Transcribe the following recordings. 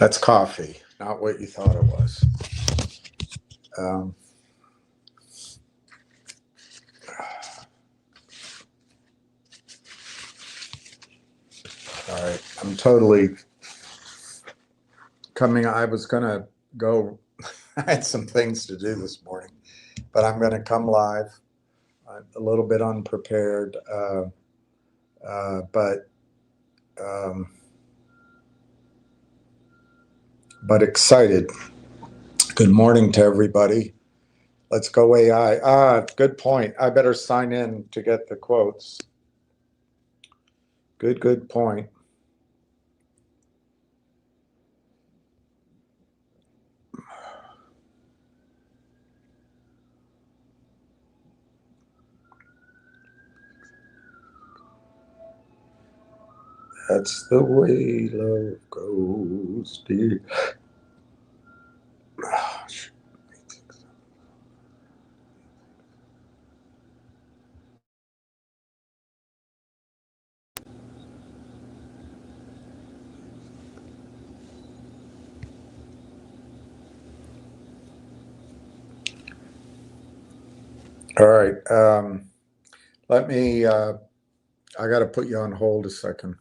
That's coffee, not what you thought it was. Um, all right, I'm totally coming. I was going to go, I had some things to do this morning, but I'm going to come live. I'm a little bit unprepared, but excited. Good morning to everybody. Let's go AI. Good point. I better sign in to get the quotes. Good point. That's the way love goes, dear. All right. Let me, I got to put you on hold a second.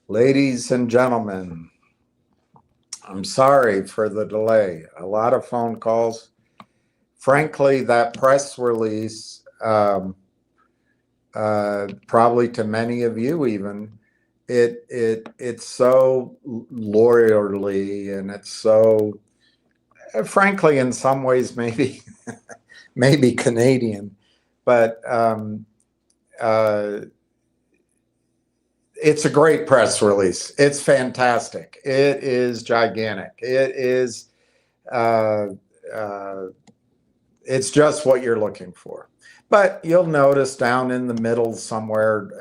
Ladies and gentlemen, I'm sorry for the delay. A lot of phone calls. Frankly, that press release, probably to many of you even, it's so lawyerly, and it's so, frankly, in some ways, maybe maybe Canadian, but it's a great press release. It's fantastic. It is gigantic. It is, uh, uh, it's just what you're looking for. But you'll notice down in the middle somewhere,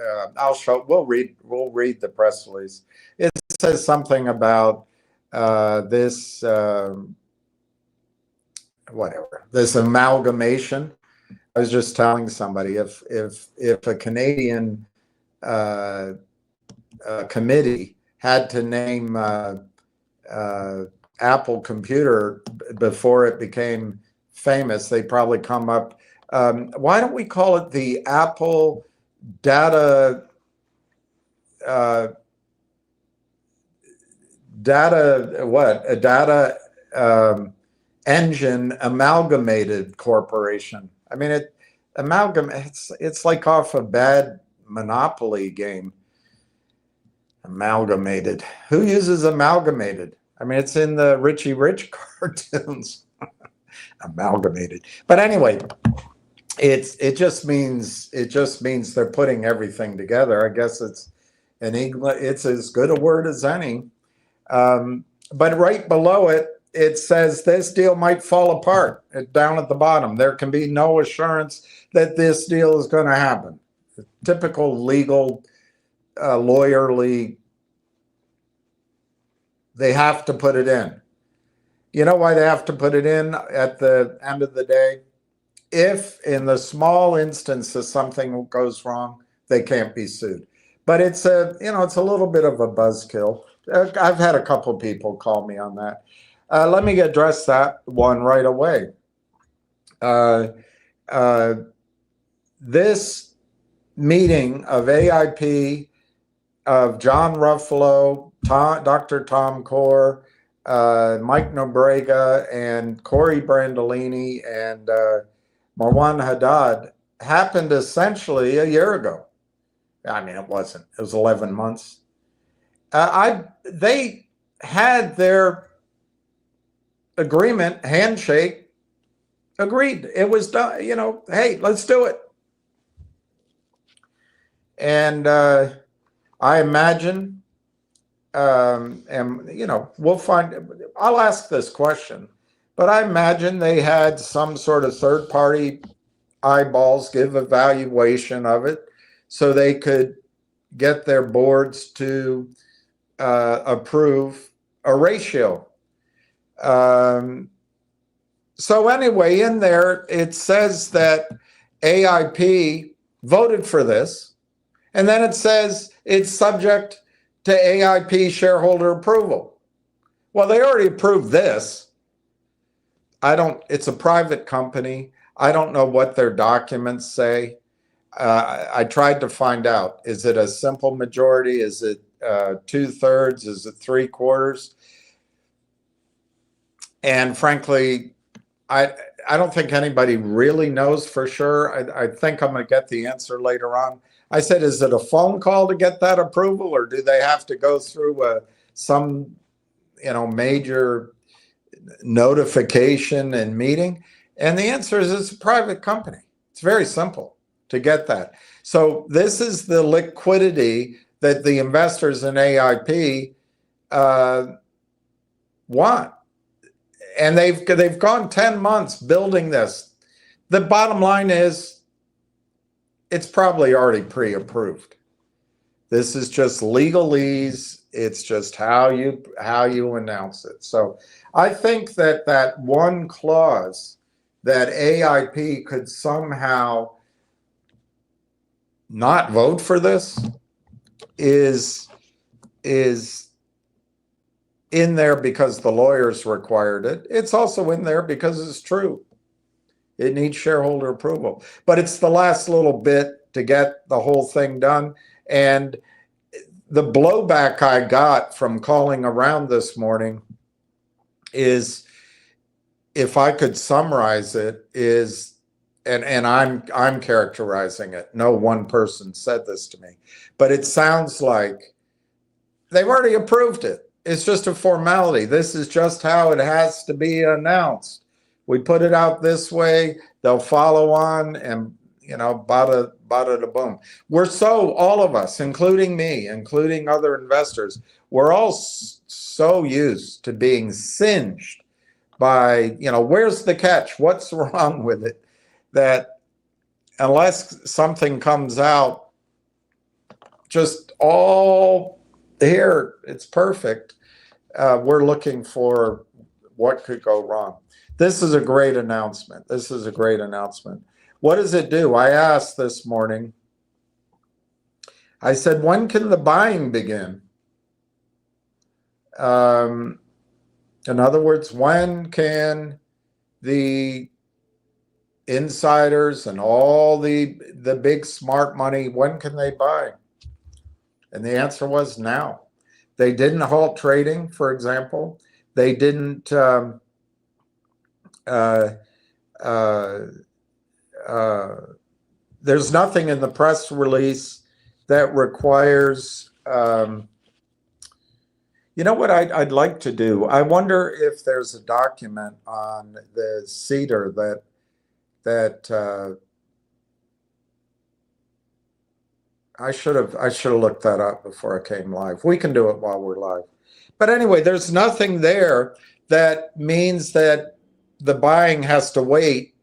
we'll read the press release. It says something about this, this amalgamation. I was just telling somebody, if a Canadian committee had to name Apple Computer before it became famous, they'd probably come up. Why don't we call it the Apple Data Engine Amalgamated Corporation? I mean, it's like off a bad Monopoly game. Amalgamated. Who uses amalgamated? I mean, it's in the Richie Rich cartoons. Amalgamated. But anyway, it just means they're putting everything together. I guess it's as good a word as any. But right below it, it says this deal might fall apart. Down at the bottom, there can be no assurance that this deal is going to happen. Typical legal, lawyerly. They have to put it in. You know why they have to put it in at the end of the day? If in the small instances something goes wrong, they can't be sued. But it's a little bit of a buzzkill. I've had a couple people call me on that. Let me address that one right away. This meeting of AIP, of John Ruffalo, Dr. Tom Core, Mike Nobrega, and Corey Brandolini, and Marwan Haddad happened essentially a year ago. I mean, it wasn't. It was 11 months. They had their agreement, handshake, agreed. It was done. Hey, let's do it. And I imagine, and we'll find. I'll ask this question, but I imagine they had some sort of third-party eyeballs give a valuation of it, so they could get their boards to approve a ratio. So anyway, in there it says that AIP voted for this, and then it says it's subject to AIP shareholder approval. Well, they already approved this. It's a private company. I don't know what their documents say. I tried to find out. Is it a simple majority? Is it 2/3? Is it 3/4? And frankly, I don't think anybody really knows for sure. I think I'm going to get the answer later on. I said, is it a phone call to get that approval, or do they have to go through some major notification and meeting? And the answer is it's a private company. It's very simple to get that. So this is the liquidity that the investors in AIP want. And they've gone 10 months building this. The bottom line is it's probably already pre-approved. This is just legalese. It's just how you announce it. So I think that one clause that AIP could somehow not vote for this is in there because the lawyers required it. It's also in there because it's true. It needs shareholder approval. But it's the last little bit to get the whole thing done. And the blowback I got from calling around this morning is, if I could summarize it, is, and I'm characterizing it. No one person said this to me, but it sounds like they've already approved it. It's just a formality. This is just how it has to be announced. We put it out this way, they'll follow on, and bada da boom. We're all of us, including me, including other investors, we're all so used to being singed by, where's the catch? What's wrong with it? That unless something comes out just all here, it's perfect. We're looking for what could go wrong. This is a great announcement. This is a great announcement. What does it do? I asked this morning, I said, when can the buying begin? In other words, when can the insiders and all the big smart money, when can they buy? And the answer was now. They didn't halt trading, for example. They didn't there's nothing in the press release that requires, you know what I'd like to do? I wonder if there's a document on the CEDAR that I should have looked that up before I came live. We can do it while we're live. But anyway, there's nothing there that means that the buying has to wait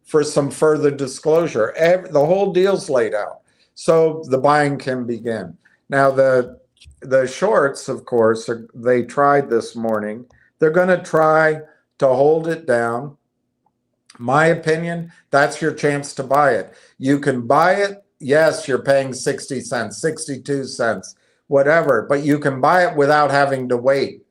for some further disclosure. The whole deal's laid out, so the buying can begin. Now, the shorts, of course, they tried this morning. They're going to try to hold it down. My opinion, that's your chance to buy it. You can buy it. Yes, you're paying 60 cents, 62 cents, whatever, but you can buy it without having to wait.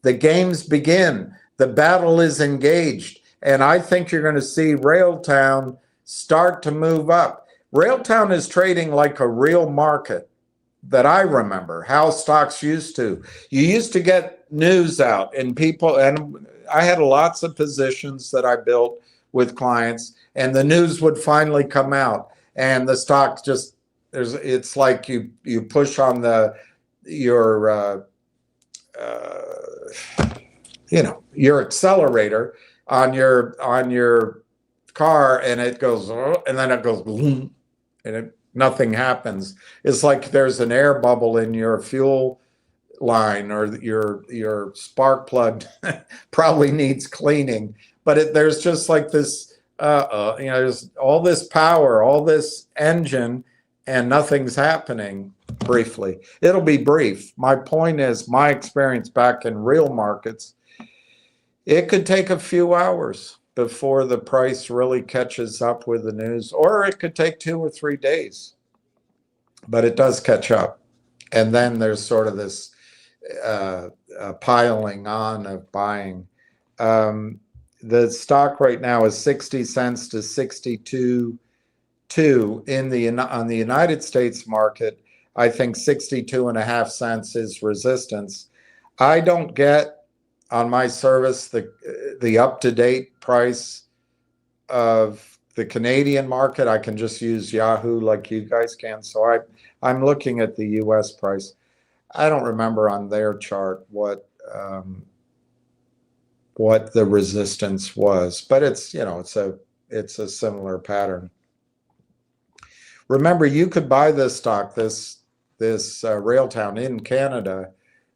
The games begin. The battle is engaged. And I think you're going to see RAILTOWN start to move up. RAILTOWN is trading like a real market that I remember, how stocks used to. You used to get news out, and people, and I had lots of positions that I built with clients, and the news would finally come out, and the stock just, it's like you push on your accelerator on your car, and it goes, and then it goes boom, and nothing happens. It's like there's an air bubble in your fuel line, or your spark plug probably needs cleaning. But there's just like this, there's all this power, all this engine, and nothing's happening. Briefly, it'll be brief. My point is, my experience back in real markets, it could take a few hours before the price really catches up with the news, or it could take 2 or 3 days, but it does catch up. And then there's sort of this piling on of buying. The stock right now is 60 cents to 62.2 on the United States market. I think 62.5 cents is resistance. I don't get on my service the up-to-date price of the Canadian market. I can just use Yahoo like you guys can. So I'm looking at the US price. I don't remember on their chart what the resistance was, but it's it's a similar pattern. Remember, you could buy this stock, this RAILTOWN in Canada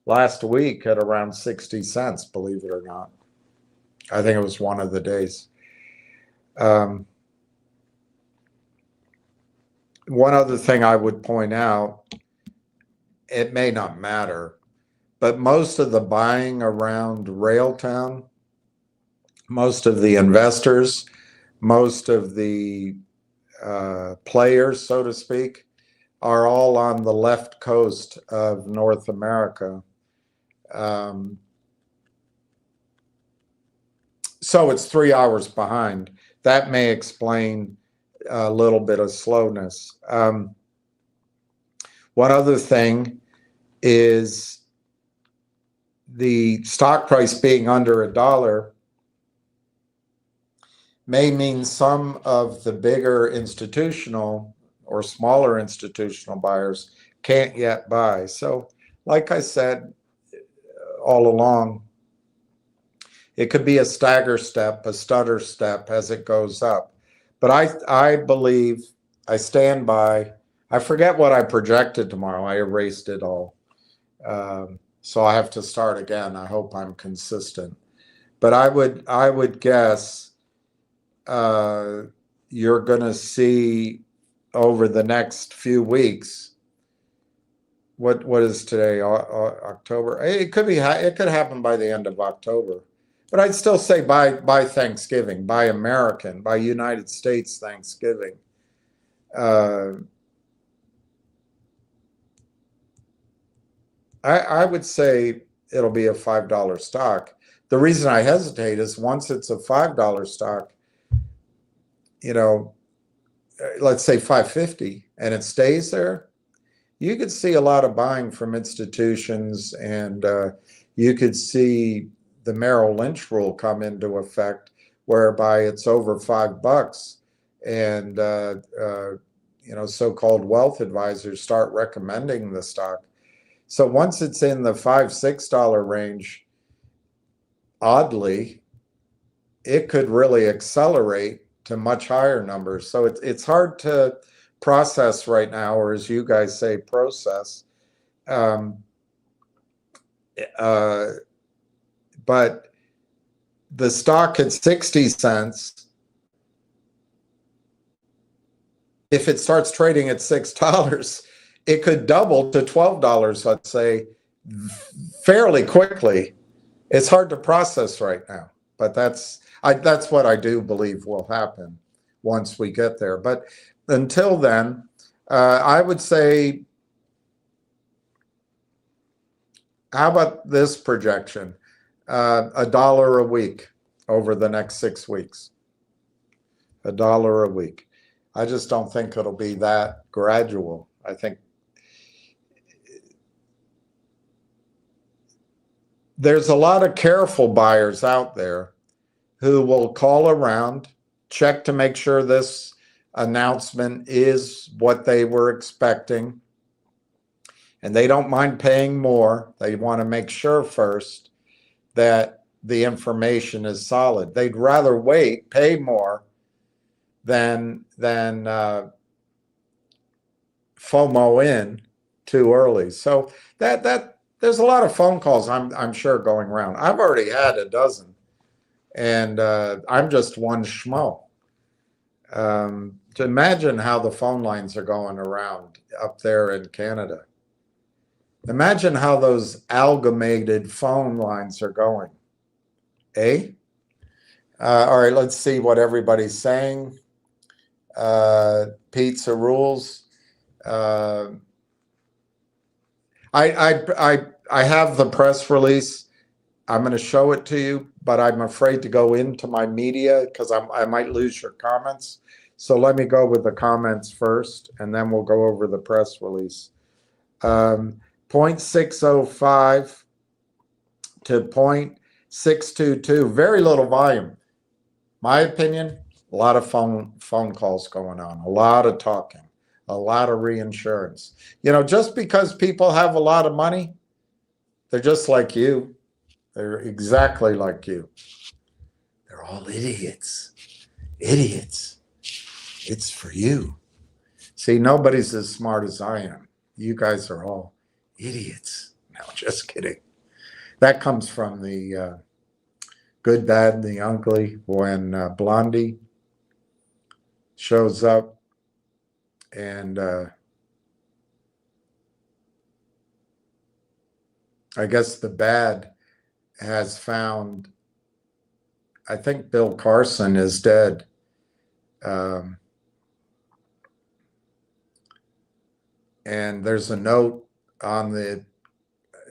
last week at around 60 cents, believe it or not. I think it was one of the days. One other thing I would point out, it may not matter, but most of the buying around RAILTOWN, most of the investors, most of the players, so to speak, are all on the left coast of North America. So it's 3 hours behind. That may explain a little bit of slowness. One other thing, is the stock price being under $1 may mean some of the bigger institutional or smaller institutional buyers can't yet buy. So, like I said all along, it could be a stagger step, a stutter step as it goes up. But I believe, I stand by, I forget what I projected tomorrow. I erased it all. So I have to start again. I hope I'm consistent. But I would guess you're going to see over the next few weeks. What is today? October. It could happen by the end of October. But I'd still say by Thanksgiving, by American, by United States Thanksgiving. I would say it'll be a $5 stock. The reason I hesitate is once it's a $5 stock, you know, let's say $5.50, and it stays there, you could see a lot of buying from institutions, and you could see the Merrill Lynch rule come into effect, whereby it's over $5, and you know, so-called wealth advisors start recommending the stock. So once it's in the $5-6 range, oddly, it could really accelerate to much higher numbers. So it's hard to process right now, or as you guys say, process. But the stock at 60 cents, if it starts trading at $6, it could double to $12, let's say, fairly quickly. It's hard to process right now, but that's what I do believe will happen once we get there. But until then, I would say, how about this projection? $1 a week over the next 6 weeks. $1 a week. I just don't think it'll be that gradual. I think there's a lot of careful buyers out there who will call around, check to make sure this announcement is what they were expecting, and they don't mind paying more. They want to make sure first that the information is solid. They'd rather wait, pay more than FOMO in too early. So that there's a lot of phone calls I'm sure going around. I've already had a dozen, and I'm just one schmo. To imagine how the phone lines are going around up there in Canada. Imagine how those amalgamated phone lines are going. Eh? All right, let's see what everybody's saying. Pizza rules. I have the press release. I'm going to show it to you, but I'm afraid to go into my media because I might lose your comments. So let me go with the comments first, and then we'll go over the press release. 0.605 to 0.622, very little volume. My opinion, a lot of phone calls going on, a lot of talking, a lot of reinsurance. You know, just because people have a lot of money, they're just like you. They're exactly like you. They're all idiots. Idiots. It's for you. See, nobody's as smart as I am. You guys are all idiots. No, just kidding. That comes from the Good, Bad, and the Ugly, when Blondie shows up and I guess the bad has found, I think Bill Carson is dead. And there's a note on the,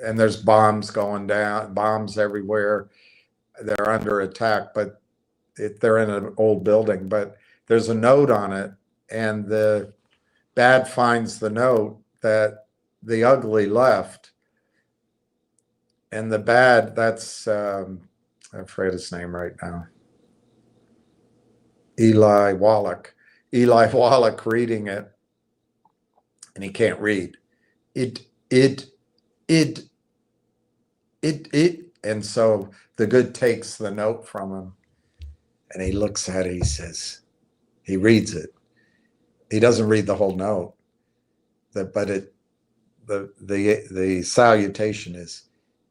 and there's bombs going down, bombs everywhere. They're under attack, but they're in an old building, but there's a note on it, and the bad finds the note that the ugly left, And the bad, that's, I forget his name right now. Eli Wallach. Eli Wallach reading it, and he can't read. It, it, it, and so the good takes the note from him, and he looks at it, he says, he reads it. He doesn't read the whole note, but the salutation is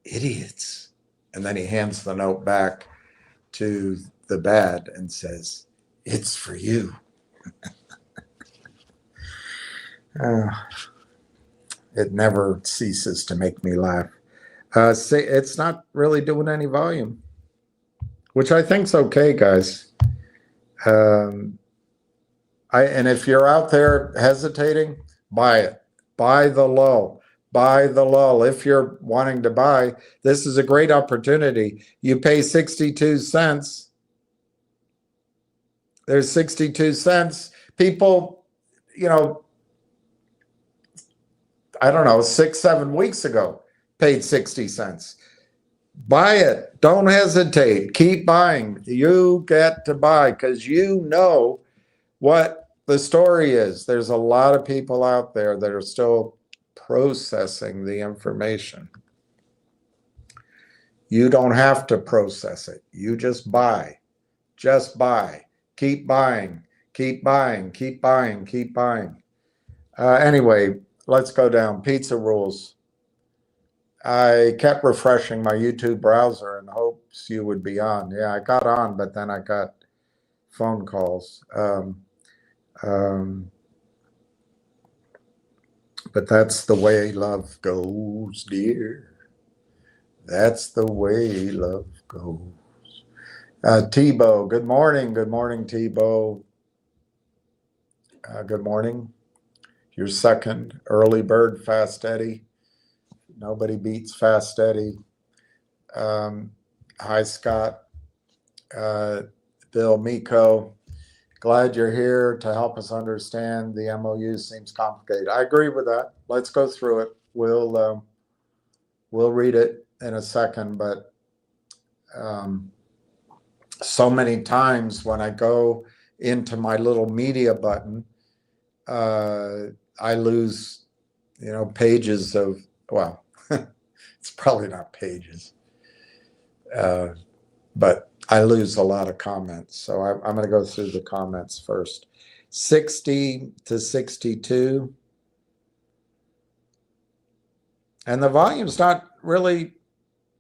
idiots. And then he hands the note back to the bad and says, it's for you. It never ceases to make me laugh. It's not really doing any volume, which I think's okay, guys. And if you're out there hesitating, buy it. Buy the low. Buy the low. If you're wanting to buy, this is a great opportunity. You pay 62 cents. There's 62 cents. People, I don't know, 6-7 weeks ago, paid 60 cents. Buy it. Don't hesitate. Keep buying. You get to buy because you know what the story is. There's a lot of people out there that are still processing the information. You don't have to process it. You just buy. Just buy. Keep buying. Keep buying. Keep buying. Keep buying. Anyway, let's go down. Pizza rules. I kept refreshing my YouTube browser in hopes you would be on. Yeah, I got on, but then I got phone calls. But that's the way love goes, dear. That's the way love goes. Tebow, good morning. Good morning, Tebow. Good morning. Your second early bird, Fast Eddie. Nobody beats Fast Eddie. Hi, Scott. Bill Miko. Glad you're here to help us understand. The MOU seems complicated. I agree with that. Let's go through it. We'll read it in a second, but so many times when I go into my little media button, I lose, pages of, well, it's probably not pages, but I lose a lot of comments. So I'm going to go through the comments first. 60 to 62. And the volume's not really,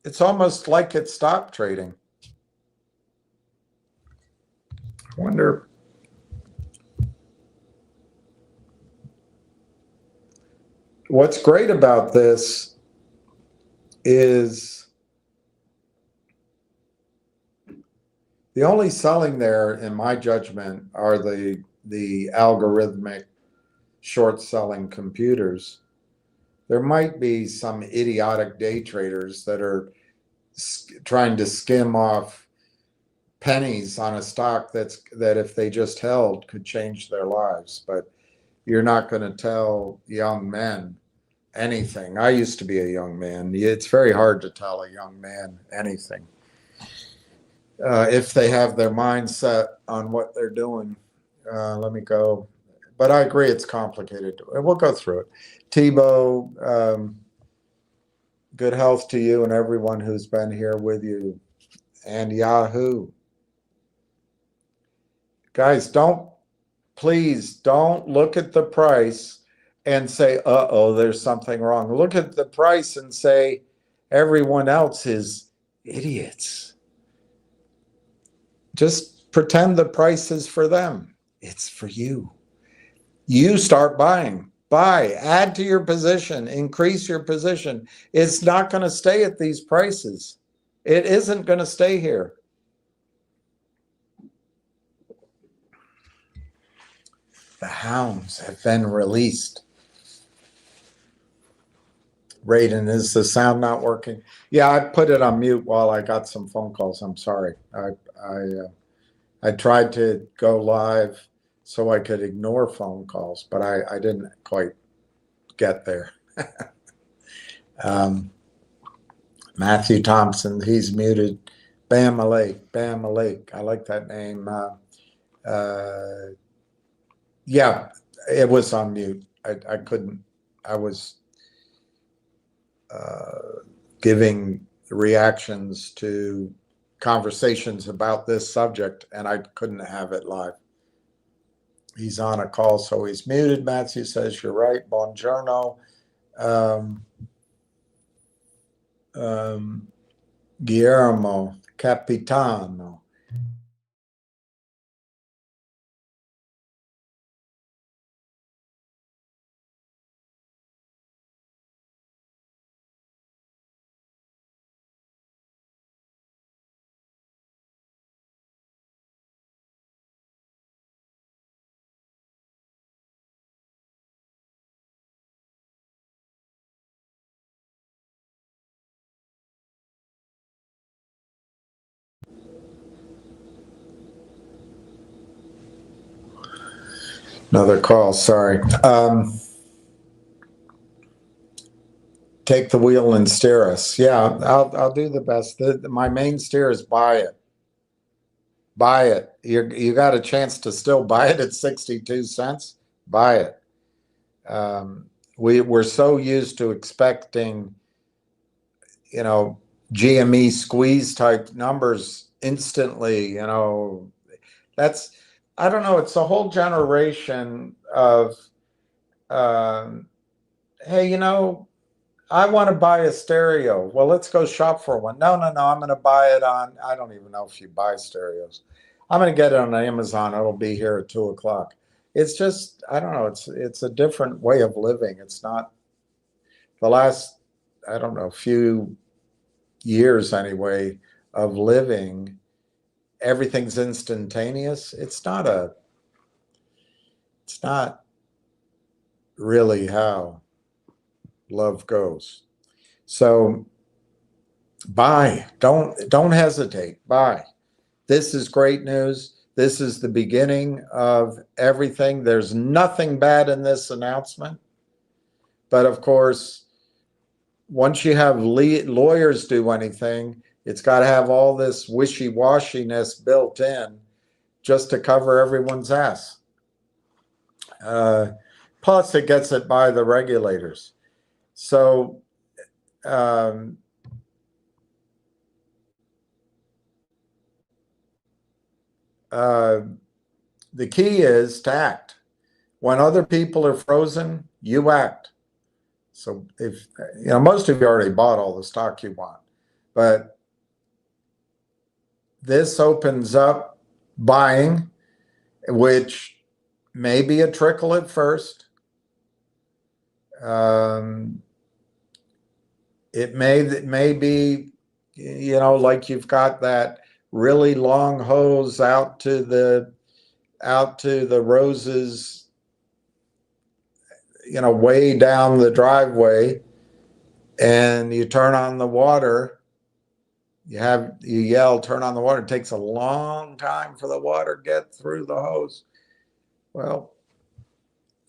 it's almost like it stopped trading. I wonder. What's great about this is the only selling there, in my judgment, are the algorithmic short selling computers. There might be some idiotic day traders that are trying to skim off pennies on a stock that if they just held could change their lives. But you're not going to tell young men anything. I used to be a young man. It's very hard to tell a young man anything. If they have their mind set on what they're doing. Let me go. But I agree it's complicated. We'll go through it. Tebow, good health to you and everyone who's been here with you. And Yahoo. Guys, please don't look at the price and say, uh-oh, there's something wrong. Look at the price and say, everyone else is idiots. Just pretend the price is for them. It's for you. You start buying. Buy. Add to your position. Increase your position. It's not going to stay at these prices. It isn't going to stay here. The hounds have been released. Raiden, is the sound not working? Yeah, I put it on mute while I got some phone calls. I'm sorry. I tried to go live so I could ignore phone calls, but I didn't quite get there. Matthew Thompson, he's muted. Bam Malik, Bam Malik. I like that name. Yeah, it was on mute. I couldn't. I was giving reactions to conversations about this subject, and I couldn't have it live. He's on a call, so he's muted. Matthew says, you're right. Buongiorno. Guillermo, Capitano. Another call, sorry. Take the wheel and steer us. Yeah, I'll do the best. My main steer is buy it. Buy it. You got a chance to still buy it at 62 cents. Buy it. We're so used to expecting, GME squeeze type numbers instantly. That's, I don't know. It's a whole generation of, hey, I want to buy a stereo. Well, let's go shop for one. No, I'm going to buy it on, I don't even know if you buy stereos. I'm going to get it on Amazon. It'll be here at 2 o'clock. It's just, I don't know. It's a different way of living. It's not the last, I don't know, few years anyway of living. Everything's instantaneous. It's not really how love goes. So buy, don't hesitate, buy. This is great news. This is the beginning of everything. There's nothing bad in this announcement. But of course, once you have lawyers do anything, it's got to have all this wishy-washiness built in just to cover everyone's ass. Plus, it gets it by the regulators. So the key is to act. When other people are frozen, you act. So if, most of you already bought all the stock you want, but this opens up buying, which may be a trickle at first. It may be, like you've got that really long hose out to the roses, way down the driveway, and you turn on the water. You yell, turn on the water. It takes a long time for the water to get through the hose. Well,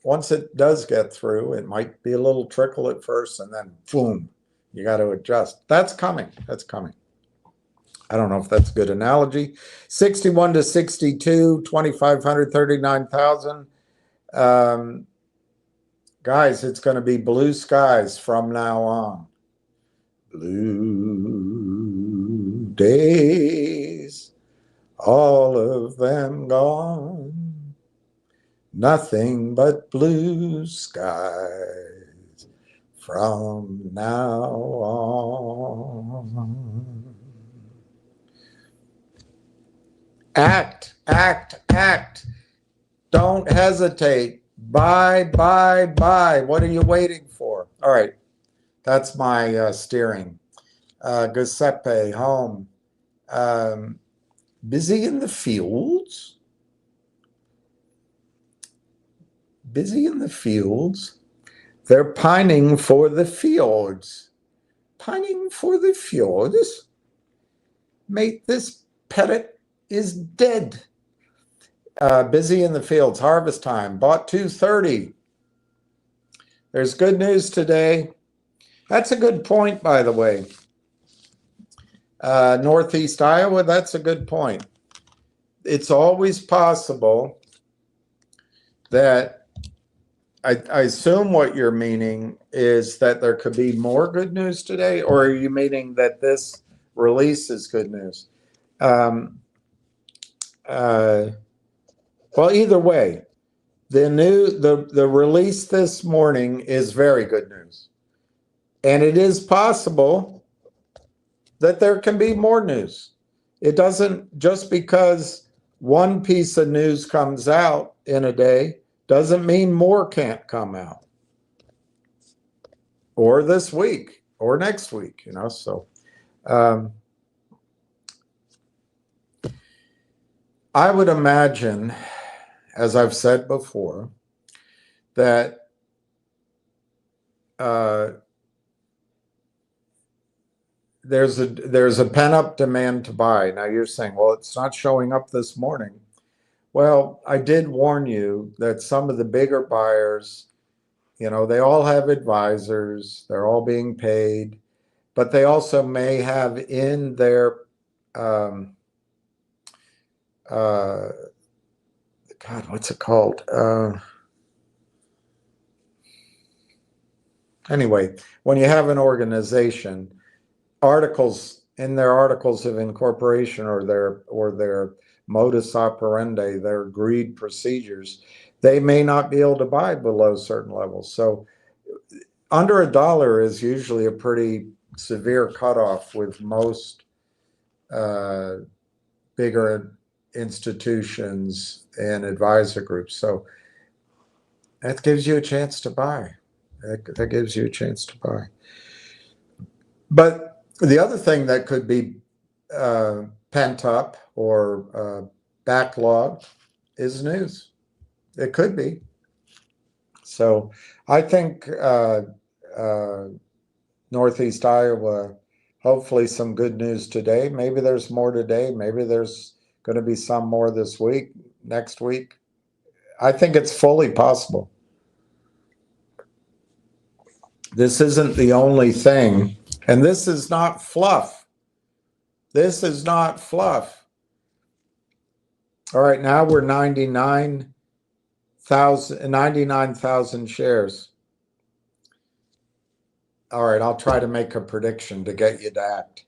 once it does get through, it might be a little trickle at first, and then boom, you got to adjust. That's coming. That's coming. I don't know if that's a good analogy. 61 to 62, 2,500, 39,000. Guys, it's going to be blue skies from now on. Blue days, all of them gone. Nothing but blue skies from now on. Act, act, act. Don't hesitate. Buy, buy, buy. What are you waiting for? All right. That's my steering. Giuseppe, home. Busy in the fields? Busy in the fields? They're pining for the fjords. Pining for the fjords? Mate, this pellet is dead. Busy in the fields, harvest time, bought 230. There's good news today. That's a good point, by the way. Northeast Iowa, that's a good point. It's always possible that I assume what you're meaning is that there could be more good news today, or are you meaning that this release is good news? Well, either way, the release this morning is very good news, and it is possible that there can be more news. It doesn't, just because one piece of news comes out in a day doesn't mean more can't come out, or this week or next week, you know. So I would imagine, as I've said before, that there's a pent-up demand to buy. Now you're saying, well, it's not showing up this morning. Well, I did warn you that some of the bigger buyers, you know, they all have advisors, they're all being paid, but they also may have in their God, what's it called? Anyway, when you have an organization, articles in their articles of incorporation, or their modus operandi, their agreed procedures, they may not be able to buy below certain levels. So under $1 is usually a pretty severe cutoff with most bigger institutions and advisor groups. So that gives you a chance to buy. That gives you a chance to buy. But the other thing that could be pent up or backlogged is news. It could be. So I think Northeast Iowa, hopefully some good news today. Maybe there's more today. Maybe there's going to be some more this week, next week. I think it's fully possible. This isn't the only thing. And this is not fluff. This is not fluff. All right, now we're 99,000 shares. All right, I'll try to make a prediction to get you to act.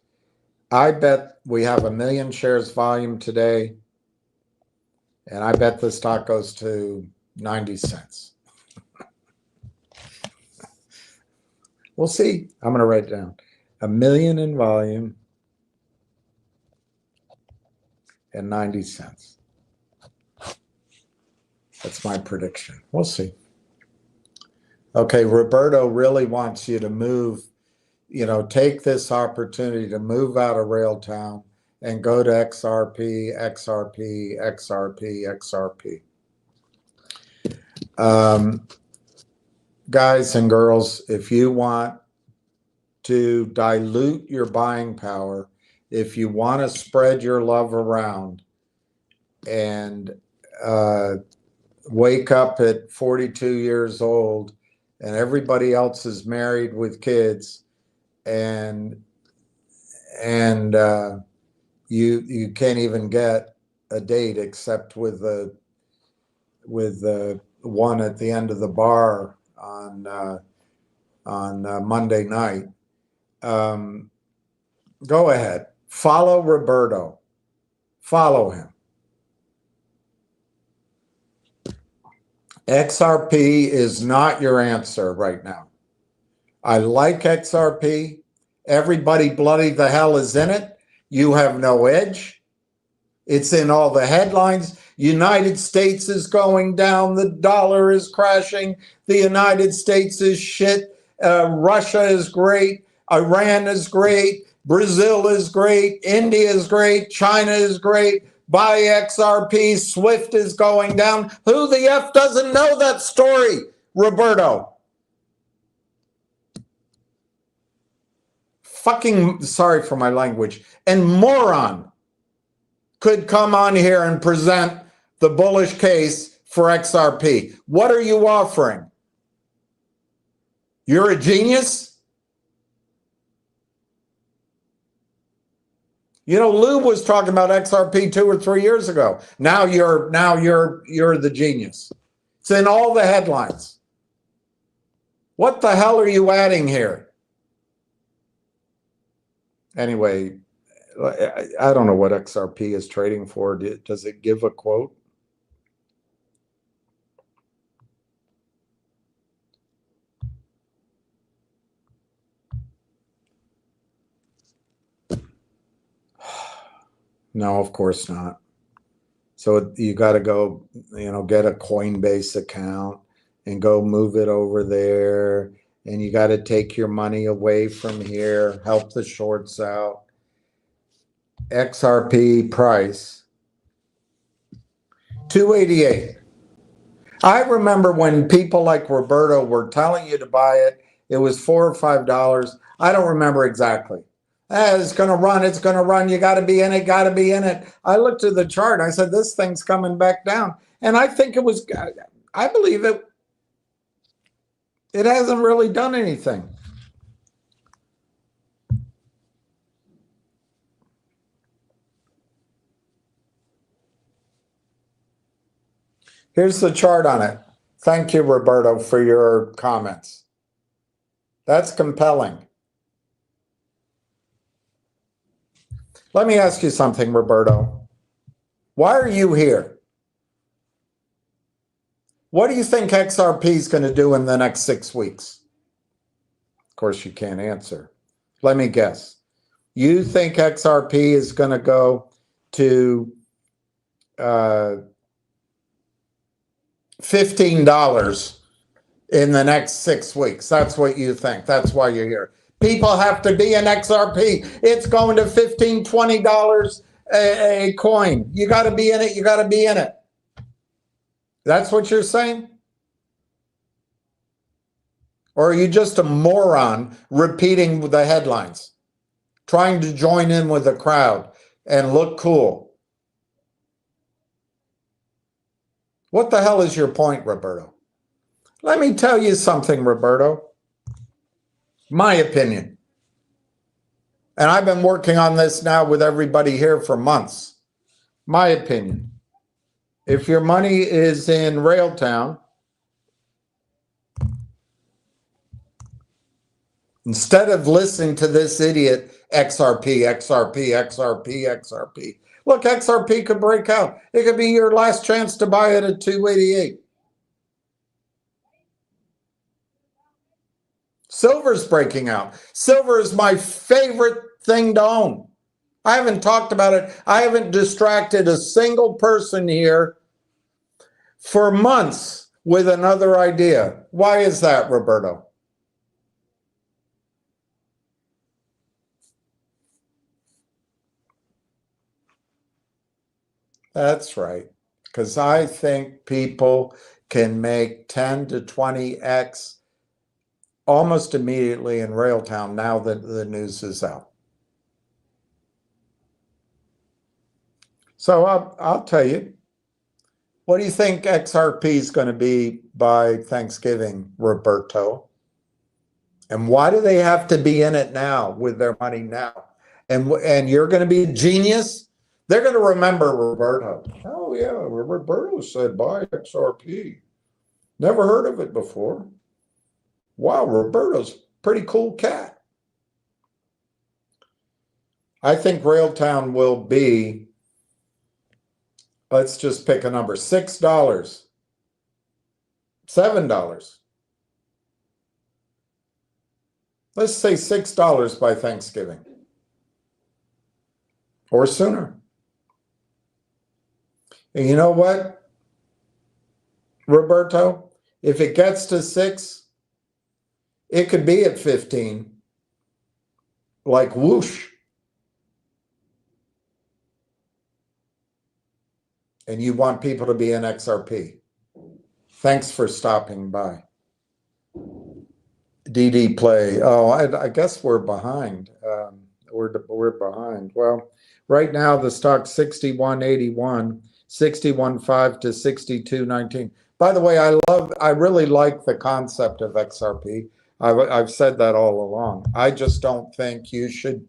I bet we have 1 million shares volume today, and I bet the stock goes to 90 cents. We'll see. I'm going to write it down. 1 million in volume and 90 cents. That's my prediction. We'll see. Okay, Roberto really wants you to move, you know, take this opportunity to move out of RAILTOwn and go to XRP, XRP, XRP, XRP. Guys and girls, if you want to dilute your buying power, if you want to spread your love around and wake up at 42 years old and everybody else is married with kids, and you can't even get a date except with the one at the end of the bar on Monday night. Go ahead, follow Roberto, follow him. XRP is not your answer right now. I like XRP. Everybody bloody the hell is in it. You have no edge. It's in all the headlines. United States is going down. The dollar is crashing. The United States is shit. Russia is great. Iran is great. Brazil is great. India is great. China is great. Buy XRP. SWIFT is going down. Who the F doesn't know that story, Roberto? Fucking, sorry for my language, and moron could come on here and present the bullish case for XRP. What are you offering? You're a genius? You know, Lou was talking about XRP 2 or 3 years ago. Now you're the genius. It's in all the headlines. What the hell are you adding here? Anyway, I don't know what XRP is trading for. Does it give a quote? No, of course not. So you got to go, get a Coinbase account and go move it over there. And you got to take your money away from here, help the shorts out. XRP price, 288. I remember when people like Roberto were telling you to buy it, it was $4 or $5. I don't remember exactly. It's going to run. It's going to run. You got to be in it. Got to be in it. I looked at the chart. I said, this thing's coming back down. And I think it was, I believe it. It hasn't really done anything. Here's the chart on it. Thank you, Roberto, for your comments. That's compelling. Let me ask you something, Roberto. Why are you here? What do you think XRP is going to do in the next 6 weeks? Of course, you can't answer. Let me guess. You think XRP is going to go to $15 in the next 6 weeks? That's what you think. That's why you're here. People have to be in XRP. It's going to $15, $20 a coin. You got to be in it. You got to be in it. That's what you're saying? Or are you just a moron repeating the headlines, trying to join in with the crowd and look cool? What the hell is your point, Roberto? Let me tell you something, Roberto. My opinion. And I've been working on this now with everybody here for months. My opinion. If your money is in RAILTOwn, instead of listening to this idiot, XRP, XRP, XRP, XRP. Look, XRP could break out. It could be your last chance to buy it at 288. Silver's breaking out. Silver is my favorite thing to own. I haven't talked about it. I haven't distracted a single person here for months with another idea. Why is that, Roberto? That's right. Because I think people can make 10 to 20x almost immediately in RAILTOwn now that the news is out. So I'll tell you. What do you think XRP is going to be by Thanksgiving, Roberto? And why do they have to be in it now with their money now? And you're going to be a genius? They're going to remember Roberto. Oh, yeah, Roberto said buy XRP. Never heard of it before. Wow, Roberto's a pretty cool cat. I think RAILTOwn will be, let's just pick a number, $6, $7. Let's say $6 by Thanksgiving or sooner. And you know what, Roberto? If it gets to 6, it could be at 15, like whoosh. And you want people to be in XRP. Thanks for stopping by. DD play. Oh, I guess we're behind. We're behind. Well, right now the stock's 61.81, 61.5 to 62.19. By the way, I really like the concept of XRP. I've said that all along. I just don't think you should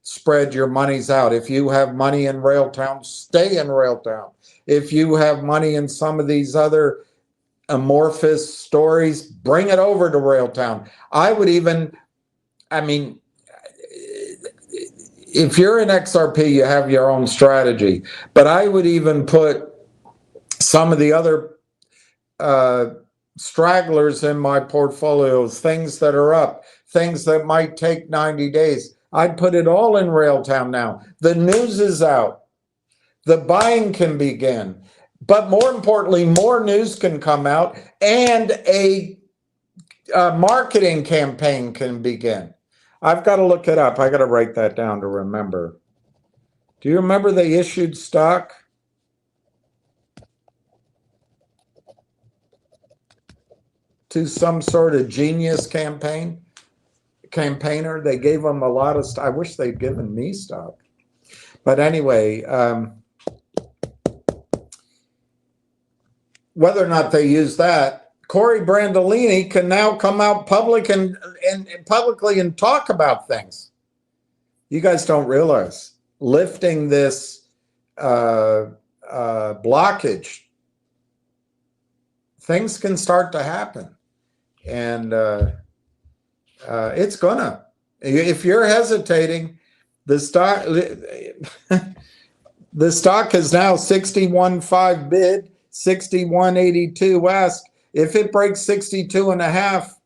spread your monies out. If you have money in RAILTOWN, stay in RAILTOWN. If you have money in some of these other amorphous stories, bring it over to RAILTOWN. I would even, I mean, if you're in XRP, you have your own strategy, but I would even put some of the other stragglers in my portfolios, things that are up, things that might take 90 days. I'd put it all in RAILTOWN now. The news is out. The buying can begin. But more importantly, more news can come out and a marketing campaign can begin. I've got to look it up. I got to write that down to remember. Do you remember they issued stock? To some sort of genius campaigner. They gave them a lot of stock. I wish they'd given me stock. But anyway, whether or not they use that, Corey Brandolini can now come out publicly and talk about things. You guys don't realize lifting this blockage, things can start to happen. And it's gonna. If you're hesitating, the stock the stock is now 61.5 bid, 61.82 ask. If it breaks 62.5,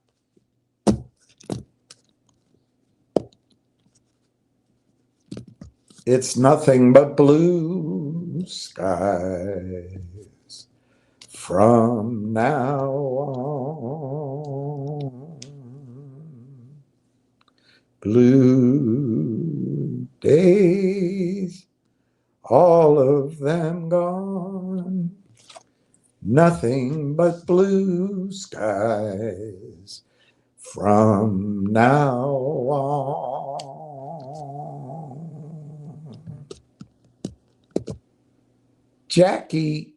it's nothing but blue skies from now on. Blue days, all of them gone. Nothing but blue skies from now on. Jackie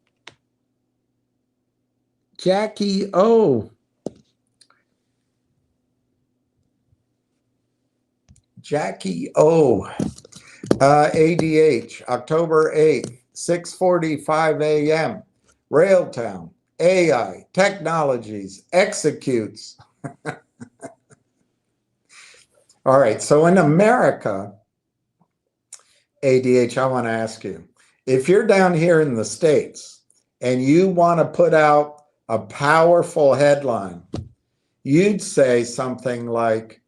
O. Jackie O. ADH, October 8th, 6:45 a.m. RAILTOWN AI Technologies executes. All right, so in America, ADH, I want to ask you, if you're down here in the States and you want to put out a powerful headline, you'd say something like,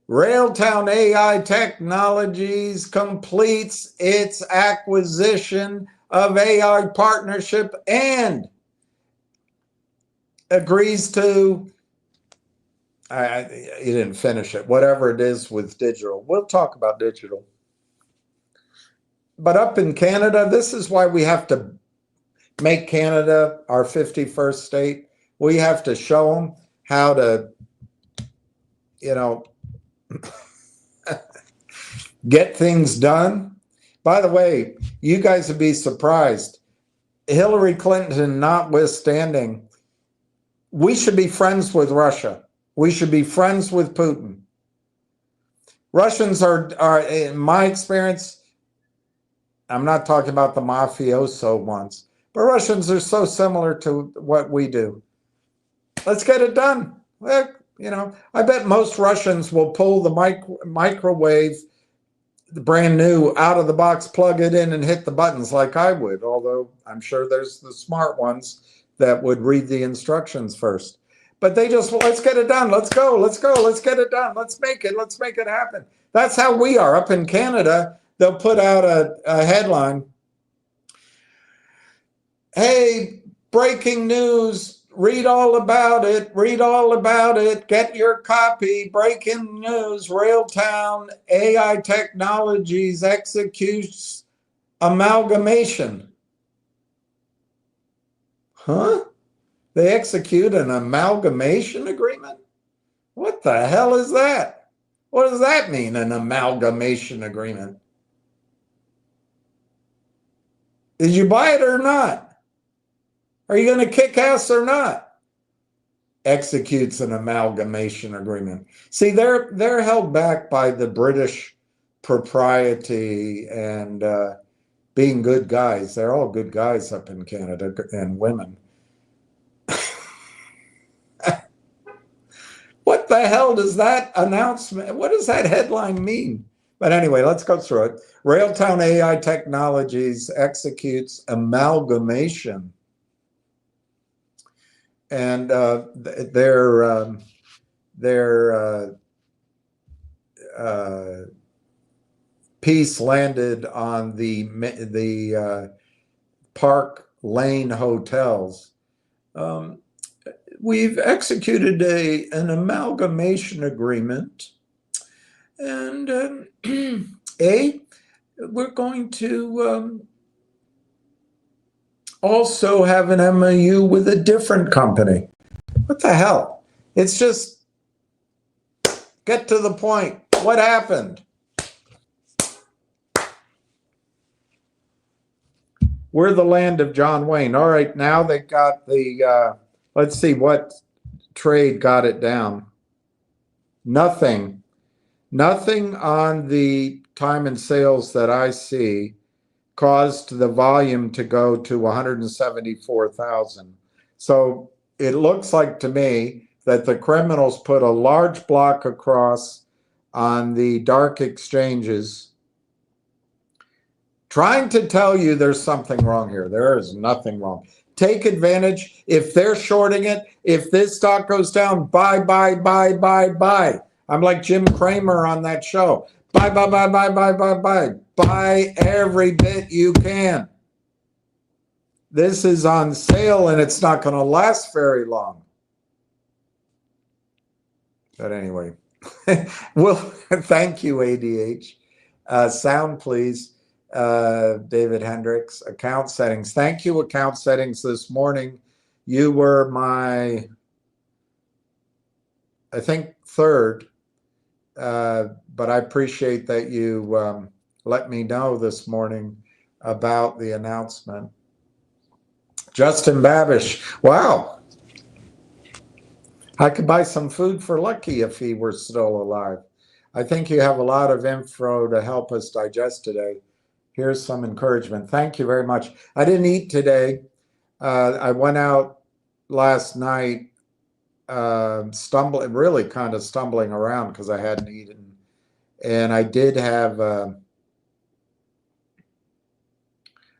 RAILTOWN AI Technologies completes its acquisition of AI partnership and agrees to, you didn't finish it, whatever it is with digital. We'll talk about digital. But up in Canada, this is why we have to make Canada our 51st state. We have to show them how to, get things done. By the way, you guys would be surprised. Hillary Clinton notwithstanding, we should be friends with Russia. We should be friends with Putin. Russians are in my experience, I'm not talking about the mafioso ones, but Russians are so similar to what we do. Let's get it done. I bet most Russians will pull the microwave, the brand new, out of the box, plug it in and hit the buttons like I would, although I'm sure there's the smart ones that would read the instructions first. But they just, let's get it done. Let's go. Let's get it done. Let's make it happen. That's how we are. Up in Canada, they'll put out a headline. Hey, breaking news. Read all about it. Read all about it. Get your copy. Breaking news. RAILTOWN AI Technologies executes amalgamation. Huh? They execute an amalgamation agreement? What the hell is that? What does that mean, an amalgamation agreement? Did you buy it or not? Are you going to kick ass or not? Executes an amalgamation agreement. See, they're held back by the British propriety and being good guys. They're all good guys up in Canada, and women. What the hell does that announcement, what does that headline mean? But anyway, let's go through it. RAILTOWN AI Technologies executes amalgamation. And their piece landed on the Park Lane hotels. We've executed an amalgamation agreement, and we're going to also have an MOU with a different company. What the hell? It's just get to the point. What happened? We're the land of John Wayne. All right, now they got the, let's see what trade got it down. Nothing on the time and sales that I see caused the volume to go to 174,000. So it looks like to me that the criminals put a large block across on the dark exchanges, trying to tell you there's something wrong here. There is nothing wrong. Take advantage. If they're shorting it, if this stock goes down, buy, buy, buy, buy, buy. I'm like Jim Cramer on that show. Buy, buy, buy, buy, buy, buy, buy. Buy every bit you can. This is on sale and it's not going to last very long. But anyway, well, thank you, ADH. Sound, please. David Hendricks, account settings. Thank you, account settings, this morning. You were my, I think, third, but I appreciate that you let me know this morning about the announcement. Justin Babish, wow. I could buy some food for Lucky if he were still alive. I think you have a lot of info to help us digest today. Here's some encouragement. Thank you very much. I didn't eat today. I went out last night, really kind of stumbling around because I hadn't eaten. And I did have, I'm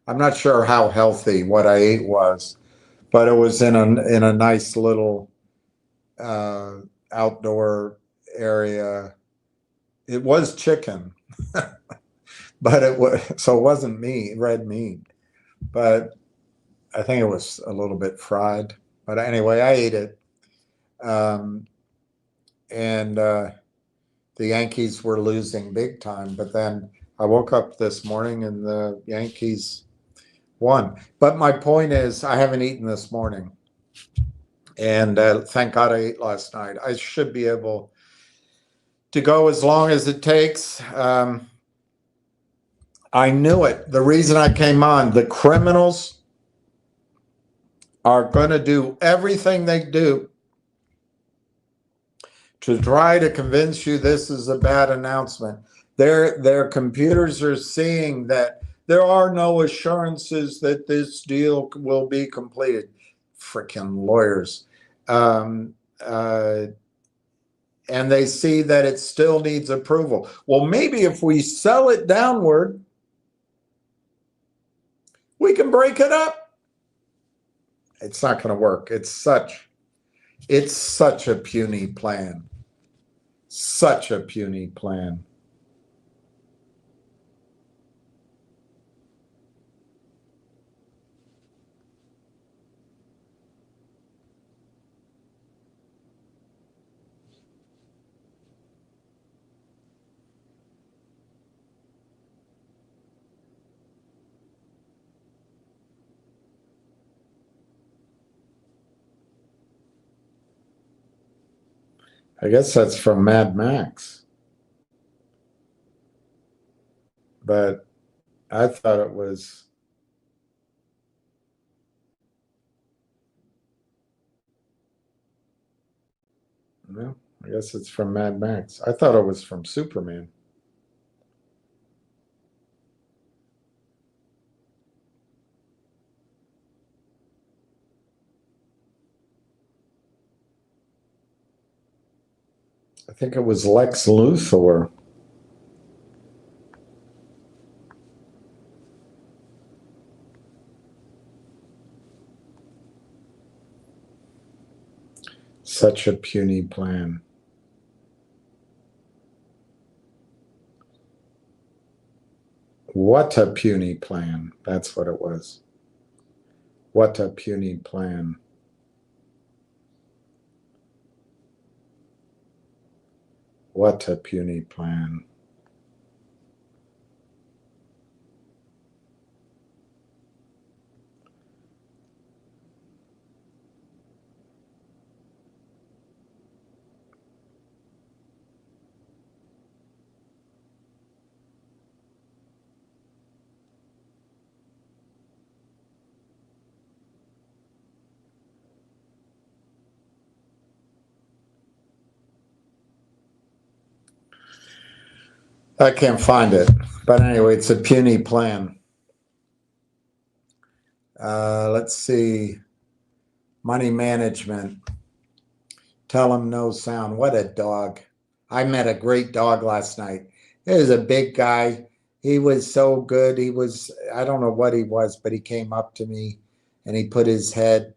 not sure how healthy what I ate was, but it was in a nice little outdoor area. It was chicken. But it wasn't meat, red meat, but I think it was a little bit fried. But anyway, I ate it, and the Yankees were losing big time. But then I woke up this morning and the Yankees won. But my point is, I haven't eaten this morning, and thank God I ate last night. I should be able to go as long as it takes. I knew it. The reason I came on, the criminals are going to do everything they do to try to convince you this is a bad announcement. Their computers are seeing that there are no assurances that this deal will be completed. Freaking lawyers. And they see that it still needs approval. Well, maybe if we sell it downward, we can break it up. It's not going to work. It's such a puny plan. Such a puny plan. I guess that's from Mad Max. But I thought it was. Well, I guess it's from Mad Max. I thought it was from Superman. I think it was Lex Luthor. Such a puny plan. What a puny plan. That's what it was. What a puny plan. What a puny plan. I can't find it, but anyway, it's a puny plan. Let's see. Money management. Tell him no sound. What a dog. I met a great dog last night. He was a big guy. He was so good. He was, I don't know what he was, but he came up to me and he put his head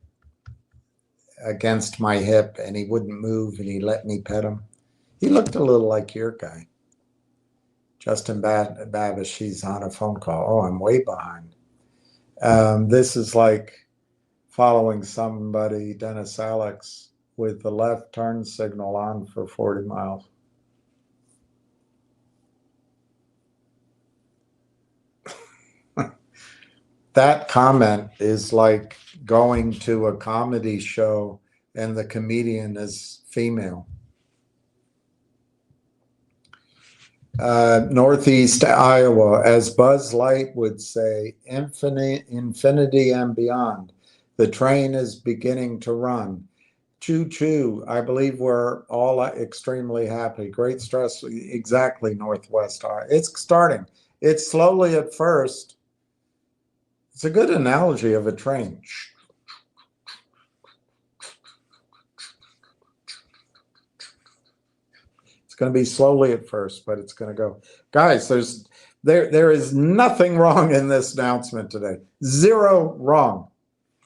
against my hip and he wouldn't move and he let me pet him. He looked a little like your guy. Justin Babish, he's on a phone call. Oh, I'm way behind. This is like following somebody, Dennis Alex, with the left turn signal on for 40 miles. That comment is like going to a comedy show and the comedian is female. Northeast Iowa, as Buzz Light would say, infinity and beyond. The train is beginning to run. Choo choo. I believe we're all extremely happy. Great stress. Exactly, Northwest Iowa. It's starting. It's slowly at first. It's a good analogy of a train. It's going to be slowly at first, but it's going to go. Guys, there is nothing wrong in this announcement today. Zero wrong.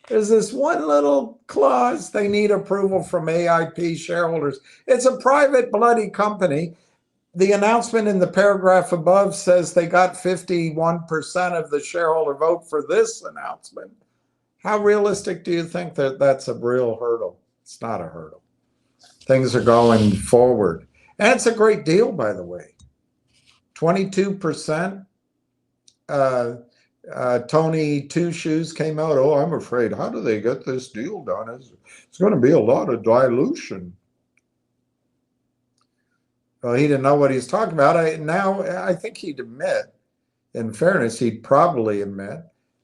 There's this one little clause. They need approval from AIP shareholders. It's a private bloody company. The announcement in the paragraph above says they got 51% of the shareholder vote for this announcement. How realistic do you think that that's a real hurdle? It's not a hurdle. Things are going forward. And it's a great deal, by the way. 22%. Tony Two Shoes came out. Oh, I'm afraid. How do they get this deal done? It's going to be a lot of dilution. Well, he didn't know what he's talking about. I think he'd admit, in fairness, he'd probably admit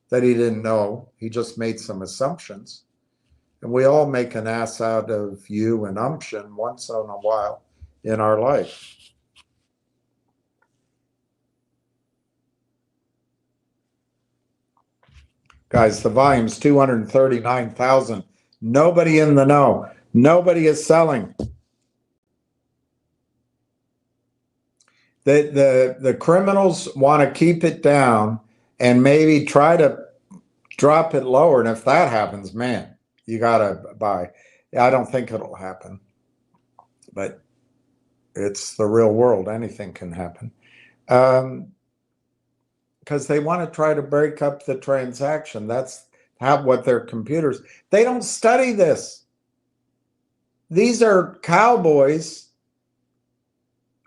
that he didn't know. He just made some assumptions. And we all make an ass out of you and umption once in a while in our life. Guys, the volume's 239,000. Nobody in the know. Nobody is selling. The criminals want to keep it down and maybe try to drop it lower. And if that happens, man, you got to buy. I don't think it'll happen. But it's the real world. Anything can happen. Because they want to try to break up the transaction. That's what their computers. They don't study this. These are cowboys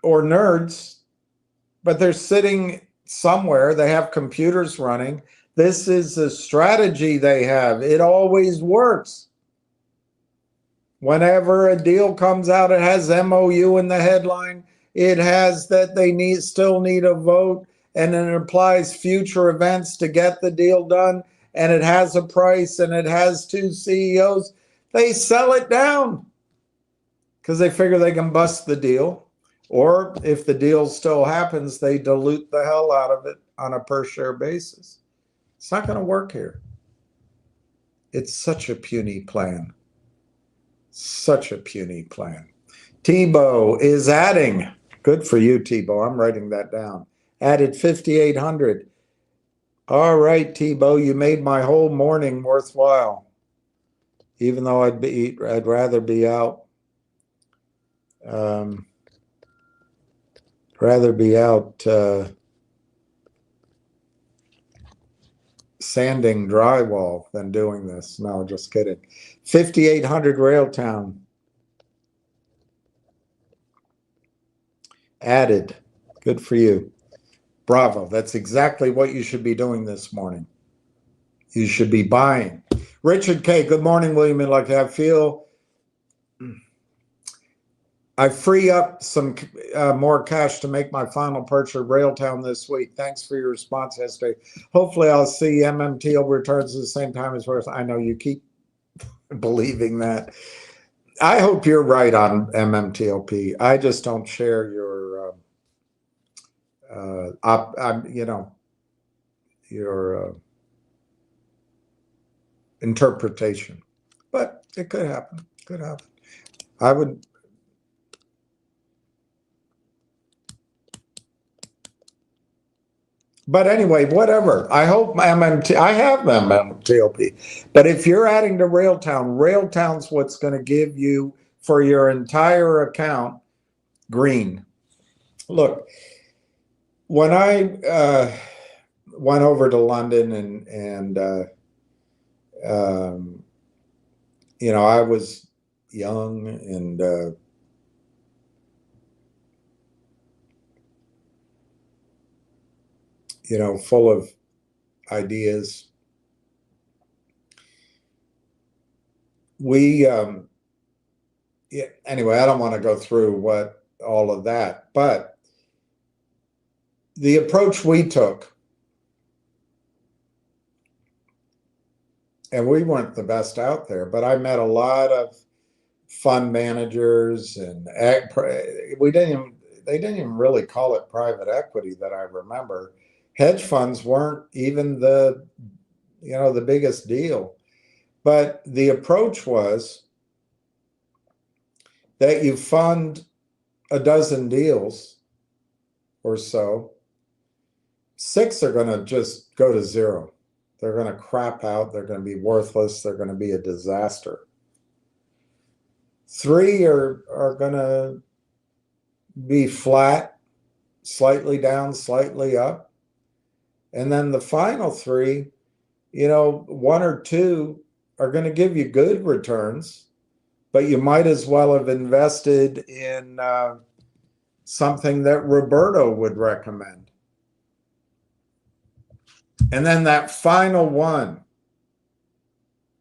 or nerds, but they're sitting somewhere. They have computers running. This is a strategy they have. It always works. Whenever a deal comes out, it has MOU in the headline. It has that they still need a vote, and it implies future events to get the deal done, and it has a price, and it has two CEOs. They sell it down because they figure they can bust the deal. Or if the deal still happens, they dilute the hell out of it on a per share basis. It's not going to work here. It's such a puny plan. Such a puny plan. Tebow is adding. Good for you, Tebow. I'm writing that down. Added 5,800. All right, Tebow, you made my whole morning worthwhile. Even though I'd rather be out. Sanding drywall than doing this. No, just kidding. 5,800 RAILTOWN added. Good for you. Bravo. That's exactly what you should be doing this morning. You should be buying. Richard K. Good morning, William. Like I feel I free up some more cash to make my final purchase of RAILTOWN this week. Thanks for your response yesterday. Hopefully I'll see MMTL returns at the same time as well. I know you keep believing that. I hope you're right on MMTLP. I just don't share your your interpretation, but it could happen. Could happen. I would. But anyway, whatever. I hope I have MMTLP. But if you're adding to RAILTOWN, RAILTOWN's what's going to give you for your entire account green. Look, when I went over to London and I was young and full of ideas. Anyway, I don't want to go through all of that, but the approach we took, and we weren't the best out there, but I met a lot of fund managers and they didn't even really call it private equity that I remember. Hedge funds weren't even the biggest deal. But the approach was that you fund a dozen deals or so. 6 are going to just go to zero. They're going to crap out. They're going to be worthless. They're going to be a disaster. 3 are going to be flat, slightly down, slightly up. And then the final 3, 1 or 2 are going to give you good returns, but you might as well have invested in something that Roberto would recommend. And then that final one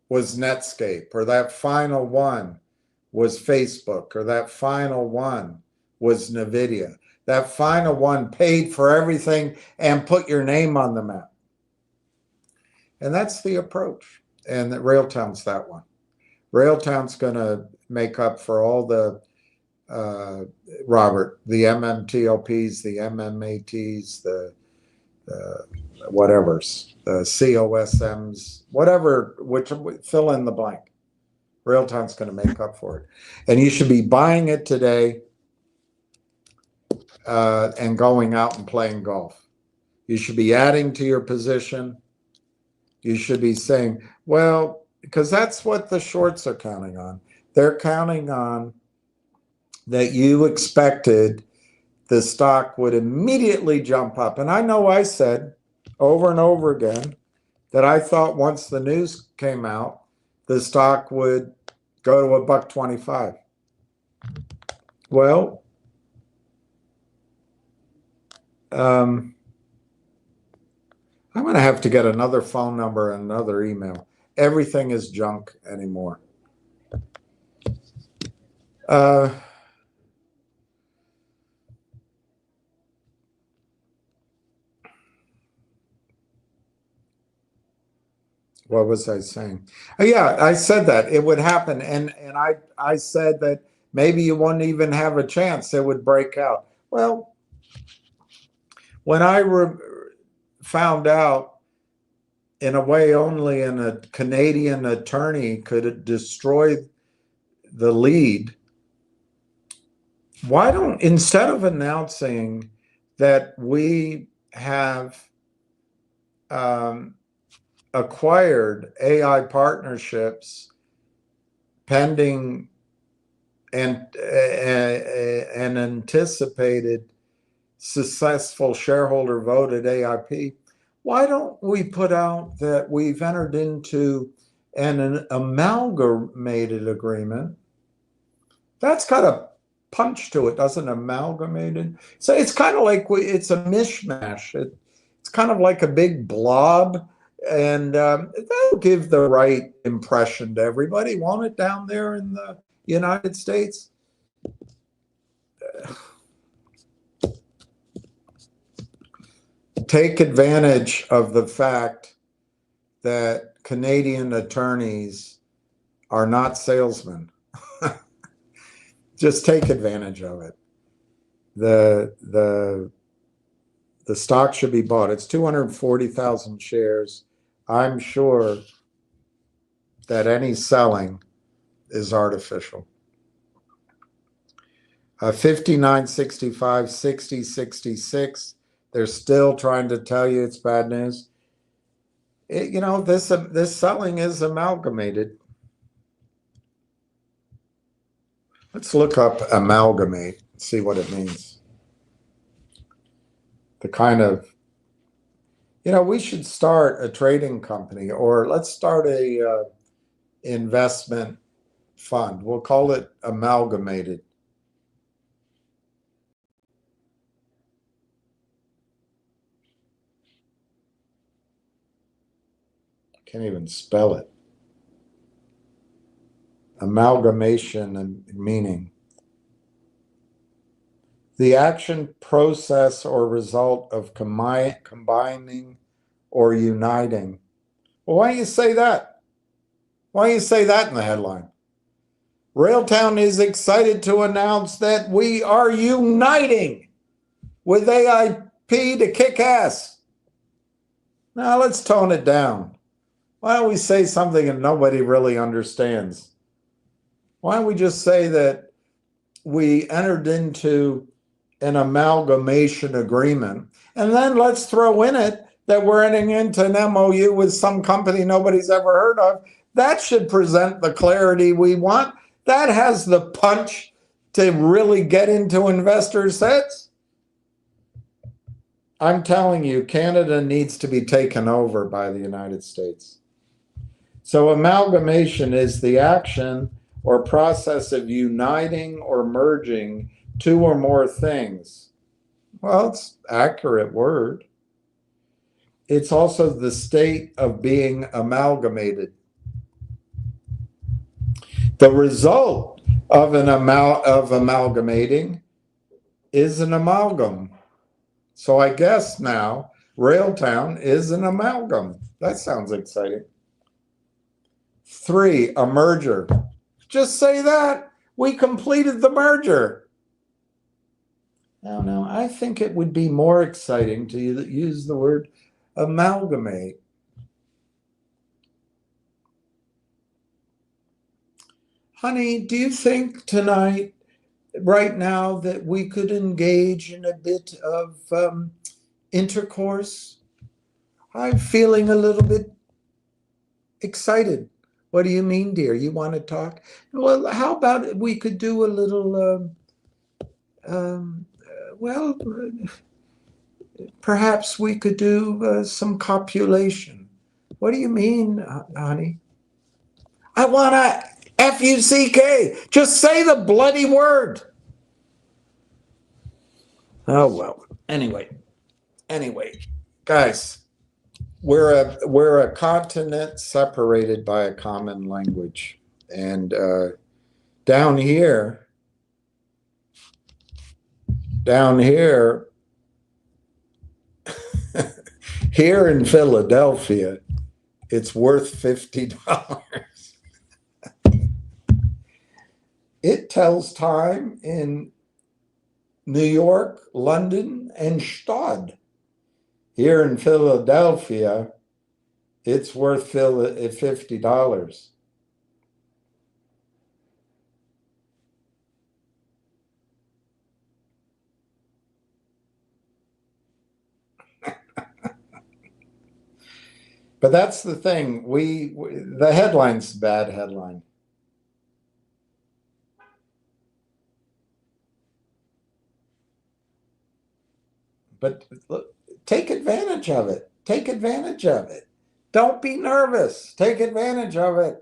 was Netscape, or that final one was Facebook, or that final one was NVIDIA. That final one paid for everything and put your name on the map. And that's the approach. And RAILTOWN's that one. RAILTOWN's going to make up for all the, Robert, the MMTLPs, the MMATs, the whatevers, the COSMs, whatever, which fill in the blank. RAILTOWN's going to make up for it. And you should be buying it today and going out and playing golf. You should be adding to your position. You should be saying, well, because that's what the shorts are counting on. They're counting on that you expected the stock would immediately jump up. And I know I said over and over again that I thought once the news came out, the stock would go to $1.25. Well, I'm going to have to get another phone number and another email. Everything is junk anymore. What was I saying? Yeah, I said that it would happen. And I said that maybe you wouldn't even have a chance. It would break out. Well, when I found out, in a way only a Canadian attorney could destroy the lead, Why don't, instead of announcing that we have acquired AI partnerships pending and an anticipated successful shareholder vote at AIP, why don't we put out that we've entered into an amalgamated agreement? That's got a punch to it, doesn't amalgamated? So it's kind of like it's a mishmash. It's kind of like a big blob, and that'll give the right impression to everybody. Want it down there in the United States? Take advantage of the fact that Canadian attorneys are not salesmen. Just take advantage of it. The stock should be bought. It's 240,000 shares. I'm sure that any selling is artificial. 59.65, 60.66. They're still trying to tell you it's bad news. This selling is amalgamated. Let's look up amalgamate, see what it means. The kind of, we should start a trading company, or let's start a investment fund. We'll call it amalgamated. Can't even spell it. Amalgamation and meaning. The action, process, or result of combining or uniting. Well, why don't you say that? Why don't you say that in the headline? RAILTOWN is excited to announce that we are uniting with AIP to kick ass. Now let's tone it down. Why don't we say something that nobody really understands? Why don't we just say that we entered into an amalgamation agreement, and then let's throw in it that we're entering into an MOU with some company nobody's ever heard of. That should present the clarity we want. That has the punch to really get into investors' heads. I'm telling you, Canada needs to be taken over by the United States. So amalgamation is the action or process of uniting or merging two or more things. Well, it's an accurate word. It's also the state of being amalgamated. The result of amalgamating is an amalgam. So I guess now RAILTOWN is an amalgam. That sounds exciting. 3, a merger. Just say that. We completed the merger. No, I think it would be more exciting to use the word amalgamate. Honey, do you think tonight, right now, that we could engage in a bit of intercourse? I'm feeling a little bit excited. What do you mean, dear? You want to talk? Well, how about we could do a little, well, perhaps we could do some copulation. What do you mean, honey? I want to F-U-C-K. Just say the bloody word. Oh, well. Anyway, guys, we're a continent separated by a common language. And down here, here in Philadelphia, it's worth $50. It tells time in New York, London, and Stad. Here in Philadelphia, it's worth $50. But that's the thing. The headline's a bad headline. But look, take advantage of it. Take advantage of it. Don't be nervous. Take advantage of it.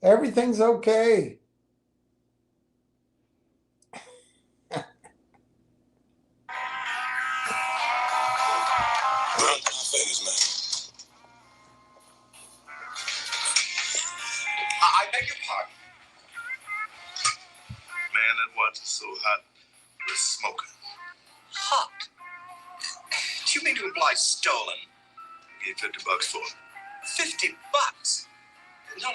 Everything's okay. I beg your pardon. Man, that water's so hot, we're smoking. Hot? Do you mean to imply stolen? Give 50 bucks for it. 50 bucks? No.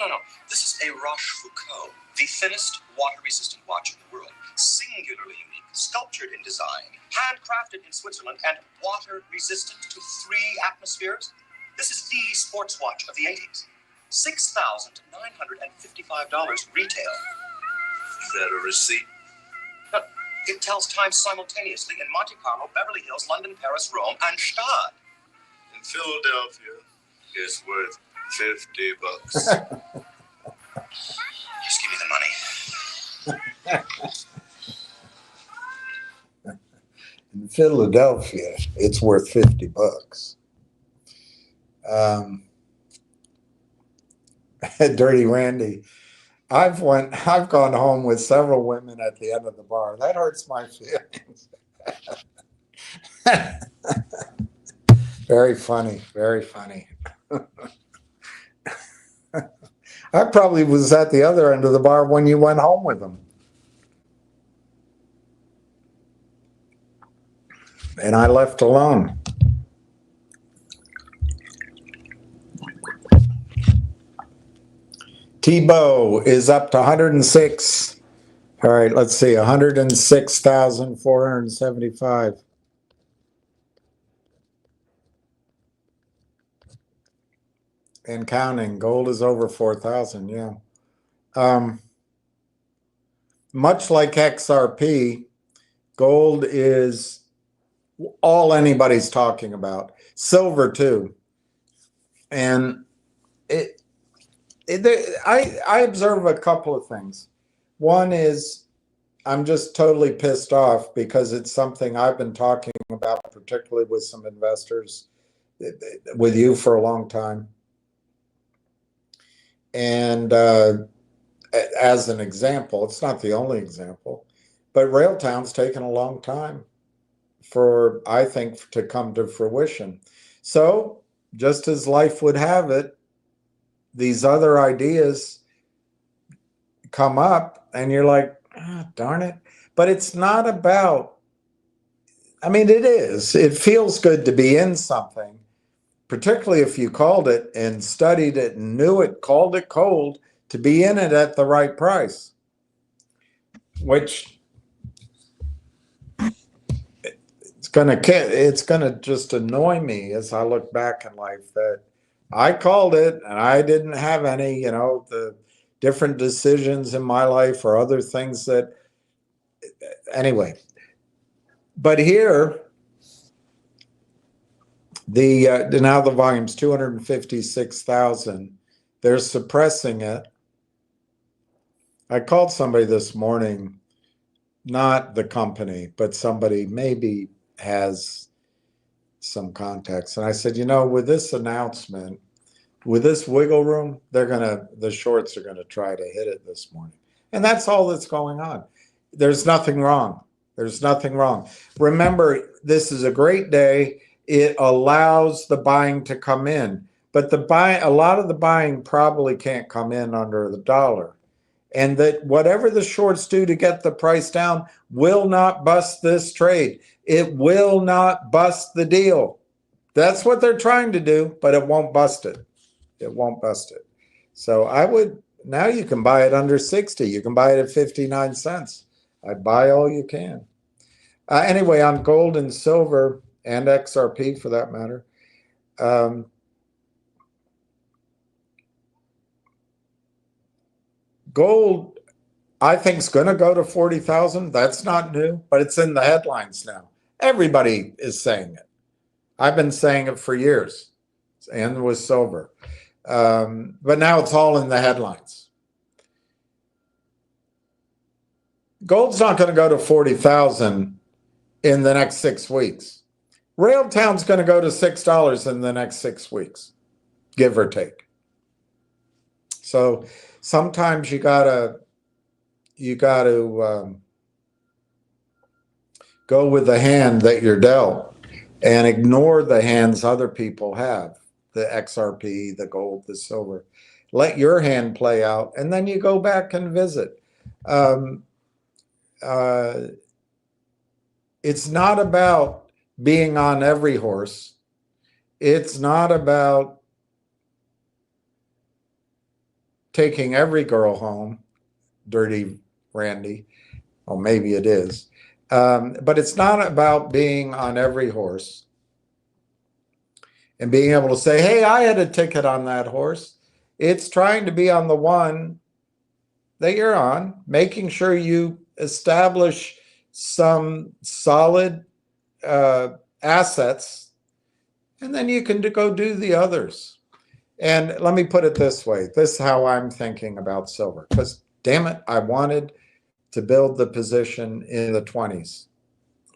This is a Rochefoucauld, the thinnest water-resistant watch in the world. Singularly unique, sculptured in design, handcrafted in Switzerland, and water-resistant to 3 atmospheres. This is the sports watch of the 80s. $6,955 retail. Is that a receipt? No, it tells time simultaneously in Monte Carlo, Beverly Hills, London, Paris, Rome, and Stade. In Philadelphia, it's worth 50 bucks. Just give me the money. In Philadelphia, it's worth 50 bucks. Dirty Randy. I've gone home with several women at the end of the bar. That hurts my feelings. Very funny, very funny. I probably was at the other end of the bar when you went home with them. And I left alone. Tebow is up to 106. All right, let's see, 106,475. And counting. Gold is over 4,000, yeah. Much like XRP, gold is all anybody's talking about. Silver too. And I observe a couple of things. One is I'm just totally pissed off because it's something I've been talking about, particularly with some investors, with you for a long time. And as an example, it's not the only example, but RAILTOWN's taken a long time for, I think, to come to fruition. So just as life would have it, these other ideas come up and you're like, oh, darn it. But it's not about, I mean, it is. It feels good to be in something, particularly if you called it and studied it and knew it, called it cold, to be in it at the right price, which it's gonna just annoy me as I look back in life that I called it and I didn't have any, the different decisions in my life or other things that, anyway. But here, now the volume's 256,000. They're suppressing it. I called somebody this morning, not the company, but somebody maybe has some contacts. And I said, with this announcement, with this wiggle room, the shorts are going to try to hit it this morning. And that's all that's going on. There's nothing wrong. There's nothing wrong. Remember, this is a great day. It allows the buying to come in, but a lot of the buying probably can't come in under the dollar. And that whatever the shorts do to get the price down will not bust this trade. It will not bust the deal. That's what they're trying to do, but it won't bust it. It won't bust it. So now you can buy it under 60. You can buy it at 59 cents. I'd buy all you can. Anyway, on gold and silver and XRP for that matter, gold, I think, is going to go to 40,000. That's not new, but it's in the headlines now. Everybody is saying it. I've been saying it for years. and with silver. But now it's all in the headlines. Gold's not going to go to 40,000 in the next 6 weeks. RAILTOWN's going to go to $6 in the next 6 weeks, give or take. So sometimes you gotta go with the hand that you're dealt and ignore the hands other people have, the XRP, the gold, the silver. Let your hand play out, and then you go back and visit. It's not about being on every horse. It's not about taking every girl home, dirty Randy. Well, maybe it is. But it's not about being on every horse and being able to say, hey, I had a ticket on that horse. It's trying to be on the one that you're on, making sure you establish some solid assets, and then you can go do the others. And let me put it this way. This is how I'm thinking about silver, because damn it, I wanted to build the position in the 20s,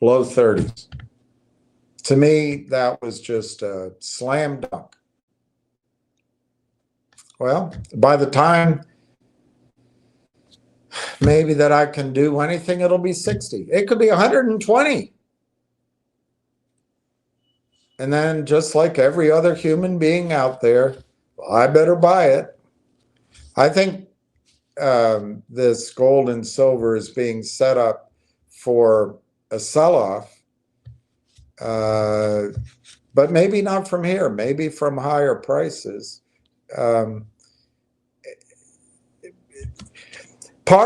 low 30s. To me, that was just a slam dunk. Well, by the time maybe that I can do anything, it'll be 60. It could be 120. And then just like every other human being out there, well, I better buy it. I think this gold and silver is being set up for a sell-off, but maybe not from here, maybe from higher prices. Part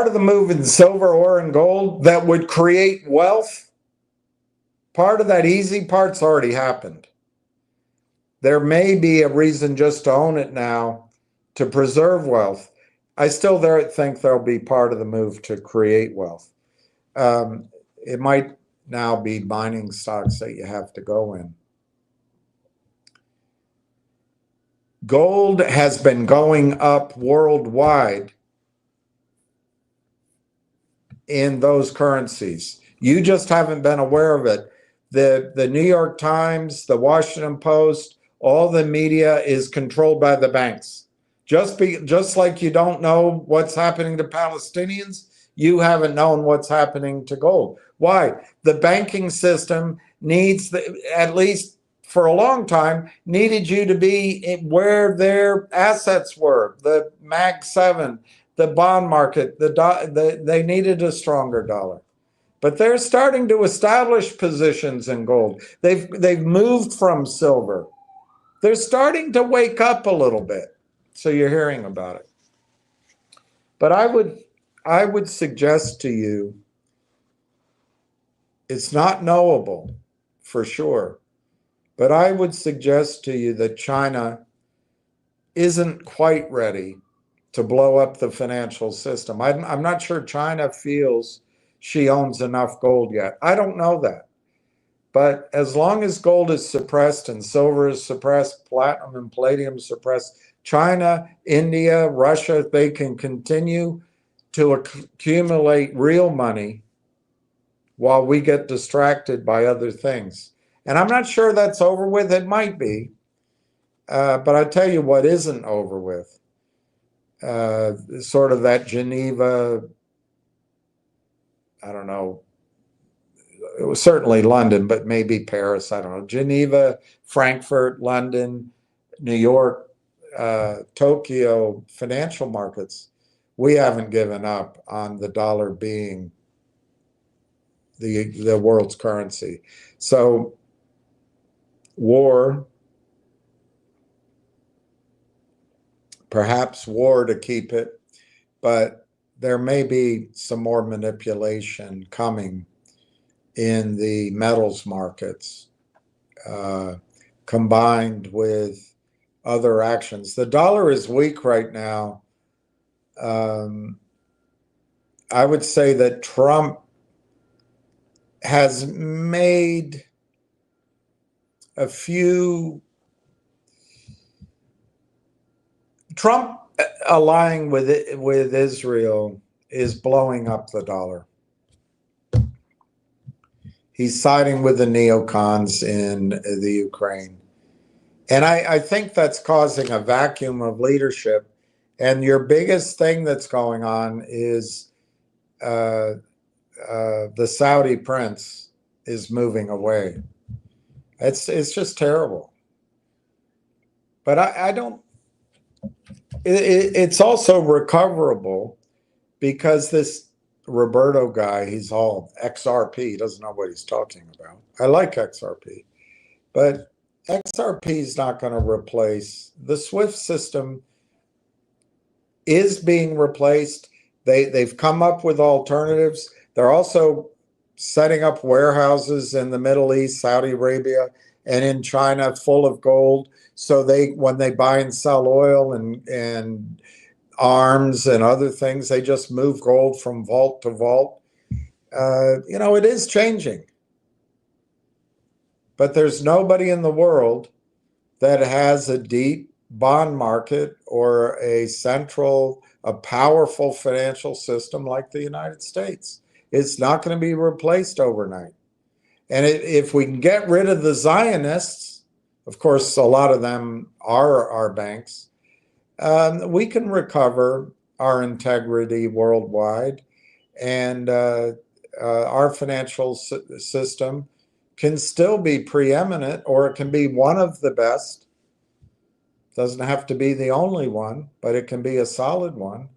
of the move in silver, ore, and gold that would create wealth, part of that easy part's already happened. There may be a reason just to own it now to preserve wealth. I still think there'll be part of the move to create wealth. It might now be mining stocks that you have to go in. Gold has been going up worldwide in those currencies. You just haven't been aware of it. The New York Times, the Washington Post, all the media is controlled by the banks. Just like you don't know what's happening to Palestinians, you haven't known what's happening to gold. Why? The banking system needs, at least for a long time, needed you to be where their assets were, the Mag 7, the bond market, they needed a stronger dollar. But they're starting to establish positions in gold. They've moved from silver. They're starting to wake up a little bit. So you're hearing about it. But I would suggest to you, it's not knowable for sure, but I would suggest to you that China isn't quite ready to blow up the financial system. I'm not sure China feels she owns enough gold yet. I don't know that. But as long as gold is suppressed and silver is suppressed, platinum and palladium suppressed, China, India, Russia, they can continue to accumulate real money while we get distracted by other things. And I'm not sure that's over with. It might be. But I tell you what isn't over with. Sort of that Geneva, I don't know, it was certainly London, but maybe Paris, I don't know, Geneva, Frankfurt, London, New York, Tokyo financial markets. We haven't given up on the dollar being the world's currency. So war, perhaps war to keep it, but there may be some more manipulation coming in the metals markets, combined with other actions. The dollar is weak right now. I would say that Trump has made a few Trump allying with Israel is blowing up the dollar. He's siding with the neocons in the Ukraine. And I think that's causing a vacuum of leadership. And your biggest thing that's going on is the Saudi prince is moving away. It's just terrible. But I don't. It's also recoverable because this Roberto guy, he's all XRP. He doesn't know what he's talking about. I like XRP, but XRP is not going to replace the SWIFT system. Is being replaced. They've come up with alternatives. They're also setting up warehouses in the Middle East, Saudi Arabia, and in China full of gold. So when they buy and sell oil and arms and other things, they just move gold from vault to vault. It is changing. But there's nobody in the world that has a deep bond market or a powerful financial system like the United States. It's not going to be replaced overnight. And if we can get rid of the Zionists, of course, a lot of them are our banks, we can recover our integrity worldwide, and our financial system can still be preeminent, or it can be one of the best. Doesn't have to be the only one, but it can be a solid one.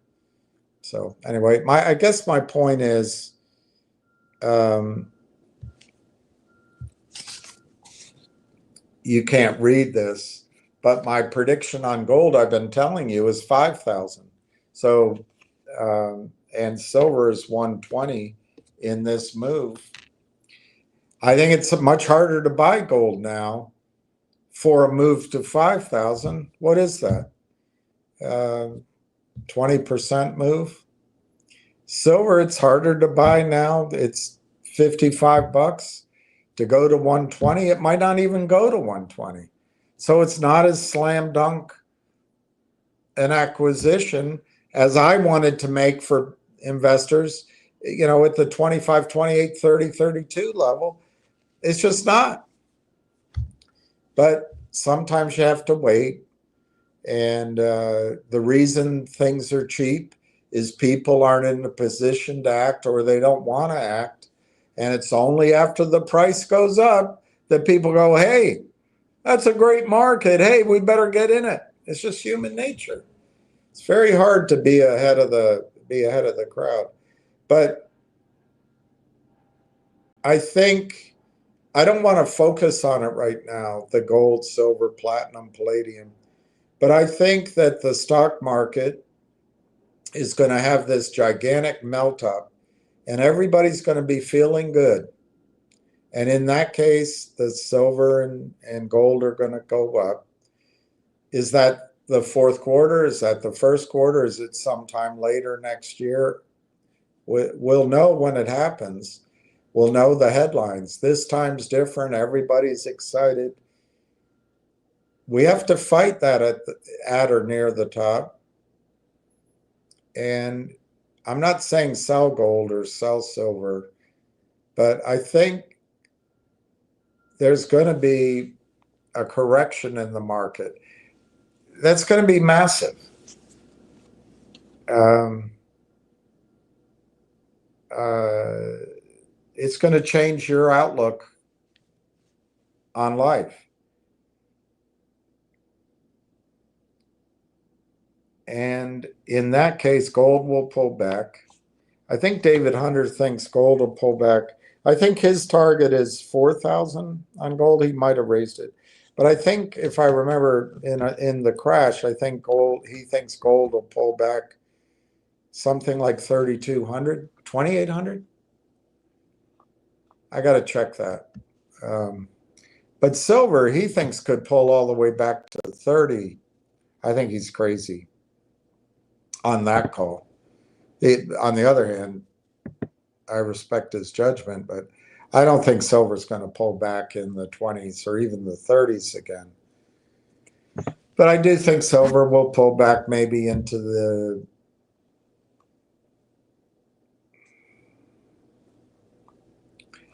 So anyway, I guess my point is, you can't read this, but my prediction on gold I've been telling you is 5,000. So, and silver is 120 in this move. I think it's much harder to buy gold now for a move to 5,000. What is that? 20% move. Silver, it's harder to buy now. It's $55 to go to 120. It might not even go to 120. So it's not as slam dunk an acquisition as I wanted to make for investors, at the 25, 28, 30, 32 level. It's just not. But sometimes you have to wait. And the reason things are cheap is people aren't in a position to act, or they don't want to act. And it's only after the price goes up that people go, hey, that's a great market. Hey, we better get in it. It's just human nature. It's very hard to be ahead of the crowd. But I think I don't want to focus on it right now, the gold, silver, platinum, palladium. But I think that the stock market is going to have this gigantic melt up, and everybody's going to be feeling good. And in that case, the silver and gold are going to go up. Is that the fourth quarter? Is that the first quarter? Is it sometime later next year? We'll know when it happens. We'll know the headlines. This time's different. Everybody's excited. We have to fight that at or near the top. And I'm not saying sell gold or sell silver, but I think there's going to be a correction in the market. That's going to be massive. It's going to change your outlook on life. And in that case, gold will pull back. I think David Hunter thinks gold will pull back. I think his target is 4,000 on gold. He might have raised it. But I think, if I remember in the crash, he thinks gold will pull back something like 3,200, 2,800. I got to check that. But silver, he thinks could pull all the way back to 30. I think he's crazy on that call. On the other hand, I respect his judgment, but I don't think silver's going to pull back in the 20s or even the 30s again. But I do think silver will pull back maybe into the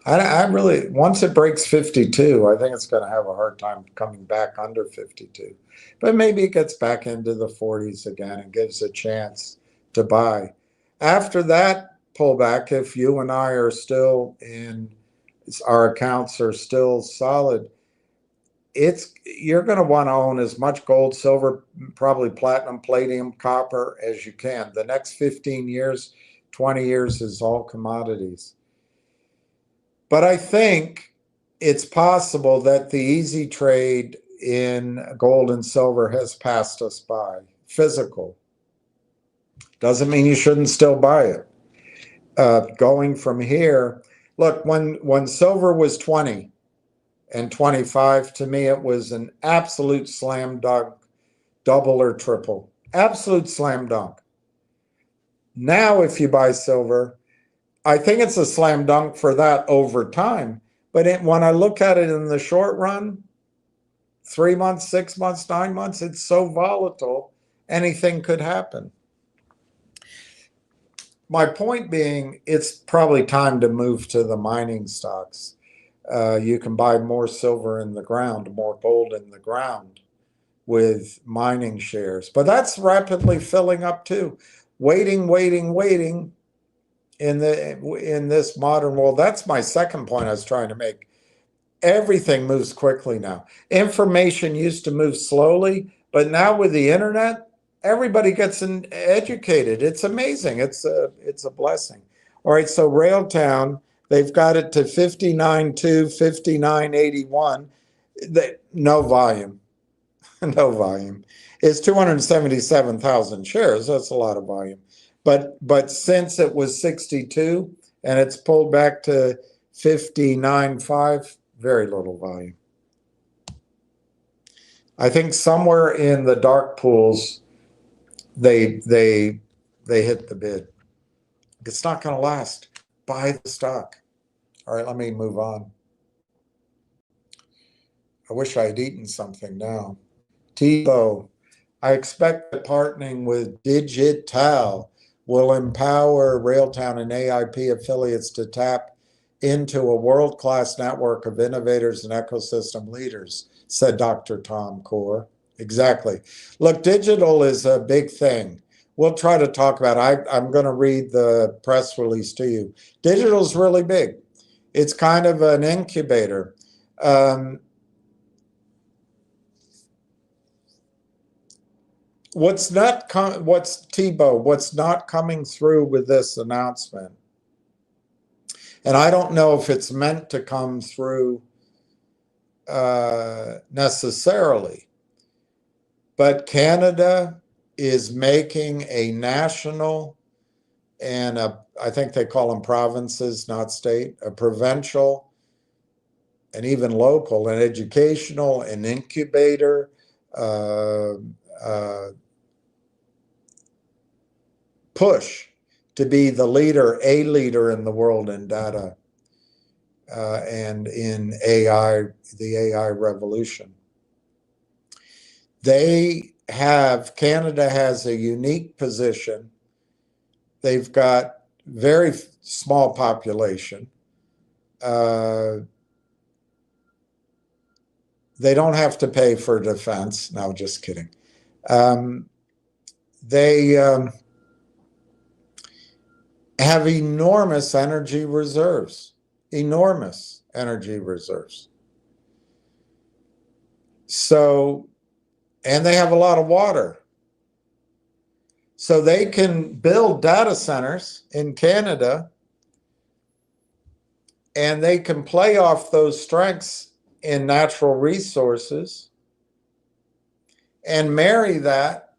I really, once it breaks 52, I think it's going to have a hard time coming back under 52. But maybe it gets back into the 40s again and gives a chance to buy. After that pullback, if you and I are still in, our accounts are still solid, you're going to want to own as much gold, silver, probably platinum, palladium, copper as you can. The next 15 years, 20 years is all commodities. But I think it's possible that the easy trade in gold and silver has passed us by. Physical. Doesn't mean you shouldn't still buy it. Going from here, look, when silver was 20 and 25, to me, it was an absolute slam dunk, double or triple. Absolute slam dunk. Now, if you buy silver, I think it's a slam dunk for that over time. But when I look at it in the short run, 3 months, 6 months, 9 months, it's so volatile, anything could happen. My point being, it's probably time to move to the mining stocks. You can buy more silver in the ground, more gold in the ground with mining shares. But that's rapidly filling up too. Waiting in this modern world. That's my second point I was trying to make. Everything moves quickly now. Information used to move slowly, but now with the internet, everybody gets educated. It's amazing. It's a blessing. All right, so RAILTOwn, they've got it to 59.2, 59.81. No volume. No volume. It's 277,000 shares. That's a lot of volume. But since it was 62 and it's pulled back to 59.5, very little volume. I think somewhere in the dark pools, they hit the bid. It's not going to last. Buy the stock. All right, let me move on. I wish I had eaten something now. Tebow, I expect that partnering with Digital will empower RAILTOWN and AIP affiliates to tap into a world-class network of innovators and ecosystem leaders, said Dr. Tom Core. Exactly. Look, digital is a big thing. We'll try to talk about it. I'm going to read the press release to you. Digital is really big. It's kind of an incubator. What's not coming through with this announcement, and I don't know if it's meant to come through necessarily, but Canada is making a national and I think they call them provinces, not state, a provincial and even local, an educational, an incubator, push to be the leader, a leader in the world in data and in AI, the AI revolution. Canada has a unique position. They've got very small population. They don't have to pay for defense. No, just kidding. They have enormous energy reserves. Enormous energy reserves. So, and they have a lot of water. So they can build data centers in Canada and they can play off those strengths in natural resources and marry that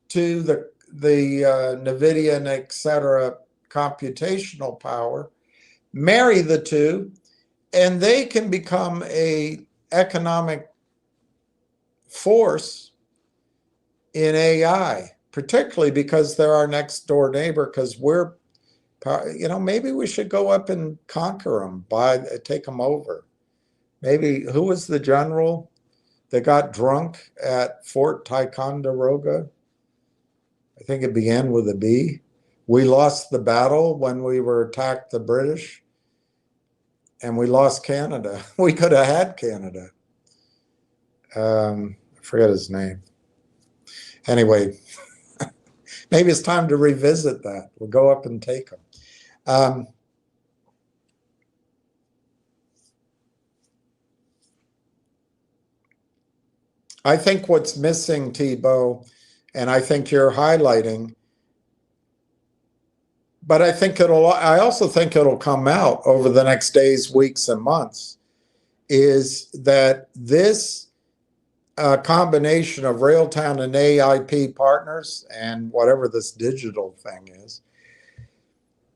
to the NVIDIA and et cetera computational power, marry the two, and they can become a economic force in AI, particularly because they're our next door neighbor, because we're, maybe we should go up and conquer them, take them over. Maybe, who was the general? that got drunk at Fort Ticonderoga. I think it began with a B. We lost the battle when we were attacked the British, and we lost Canada. We could have had Canada. I forget his name. Anyway, maybe it's time to revisit that. We'll go up and take them. I think what's missing, Thibault, and I think you're highlighting, but I also think it'll come out over the next days, weeks, and months, is that this combination of RAILTOWN and AIP partners and whatever this digital thing is,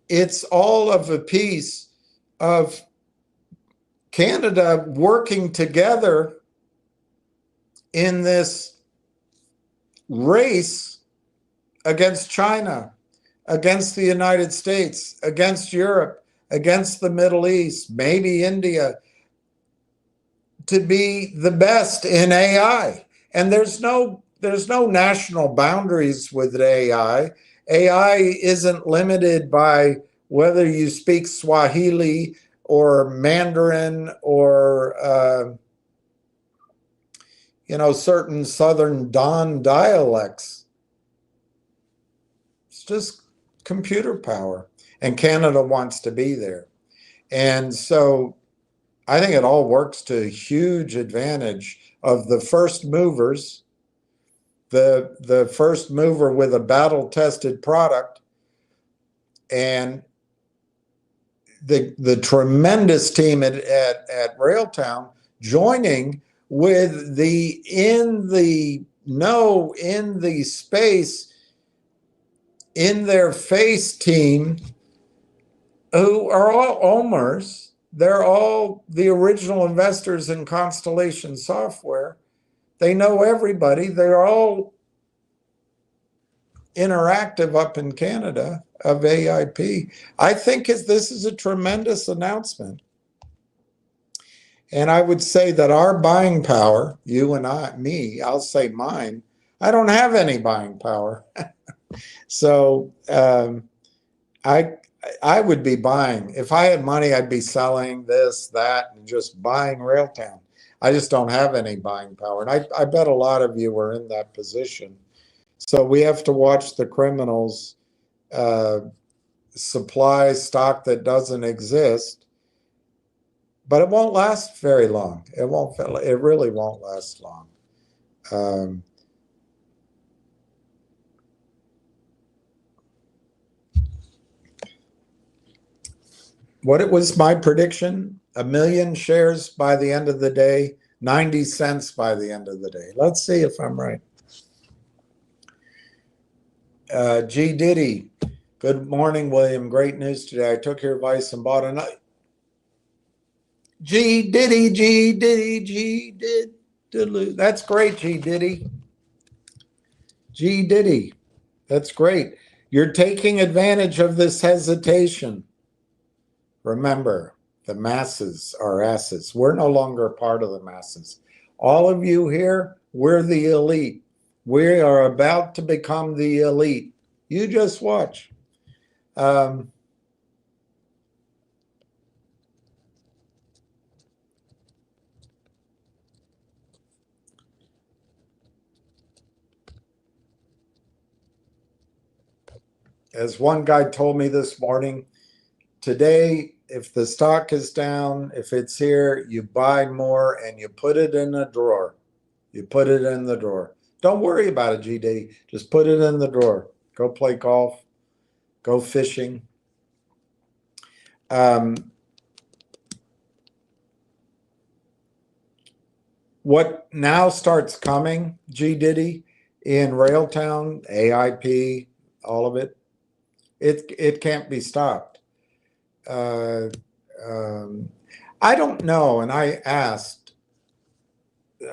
it's all of a piece of Canada working together in this race against China, against the United States, against Europe, against the Middle East, maybe India, to be the best in AI. And there's no national boundaries with AI. AI isn't limited by whether you speak Swahili or Mandarin or certain Southern Don dialects. It's just computer power, and Canada wants to be there. And so I think it all works to huge advantage of the first movers, the first mover with a battle-tested product, and the tremendous team at RAILTOWN joining with the in the space, in their face team, who are all OMERs. They're all the original investors in Constellation Software. They know everybody. They're all interactive up in Canada of AIP. I think this is a tremendous announcement. And I would say that our buying power, you and I'll say mine, I don't have any buying power. So I would be buying. If I had money, I'd be selling this, that, and just buying RAILTOWN. I just don't have any buying power. And I bet a lot of you are in that position. So we have to watch the criminals supply stock that doesn't exist. But it won't last very long. It really won't last long. What it was my prediction, 1 million shares by the end of the day, 90 cents by the end of the day. Let's see if I'm right. G. Diddy, good morning, William. Great news today. I took your advice and bought a night. G. Diddy. That's great, G. Diddy. G. Diddy. That's great. You're taking advantage of this hesitation. Remember, the masses are asses. We're no longer part of the masses. All of you here, we're the elite. We are about to become the elite. You just watch. As one guy told me this morning, today, if the stock is down, if it's here, you buy more and you put it in a drawer. You put it in the drawer. Don't worry about it, GD. Just put it in the drawer. Go play golf. Go fishing. What now starts coming, G Diddy, in RAILTOWN, AIP, all of it, it can't be stopped. I don't know, and I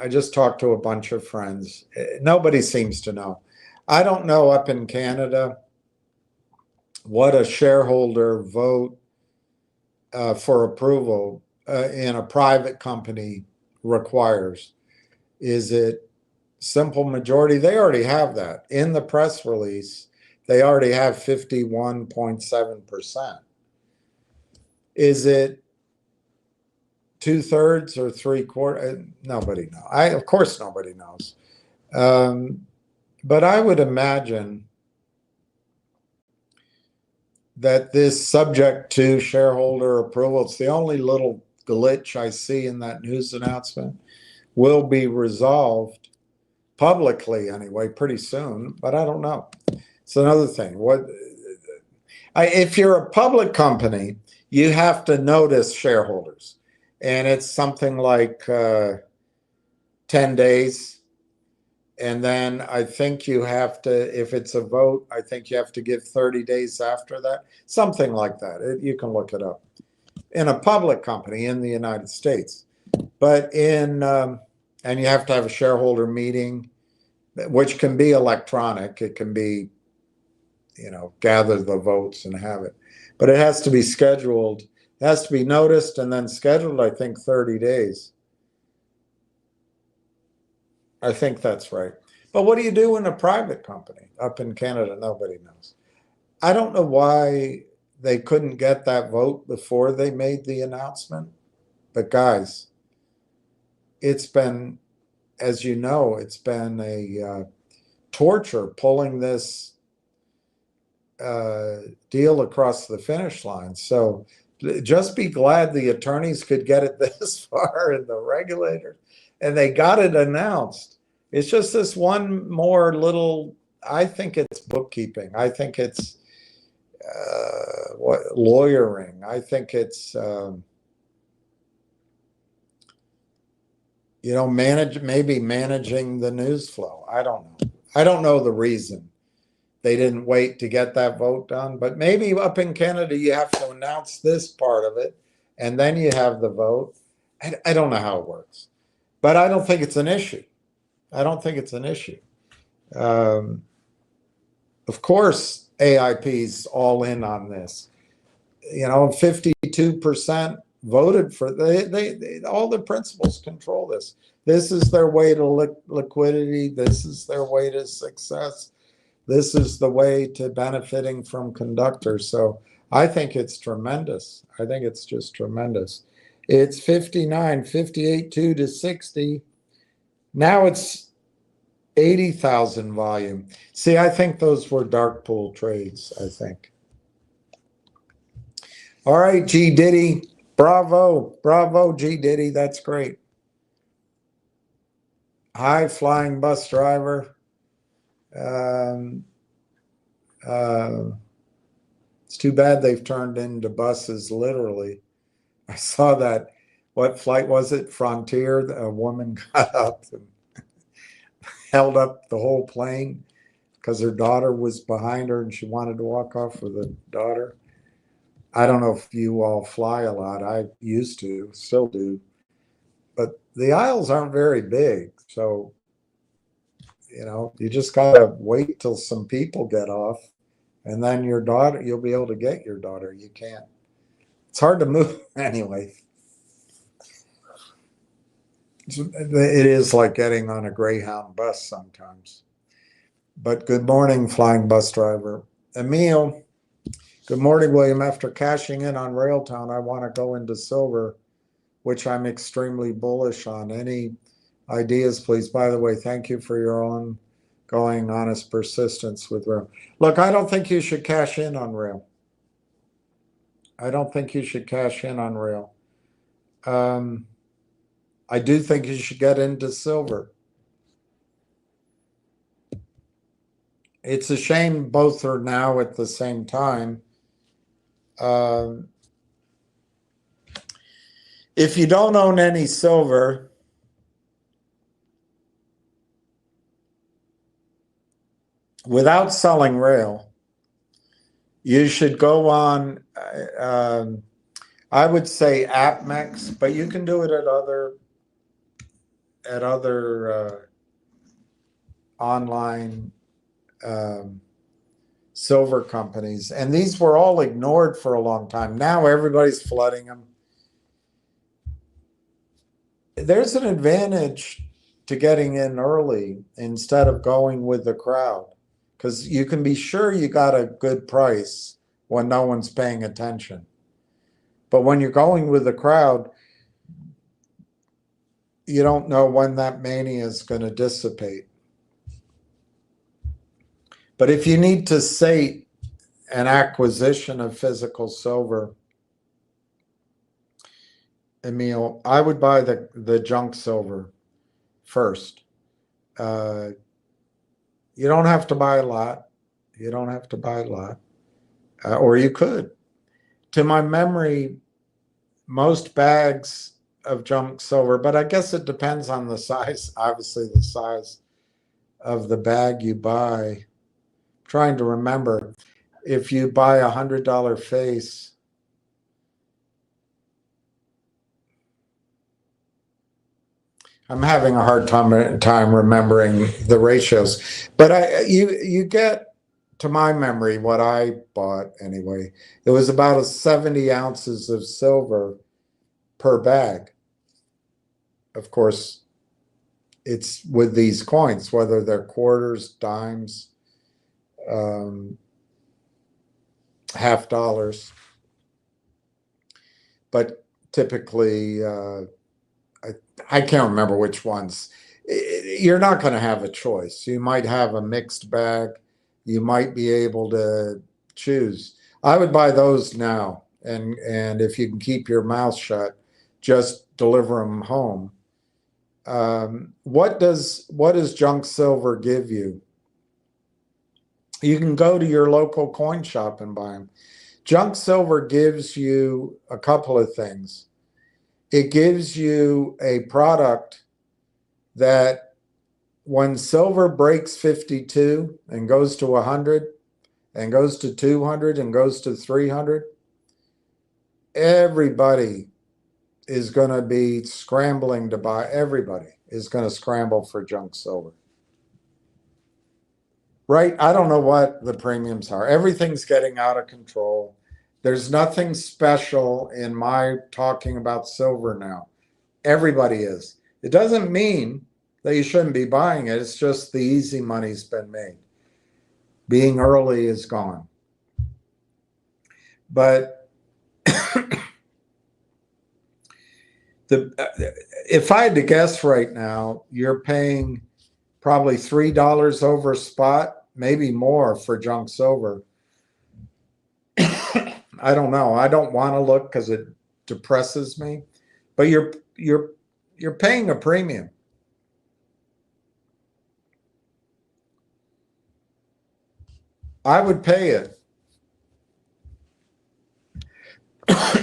just talked to a bunch of friends. Nobody seems to know. I don't know up in Canada what a shareholder vote for approval in a private company requires. Is it simple majority? They already have that. In the press release, they already have 51.7%. Is it 2/3 or 3/4? Nobody knows. Of course, nobody knows. But I would imagine that this subject to shareholder approval, it's the only little glitch I see in that news announcement, will be resolved publicly anyway pretty soon, but I don't know. It's another thing. If you're a public company, you have to notice shareholders, and it's something like 10 days. And then I think you have to, if it's a vote, I think you have to give 30 days after that, something like that. You can look it up. In a public company in the United States. But and you have to have a shareholder meeting, which can be electronic. It can be, gather the votes and have it. But it has to be scheduled. It has to be noticed and then scheduled, I think, 30 days. I think that's right. But what do you do in a private company up in Canada? Nobody knows. I don't know why they couldn't get that vote before they made the announcement. But guys, it's been, as you know, it's been a torture pulling this deal across the finish line. So just be glad the attorneys could get it this far and the regulators, and they got it announced. It's just this one more little, I think it's bookkeeping. I think it's lawyering. I think it's, maybe managing the news flow. I don't know. I don't know the reason they didn't wait to get that vote done, but maybe up in Canada, you have to announce this part of it and then you have the vote. I don't know how it works, but I don't think it's an issue. I don't think it's an issue. Of course, AIP's all in on this. 52% voted for. They all the principals control this. This is their way to liquidity. This is their way to success. This is the way to benefiting from conductors. So I think it's tremendous. I think it's just tremendous. It's 59, 58, 2 to 60. Now it's 80,000 volume. See, I think those were dark pool trades, I think. All right, G Diddy. Bravo. Bravo, G Diddy. That's great. Hi, flying bus driver. It's too bad they've turned into buses, literally. I saw that. What flight was it? Frontier. A woman got up and held up the whole plane because her daughter was behind her and she wanted to walk off with the daughter. I don't know if you all fly a lot. I used to, still do. But the aisles aren't very big. So, you just got to wait till some people get off. And then your daughter, you'll be able to get your daughter. You can't. It's hard to move anyway. It is like getting on a Greyhound bus sometimes. But good morning, flying bus driver. Emil, good morning, William. After cashing in on RAILTOWN, I want to go into silver, which I'm extremely bullish on. Any ideas, please? By the way, thank you for your ongoing honest persistence with RAIL. Look, I don't think you should cash in on RAIL. I don't think you should cash in on RAIL. I do think you should get into silver. It's a shame both are now at the same time. If you don't own any silver, without selling RAIL, you should go on, I would say AppMex, but you can do it at other online silver companies. And these were all ignored for a long time. Now everybody's flooding them. There's an advantage to getting in early instead of going with the crowd, because you can be sure you got a good price when no one's paying attention. But when you're going with the crowd, you don't know when that mania is going to dissipate. But if you need to sate an acquisition of physical silver, Emil, I would buy the junk silver first. You don't have to buy a lot. You don't have to buy a lot. Or you could. To my memory, most bags of junk silver, but I guess it depends on the size, obviously the size of the bag you buy. I'm trying to remember, if you buy $100 face, I'm having a hard time remembering the ratios, but you get, to my memory, what I bought anyway, it was about 70 ounces of silver per bag. Of course, it's with these coins, whether they're quarters, dimes, half dollars, but typically, I can't remember which ones. You're not going to have a choice. You might have a mixed bag. You might be able to choose. I would buy those now, and if you can keep your mouth shut, just deliver them home. What does junk silver give you? You can go to your local coin shop and buy them. Junk silver gives you a couple of things. It gives you a product that when silver breaks 52 and goes to 100 and goes to 200 and goes to 300, everybody is going to be scrambling to buy. Everybody is going to scramble for junk silver. Right? I don't know what the premiums are. Everything's getting out of control. There's nothing special in my talking about silver now. Everybody is. It doesn't mean that you shouldn't be buying it. It's just the easy money's been made. Being early is gone. But if I had to guess right now, you're paying probably $3 over spot, maybe more for junk silver. I don't know. I don't want to look because it depresses me. But you're paying a premium. I would pay it.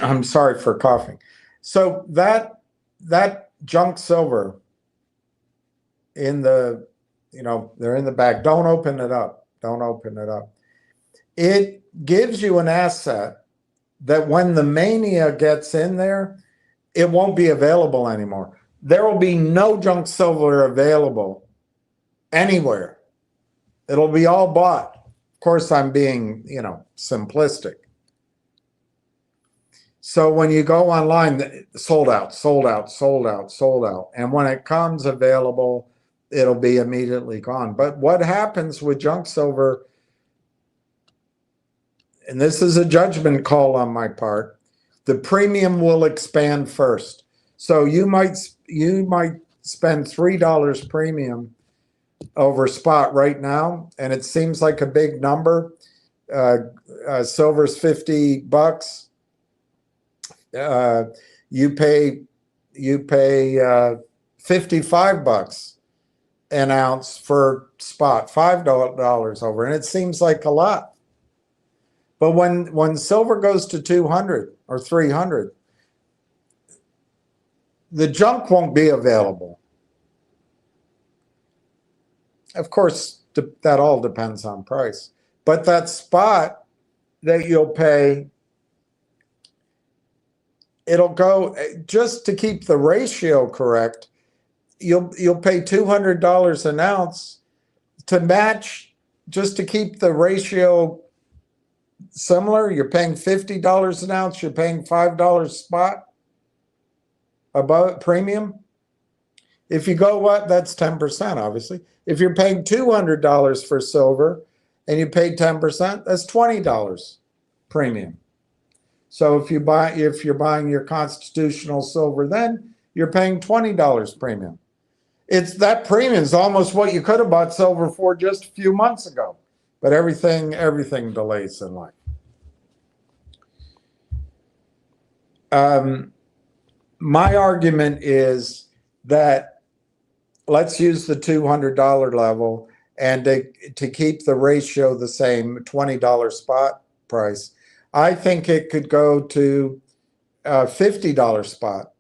I'm sorry for coughing. So that junk silver in the, they're in the bag. Don't open it up. Don't open it up. It gives you an asset that when the mania gets in there, it won't be available anymore. There will be no junk silver available anywhere. It'll be all bought. Of course, I'm being, simplistic. So when you go online, sold out, sold out, sold out, sold out. And when it comes available, it'll be immediately gone. But what happens with junk silver, and this is a judgment call on my part, the premium will expand first. So you might spend $3 premium over spot right now, and it seems like a big number. Silver's $50. You pay $55 an ounce for spot, $5 over, and it seems like a lot. But when silver goes to 200 or 300, the junk won't be available. Of course, that all depends on price. But that spot that you'll pay, it'll go, just to keep the ratio correct, you'll pay $200 an ounce to match, just to keep the ratio similar. You're paying $50 an ounce, you're paying $5 spot above premium. If you go what, that's 10%, obviously. If you're paying $200 for silver and you pay 10%, that's $20 premium. So if you're buying your constitutional silver, then you're paying $20 premium. That premium is almost what you could have bought silver for just a few months ago. But everything delays in life. My argument is that let's use the $200 level, and to keep the ratio the same, $20 spot price, I think it could go to $50 spot.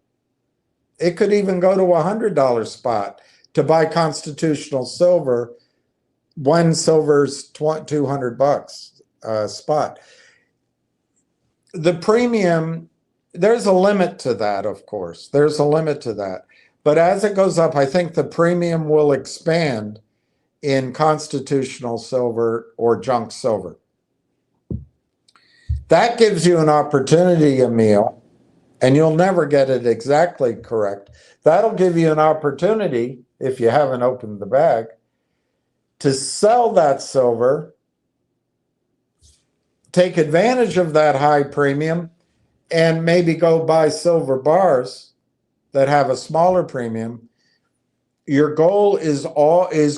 It could even go to $100 spot to buy constitutional silver when silver's $200 spot. The premium, there's a limit to that, of course. There's a limit to that. But as it goes up, I think the premium will expand in constitutional silver or junk silver. That gives you an opportunity, Emil, and you'll never get it exactly correct. That'll give you an opportunity, if you haven't opened the bag, to sell that silver, take advantage of that high premium, and maybe go buy silver bars that have a smaller premium. Your goal is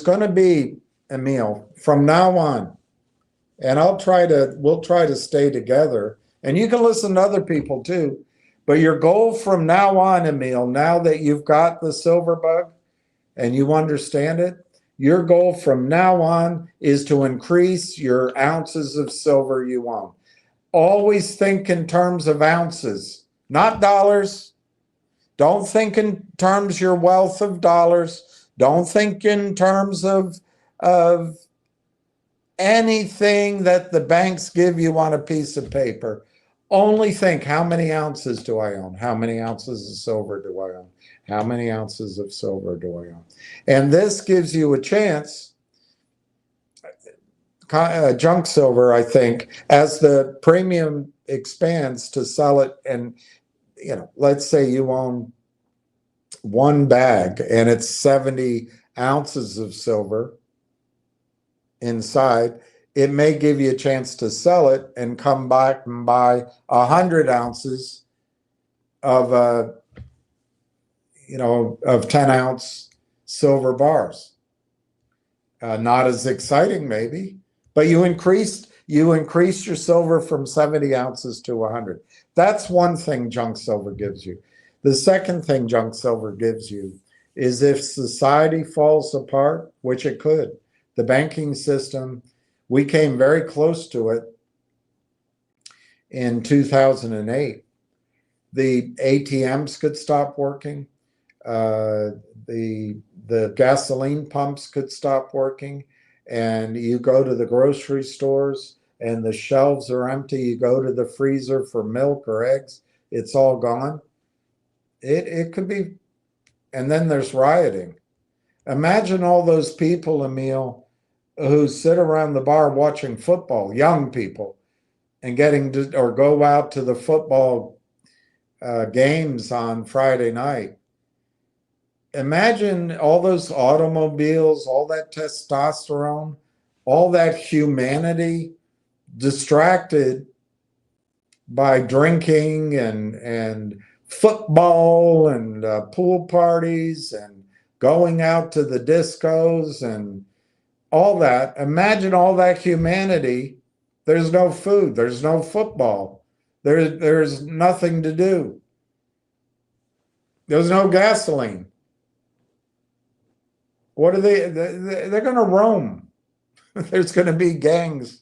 going to be, Emil, from now on, and we'll try to stay together, and you can listen to other people too, but your goal from now on, Emil, now that you've got the silver bug and you understand it, your goal from now on is to increase your ounces of silver you own. Always think in terms of ounces, not dollars. Don't think in terms your wealth of dollars. Don't think in terms of anything that the banks give you on a piece of paper. Only think, how many ounces do I own? How many ounces of silver do I own? How many ounces of silver do I own? And this gives you a chance, junk silver, I think, as the premium expands, to sell it. And, let's say you own one bag and it's 70 ounces of silver inside. It may give you a chance to sell it and come back and buy 100 ounces of 10-ounce silver bars. Not as exciting, maybe, but you increased your silver from 70 ounces to 100. That's one thing junk silver gives you. The second thing junk silver gives you is, if society falls apart, which it could, the banking system, we came very close to it in 2008. The ATMs could stop working. The gasoline pumps could stop working. And you go to the grocery stores and the shelves are empty. You go to the freezer for milk or eggs, it's all gone. It could be. And then there's rioting. Imagine all those people, Emil, who sit around the bar watching football, young people, and or go out to the football games on Friday night. Imagine all those automobiles, all that testosterone, all that humanity distracted by drinking and football and pool parties and going out to the discos and all that. Imagine all that humanity. There's no food. There's no football. There's nothing to do. There's no gasoline. What are they? They're going to roam. There's going to be gangs.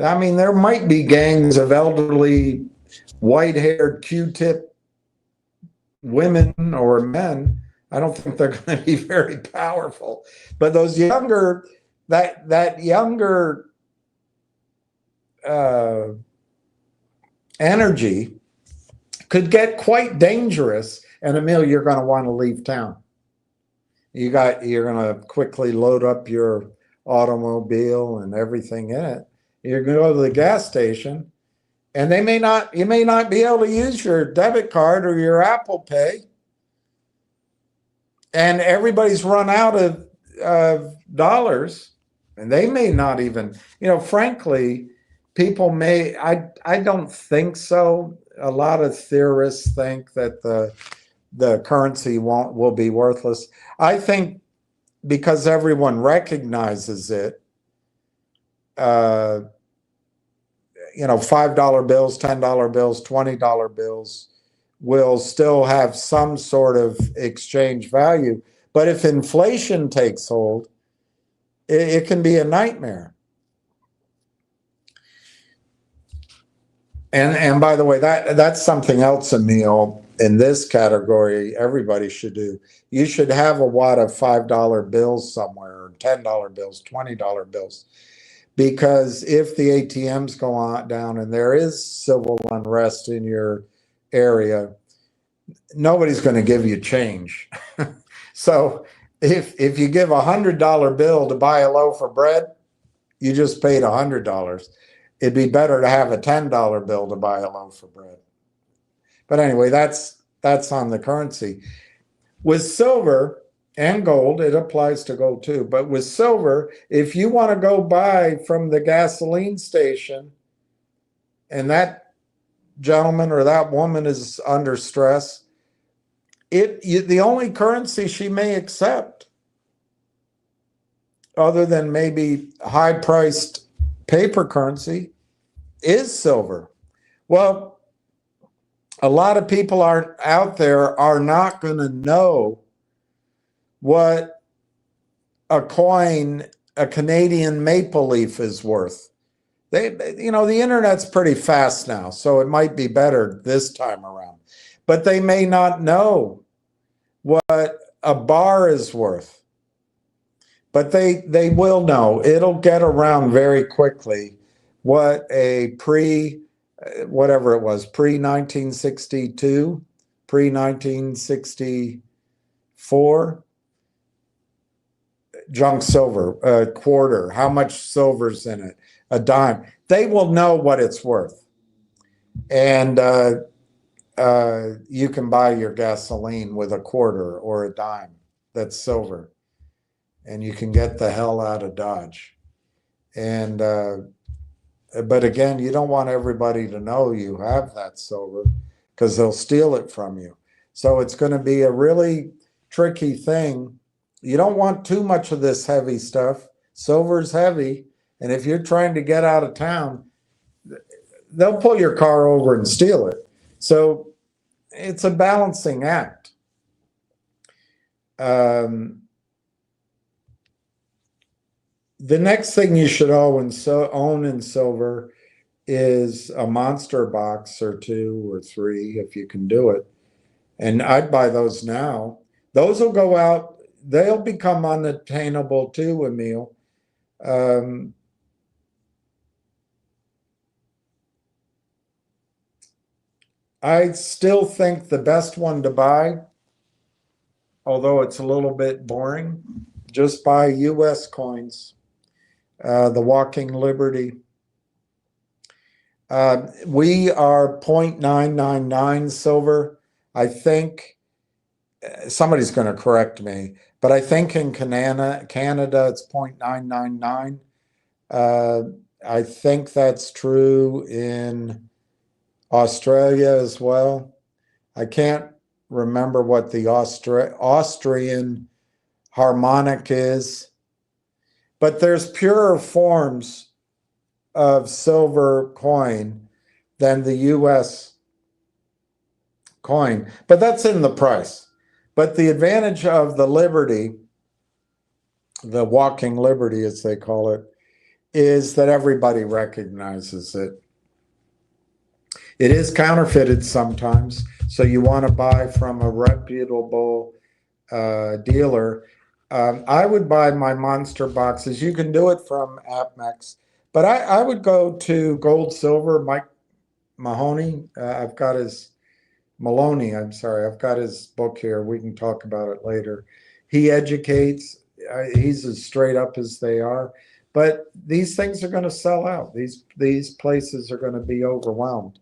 I mean, there might be gangs of elderly, white-haired, Q-tip women or men. I don't think they're going to be very powerful. But those younger, that younger energy could get quite dangerous. And Emil, you're going to want to leave town. You're going to quickly load up your automobile and everything in it. You're going to go to the gas station, and you may not be able to use your debit card or your Apple Pay. and everybody's run out of dollars, and they may not even, frankly, people may, I don't think so. A lot of theorists think that the currency will be worthless. I think because everyone recognizes it, uh, $5 bills, $10 bills, $20 bills will still have some sort of exchange value. But if inflation takes hold, it can be a nightmare. And by the way, that's something else, Emil, in this category, everybody should do. You should have a wad of $5 bills somewhere, or $10 bills, $20 bills. Because if the ATMs go on down and there is civil unrest in your area, nobody's going to give you change. So if you give $100 bill to buy a loaf of bread, you just paid $100. It'd be better to have a $10 bill to buy a loaf of bread. But anyway, that's on the currency. With silver and gold, it applies to gold too. But with silver, if you want to go buy from the gasoline station and that gentleman or that woman is under stress, the only currency she may accept, other than maybe high-priced paper currency, is silver. Well, a lot of people out there are not going to know what a coin, a Canadian maple leaf, is worth. The internet's pretty fast now, so it might be better this time around. But they may not know what a bar is worth. But they will know. It'll get around very quickly what a whatever it was, pre-1962, pre-1964, junk silver, a quarter, how much silver's in it, a dime. They will know what it's worth. And you can buy your gasoline with a quarter or a dime that's silver. And you can get the hell out of Dodge. And but again, you don't want everybody to know you have that silver, because they'll steal it from you. So it's going to be a really tricky thing. You don't want too much of this heavy stuff. Silver's heavy, and if you're trying to get out of town, they'll pull your car over and steal it. So it's a balancing act. The next thing you should own in silver is a monster box or 2 or 3, if you can do it. And I'd buy those now. Those will go out. They'll become unattainable too, Emil. I still think the best one to buy, although it's a little bit boring, just buy US coins. The Walking Liberty. We are 0.999 silver. I think somebody's going to correct me, but I think in Canada it's 0.999. I think that's true in Australia as well. I can't remember what the Austrian harmonic is. But there's purer forms of silver coin than the US coin, but that's in the price. But the advantage of the Liberty, the Walking Liberty as they call it, is that everybody recognizes it. It is counterfeited sometimes, so you want to buy from a reputable dealer. I would buy my monster boxes. You can do it from AppMex, but I would go to Gold Silver. Mike Mahoney, I've got his Maloney. I'm sorry, I've got his book here. We can talk about it later. He educates. He's as straight up as they are. But these things are going to sell out. These places are going to be overwhelmed.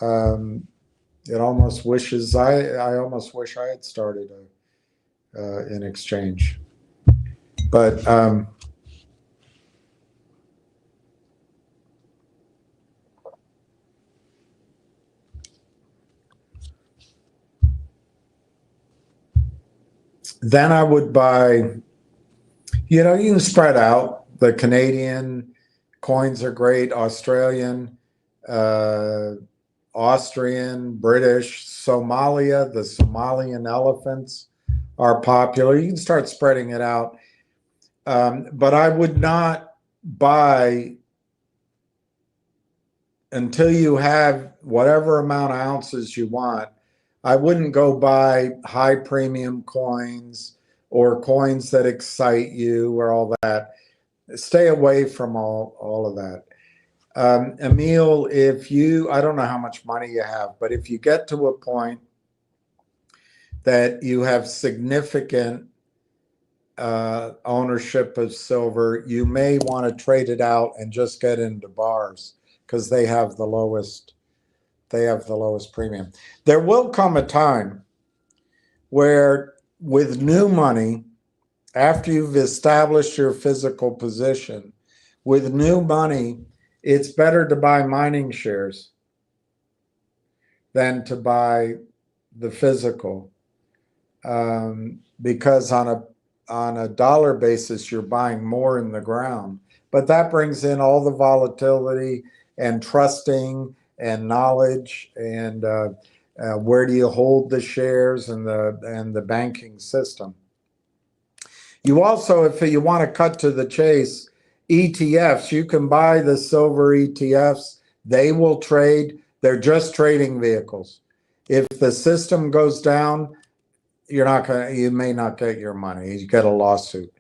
It almost wishes I almost wish I had started in exchange. But then I would buy, you can spread out. The Canadian coins are great, Australian, Austrian, British, Somalia, the Somalian elephants are popular. You can start spreading it out. But I would not buy until you have whatever amount of ounces you want. I wouldn't go buy high premium coins or coins that excite you or all that. Stay away from all of that. Emil, I don't know how much money you have, but if you get to a point that you have significant ownership of silver, you may want to trade it out and just get into bars because they have the lowest premium. There will come a time where with new money, after you've established your physical position, with new money, it's better to buy mining shares than to buy the physical, because on a dollar basis, you're buying more in the ground. But that brings in all the volatility and trusting and knowledge and where do you hold the shares and the banking system. You also, if you want to cut to the chase, ETFs, you can buy the silver ETFs. They will trade. They're just trading vehicles. If the system goes down, you may not get your money. You get a lawsuit.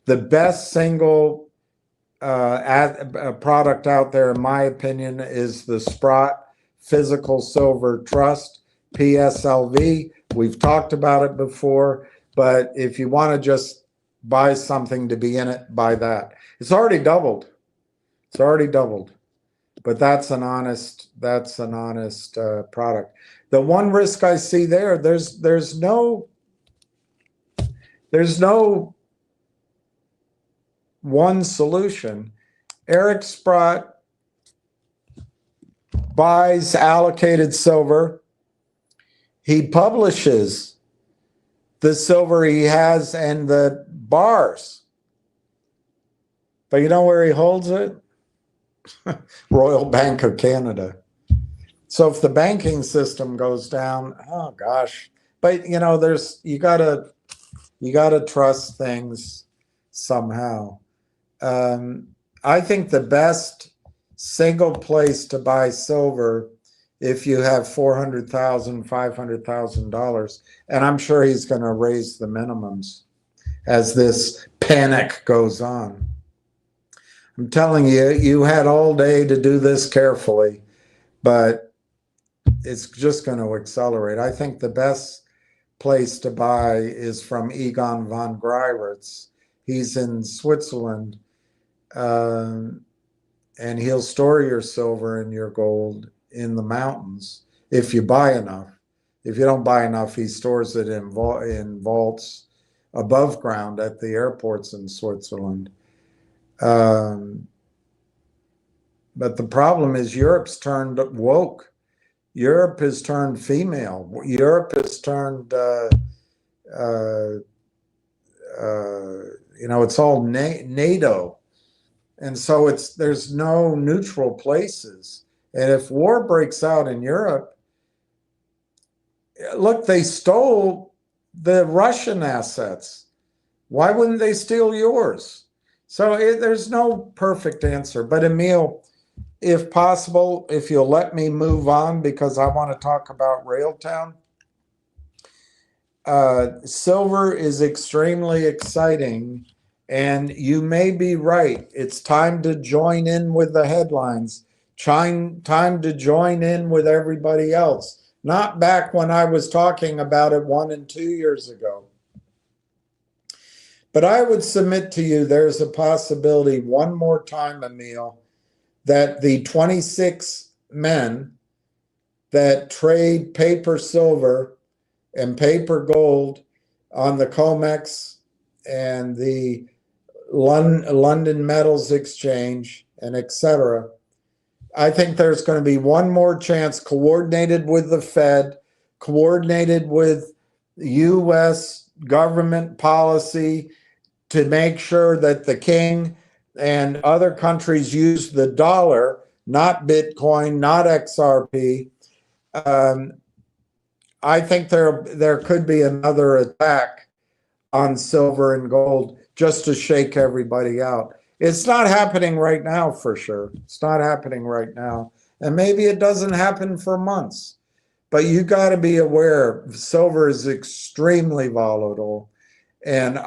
The best single product out there, in my opinion, is the Sprott Physical Silver Trust, PSLV. We've talked about it before, but if you want to just buy something to be in it, buy that. It's already doubled. But that's an honest product. The one risk I see there's no one solution. Eric Sprott buys allocated silver. He publishes the silver he has and the bars. But you know where he holds it? Royal Bank of Canada. So if the banking system goes down, oh gosh. But you gotta trust things somehow. I think the best single place to buy silver, if you have $400,000, $500,000, and I'm sure he's going to raise the minimums as this panic goes on. I'm telling you, you had all day to do this carefully, but it's just going to accelerate. I think the best place to buy is from Egon von Greiritz. He's in Switzerland, and he'll store your silver and your gold in the mountains if you buy enough. If you don't buy enough, he stores it in vaults above ground at the airports in Switzerland. But the problem is Europe's turned woke. Europe has turned female. Europe has turned, it's all NATO. And so there's no neutral places. And if war breaks out in Europe, look, they stole the Russian assets. Why wouldn't they steal yours? So there's no perfect answer. But Emil, if possible, if you'll let me move on, because I want to talk about RAILTOWN. Silver is extremely exciting, and you may be right. It's time to join in with the headlines. Time to join in with everybody else. Not back when I was talking about it 1 and 2 years ago. But I would submit to you there's a possibility one more time, Emil, that the 26 men that trade paper silver and paper gold on the COMEX and the London Metals Exchange and etc. I think there's going to be one more chance, coordinated with the Fed, coordinated with U.S. government policy, to make sure that the king and other countries use the dollar, not Bitcoin, not XRP. I think there could be another attack on silver and gold just to shake everybody out. It's not happening right now, for sure. It's not happening right now. And maybe it doesn't happen for months. But you got to be aware, silver is extremely volatile. And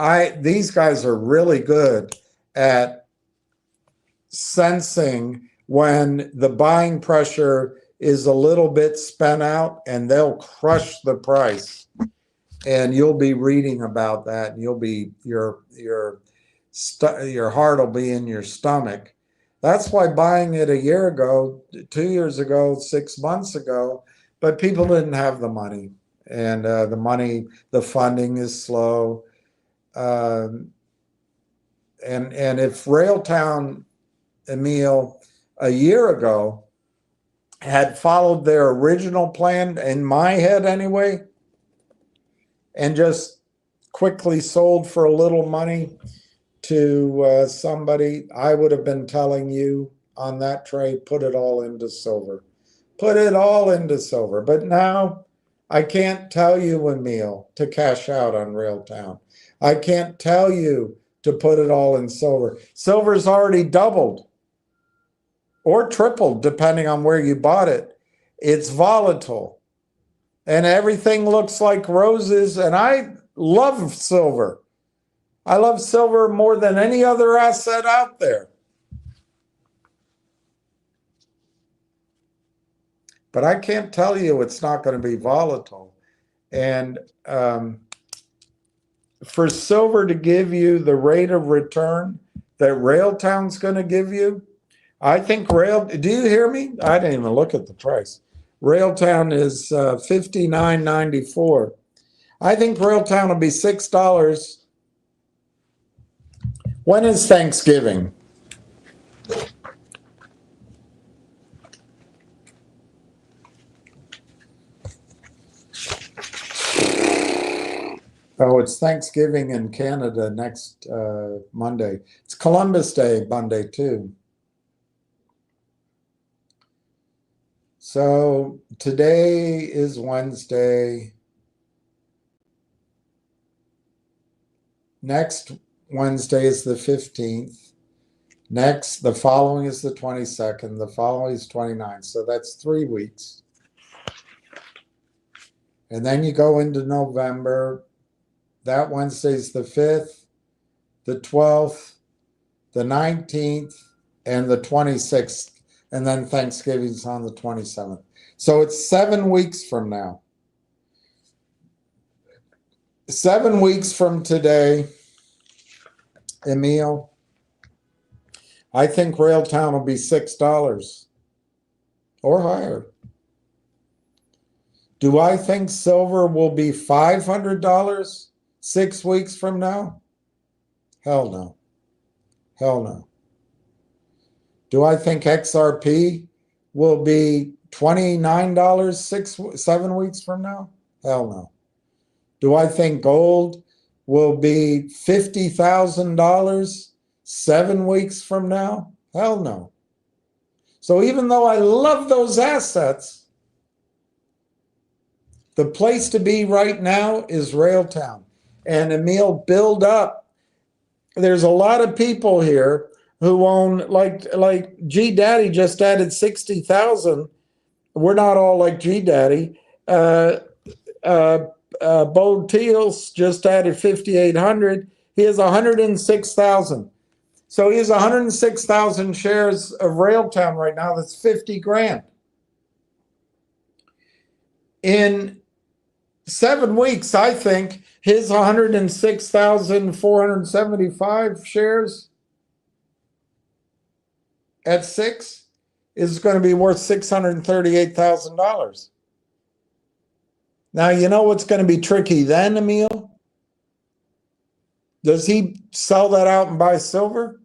these guys are really good at sensing when the buying pressure is a little bit spent out, and they'll crush the price. And you'll be reading about that, and you'll be your heart will be in your stomach. That's why buying it a year ago, 2 years ago, 6 months ago, but people didn't have the money, and the funding is slow. And if RAILTOWN, Emil, a year ago had followed their original plan, in my head anyway, and just quickly sold for a little money to somebody, I would have been telling you on that trade, put it all into silver. Put it all into silver. But now I can't tell you, Emil, to cash out on RAILTOWN. I can't tell you to put it all in silver. Silver's already doubled or tripled, depending on where you bought it. It's volatile. And everything looks like roses. And I love silver. I love silver more than any other asset out there. But I can't tell you it's not going to be volatile. And for silver to give you the rate of return that RAILTOWN's going to give you, I think do you hear me? I didn't even look at the price. RAILTOWN is $59.94. I think RAILTOWN will be $6. When is Thanksgiving? Oh, it's Thanksgiving in Canada next Monday. It's Columbus Day Monday too. So today is Wednesday. Next Wednesday is the 15th. The following is the 22nd. The following is 29th. So that's 3 weeks. And then you go into November. That Wednesday's the 5th, the 12th, the 19th, and the 26th. And then Thanksgiving's on the 27th. So it's 7 weeks from now. 7 weeks from today, Emil, I think RAILTOWN will be $6 or higher. Do I think silver will be $500 6 weeks from now? Hell no. Hell no. Do I think XRP will be $29 7 weeks from now? Hell no. Do I think gold will be $50,000 7 weeks from now? Hell no. So even though I love those assets, the place to be right now is RAILTOWN. And Emil, build up. There's a lot of people here who own, like G Daddy just added 60,000. We're not all like G Daddy. Bo Teals just added 5,800. He has 106,000. So he has 106,000 shares of RAILTOWN right now. That's 50 grand. In 7 weeks, I think his 106,475 shares at 6 is going to be worth $638,000. Now, you know what's going to be tricky then, Emil? Does he sell that out and buy silver?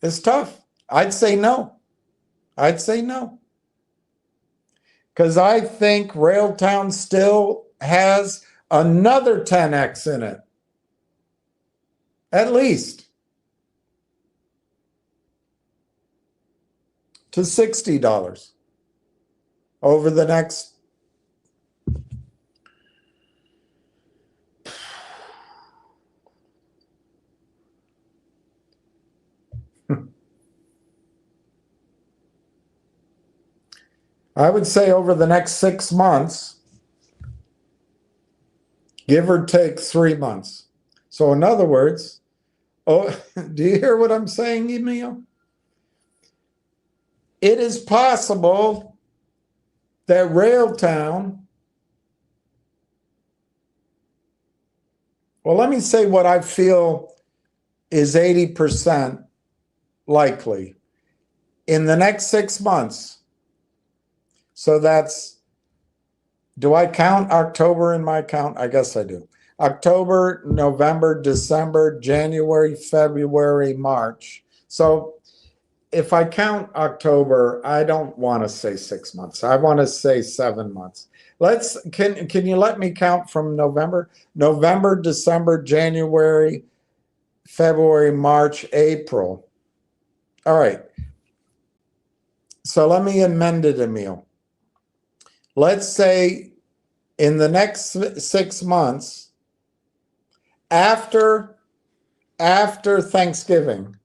It's tough. I'd say no. I'd say no. Because I think RailTown still has another 10x in it. At least. To $60 over the next. I would say over the next 6 months, give or take 3 months. So in other words, oh, do you hear what I'm saying, Emil? It is possible that RailTown, well, let me say what I feel is 80% likely. In the next 6 months, so that's, do I count October in my count? I guess I do. October, November, December, January, February, March. So if I count October, I don't want to say 6 months. I want to say 7 months. Can you let me count from November? November, December, January, February, March, April. All right. So let me amend it, Emil. Let's say in the next 6 months, after Thanksgiving,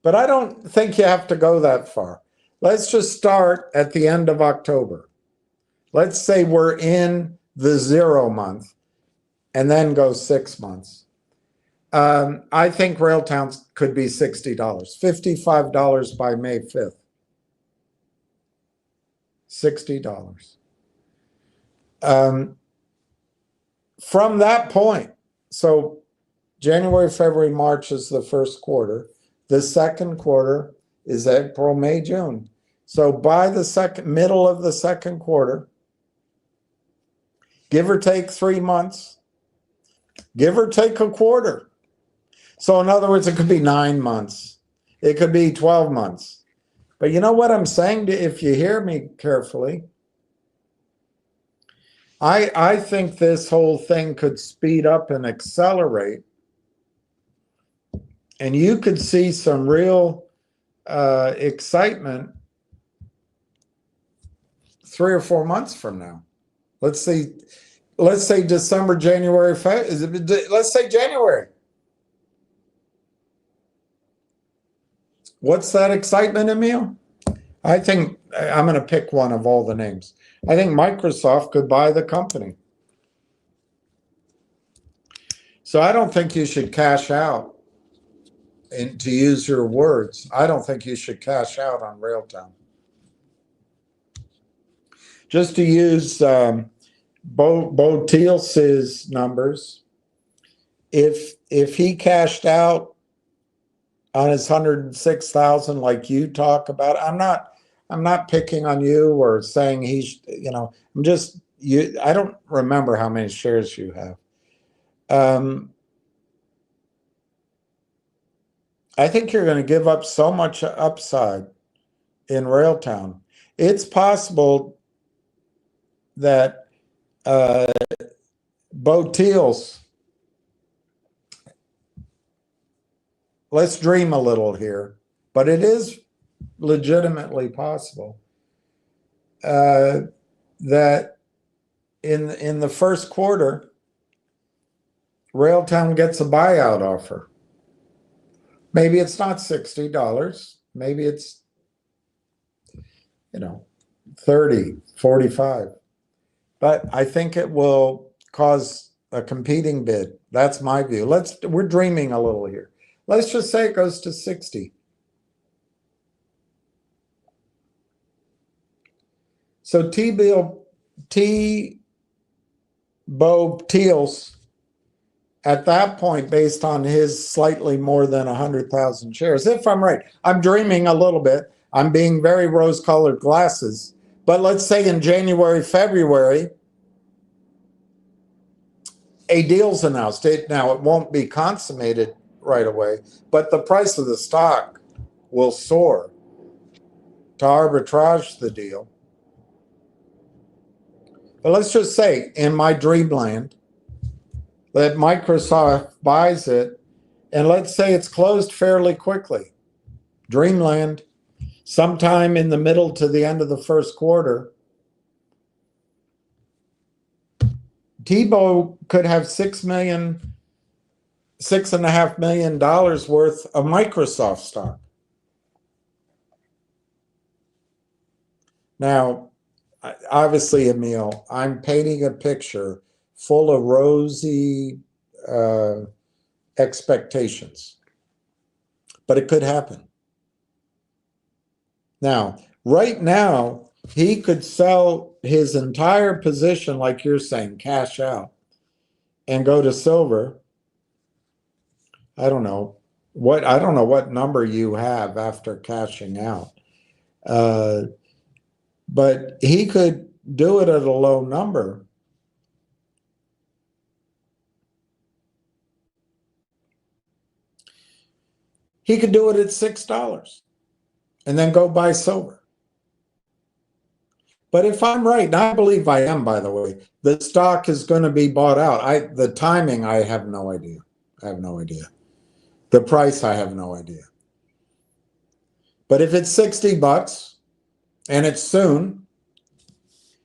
but I don't think you have to go that far. Let's just start at the end of October. Let's say we're in the 0 month and then go 6 months. I think RailTown could be $60, $55 by May 5th. $60. From that point, so January, February, March is the first quarter. The second quarter is April, May, June. So by the middle of the second quarter, give or take 3 months, give or take a quarter. So in other words, it could be 9 months. It could be 12 months. But you know what I'm saying, if you hear me carefully, I think this whole thing could speed up and accelerate. And you could see some real excitement 3 or 4 months from now. Let's say December, January, let's say January. What's that excitement, Emil? I think I'm going to pick one of all the names. I think Microsoft could buy the company. So I don't think you should cash out. And to use your words, I don't think you should cash out on RailTown. Just to use Bo Thiel's numbers, if he cashed out on his 106,000 like you talk about, I'm not picking on you or saying he's, I'm just, I don't remember how many shares you have. I think you're going to give up so much upside in RailTown. It's possible that Bo Thiel's, let's dream a little here, but it is legitimately possible that in the first quarter, RailTown gets a buyout offer. Maybe it's not $60. Maybe it's, 30, 45. But I think it will cause a competing bid. That's my view. We're dreaming a little here. Let's just say it goes to 60. So Bo Thiel's, at that point, based on his slightly more than 100,000 shares, if I'm right, I'm dreaming a little bit. I'm being very rose-colored glasses. But let's say in January, February, a deal's announced. Now, it won't be consummated right away, but the price of the stock will soar to arbitrage the deal. But let's just say, in my dreamland, that Microsoft buys it, and let's say it's closed fairly quickly. Dreamland, sometime in the middle to the end of the first quarter, Tebow could have $6.5 million worth of Microsoft stock. Now, obviously, Emil, I'm painting a picture full of rosy expectations, but it could happen. Now, right now, he could sell his entire position, like you're saying, cash out, and go to silver. I don't know what number you have after cashing out, but he could do it at a low number. He could do it at $6 and then go buy silver. But if I'm right, and I believe I am, by the way, the stock is going to be bought out. The timing, I have no idea. I have no idea. The price, I have no idea. But if it's $60 and it's soon,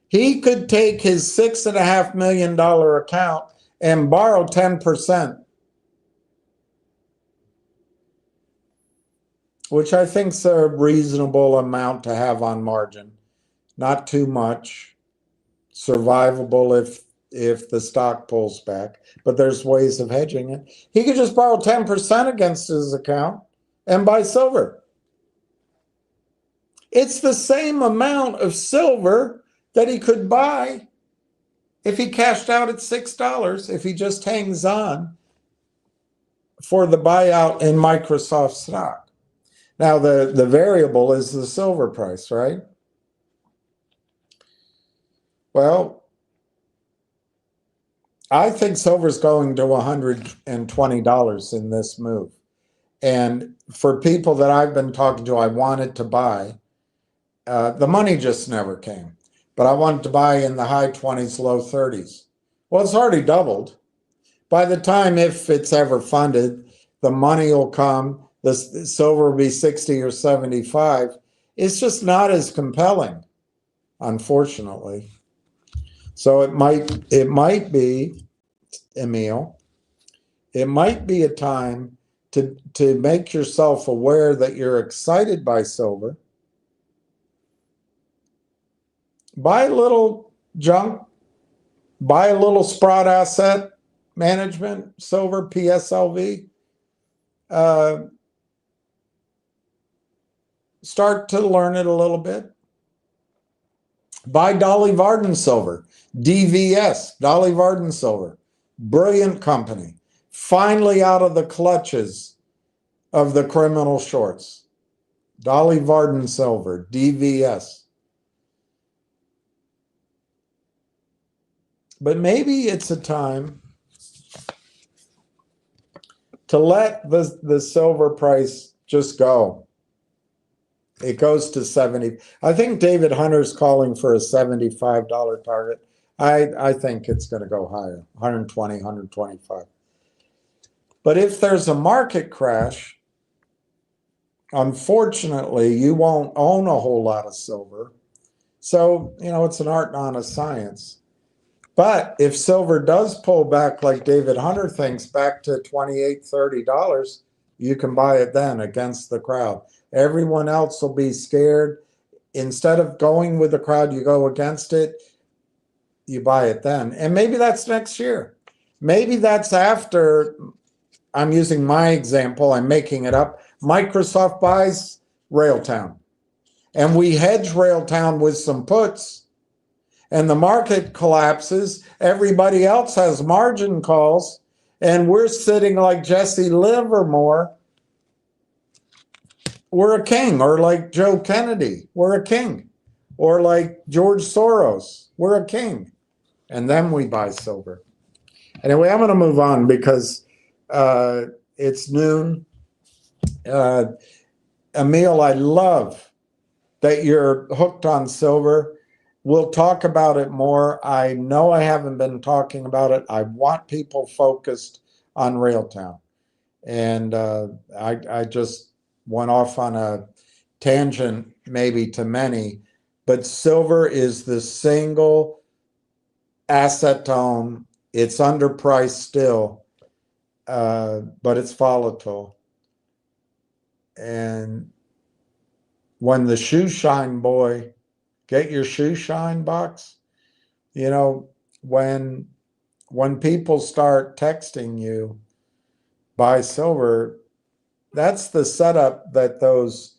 he could take his $6.5 million account and borrow 10%, which I think is a reasonable amount to have on margin. Not too much, survivable if the stock pulls back, but there's ways of hedging it. He could just borrow 10% against his account and buy silver. It's the same amount of silver that he could buy if he cashed out at $6, if he just hangs on for the buyout in Microsoft stock. Now, the variable is the silver price, right? Well, I think silver's going to $120 in this move. And for people that I've been talking to, I wanted to buy. The money just never came. But I wanted to buy in the high 20s, low 30s. Well, it's already doubled. By the time, if it's ever funded, the money will come, the silver will be 60 or 75. It's just not as compelling, unfortunately. So it might be, Emil, it might be a time to make yourself aware that you're excited by silver. Buy a little junk, buy a little Sprott Asset Management, silver, PSLV. Start to learn it a little bit. Buy Dolly Varden Silver, DVS, Dolly Varden Silver. Brilliant company. Finally out of the clutches of the criminal shorts. Dolly Varden Silver, DVS. But maybe it's a time to let the silver price just go. It goes to 70. I think David Hunter's calling for a $75 target. I think it's going to go higher, 120, 125. But if there's a market crash, unfortunately, you won't own a whole lot of silver. So, it's an art, not a science. But if silver does pull back, like David Hunter thinks, back to $28, $30, you can buy it then against the crowd. Everyone else will be scared. Instead of going with the crowd, you go against it. You buy it then. And maybe that's next year. Maybe that's after, I'm using my example, I'm making it up. Microsoft buys RAILTOWN. And we hedge RAILTOWN with some puts. And the market collapses. Everybody else has margin calls. And we're sitting like Jesse Livermore. We're a king. Or like Joe Kennedy. We're a king. Or like George Soros. We're a king. And then we buy silver. Anyway, I'm going to move on because it's noon. Emil, I love that you're hooked on silver. We'll talk about it more. I know I haven't been talking about it. I want people focused on RAILTOWN. And I just went off on a tangent, maybe to many, but silver is the single asset to own. It's underpriced still, but it's volatile. And when the shoe shine, boy, get your shoe shine box. You know, when people start texting you, buy silver, that's the setup that those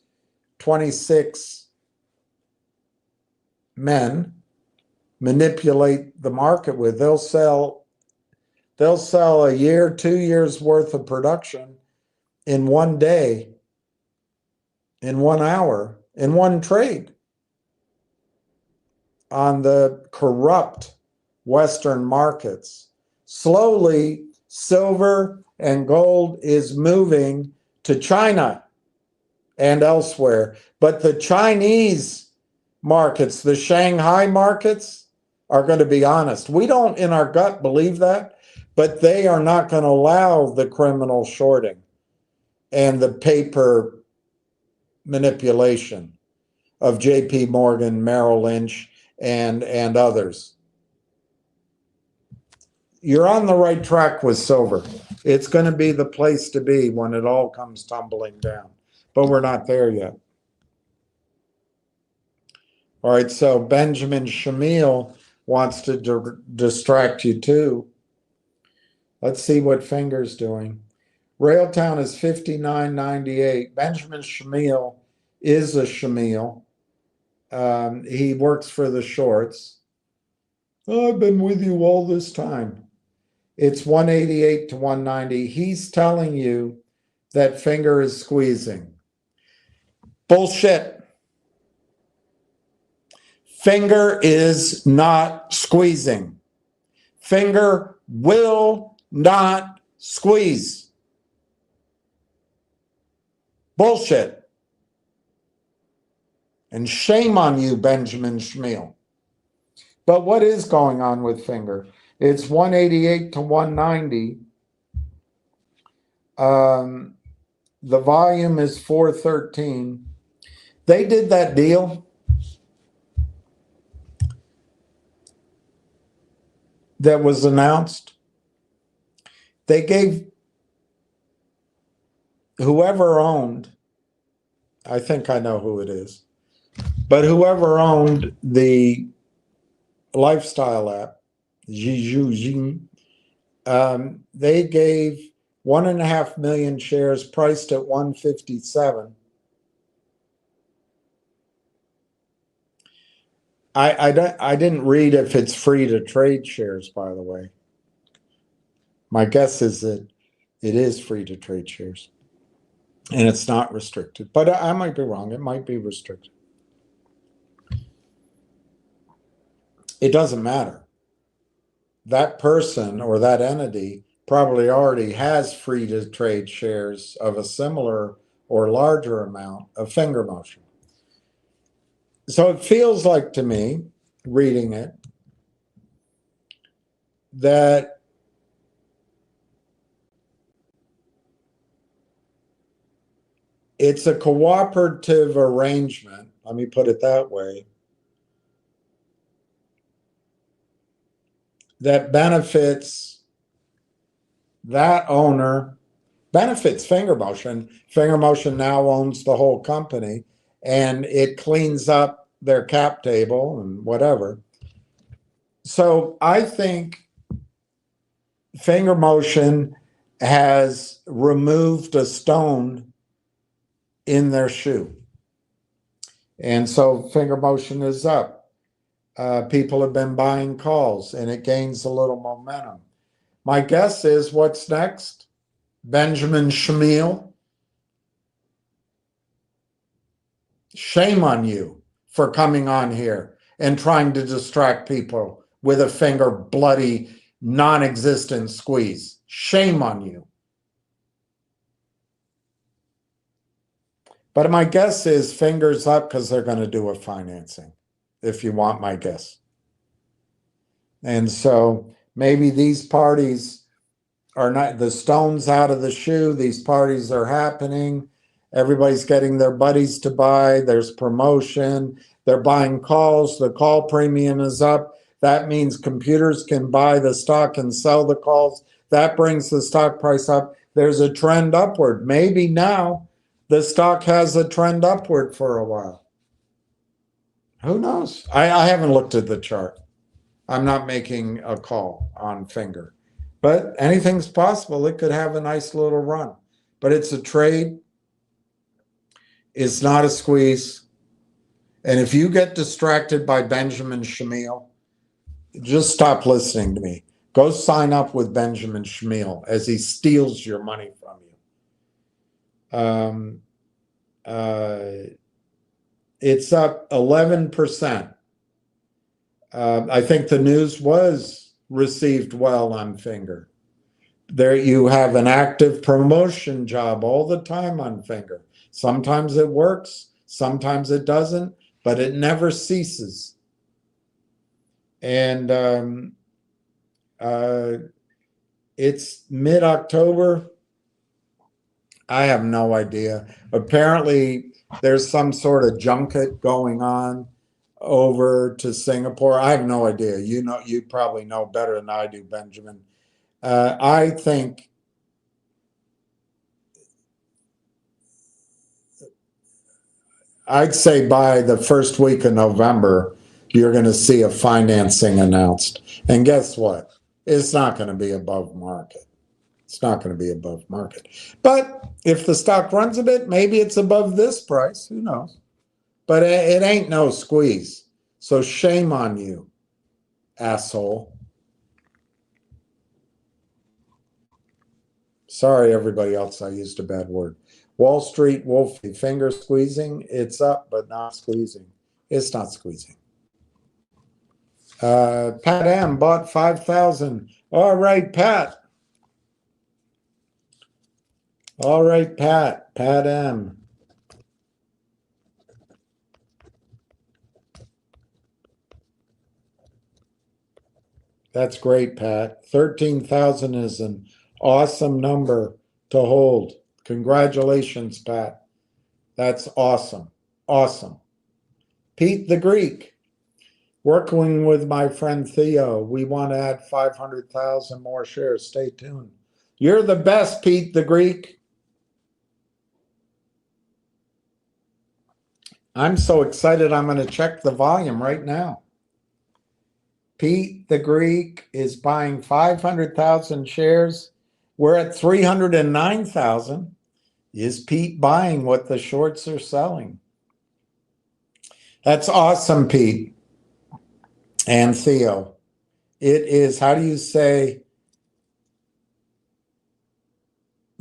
26 men manipulate the market with. They'll sell a year, 2 years worth of production in one day, in 1 hour, in one trade on the corrupt Western markets. Slowly, silver and gold is moving to China and elsewhere. But the Chinese markets, the Shanghai markets, are going to be honest. We don't, in our gut, believe that, but they are not going to allow the criminal shorting and the paper manipulation of JP Morgan, Merrill Lynch, and others. You're on the right track with silver. It's going to be the place to be when it all comes tumbling down, but we're not there yet. All right, so Benjamin Shamil wants to distract you too. Let's see what Finger's doing. RAILTOWN is 59.98. Benjamin Shamil is a Shamil. He works for the shorts. Oh, I've been with you all this time. It's 188 to 190. He's telling you that Finger is squeezing. Bullshit. Finger is not squeezing. Finger will not squeeze. Bullshit. And shame on you, Benjamin Schmiel. But what is going on with Finger? It's 188 to 190. The volume is 413. They did that deal that was announced. They gave whoever owned, I think I know who it is, but whoever owned the lifestyle app, Zhizhu, they gave 1.5 million shares priced at 157. I didn't read if it's free to trade shares, by the way. My guess is that it is free to trade shares and it's not restricted, but I might be wrong. It might be restricted. It doesn't matter. That person or that entity probably already has free to trade shares of a similar or larger amount of Finger Motion. So it feels like to me, reading it, that it's a cooperative arrangement, let me put it that way, that benefits that owner, benefits Finger Motion. Finger Motion now owns the whole company, and it cleans up their cap table and whatever. So I think Finger Motion has removed a stone in their shoe. And so Finger Motion is up. People have been buying calls and it gains a little momentum. My guess is what's next? Benjamin Shamil. Shame on you for coming on here and trying to distract people with a finger bloody non-existent squeeze. Shame on you. But my guess is fingers up because they're going to do a financing, if you want my guess. And so maybe these parties are not, the stone's out of the shoe. These parties are happening. Everybody's getting their buddies to buy. There's promotion. They're buying calls. The call premium is up. That means computers can buy the stock and sell the calls. That brings the stock price up. There's a trend upward. Maybe now the stock has a trend upward for a while. Who knows? I haven't looked at the chart. I'm not making a call on finger. But anything's possible. It could have a nice little run. But it's a trade. It's not a squeeze. And if you get distracted by Benjamin Shamil, just stop listening to me. Go sign up with Benjamin Shamil as he steals your money from you. It's up 11%. I think the news was received well on finger. There you have an active promotion job all the time on finger. Sometimes it works, sometimes it doesn't, but it never ceases. And it's mid-October. I have no idea. Apparently, there's some sort of junket going on over to Singapore. I have no idea. You probably know better than I do, Benjamin. I think I'd say by the first week of November, you're going to see a financing announced. And guess what? It's not going to be above market. It's not going to be above market. But if the stock runs a bit, maybe it's above this price. Who knows? But it ain't no squeeze. So shame on you, asshole. Sorry, everybody else, I used a bad word. Wall Street Wolfie, finger squeezing. It's up, but not squeezing. It's not squeezing. Pat M bought 5,000. All right, Pat. All right, Pat. Pat M. That's great, Pat. 13,000 is an awesome number to hold. Congratulations, Pat. That's awesome. Awesome. Pete the Greek. Working with my friend Theo. We want to add 500,000 more shares. Stay tuned. You're the best, Pete the Greek. I'm so excited I'm going to check the volume right now. Pete the Greek is buying 500,000 shares. We're at 309,000. Is Pete buying what the shorts are selling? That's awesome, Pete and Theo. It is, how do you say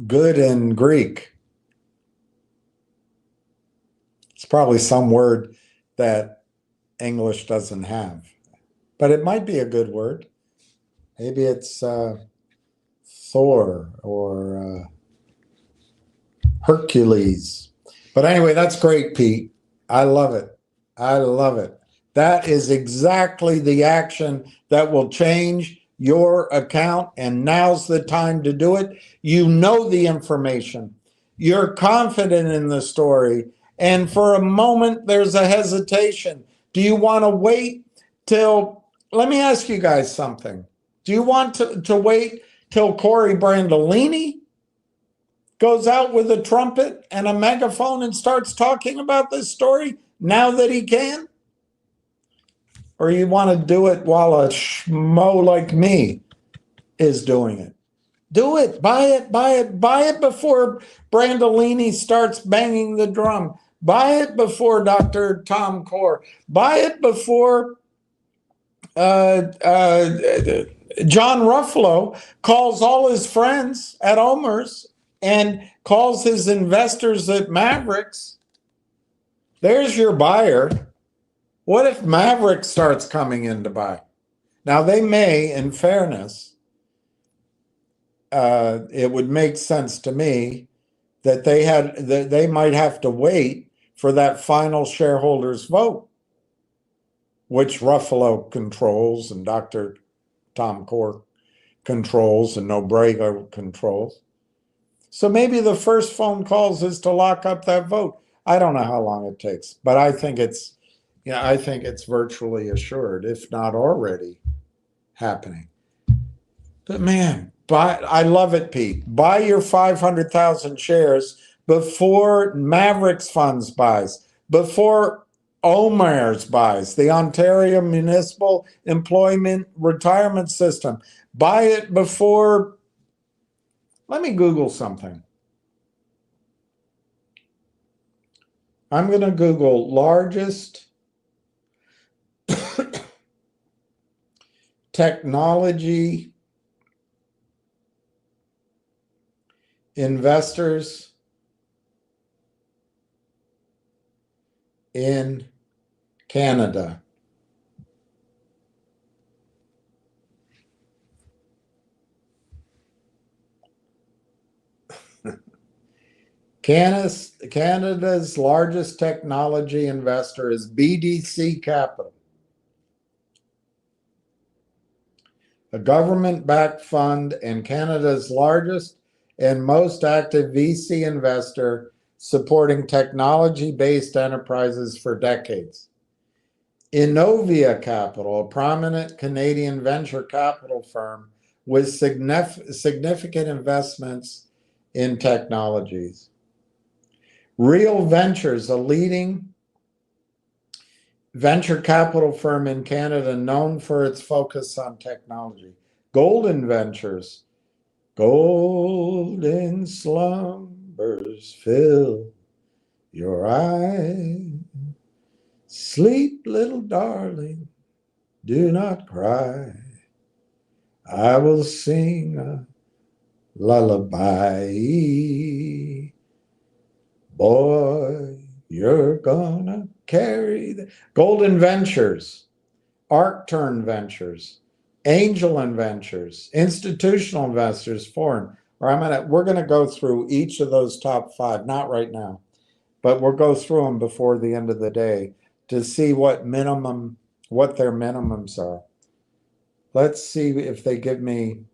good in Greek? It's probably some word that English doesn't have. But it might be a good word. Maybe it's Thor or Hercules. But anyway, that's great, Pete. I love it. I love it. That is exactly the action that will change your account, and now's the time to do it. You know the information. You're confident in the story, and for a moment, there's a hesitation. Do you want to wait till, let me ask you guys something. Do you want to wait till Corey Brandolini goes out with a trumpet and a megaphone and starts talking about this story now that he can? Or you want to do it while a schmo like me is doing it? Do it. Buy it. Buy it. Buy it before Brandolini starts banging the drum. Buy it before Dr. Tom Core. Buy it before John Ruffalo calls all his friends at Omer's and calls his investors at Mavericks. There's your buyer. What if Maverick starts coming in to buy? Now, they may, in fairness, it would make sense to me that they might have to wait for that final shareholders vote, which Ruffalo controls and Dr. Tom Cork controls and Nobrega controls. So maybe the first phone calls is to lock up that vote. I don't know how long it takes, but I think it's virtually assured, if not already happening. But man, I love it, Pete. Buy your 500,000 shares before Mavericks Funds buys, before OMERS buys, the Ontario Municipal Employment Retirement System. Buy it before. Let me Google something. I'm going to Google largest technology investors in Canada. Canada's largest technology investor is BDC Capital, a government-backed fund and Canada's largest and most active VC investor supporting technology-based enterprises for decades. Innovia Capital, a prominent Canadian venture capital firm with significant investments in technologies. Real Ventures, a leading venture capital firm in Canada known for its focus on technology. Golden Ventures, golden slumbers fill your eyes. Sleep, little darling, do not cry. I will sing a lullaby. Boy, you're gonna carry the Golden Ventures, Arcturn Ventures, Angel Ventures, institutional investors, foreign. We're gonna go through each of those top 5, not right now, but we'll go through them before the end of the day to see what their minimums are. Let's see if they give me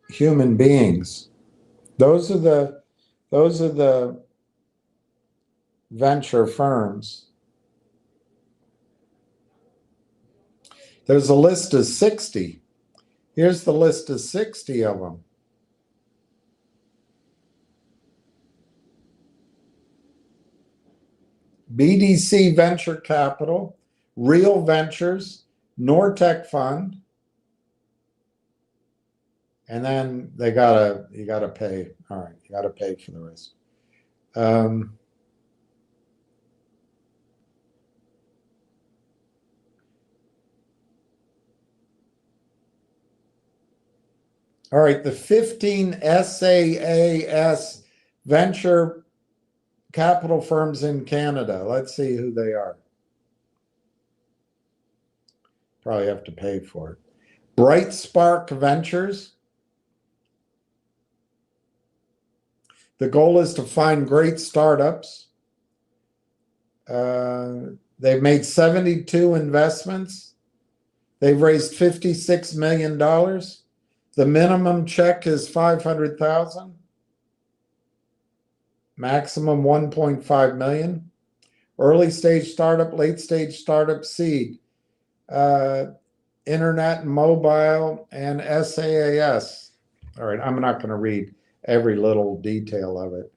human beings. Those are the venture firms. There's a list of 60. Here's the list of 60 of them. BDC Venture Capital, Real Ventures, Nortec Fund, and then you gotta pay. All right, you gotta pay for the rest. All right, the 15 SaaS venture capital firms in Canada. Let's see who they are. Probably have to pay for it. Bright Spark Ventures. The goal is to find great startups. They've made 72 investments. They've raised $56 million. The minimum check is $500,000. Maximum $1.5 million. Early stage startup, late stage startup, seed, internet and mobile, and SaaS. All right, I'm not going to read every little detail of it.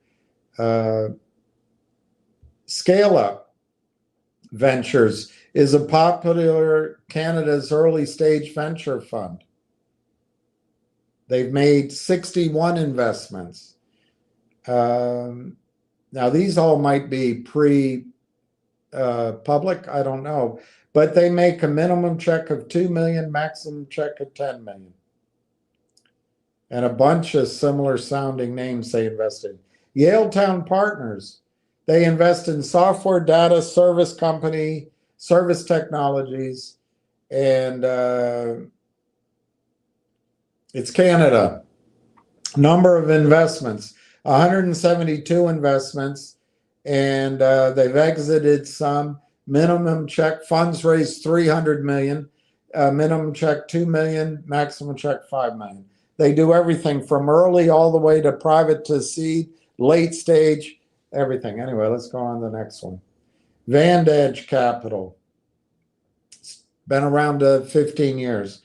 Scale Up Ventures is a popular Canada's early stage venture fund. They've made 61 investments. Now, these all might be pre-public, I don't know, but they make a minimum check of $2 million, maximum check of $10 million. And a bunch of similar sounding names they invest in. RAILTOwn Partners, they invest in software data service company service technologies, and it's Canada. Number of investments, 172 investments, and they've exited some. Minimum check, funds raised 300 million, minimum check 2 million, maximum check 5 million. They do everything from early all the way to private to seed, late stage, everything. Anyway, let's go on to the next one. Vandedge Capital. It's been around 15 years.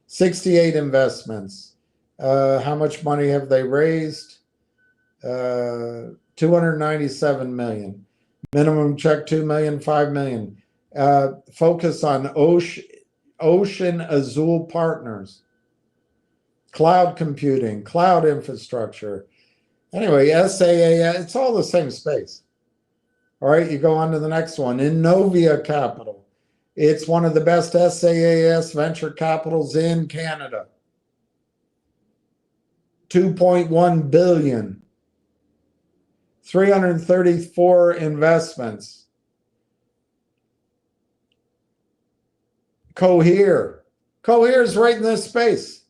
68 investments. How much money have they raised? 297 million. Minimum check 2 million, 5 million. Focus on Ocean Azul Partners. Cloud computing, cloud infrastructure. Anyway, SAA, it's all the same space. All right, you go on to the next one. Innovia Capital. It's one of the best SaaS venture capitals in Canada. 2.1 billion. 334 investments. Cohere. Cohere is right in this space.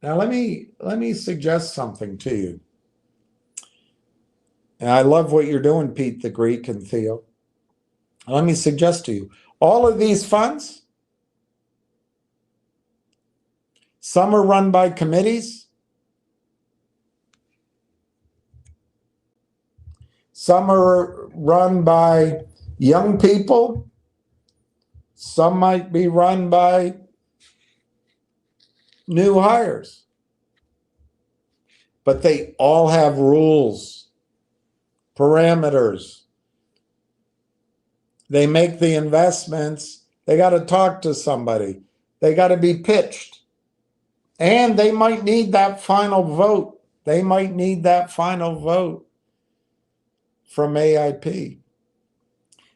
Now let me suggest something to you. And I love what you're doing, Pete the Greek and Theo. Let me suggest to you, all of these funds, some are run by committees, some are run by young people, some might be run by new hires, but they all have rules, parameters. They make the investments, they got to talk to somebody, they got to be pitched. And they might need that final vote. They might need that final vote from AIP.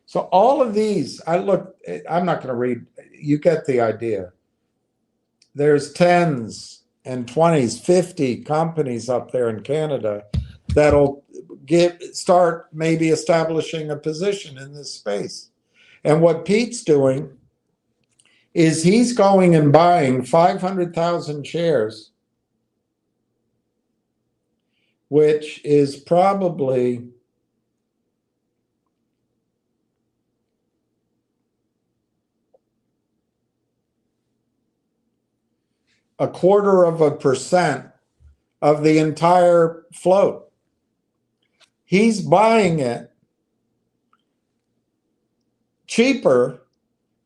So all of these, I'm not going to read, you get the idea. There's 10s and 20s, 50 companies up there in Canada that'll start maybe establishing a position in this space. And what Pete's doing is he's going and buying 500,000 shares, which is probably a 1/4% of the entire float. He's buying it cheaper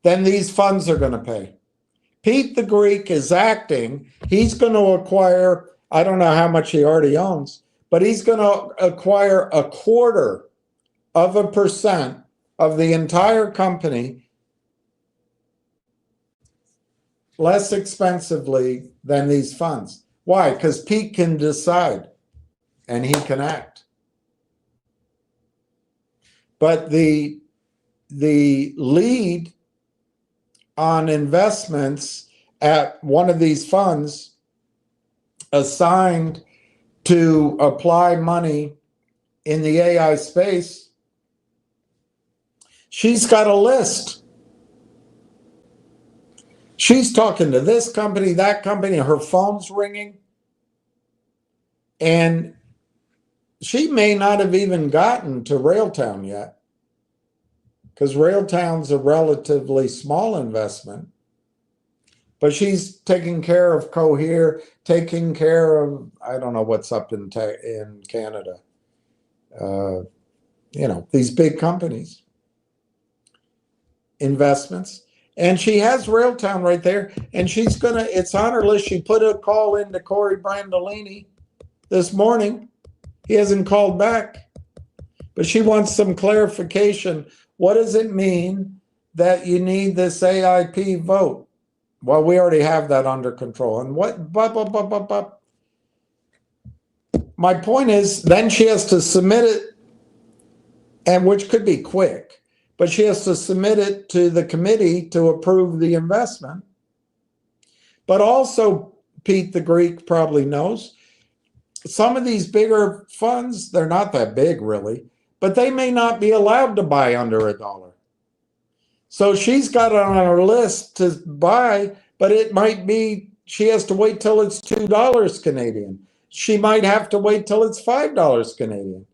than these funds are going to pay. Pete the Greek is acting. He's going to acquire, I don't know how much he already owns, but he's going to acquire 1/4% of the entire company less expensively than these funds. Why? Because Pete can decide and he can act. But the lead on investments at one of these funds assigned to apply money in the AI space, she's got a list. She's talking to this company, that company, her phone's ringing. And she may not have even gotten to RAILTOWN yet, because RAILTOWN's a relatively small investment. But she's taking care of Cohere, taking care of, I don't know what's up in Canada. You know, these big companies, investments. And she has RAILTOWN right there, and she's gonna, it's on her list. She put a call into Corey Brandolini this morning. He hasn't called back, but she wants some clarification. What does it mean that you need this AIP vote? Well, we already have that under control. And what, my point is, then she has to submit it, and which could be quick, but she has to submit it to the committee to approve the investment. But also, Pete the Greek probably knows, some of these bigger funds, they're not that big really, but they may not be allowed to buy under $1. So she's got it on her list to buy, but it might be she has to wait till it's $2 Canadian. She might have to wait till it's $5 Canadian.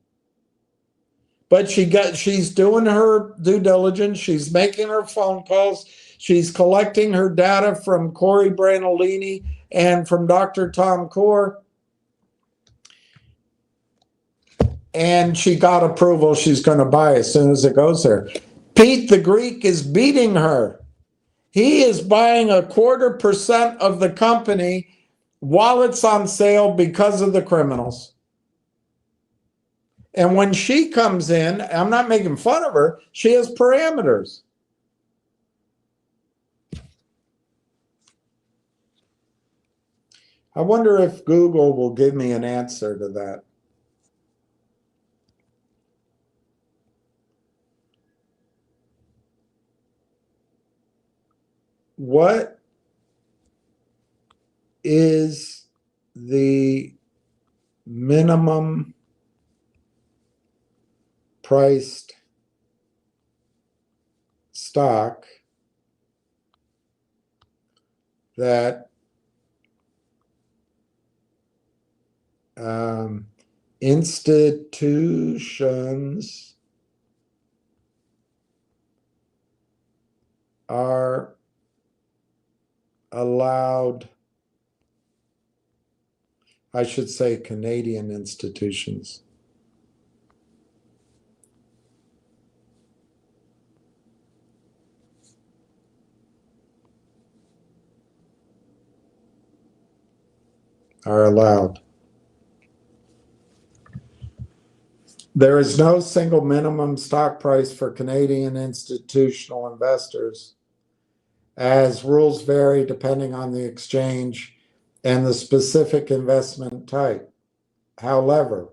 But she's doing her due diligence. She's making her phone calls. She's collecting her data from Corey Branolini and from Dr. Tom Core. And she got approval. She's going to buy as soon as it goes there. Pete the Greek is beating her. He is buying 0.25% of the company while it's on sale because of the criminals. And when she comes in, I'm not making fun of her, she has parameters. I wonder if Google will give me an answer to that. What is the minimum priced stock that institutions are allowed, I should say Canadian institutions, are allowed. There is no single minimum stock price for Canadian institutional investors, as rules vary depending on the exchange and the specific investment type. However,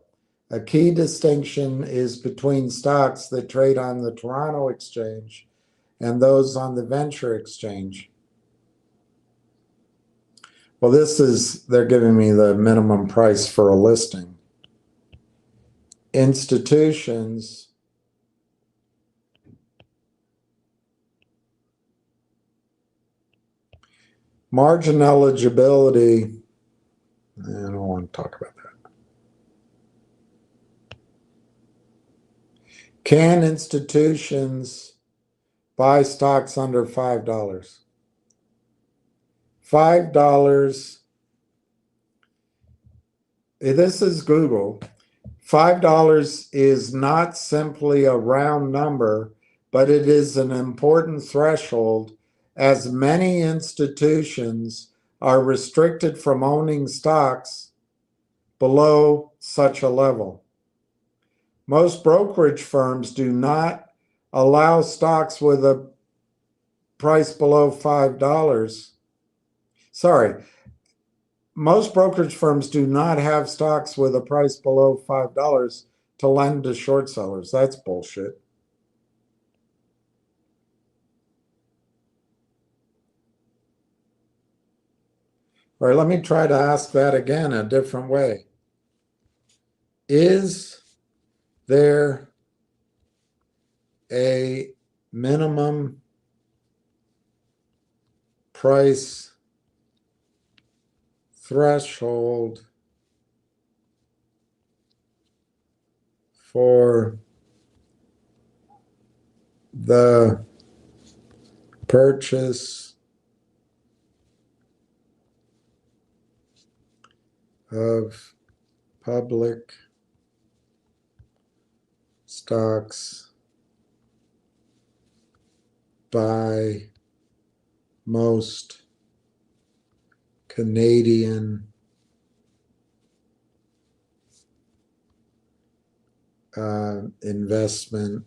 a key distinction is between stocks that trade on the Toronto Exchange and those on the Venture Exchange. Well, they're giving me the minimum price for a listing. Institutions margin eligibility, I don't want to talk about that. Can institutions buy stocks under $5? $5, this is Google. $5 is not simply a round number, but it is an important threshold, as many institutions are restricted from owning stocks below such a level. Most brokerage firms do not allow stocks with a price below $5. Sorry, most brokerage firms do not have stocks with a price below $5 to lend to short sellers. That's bullshit. All right, let me try to ask that again a different way. Is there a minimum price threshold for the purchase of public stocks by most Canadian investment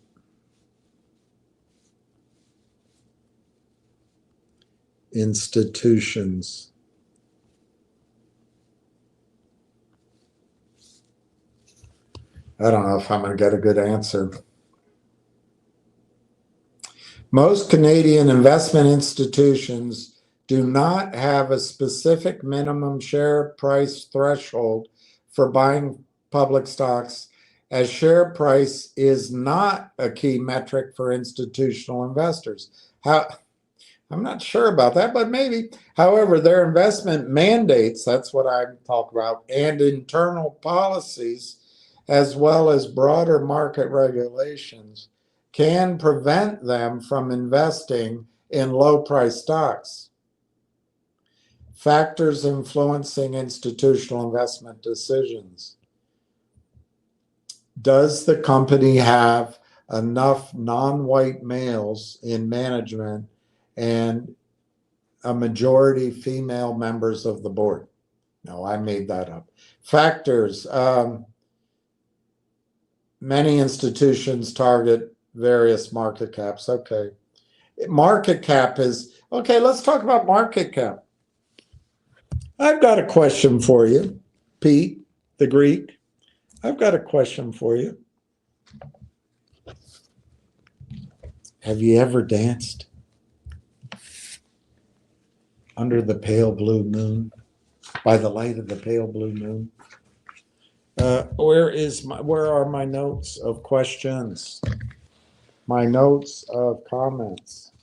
institutions? I don't know if I'm going to get a good answer. Most Canadian investment institutions do not have a specific minimum share price threshold for buying public stocks, as share price is not a key metric for institutional investors. I'm not sure about that, but maybe. However, their investment mandates, that's what I talk about, and internal policies, as well as broader market regulations, can prevent them from investing in low-price stocks. Factors influencing institutional investment decisions. Does the company have enough non-white males in management and a majority female members of the board? No, I made that up. Factors. Many institutions target various market caps. Okay. Market cap is, okay, let's talk about market cap. I've got a question for you, Pete, the Greek. I've got a question for you. Have you ever danced under the pale blue moon, by the light of the pale blue moon? Where are my notes of questions? My notes of comments.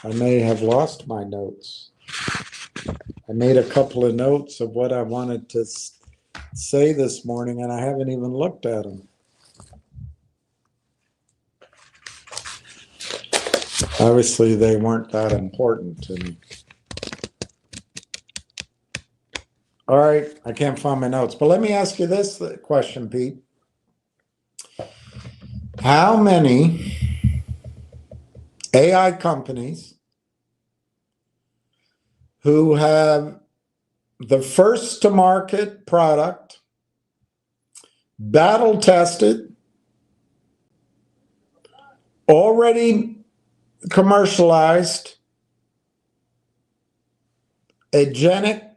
I may have lost my notes. I made a couple of notes of what I wanted to say this morning, and I haven't even looked at them. Obviously, they weren't that important to me. All right, I can't find my notes, but let me ask you this question, Pete. How many AI companies who have the first to market product, battle tested, already commercialized, agentic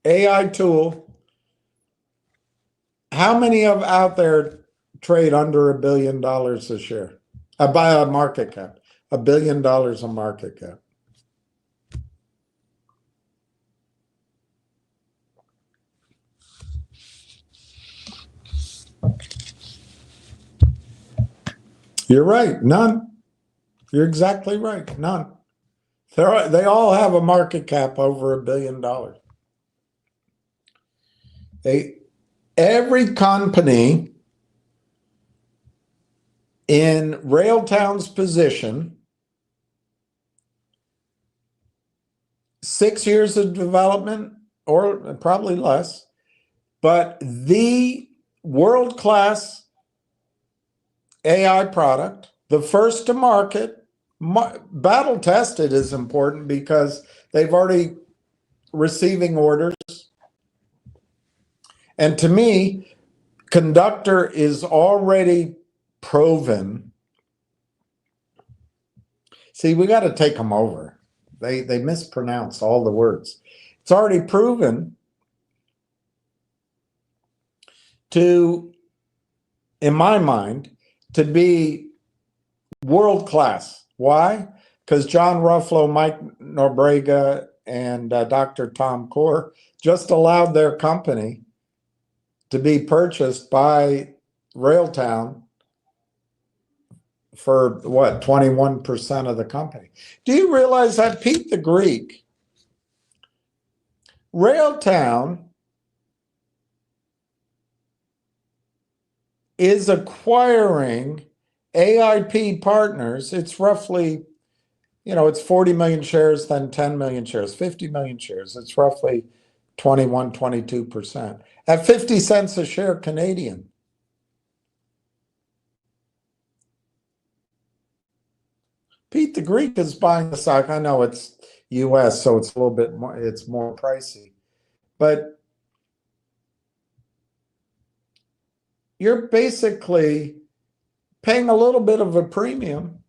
AI tool, how many of out there trade under $1 billion a share? By a market cap, $1 billion a market cap. You're right, none. You're exactly right, none. They all have a market cap over $1 billion. Every company in RAILTOWN's position, 6 years of development, or probably less, but the world-class AI product, the first to market, battle tested is important because they've already receiving orders. And to me, Conductor is already proven. See, we got to take them over. They mispronounce all the words. It's already proven to, in my mind, to be world-class. Why? Because John Ruffalo, Mike Norbrega, and Dr. Tom Core just allowed their company to be purchased by RAILTOWN for what, 21% of the company. Do you realize that, Pete the Greek, RAILTOWN is acquiring AIP partners? It's roughly, it's 40 million shares, then 10 million shares, 50 million shares. It's roughly 21, 22%. At 50 cents a share Canadian. Pete the Greek is buying the stock. I know it's US, so it's a little bit more, it's more pricey. But you're basically paying a little bit of a premium,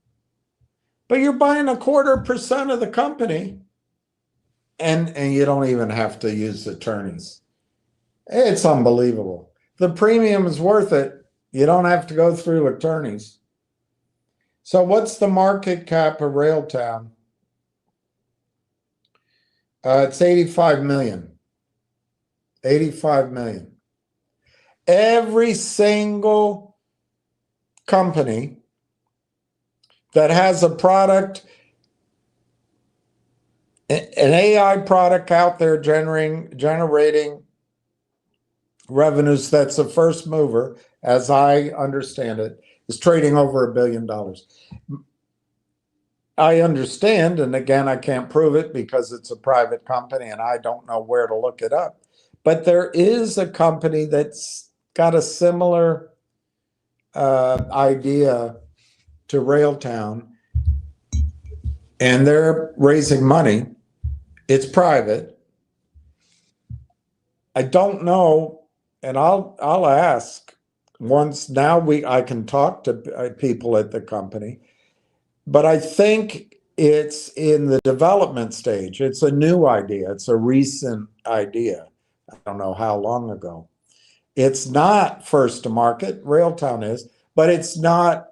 but you're buying 0.25% of the company, and you don't even have to use attorneys. It's unbelievable. The premium is worth it. You don't have to go through attorneys. So what's the market cap of RAILTOWN? It's 85 million. 85 million. Every single company that has a product, an AI product out there generating revenues, that's a first mover, as I understand it, is trading over $1 billion. I understand, and again, I can't prove it because it's a private company and I don't know where to look it up. But there is a company that's got a similar idea to RAILTOwn, and they're raising money. It's private. I don't know, and I'll ask once. Now I can talk to people at the company, but I think it's in the development stage. It's a new idea. It's a recent idea. I don't know how long ago. It's not first to market. RAILTOwn is, but it's not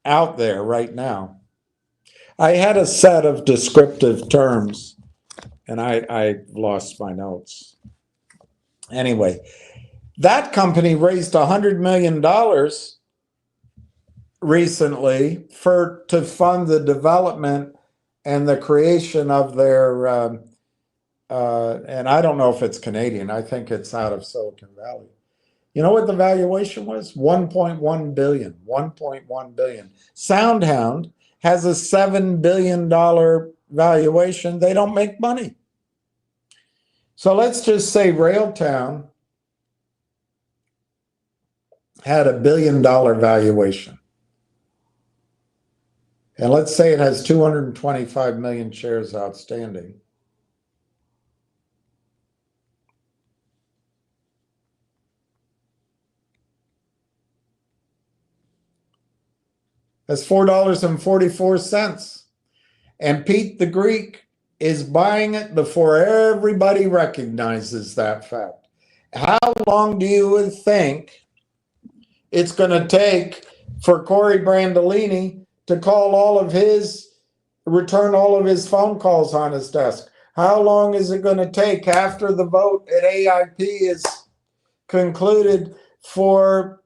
out there right now. I had a set of descriptive terms, and I lost my notes. Anyway, that company raised $100 million recently to fund the development and the creation of their, and I don't know if it's Canadian. I think it's out of Silicon Valley. You know what the valuation was? 1.1 billion. 1.1 billion. SoundHound has a $7 billion valuation. They don't make money. So let's just say RAILTOwn had $1 billion valuation. And let's say it has 225 million shares outstanding. That's $4.44. And Pete the Greek is buying it before everybody recognizes that fact. How long do you think it's going to take for Corey Brandolini to return all of his phone calls on his desk? How long is it going to take after the vote at AIP is concluded for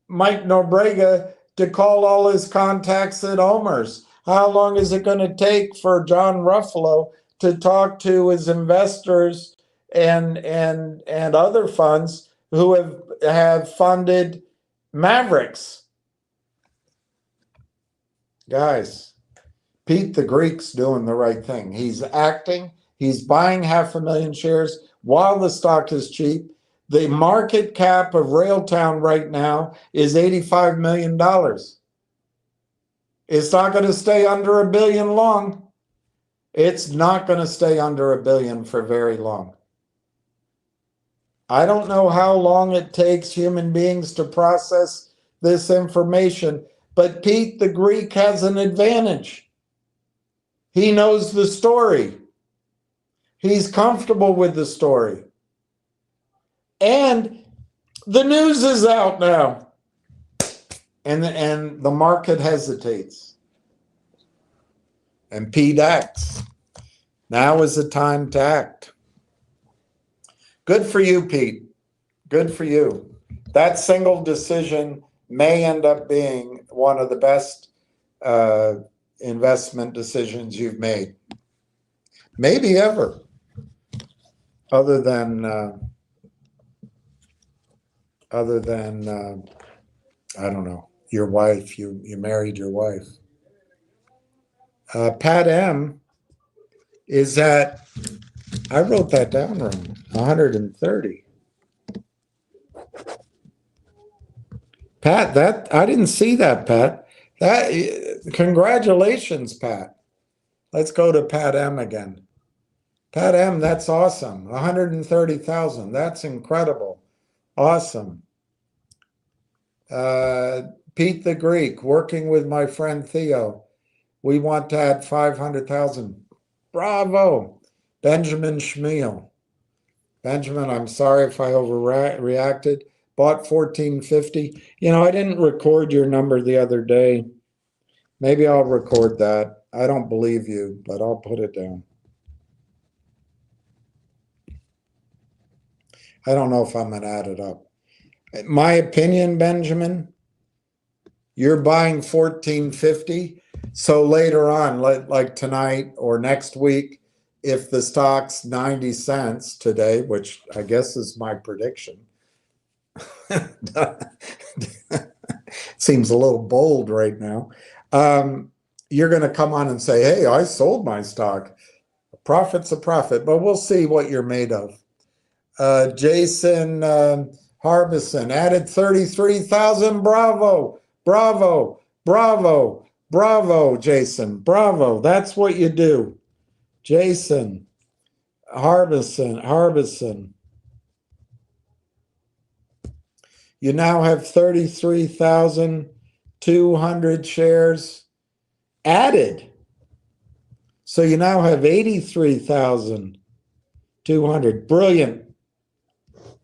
Mike Nobrega to call all his contacts at Omer's? How long is it going to take for John Ruffalo to talk to his investors and other funds who have funded Mavericks? Guys, Pete the Greek's doing the right thing. He's acting. He's buying 500,000 shares while the stock is cheap. The market cap of RAILTOwn right now is $85 million. It's not going to stay under $1 billion long. It's not going to stay under $1 billion for very long. I don't know how long it takes human beings to process this information, but Pete the Greek has an advantage. He knows the story. He's comfortable with the story. And the news is out now. And the market hesitates. And Pete acts. Now is the time to act. Good for you, Pete. Good for you. That single decision may end up being one of the best investment decisions you've made. Maybe ever. Other than I don't know, your wife. You married your wife. Pat M is at, I wrote that down wrong, 130. Pat, that I didn't see that, Pat. Congratulations, Pat. Let's go to Pat M again. Pat M, that's awesome. 130,000. That's incredible. Awesome. Pete the Greek, working with my friend Theo. We want to add 500,000. Bravo. Benjamin Schmiel. Benjamin, I'm sorry if I overreacted. Bought 1450. You know, I didn't record your number the other day. Maybe I'll record that. I don't believe you, but I'll put it down. I don't know if I'm going to add it up. My opinion, Benjamin, you're buying 1450. So later on, like tonight or next week, if the stock's 90 cents today, which I guess is my prediction, seems a little bold right now. You're going to come on and say, hey, I sold my stock. A profit's a profit, but we'll see what you're made of. Jason Harbison added 33,000. Bravo, bravo, bravo, bravo, Jason. Bravo. That's what you do. Jason Harbison. You now have 33,200 shares added. So you now have 83,200. Brilliant.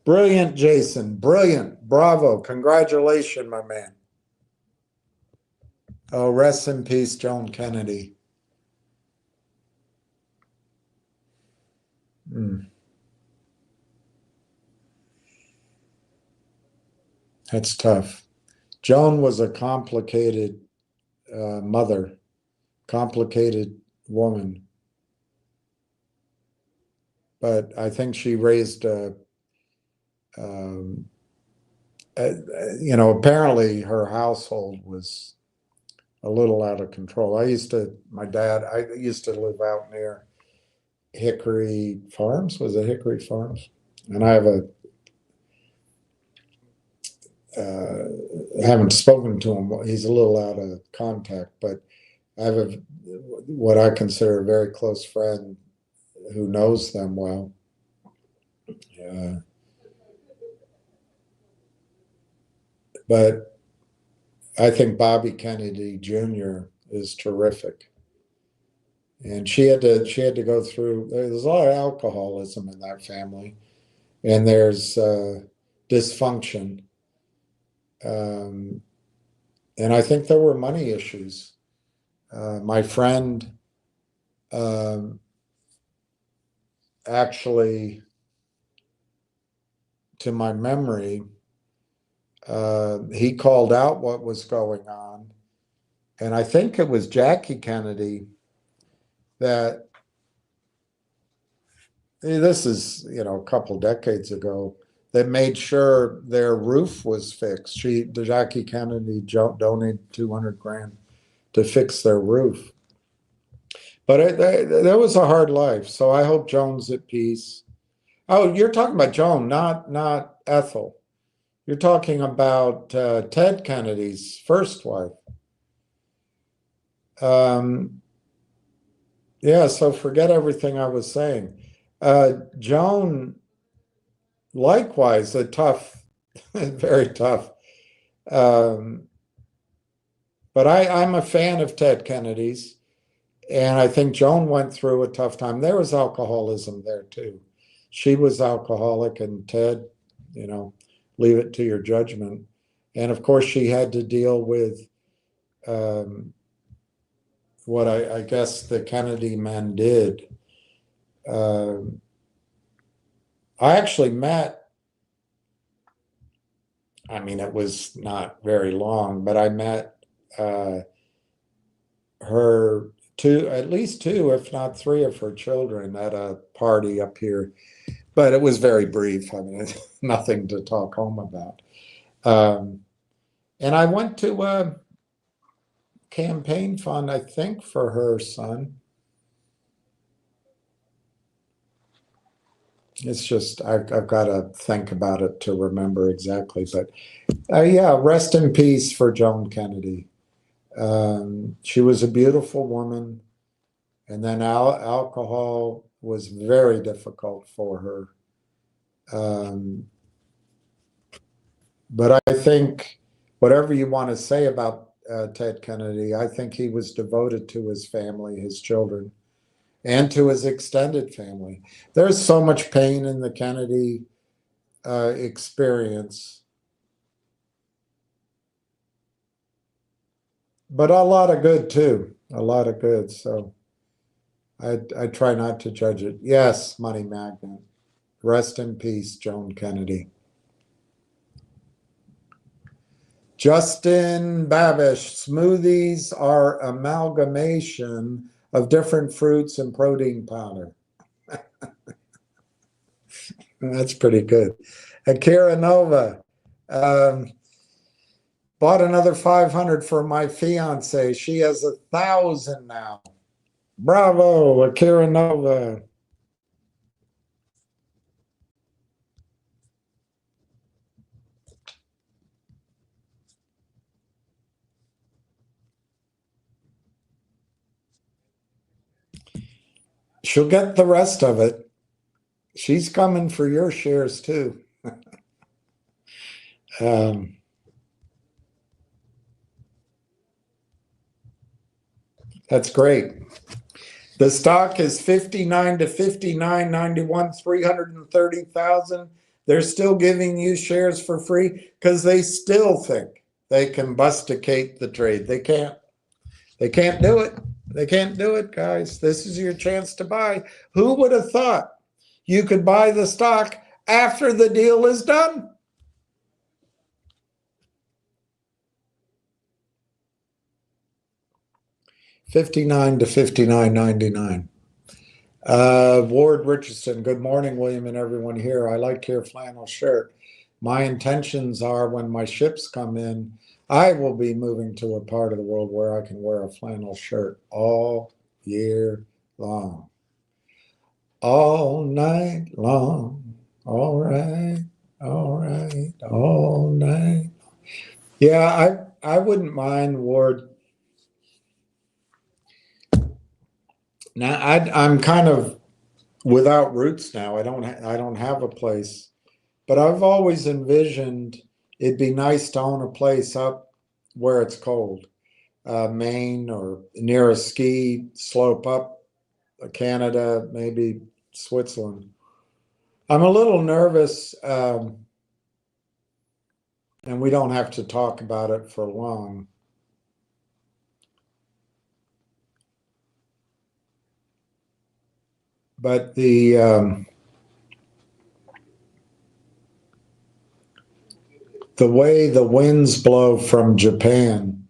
Brilliant, Jason. Brilliant. Bravo. Congratulations, my man. Oh, rest in peace, John Kennedy. That's tough. Joan was a complicated mother, complicated woman. But I think she raised apparently her household was a little out of control. I used to live out near Hickory Farms. Was it Hickory Farms? And I have haven't spoken to him. He's a little out of contact, but I have what I consider a very close friend who knows them well. But I think Bobby Kennedy Jr. is terrific. And she had to go through, there's a lot of alcoholism in that family, and there's dysfunction. And I think there were money issues. My friend actually, to my memory, he called out what was going on. And I think it was Jackie Kennedy that, this is, a couple decades ago, that made sure their roof was fixed. Jackie Kennedy donated 200 grand to fix their roof. But that was a hard life. So I hope Joan's at peace. Oh, you're talking about Joan, not Ethel. You're talking about Ted Kennedy's first wife. Yeah, so forget everything I was saying. Joan, likewise, a tough, very tough. But I'm a fan of Ted Kennedy's, and I think Joan went through a tough time. There was alcoholism there too. She was alcoholic, and Ted, leave it to your judgment. And of course, she had to deal with what I guess the Kennedy men did. I actually met, it was not very long, but I met her at least two, if not three of her children at a party up here. But it was very brief. Nothing to talk home about. And I went to a campaign fund, I think, for her son. It's just, I've got to think about it to remember exactly. But yeah, rest in peace for Joan Kennedy. She was a beautiful woman. And then alcohol was very difficult for her. But I think whatever you want to say about Ted Kennedy, I think he was devoted to his family, his children, and to his extended family. There's so much pain in the Kennedy experience, but a lot of good too, a lot of good. So I try not to judge it. Yes, money magnet. Rest in peace, Joan Kennedy. Justin Babish, smoothies are amalgamation of different fruits and protein powder. That's pretty good. Akira Nova, bought another 500 for my fiance. She has 1,000 now. Bravo, Akira Nova. She'll get the rest of it. She's coming for your shares too. That's great. The stock is 59 to 59.91, 330,000. They're still giving you shares for free because they still think they can busticate the trade. They can't. They can't do it. They can't do it, guys. This is your chance to buy. Who would have thought you could buy the stock after the deal is done? $59 to $59.99. Ward Richardson, good morning, William and everyone here. I like your flannel shirt. My intentions are when my ships come in, I will be moving to a part of the world where I can wear a flannel shirt all year long. All night long. All right, all night. Yeah, I wouldn't mind, Ward. Now I'm kind of without roots now. I don't have a place, but I've always envisioned it'd be nice to own a place up where it's cold, Maine or near a ski slope up, Canada, maybe Switzerland. I'm a little nervous, and we don't have to talk about it for long. But the way the winds blow from Japan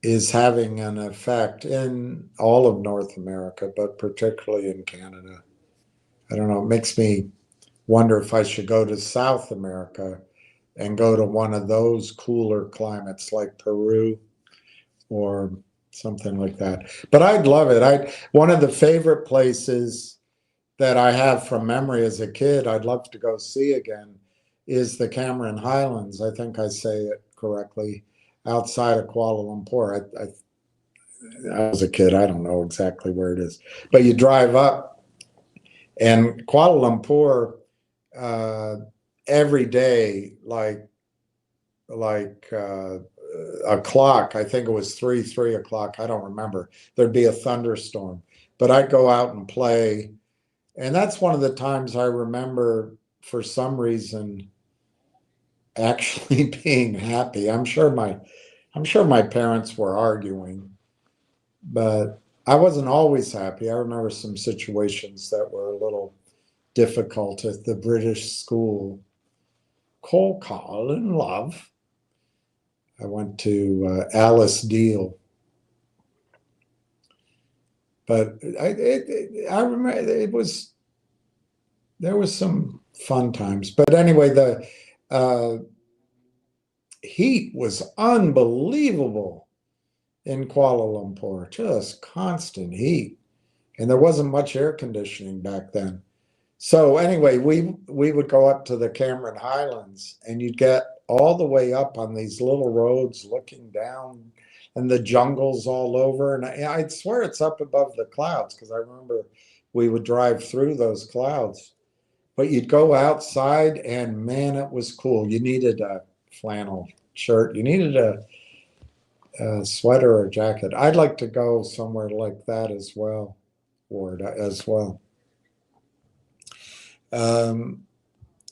is having an effect in all of North America, but particularly in Canada. I don't know, it makes me wonder if I should go to South America and go to one of those cooler climates like Peru or something like that. But I'd love it. One of the favorite places that I have from memory as a kid, I'd love to go see again, is the Cameron Highlands. I think I say it correctly, outside of Kuala Lumpur. I was a kid, I don't know exactly where it is. But you drive up, and Kuala Lumpur, every day, like a clock, I think it was 3 o'clock, I don't remember, there'd be a thunderstorm. But I'd go out and play. And that's one of the times I remember, for some reason, actually being happy. I'm sure my parents were arguing, but I wasn't always happy. I remember some situations that were a little difficult at the British school. Cold call and love. I went to Alice Deal. But I remember there was some fun times. But anyway, the heat was unbelievable in Kuala Lumpur, just constant heat. And there wasn't much air conditioning back then. So anyway, we would go up to the Cameron Highlands, and you'd get all the way up on these little roads looking down, and the jungles all over. And I'd swear it's up above the clouds, because I remember we would drive through those clouds. But you'd go outside, and man, it was cool. You needed a flannel shirt. You needed a sweater or jacket. I'd like to go somewhere like that as well, Ward, as well.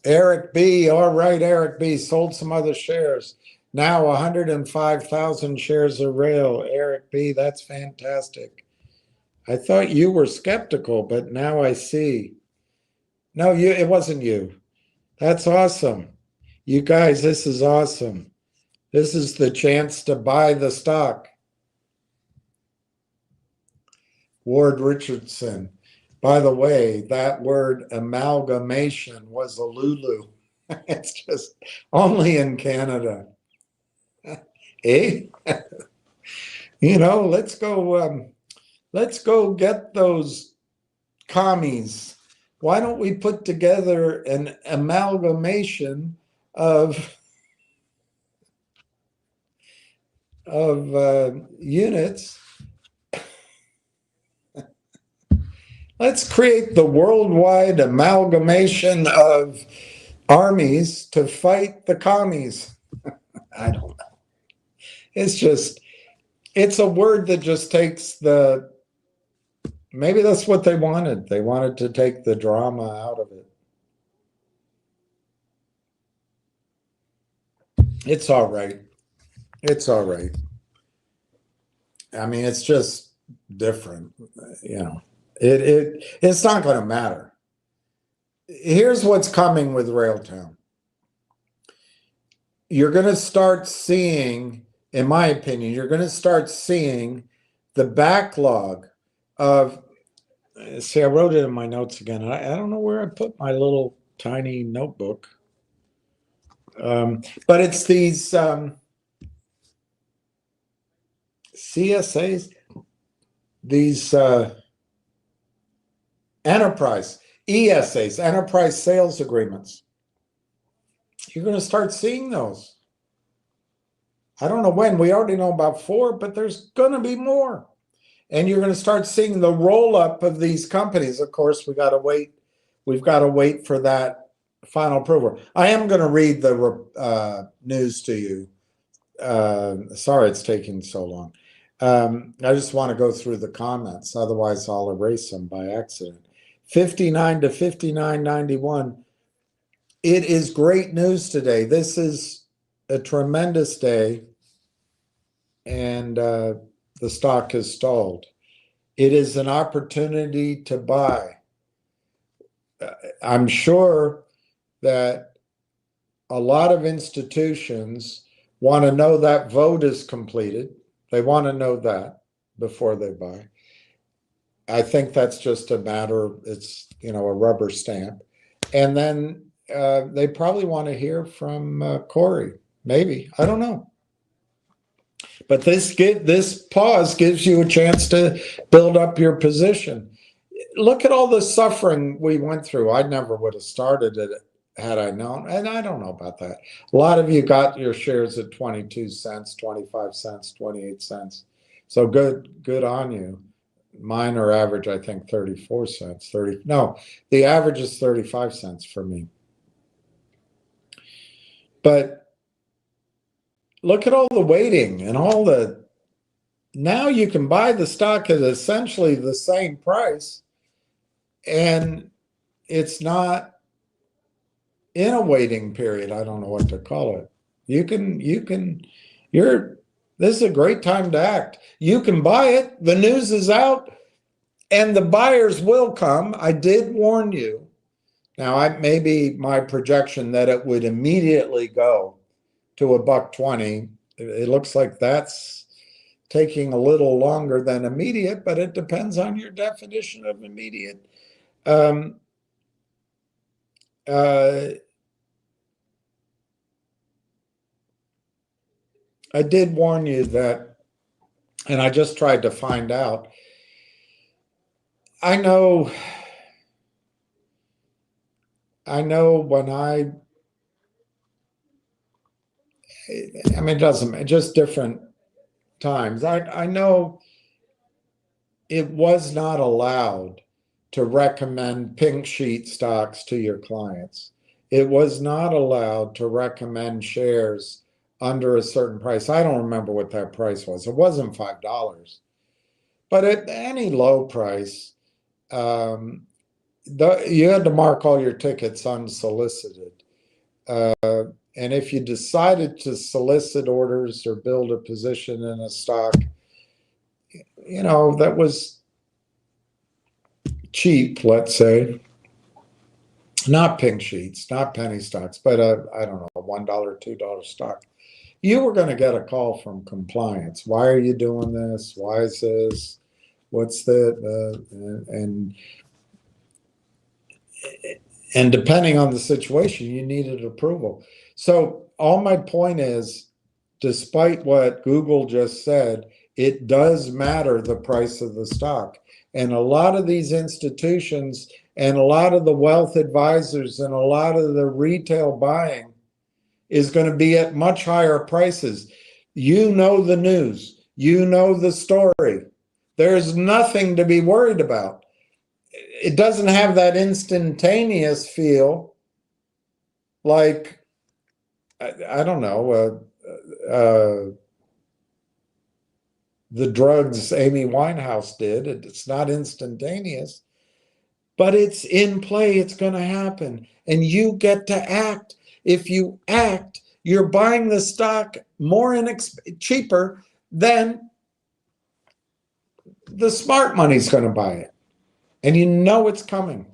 Eric B. All right, Eric B. Sold some other shares. Now 105,000 shares of Rail. Eric B., that's fantastic. I thought you were skeptical, but now I see. No, it wasn't you. That's awesome. You guys, this is awesome. This is the chance to buy the stock. Ward Richardson. By the way, that word amalgamation was a Lulu. It's just only in Canada. Eh? Let's go get those commies. Why don't we put together an amalgamation of units? Let's create the worldwide amalgamation of armies to fight the commies. I don't know. It's a word that just takes maybe that's what they wanted. They wanted to take the drama out of it. It's all right. It's all right. I mean, it's just different, It's not going to matter. Here's what's coming with RAILTOWN. You're going to start seeing, in my opinion, you're going to start seeing the backlog of, see, I wrote it in my notes again. I don't know where I put my little tiny notebook. But it's these CSAs, these enterprise ESAs, enterprise sales agreements. You're going to start seeing those. I don't know when. We already know about 4, but there's going to be more. And you're going to start seeing the roll-up of these companies. Of course, we've got to wait for that final approval. I am going to read the news to you. Sorry it's taking so long. I just want to go through the comments. Otherwise, I'll erase them by accident. 59 to 59.91. It is great news today. This is a tremendous day, and the stock has stalled. It is an opportunity to buy. I'm sure that a lot of institutions want to know that vote is completed. They want to know that before they buy. I think that's just a matter, it's, a rubber stamp. And then they probably want to hear from Corey, maybe, I don't know. But this pause gives you a chance to build up your position. Look at all the suffering we went through. I never would have started it had I known, and I don't know about that. A lot of you got your shares at 22 cents, 25 cents, 28 cents. So good on you. Mine are average, I think, 34 cents. The average is 35 cents for me. But look at all the waiting and now you can buy the stock at essentially the same price, and it's not in a waiting period. I don't know what to call it. This is a great time to act. You can buy it. The news is out and the buyers will come. I did warn you. Now, maybe my projection that it would immediately go to $1.20. It looks like that's taking a little longer than immediate, but it depends on your definition of immediate. I did warn you that, and I just tried to find out. I know when I mean, it doesn't, just different times. I know it was not allowed to recommend pink sheet stocks to your clients. It was not allowed to recommend shares under a certain price. I don't remember what that price was. It wasn't $5. But at any low price, you had to mark all your tickets unsolicited. And if you decided to solicit orders or build a position in a stock, that was cheap, let's say, not pink sheets, not penny stocks, but I don't know, a $1, $2 stock, you were going to get a call from compliance. Why are you doing this? Why is this? What's the and depending on the situation, you needed approval. So all my point is, despite what Google just said, it does matter the price of the stock. And a lot of these institutions and a lot of the wealth advisors and a lot of the retail buying is going to be at much higher prices. You know the news, you know the story. There's nothing to be worried about. It doesn't have that instantaneous feel like, I don't know, the drugs Amy Winehouse did. It's not instantaneous, but it's in play. It's going to happen. And you get to act. If you act, you're buying the stock cheaper than the smart money's going to buy it. And you know it's coming.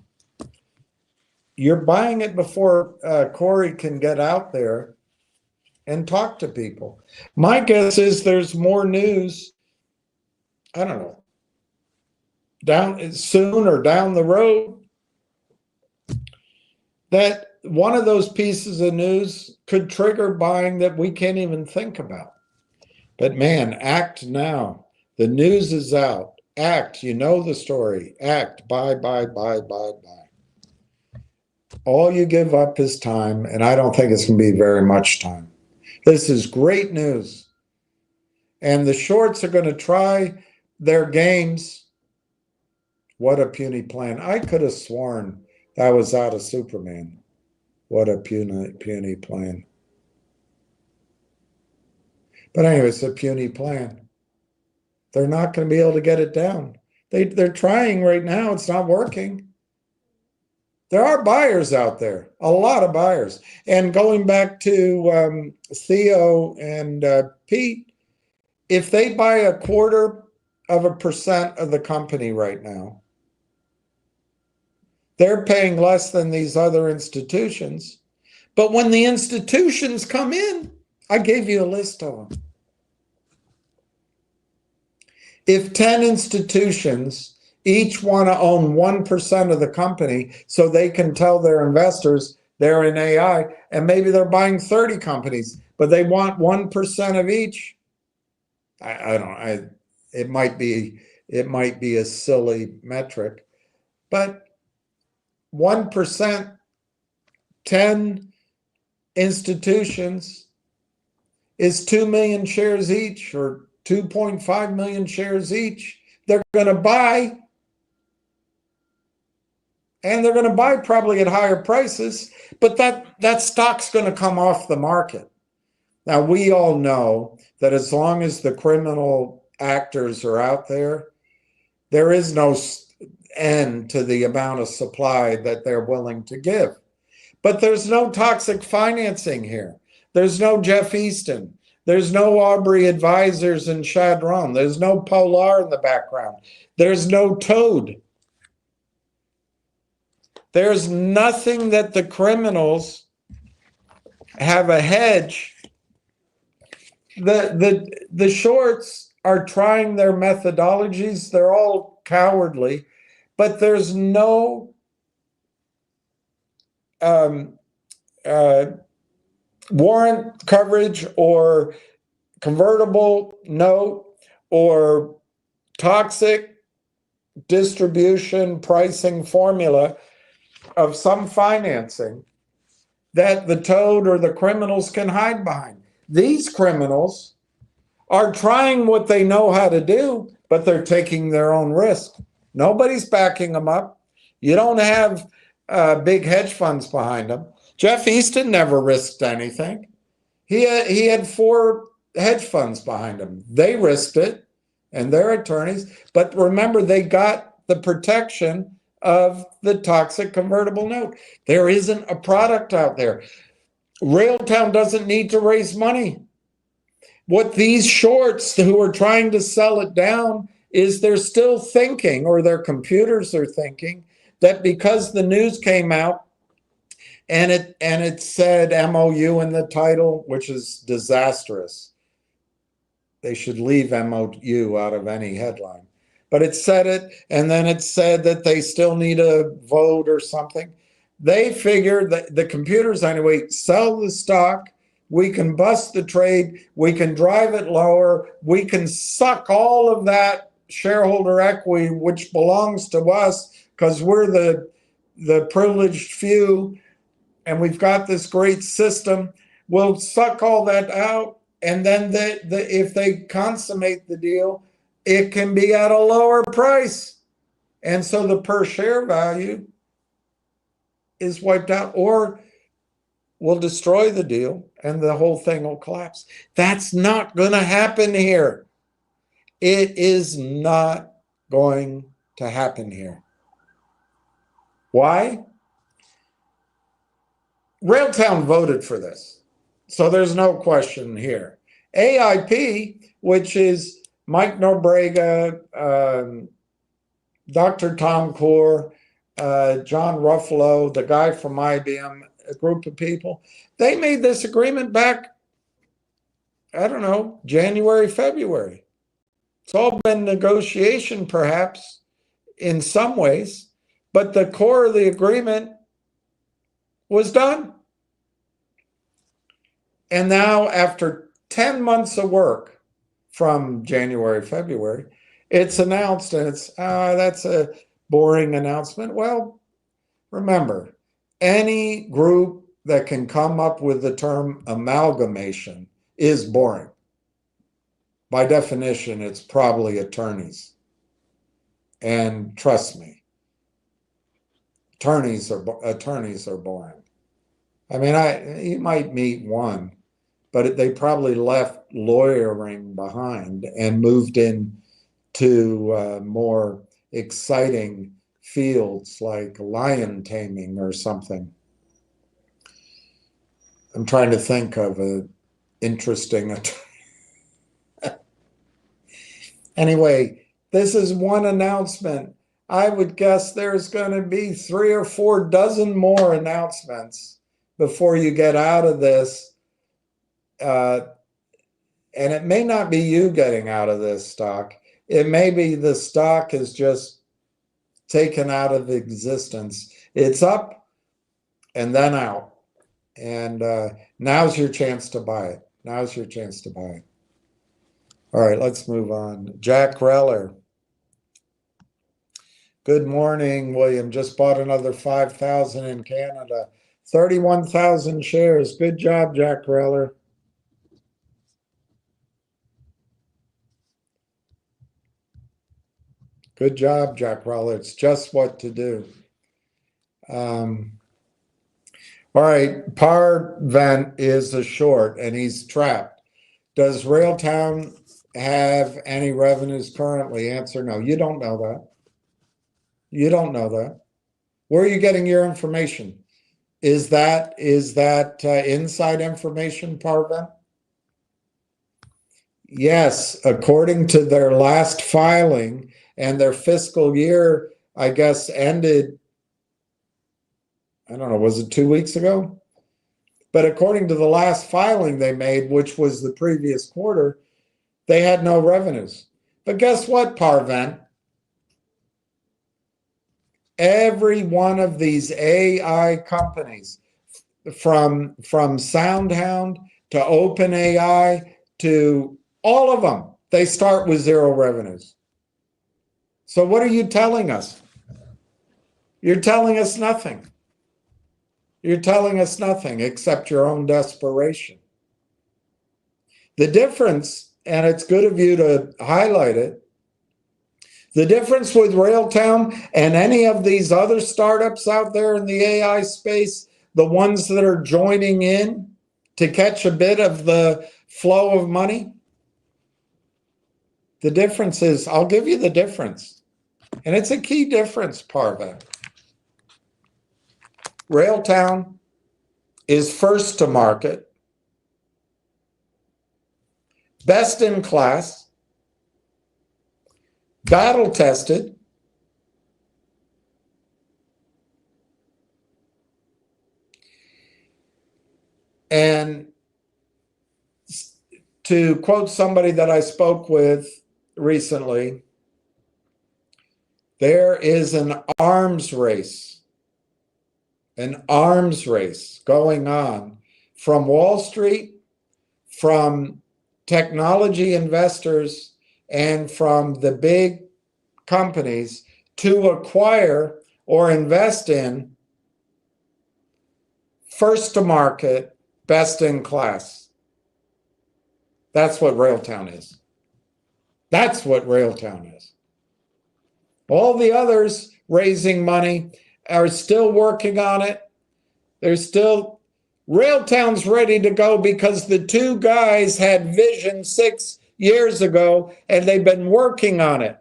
You're buying it before Corey can get out there and talk to people. My guess is there's more news, I don't know, down soon or down the road, that one of those pieces of news could trigger buying that we can't even think about. But man, act now. The news is out. Act. You know the story. Act. Buy. All you give up is time, and I don't think it's going to be very much time. This is great news. And the shorts are going to try their games. What a puny plan. I could have sworn that was out of Superman. What a puny plan. But anyway, it's a puny plan. They're not going to be able to get it down. They're trying right now. It's not working. There are buyers out there, a lot of buyers. And going back to Theo and Pete, if they buy 0.25% of the company right now, they're paying less than these other institutions. But when the institutions come in, I gave you a list of them. If 10 institutions each want to own 1% of the company so they can tell their investors they're in AI, and maybe they're buying 30 companies, but they want 1% of each. It might be a silly metric, but 1%, 10 institutions is 2 million shares each, or 2.5 million shares each. They're going to buy, and they're going to buy probably at higher prices, but that stock's going to come off the market. Now, we all know that as long as the criminal actors are out there, there is no end to the amount of supply that they're willing to give. But there's no toxic financing here. There's no Jeff Easton. There's no Aubrey Advisors and Chadron. There's no Polar in the background. There's no Toad. There's nothing that the criminals have a hedge. The shorts are trying their methodologies. They're all cowardly, but there's no warrant coverage or convertible note or toxic distribution pricing formula of some financing that the Toad or the criminals can hide behind. These criminals are trying what they know how to do, but they're taking their own risk. Nobody's backing them up. You don't have big hedge funds behind them. Jeff Easton never risked anything. He had 4 hedge funds behind him. They risked it, and their attorneys. But remember, they got the protection of the toxic convertible note. There isn't a product out there. RAILTOWN doesn't need to raise money. What these shorts who are trying to sell it down is they're still thinking, or their computers are thinking, that because the news came out And it said MOU in the title, which is disastrous. They should leave MOU out of any headline. But it said it, and then it said that they still need a vote or something. They figured that the computers anyway, sell the stock, we can bust the trade, we can drive it lower, we can suck all of that shareholder equity, which belongs to us because we're the privileged few, and we've got this great system. We'll suck all that out, and then if they consummate the deal, it can be at a lower price. And so the per share value is wiped out, or we'll destroy the deal and the whole thing will collapse. That's not going to happen here. It is not going to happen here. Why? RAILTOwn voted for this, so there's no question here. AIP, which is Mike Norbrega, Dr. Tom Core, John Ruffalo, the guy from IBM, a group of people, they made this agreement back, I don't know, January, February. It's all been negotiation, perhaps, in some ways, but the core of the agreement was done. And now, after 10 months of work from January, February, it's announced, and that's a boring announcement. Well, remember, any group that can come up with the term amalgamation is boring. By definition, it's probably attorneys. And trust me, attorneys are boring. I mean, you might meet one, but they probably left lawyering behind and moved into more exciting fields like lion taming or something. I'm trying to think of an interesting. Anyway, this is one announcement. I would guess there's going to be 3 or 4 dozen more announcements before you get out of this. And it may not be you getting out of this stock. It may be the stock is just taken out of existence. It's up and then out. And now's your chance to buy it. Now's your chance to buy it. All right, let's move on. Jack Reller. Good morning, William. Just bought another 5,000 in Canada. 31,000 shares. Good job, Jack Reller. Good job, Jack Reller. It's just what to do. All right, Parvent is a short, and he's trapped. Does RAILTOwn have any revenues currently? Answer no. You don't know that. You don't know that. Where are you getting your information? Is that inside information, Parvent? Yes, according to their last filing, and their fiscal year, I guess, ended, I don't know, was it 2 weeks ago? But according to the last filing they made, which was the previous quarter, they had no revenues. But guess what, Parvent? Every one of these AI companies, from SoundHound to OpenAI to all of them, they start with 0 revenues. So what are you telling us? You're telling us nothing. You're telling us nothing except your own desperation. The difference, and it's good of you to highlight it, the difference with RAILTOwn and any of these other startups out there in the AI space, the ones that are joining in to catch a bit of the flow of money, the difference is, I'll give you the difference. And it's a key difference, Parvent. RAILTOwn is first to market, best in class, battle tested, And to quote somebody that I spoke with recently, there is an arms race going on from Wall Street, from technology investors, and from the big companies to acquire or invest in first to market, best in class. That's what RAILTOWN is. That's what RAILTOWN is. All the others raising money are still working on it. There's still, RAILTOWN's ready to go because the two guys had vision 6 years ago and they've been working on it.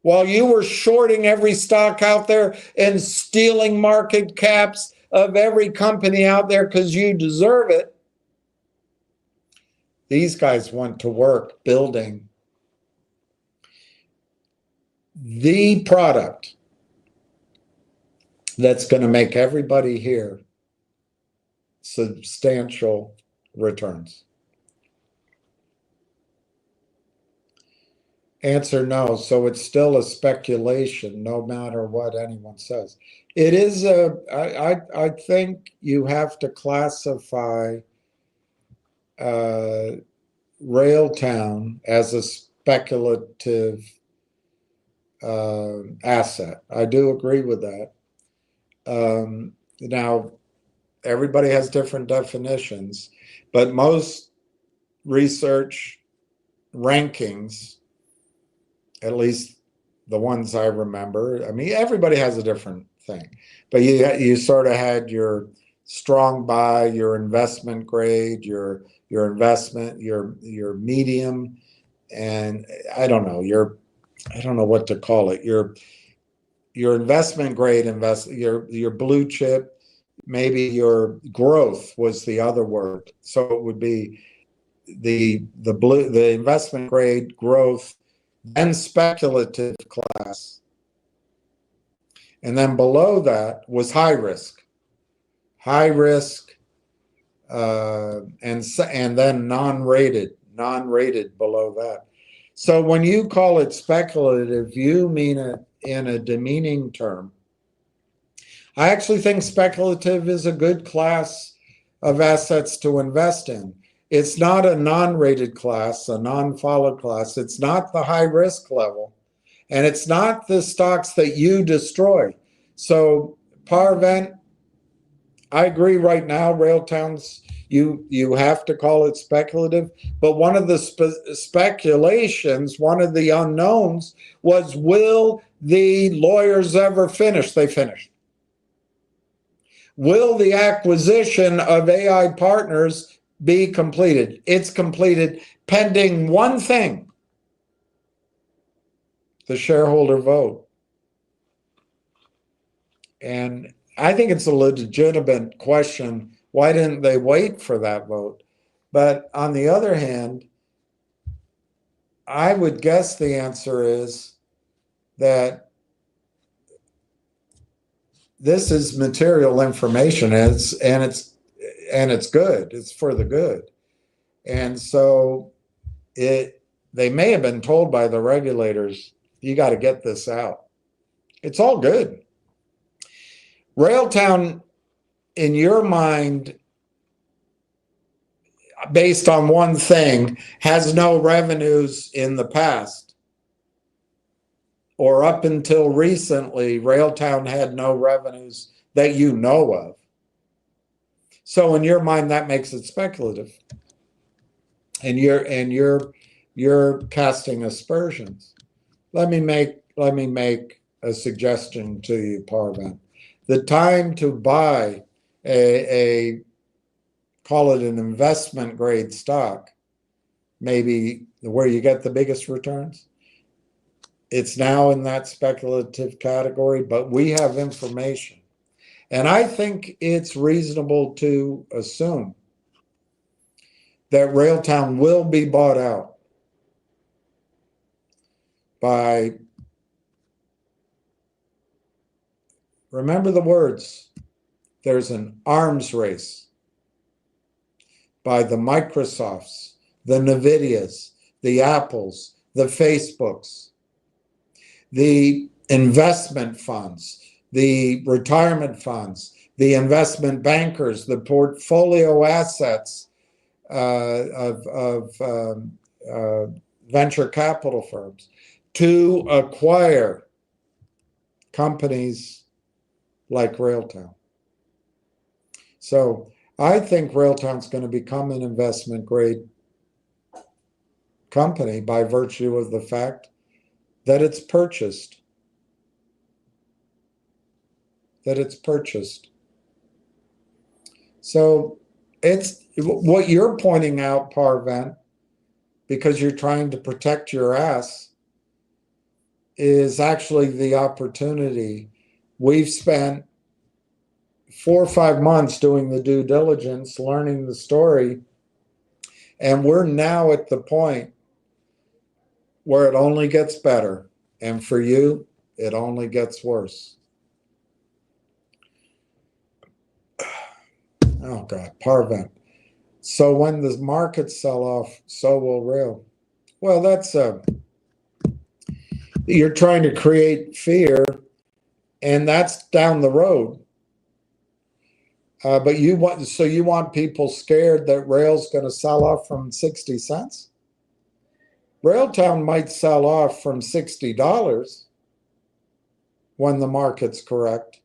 While you were shorting every stock out there and stealing market caps of every company out there because you deserve it, these guys went to work building the product that's going to make everybody here substantial returns. Answer no. So it's still a speculation, no matter what anyone says. It is I think you have to classify RAILTOWN as a speculative asset. I do agree with that. Now, everybody has different definitions, but most research rankings, at least the ones I remember, I mean, everybody has a different thing, but you sort of had your strong buy, your investment grade, your investment, your medium, and I don't know what to call it. Your investment grade your blue chip, maybe your growth was the other word. So it would be the investment grade, growth, then speculative class. And then below that was high risk, and then non-rated below that. So when you call it speculative, you mean it in a demeaning term. I actually think speculative is a good class of assets to invest in. It's not a non-rated class, a non-followed class. It's not the high risk level. And it's not the stocks that you destroy. So Parvent, I agree right now, RAILTOWN's, you have to call it speculative. But one of the speculations, one of the unknowns was, will the lawyers ever finish? They finished. Will the acquisition of AI Partners be completed? It's completed pending one thing, the shareholder vote. And I think it's a legitimate question. Why didn't they wait for that vote? But on the other hand, I would guess the answer is that this is material information, and it's good. It's for the good. And so they may have been told by the regulators, you got to get this out. It's all good. RAILTOWN, in your mind, based on one thing, has no revenues in the past, or up until recently, RAILTOWN had no revenues that you know of. So in your mind, that makes it speculative, and you're casting aspersions. Let me make a suggestion to you, Parvent. The time to buy a call it an investment grade stock, maybe where you get the biggest returns, it's now in that speculative category, but we have information. And I think it's reasonable to assume that RAILTOWN will be bought out by, remember the words, there's an arms race by the Microsofts, the NVIDIAs, the Apples, the Facebooks, the investment funds, the retirement funds, the investment bankers, the portfolio assets of venture capital firms to acquire companies like RAILTOWN. So I think RAILTOWN's going to become an investment grade company by virtue of the fact that it's purchased. So it's what you're pointing out, Parvent, because you're trying to protect your ass, is actually the opportunity. We've spent 4 or 5 months doing the due diligence, learning the story, and we're now at the point where it only gets better. And for you, it only gets worse. Oh God, Parvent. So when the markets sell off, so will Rail. Well, that's you're trying to create fear, and that's down the road. But you want people scared that Rail's going to sell off from 60 cents? RailTown might sell off from $60 when the market's correct,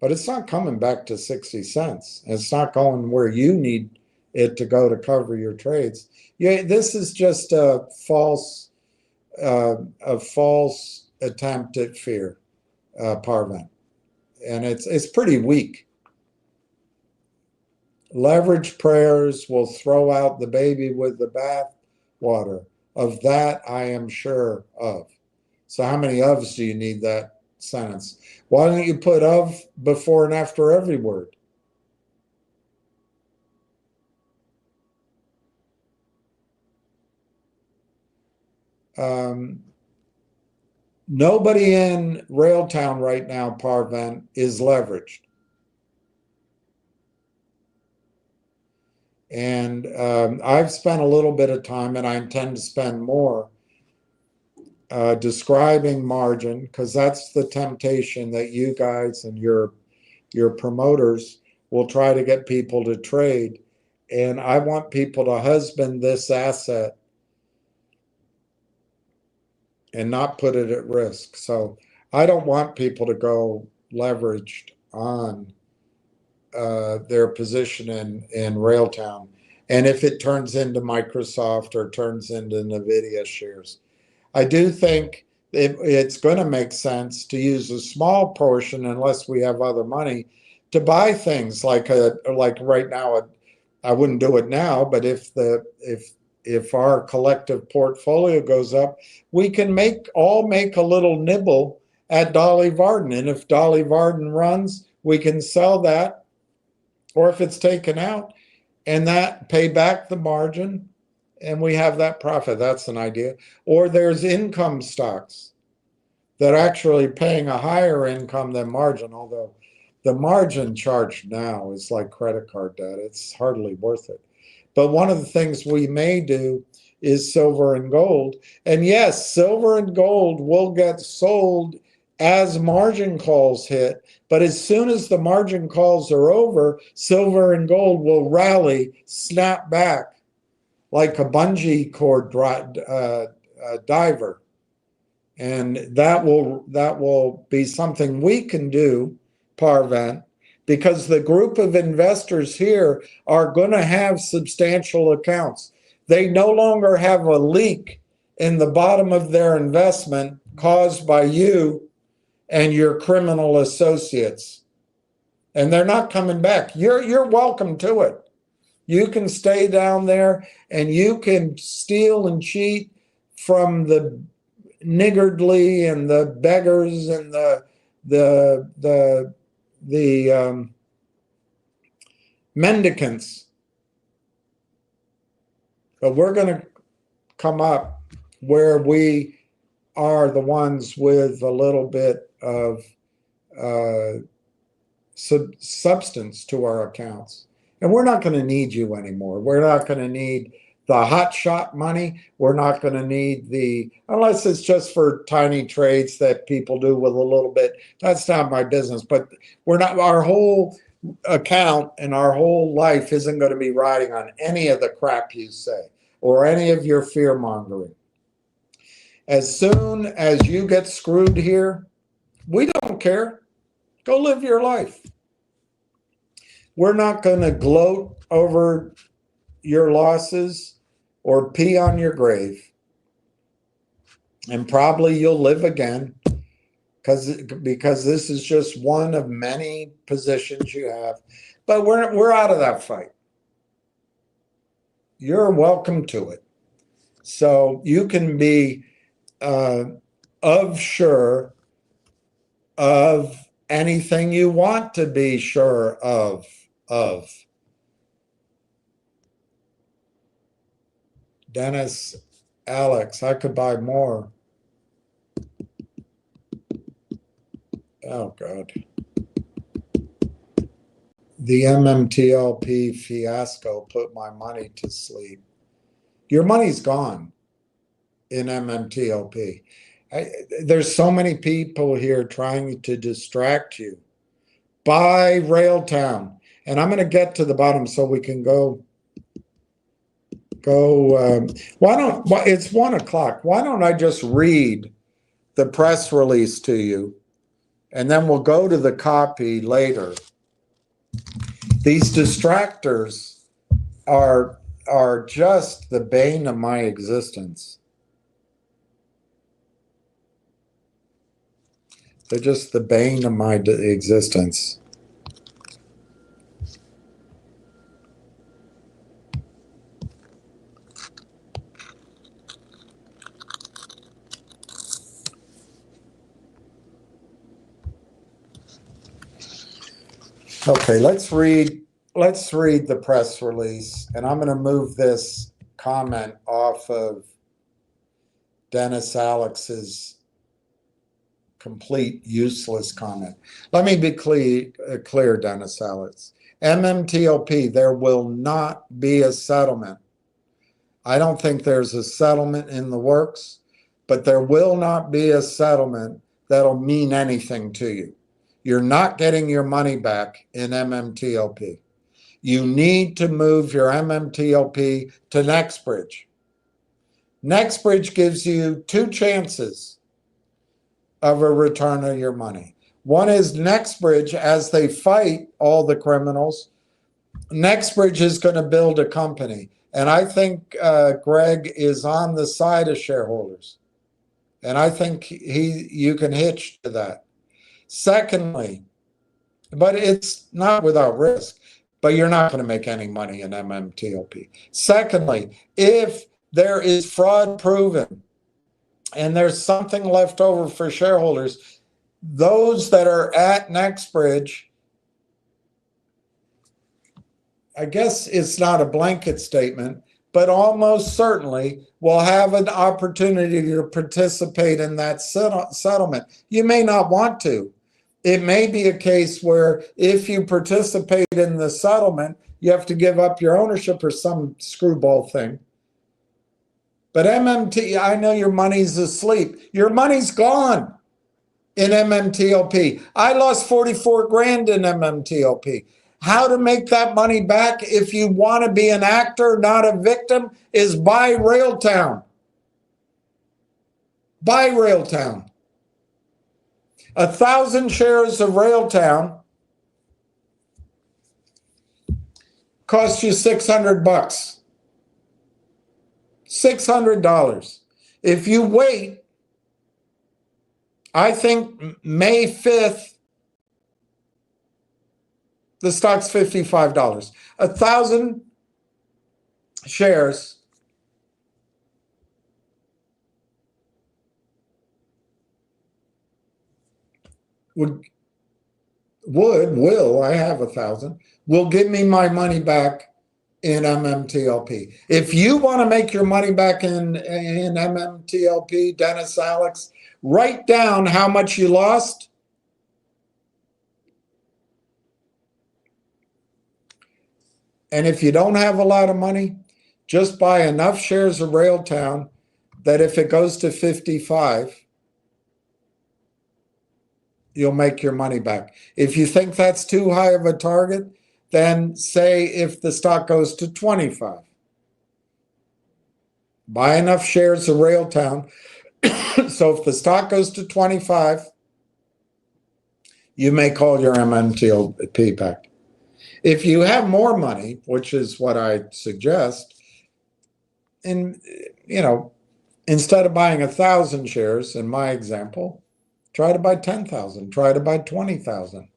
but it's not coming back to 60 cents. It's not going where you need it to go to cover your trades. Yeah, this is just a false attempt at fear, Parvent, and it's pretty weak. Leverage prayers will throw out the baby with the bath water. Of that, I am sure of. So how many ofs do you need that sentence? Why don't you put of before and after every word? Nobody in RailTown right now, Parvent, is leveraged. And I've spent a little bit of time, and I intend to spend more, describing margin, because that's the temptation that you guys and your promoters will try to get people to trade. And I want people to husband this asset and not put it at risk. So I don't want people to go leveraged on their position in RailTown. And if it turns into Microsoft or turns into NVIDIA shares, I do think it's going to make sense to use a small portion, unless we have other money, to buy things like right now. I wouldn't do it now, but if our collective portfolio goes up, we can all make a little nibble at Dolly Varden. And if Dolly Varden runs, we can sell that, or if it's taken out, and that pay back the margin, and we have that profit. That's an idea. Or there's income stocks that are actually paying a higher income than margin, although the margin charged now is like credit card debt. It's hardly worth it. But one of the things we may do is silver and gold. And yes, silver and gold will get sold as margin calls hit. But as soon as the margin calls are over, silver and gold will rally, snap back like a bungee cord diver. And that will be something we can do, Parvent, because the group of investors here are going to have substantial accounts. They no longer have a leak in the bottom of their investment caused by you and your criminal associates. And they're not coming back. You're welcome to it. You can stay down there and you can steal and cheat from the niggardly and the beggars and the mendicants. But we're going to come up where we are the ones with a little bit of substance to our accounts. And we're not going to need you anymore. We're not going to need the hot shot money. We're not going to need unless it's just for tiny trades that people do with a little bit. That's not my business. But we're not, our whole account and our whole life isn't going to be riding on any of the crap you say or any of your fear mongering. As soon as you get screwed here, we don't care. Go live your life. We're not going to gloat over your losses or pee on your grave. And probably you'll live again because this is just one of many positions you have. But we're out of that fight. You're welcome to it. So you can be sure of anything you want to be sure of. Dennis, Alex, I could buy more. Oh, God. The MMTLP fiasco put my money to sleep. Your money's gone in MMTLP. There's so many people here trying to distract you. Buy RAILTOWN. And I'm going to get to the bottom so we can go. It's 1 o'clock. Why don't I just read the press release to you, and then we'll go to the copy later. These distractors are just the bane of my existence. They're just the bane of my existence. Okay, let's read the press release, and I'm going to move this comment off of Dennis Alex's complete useless comment. Let me be clear, Dennis Alex. MMTLP, there will not be a settlement. I don't think there's a settlement in the works, but there will not be a settlement that'll mean anything to you. You're not getting your money back in MMTLP. You need to move your MMTLP to NextBridge. NextBridge gives you 2 chances of a return of your money. One is NextBridge, as they fight all the criminals, NextBridge is going to build a company. And I think Greg is on the side of shareholders. And I think you can hitch to that. Secondly, but it's not without risk, but you're not going to make any money in MMTLP. Secondly, if there is fraud proven and there's something left over for shareholders, those that are at NextBridge, I guess it's not a blanket statement, but almost certainly will have an opportunity to participate in that settlement. You may not want to. It may be a case where if you participate in the settlement, you have to give up your ownership or some screwball thing. But I know your money's asleep. Your money's gone in MMTLP. I lost 44 grand in MMTLP. How to make that money back if you want to be an actor, not a victim, is buy RAILTOWN. Buy RAILTOWN. 1,000 shares of RAILTOWN costs you $600. $600. If you wait, I think May 5th, the stock's $55. 1,000 shares will, I have 1,000, will give me my money back in MMTLP. If you want to make your money back in MMTLP, Dennis Alex, write down how much you lost. And if you don't have a lot of money, just buy enough shares of RailTown that if it goes to 55, you'll make your money back. If you think that's too high of a target, then say if the stock goes to 25, buy enough shares of RailTown. So if the stock goes to 25, you may call your MMTOP back. If you have more money, which is what I suggest, and instead of buying 1,000 shares, in my example, try to buy 10,000, try to buy 20,000.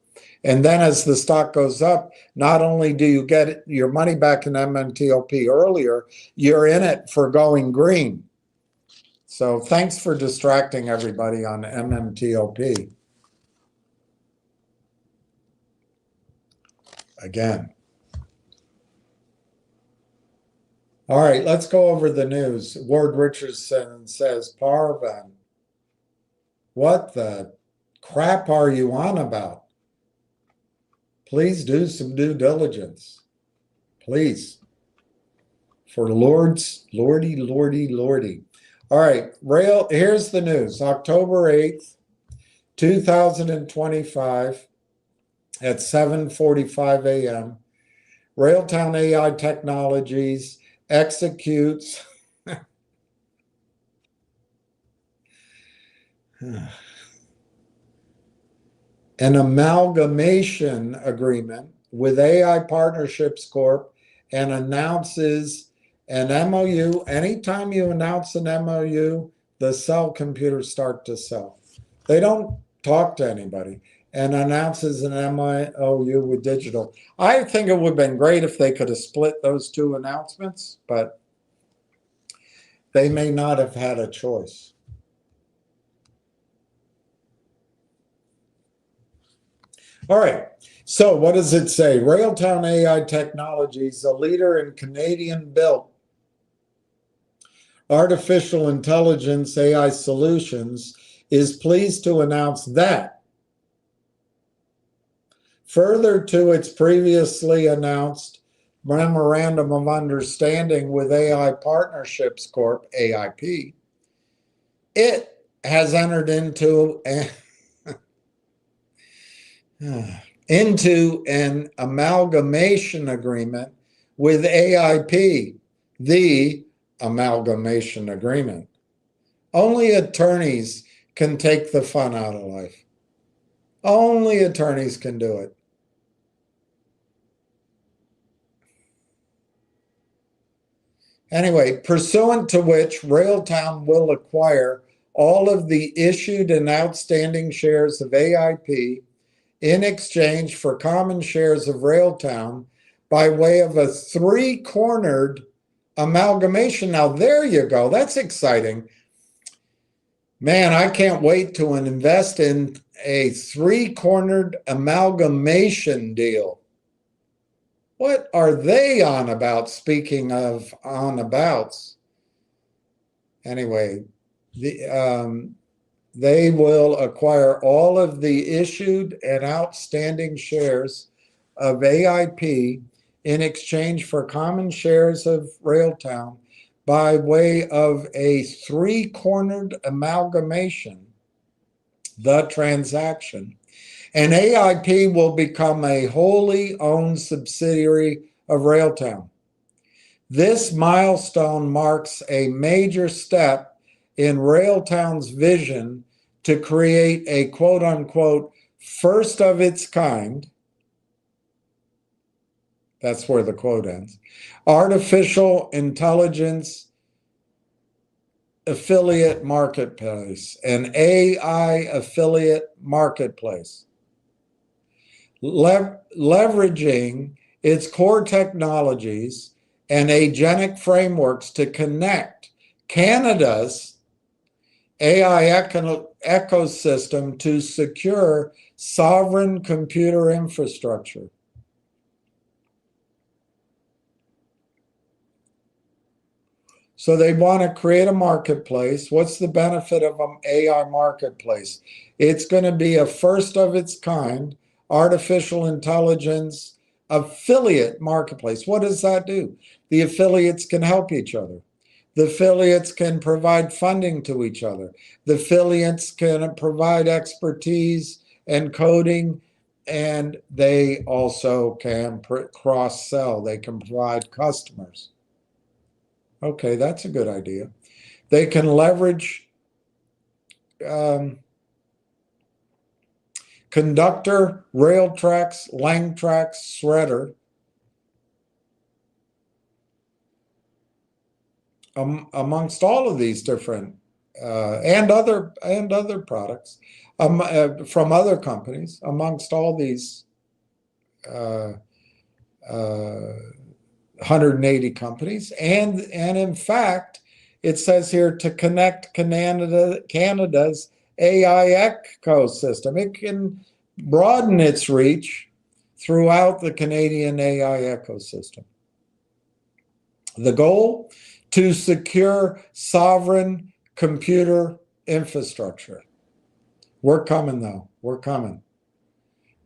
And then as the stock goes up, not only do you get your money back in MMTOP earlier, you're in it for going green. So thanks for distracting everybody on MMTOP. Again. All right, let's go over the news. Ward Richardson says, Parvan, what the crap are you on about? Please do some due diligence. Please. For lordy. All right, here's the news. October 8th, 2025 at 7:45 a.m. RAILTOWN AI Technologies executes an amalgamation agreement with AI Partnerships Corp. And announces an MOU. Anytime you announce an MOU, the cell computers start to sell. They don't talk to anybody. And announces an MOU with digital. I think it would have been great if they could have split those two announcements, but they may not have had a choice. All right, so what does it say? RAILTOWN AI Technologies, a leader in Canadian-built artificial intelligence AI solutions, is pleased to announce that, further to its previously announced Memorandum of Understanding with AI Partnerships Corp., AIP, it has entered into an amalgamation agreement with AIP, the amalgamation agreement. Only attorneys can take the fun out of life. Only attorneys can do it. Anyway, pursuant to which RailTown will acquire all of the issued and outstanding shares of AIP in exchange for common shares of RailTown by way of a three-cornered amalgamation. Now, there you go. That's exciting. Man, I can't wait to invest in a three-cornered amalgamation deal. What are they on about? Speaking of on abouts. Anyway, they will acquire all of the issued and outstanding shares of AIP in exchange for common shares of RailTown by way of a three-cornered amalgamation, the transaction. And AIP will become a wholly owned subsidiary of RailTown. This milestone marks a major step in RailTown's vision to create a quote-unquote first of its kind, that's where the quote ends, artificial intelligence affiliate marketplace, an AI affiliate marketplace, leveraging its core technologies and agentic frameworks to connect Canada's AI ecosystem to secure sovereign computer infrastructure. So they want to create a marketplace. What's the benefit of an AI marketplace? It's going to be a first of its kind artificial intelligence affiliate marketplace. What does that do? The affiliates can help each other. The affiliates can provide funding to each other. The affiliates can provide expertise and coding, and they also can cross-sell. They can provide customers. Okay, that's a good idea. They can leverage conductor, rail tracks, lang tracks, shredder, amongst all of these different and other products from other companies, amongst all these 180 companies, and in fact, it says here to connect Canada's AI ecosystem. It can broaden its reach throughout the Canadian AI ecosystem. The goal? To secure sovereign computer infrastructure. We're coming, though. We're coming.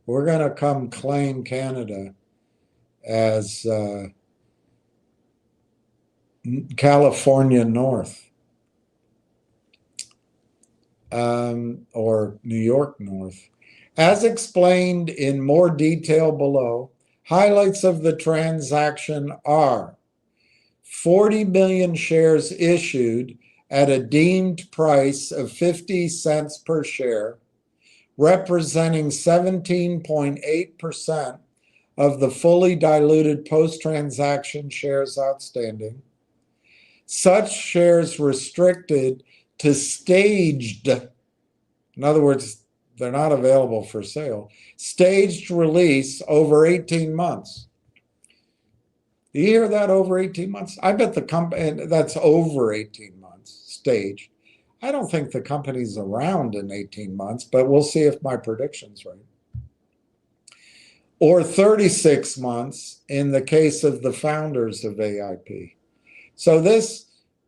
We're going to come claim Canada as California North, or New York North. As explained in more detail below, highlights of the transaction are 40 million shares issued at a deemed price of 50 cents per share, representing 17.8% of the fully diluted post-transaction shares outstanding. Such shares restricted to staged, in other words, they're not available for sale, staged release over 18 months. You hear that, over 18 months? I bet the company, that's over 18 months, staged. I don't think the company's around in 18 months, but we'll see if my prediction's right. Or 36 months in the case of the founders of AIP. So this,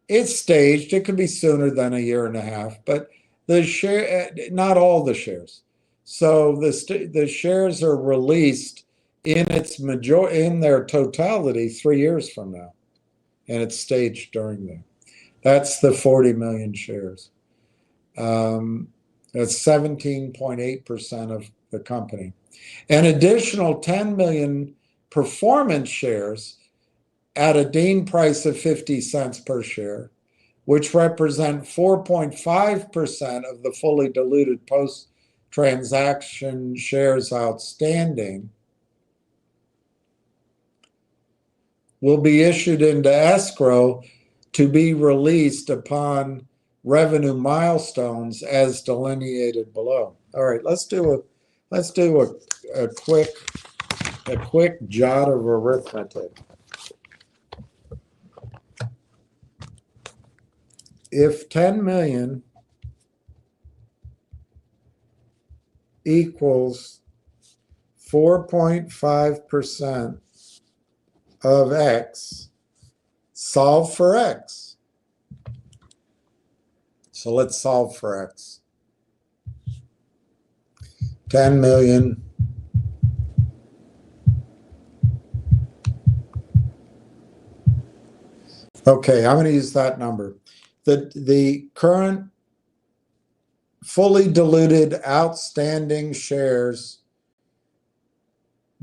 it's staged. It could be sooner than a year and a half, but the share, not all the shares. So the shares are released in their totality 3 years from now, and it's staged during that. That's the 40 million shares. That's 17.8% of the company. An additional 10 million performance shares at a deemed price of 50 cents per share, which represent 4.5% of the fully diluted post-transaction shares outstanding, will be issued into escrow to be released upon revenue milestones as delineated below. All right, let's do a quick jot of arithmetic. If 10 million equals 4.5% of X, solve for X. So let's solve for X. 10 million okay, I'm going to use that number. The current fully diluted outstanding shares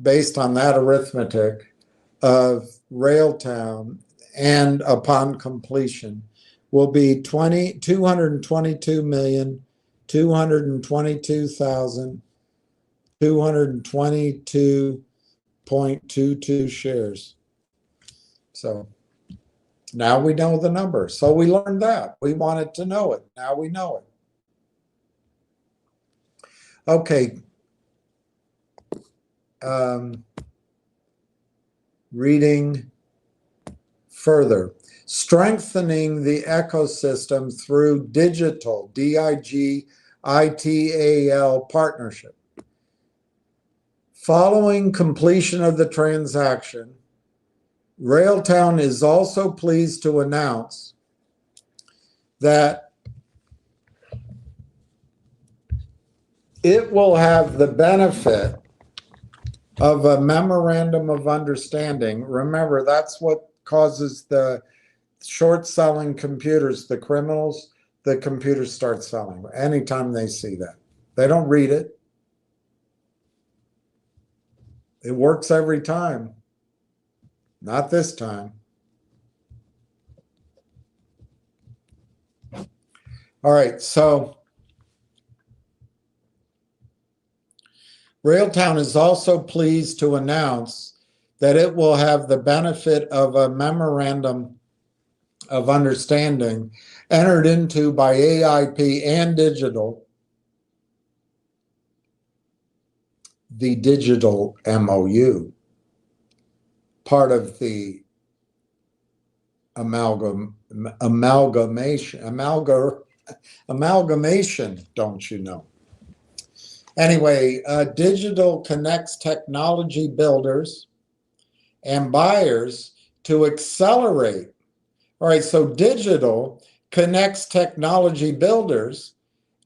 based on that arithmetic of RAILTOWN and upon completion will be 222,222,222.22 shares. So now we know the number. So we learned that. We wanted to know it. Now we know it. Okay. Reading further. Strengthening the ecosystem through digital, DIGITAL partnership. Following completion of the transaction, RAILTOWN is also pleased to announce that it will have the benefit of a memorandum of understanding. Remember, that's what causes the short selling computers, the criminals, the computers start selling anytime they see that. They don't read it. It works every time. Not this time. All right, so RAILTOWN is also pleased to announce that it will have the benefit of a memorandum of understanding entered into by AIP and Digital, the Digital MOU, part of the amalgamation, don't you know? Anyway, Digital connects technology builders and buyers to accelerate. All right, so Digital connects technology builders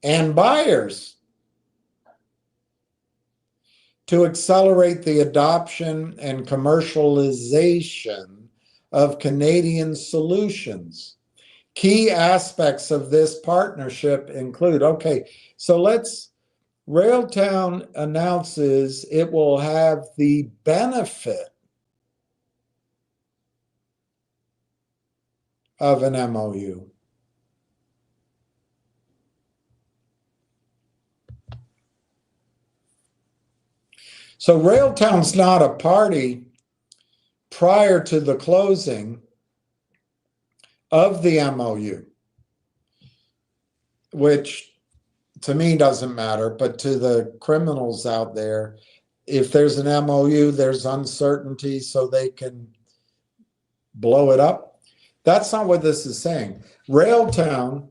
and buyers to accelerate the adoption and commercialization of Canadian solutions. Key aspects of this partnership include, okay, so RAILTOWN announces it will have the benefit of an MOU. So RAILTOWN's not a party prior to the closing of the MOU, which to me doesn't matter, but to the criminals out there, if there's an MOU, there's uncertainty, so they can blow it up. That's not what this is saying. RAILTOWN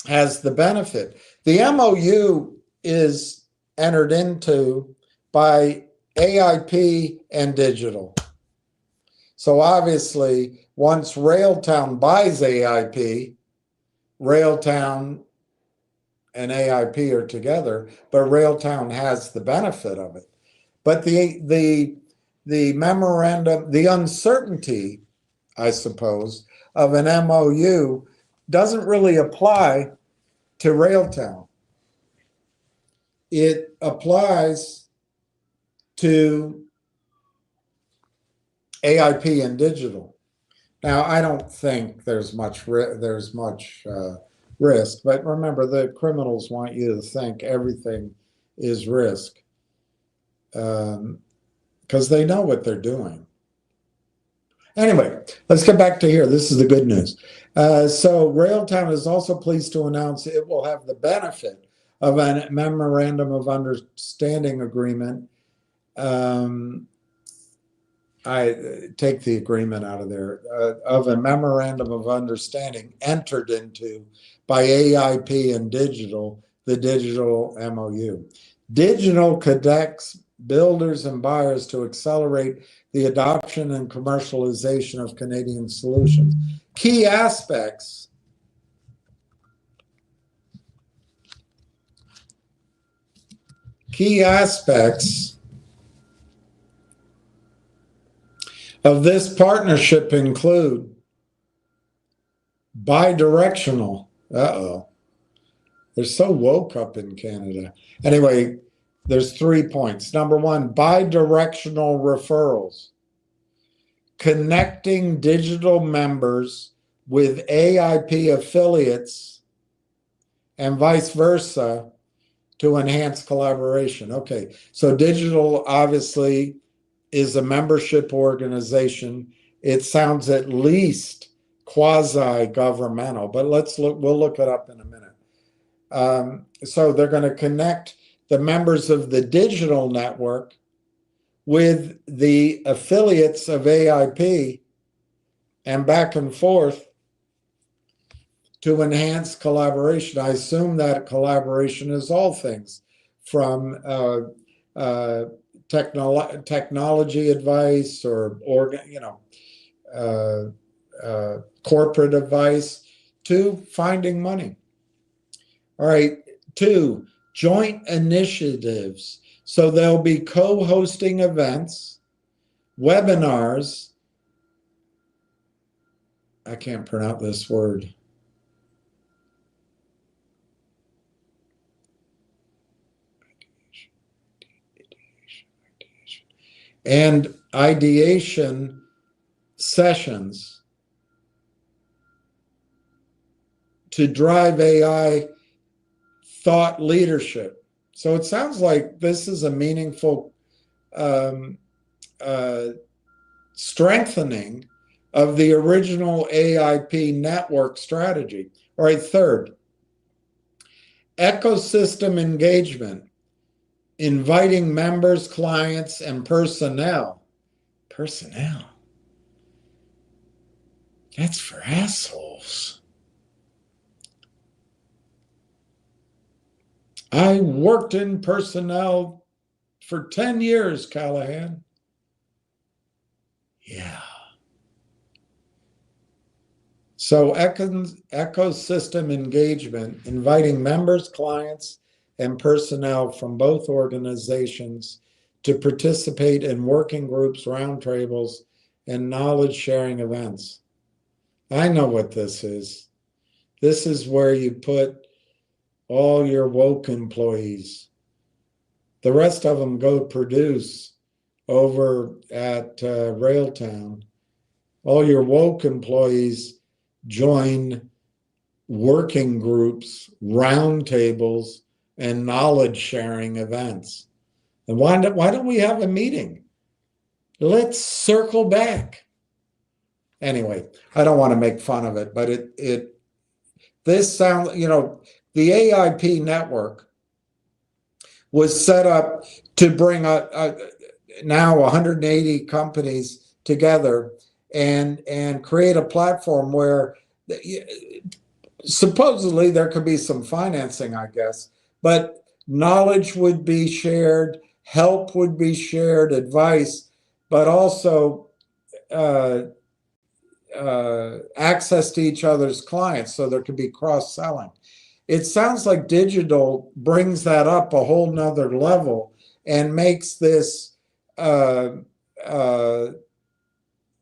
has the benefit. The MOU is entered into by AIP and Digital. So obviously, once RAILTOWN buys AIP, RAILTOWN and AIP are together, but RAILTOWN has the benefit of it. But the memorandum, the uncertainty, I suppose, of an MOU doesn't really apply to RAILTOWN. It applies to AIP and Digital. Now, I don't think there's much risk, but remember, the criminals want you to think everything is risk because they know what they're doing. Anyway, let's get back to here. This is the good news. So RAILTOWN is also pleased to announce it will have the benefit of a memorandum of understanding agreement. I take the agreement out of there, of a memorandum of understanding entered into by AIP and Digital, the Digital MOU. Digital connects builders and buyers to accelerate the adoption and commercialization of Canadian solutions. Key aspects of this partnership include bidirectional. They're so woke up in Canada. Anyway, there's 3 points. Number one, bidirectional referrals. Connecting Digital members with AIP affiliates and vice versa to enhance collaboration. Okay, so Digital obviously is a membership organization. It sounds at least quasi-governmental, but we'll look it up in a minute. So they're going to connect the members of the Digital network with the affiliates of AIP and back and forth to enhance collaboration. I assume that collaboration is all things from technology advice or corporate advice to finding money. All right, 2, joint initiatives So they'll be co-hosting events, webinars. I can't pronounce this word. And ideation sessions to drive AI thought leadership. So it sounds like this is a meaningful um, uh, strengthening of the original AIP network strategy. All right, third, ecosystem engagement, inviting members, clients, and personnel. Personnel? That's for assholes. I worked in personnel for 10 years, Callahan. Yeah. So ecosystem engagement, inviting members, clients, and personnel from both organizations to participate in working groups, roundtables, and knowledge sharing events. I know what this is. This is where you put all your woke employees. The rest of them go produce over at RAILTOwn. All your woke employees join working groups, roundtables, and knowledge sharing events. And why don't we have a meeting? Let's circle back. Anyway, I don't want to make fun of it, but this sounds, the AIP network was set up to bring now 180 companies together and create a platform where supposedly there could be some financing, I guess, but knowledge would be shared, help would be shared, advice, but also access to each other's clients, so there could be cross-selling. It sounds like digital brings that up a whole nother level and makes this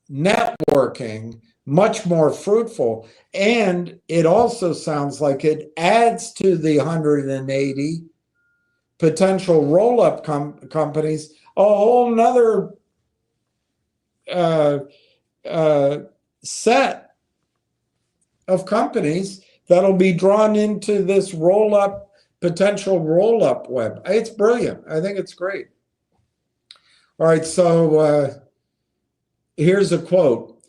networking much more fruitful. And it also sounds like it adds to the 180 potential roll-up companies a whole nother set of companies that'll be drawn into this potential roll-up web. It's brilliant. I think it's great. All right, so here's a quote.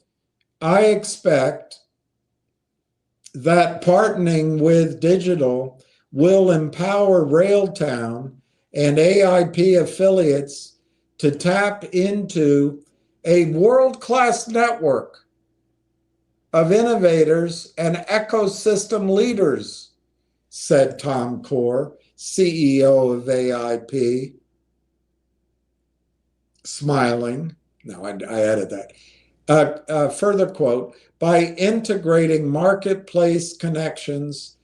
I expect that partnering with digital will empower RAILTOwn and AIP affiliates to tap into a world-class network of innovators and ecosystem leaders, said Tom Core, CEO of AIP, smiling. No, I added that. Further quote, by integrating marketplace connections,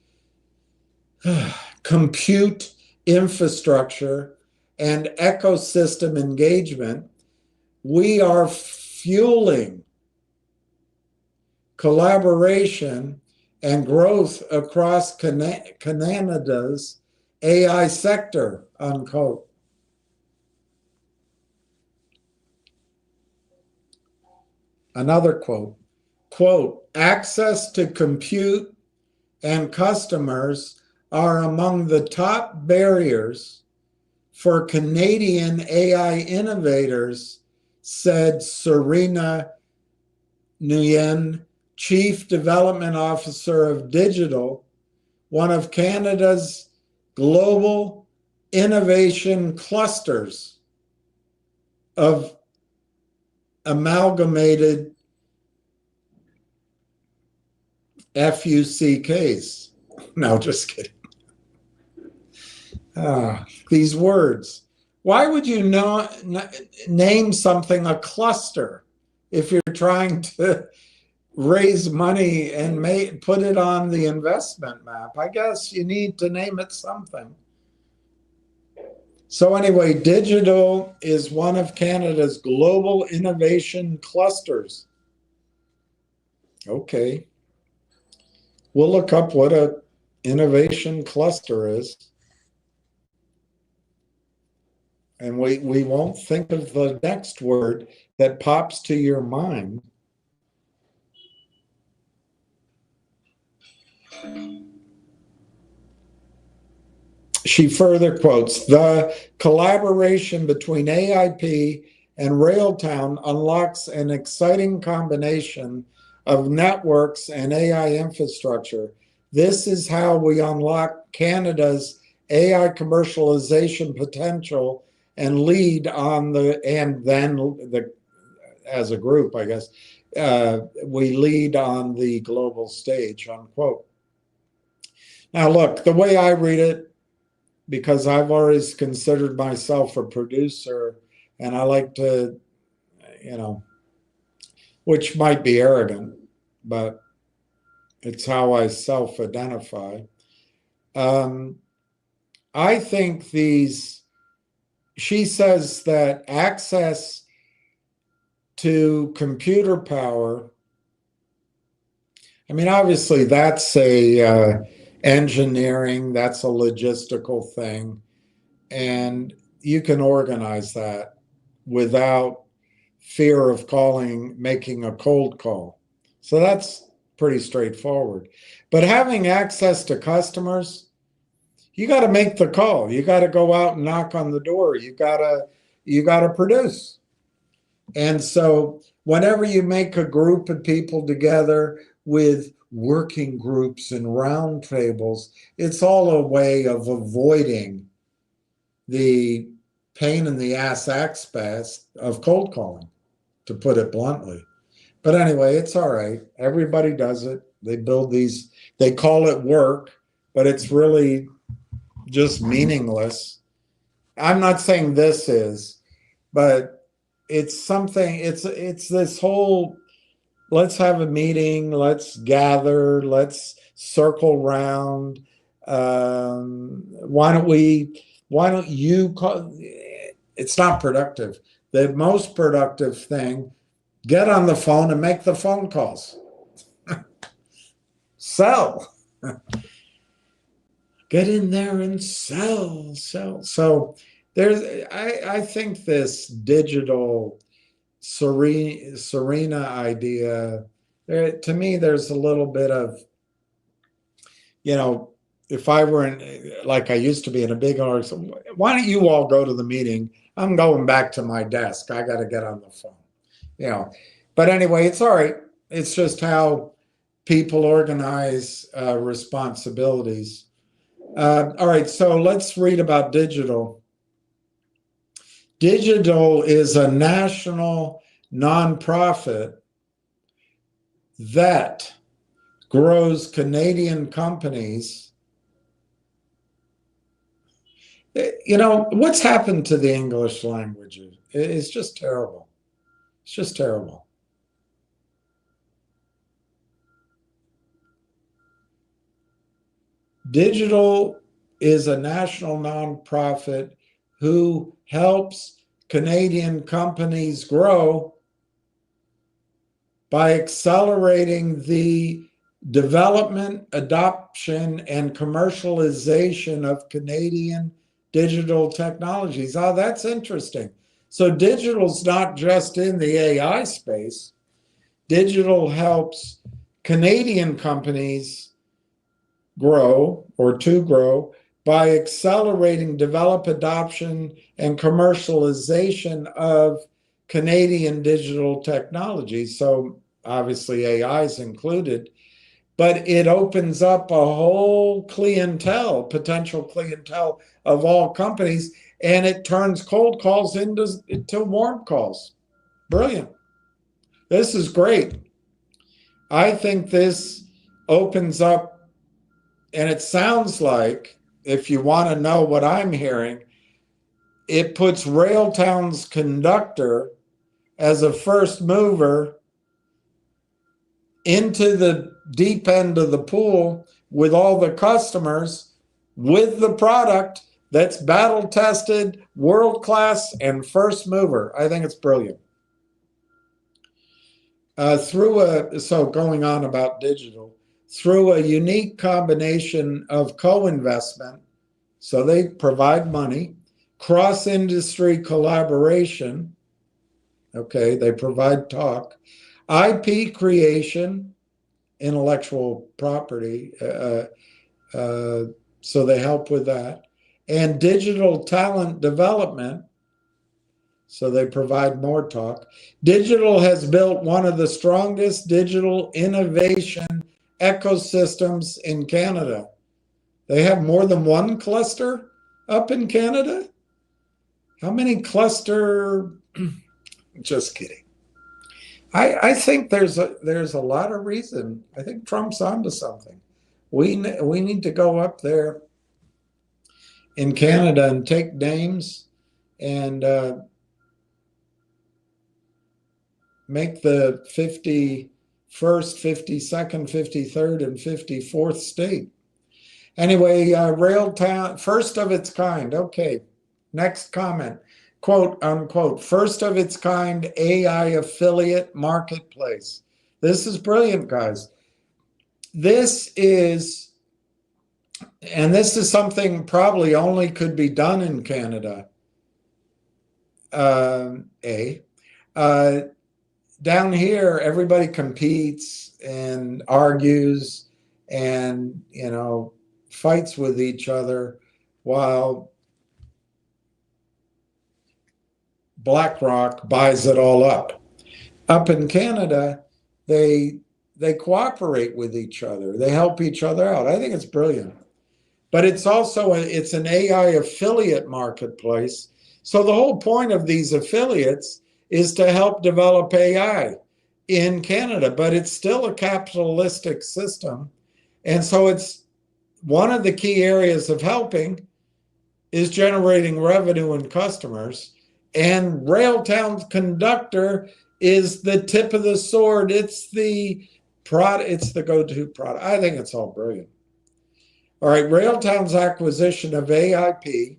compute infrastructure, and ecosystem engagement, we are fueling collaboration and growth across Canada's AI sector, unquote. Another quote, access to compute and customers are among the top barriers for Canadian AI innovators, said Serena Nguyen, Chief Development Officer of Digital, one of Canada's global innovation clusters of amalgamated FUCKs. No, just kidding. These words. Why would you not name something a cluster if you're trying to raise money and put it on the investment map? I guess you need to name it something. So anyway, digital is one of Canada's global innovation clusters. Okay. We'll look up what a innovation cluster is. And we won't think of the next word that pops to your mind. She further quotes, the collaboration between AIP and RAILTOWN unlocks an exciting combination of networks and AI infrastructure. This is how we unlock Canada's AI commercialization potential and lead on as a group, I guess, we lead on the global stage, unquote. Now, look, the way I read it, because I've always considered myself a producer and I like to, which might be arrogant, but it's how I self-identify. I think she says that access to computer power, I mean, obviously that's engineering, that's a logistical thing, and you can organize that without fear of making a cold call. So that's pretty straightforward. But having access to customers, you got to make the call. You got to go out and knock on the door. You got to produce. And so whenever you make a group of people together with working groups and round tables, it's all a way of avoiding the pain in the ass aspect of cold calling, to put it bluntly. But anyway, it's all right. Everybody does it. They build these, they call it work, but it's really just meaningless. I'm not saying this is, but it's something, it's this whole, let's have a meeting, let's gather, let's circle round. Why don't you call? It's not productive. The most productive thing, get on the phone and make the phone calls. Sell. Get in there and sell. So I think this digital Serena idea, to me, there's a little bit of, if I were like I used to be in a big organization, why don't you all go to the meeting? I'm going back to my desk. I got to get on the phone. But anyway, it's all right. It's just how people organize responsibilities. All right, so let's read about digital. Digital is a national nonprofit that grows Canadian companies. What's happened to the English language? It's just terrible. It's just terrible. Digital is a national nonprofit who helps Canadian companies grow by accelerating the development, adoption, and commercialization of Canadian digital technologies. Oh, that's interesting. So digital's not just in the AI space. Digital helps Canadian companies grow by accelerating adoption and commercialization of Canadian digital technology. So obviously AI is included, but it opens up a whole potential clientele of all companies, and it turns cold calls into warm calls. Brilliant. This is great. I think this opens up, and it sounds like, if you want to know what I'm hearing, it puts RailTown's conductor as a first mover into the deep end of the pool with all the customers, with the product that's battle tested, world class, and first mover. I think it's brilliant. So going on about digital, through a unique combination of co-investment, so they provide money, cross-industry collaboration, okay, they provide talk, IP creation, intellectual property, so they help with that, and digital talent development, so they provide more talk. Digital has built one of the strongest digital innovation ecosystems in Canada. They have more than one cluster up in Canada? How many cluster? Just kidding. I think there's a lot of reason. I think Trump's onto something. We need to go up there in Canada and take names and make the 51st, 52nd, 53rd, and 54th state. Anyway, RAILTOWN, first of its kind. Okay, next comment. Quote, unquote, first of its kind AI affiliate marketplace. This is brilliant, guys. This is something probably only could be done in Canada. Down here, everybody competes and argues and, fights with each other, while BlackRock buys it all up. Up in Canada, they cooperate with each other. They help each other out. I think it's brilliant. But it's also it's an AI affiliate marketplace. So the whole point of these affiliates is to help develop AI in Canada, but it's still a capitalistic system. And so it's one of the key areas of helping is generating revenue and customers. And RAILTOWN's conductor is the tip of the sword. It's the go-to product. I think it's all brilliant. All right, RAILTOWN's acquisition of AIP,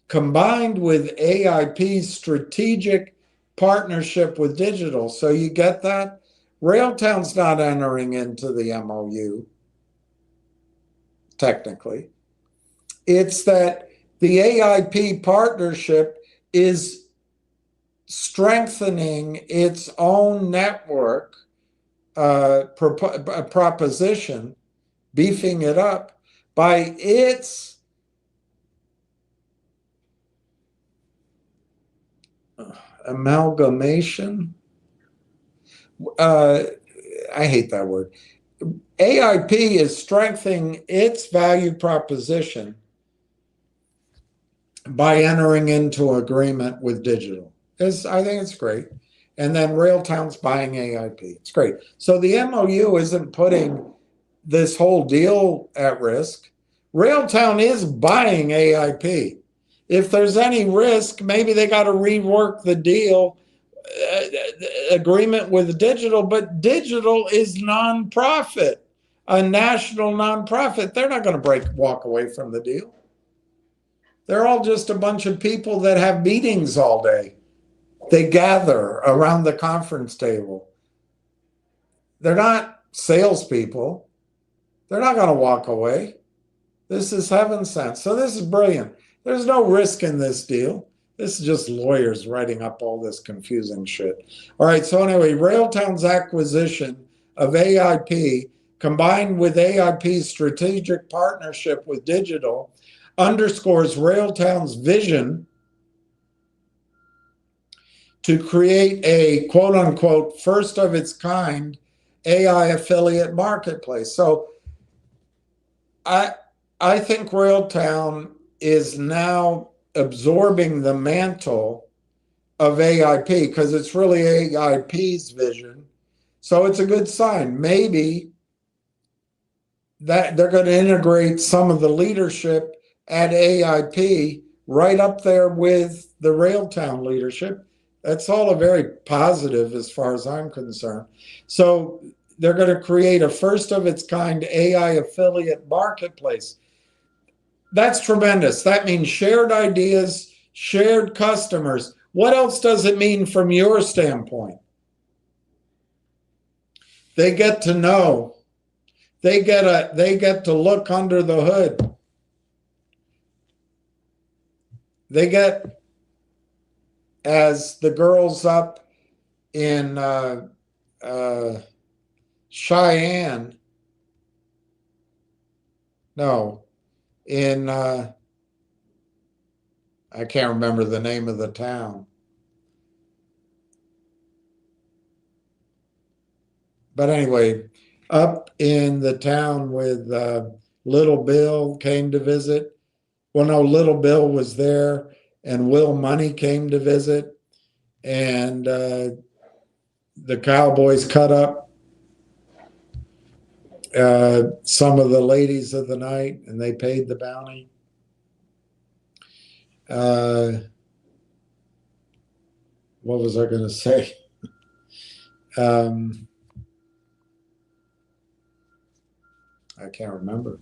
combined with AIP's strategic partnership with digital. So you get that? RAILTOWN's not entering into the MOU, technically. It's that the AIP partnership is strengthening its own network proposition, beefing it up by its amalgamation. I hate that word. AIP is strengthening its value proposition by entering into agreement with digital. I think it's great. And then RAILTOWN's buying AIP. It's great. So the MOU isn't putting this whole deal at risk. RAILTOWN is buying AIP. If there's any risk, maybe they got to rework the deal agreement with digital, but digital is nonprofit, a national nonprofit. They're not going to walk away from the deal. They're all just a bunch of people that have meetings all day. They gather around the conference table. They're not salespeople. They're not going to walk away. This is heaven sent. So this is brilliant. There's no risk in this deal. This is just lawyers writing up all this confusing shit. All right, so anyway, RAILTOWN's acquisition of AIP, combined with AIP's strategic partnership with digital, underscores RAILTOWN's vision to create a quote-unquote first of its kind AI affiliate marketplace. So I think RAILTOWN is now absorbing the mantle of AIP because it's really AIP's vision. So it's a good sign. Maybe that they're going to integrate some of the leadership at AIP right up there with the RAILTOWN leadership. That's all a very positive as far as I'm concerned. So they're going to create a first of its kind AI affiliate marketplace. That's tremendous. That means shared ideas, shared customers. What else does it mean from your standpoint? They get to know. They get to look under the hood. They get, as the girls up in Cheyenne, no, in I can't remember the name of the town. But anyway, up in the town with Little Bill came to visit. Well, no, Little Bill was there, and Will Money came to visit, and the Cowboys cut up some of the ladies of the night, and they paid the bounty. What was I going to say? I can't remember.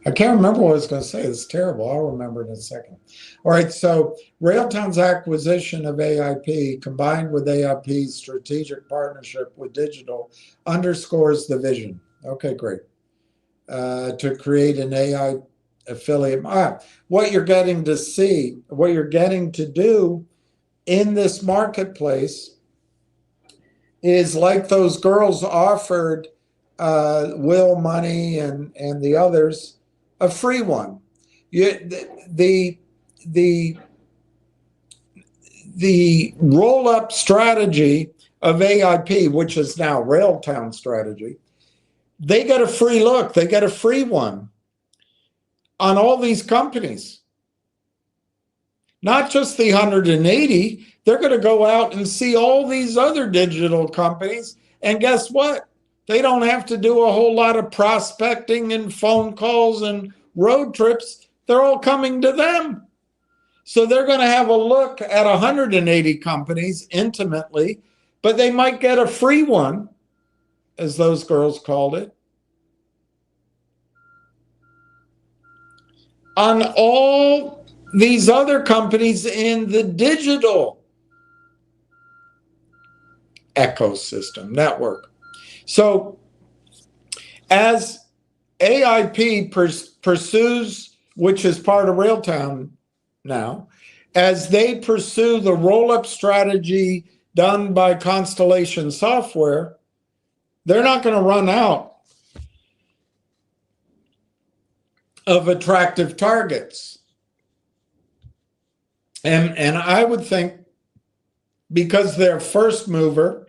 I can't remember what I was going to say. It's terrible. I'll remember in a second. All right. So RailTown's acquisition of AIP combined with AIP's strategic partnership with Digital underscores the vision. Okay, great. To create an AI affiliate. What you're getting to see, what you're getting to do in this marketplace is like those girls offered Will Money and the others a free one. The roll-up strategy of AIP, which is now RailTown strategy, they get a free look. They get a free one on all these companies. Not just the 180. They're going to go out and see all these other digital companies. And guess what? They don't have to do a whole lot of prospecting and phone calls and road trips. They're all coming to them. So they're going to have a look at 180 companies intimately, but they might get a free one, as those girls called it, on all these other companies in the digital ecosystem network. So as AIP pursues, which is part of RailTown now, as they pursue the roll-up strategy done by Constellation Software, they're not going to run out of attractive targets. And I would think because they're first mover,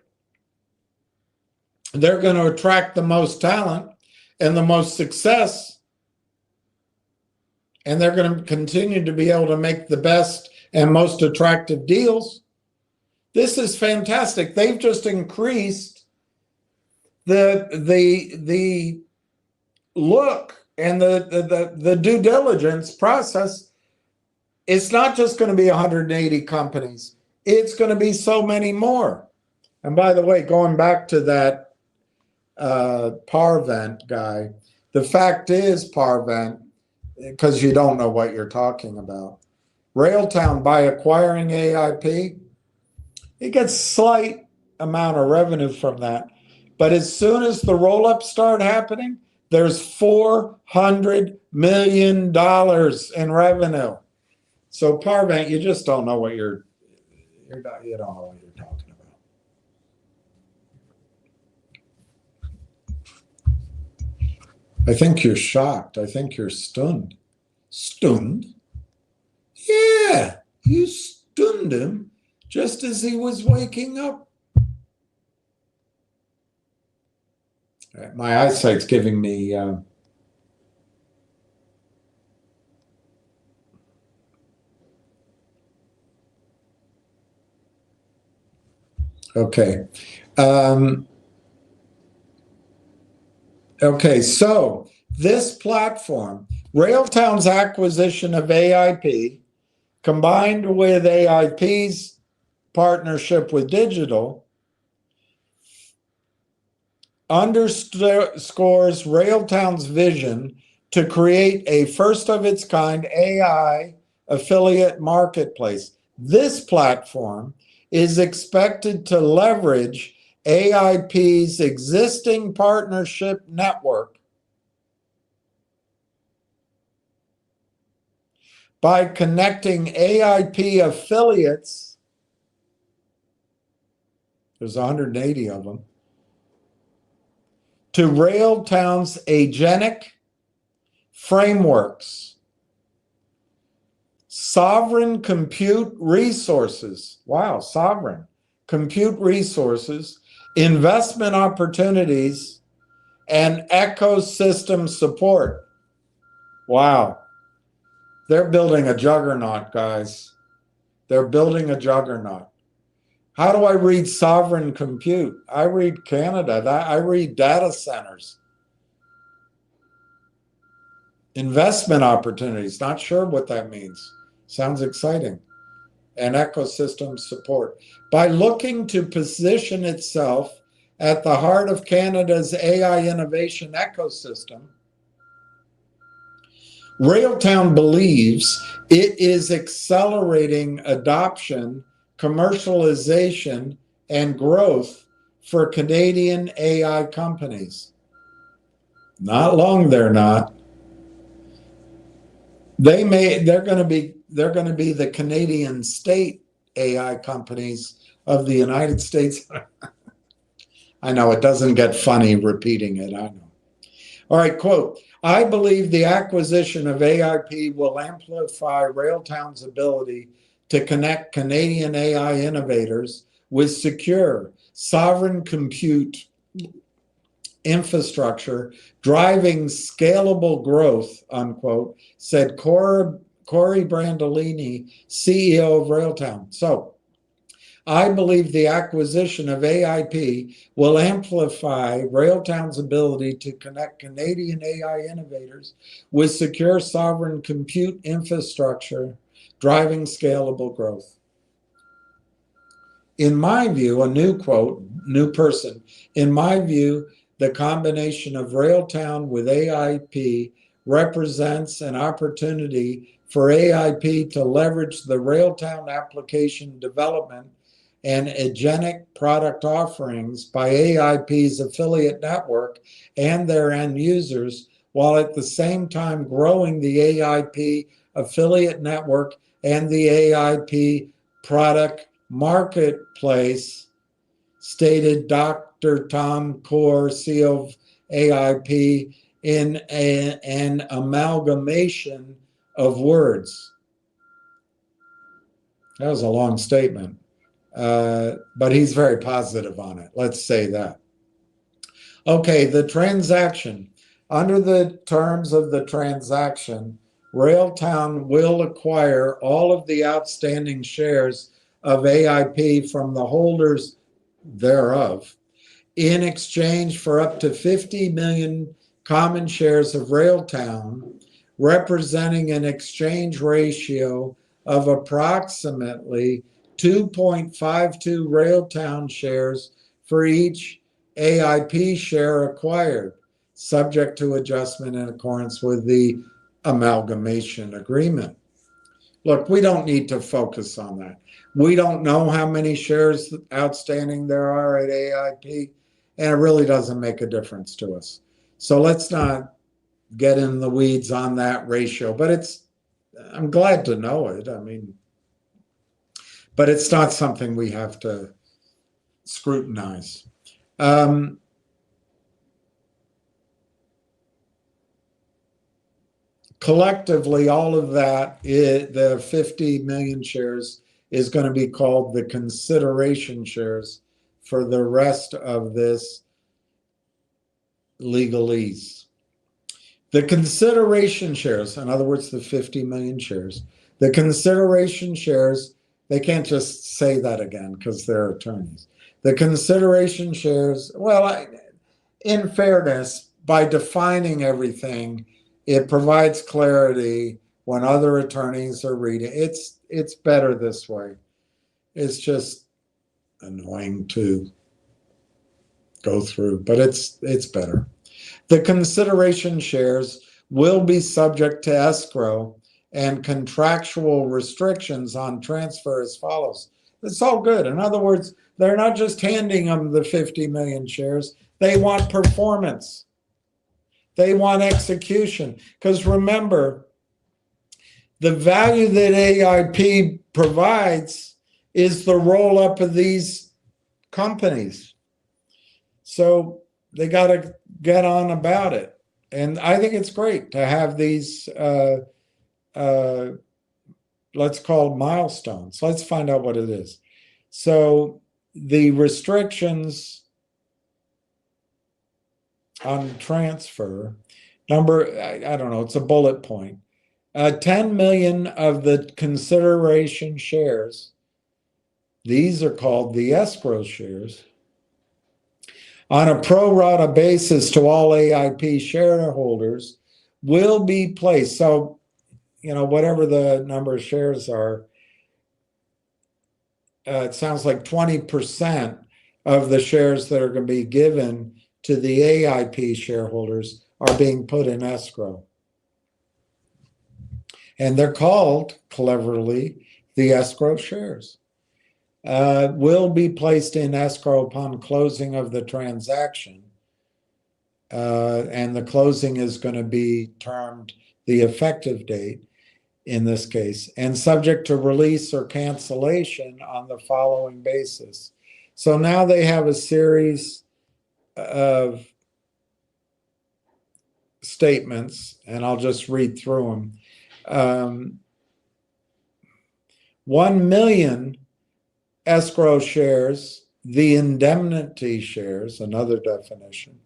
they're going to attract the most talent and the most success, and they're going to continue to be able to make the best and most attractive deals. This is fantastic. They've just increased the look and the due diligence process. It's not just going to be 180 companies. It's going to be so many more. And by the way, going back to that Parvent guy, the fact is, Parvent, because you don't know what you're talking about, RailTown, by acquiring AIP, it gets slight amount of revenue from that. But as soon as the roll-ups start happening, there's $400 million in revenue. So Parvent, you just don't know what you don't know what you're talking about. I think you're shocked. I think you're stunned. Stunned? Yeah, you stunned him just as he was waking up. All right, my eyesight's giving me okay. Okay, so this platform, RailTown's acquisition of AIP, Combined with AIP's partnership with digital, underscores RailTown's vision to create a first-of-its-kind AI affiliate marketplace. This platform is expected to leverage AIP's existing partnership network by connecting AIP affiliates, there's 180 of them, to RailTown's agentic frameworks, sovereign compute resources, wow, sovereign compute resources, investment opportunities, and ecosystem support. Wow. They're building a juggernaut, guys. They're building a juggernaut. How do I read sovereign compute? I read Canada. I read data centers. Investment opportunities. Not sure what that means. Sounds exciting. And ecosystem support. By looking to position itself at the heart of Canada's AI innovation ecosystem, RailTown believes it is accelerating adoption, commercialization, and growth for Canadian AI companies. Not long they're not. They're going to be the Canadian state AI companies of the United States. I know it doesn't get funny repeating it, I know. All right, quote, I believe the acquisition of AIP will amplify RailTown's ability to connect Canadian AI innovators with secure, sovereign compute infrastructure, driving scalable growth, unquote, said Corey Brandolini, CEO of RailTown. So, I believe the acquisition of AIP will amplify RailTown's ability to connect Canadian AI innovators with secure sovereign compute infrastructure, driving scalable growth. In my view, a new quote, new person, in my view, the combination of RailTown with AIP represents an opportunity for AIP to leverage the RailTown application development and agentic product offerings by AIP's affiliate network and their end users, while at the same time growing the AIP affiliate network and the AIP product marketplace, stated Dr. Tom Core, CEO of AIP, in an amalgamation of words. That was a long statement. But he's very positive on it. Let's say that. Okay, the transaction. Under the terms of the transaction, RailTown will acquire all of the outstanding shares of AIP from the holders thereof in exchange for up to 50 million common shares of RailTown, representing an exchange ratio of approximately 2.52 RailTown shares for each AIP share acquired, subject to adjustment in accordance with the amalgamation agreement. Look, we don't need to focus on that. We don't know how many shares outstanding there are at AIP, and it really doesn't make a difference to us. So let's not get in the weeds on that ratio, but I'm glad to know it. I mean, but it's not something we have to scrutinize. Collectively, all of that, the 50 million shares is going to be called the consideration shares for the rest of this legalese. The consideration shares, in other words, the 50 million shares, the consideration shares, they can't just say that again because they're attorneys. The consideration shares, well, in fairness, by defining everything, it provides clarity when other attorneys are reading. It's better this way. It's just annoying to go through, but it's better. The consideration shares will be subject to escrow and contractual restrictions on transfer as follows. It's all good. In other words, they're not just handing them the 50 million shares. They want performance. They want execution. Because remember, the value that AIP provides is the roll-up of these companies. So they got to get on about it. And I think it's great to have these, let's call milestones. Let's find out what it is. So the restrictions on transfer, I don't know, it's a bullet point. 10 million of the consideration shares, these are called the escrow shares, on a pro rata basis to all AIP shareholders will be placed. So, whatever the number of shares are, it sounds like 20% of the shares that are going to be given to the AIP shareholders are being put in escrow. And they're called, cleverly, the escrow shares. Will be placed in escrow upon closing of the transaction. And the closing is going to be termed the effective date in this case, and subject to release or cancellation on the following basis. So now they have a series of statements, and I'll just read through them. 1 million escrow shares, the indemnity shares, another definition,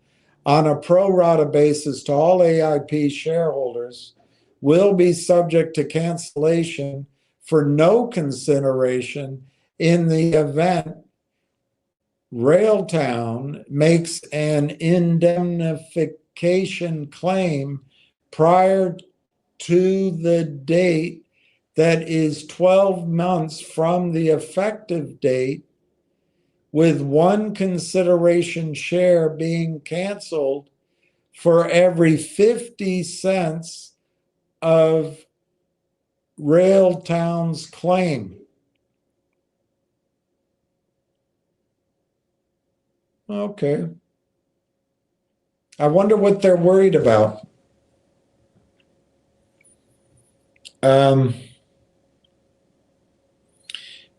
on a pro rata basis to all AIP shareholders will be subject to cancellation for no consideration in the event RAILTOwn makes an indemnification claim prior to the date that is 12 months from the effective date, with one consideration share being canceled for every 50 cents of RAILTOwn's claim. Okay. I wonder what they're worried about.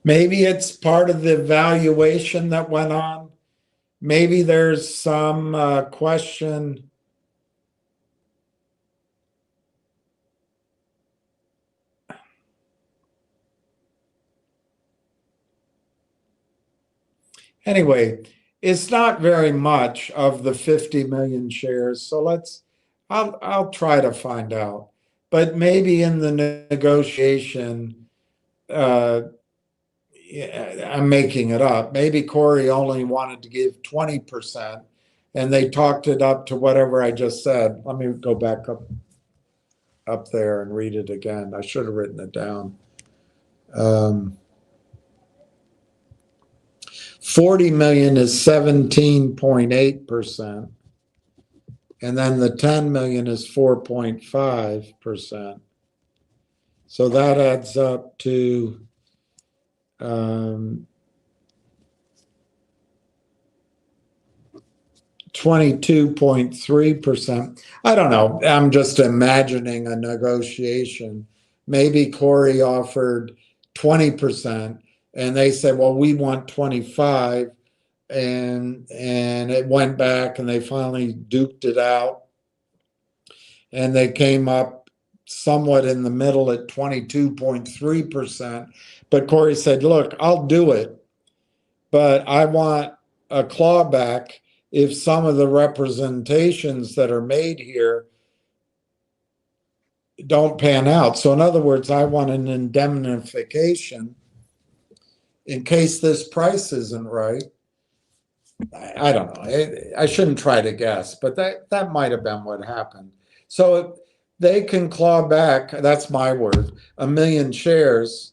Maybe it's part of the valuation that went on. Maybe there's some question. Anyway, it's not very much of the 50 million shares. So I'll try to find out. But maybe in the negotiation, I'm making it up. Maybe Corey only wanted to give 20%, and they talked it up to whatever I just said. Let me go back up there and read it again. I should have written it down. 40 million is 17.8%, and then the 10 million is 4.5%. So that adds up to 22.3%. I don't know. I'm just imagining a negotiation. Maybe Corey offered 20%, and they said, well, we want 25, and it went back, and they finally duked it out, and they came up somewhat in the middle at 22.3%. But Corey said, look, I'll do it, but I want a clawback if some of the representations that are made here don't pan out. So in other words, I want an indemnification in case this price isn't right. I don't know. I shouldn't try to guess, but that might have been what happened. So they can claw back, that's my word, 1 million shares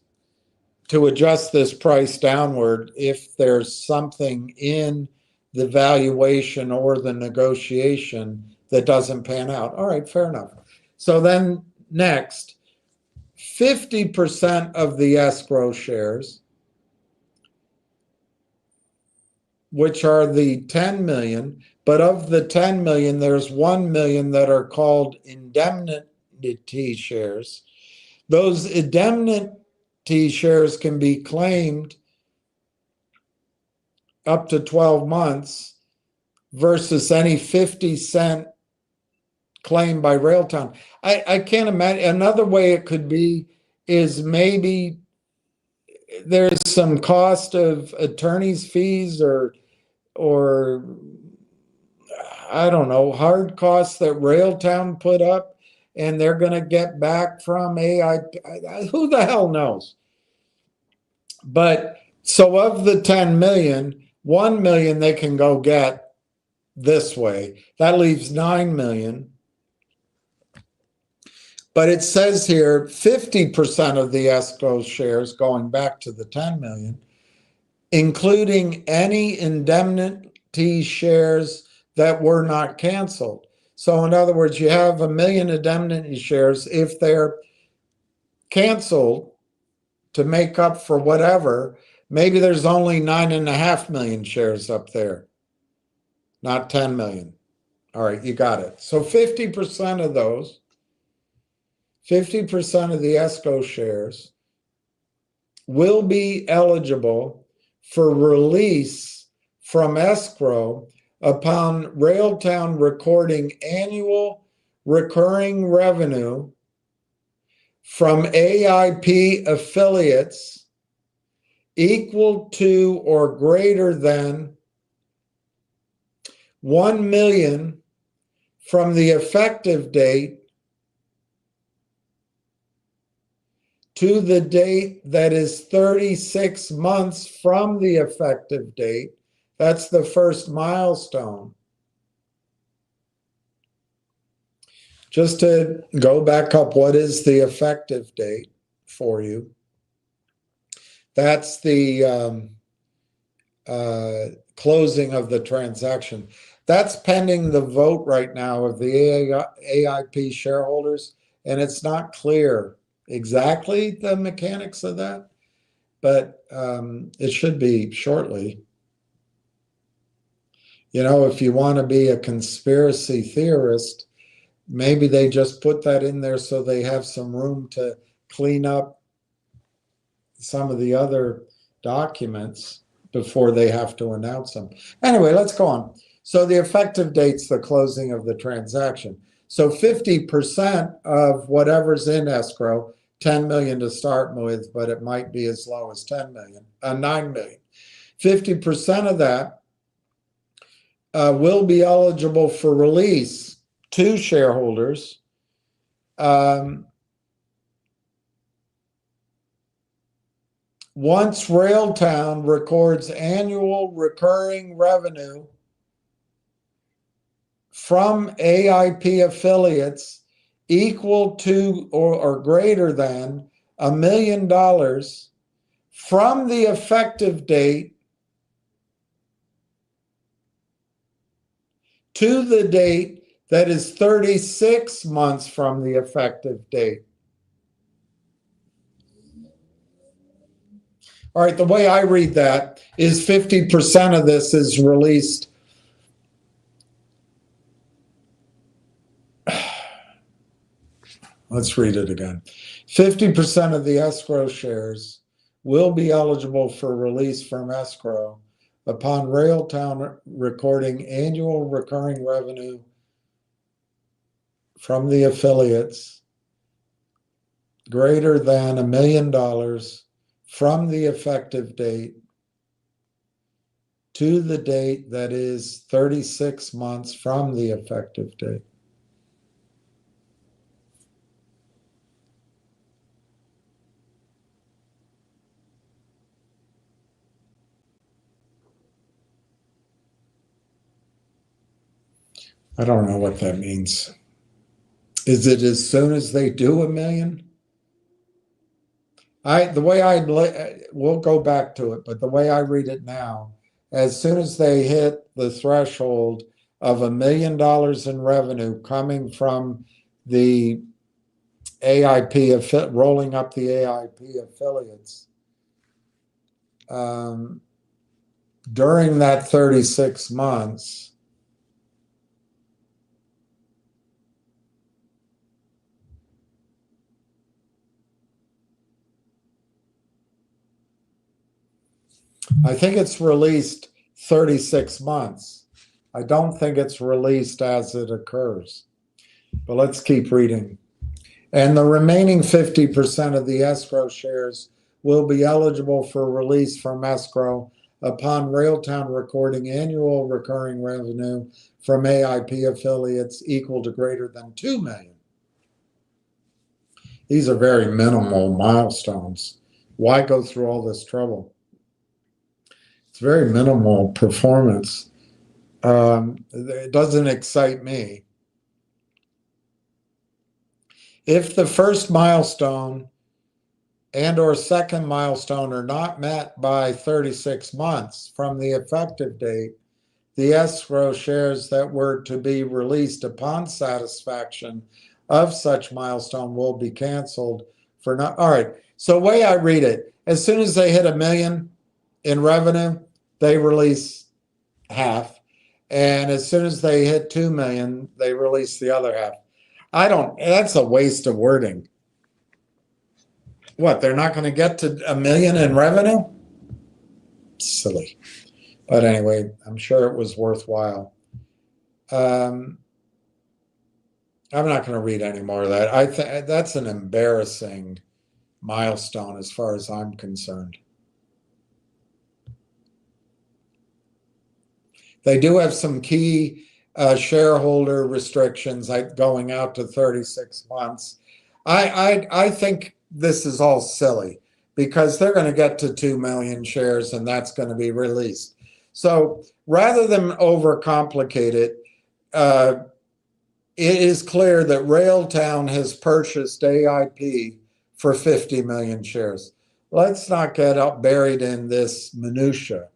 to adjust this price downward if there's something in the valuation or the negotiation that doesn't pan out. All right, fair enough. So then next, 50% of the escrow shares, which are the 10 million, but of the 10 million, there's 1 million that are called indemnity shares. Those indemnity shares can be claimed up to 12 months versus any 50-cent claim by RAILTOWN. I can't imagine. Another way it could be is maybe there's some cost of attorney's fees or I don't know, hard costs that RAILTOWN put up and they're going to get back from AI. Who the hell knows? But so of the 10 million, 1 million they can go get this way. That leaves 9 million. But it says here 50% of the escrow shares going back to the 10 million, including any indemnity shares that were not canceled. So in other words, you have 1 million indemnity shares. If they're canceled to make up for whatever, maybe there's only 9.5 million shares up there, not 10 million. All right, you got it. So 50% of those, 50% of the escrow shares will be eligible for release from escrow upon RAILTOWN recording annual recurring revenue from AIP affiliates equal to or greater than 1 million from the effective date to the date that is 36 months from the effective date. That's the first milestone. Just to go back up, what is the effective date for you? That's the closing of the transaction. That's pending the vote right now of the AIP shareholders, and it's not clear exactly the mechanics of that, but it should be shortly. You know, if you want to be a conspiracy theorist, maybe they just put that in there so they have some room to clean up some of the other documents before they have to announce them. Anyway, let's go on. So the effective date's the closing of the transaction. So 50% of whatever's in escrow, 10 million to start with, but it might be as low as 9 million. 50% of that will be eligible for release to shareholders once RAILTOWN records annual recurring revenue from AIP affiliates equal to or greater than $1 million from the effective date to the date that is 36 months from the effective date. All right, the way I read that is 50% of this is released. Let's read it again. 50% of the escrow shares will be eligible for release from escrow upon RAILTOWN recording annual recurring revenue from the affiliates greater than $1 million from the effective date to the date that is 36 months from the effective date. I don't know what that means. Is it as soon as they do $1 million? We'll go back to it, but the way I read it now, as soon as they hit the threshold of $1 million in revenue coming from the AIP, rolling up the AIP affiliates, during that 36 months, I think it's released 36 months. I don't think it's released as it occurs. But let's keep reading. And the remaining 50% of the escrow shares will be eligible for release from escrow upon RAILTOWN recording annual recurring revenue from AIP affiliates equal to greater than 2 million. These are very minimal milestones. Why go through all this trouble? It's very minimal performance. It doesn't excite me. If the first milestone and or second milestone are not met by 36 months from the effective date, the escrow shares that were to be released upon satisfaction of such milestone will be canceled for not. All right. So the way I read it, as soon as they hit $1 million in revenue, they release half. And as soon as they hit 2 million, they release the other half. That's a waste of wording. What, they're not going to get to $1 million in revenue? Silly. But anyway, I'm sure it was worthwhile. I'm not going to read any more of that. I think that's an embarrassing milestone as far as I'm concerned. They do have some key shareholder restrictions going out to 36 months. I think this is all silly because they're going to get to 2 million shares and that's going to be released. So rather than overcomplicate it, it is clear that RAILTOWN has purchased AIP for 50 million shares. Let's not get up buried in this minutia.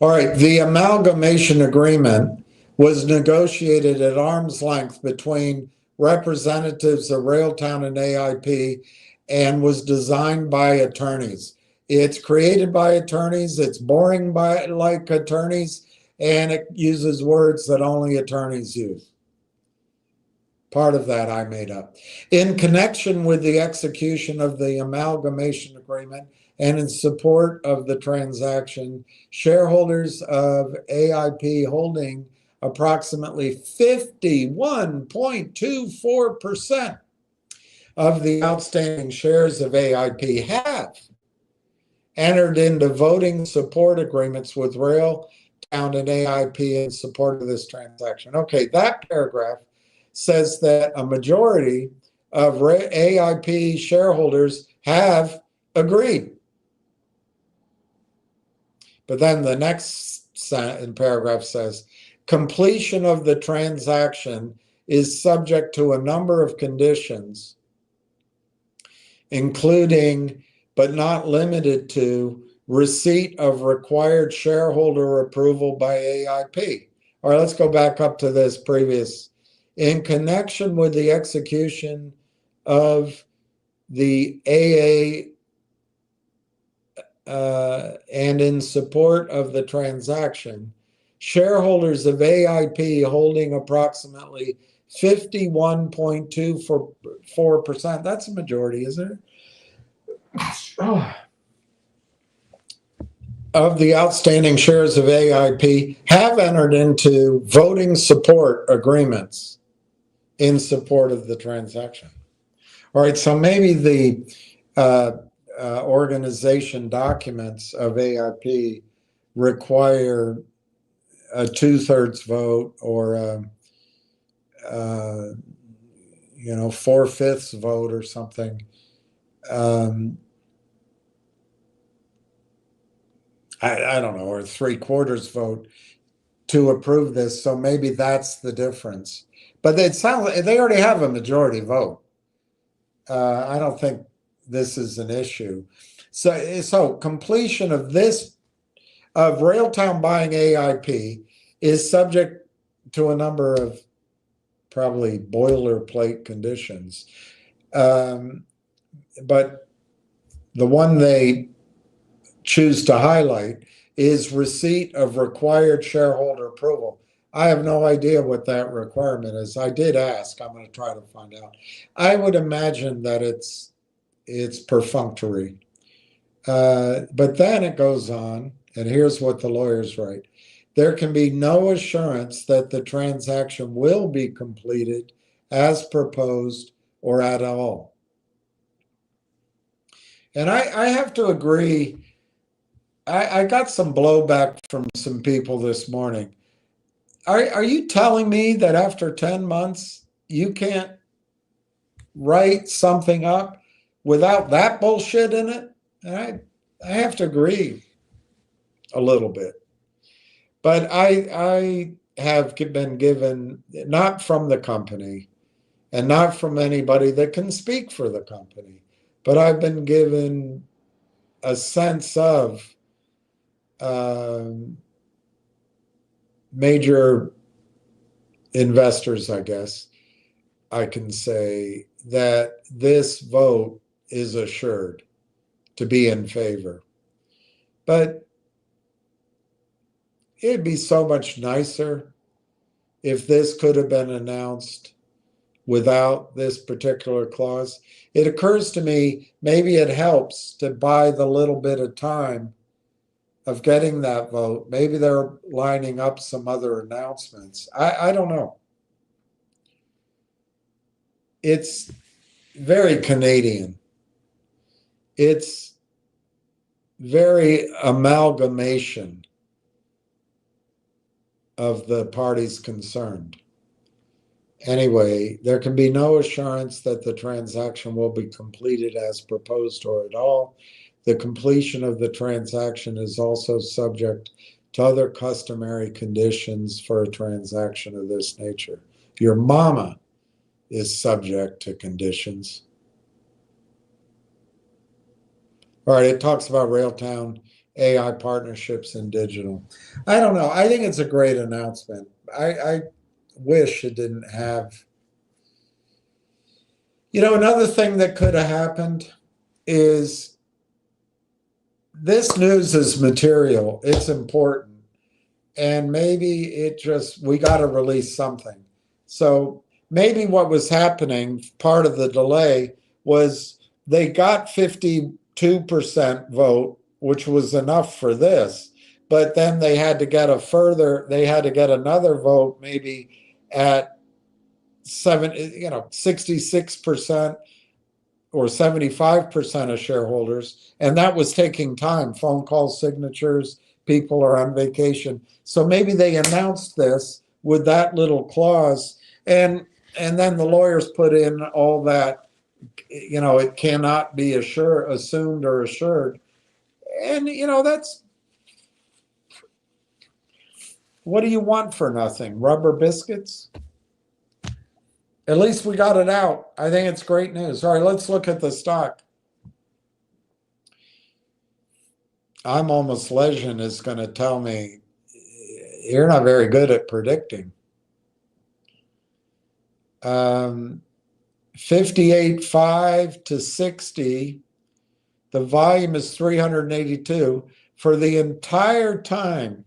All right, the amalgamation agreement was negotiated at arm's length between representatives of RAILTOWN and AIP and was designed by attorneys. It's created by attorneys, it's boring like attorneys, and it uses words that only attorneys use. Part of that I made up. In connection with the execution of the amalgamation agreement and in support of the transaction, shareholders of AIP holding approximately 51.24% of the outstanding shares of AIP have entered into voting support agreements with RAILTOWN and AIP in support of this transaction. Okay, that paragraph says that a majority of AIP shareholders have agreed. But then the next paragraph says, completion of the transaction is subject to a number of conditions, including, but not limited to, receipt of required shareholder approval by AIP. All right, let's go back up to this previous. In connection with the execution of the AA and in support of the transaction, shareholders of AIP holding approximately 51.24%, that's a majority, isn't it? Of the outstanding shares of AIP have entered into voting support agreements in support of the transaction. All right, so maybe the organization documents of AIP require a 2/3 vote or a 4/5 vote or something. I don't know, or 3/4 vote to approve this. So maybe that's the difference. But it sounds like they already have a majority vote. I don't think this is an issue. So completion of RailTown buying AIP is subject to a number of probably boilerplate conditions. But the one they choose to highlight is receipt of required shareholder approval. I have no idea what that requirement is. I did ask. I'm going to try to find out. I would imagine that it's perfunctory. But then it goes on, and here's what the lawyers write. There can be no assurance that the transaction will be completed as proposed or at all. And I have to agree. I got some blowback from some people this morning. Are you telling me that after 10 months you can't write something up without that bullshit in it? And I have to agree a little bit. But I have been given, not from the company and not from anybody that can speak for the company, but I've been given a sense of major investors, I guess I can say, that this vote is assured to be in favor. But it'd be so much nicer if this could have been announced without this particular clause. It occurs to me maybe it helps to buy the little bit of time of getting that vote. Maybe they're lining up some other announcements. I don't know. It's very Canadian. It's very amalgamation of the parties concerned. Anyway, there can be no assurance that the transaction will be completed as proposed or at all. The completion of the transaction is also subject to other customary conditions for a transaction of this nature. Your mama is subject to conditions. All right, it talks about RailTown AI partnerships and digital. I don't know. I think it's a great announcement. I wish it didn't have. Another thing that could have happened is this news is material. It's important. And maybe we got to release something. So maybe what was happening, part of the delay, was they got 52% vote, which was enough for this. But then they had to get another vote, maybe at 66% or 75% of shareholders, and that was taking time. Phone calls, signatures, people are on vacation. So maybe they announced this with that little clause, and then the lawyers put in all that, it cannot be assumed or assured. And that's, what do you want for nothing? Rubber biscuits? At least we got it out. I think it's great news. All right, let's look at the stock. I'm almost Legend is going to tell me you're not very good at predicting. 58.5 to 60. The volume is 382. For the entire time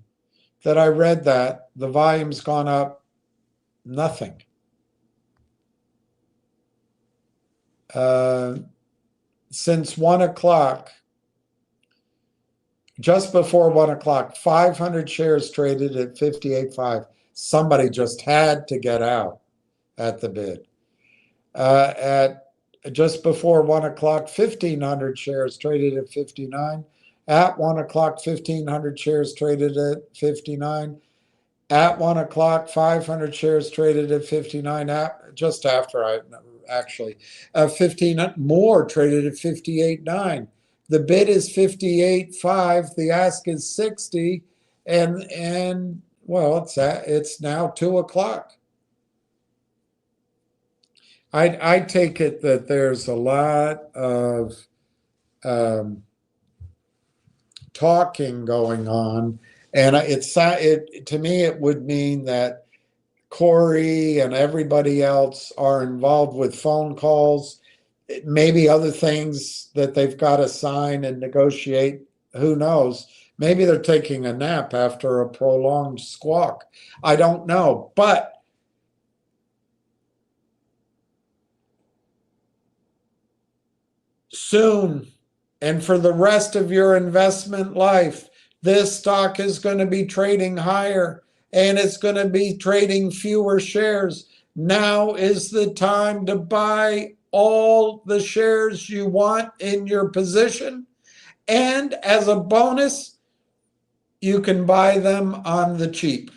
that I read that, the volume's gone up nothing. Since 1 o'clock, just before 1 o'clock, 500 shares traded at 58.5. Somebody just had to get out at the bid. At just before 1 o'clock, 1,500 shares traded at 59. At 1 o'clock, 1,500 shares traded at 59. At 1 o'clock, 500 shares traded at 59. Just after 15 more traded at 58.9. The bid is 58.5. The ask is 60, and well, it's now 2 o'clock. I take it that there's a lot of talking going on, and it to me it would mean that Corey and everybody else are involved with phone calls, maybe other things that they've got to sign and negotiate. Who knows? Maybe they're taking a nap after a prolonged squawk. I don't know, but soon, and for the rest of your investment life, this stock is going to be trading higher and it's going to be trading fewer shares. Now is the time to buy all the shares you want in your position. And as a bonus, you can buy them on the cheap.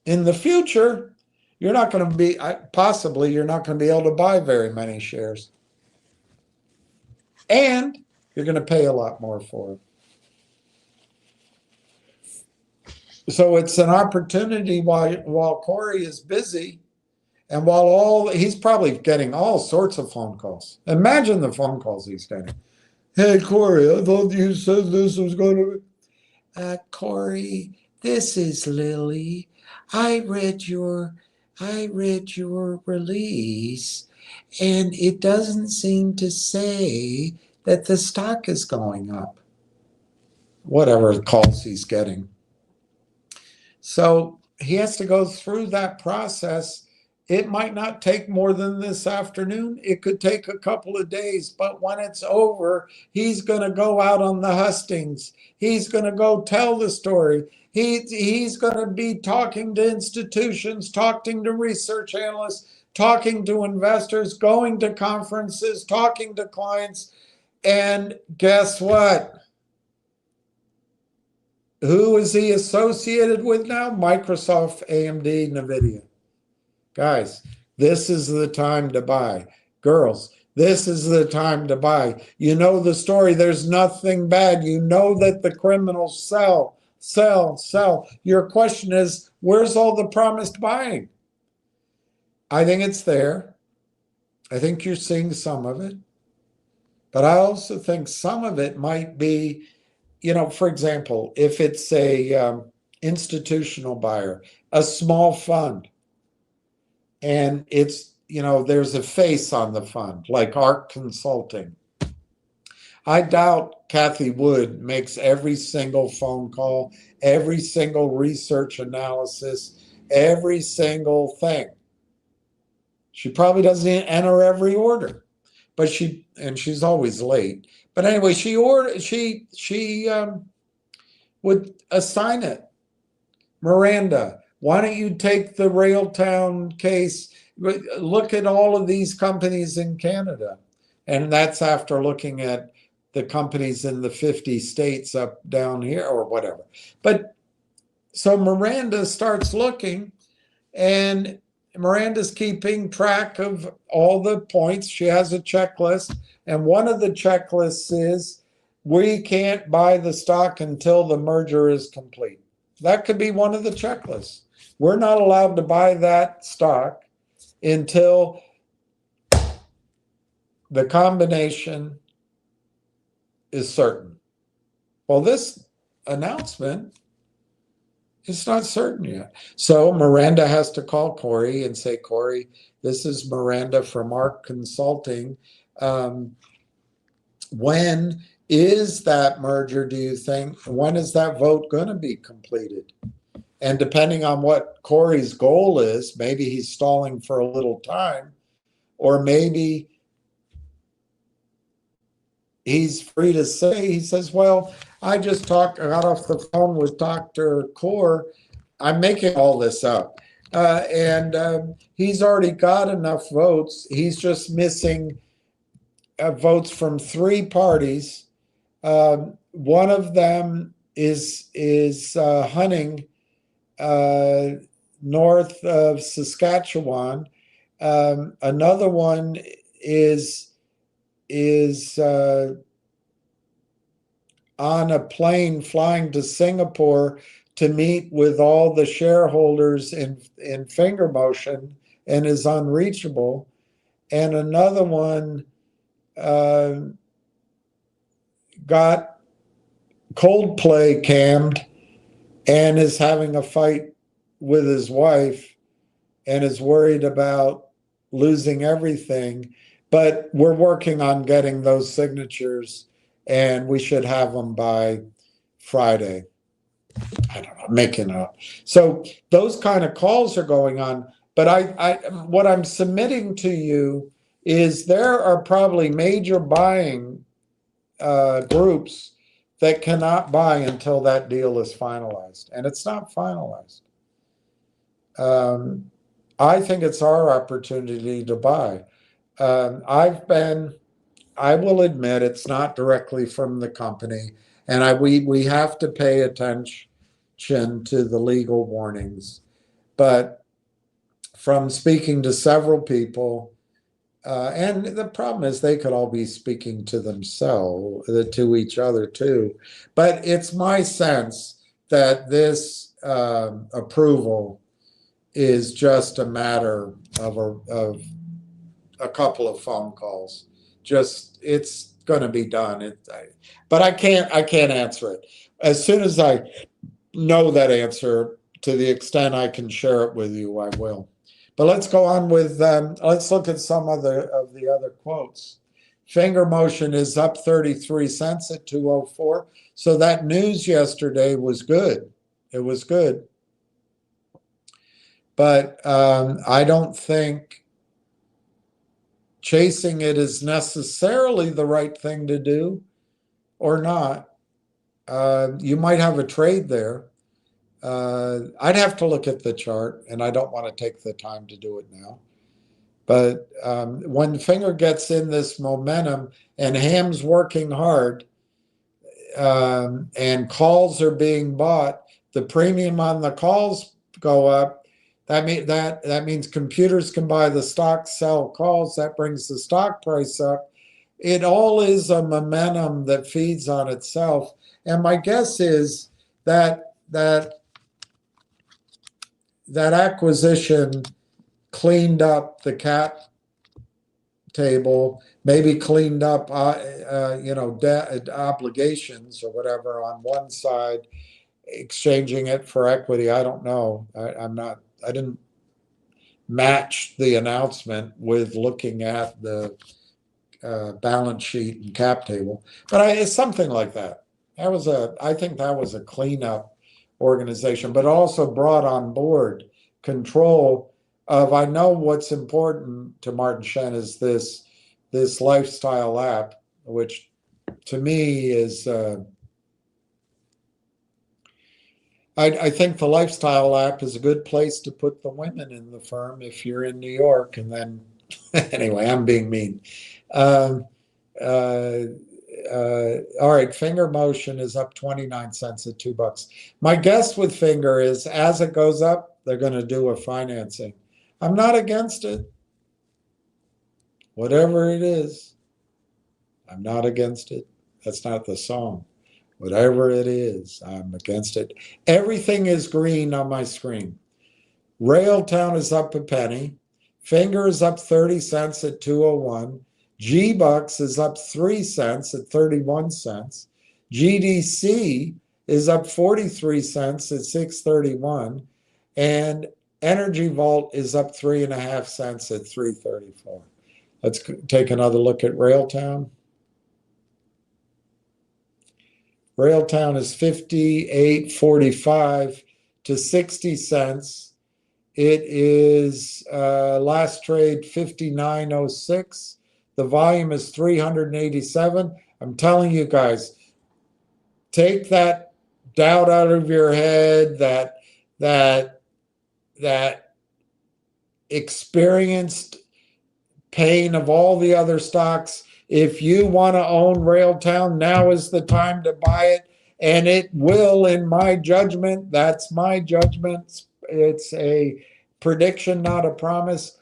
In the future, you're not going to be, possibly, you're not going to be able to buy very many shares. And you're going to pay a lot more for it. So it's an opportunity while Corey is busy, and while he's probably getting all sorts of phone calls. Imagine the phone calls he's getting. Hey, Corey, I thought you said this was going to. Corey, this is Lily. I read your release, and it doesn't seem to say that the stock is going up. Whatever calls he's getting. So he has to go through that process. It might not take more than this afternoon. It could take a couple of days, but when it's over, he's going to go out on the hustings. He's going to go tell the story. He's going to be talking to institutions, talking to research analysts, talking to investors, going to conferences, talking to clients. And guess what? Who is he associated with now? Microsoft, AMD, NVIDIA. Guys, this is the time to buy. Girls, this is the time to buy. You know the story. There's nothing bad. You know that the criminals sell, sell, sell. Your question is, where's all the promised buying? I think it's there. I think you're seeing some of it. But I also think some of it might be, for example, if it's a institutional buyer, a small fund, and it's, there's a face on the fund, like ARC Consulting. I doubt Kathy Wood makes every single phone call, every single research analysis, every single thing. She probably doesn't enter every order, but she's always late. But anyway, she would assign it. Miranda, why don't you take the RAILTOwn case? Look at all of these companies in Canada. And that's after looking at the companies in the 50 states up down here or whatever. But so Miranda starts looking, and Miranda's keeping track of all the points. She has a checklist. And one of the checklists is, we can't buy the stock until the merger is complete. That could be one of the checklists. We're not allowed to buy that stock until the combination is certain. Well, this announcement is not certain yet. So Miranda has to call Corey and say, Corey, this is Miranda from ARC Consulting. When is that merger, do you think? When is that vote going to be completed? And depending on what Corey's goal is, maybe he's stalling for a little time, or maybe he's free to say, he says, well, I just got off the phone with Dr. Kaur. I'm making all this up. And he's already got enough votes. He's just missing votes from 3 parties. One of them is hunting north of Saskatchewan. Another one is on a plane flying to Singapore to meet with all the shareholders in Finger Motion and is unreachable, and another one got Coldplay cammed and is having a fight with his wife and is worried about losing everything. But we're working on getting those signatures, and we should have them by Friday. I don't know, making up. So those kind of calls are going on. But what I'm submitting to you is there are probably major buying groups that cannot buy until that deal is finalized, and it's not finalized. I think it's our opportunity to buy. I will admit it's not directly from the company, and we have to pay attention to the legal warnings. But from speaking to several people, and the problem is they could all be speaking to themselves, to each other too. But it's my sense that this approval is just a matter of a couple of phone calls. Just it's going to be done. But I can't answer it. As soon as I know that answer, to the extent I can share it with you, I will. But let's go on with, let's look at some of the other quotes. Finger motion is up 33 cents at 204. So that news yesterday was good. It was good. But I don't think chasing it is necessarily the right thing to do or not. You might have a trade there. I'd have to look at the chart, and I don't want to take the time to do it now. But when Finger gets in this momentum and Ham's working hard and calls are being bought, the premium on the calls go up. That means computers can buy the stock, sell calls. That brings the stock price up. It all is a momentum that feeds on itself. And my guess is that acquisition cleaned up the cap table, maybe cleaned up debt obligations or whatever on one side, exchanging it for equity. I don't know. I didn't match the announcement with looking at the balance sheet and cap table, but it's something like that. I think that was a cleanup organization, but also brought on board control of, I know what's important to Martin Shen is this lifestyle app, which to me is, I think the lifestyle app is a good place to put the women in the firm if you're in New York. And then, anyway, I'm being mean. All right, Finger motion is up 29 cents at $2. My guess with Finger is as it goes up, they're going to do a financing. I'm not against it. Whatever it is, I'm not against it. That's not the song. Whatever it is, I'm against it. Everything is green on my screen. RAILTOWN is up a penny. Finger is up 30 cents at 201. G-Bucks is up 3 cents at 31 cents. GDC is up 43 cents at 631. And Energy Vault is up 3.5 cents at 334. Let's take another look at RAILTOWN. RAILTOWN is 58.45 to 60 cents. It is last trade 59.06. The volume is 387. I'm telling you guys, take that doubt out of your head, that experienced pain of all the other stocks. If you want to own RAILTOWN, now is the time to buy it. And it will, in my judgment, that's my judgment. It's a prediction, not a promise.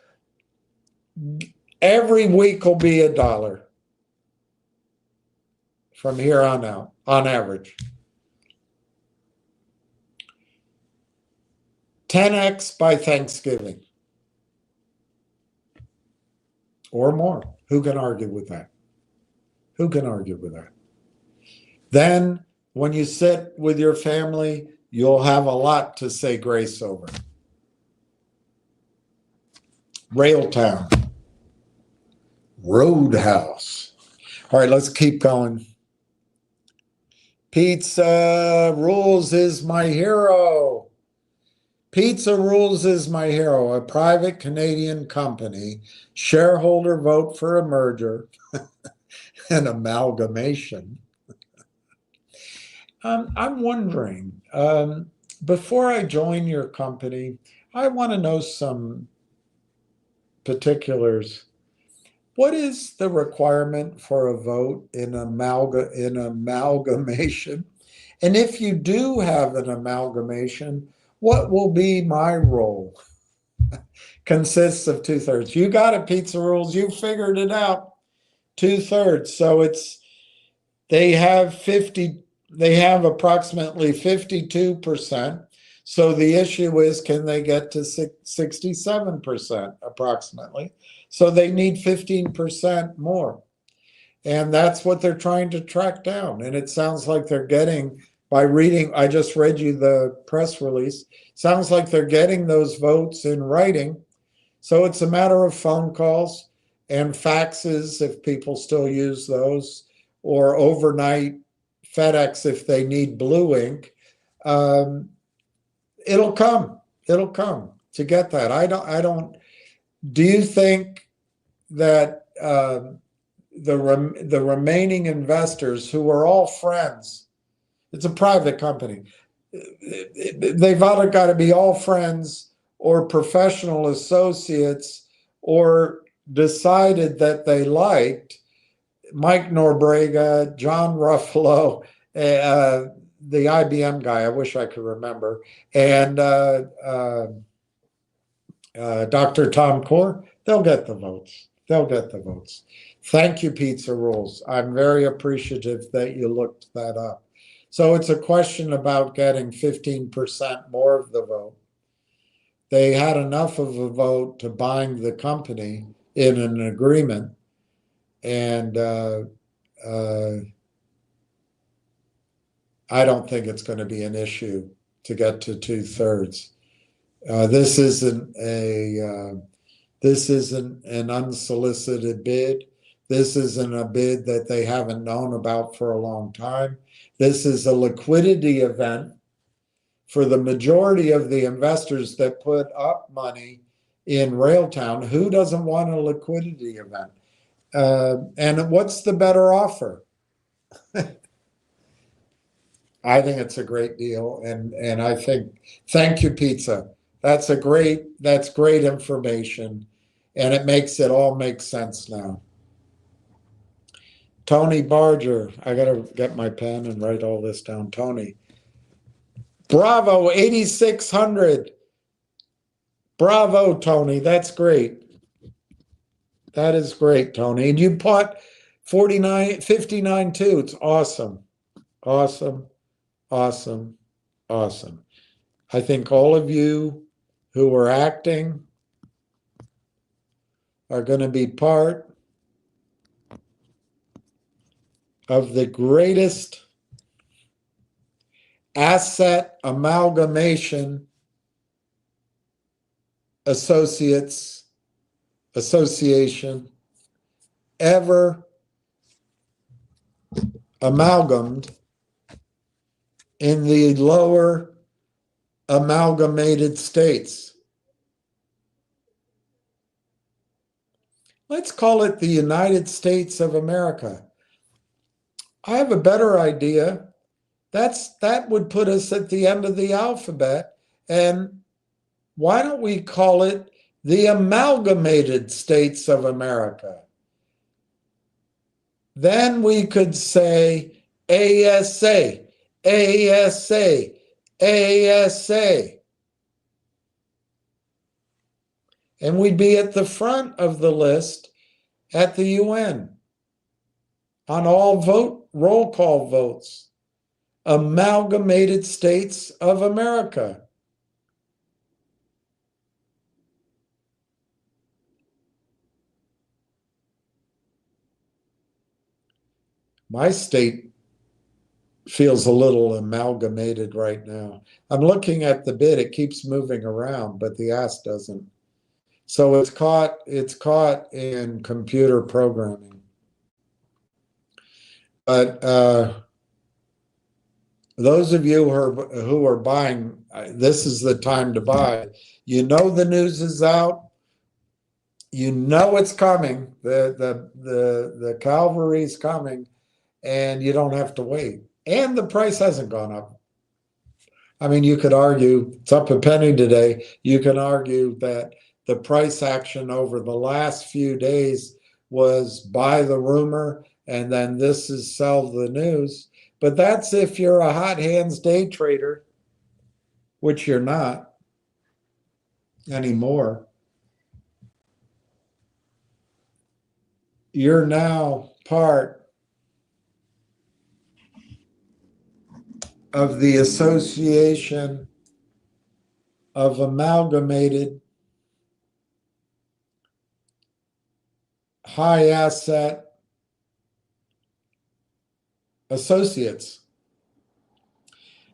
Every week will be $1 from here on out, on average. 10x by Thanksgiving. or more. Who can argue with that? Who can argue with that? Then, when you sit with your family, you'll have a lot to say grace over. RAILTOwn. Roadhouse. All right, let's keep going. Pizza Rules is my hero. Pizza Rules is my hero, a private Canadian company. Shareholder vote for a merger, an amalgamation. I'm wondering, before I join your company, I want to know some particulars. What is the requirement for a vote in amalgamation? And if you do have an amalgamation, what will be my role? Consists of 2/3. You got it, Pizza Rules. You figured it out. 2/3. So they have approximately 52%. So the issue is, can they get to 67% approximately? So they need 15% more. And that's what they're trying to track down. And it sounds like they're getting, by reading, I just read you the press release, sounds like they're getting those votes in writing. So it's a matter of phone calls and faxes if people still use those, or overnight FedEx if they need blue ink. It'll come. It'll come to get that. I don't. Do you think that the remaining investors, who are all friends, it's a private company, they've either got to be all friends or professional associates, or decided that they liked Mike Norbrega, John Ruffalo, the IBM guy, I wish I could remember, and Dr. Tom Core, they'll get the votes. They'll get the votes. Thank you, Pizza Rules. I'm very appreciative that you looked that up. So it's a question about getting 15% more of the vote. They had enough of a vote to bind the company in an agreement, and I don't think it's going to be an issue to get to 2/3. This isn't an unsolicited bid. This isn't a bid that they haven't known about for a long time. This is a liquidity event for the majority of the investors that put up money in RAILTOwn. Who doesn't want a liquidity event? And what's the better offer? I think it's a great deal, and I think, thank you, Pizza. That's great information, and it all makes sense now. Tony Barger, I gotta get my pen and write all this down. Tony, bravo, 8,600. Bravo, Tony. That's great. That is great, Tony. And you bought 59 too. It's awesome. Awesome. Awesome. Awesome. I think all of you who are acting are going to be part of the greatest asset amalgamation association ever amalgamed in the lower amalgamated states. Let's call it the United States of America. I have a better idea. That would put us at the end of the alphabet. And why don't we call it the Amalgamated States of America? Then we could say ASA, ASA, ASA. And we'd be at the front of the list at the UN on all roll call votes. Amalgamated States of America. My state feels a little amalgamated right now. I'm looking at the bid, it keeps moving around, but the ask doesn't. So it's caught in computer programming. But those of you who are buying, this is the time to buy. You know the news is out. You know it's coming. The cavalry's coming, and you don't have to wait. And the price hasn't gone up. I mean, you could argue it's up a penny today. You can argue that the price action over the last few days was buy the rumor, and then this is sell the news. But that's if you're a hot hands day trader, which you're not anymore. You're now part of the association of amalgamated high asset associates.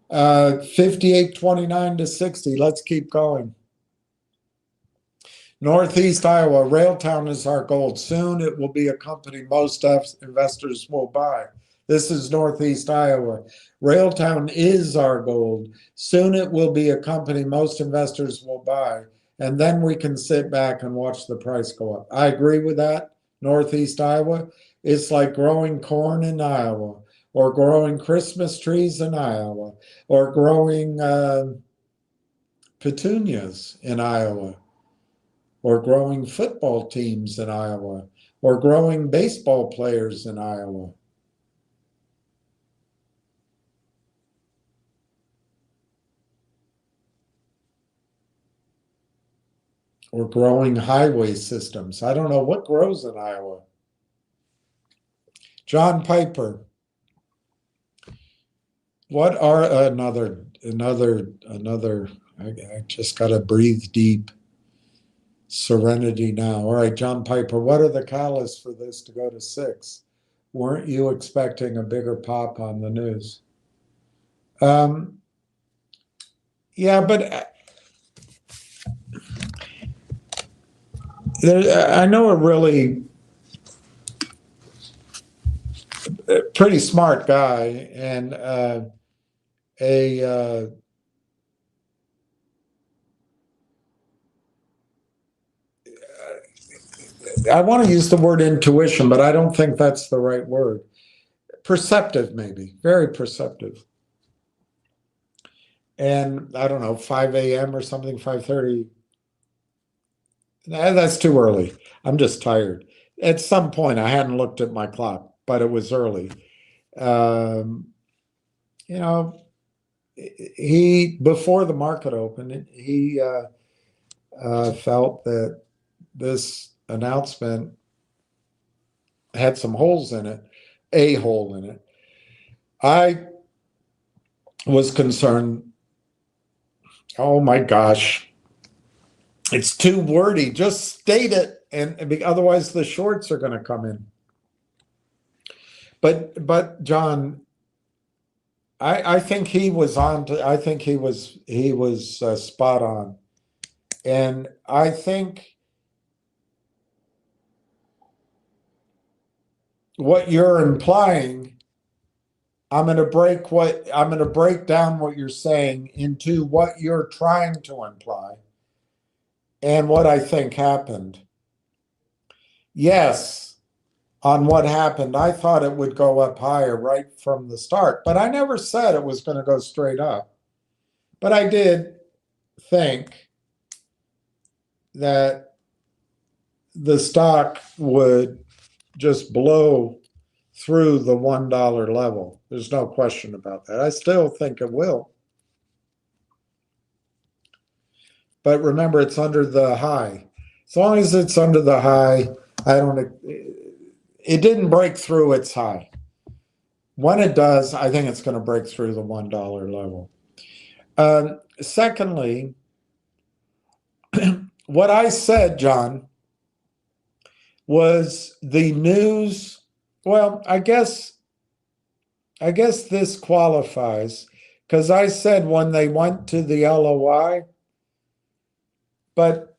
58.29 to 60. Let's keep going. Northeast Iowa, RAILTOWN is our gold. Soon it will be a company most investors will buy. This is Northeast Iowa. RAILTOWN is our gold. Soon it will be a company most investors will buy. And then we can sit back and watch the price go up. I agree with that. Northeast Iowa. It's like growing corn in Iowa, or growing Christmas trees in Iowa, or growing petunias in Iowa, or growing football teams in Iowa, or growing baseball players in Iowa. Or growing highway systems. I don't know what grows in Iowa. John Piper. What are another, I just got to breathe deep. Serenity now. All right, John Piper, what are the catalysts for this to go to 6? Weren't you expecting a bigger pop on the news? Yeah, but I know a really pretty smart guy, and I want to use the word intuition, but I don't think that's the right word. Perceptive, maybe, very perceptive. And I don't know, 5 a.m. or something, 5:30. That's too early. I'm just tired. At some point, I hadn't looked at my clock, but it was early. You know, before the market opened, he felt that this announcement had some holes in it, a hole in it. I was concerned, oh my gosh, it's too wordy. Just state it, and otherwise the shorts are going to come in. But John, I think he was on. I think he was spot on, and I think what you're implying, I'm going to break down what you're saying into what you're trying to imply and what I think happened. Yes, on what happened, I thought it would go up higher right from the start, but I never said it was going to go straight up. But I did think that the stock would just blow through the $1 level. There's no question about that. I still think it will. But remember, it's under the high. As long as it's under the high, it didn't break through its high. When it does, I think it's going to break through the $1 level. Secondly, what I said, John, was the news. Well, I guess I guess this qualifies, because I said when they went to the LOI, but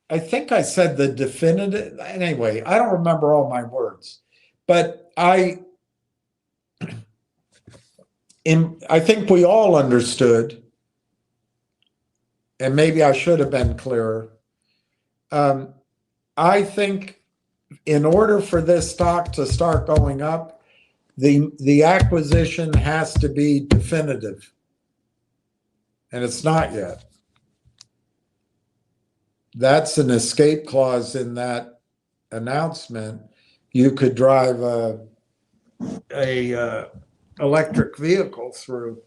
I think I said the definitive, anyway, I don't remember all my words, but I think we all understood, and maybe I should have been clearer. I think in order for this stock to start going up, the acquisition has to be definitive, and it's not yet. That's an escape clause in that announcement. You could drive a electric vehicle through.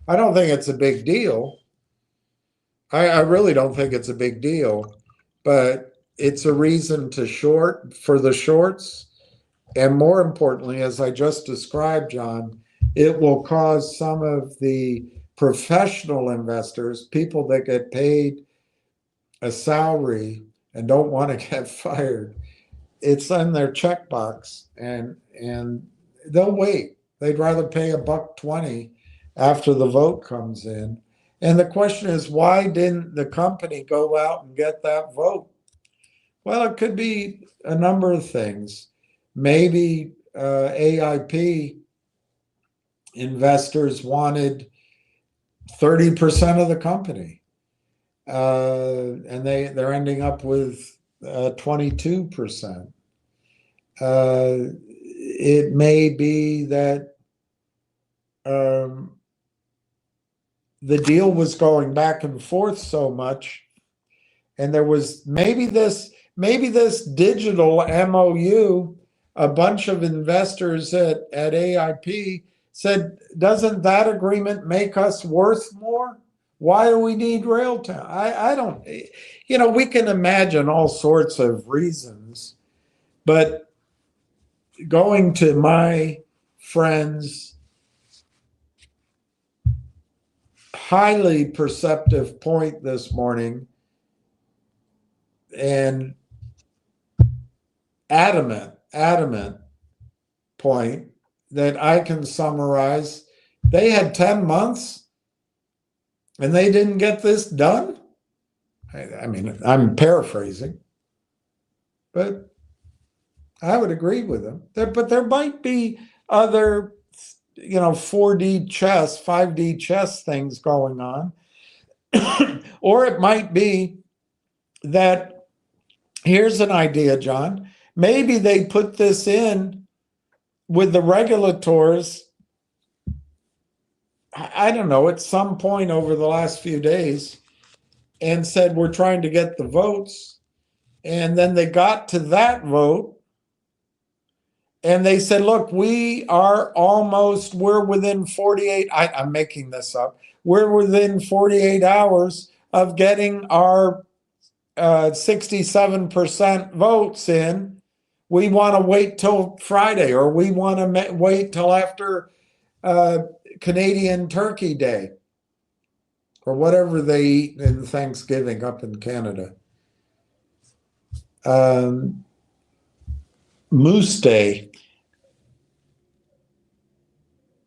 I don't think it's a big deal. I really don't think it's a big deal, but it's a reason to short for the shorts. And more importantly, as I just described, John, it will cause some of the professional investors, people that get paid a salary and don't want to get fired, it's in their checkbox, and they'll wait. They'd rather pay $1.20 after the vote comes in. And the question is, why didn't the company go out and get that vote? Well, it could be a number of things. Maybe AIP investors wanted 30% of the company, and they're ending up with 22%. It may be that the deal was going back and forth so much, and there was maybe this digital MOU. A bunch of investors at AIP said, doesn't that agreement make us worth more? Why do we need RAILTOwn? I don't, we can imagine all sorts of reasons, but going to my friend's highly perceptive point this morning, and adamant point that I can summarize, they had 10 months and they didn't get this done. I mean, I'm paraphrasing, but I would agree with them. But there might be other, 4D chess, 5D chess things going on. Or it might be that, here's an idea, John. Maybe they put this in with the regulators, I don't know, at some point over the last few days, and said, we're trying to get the votes. And then they got to that vote, and they said, look, we're within 48, I'm making this up, we're within 48 hours of getting our 67% votes in. We want to wait till Friday, or we want to wait till after Canadian Turkey Day, or whatever they eat in Thanksgiving up in Canada. Moose Day.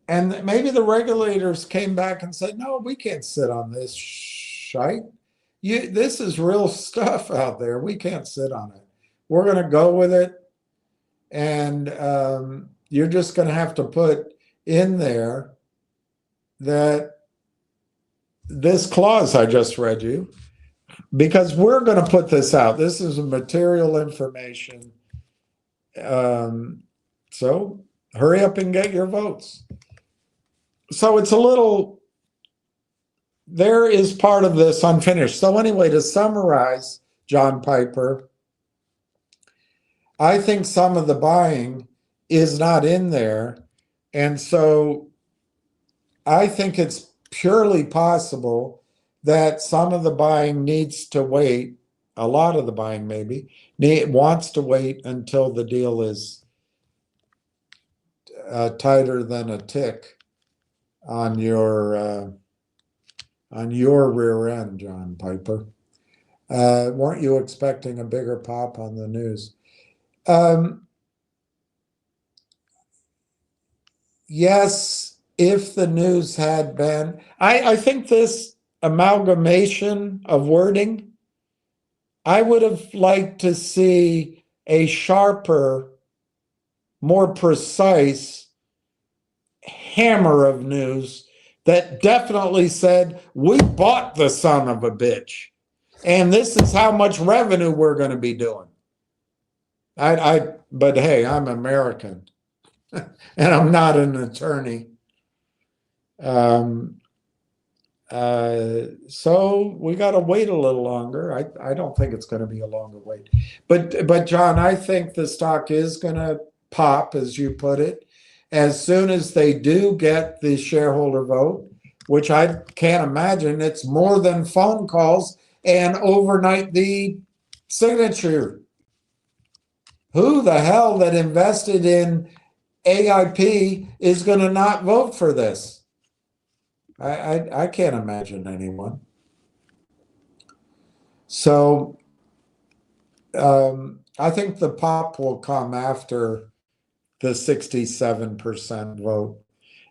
And maybe the regulators came back and said, no, we can't sit on this shite. This is real stuff out there. We can't sit on it. We're going to go with it. And you're just going to have to put in there that this clause I just read you, because we're going to put this out. This is material information. So hurry up and get your votes. So it's a little, there is part of this unfinished. So anyway, to summarize, John Piper, I think some of the buying is not in there. And so I think it's purely possible that some of the buying needs to wait, a lot of the buying maybe, wants to wait until the deal is tighter than a tick on your rear end, John Piper. Weren't you expecting a bigger pop on the news? yes, if the news had been, I think this amalgamation of wording, I would have liked to see a sharper, more precise hammer of news that definitely said, we bought the son of a bitch, and this is how much revenue we're going to be doing. But hey, I'm American and I'm not an attorney. So we got to wait a little longer. I don't think it's going to be a longer wait. But John, I think the stock is going to pop, as you put it, as soon as they do get the shareholder vote, which I can't imagine. It's more than phone calls and overnight the signature. Who the hell that invested in AIP is going to not vote for this? I can't imagine anyone. So I think the pop will come after the 67% vote.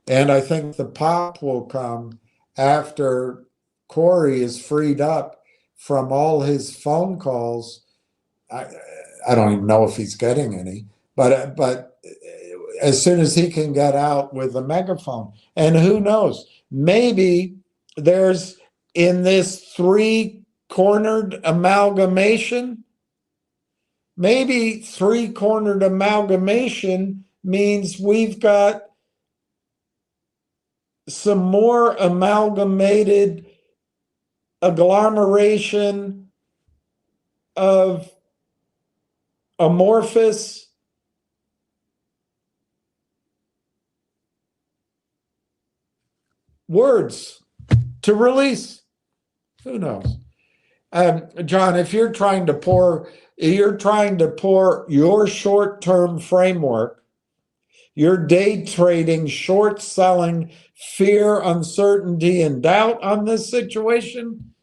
And I think the pop will come after Corey is freed up from all his phone calls. I don't even know if he's getting any, but as soon as he can get out with a megaphone. And who knows, maybe there's in this three-cornered amalgamation, maybe three-cornered amalgamation means we've got some more amalgamated agglomeration of amorphous words to release. Who knows? John, if you're trying to pour your short-term framework, your day trading, short selling, fear, uncertainty, and doubt on this situation,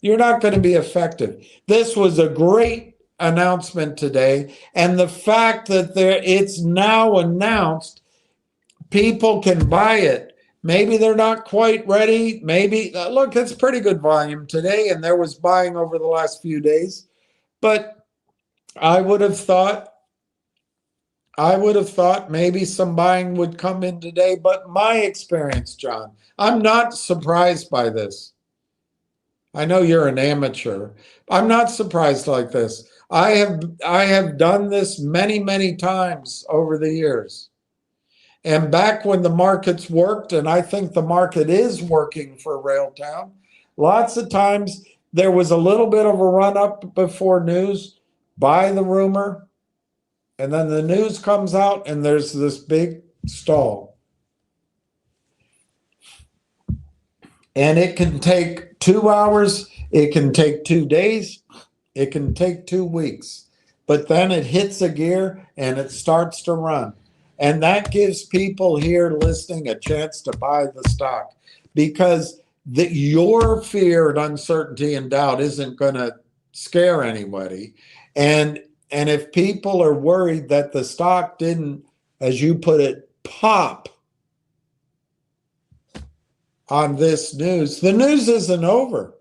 you're not going to be effective. This was a great announcement today, and the fact that it's now announced, people can buy it. Maybe they're not quite ready. Maybe, look, it's pretty good volume today, and there was buying over the last few days. But I would have thought maybe some buying would come in today. But my experience, John, I'm not surprised by this. I know you're an amateur. I'm not surprised like this. I have done this many, many times over the years. And back when the markets worked, and I think the market is working for RAILTOWN, lots of times there was a little bit of a run up before news, buy the rumor, and then the news comes out and there's this big stall. And it can take 2 hours, it can take 2 days, it can take 2 weeks, but then it hits a gear and it starts to run. And that gives people here listening a chance to buy the stock, because your fear and uncertainty and doubt isn't going to scare anybody. And if people are worried that the stock didn't, as you put it, pop on this news, the news isn't over.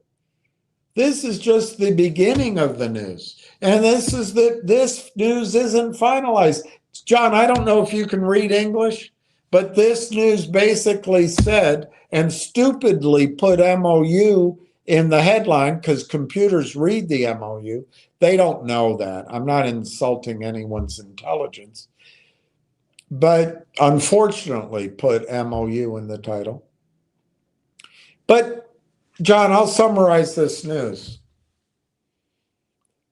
This is just the beginning of the news. And this news isn't finalized. John, I don't know if you can read English, but this news basically said, and stupidly put MOU in the headline, because computers read the MOU. They don't know that. I'm not insulting anyone's intelligence, but unfortunately put MOU in the title. But John, I'll summarize this news.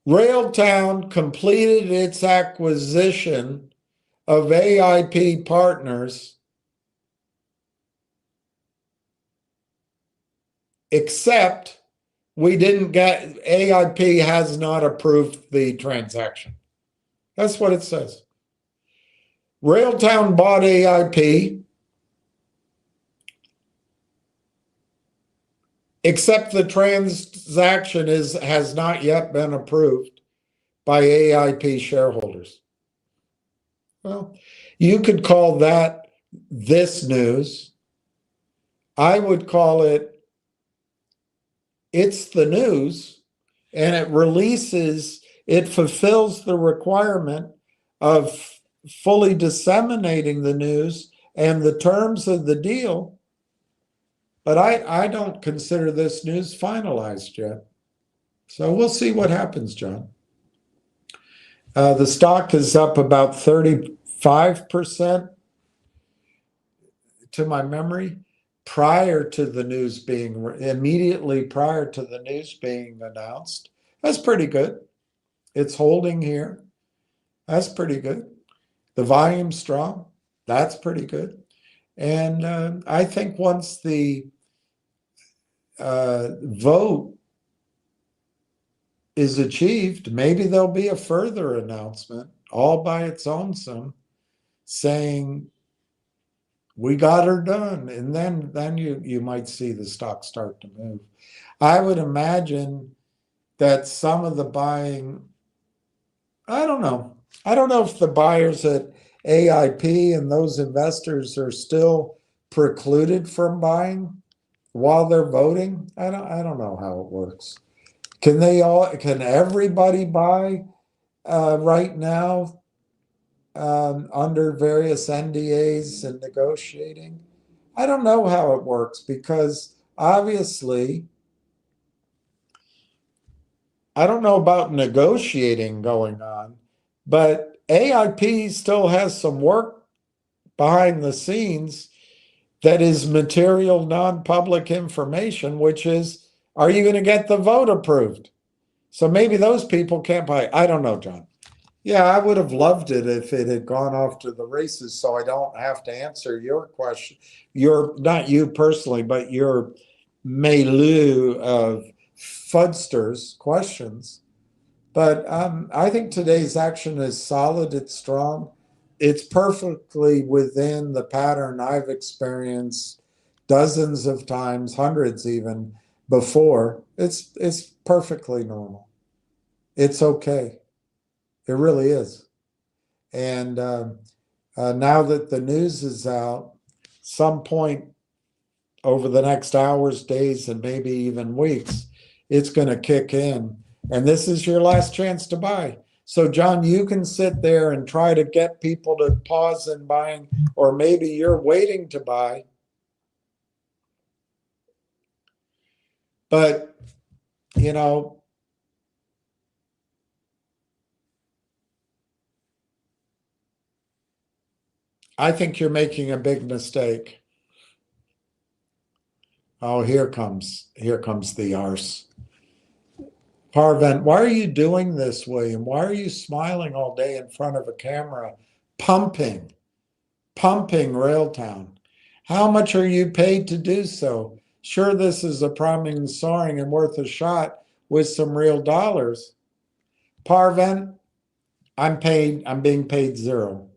RAILTOWN completed its acquisition of AIP Partners, except AIP has not approved the transaction. That's what it says. RAILTOWN bought AIP, except the transaction has not yet been approved by AIP shareholders. Well, you could call that this news. I would call it, it's the news, and it releases, it fulfills the requirement of fully disseminating the news and the terms of the deal. But I don't consider this news finalized yet. So we'll see what happens, John. The stock is up about 35% to my memory prior to the news being, immediately prior to the news being announced. That's pretty good. It's holding here. That's pretty good. The volume's strong. That's pretty good. And I think once the vote is achieved, maybe there'll be a further announcement all by its own saying we got her done, and then you might see the stock start to move. I would imagine that some of the buying, I don't know if the buyers at AIP and those investors are still precluded from buying while they're voting. I don't know how it works. Can everybody buy right now under various NDAs and negotiating? I don't know how it works, because obviously I don't know about negotiating going on, but AIP still has some work behind the scenes that is material non-public information, which is, are you going to get the vote approved? So maybe those people can't buy. I don't know, John. Yeah, I would have loved it if it had gone off to the races, so I don't have to answer your question. Not you personally, but your milieu of fudsters questions. But I think today's action is solid. It's strong. It's perfectly within the pattern I've experienced dozens of times, hundreds even, before. It's perfectly normal. It's okay. It really is. And now that the news is out, some point over the next hours, days, and maybe even weeks, it's going to kick in. And this is your last chance to buy. So, John, you can sit there and try to get people to pause in buying, or maybe you're waiting to buy. But, you know, I think you're making a big mistake. Oh, here comes the arse. Parvent, why are you doing this, William? Why are you smiling all day in front of a camera, pumping RAILTOwn? How much are you paid to do so? Sure, this is a promising soaring and worth a shot with some real dollars. Parvent, I'm being paid zero.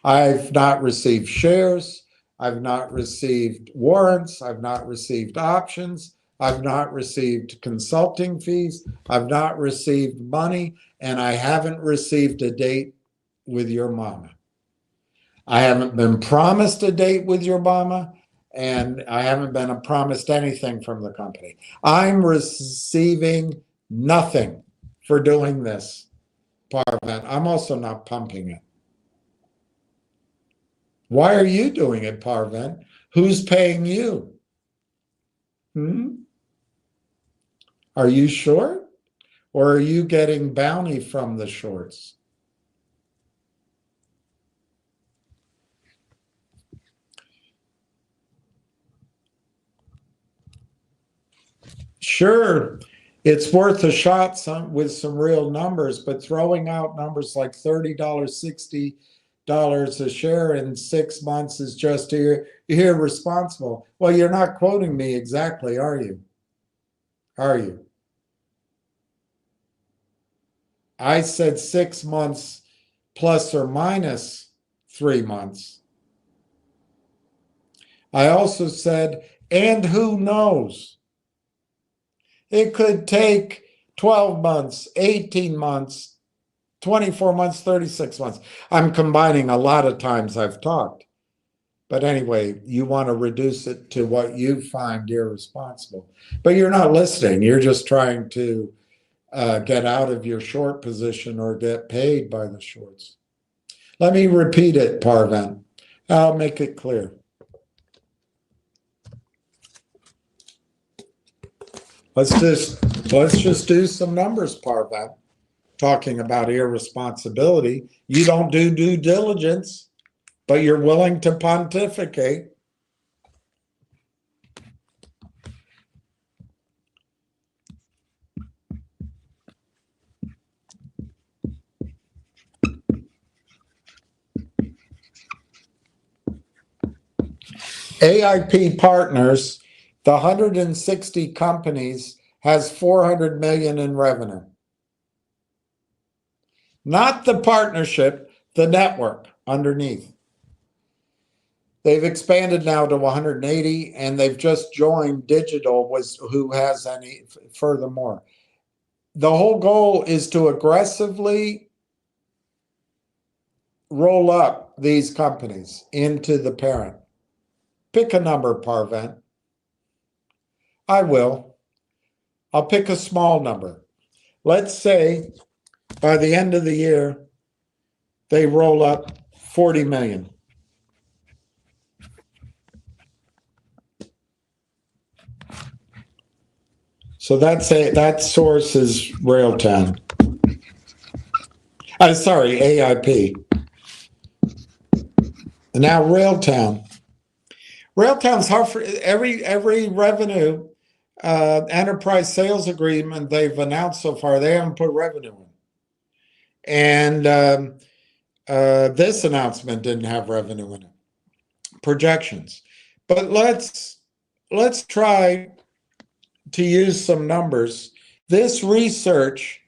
I've not received shares. I've not received warrants. I've not received options. I've not received consulting fees. I've not received money, and I haven't received a date with your mama. I haven't been promised a date with your mama, and I haven't been promised anything from the company. I'm receiving nothing for doing this, Parvent. I'm also not pumping it. Why are you doing it, Parvent? Who's paying you? Are you short? Or are you getting bounty from the shorts? Sure, it's worth a shot with some real numbers, but throwing out numbers like $30, $60 a share in 6 months is just irresponsible. Well, you're not quoting me exactly, are you? Are you? I said 6 months plus or minus 3 months. I also said, and who knows? It could take 12 months, 18 months, 24 months, 36 months. I'm combining a lot of times I've talked. But anyway, you want to reduce it to what you find irresponsible. But you're not listening. You're just trying to get out of your short position or get paid by the shorts. Let me repeat it, Parvin. I'll make it clear. Let's just do some numbers, Parvin. Talking about irresponsibility. You don't do due diligence, but you're willing to pontificate. AIP Partners, the 160 companies, has 400 million in revenue. Not the partnership, the network underneath. They've expanded now to 180, and they've just joined Digital, who has any furthermore. The whole goal is to aggressively roll up these companies into the parent. Pick a number, Parvin. I will. I'll pick a small number. Let's say by the end of the year, they roll up 40 million. So that source is RAILTOWN. Sorry, AIP. Now RAILTOWN. RAILTOWN's hard for every revenue enterprise sales agreement they've announced so far. They haven't put revenue in, and this announcement didn't have revenue in it. Projections, but let's try to use some numbers. This research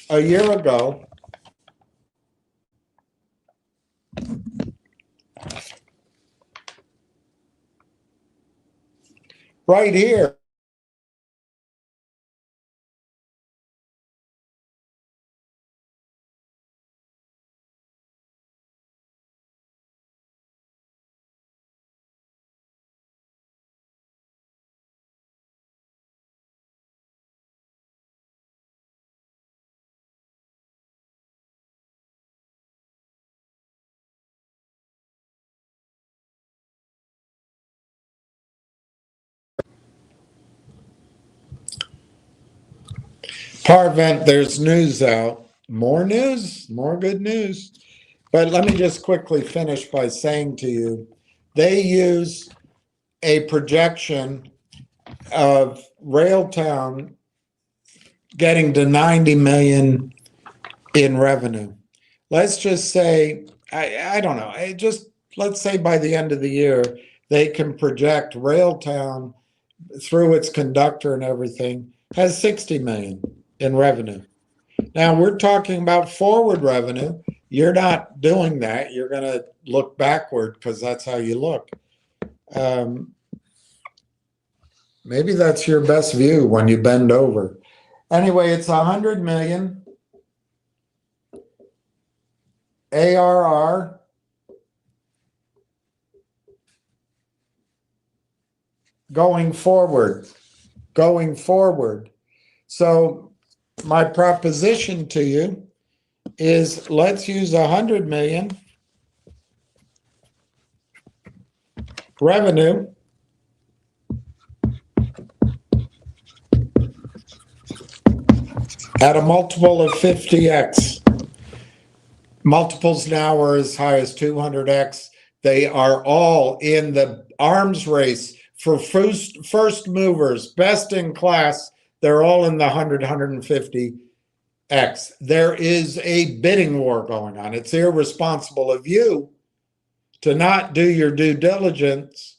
a year ago right here Parvent, there's news out. More news, more good news. But let me just quickly finish by saying to you, they use a projection of RAILTOWN getting to 90 million in revenue. Let's just say, I don't know, let's say by the end of the year, they can project RAILTOWN through its conductor and everything has 60 million in revenue. Now we're talking about forward revenue. You're not doing that. You're going to look backward because that's how you look. Maybe that's your best view when you bend over. Anyway, it's 100 million ARR going forward. So my proposition to you is let's use 100 million revenue at a multiple of 50x. Multiples now are as high as 200x. They are all in the arms race for first movers, best in class. They're all in the 100, 150x. There is a bidding war going on. It's irresponsible of you to not do your due diligence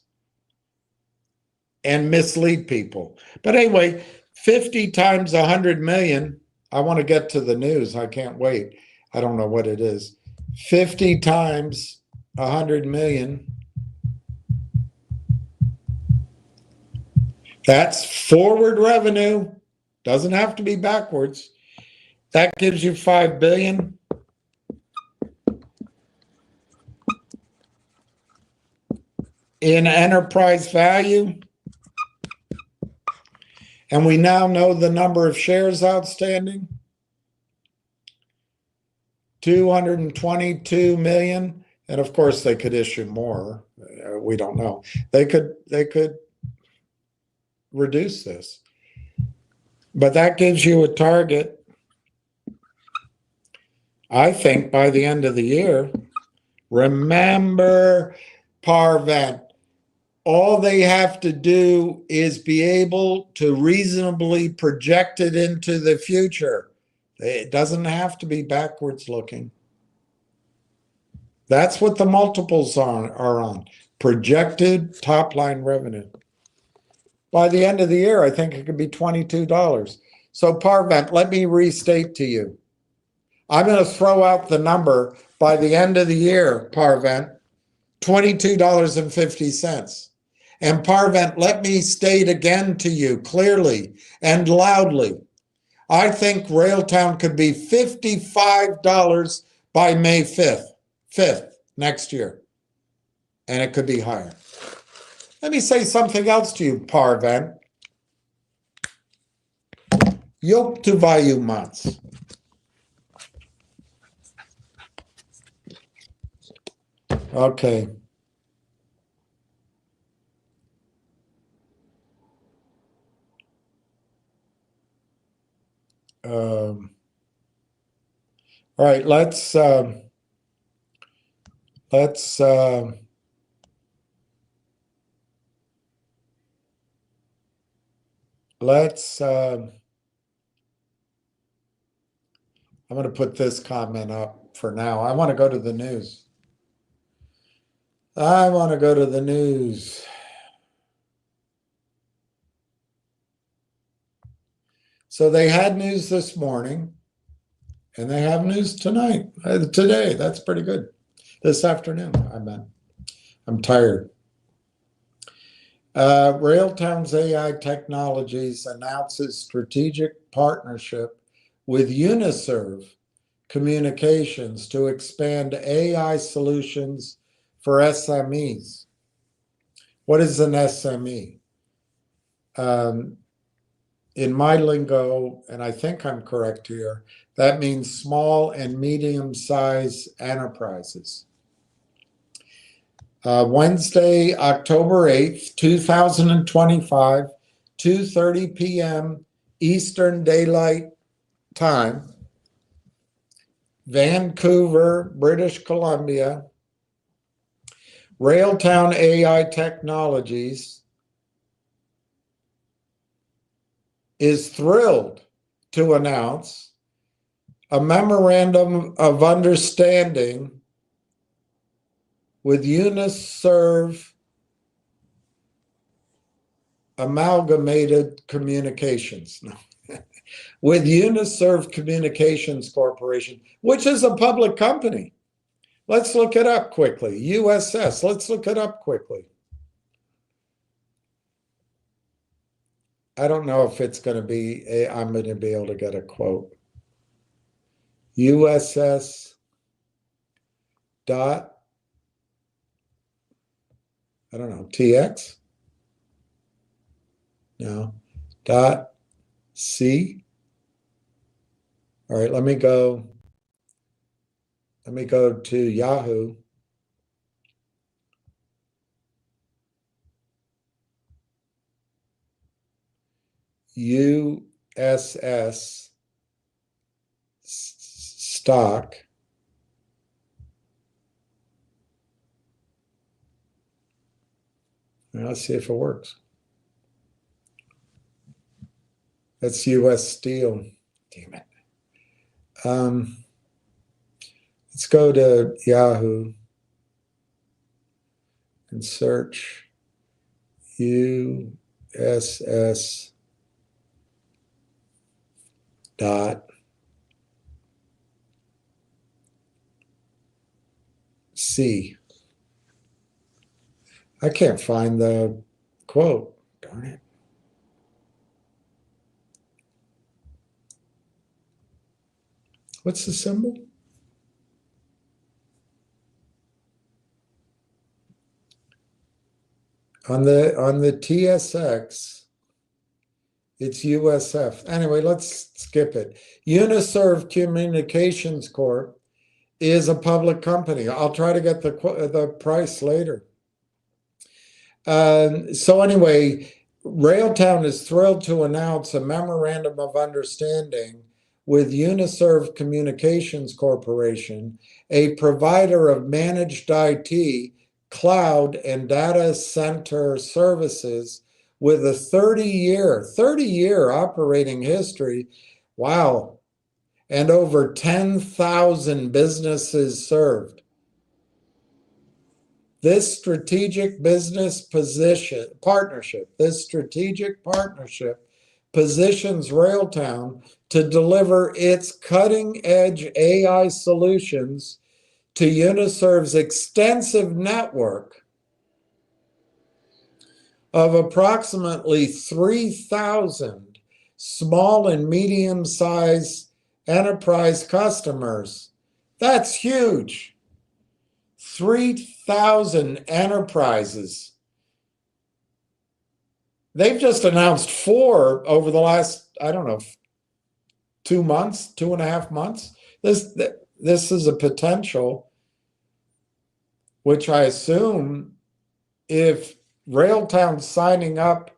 and mislead people. But anyway, 50 times 100 million. I want to get to the news. I can't wait. I don't know what it is. 50 times 100 million. That's forward revenue. Doesn't have to be backwards. That gives you $5 billion. In enterprise value. And we now know the number of shares outstanding. 222 million. And of course they could issue more. We don't know. They could reduce this. But that gives you a target, I think, by the end of the year. Remember, Parvent, all they have to do is be able to reasonably project it into the future. It doesn't have to be backwards looking. That's what the multiples are on. Projected top-line revenue. By the end of the year, I think it could be $22. So Parvent, let me restate to you. I'm going to throw out the number by the end of the year, Parvent, $22.50. And Parvent, let me state again to you clearly and loudly. I think RAILTOWN could be $55 by May 5th next year. And it could be higher. Let me say something else to you, Parvent. Yok to value months. Okay. All right, let's I'm going to put this comment up for now. I want to go to the news. So they had news this morning, and they have news tonight, today. That's pretty good. This afternoon, I meant. I'm tired. RAILTOWN's AI Technologies announces strategic partnership with Uniserve Communications to expand AI solutions for SMEs. What is an SME? In my lingo, and I think I'm correct here, that means small and medium-sized enterprises. Wednesday, October 8th, 2025, 2:30 p.m. Eastern Daylight Time, Vancouver, British Columbia, RAILTOWN AI Technologies is thrilled to announce a memorandum of understanding with Uniserve Amalgamated Communications. With Uniserve Communications Corporation, which is a public company. Let's look it up quickly. USS, let's look it up quickly. I don't know if it's going to be, I'm going to be able to get a quote. USS dot, I don't know, TX? No, dot C. All right, let me go to Yahoo. USS stock. Let's see if it works. That's US Steel. Damn it. Let's go to Yahoo and search USS dot C. I can't find the quote. Darn it. What's the symbol? On the TSX, it's USF. Anyway, let's skip it. Uniserv Communications Corp is a public company. I'll try to get the price later. So anyway, RAILTOWN is thrilled to announce a memorandum of understanding with Uniserv Communications Corporation, a provider of managed IT, cloud, and data center services with a 30-year operating history. Wow. And over 10,000 businesses served. This strategic partnership positions RAILTOWN to deliver its cutting-edge AI solutions to Uniserv's extensive network of approximately 3,000 small and medium-sized enterprise customers. That's huge. 3,000 enterprises. They've just announced 4 over the last, I don't know, 2 months, 2.5 months. This is a potential, which I assume if RAILTOWN's signing up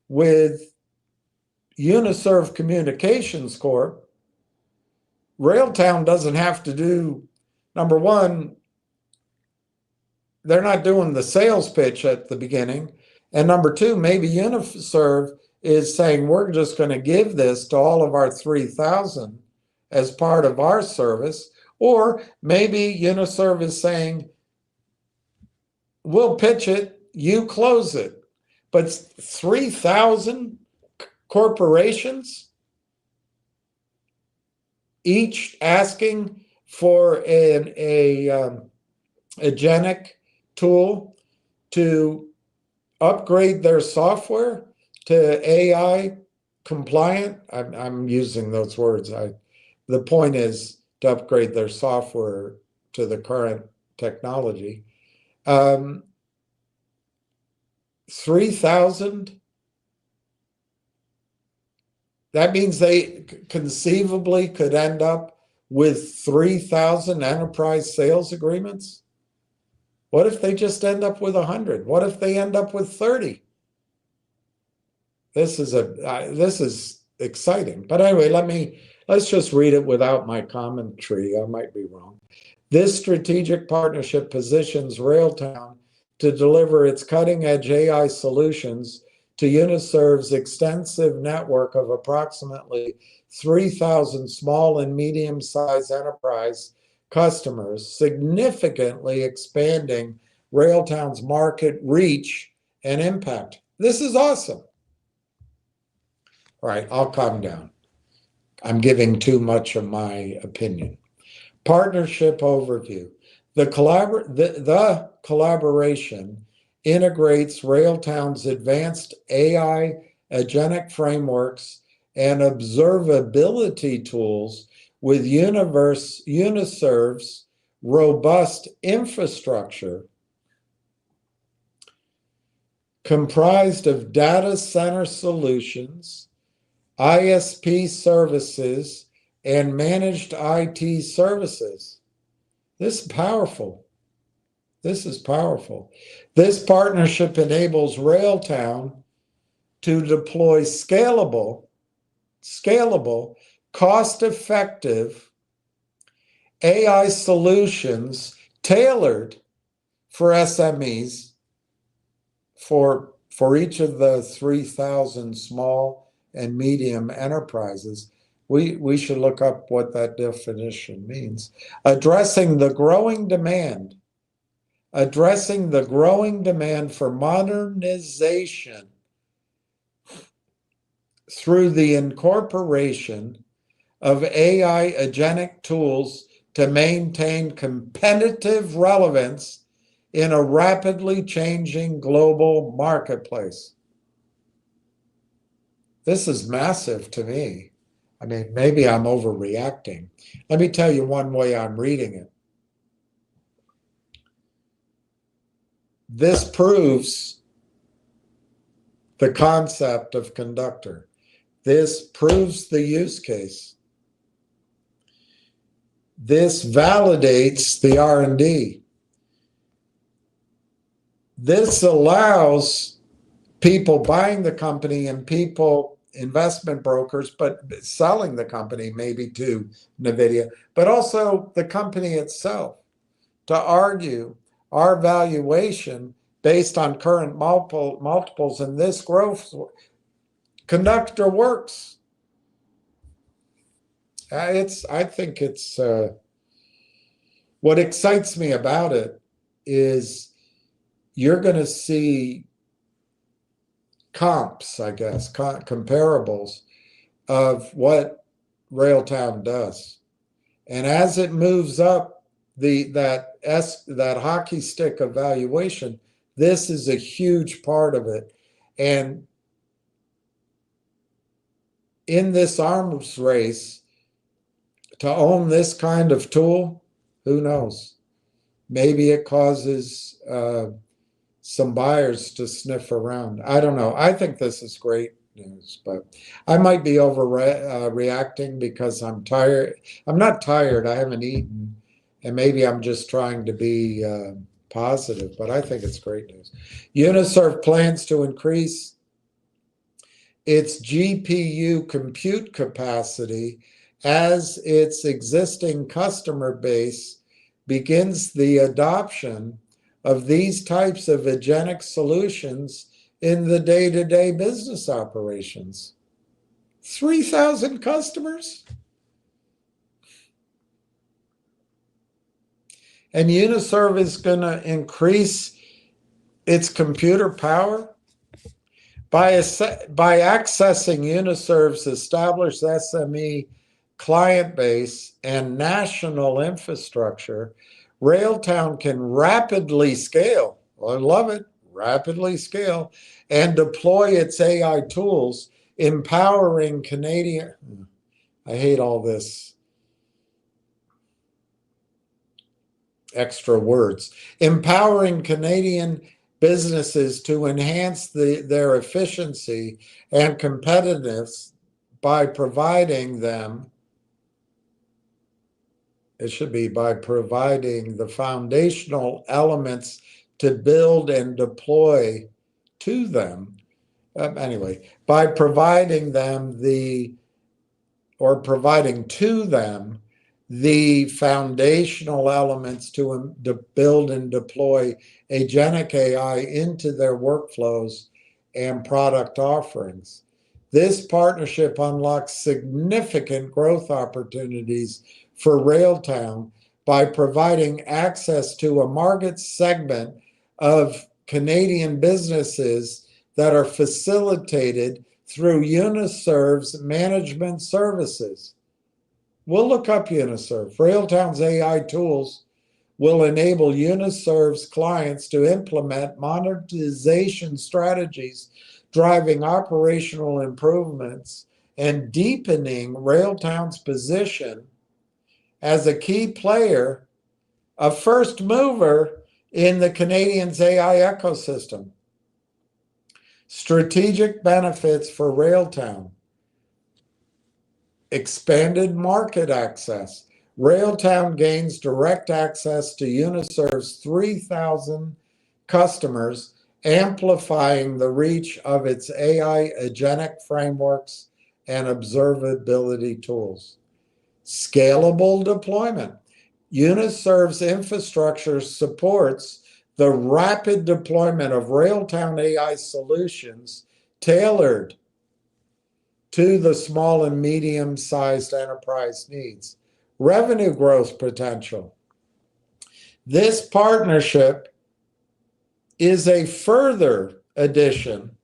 with Uniserv Communications Corp, RAILTOWN doesn't have to do, number one, they're not doing the sales pitch at the beginning. And number two, maybe Uniserv is saying, we're just going to give this to all of our 3,000 as part of our service. Or maybe Uniserv is saying, we'll pitch it, you close it. But 3,000 corporations, each asking for a agentic tool to upgrade their software to AI compliant. I'm using those words. The point is to upgrade their software to the current technology. 3,000. That means they conceivably could end up with 3,000 enterprise sales agreements. What if they just end up with 100? What if they end up with 30? This is exciting. But anyway, let's just read it without my commentary. I might be wrong. This strategic partnership positions RAILTOWN to deliver its cutting-edge AI solutions to Uniserv's extensive network of approximately 3,000 small and medium-sized enterprise customers, significantly expanding RAILTOWN's market reach and impact. This is awesome. All right, I'll calm down. I'm giving too much of my opinion. Partnership overview. The collaboration integrates RAILTOWN's advanced AI agentic frameworks and observability tools with Uniserv's robust infrastructure comprised of data center solutions, ISP services, and managed IT services. This is powerful. This is powerful. This partnership enables RAILTOWN to deploy scalable, cost-effective AI solutions tailored for SMEs for each of the 3,000 small and medium enterprises. We should look up what that definition means. Addressing the growing demand for modernization through the incorporation of AI agentic tools to maintain competitive relevance in a rapidly changing global marketplace. This is massive to me. I mean, maybe I'm overreacting. Let me tell you one way I'm reading it. This proves the concept of conductor. This proves the use case. This validates the R&D. This allows people buying the company and people, investment brokers, but selling the company maybe to NVIDIA, but also the company itself, to argue our valuation based on current multiples and this growth conductor works. I think it's what excites me about it is you're going to see comps, I guess, comparables of what RAILTOWN does. And as it moves up that hockey stick of valuation, this is a huge part of it. And in this arms race, to own this kind of tool, who knows? Maybe it causes some buyers to sniff around. I don't know. I think this is great news, but I might be overreacting because I'm tired. I'm not tired. I haven't eaten, and maybe I'm just trying to be positive, but I think it's great news. Uniserv plans to increase its GPU compute capacity as its existing customer base begins the adoption of these types of agentic solutions in the day-to-day business operations. 3,000 customers? And Uniserv is going to increase its computer power by accessing Uniserv's established SME client base and national infrastructure. RAILTOWN can rapidly scale, I love it, rapidly scale, and deploy its AI tools, empowering Canadian, I hate all this extra words, empowering Canadian businesses to enhance their efficiency and competitiveness by providing them, it should be by providing the foundational elements to build and deploy to them. Anyway, by providing them providing to them the foundational elements to build and deploy agentic AI into their workflows and product offerings. This partnership unlocks significant growth opportunities for RAILTOWN by providing access to a market segment of Canadian businesses that are facilitated through Uniserv's management services. We'll look up Uniserv. RAILTOWN's AI tools will enable Uniserv's clients to implement monetization strategies, driving operational improvements and deepening RAILTOWN's position as a key player, a first mover in the Canadian's AI ecosystem. Strategic benefits for RAILTOWN. Expanded market access. RAILTOWN gains direct access to Uniserv's 3,000 customers, amplifying the reach of its AI agentic frameworks and observability tools. Scalable deployment. Uniserv's infrastructure supports the rapid deployment of RAILTOWN AI solutions tailored to the small and medium-sized enterprise needs. Revenue growth potential. This partnership is a further addition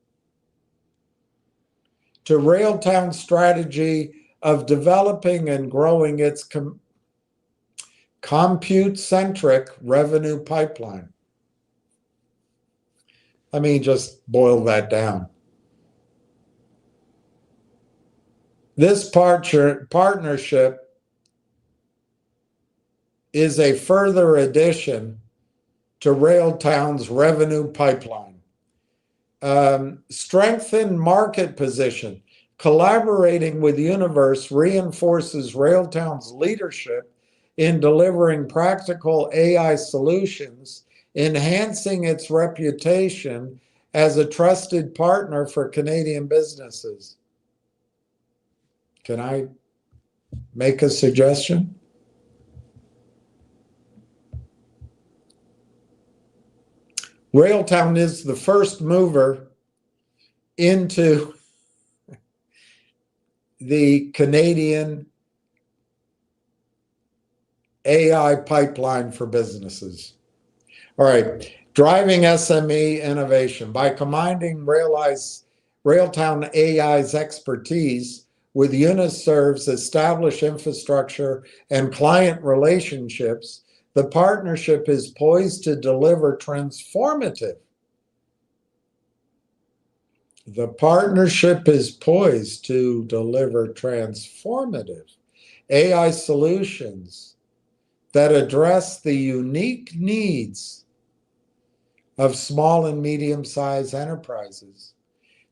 to RAILTOWN's strategy of developing and growing its compute-centric revenue pipeline. Let me just boil that down. This partnership is a further addition to RAILTOWN's revenue pipeline. Strengthen market position. Collaborating with Universe reinforces RAILTOWN's leadership in delivering practical AI solutions, enhancing its reputation as a trusted partner for Canadian businesses. Can I make a suggestion? RAILTOWN is the first mover into the Canadian AI pipeline for businesses. All right, driving SME innovation. By combining RAILTOWN AI's expertise with Uniserve's established infrastructure and client relationships, the partnership is poised to deliver transformative. The partnership is poised to deliver transformative AI solutions that address the unique needs of small and medium-sized enterprises.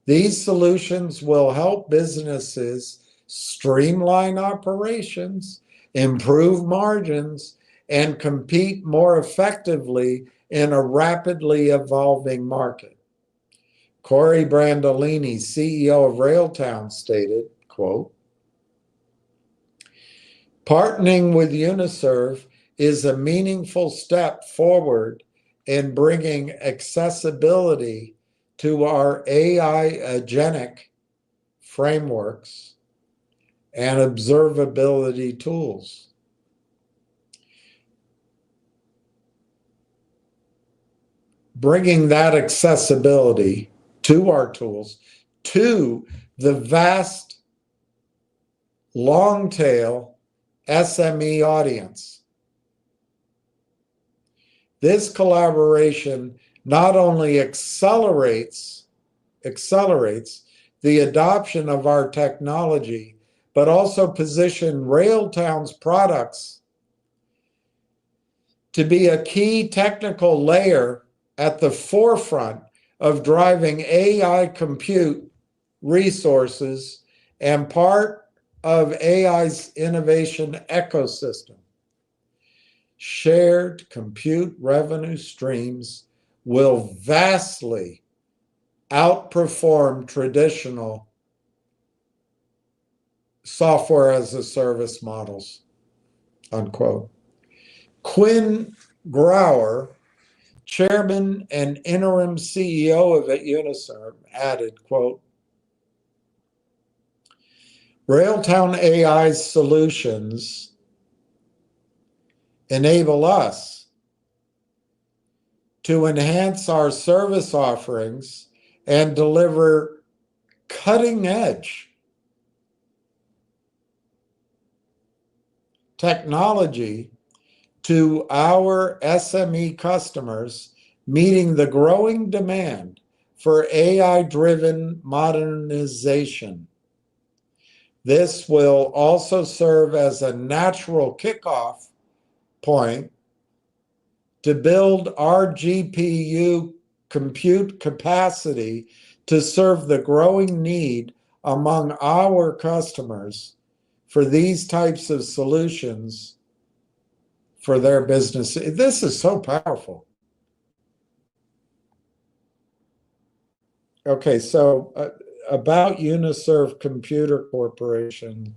These solutions will help businesses streamline operations, improve margins, and compete more effectively in a rapidly evolving market. Corey Brandolini, CEO of RAILTOWN, stated, quote, "Partnering with Uniserve is a meaningful step forward in bringing accessibility to our AI agentic frameworks and observability tools. Bringing that accessibility to our tools, to the vast long tail SME audience. This collaboration not only accelerates the adoption of our technology, but also position RAILTOWN's products to be a key technical layer at the forefront of driving AI compute resources and part of AI's innovation ecosystem. Shared compute revenue streams will vastly outperform traditional software as a service models," unquote. Quinn Grauer, chairman and interim CEO of Uniserve, added, quote, "RAILTOWN AI's solutions enable us to enhance our service offerings and deliver cutting-edge technology to our SME customers, meeting the growing demand for AI-driven modernization. This will also serve as a natural kickoff point to build our GPU compute capacity to serve the growing need among our customers for these types of solutions for their business." This is so powerful. Okay, so about Uniserve Computer Corporation.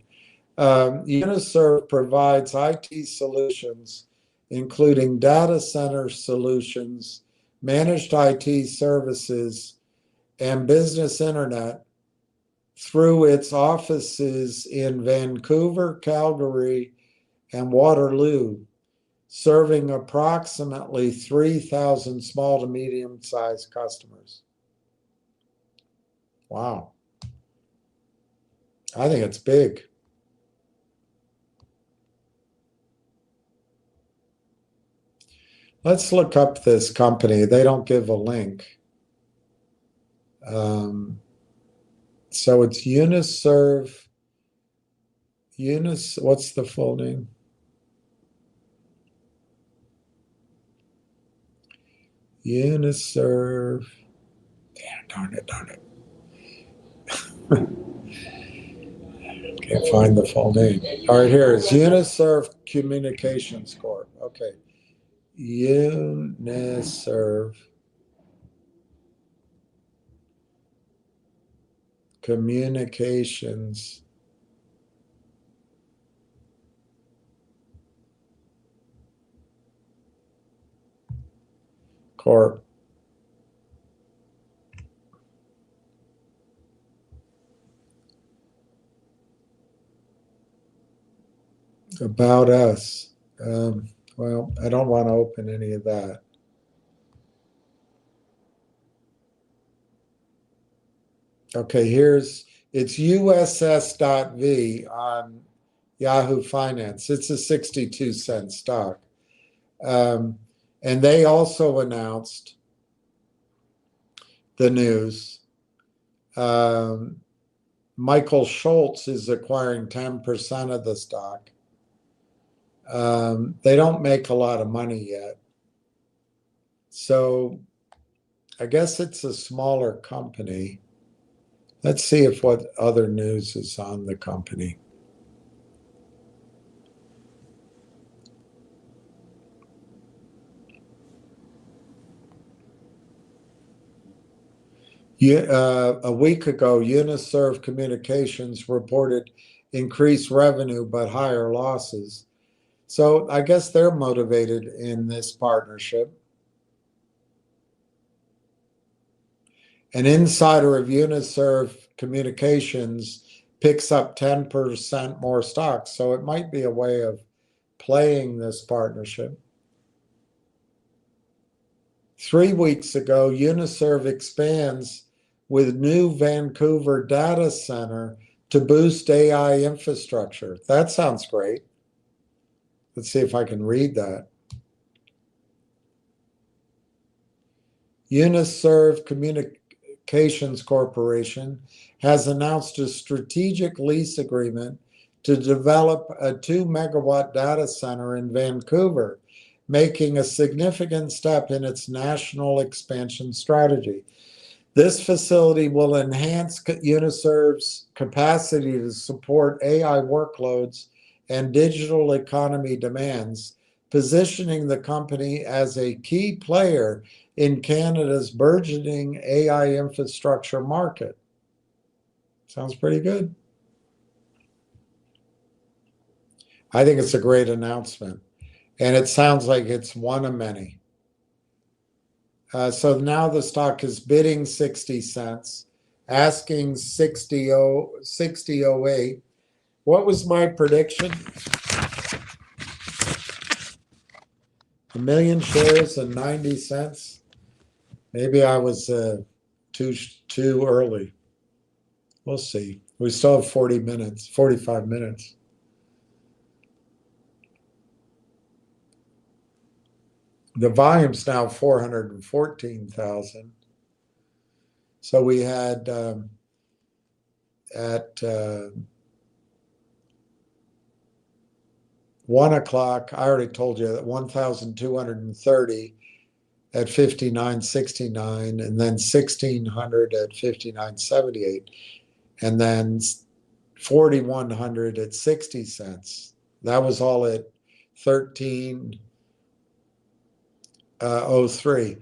Uniserve provides IT solutions, including data center solutions, managed IT services, and business internet through its offices in Vancouver, Calgary, and Waterloo, serving approximately 3,000 small to medium-sized customers. Wow. I think it's big. Let's look up this company. They don't give a link. So it's Uniserve What's the full name? Uniserve. Damn, darn it. Can't find the full name. All right, here is Uniserve Communications Corp. Okay. Uniserve Communications Corp. About us. Well, I don't want to open any of that. Okay, it's USS.V on Yahoo Finance. It's a 62-cent stock. And they also announced the news. Michael Schultz is acquiring 10% of the stock. They don't make a lot of money yet. So I guess it's a smaller company. Let's see if what other news is on the company. A week ago, Uniserve Communications reported increased revenue but higher losses. So I guess they're motivated in this partnership. An insider of Uniserve Communications picks up 10% more stocks. So it might be a way of playing this partnership. 3 weeks ago, Uniserve expands with new Vancouver data center to boost AI infrastructure. That sounds great. Let's see if I can read that. Uniserve Communications Corporation has announced a strategic lease agreement to develop a 2-megawatt data center in Vancouver, making a significant step in its national expansion strategy. This facility will enhance Uniserve's capacity to support AI workloads and digital economy demands, positioning the company as a key player in Canada's burgeoning AI infrastructure market. Sounds pretty good. I think it's a great announcement, and it sounds like it's one of many. So now the stock is bidding 60 cents, asking 60.08. What was my prediction? 1,000,000 shares and 90 cents. Maybe I was too early. We'll see. We still have 45 minutes. The volume's now 414,000. So we had at 1 o'clock, I already told you that 1,230 at 59.69, and then 1,600 at 59.78, and then 4,100 at 60 cents. That was all at 13.03.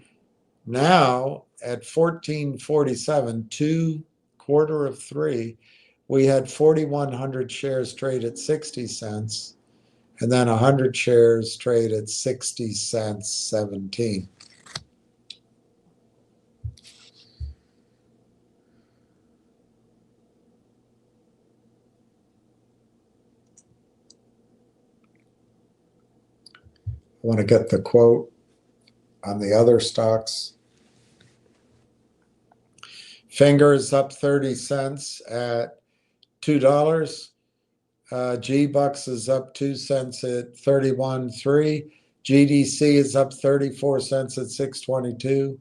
Now at 14.47, 2/4 of 3, we had 4,100 shares trade at 60 cents, and then 100 shares trade at 60 cents 17. I want to get the quote on the other stocks. Finger is up 30 cents at $2. G-Bucks is up 2 cents at 31.3. GDC is up 34 cents at 6.22.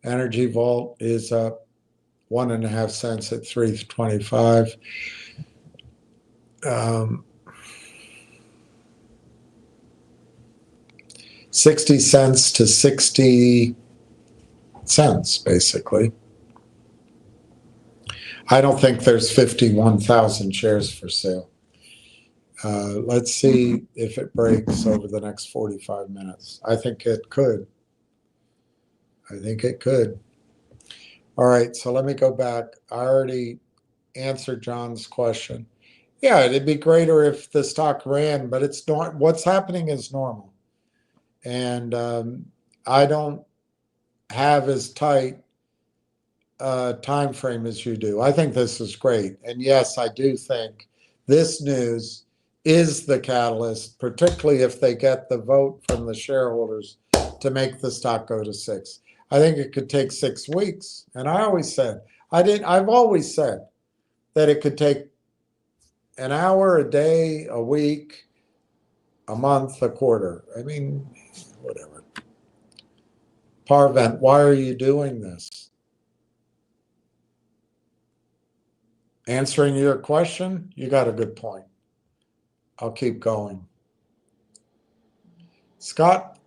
Energy Vault is up 1.5 cents at 3.25. um, 60 cents to 60 cents, basically. I don't think there's 51,000 shares for sale. Let's see if it breaks over the next 45 minutes. I think it could. I think it could. All right, so let me go back. I already answered John's question. Yeah, it'd be greater if the stock ran, but it's not. What's happening is normal. And I don't have as tight time frame as you do. I think this is great. And yes, I do think this news is the catalyst, particularly if they get the vote from the shareholders to make the stock go to 6. I think it could take 6 weeks. And I always said, I've always said that it could take an hour, a day, a week, a month, a quarter. I mean, whatever. Parvent, why are you doing this? Answering your question, you got a good point. I'll keep going. Scott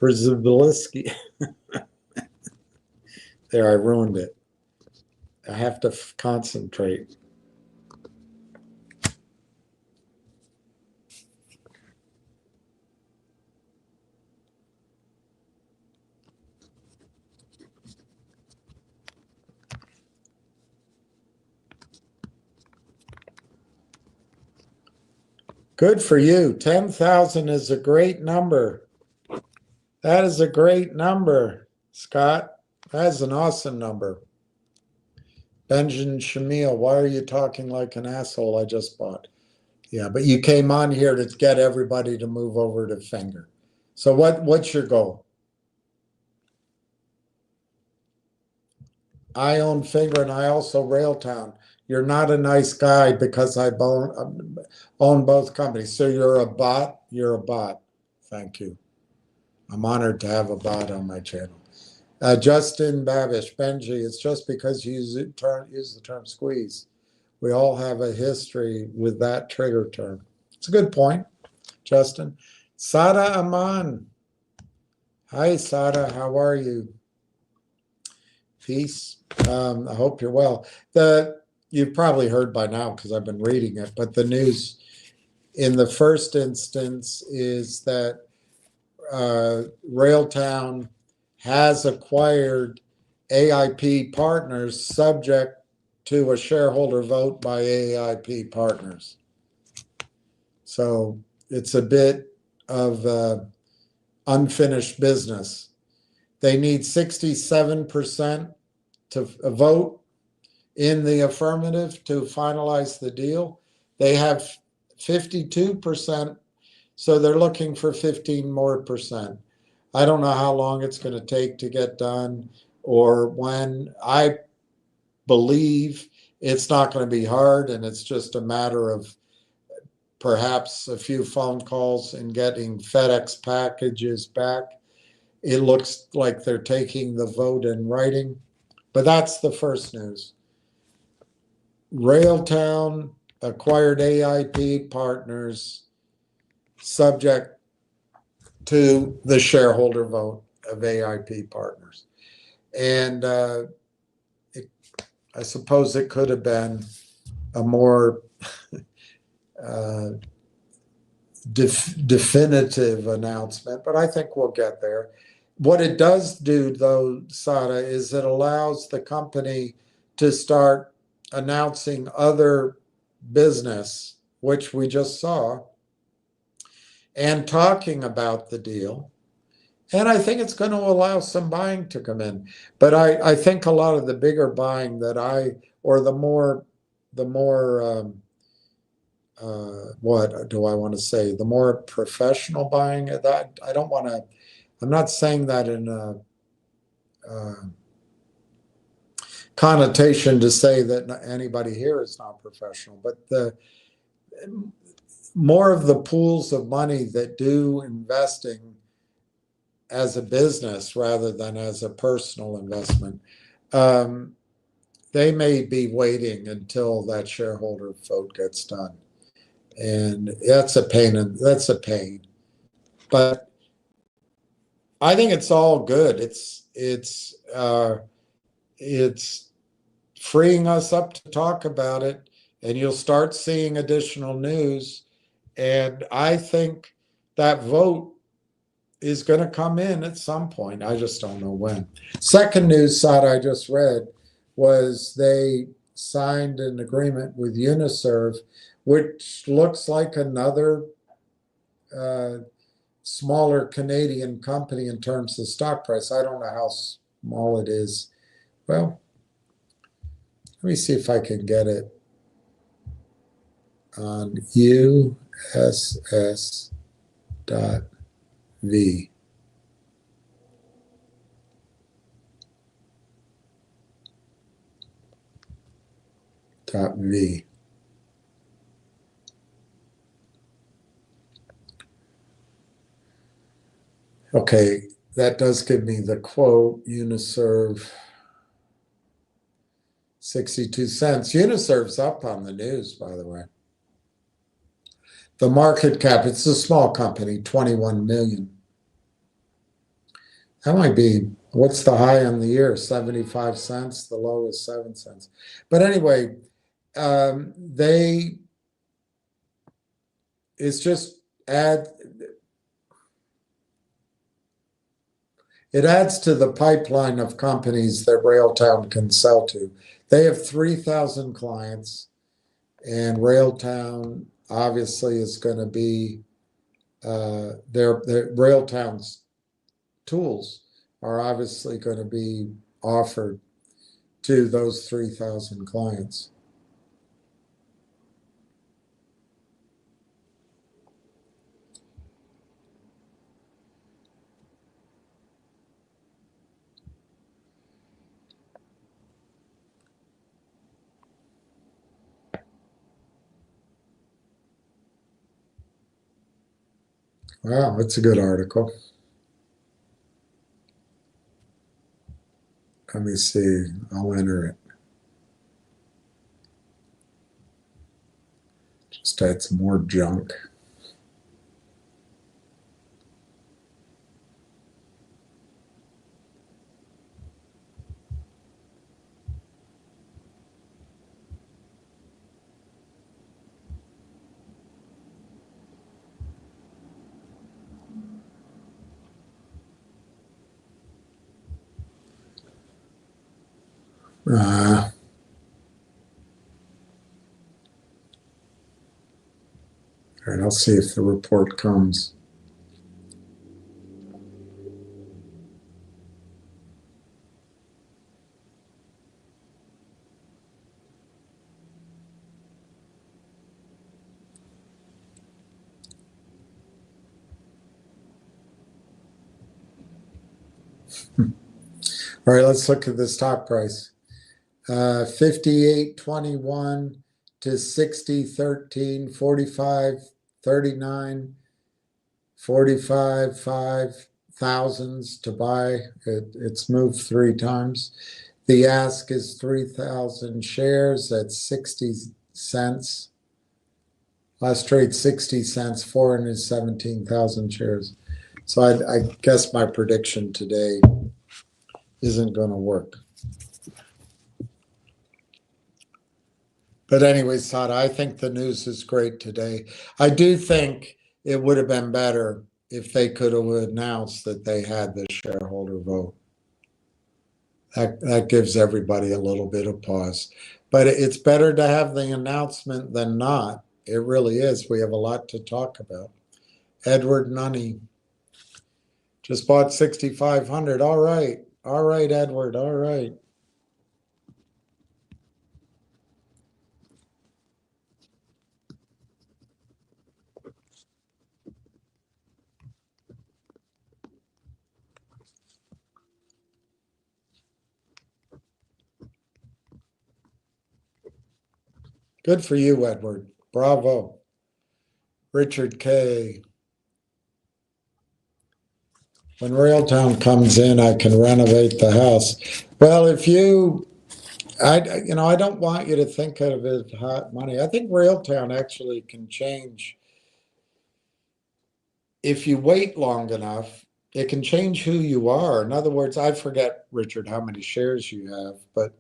Brzezinski. There, I ruined it. I have to concentrate. Good for you. 10,000 is a great number. That is a great number, Scott. That is an awesome number. Benjamin Shamil, why are you talking like an asshole? I just bought. Yeah, but you came on here to get everybody to move over to Finger. So what's your goal? I own Finger and I also RAILTOwn. You're not a nice guy because I own both companies. So you're a bot? You're a bot. Thank you. I'm honored to have a bot on my channel. Justin Babish, Benji, it's just because you use the term squeeze. We all have a history with that trigger term. It's a good point, Justin. Sada Aman. Hi, Sada. How are you? Peace. I hope you're well. You've probably heard by now because I've been reading it, but the news in the first instance is that RAILTOwn has acquired AIP Partners subject to a shareholder vote by AIP Partners. So it's a bit of unfinished business. They need 67% to vote in the affirmative to finalize the deal. They have 52%, so they're looking for 15% more. I don't know how long it's going to take to get done or when. I believe it's not going to be hard, and it's just a matter of perhaps a few phone calls and getting FedEx packages back. It looks like they're taking the vote in writing, but that's the first news. RAILTOwn acquired AIP Partners subject to the shareholder vote of AIP Partners. And I suppose it could have been a more definitive announcement, but I think we'll get there. What it does do, though, Sada, is it allows the company to start announcing other business, which we just saw, and talking about the deal. And I think it's going to allow some buying to come in. But I think a lot of the bigger buying that the more what do I want to say? The more professional buying that I don't want to. I'm not saying that in a connotation to say that anybody here is not professional, but the more of the pools of money that do investing as a business rather than as a personal investment they may be waiting until that shareholder vote gets done. And that's a pain. That's a pain. But I think it's all good. It's freeing us up to talk about it, and you'll start seeing additional news. And I think that vote is going to come in at some point. I just don't know when. Second news site I just read was they signed an agreement with Uniserv, which looks like another smaller Canadian company in terms of stock price. I don't know how small it is. Well, let me see if I can get it on uss.v. .v. Okay, that does give me the quote, Uniserv, 62 cents. Uniserv's up on the news, by the way. The market cap, it's a small company, 21 million. That might be, what's the high on the year? 75 cents. The low is 7 cents. But anyway, it's just it adds to the pipeline of companies that RailTown can sell to. They have 3,000 clients, and RailTown obviously is going to be their RailTown's tools are obviously going to be offered to those 3,000 clients. Wow, it's a good article. Let me see. I'll enter it. Just add some more junk. All right, I'll see if the report comes. All right, let's look at the stock price. 58.21 to 60.13, 45.39, 45.5 thousands to buy. It's moved 3 times. The ask is 3,000 shares at 60 cents. Last trade 60 cents, 417,000 shares. So I guess my prediction today isn't going to work. But anyways, Todd, I think the news is great today. I do think it would have been better if they could have announced that they had the shareholder vote. That gives everybody a little bit of pause. But it's better to have the announcement than not. It really is. We have a lot to talk about. Edward Nunny just bought 6,500. All right, Edward. All right. Good for you, Edward. Bravo. Richard K. When RailTown comes in, I can renovate the house. Well, if you, I don't want you to think of it as hot money. I think RailTown actually can change. If you wait long enough, it can change who you are. In other words, I forget, Richard, how many shares you have, but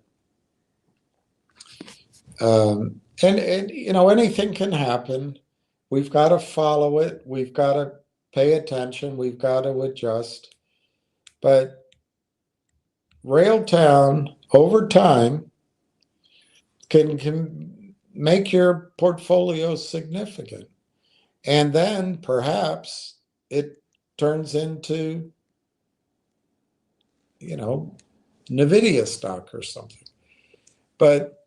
and anything can happen. We've got to follow it. We've got to pay attention. We've got to adjust. But RailTown over time can make your portfolio significant. And then perhaps it turns into, NVIDIA stock or something. But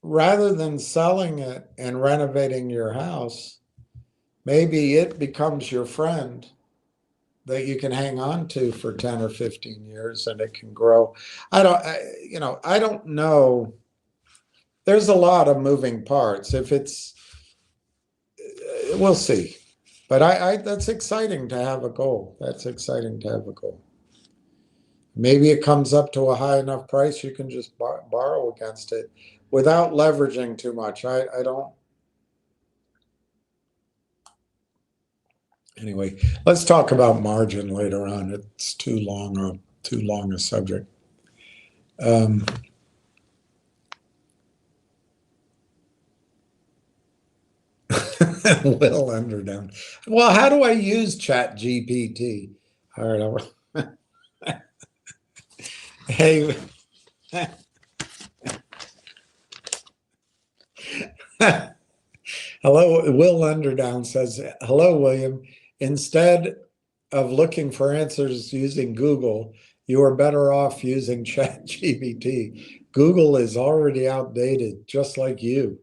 rather than selling it and renovating your house, maybe it becomes your friend that you can hang on to for 10 or 15 years and it can grow. I don't know. There's a lot of moving parts. If it's, we'll see. But that's exciting to have a goal. That's exciting to have a goal. Maybe it comes up to a high enough price you can just borrow against it without leveraging too much. I don't. Anyway, let's talk about margin later on. It's too long a subject. Will Underdown. Well, how do I use Chat GPT? All right. Hey. Hello, Will Underdown says, hello, William. Instead of looking for answers using Google, you are better off using ChatGPT. Google is already outdated, just like you.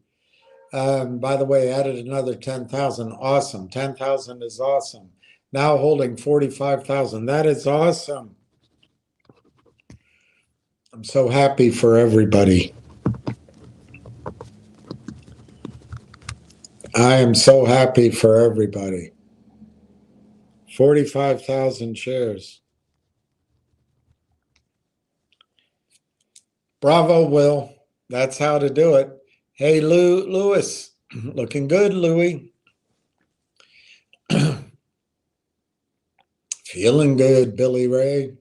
By the way, added another 10,000. Awesome. 10,000 is awesome. Now holding 45,000. That is awesome. I'm so happy for everybody. I am so happy for everybody. 45,000 shares. Bravo, Will. That's how to do it. Hey, Lewis. Looking good, Louie. Feeling good, Billy Ray.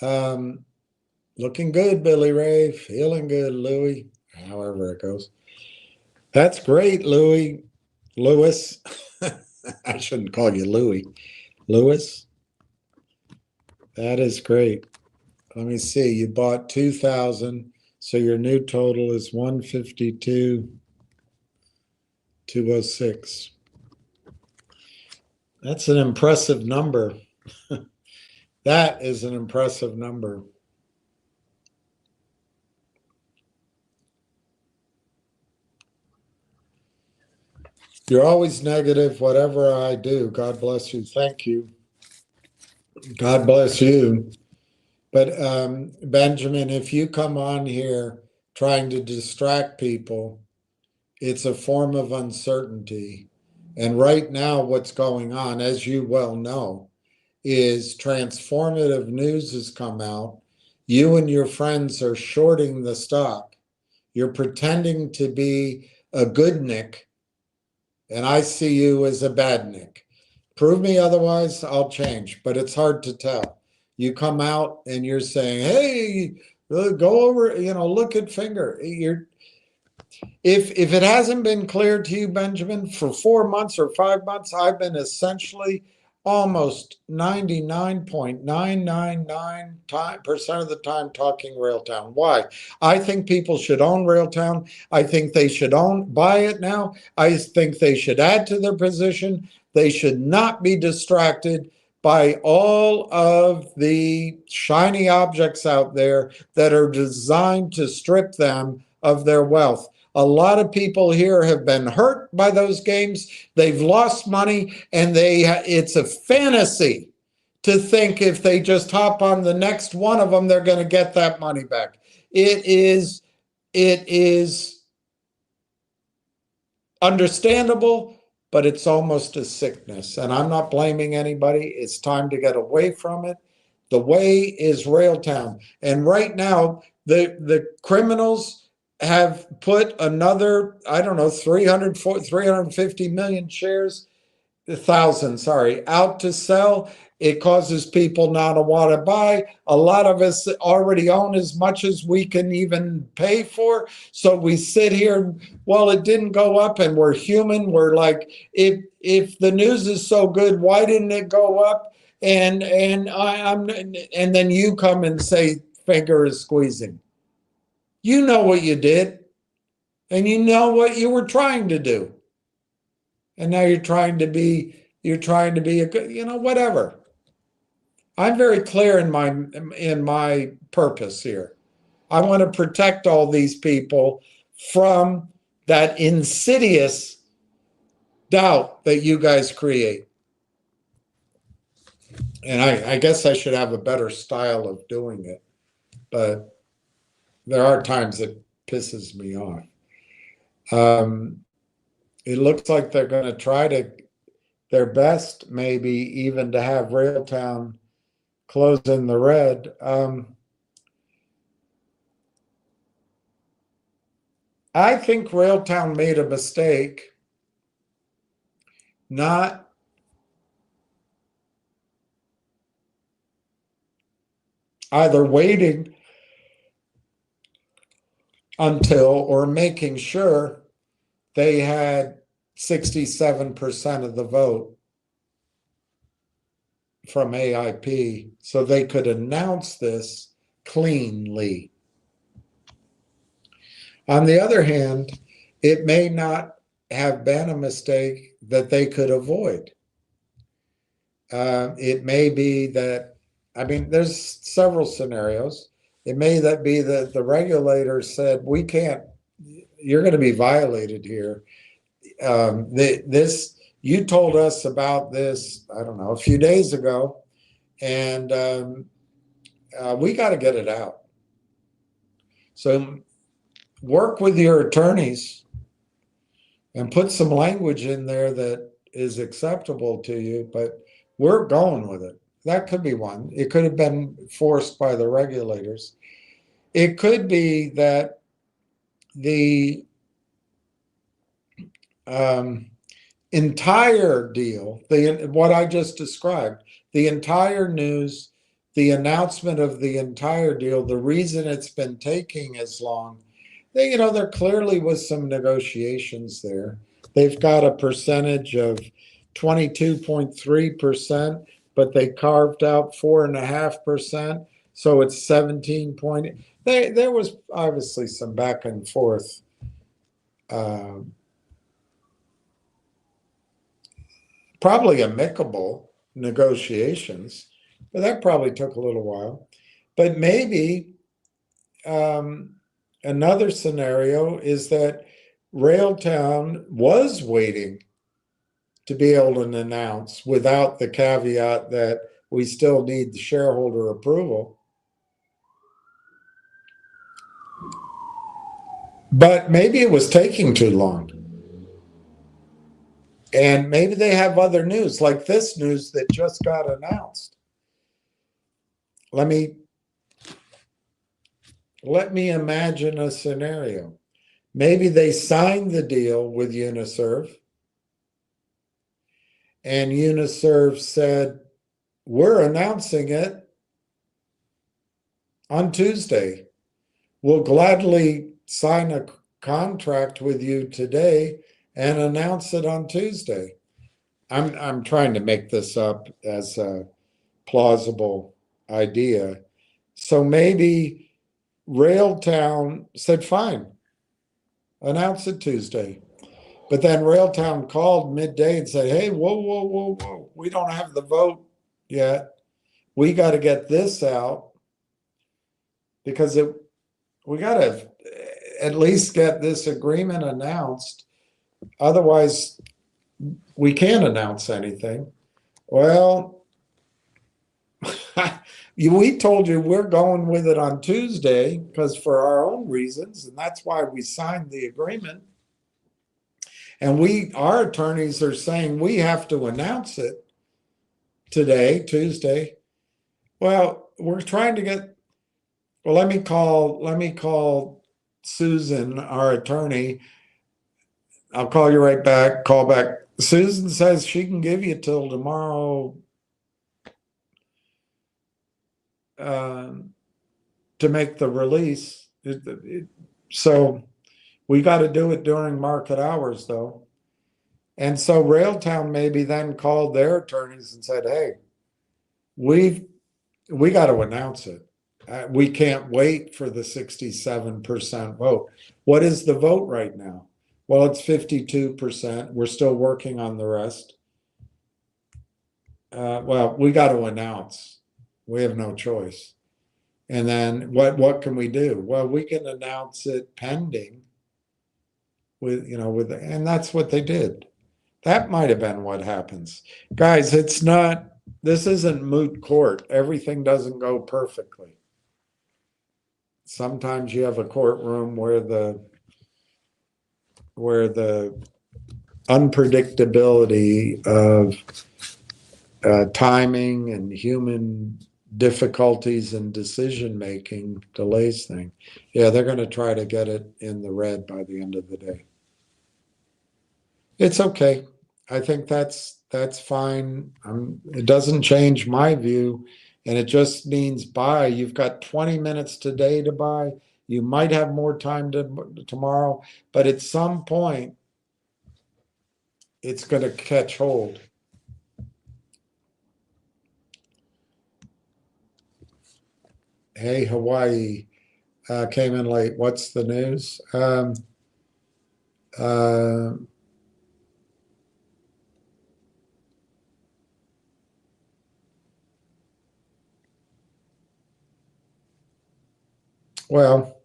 Looking good, Billy Ray. Feeling good, Louie. However it goes. That's great, Louie. Lewis. I shouldn't call you Louie. Lewis. That is great. Let me see. You bought 2,000. So your new total is 152,206. That's an impressive number. That is an impressive number. You're always negative, whatever I do. God bless you. Thank you. God bless you. But Benjamin, if you come on here trying to distract people, it's a form of uncertainty. And right now, what's going on, as you well know, is transformative news has come out. You and your friends are shorting the stock. You're pretending to be a good Nick, and I see you as a bad Nick. Prove me otherwise, I'll change, but it's hard to tell. You come out and you're saying, hey, go over, look at finger. If it hasn't been clear to you, Benjamin, for 4 months or 5 months, I've been essentially almost 99.999% of the time talking RailTown. Why? I think people should own RailTown. I think they should buy it now. I think they should add to their position. They should not be distracted by all of the shiny objects out there that are designed to strip them of their wealth. A lot of people here have been hurt by those games. They've lost money, and it's a fantasy to think if they just hop on the next one of them, they're going to get that money back. It is understandable, but it's almost a sickness. And I'm not blaming anybody. It's time to get away from it. The way is RAILTOWN. And right now, the criminals have put another, I don't know, 350 million shares, out to sell. It causes people not to want to buy. A lot of us already own as much as we can even pay for. So we sit here, well, it didn't go up, and we're human. We're like, if the news is so good, why didn't it go up? And then you come and say finger is squeezing. You know what you did, and you know what you were trying to do. And now you're trying to be a good, whatever. I'm very clear in my purpose here. I want to protect all these people from that insidious doubt that you guys create. And I guess I should have a better style of doing it, but there are times it pisses me off. It looks like they're going to try their best, maybe even to have RAILTOWN close in the red. I think RAILTOWN made a mistake not either waiting until or making sure they had 67% of the vote from AIP so they could announce this cleanly. On the other hand, it may not have been a mistake that they could avoid. It may be that, there's several scenarios. It may be that the regulators said, we can't, you're going to be violated here. You told us about this, I don't know, a few days ago, and we got to get it out. So work with your attorneys and put some language in there that is acceptable to you, but we're going with it. That could be one. It could have been forced by the regulators. It could be that the entire deal, what I just described, the entire news, the announcement of the entire deal, the reason it's been taking as long, there clearly was some negotiations there. They've got a percentage of 22.3%, but they carved out 4.5%, so it's 17 point. There was obviously some back and forth. Probably amicable negotiations, but that probably took a little while. But maybe another scenario is that RAILTOWN was waiting to be able to announce without the caveat that we still need the shareholder approval. But maybe it was taking too long. And maybe they have other news, like this news that just got announced. Let me imagine a scenario. Maybe they signed the deal with Uniserv, and Uniserv said, we're announcing it on Tuesday. We'll gladly sign a contract with you today and announce it on Tuesday. I'm trying to make this up as a plausible idea. So maybe RAILTOWN said, fine, announce it Tuesday. But then RAILTOWN called midday and said, hey, whoa, we don't have the vote yet. We got to get this out because we got to at least get this agreement announced. Otherwise, we can't announce anything. Well, we told you we're going with it on Tuesday because for our own reasons, and that's why we signed the agreement. And our attorneys are saying we have to announce it today, Tuesday. Well, we're trying to get, well, let me call Susan, our attorney. I'll call you right back, call back. Susan says she can give you till tomorrow to make the release. So we got to do it during market hours, though. And so RAILTOWN maybe then called their attorneys and said, hey, we got to announce it. We can't wait for the 67% vote. What is the vote right now? Well, it's 52%. We're still working on the rest. Well, we got to announce. We have no choice. And then what can we do? Well, we can announce it pending and that's what they did. That might have been what happens. Guys, this isn't moot court. Everything doesn't go perfectly. Sometimes you have a courtroom where the unpredictability of timing and human difficulties and decision making delays things. Yeah, they're going to try to get it in the red by the end of the day. It's okay. I think that's fine. It doesn't change my view, and it just means buy. You've got 20 minutes today to buy. You might have more time tomorrow, but at some point, it's going to catch hold. Hey, Hawaii came in late. What's the news? Well,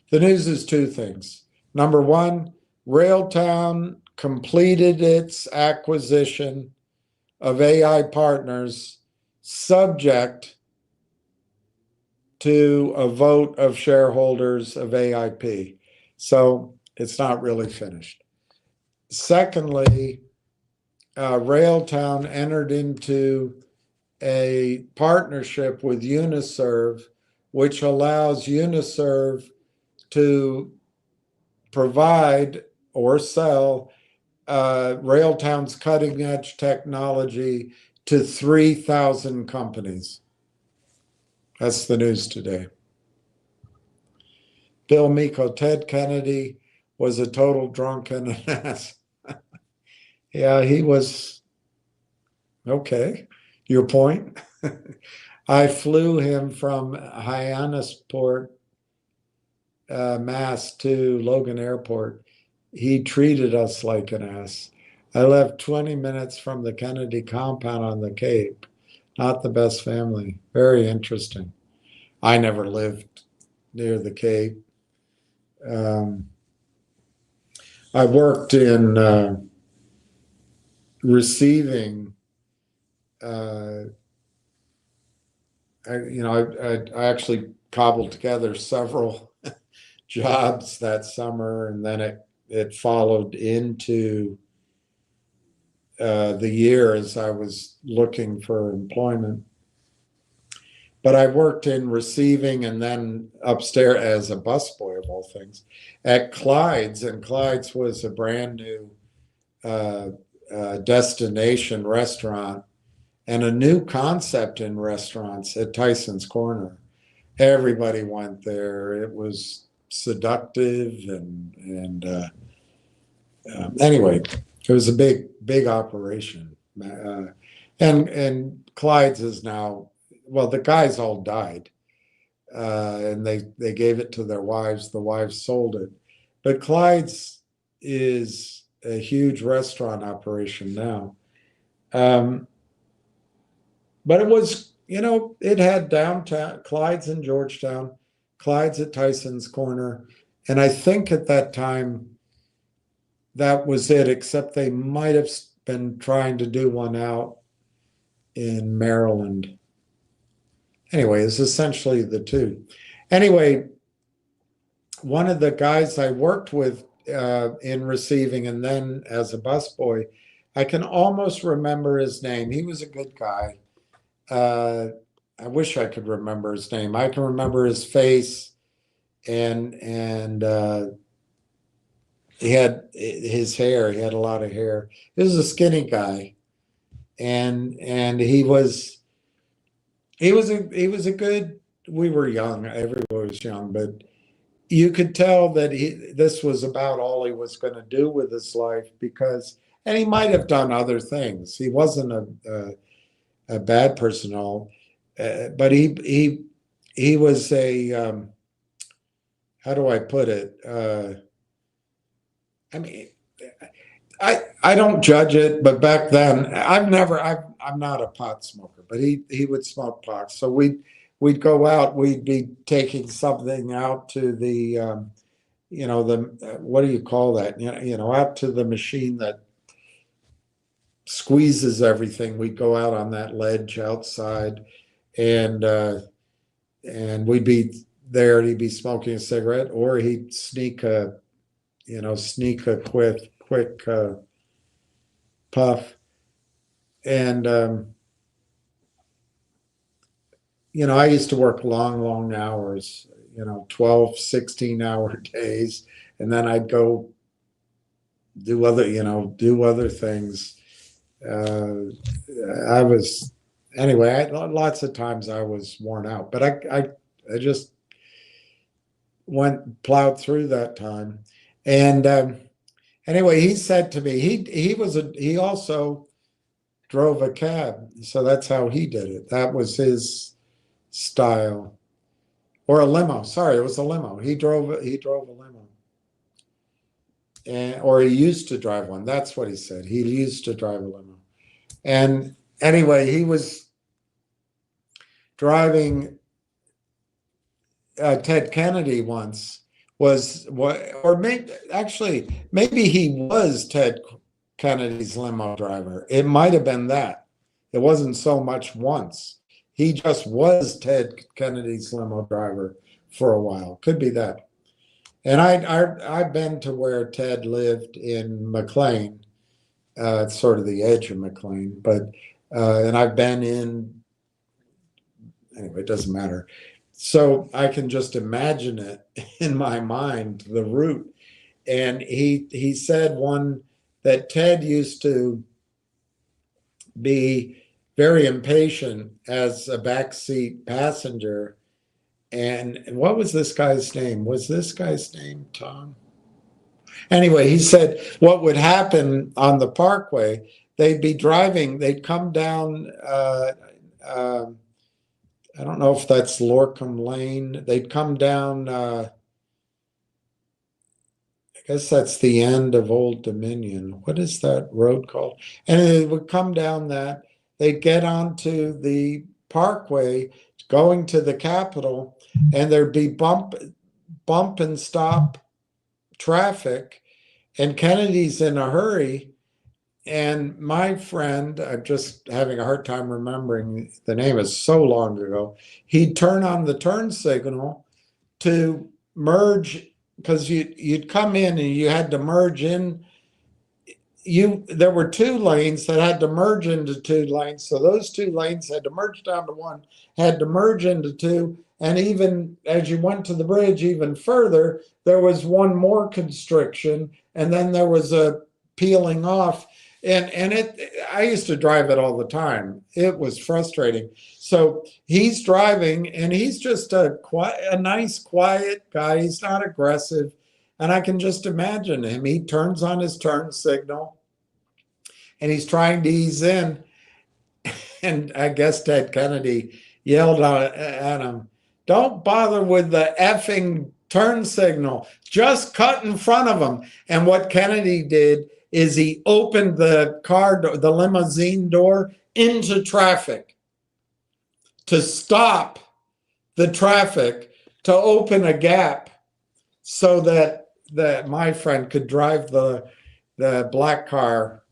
the news is two things. Number one, RAILTOWN completed its acquisition of AI Partners subject to a vote of shareholders of AIP. So it's not really finished. Secondly, RAILTOWN entered into a partnership with Uniserve, which allows Uniserve to provide or sell RAILTOWN's cutting edge technology to 3,000 companies. That's the news today. Bill Miko, Ted Kennedy was a total drunk and an ass. Yeah, he was. Okay, your point. I flew him from Hyannisport, Mass to Logan Airport. He treated us like an ass. I left 20 minutes from the Kennedy compound on the Cape. Not the best family. Very interesting. I never lived near the Cape. I worked in receiving. I actually cobbled together several jobs that summer, and then it followed into the year as I was looking for employment. But I worked in receiving and then upstairs as a busboy of all things at Clyde's, and Clyde's was a brand new destination restaurant and a new concept in restaurants at Tyson's Corner. Everybody went there. It was seductive and anyway, it was a big operation. And Clyde's is now, well, the guys all died, and they gave it to their wives. The wives sold it, but Clyde's is a huge restaurant operation now. But it was, it had downtown, Clyde's in Georgetown, Clyde's at Tyson's Corner, and I think at that time that was it, except they might have been trying to do one out in Maryland. Anyway, it's essentially the two. Anyway, one of the guys I worked with in receiving and then as a busboy. I can almost remember his name. He was a good guy. I wish I could remember his name. I can remember his face, and he had his hair. He had a lot of hair. He was a skinny guy, and he was a good. We were young. Everyone was young, but you could tell that this was about all he was going to do with his life, because, and he might have done other things. He wasn't a bad person at all, but he was a how do I put it? I mean, I don't judge it, but back then I'm not a pot smoker, but he would smoke pot. So we'd go out, we'd be taking something out to the the what do you call that? Out to the machine that squeezes everything. We'd go out on that ledge outside, and we'd be there, and he'd be smoking a cigarette, or he'd sneak a quick puff. And I used to work long hours, 12, 16-hour days, and then I'd go do other things. Lots of times I was worn out, but I just plowed through that time. And anyway, he said to me, he also drove a cab, so that's how he did it. That was his style. Or a limo. Sorry, it was a limo. He drove a limo. Or he used to drive one. That's what he said. He used to drive a limo. And anyway, he was driving Ted Kennedy once. Maybe he was Ted Kennedy's limo driver. It might have been that. It wasn't so much once. He just was Ted Kennedy's limo driver for a while. Could be that. And I've been to where Ted lived in McLean, sort of the edge of McLean, but and I've been in. Anyway, it doesn't matter. So I can just imagine it in my mind, the route. And he said that Ted used to be very impatient as a backseat passenger. And what was this guy's name? Was this guy's name Tom? Anyway, he said what would happen on the Parkway, they'd be driving, they'd come down, I don't know if that's Lorcombe Lane. They'd come down, I guess that's the end of Old Dominion. What is that road called? And they would come down that. They'd get onto the Parkway going to the Capitol, and there'd be bump and stop traffic, and Kennedy's in a hurry. And my friend, I'm just having a hard time remembering the name, is so long ago, he'd turn on the turn signal to merge, because you'd come in and you had to merge in. There were two lanes that had to merge into two lanes. So those two lanes had to merge down to one, had to merge into two. And even as you went to the bridge even further, there was one more constriction, and then there was a peeling off. And I used to drive it all the time. It was frustrating. So he's driving, and he's just a nice, quiet guy. He's not aggressive. And I can just imagine him. He turns on his turn signal, and he's trying to ease in. And I guess Ted Kennedy yelled at him, "Don't bother with the effing turn signal. Just cut in front of him." And what Kennedy did is he opened the limousine door into traffic to stop the traffic, to open a gap so that my friend could drive the black car,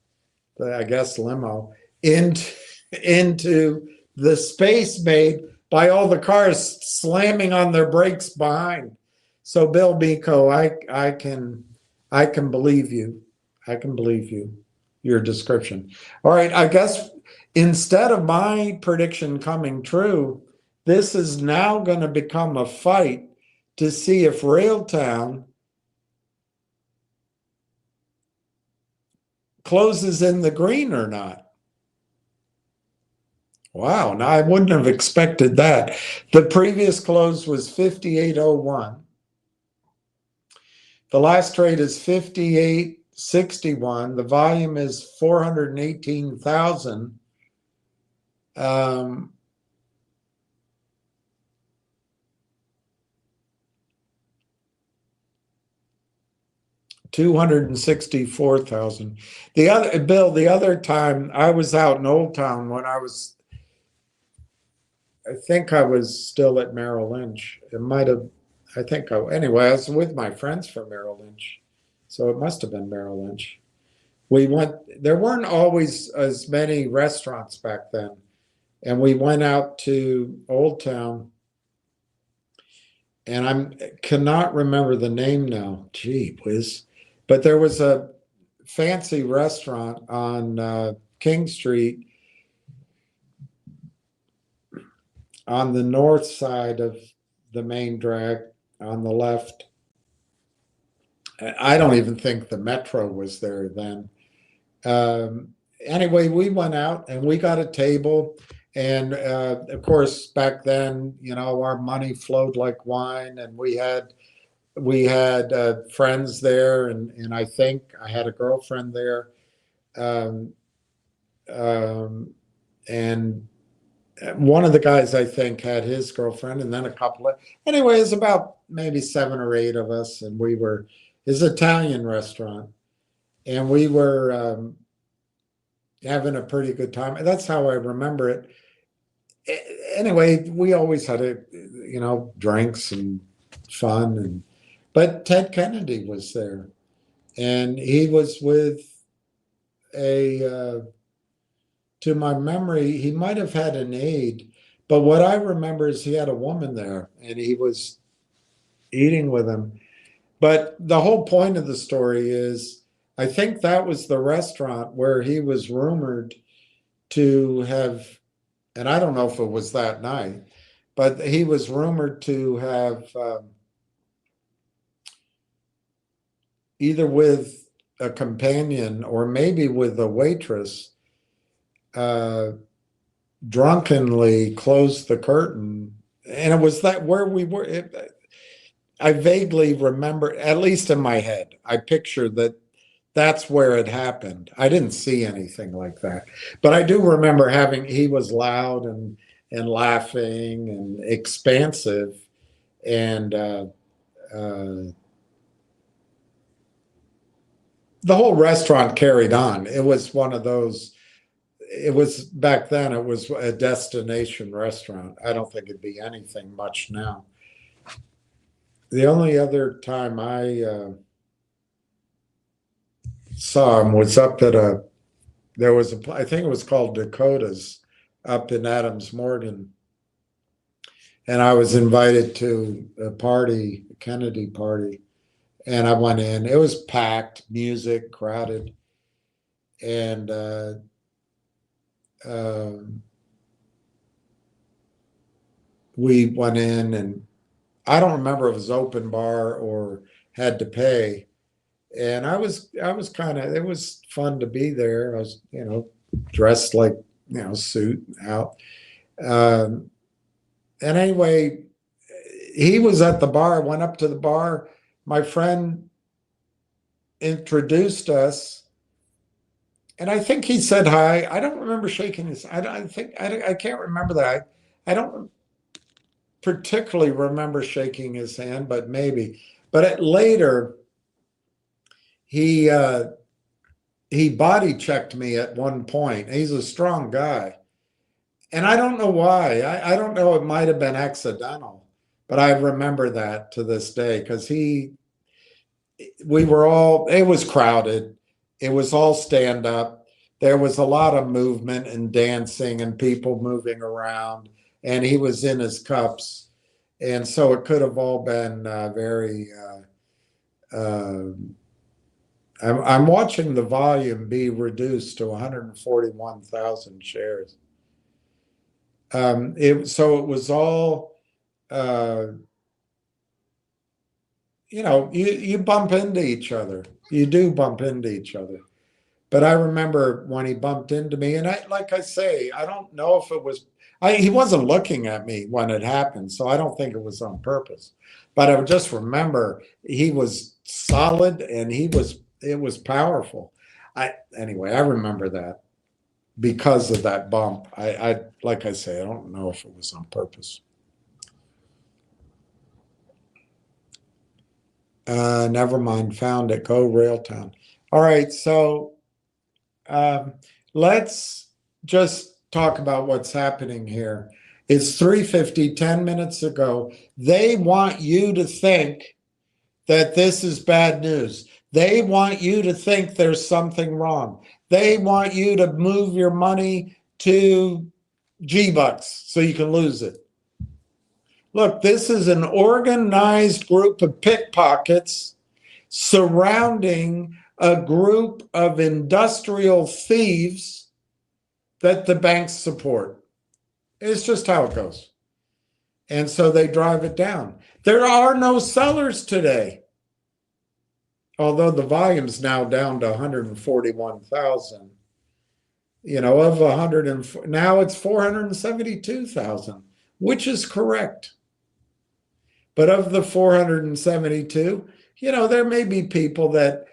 I guess limo, into the space made by all the cars slamming on their brakes behind. So Bill Biko, I can I can believe you. I can believe you. Your description. All right. I guess instead of my prediction coming true, this is now going to become a fight to see if RailTown closes in the green or not. Wow. Now I wouldn't have expected that. The previous close was 58.01. The last trade is 58.61. The volume is 418,000. 264,000. The other Bill, the other time I was out in Old Town when I think I was still at Merrill Lynch. It might have, anyway, I was with my friends from Merrill Lynch. So it must have been Merrill Lynch. There weren't always as many restaurants back then. And we went out to Old Town, and I cannot remember the name now. Gee whiz. But there was a fancy restaurant on King Street on the north side of the main drag on the left. I don't even think the Metro was there then. Anyway, we went out and we got a table. And of course, back then, our money flowed like wine, and we had friends there, and I think I had a girlfriend there, and one of the guys I think had his girlfriend, and then a couple of anyway, it's about maybe 7 or 8 of us, and it's an Italian restaurant, and we were having a pretty good time. And that's how I remember it. Anyway, we always had drinks and fun, but Ted Kennedy was there, and he was with to my memory, he might have had an aide, but what I remember is he had a woman there, and he was eating with him. But the whole point of the story is, I think that was the restaurant where he was rumored to have, and I don't know if it was that night, but he was rumored to have either with a companion or maybe with a waitress drunkenly closed the curtain. And it was that where we were. I vaguely remember, at least in my head, I pictured that's where it happened. I didn't see anything like that, but I do remember he was loud and laughing and expansive, and the whole restaurant carried on. It was one of those, it was back then, it was a destination restaurant. I don't think it'd be anything much now. The only other time I saw him was up at I think it was called Dakota's up in Adams Morgan. And I was invited to a party, a Kennedy party. And I went in. It was packed, music, crowded. And we went in, and I don't remember if it was open bar or had to pay. And I was it was fun to be there. I was, dressed like, suit out. And anyway, he was at the bar, went up to the bar. My friend introduced us, and I think he said hi. I don't remember shaking his. I can't remember that. I don't particularly remember shaking his hand, but maybe. But later, he body checked me at one point. He's a strong guy, and I don't know why. I don't know. It might have been accidental, but I remember that to this day because it was crowded. It was all stand up. There was a lot of movement and dancing and people moving around, and he was in his cups. And so it could have all been very I'm watching the volume be reduced to 141,000 shares. So it was all, you bump into each other. You do bump into each other. But I remember when he bumped into me, and like I say, I don't know if it was, he wasn't looking at me when it happened, so I don't think it was on purpose. But I just remember he was solid and it was powerful. Anyway, I remember that because of that bump. Like I say, I don't know if it was on purpose. Never mind, found it. Go RAILTOWN. All right, so let's just talk about what's happening here. It's 3:50, 10 minutes ago. They want you to think that this is bad news. They want you to think there's something wrong. They want you to move your money to G-Bucks so you can lose it. Look, this is an organized group of pickpockets surrounding a group of industrial thieves that the banks support. It's just how it goes. And so they drive it down. There are no sellers today, although the volume's now down to 141,000. Of 100, now it's 472,000, which is correct. But of the 472, there may be people that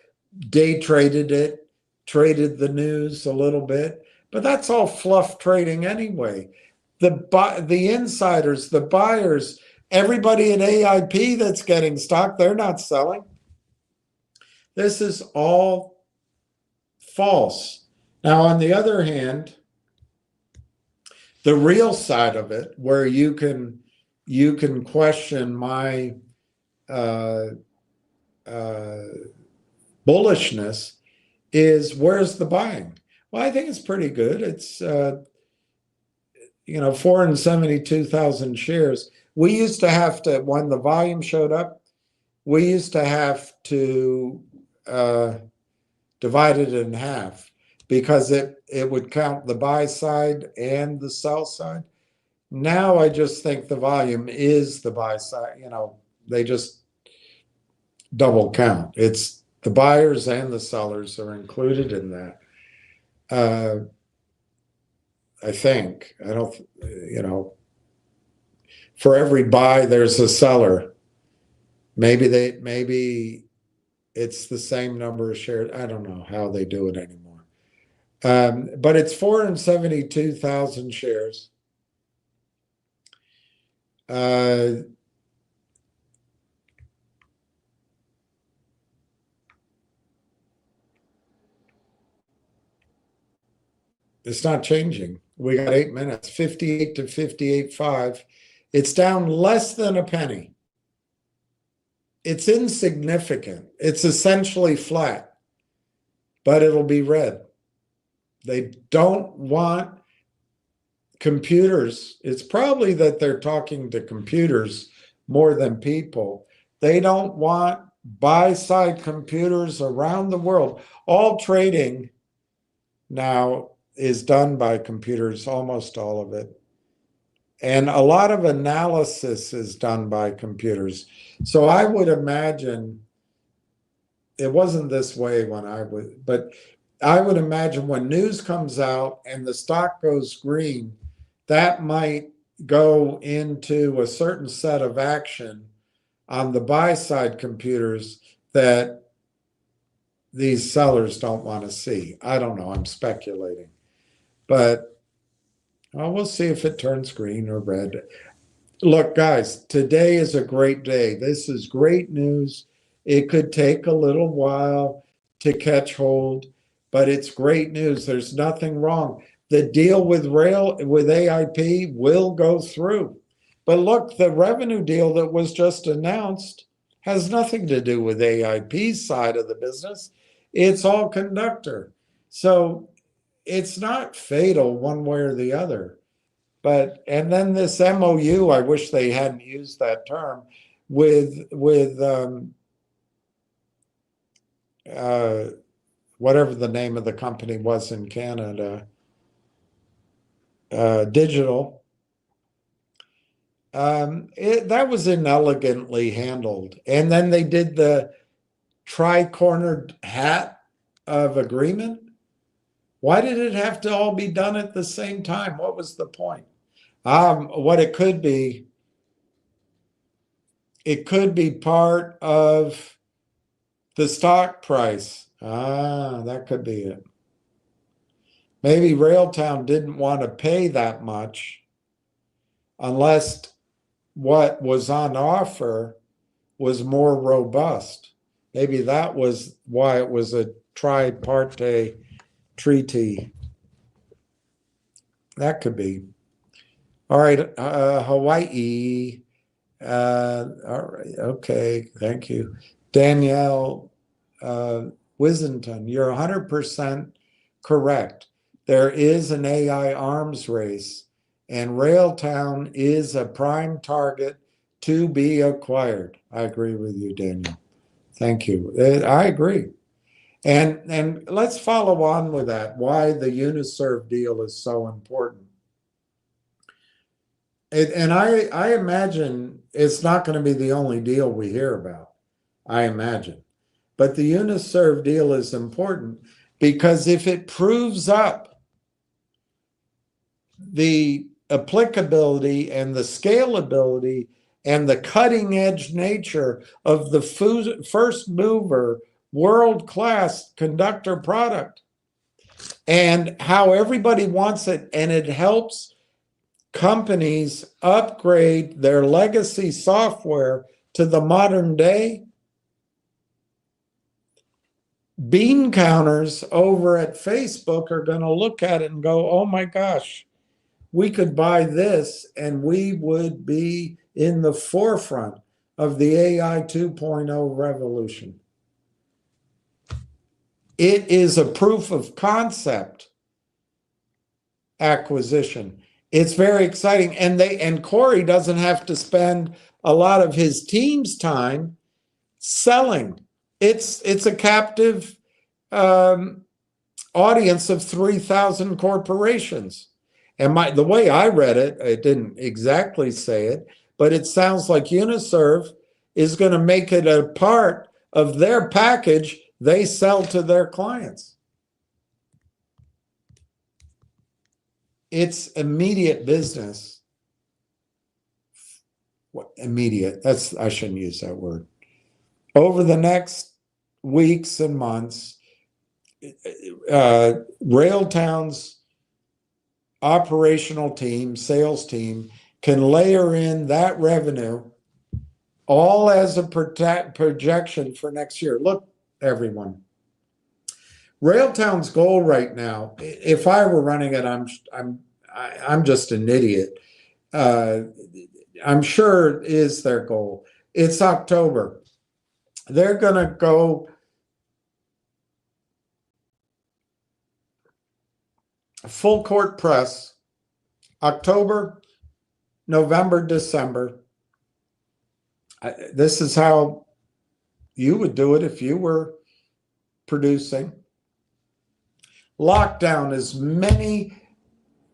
day traded it, traded the news a little bit, but that's all fluff trading anyway. The insiders, the buyers, everybody in AIP that's getting stock, they're not selling. This is all false. Now, on the other hand, the real side of it, where you can question my bullishness, is where's the buying? Well, I think it's pretty good. It's 472,000 shares. We used to have to, when the volume showed up, we used to have to divide it in half because it would count the buy side and the sell side. Now I just think the volume is the buy side. They just double count. It's the buyers and the sellers are included in that. I think. I don't, for every buy, there's a seller. Maybe it's the same number of shares. I don't know how they do it anymore. But it's 472,000 shares. It's not changing. We got 8 minutes, 58 to 58.5. It's down less than a penny. It's insignificant. It's essentially flat, but it'll be red. They don't want computers. It's probably that they're talking to computers more than people. They don't want buy-side computers around the world. All trading now is done by computers, almost all of it. And a lot of analysis is done by computers. So I would imagine, it wasn't this way when I was, but I would imagine when news comes out and the stock goes green, that might go into a certain set of action on the buy side computers that these sellers don't want to see. I don't know, I'm speculating. But we'll see if it turns green or red. Look, guys, today is a great day. This is great news. It could take a little while to catch hold, but it's great news. There's nothing wrong. The deal with AIP will go through. But look, the revenue deal that was just announced has nothing to do with AIP's side of the business. It's all conductor. So it's not fatal one way or the other. And then this MOU, I wish they hadn't used that term, with whatever the name of the company was in Canada, Digital. That was inelegantly handled. And then they did the tri-cornered hat of agreement. Why did it have to all be done at the same time? What was the point? What it could be part of the stock price. That could be it. Maybe RailTown didn't want to pay that much unless what was on offer was more robust. Maybe that was why it was a tripartite treaty. That could be. All right, Hawaii. All right, okay, thank you. Danielle Wisenton, you're 100% correct. There is an AI arms race, and RailTown is a prime target to be acquired. I agree with you, Daniel. Thank you. I agree. And let's follow on with that, why the Uniserv deal is so important. And I imagine it's not going to be the only deal we hear about, I imagine. But the Uniserv deal is important because if it proves up the applicability and the scalability and the cutting edge nature of the first mover world-class conductor product and how everybody wants it, and it helps companies upgrade their legacy software to the modern day, bean counters over at Facebook are going to look at it and go, oh my gosh, we could buy this and we would be in the forefront of the AI 2.0 revolution. It is a proof of concept acquisition. It's very exciting. And Corey doesn't have to spend a lot of his team's time selling. It's a captive audience of 3,000 corporations. And the way I read it, it didn't exactly say it, but it sounds like Uniserv is going to make it a part of their package they sell to their clients. It's immediate business. What immediate? I shouldn't use that word. Over the next weeks and months, RailTown's operational team, sales team, can layer in that revenue all as a projection for next year. Look, everyone, RailTown's goal right now, if I were running it, I'm just an idiot. I'm sure it is their goal. It's October. They're going to go full court press October, November, December. This is how you would do it if you were producing. Lock down as many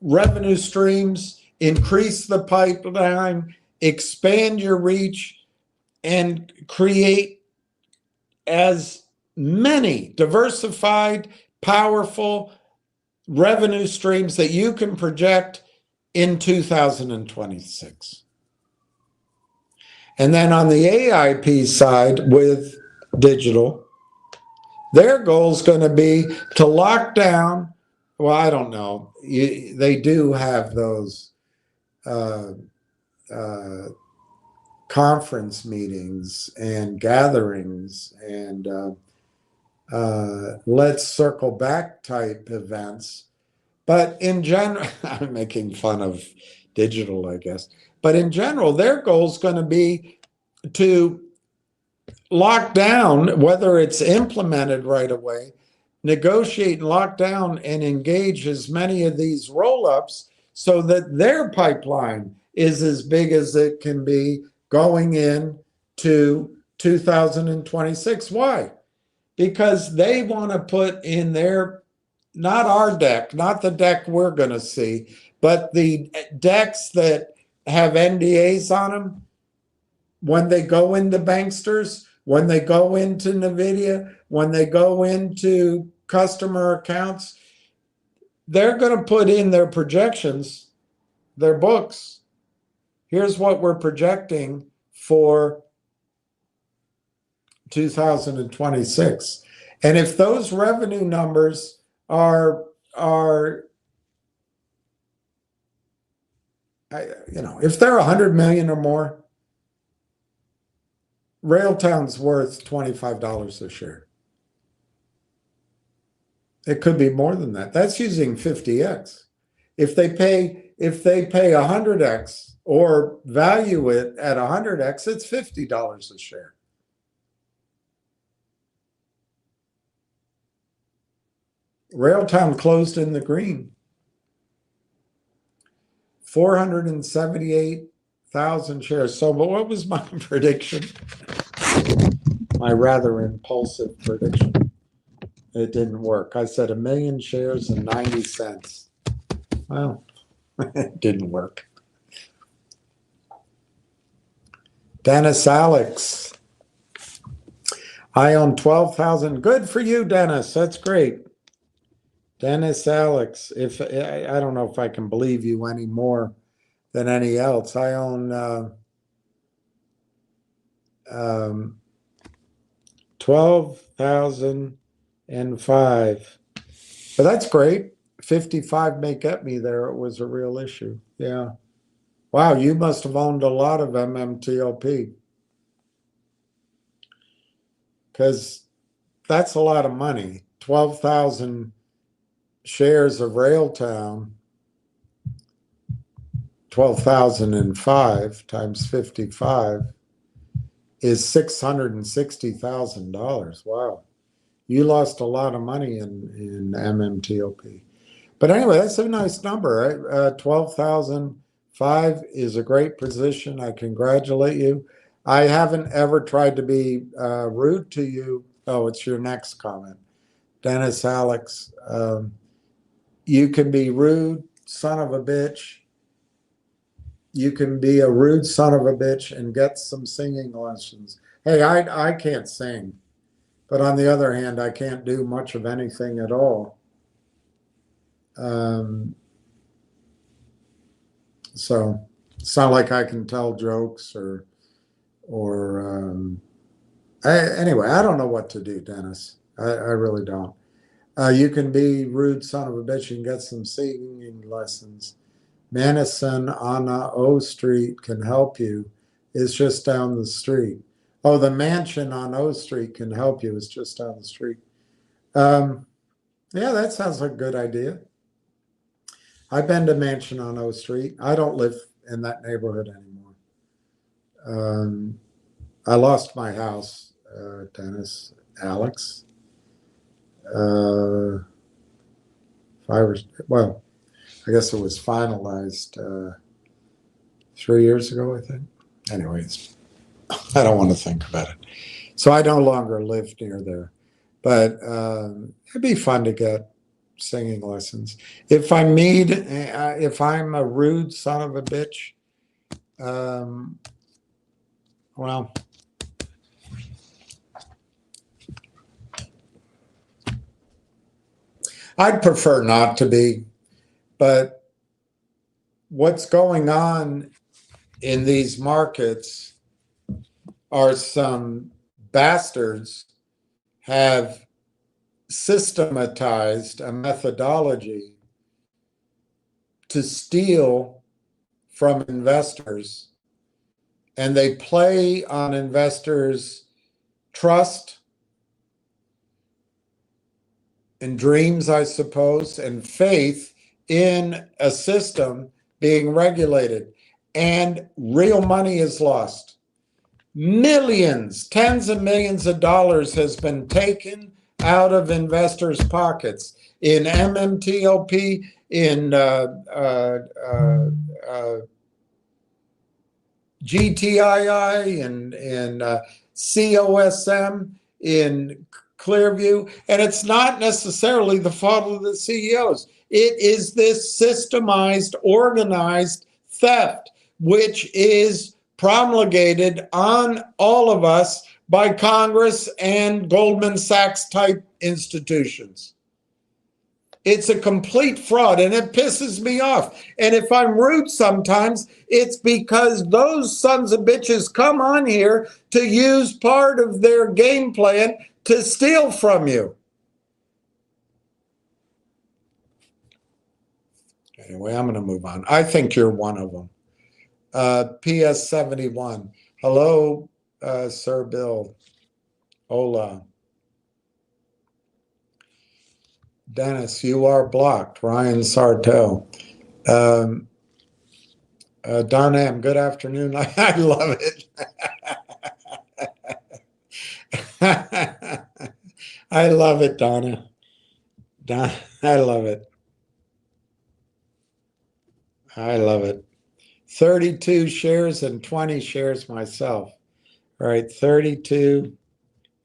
revenue streams, increase the pipeline, expand your reach, and create as many diversified, powerful revenue streams that you can project in 2026. And then on the AIP side with digital, their goal is going to be to lock down, well, I don't know, they do have those conference meetings and gatherings and let's circle back type events. But in general, I'm making fun of digital, I guess. But in general, their goal is going to be to lock down, whether it's implemented right away, negotiate and lock down and engage as many of these roll-ups so that their pipeline is as big as it can be going in to 2026. Why? because they want to put in their, not our deck, not the deck we're going to see, but the decks that have NDAs on them, when they go into Banksters, when they go into NVIDIA, when they go into customer accounts, they're going to put in their projections, their books. Here's what we're projecting for 2026. And if those revenue numbers are if they're 100 million or more, RailTown's worth $25 a share. It could be more than that. That's using 50x. If they pay 100x or value it at 100x, it's $50 a share. RailTown closed in the green. 478,000 shares. So, but what was my prediction? My rather impulsive prediction. It didn't work. I said 1 million shares and 90 cents. Well, it didn't work. Dennis Alex. I own 12,000. Good for you, Dennis. That's great. Dennis Alex. If I don't know if I can believe you any more than any else. I own 12,005. But that's great. 55 may get me there. It was a real issue. Yeah. Wow, you must have owned a lot of MMTLP. Because that's a lot of money. 12,000 shares of RailTown, 12,005 times 55 is $660,000. Wow. You lost a lot of money in MMTLP. But anyway, that's a nice number, right? 12,005 is a great position. I congratulate you. I haven't ever tried to be rude to you. Oh, it's your next comment. Dennis Alex, you can be rude, son of a bitch. You can be a rude son of a bitch and get some singing lessons. Hey, I can't sing. But on the other hand, I can't do much of anything at all. So it's not like I can tell jokes anyway, I don't know what to do, Dennis. I really don't. You can be rude son of a bitch and get some singing lessons. Madison on O Street can help you. It's just down the street. Oh, the mansion on O Street can help you. It's just down the street. Yeah, that sounds like a good idea. I've been to mansion on O Street. I don't live in that neighborhood anymore. I lost my house, Dennis, Alex. I guess it was finalized 3 years ago, I think. Anyways, I don't want to think about it. So I no longer live near there. But it'd be fun to get singing lessons. If I'm a rude son of a bitch, well, I'd prefer not to be, but what's going on in these markets are some bastards have systematized a methodology to steal from investors, and they play on investors' trust and dreams, I suppose, and faith in a system being regulated, and real money is lost. Millions, tens of millions of dollars has been taken out of investors' pockets in MMTLP, in GTII, in COSM, in Clearview, and it's not necessarily the fault of the CEOs. It is this systemized, organized theft, which is promulgated on all of us by Congress and Goldman Sachs type institutions. It's a complete fraud, and it pisses me off. And if I'm rude sometimes, it's because those sons of bitches come on here to use part of their game plan to steal from you. Anyway, I'm going to move on. I think you're one of them. PS 71. Hello, Sir Bill. Hola. Dennis, you are blocked. Ryan Sartell. Don M, good afternoon. I love it. I love it, Donna. I love it. I love it. 32 shares and 20 shares myself. All right, 32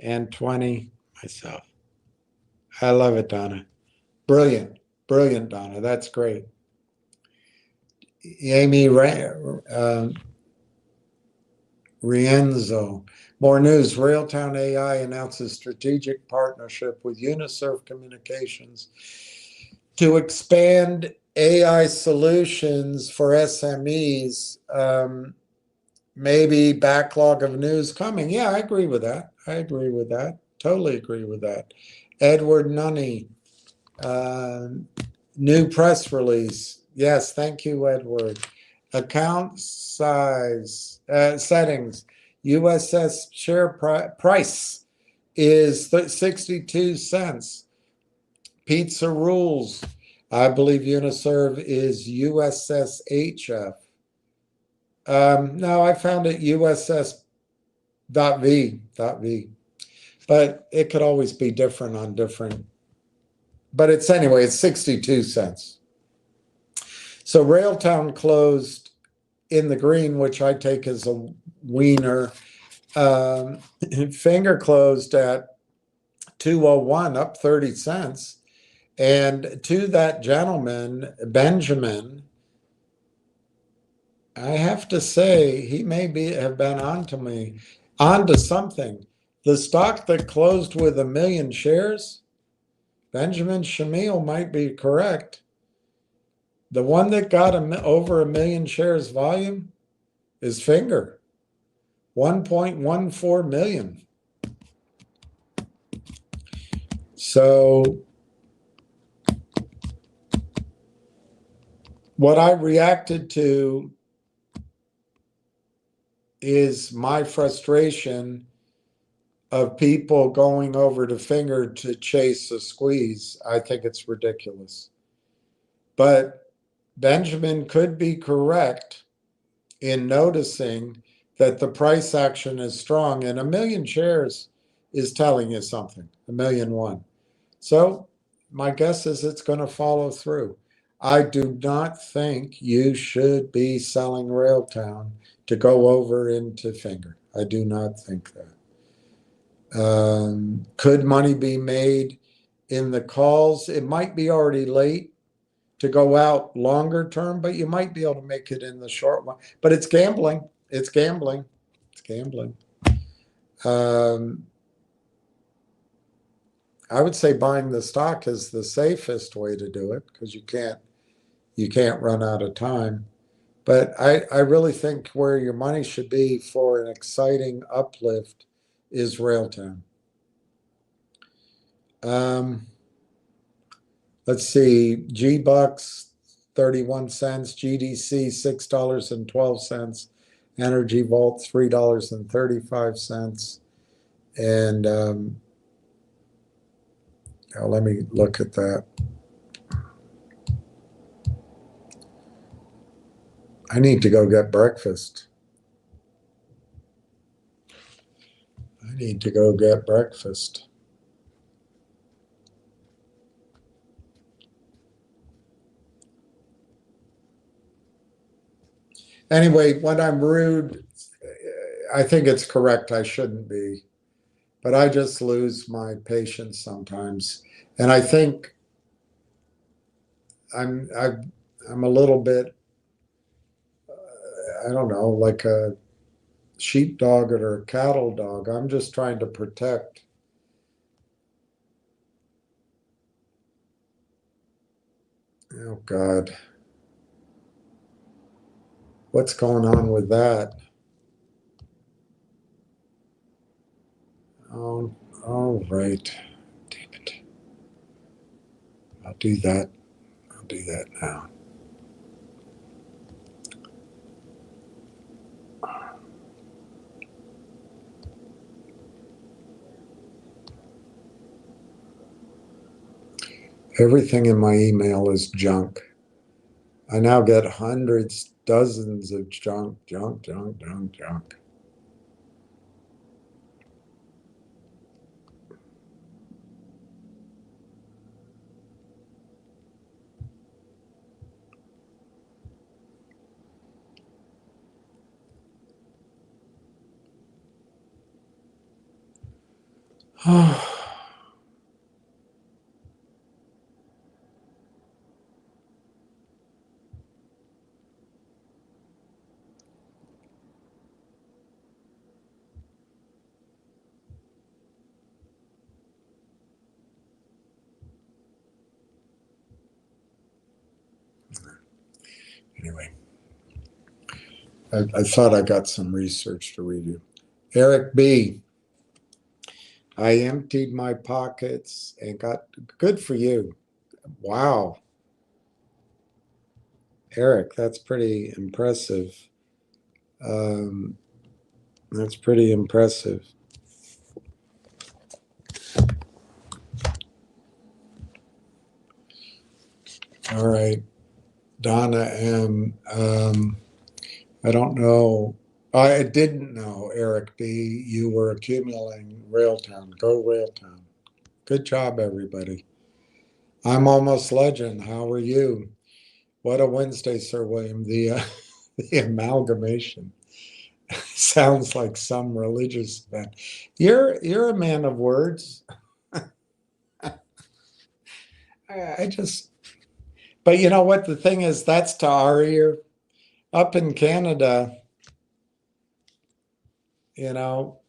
and 20 myself. I love it, Donna. Brilliant. Brilliant, Donna. That's great. Amy Rienzo. More news. RAILTOWN AI announces strategic partnership with Unisurf Communications to expand AI solutions for SMEs. Maybe backlog of news coming. Yeah, I agree with that. I agree with that. Totally agree with that. Edward Nunny. New press release. Yes, thank you, Edward. Account size settings. USS share price is 62 cents. Pizza rules. I believe Uniserv is USSHF. No, I found it USS.V. But it could always be different on different. But it's anyway, it's 62 cents. So RailTown closed in the green, which I take as a wiener. Finger closed at 201, up 30 cents. And to that gentleman, Benjamin, I have to say he may have been onto something. The stock that closed with 1 million shares, Benjamin Shamil might be correct. The one that got over 1 million shares volume is Finger, 1.14 million. So what I reacted to is my frustration of people going over to Finger to chase a squeeze. I think it's ridiculous. But Benjamin could be correct in noticing that the price action is strong, and 1 million shares is telling you something, 1,000,001. So my guess is it's going to follow through. I do not think you should be selling RailTown to go over into Finger. I do not think that. Could money be made in the calls? It might be already late to go out longer term, but you might be able to make it in the short one. But it's gambling. It's gambling. It's gambling. I would say buying the stock is the safest way to do it because you can't run out of time. But I really think where your money should be for an exciting uplift is RailTown. Let's see, G-Bucks, 31 cents, GDC, $6.12, Energy Vault, $3.35. And let me look at that. I need to go get breakfast. I need to go get breakfast. Anyway, when I'm rude, I think it's correct. I shouldn't be. but I just lose my patience sometimes. And I think I'm a little bit, I don't know, like a sheepdog or a cattle dog. I'm just trying to protect. Oh God. What's going on with that? Oh, all right. Damn it. I'll do that. I'll do that now. Everything in my email is junk. I now get hundreds, dozens of junk. Anyway, I thought I got some research to read you. Eric B. I emptied my pockets and got good for you. Wow. Eric, that's pretty impressive. That's pretty impressive. All right. Donna M. I don't know. I didn't know, Eric B. You were accumulating RAILTOWN. Go RAILTOWN. Good job, everybody. I'm almost legend. How are you? What a Wednesday, Sir William. The the amalgamation sounds like some religious event. You're a man of words. I just, but you know what? The thing is, that's to our ear. Up in Canada, you know,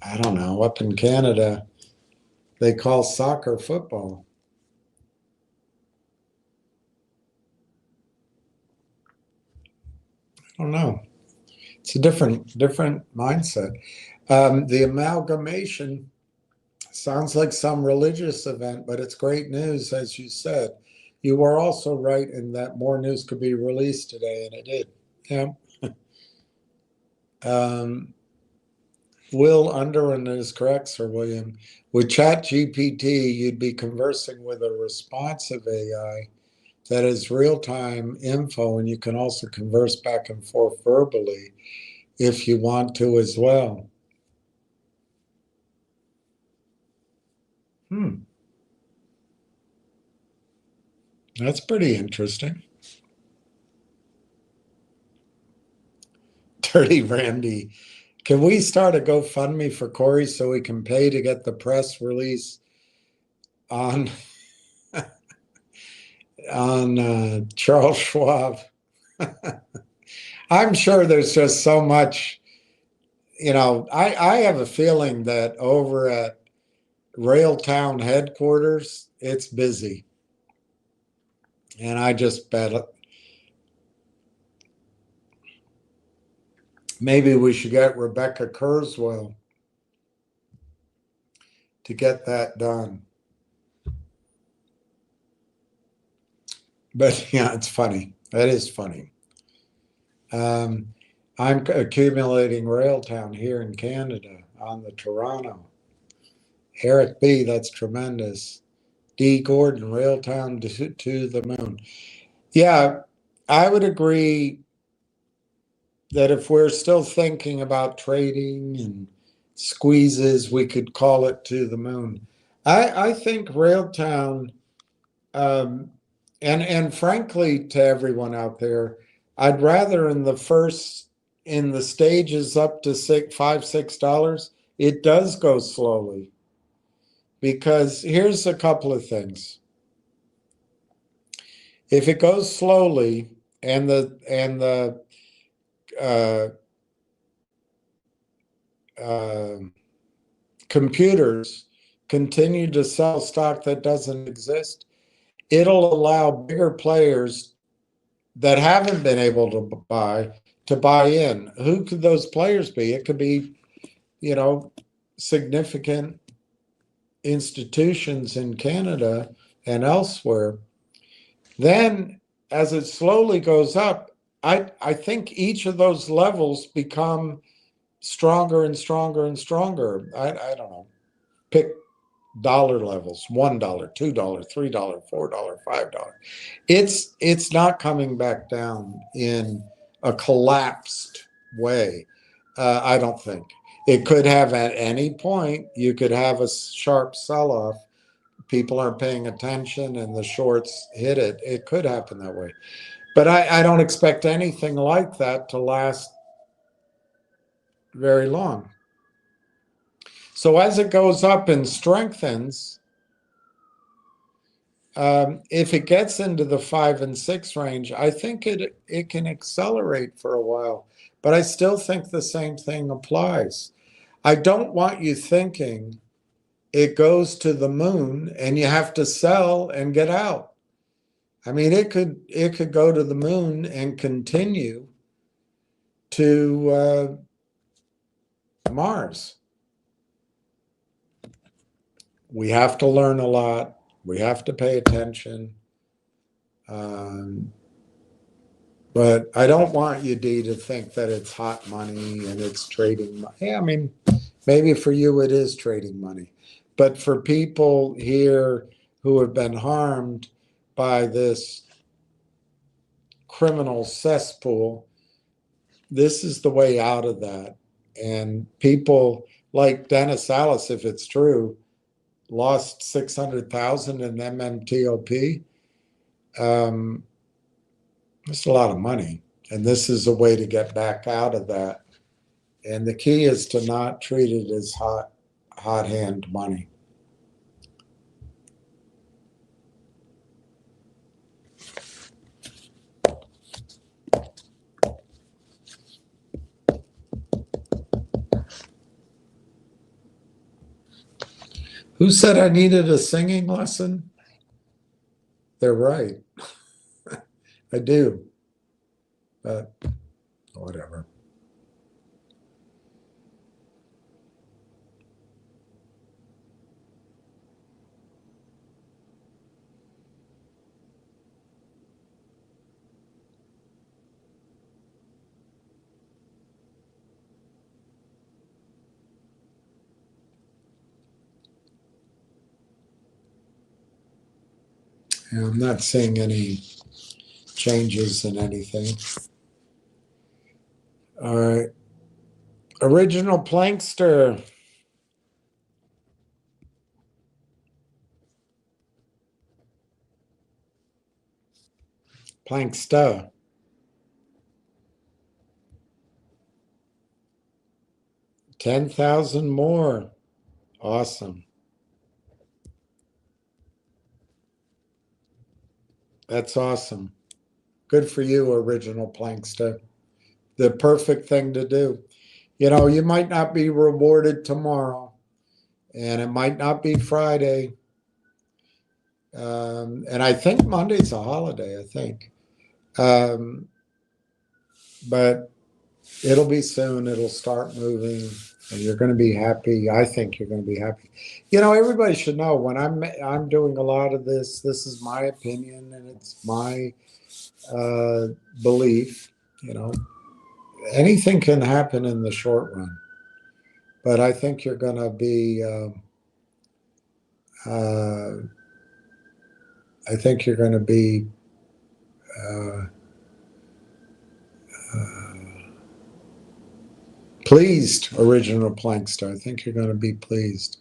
I don't know. Up in Canada, they call soccer football. I don't know. It's a different mindset. The amalgamation sounds like some religious event, but it's great news, as you said. You were also right in that more news could be released today, and it did. Yeah. Will Underwood is correct, Sir William. With ChatGPT, you'd be conversing with a responsive AI that is real-time info, and you can also converse back and forth verbally if you want to as well. That's pretty interesting. Dirty Randy. Can we start a GoFundMe for Corey so we can pay to get the press release on Charles Schwab? I'm sure there's just so much, you know, I have a feeling that over at RailTown headquarters, it's busy. And I just bet maybe we should get Rebecca Kurzweil to get that done. But yeah, it's funny. That is funny. I'm accumulating RailTown here in Canada on the Toronto. Eric B, that's tremendous. D. Gordon, RailTown to the moon. Yeah, I would agree that if we're still thinking about trading and squeezes, we could call it to the moon. I think RailTown, and frankly, to everyone out there, I'd rather in the first in the stages up to $5, $6, it does go slowly. Because here's a couple of things. If it goes slowly and the computers continue to sell stock that doesn't exist, it'll allow bigger players that haven't been able to buy in. Who could those players be? It could be, significant institutions in Canada and elsewhere. Then as it slowly goes up, I think each of those levels become stronger and stronger and stronger. I don't know. Pick dollar levels: $1, $2, $3, $4, $5. It's not coming back down in a collapsed way. I don't think. It could have at any point. You could have a sharp sell-off. People aren't paying attention and the shorts hit it. It could happen that way. But I don't expect anything like that to last very long. So as it goes up and strengthens, if it gets into the 5 and 6 range, I think it can accelerate for a while. But I still think the same thing applies. I don't want you thinking it goes to the moon and you have to sell and get out. I mean, it could go to the moon and continue to Mars. We have to learn a lot. We have to pay attention. But I don't want you, Dee, to think that it's hot money and it's trading money. Yeah, I mean, maybe for you it is trading money. But for people here who have been harmed by this criminal cesspool, this is the way out of that. And people like Dennis Alice, if it's true, lost 600,000 in MMTOP. It's a lot of money, and this is a way to get back out of that. And the key is to not treat it as hot hand money. Who said I needed a singing lesson? They're right. I do. But whatever. Yeah, I'm not seeing any changes in anything. All right. Original Plankster. Plankster. 10,000 more. Awesome. That's awesome. Good for you, Original Plankster. The perfect thing to do. You might not be rewarded tomorrow, and it might not be Friday. And I think Monday's a holiday, I think. But it'll be soon. It'll start moving, and you're going to be happy. I think you're going to be happy. Everybody should know when I'm doing a lot of this. This is my opinion, and it's my belief. Anything can happen in the short run, but I think you're going to be. I think you're going to be. Pleased, Original Plankster. I think you're going to be pleased.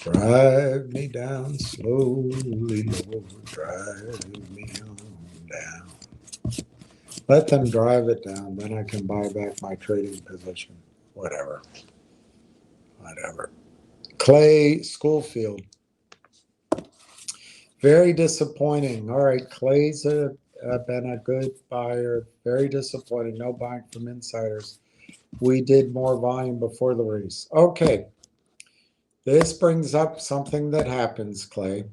Drive me down slowly, Lord, drive me on down. Let them drive it down, then I can buy back my trading position. Whatever. Clay Schoolfield. Very disappointing. All right, Clay's been a good buyer. Very disappointing. No buying from insiders. We did more volume before the race. Okay. This brings up something that happens, Clay.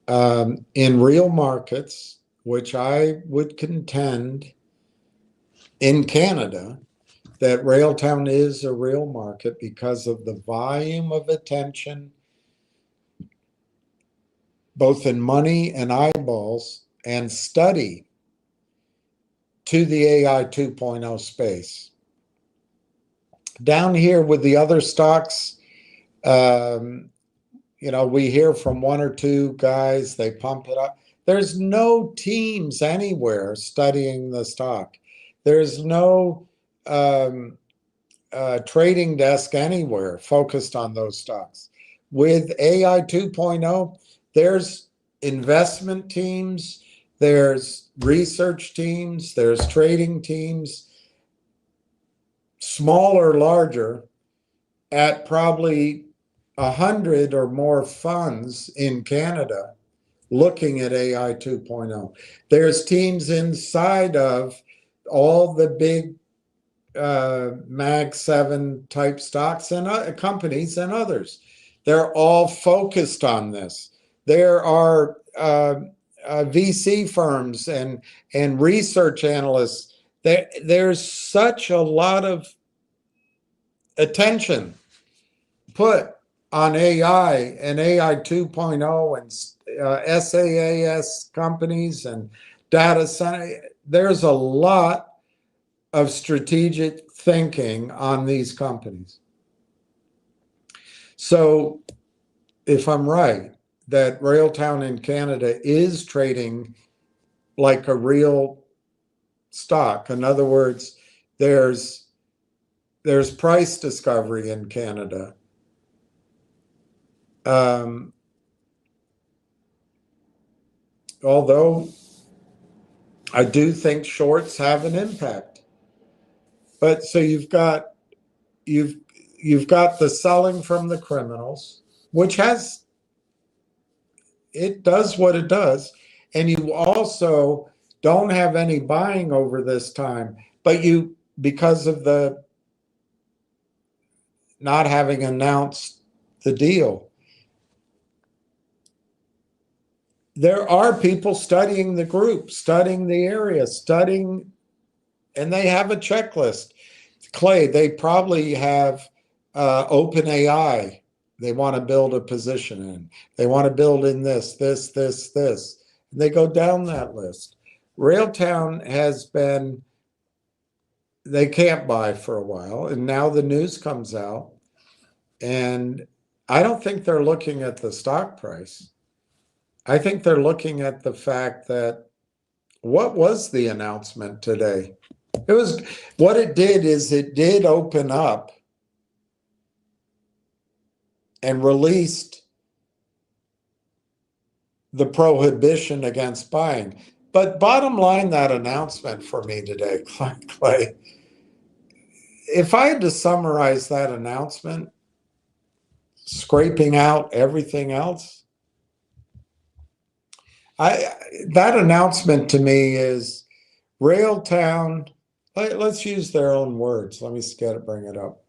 In real markets, which I would contend in Canada, that RAILTOWN is a real market because of the volume of attention, both in money and eyeballs, and study to the AI 2.0 space. Down here with the other stocks, we hear from one or two guys, they pump it up. There's no teams anywhere studying the stock. There's no trading desk anywhere focused on those stocks. With AI 2.0, there's investment teams, there's research teams, there's trading teams, small or larger, at probably 100 or more funds in Canada looking at AI 2.0. There's teams inside of all the big Mag 7 type stocks and companies and others. They're all focused on this. There are VC firms and research analysts. There's such a lot of attention put on AI and AI 2.0 and SaaS companies and data center. There's a lot of strategic thinking on these companies. So if I'm right, that RAILTOWN in Canada is trading like a real stock. In other words, there's price discovery in Canada. Although I do think shorts have an impact. But so you've got the selling from the criminals, which it does what it does, and you also don't have any buying over this time, but because of the not having announced the deal, there are people studying the group, studying the area, and they have a checklist. Clay, they probably have OpenAI. They want to build a position in. They want to build in this. And they go down that list. RAILTOWN they can't buy for a while, and now the news comes out, and I don't think they're looking at the stock price. I think they're looking at the fact that, what was the announcement today? What it did is it did open up and released the prohibition against buying. But bottom line, that announcement for me today, Clay, if I had to summarize that announcement, scraping out everything else, that announcement to me is RAILTOWN. Let's use their own words. Let me bring it up.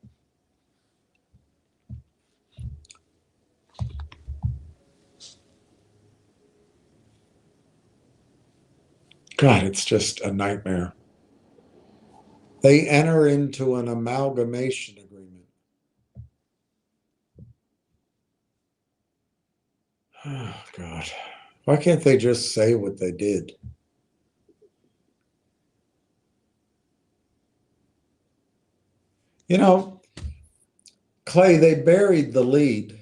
God, it's just a nightmare. They enter into an amalgamation agreement. Oh, God. Why can't they just say what they did? Clay, they buried the lead.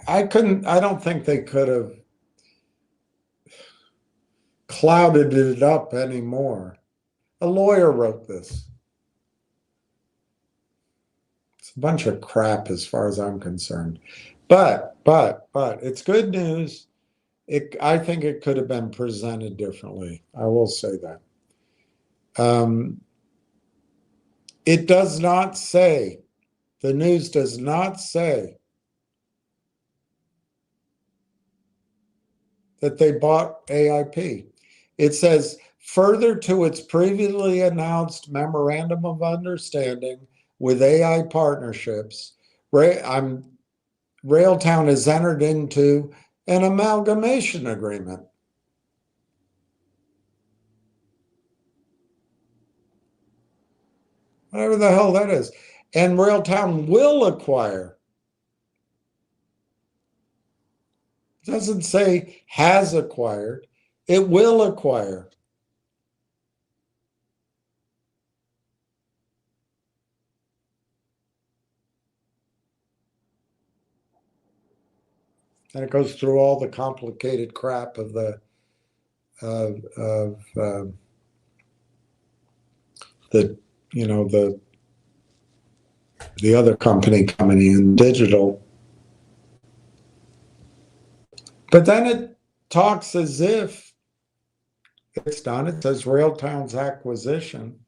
I don't think they could have clouded it up anymore. A lawyer wrote this. a bunch of crap as far as I'm concerned. But it's good news. I think it could have been presented differently. I will say that. It does not say, the news does not say that they bought AIP. It says, further to its previously announced memorandum of understanding with AI partnerships, RailTown has entered into an amalgamation agreement. Whatever the hell that is. And RailTown will acquire. It doesn't say has acquired. It will acquire. And it goes through all the complicated crap of the the other company coming in, digital. But then it talks as if it's done. It says RailTown's acquisition.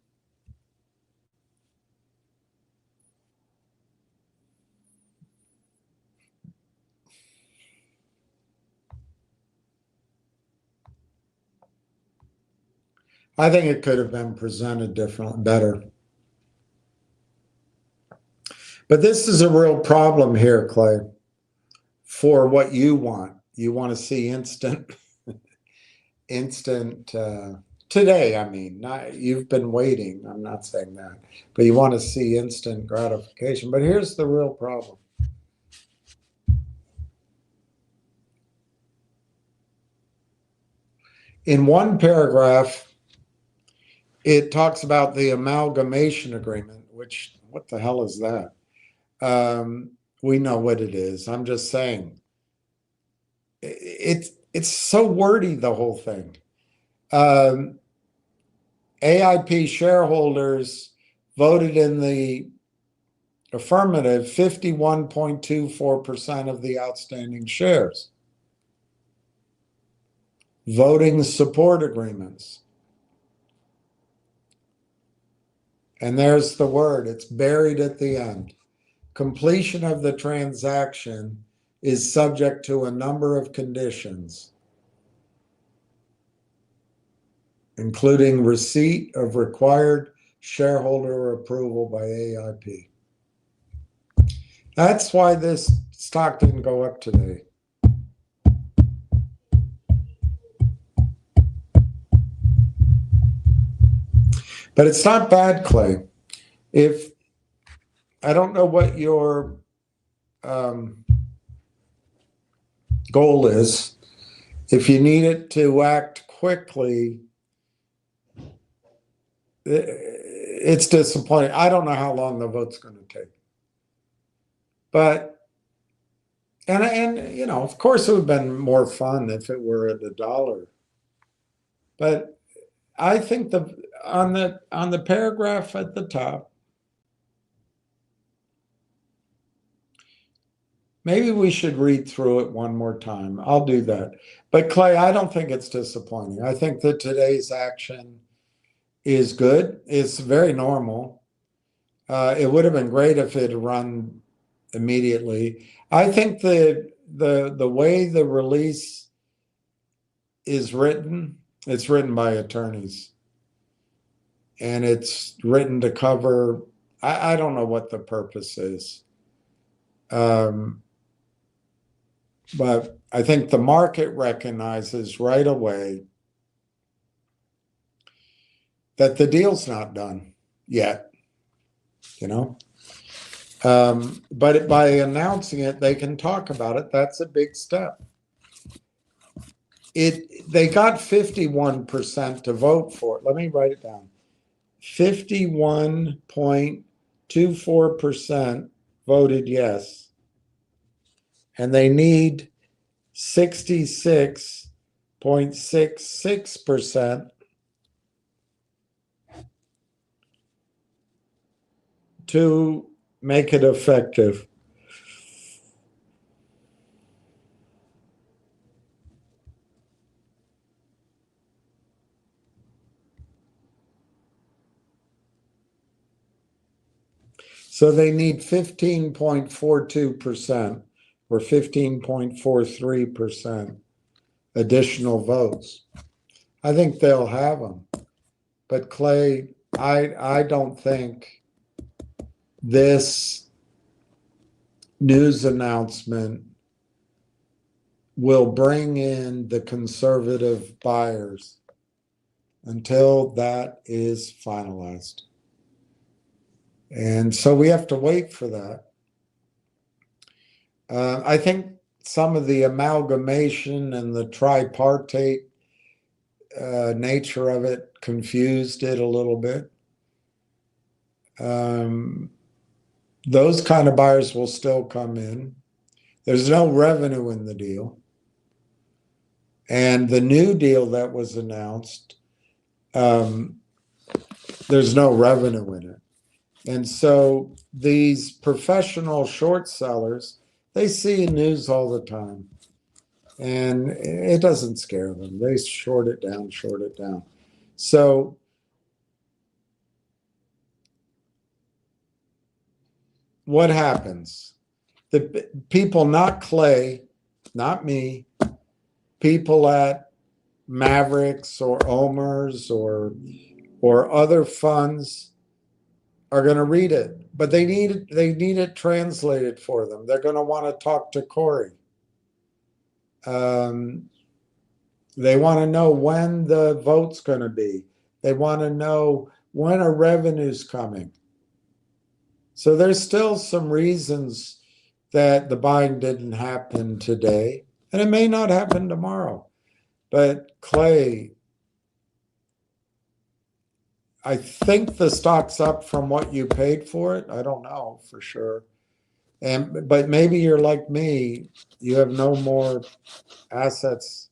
I think it could have been presented differently, better. But this is a real problem here, Clay, for what you want. You want to see instant today. I mean, you've been waiting. I'm not saying that, but you want to see instant gratification. But here's the real problem. In one paragraph, it talks about the amalgamation agreement, which, what the hell is that? We know what it is. I'm just saying. It's so wordy, the whole thing. AIP shareholders voted in the affirmative 51.24% of the outstanding shares. Voting support agreements. And there's the word, it's buried at the end. Completion of the transaction is subject to a number of conditions, including receipt of required shareholder approval by AIP. That's why this stock didn't go up today. But it's not bad, Clay. If I don't know what your goal is, if you need it to act quickly, it's disappointing. I don't know how long the vote's going to take. But, and you know, of course it would have been more fun if it were at $1. But I think on the paragraph at the top, maybe we should read through it one more time. I'll do that. But Clay, I don't think it's disappointing. I think that today's action is good. It's very normal. It would have been great if it had run immediately. I think the way the release is written, it's written by attorneys. And it's written to cover, I don't know what the purpose is. But I think the market recognizes right away that the deal's not done yet, you know. But by announcing it, they can talk about it. That's a big step. They got 51% to vote for it. Let me write it down. 51.24% voted yes. And they need 66.66% to make it effective. So they need 15.42% or 15.43% additional votes. I think they'll have them. But Clay, I don't think this news announcement will bring in the conservative buyers until that is finalized. And so we have to wait for that. I think some of the amalgamation and the tripartite nature of it confused it a little bit. Those kind of buyers will still come in. There's no revenue in the deal. And the new deal that was announced, there's no revenue in it. And so these professional short sellers, they see news all the time. And it doesn't scare them. They short it down, short it down. So what happens? The people, not Clay, not me, people at Mavericks or Omers or other funds are going to read it, but they need it translated for them. They're going to want to talk to Corey. They want to know when the vote's going to be. They want to know when are revenues coming. So there's still some reasons that the buying didn't happen today, and it may not happen tomorrow. But Clay, I think the stock's up from what you paid for it. I don't know for sure. But maybe you're like me, you have no more assets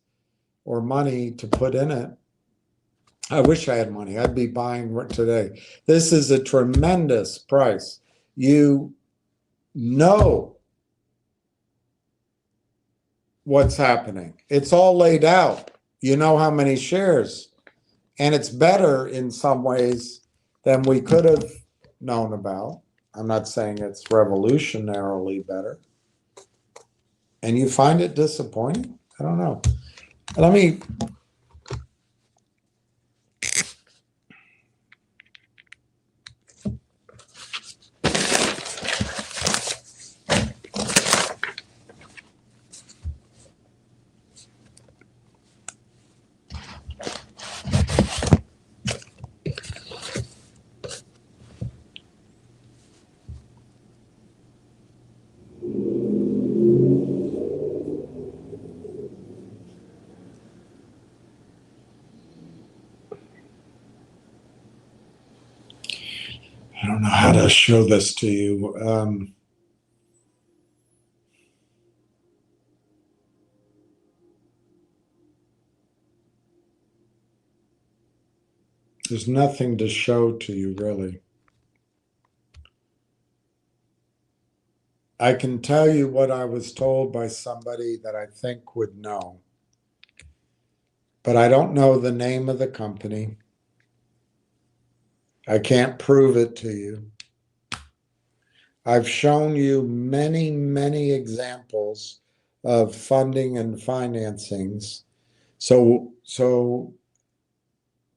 or money to put in it. I wish I had money. I'd be buying today. This is a tremendous price. You know what's happening. It's all laid out. You know how many shares. And it's better in some ways than we could have known about. I'm not saying it's revolutionarily better. And you find it disappointing? I don't know. Let me... I don't know how to show this to you. There's nothing to show to you, really. I can tell you what I was told by somebody that I think would know. But I don't know the name of the company. I can't prove it to you. I've shown you many, many examples of funding and financings. So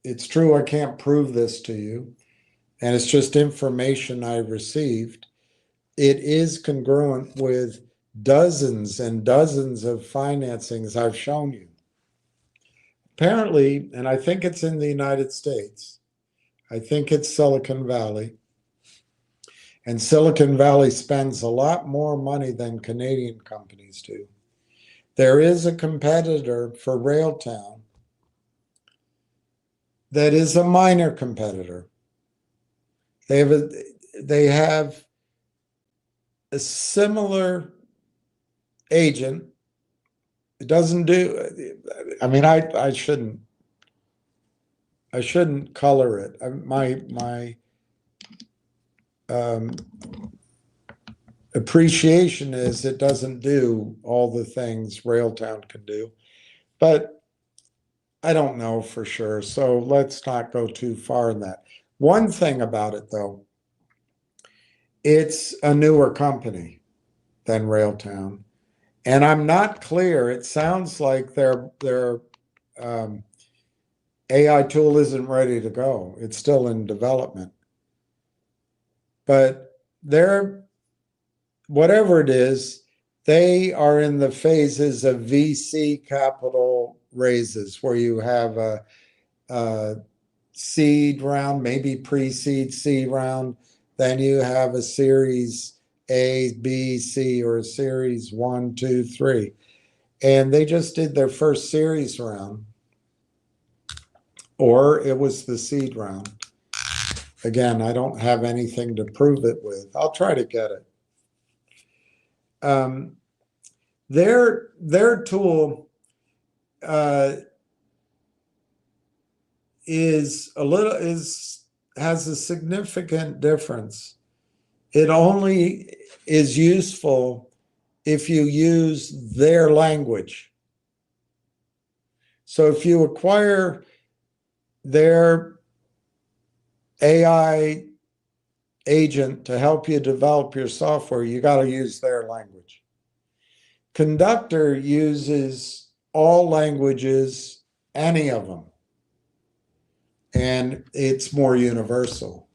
it's true I can't prove this to you, and it's just information I received. It is congruent with dozens and dozens of financings I've shown you. Apparently, and I think it's in the United States, I think it's Silicon Valley, and Silicon Valley spends a lot more money than Canadian companies do. There is a competitor for RAILTOWN that is a minor competitor. They have a similar agent. It doesn't do, I mean, I shouldn't color it. appreciation is it doesn't do all the things RailTown can do. But I don't know for sure, so let's not go too far in that. One thing about it, though, it's a newer company than RailTown, and I'm not clear. It sounds like their AI tool isn't ready to go. It's still in development. But they're, whatever it is, they are in the phases of VC capital raises where you have a seed round, maybe pre-seed seed round. Then you have a series A, B, C, or a series 1, 2, 3. And they just did their first series round, or it was the seed round. Again, I don't have anything to prove it with. I'll try to get it. Their tool has a significant difference. It only is useful if you use their language. So if you acquire their AI agent to help you develop your software, you got to use their language. Conductor uses all languages, any of them, and it's more universal.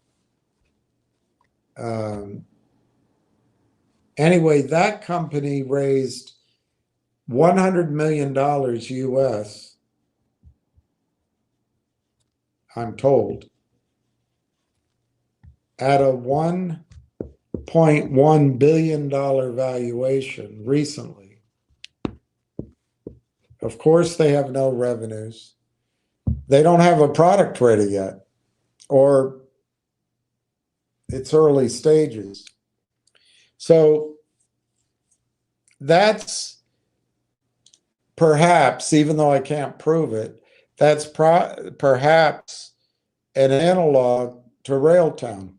Anyway, that company raised $100 million US, I'm told, at a $1.1 billion valuation recently. Of course, they have no revenues. They don't have a product ready yet, or it's early stages. So that's perhaps, even though I can't prove it, that's perhaps an analog to RailTown.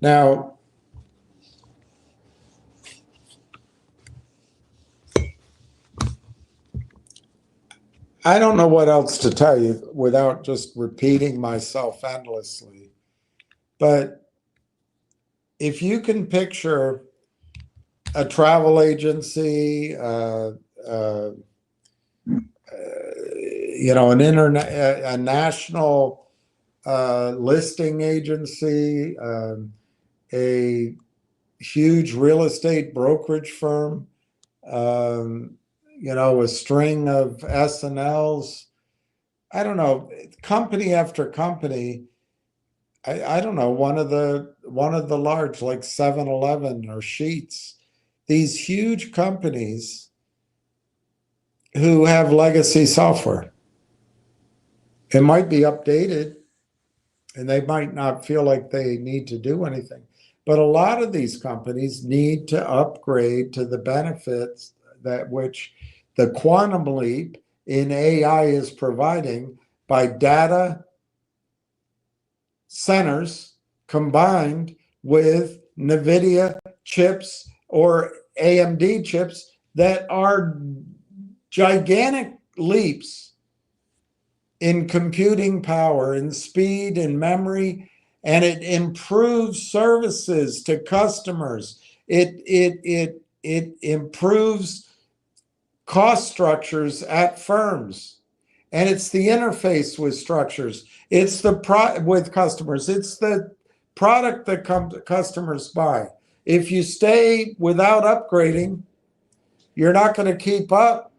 Now, I don't know what else to tell you without just repeating myself endlessly. But if you can picture a travel agency, a national listing agency, a huge real estate brokerage firm, a string of S&Ls, I don't know, company after company. I don't know, one of the large, like 7-Eleven or Sheets, these huge companies who have legacy software. It might be updated and they might not feel like they need to do anything. But a lot of these companies need to upgrade to the benefits that which the quantum leap in AI is providing by data centers combined with NVIDIA chips or AMD chips that are gigantic leaps in computing power and speed and memory, and it improves services to customers. It improves cost structures at firms, and it's the interface with structures. It's the with customers. It's the product that customers buy. If you stay without upgrading, you're not going to keep up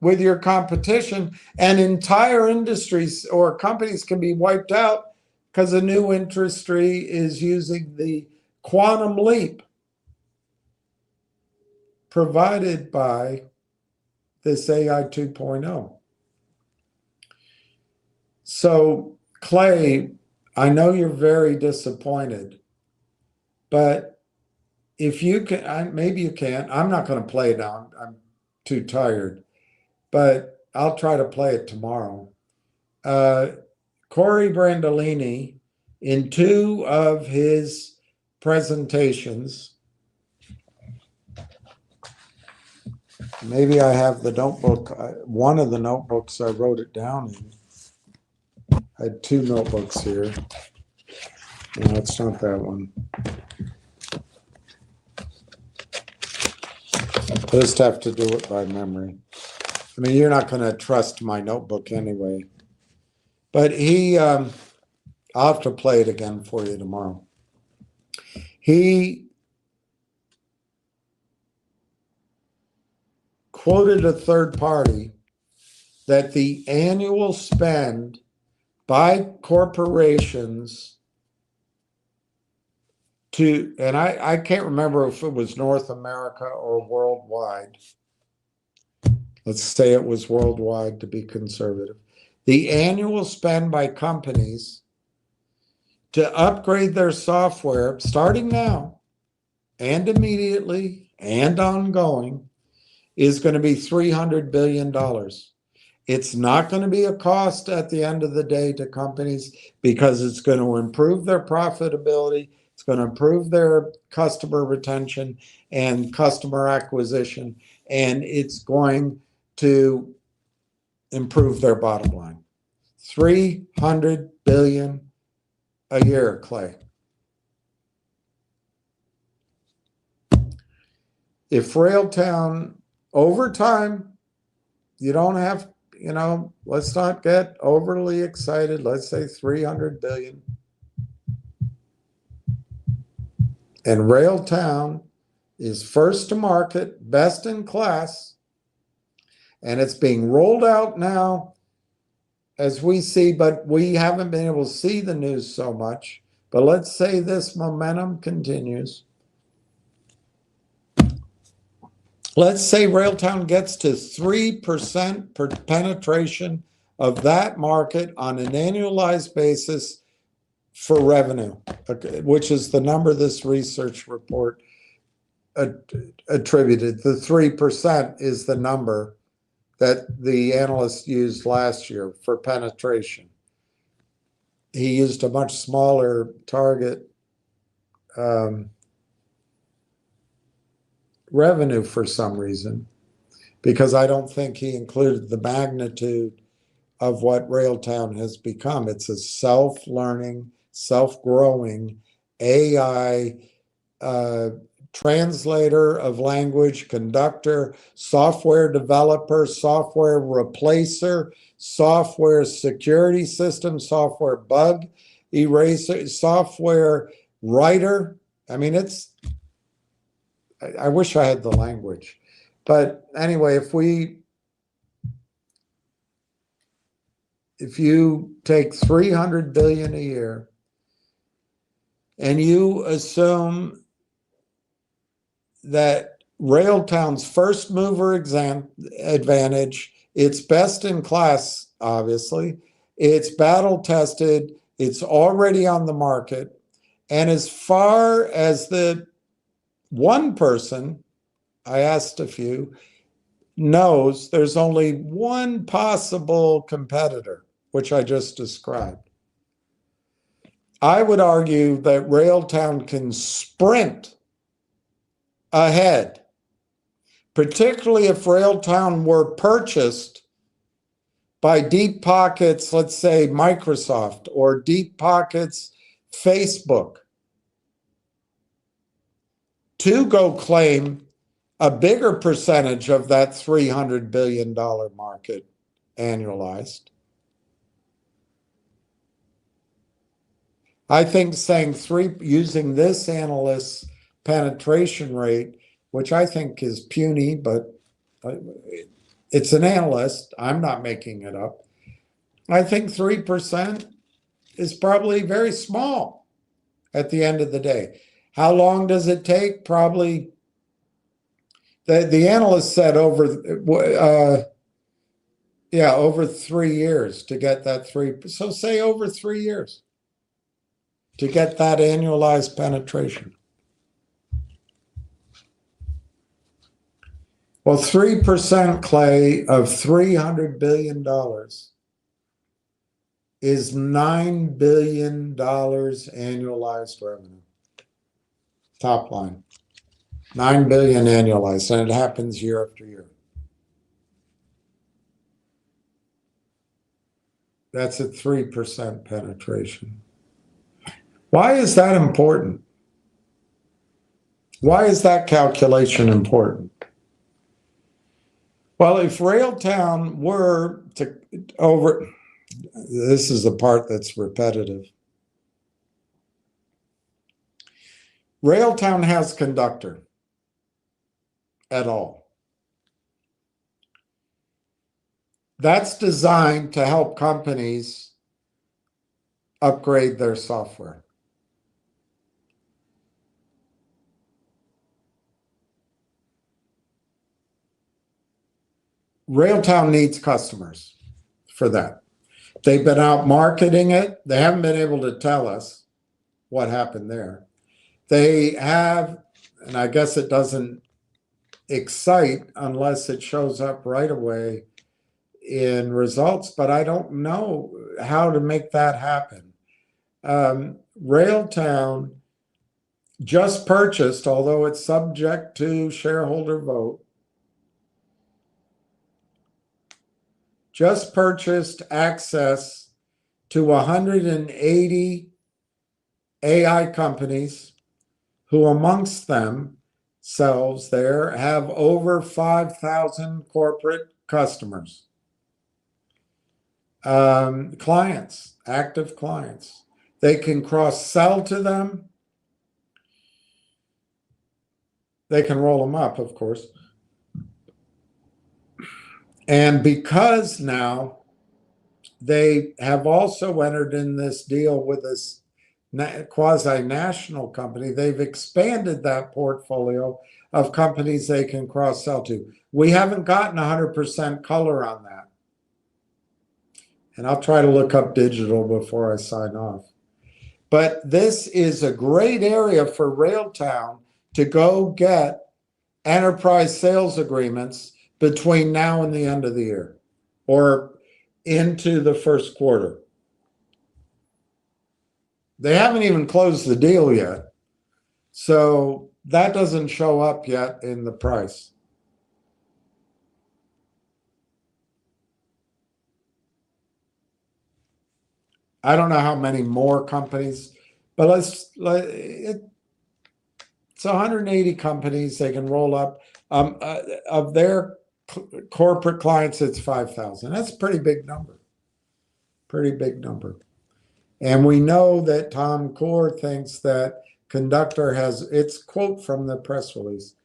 with your competition, and entire industries or companies can be wiped out because a new industry is using the quantum leap provided by this AI 2.0. So, Clay, I know you're very disappointed, but if you can, maybe you can't. I'm not going to play it now. I'm too tired, but I'll try to play it tomorrow. Corey Brandolini, in 2 of his presentations. Maybe I have the notebook. One of the notebooks I wrote it down in. I had two notebooks here. No, it's not that one. I just have to do it by memory. I mean, you're not going to trust my notebook anyway. But I'll have to play it again for you tomorrow. He quoted a third party that the annual spend by corporations and I can't remember if it was North America or worldwide. Let's say it was worldwide to be conservative. The annual spend by companies to upgrade their software, starting now and immediately and ongoing, is going to be $300 billion. It's not going to be a cost at the end of the day to companies because it's going to improve their profitability. It's going to improve their customer retention and customer acquisition, and it's going to improve their bottom line. $300 billion a year, Clay. If RAILTOwn, over time, you don't have, let's not get overly excited. Let's say 300 billion. And RAILTOwn is first to market, best in class, and it's being rolled out now as we see, but we haven't been able to see the news so much. But let's say this momentum continues. Let's say RAILTOwn gets to 3% per penetration of that market on an annualized basis for revenue, which is the number this research report attributed. The 3% is the number that the analyst used last year for penetration. He used a much smaller target revenue for some reason, because I don't think he included the magnitude of what RAILTOwn has become. It's a self-learning, self-growing AI translator of language, conductor, software developer, software replacer, software security system, software bug eraser, software writer. I mean, I wish I had the language. But anyway, if you take 300 billion a year and you assume that RAILTOwn's first mover advantage, it's best in class, obviously, it's battle tested, it's already on the market, and as far as the one person, I asked a few, knows there's only one possible competitor, which I just described. I would argue that RAILTOwn can sprint ahead, particularly if RAILTOwn were purchased by deep pockets, let's say Microsoft, or deep pockets Facebook, to go claim a bigger percentage of that $300 billion market annualized. I think saying using this analyst's penetration rate, which I think is puny, but it's an analyst, I'm not making it up. I think 3% is probably very small at the end of the day. How long does it take? Probably, the analyst said over 3 years to get that so say over 3 years to get that annualized penetration. Well, 3%, Clay, of $300 billion is $9 billion annualized revenue. top line. 9 billion annualized, and it happens year after year. That's at 3% penetration. Why is that important? Why is that calculation important? Well, if RAILTOWN were to this is the part that's repetitive. RAILTOWN has conductor at all. That's designed to help companies upgrade their software. RAILTOWN needs customers for that. They've been out marketing it. They haven't been able to tell us what happened there. They have, and I guess it doesn't excite unless it shows up right away in results, but I don't know how to make that happen. RAILTOWN just purchased, although it's subject to shareholder vote, just purchased access to 180 AI companies who amongst themselves there have over 5,000 corporate customers. Clients, active clients. They can cross-sell to them. They can roll them up, of course. And because now they have also entered in this deal with this quasi-national company, they've expanded that portfolio of companies they can cross-sell to. We haven't gotten 100% color on that. And I'll try to look up digital before I sign off. But this is a great area for RAILTOWN to go get enterprise sales agreements between now and the end of the year or into the first quarter. They haven't even closed the deal yet. So that doesn't show up yet in the price. I don't know how many more companies, but it's 180 companies they can roll up. Of their corporate clients, it's 5,000. That's a pretty big number. Pretty big number. And we know that Tom Core thinks that Conductor has, it's quote from the press release,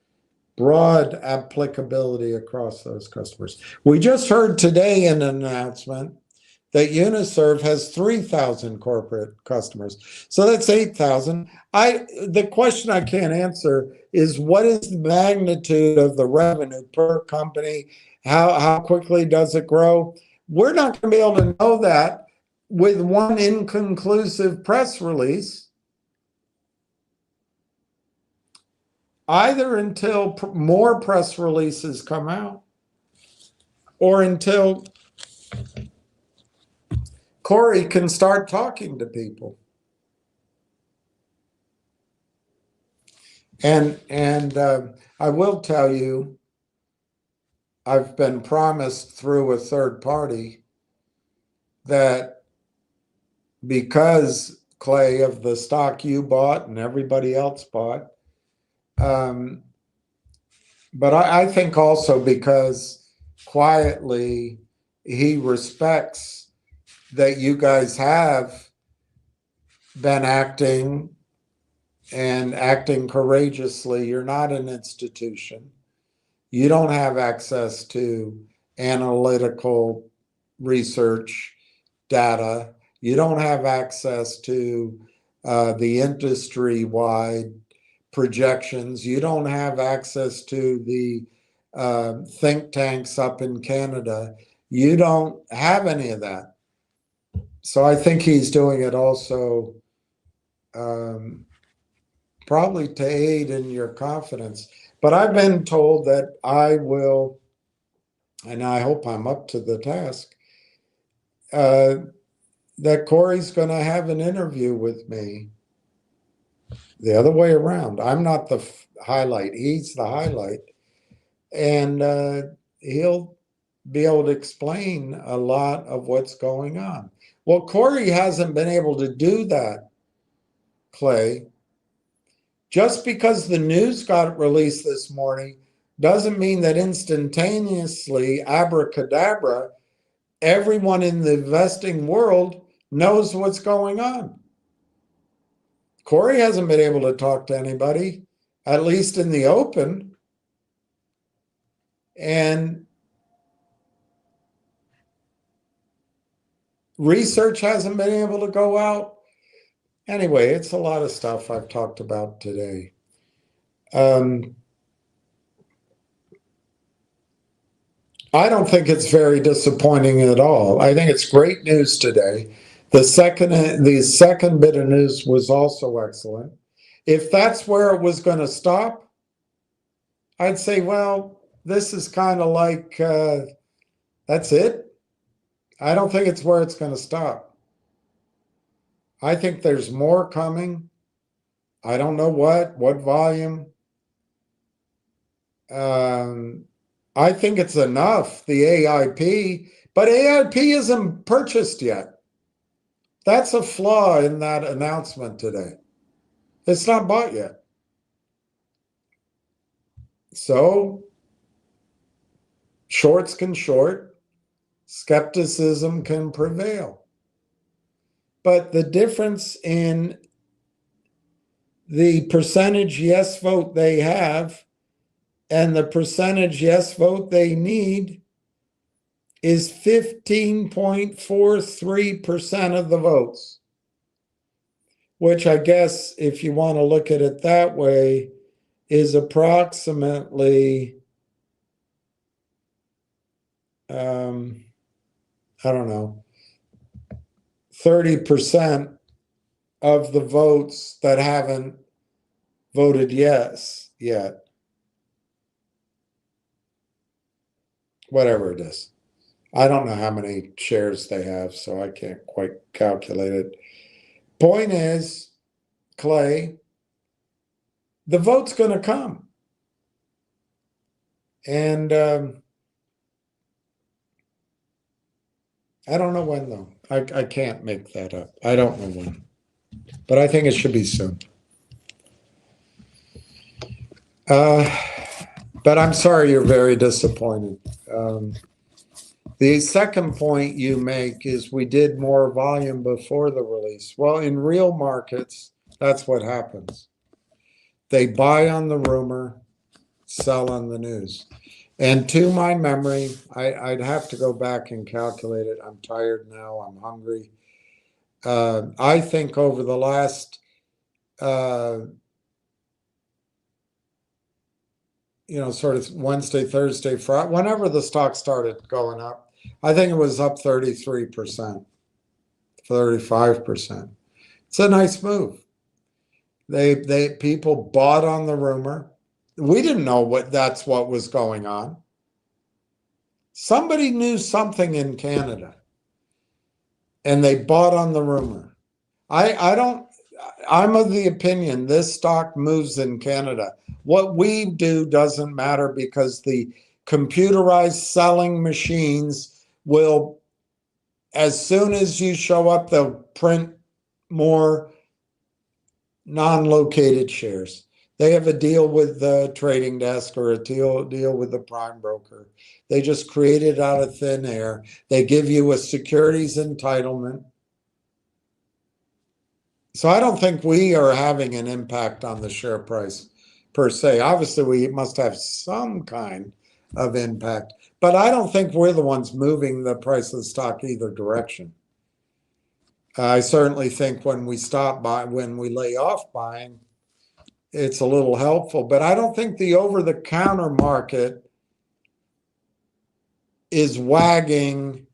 broad applicability across those customers. We just heard today in an announcement that Uniserve has 3,000 corporate customers. So that's 8,000. The question I can't answer is what is the magnitude of the revenue per company? How quickly does it grow? We're not going to be able to know that with one inconclusive press release, either until more press releases come out or until Corey can start talking to people. And I will tell you, I've been promised through a third party that because, Clay, of the stock you bought and everybody else bought, but I think also because quietly he respects that you guys have been acting and acting courageously. You're not an institution. You don't have access to analytical research data. You don't have access to the industry-wide projections. You don't have access to the think tanks up in Canada. You don't have any of that. So I think he's doing it also probably to aid in your confidence. But I've been told that I will, and I hope I'm up to the task, that Corey's going to have an interview with me The other way around. I'm not the highlight. He's the highlight. And he'll be able to explain a lot of what's going on. Well, Corey hasn't been able to do that, Clay. Just because the news got released this morning doesn't mean that instantaneously, abracadabra, everyone in the investing world knows what's going on. Corey hasn't been able to talk to anybody, at least in the open. And research hasn't been able to go out. Anyway, it's a lot of stuff I've talked about today. I don't think it's very disappointing at all. I think it's great news today. The second bit of news was also excellent. If that's where it was going to stop, I'd say, well, this is kind of like, that's it. I don't think it's where it's going to stop. I think there's more coming. I don't know what volume. I think it's enough, the AIP, but AIP isn't purchased yet. That's a flaw in that announcement today. It's not bought yet. So shorts can short, skepticism can prevail. But the difference in the percentage yes vote they have and the percentage yes vote they need is 15.43% of the votes, which I guess, if you want to look at it that way, is approximately, I don't know, 30% of the votes that haven't voted yes yet. Whatever it is. I don't know how many shares they have, so I can't quite calculate it. Point is, Clay, the vote's going to come. And I don't know when, though. I can't make that up. I don't know when. But I think it should be soon. But I'm sorry you're very disappointed. The second point you make is we did more volume before the release. Well, in real markets, that's what happens. They buy on the rumor, sell on the news. And to my memory, I'd have to go back and calculate it. I'm tired now. I'm hungry. I think over the last, sort of Wednesday, Thursday, Friday, whenever the stock started going up, I think it was up 33%, 35%. It's a nice move. People bought on the rumor. We didn't know that's what was going on. Somebody knew something in Canada, and they bought on the rumor. I'm of the opinion this stock moves in Canada. What we do doesn't matter because the computerized selling machines will, as soon as you show up, they'll print more non-located shares. They have a deal with the trading desk or a deal with the prime broker. They just create it out of thin air. They give you a securities entitlement. So I don't think we are having an impact on the share price per se. Obviously, we must have some kind of impact, but I don't think we're the ones moving the price of the stock either direction. I certainly think when we lay off buying, it's a little helpful, but I don't think the over-the-counter market is wagging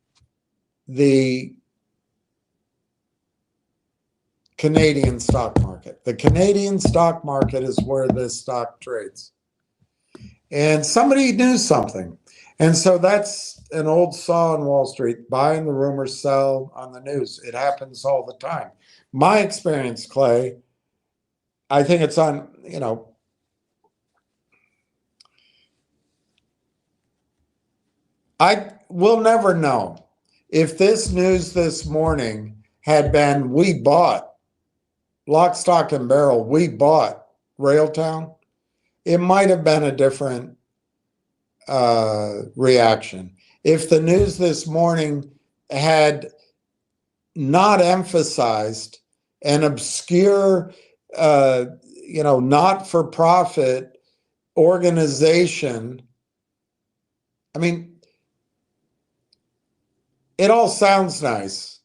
the Canadian stock market. The Canadian stock market is where this stock trades. And somebody knew something. And so that's an old saw on Wall Street, buy in the rumors, sell on the news. It happens all the time. My experience, Clay, I think it's on, you know, I will never know if this news this morning had been, we bought lock, stock, and barrel, we bought Railtown, it might have been a different reaction. If the news this morning had not emphasized an obscure, you know, not-for-profit organization, I mean, it all sounds nice,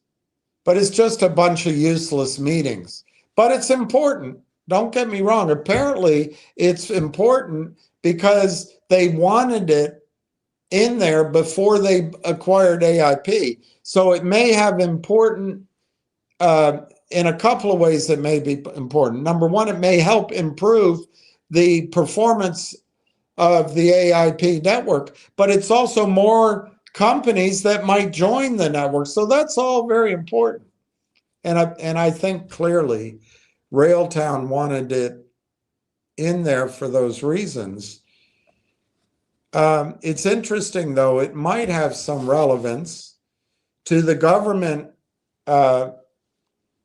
but it's just a bunch of useless meetings. But it's important. Don't get me wrong. Apparently, it's important because they wanted it in there before they acquired AIP. So it may have important, in a couple of ways that may be important. Number one, it may help improve the performance of the AIP network, but it's also more companies that might join the network. So that's all very important. And I think clearly Railtown wanted it in there for those reasons. It's interesting, though, it might have some relevance to the government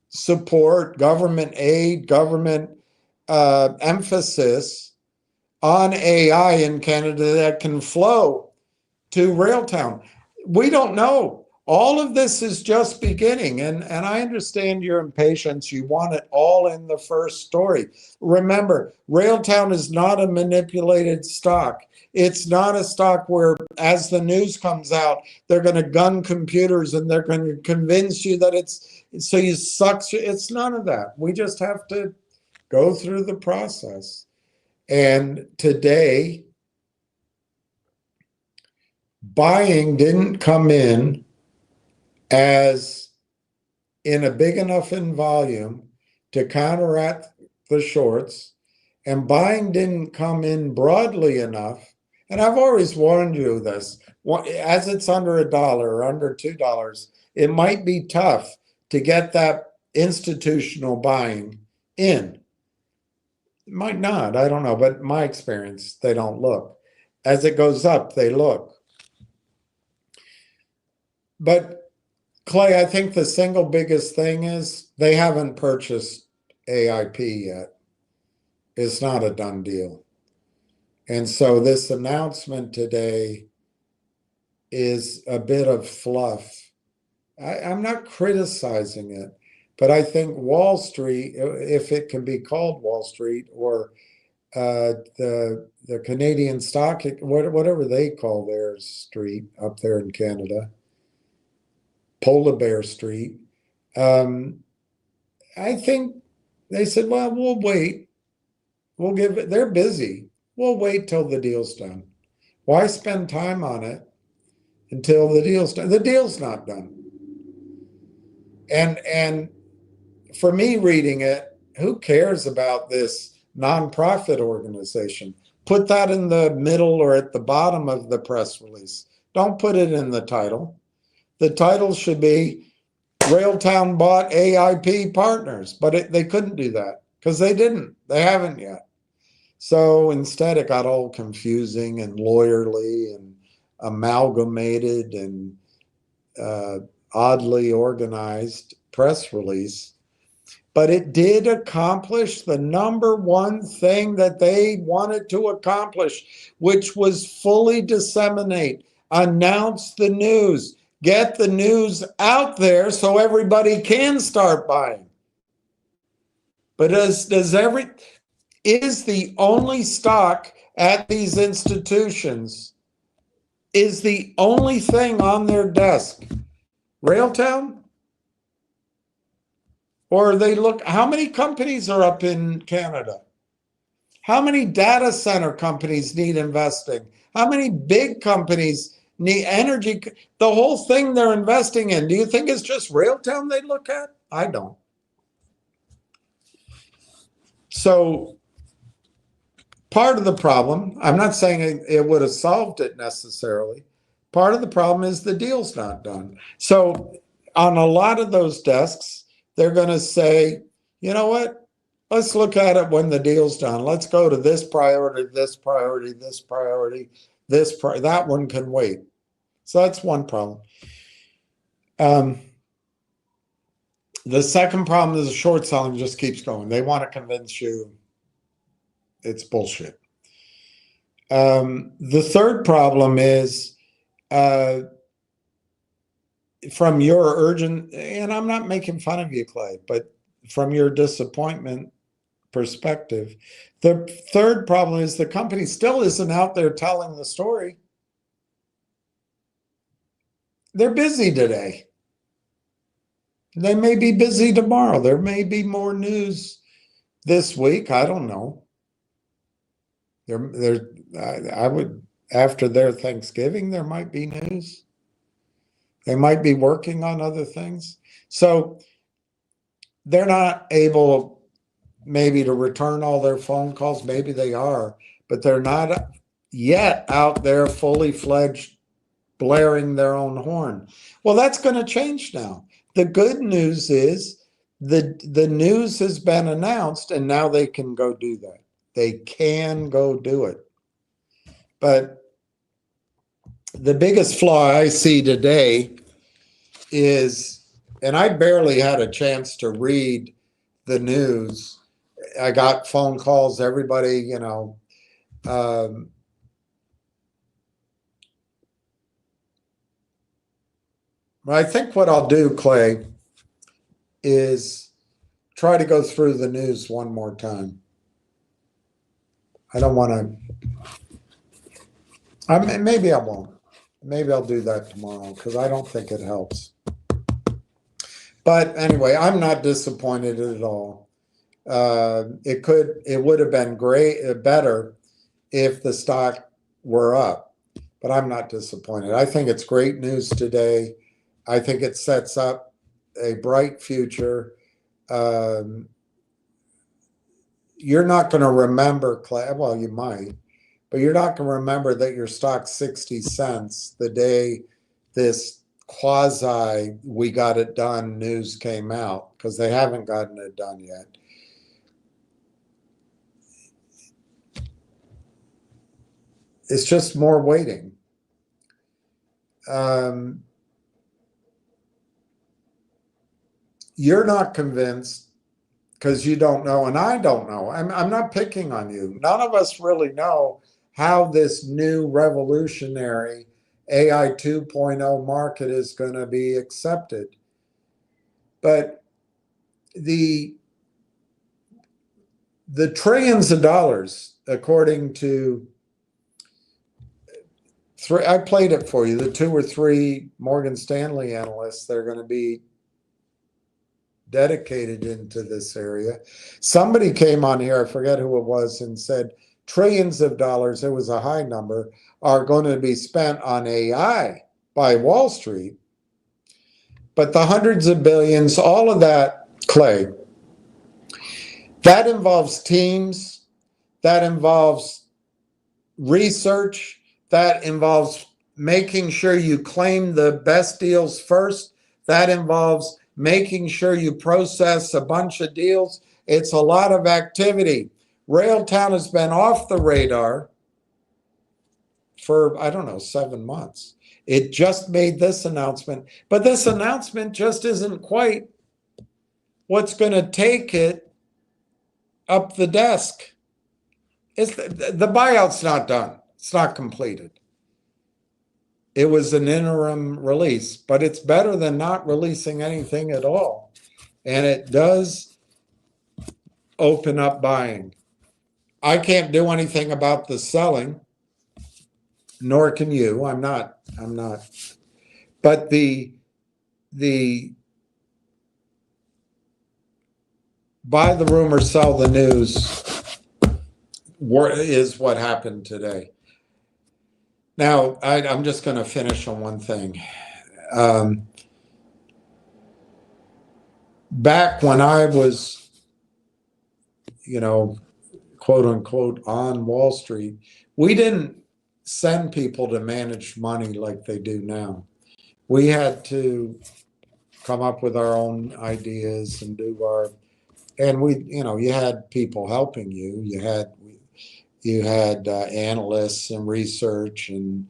support, government aid, government emphasis on AI in Canada that can flow to Railtown. We don't know. All of this is just beginning, and I understand your impatience. You want it all in the first story. Remember, Railtown is not a manipulated stock. It's not a stock where, as the news comes out, they're going to gun computers and they're going to convince you that it's, so you suck. It's none of that. We just have to go through the process. And today, buying didn't come in as in a big enough in volume to counteract the shorts, and buying didn't come in broadly enough. And I've always warned you this, as it's under $1 or under $2, it might be tough to get that institutional buying in. It might not, I don't know, but my experience, they don't look. As it goes up, they look. But Clay, I think the single biggest thing is they haven't purchased AIP yet. It's not a done deal. And so this announcement today is a bit of fluff. I'm not criticizing it, but I think Wall Street, if it can be called Wall Street, or the Canadian stock, whatever they call their street up there in Canada, Polar Bear Street. I think they said, well, we'll wait. We'll give it, they're busy. We'll wait till the deal's done. Why spend time on it until the deal's done? The deal's not done. And for me reading it, who cares about this nonprofit organization? Put that in the middle or at the bottom of the press release. Don't put it in the title. The title should be Railtown bought AIP Partners, but they couldn't do that because they didn't. They haven't yet. So instead, it got all confusing and lawyerly and amalgamated and oddly organized press release. But it did accomplish the number one thing that they wanted to accomplish, which was fully disseminate, announce the news, get the news out there so everybody can start buying. But is the only stock at these institutions, is the only thing on their desk Railtown? Or they look, how many companies are up in Canada? How many data center companies need investing? How many big companies need energy? The whole thing they're investing in. Do you think it's just Railtown they look at? I don't. So part of the problem, I'm not saying it would have solved it necessarily. Part of the problem is the deal's not done. So on a lot of those desks, they're going to say, you know what? Let's look at it when the deal's done. Let's go to this priority, this priority, this priority, that one can wait. So that's one problem. The second problem is the short selling just keeps going. They want to convince you it's bullshit. The third problem is from your urgent, and I'm not making fun of you, Clay, but from your disappointment perspective, the third problem is the company still isn't out there telling the story. They're busy today. They may be busy tomorrow. There may be more news this week. I don't know. I would, after their Thanksgiving, there might be news. They might be working on other things. So they're not able maybe to return all their phone calls. Maybe they are, but they're not yet out there fully fledged blaring their own horn. Well, that's going to change now. The good news is the news has been announced and now they can go do that. They can go do it. But the biggest flaw I see today is, and I barely had a chance to read the news. I got phone calls, everybody, I think what I'll do, Clay, is try to go through the news one more time. I don't want to, maybe I won't. Maybe I'll do that tomorrow because I don't think it helps. But anyway, I'm not disappointed at all. It would have been better if the stock were up, but I'm not disappointed. I think it's great news today. I think it sets up a bright future. You're not going to remember, Clay, well, you might, but you're not going to remember that your stock's 60 cents the day this quasi we got it done news came out, because they haven't gotten it done yet. It's just more waiting. You're not convinced because you don't know, and I don't know. I'm not picking on you. None of us really know how this new revolutionary AI 2.0 market is going to be accepted. But the trillions of dollars, according to I played it for you, the 2 or 3 Morgan Stanley analysts, they're going to be dedicated into this area. Somebody came on here, I forget who it was, and said trillions of dollars, it was a high number, are going to be spent on AI by Wall Street. But the hundreds of billions, all of that, Clay, that involves teams, that involves research, that involves making sure you claim the best deals first, that involves making sure you process a bunch of deals. It's a lot of activity. RAILTOWN has been off the radar for, I don't know, 7 months. It just made this announcement, but this announcement just isn't quite what's going to take it up the desk. The buyout's not done. It's not completed. It was an interim release, but it's better than not releasing anything at all. And it does open up buying. I can't do anything about the selling, nor can you. I'm not. But the buy the rumor, sell the news is what happened today. Now, I'm just going to finish on one thing. Back when I was, quote unquote, on Wall Street, we didn't send people to manage money like they do now. We had to come up with our own ideas and do our and we, you had people helping you. You had analysts and research and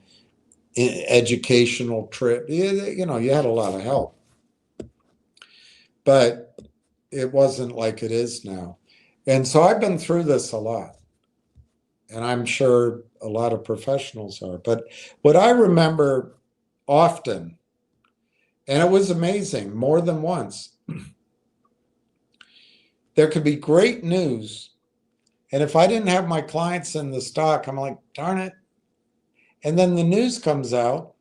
educational trip. You had a lot of help, but it wasn't like it is now. And so I've been through this a lot, and I'm sure a lot of professionals are. But what I remember often, and it was amazing more than once, there could be great news. And if I didn't have my clients in the stock, I'm like, darn it. And then the news comes out,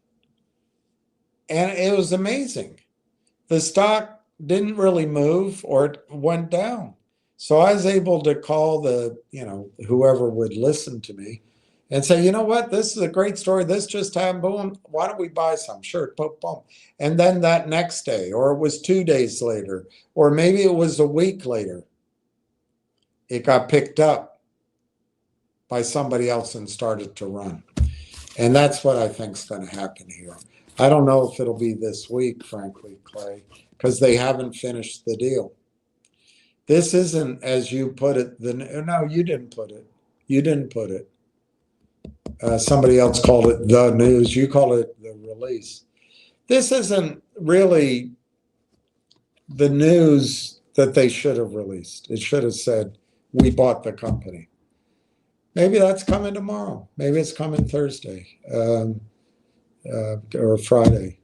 and it was amazing. The stock didn't really move or it went down. So I was able to call whoever would listen to me and say, you know what, this is a great story. This just happened. Boom. Why don't we buy some? Sure. Boom, boom. And then that next day, or it was 2 days later, or maybe it was a week later, it got picked up by somebody else and started to run. And that's what I think is going to happen here. I don't know if it'll be this week, frankly, Clay, because they haven't finished the deal. This isn't, as you put it, no, you didn't put it. You didn't put it. Somebody else called it the news. You call it the release. This isn't really the news that they should have released. It should have said, we bought the company. Maybe that's coming tomorrow. Maybe it's coming Thursday or Friday.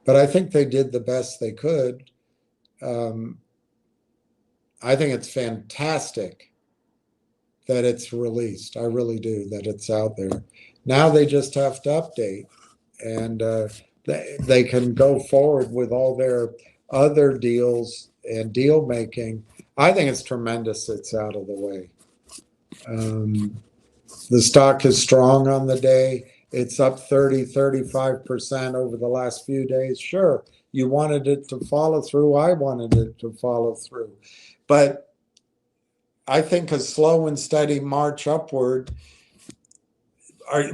But I think they did the best they could. I think it's fantastic that it's released. I really do, that it's out there. Now they just have to update, and they can go forward with all their other deals and deal making. I think it's tremendous it's out of the way. The stock is strong on the day. It's up 35% over the last few days. Sure, you wanted it to follow through. I wanted it to follow through. But I think a slow and steady march upward.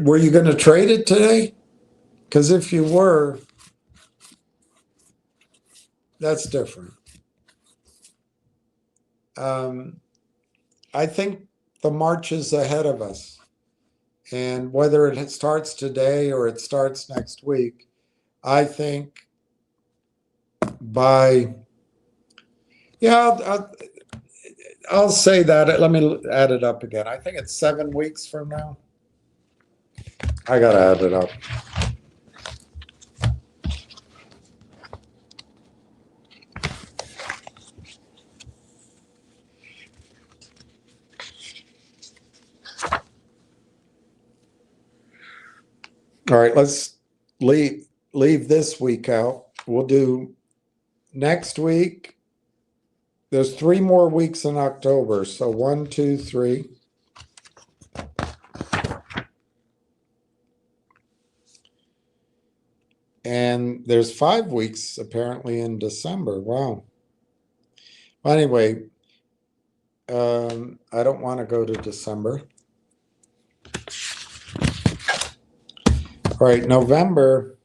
Were you going to trade it today? Because if you were, that's different. I think the march is ahead of us. And whether it starts today or it starts next week, I think I'll say that. Let me add it up again. I think it's 7 weeks from now. I got to add it up. All right, let's leave this week out. We'll do next week. There's 3 more weeks in October. So 1, 2, 3. And there's 5 weeks apparently in December. Wow. Well, anyway, I don't want to go to December. All right, November.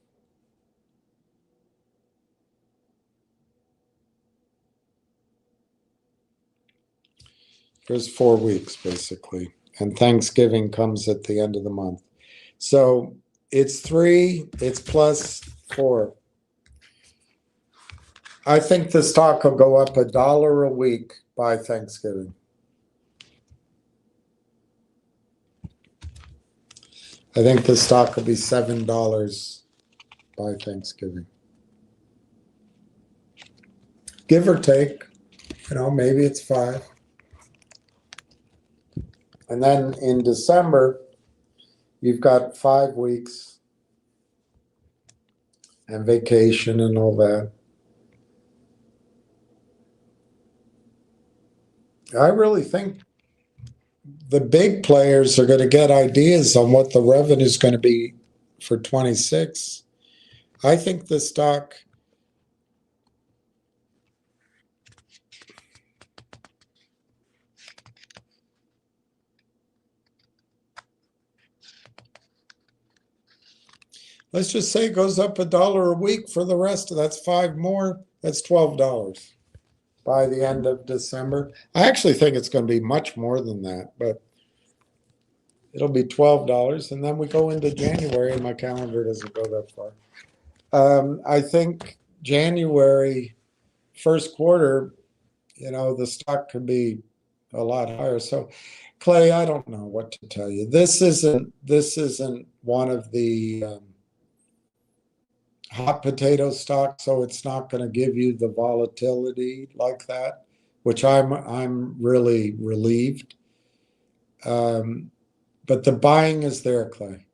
There's 4 weeks basically. And Thanksgiving comes at the end of the month. So it's 3, it's plus 4. I think the stock will go up $1 a week by Thanksgiving. I think the stock will be $7 by Thanksgiving. Give or take, maybe it's 5. And then in December, you've got 5 weeks and vacation and all that. I really think the big players are going to get ideas on what the revenue is going to be for 26. I think the stock, let's just say it goes up $1 a week for the rest of that's 5 more, that's $12. by the end of December. I actually think it's going to be much more than that, but it'll be $12, and then we go into January, and my calendar doesn't go that far. I think January, first quarter, the stock could be a lot higher. So, Clay, I don't know what to tell you. This isn't one of the hot potato stocks, so it's not going to give you the volatility like that, which I'm really relieved. But the buying is there, Clay.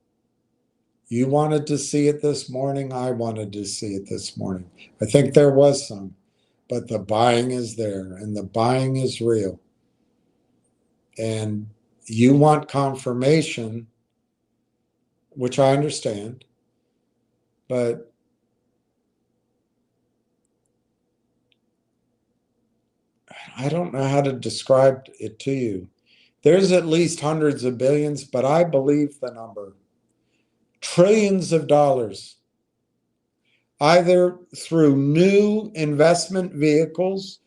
You wanted to see it this morning. I wanted to see it this morning. I think there was some, but the buying is there, and the buying is real. And you want confirmation, which I understand, but I don't know how to describe it to you. There's at least hundreds of billions, but I believe the number. Trillions of dollars, either through new investment vehicles,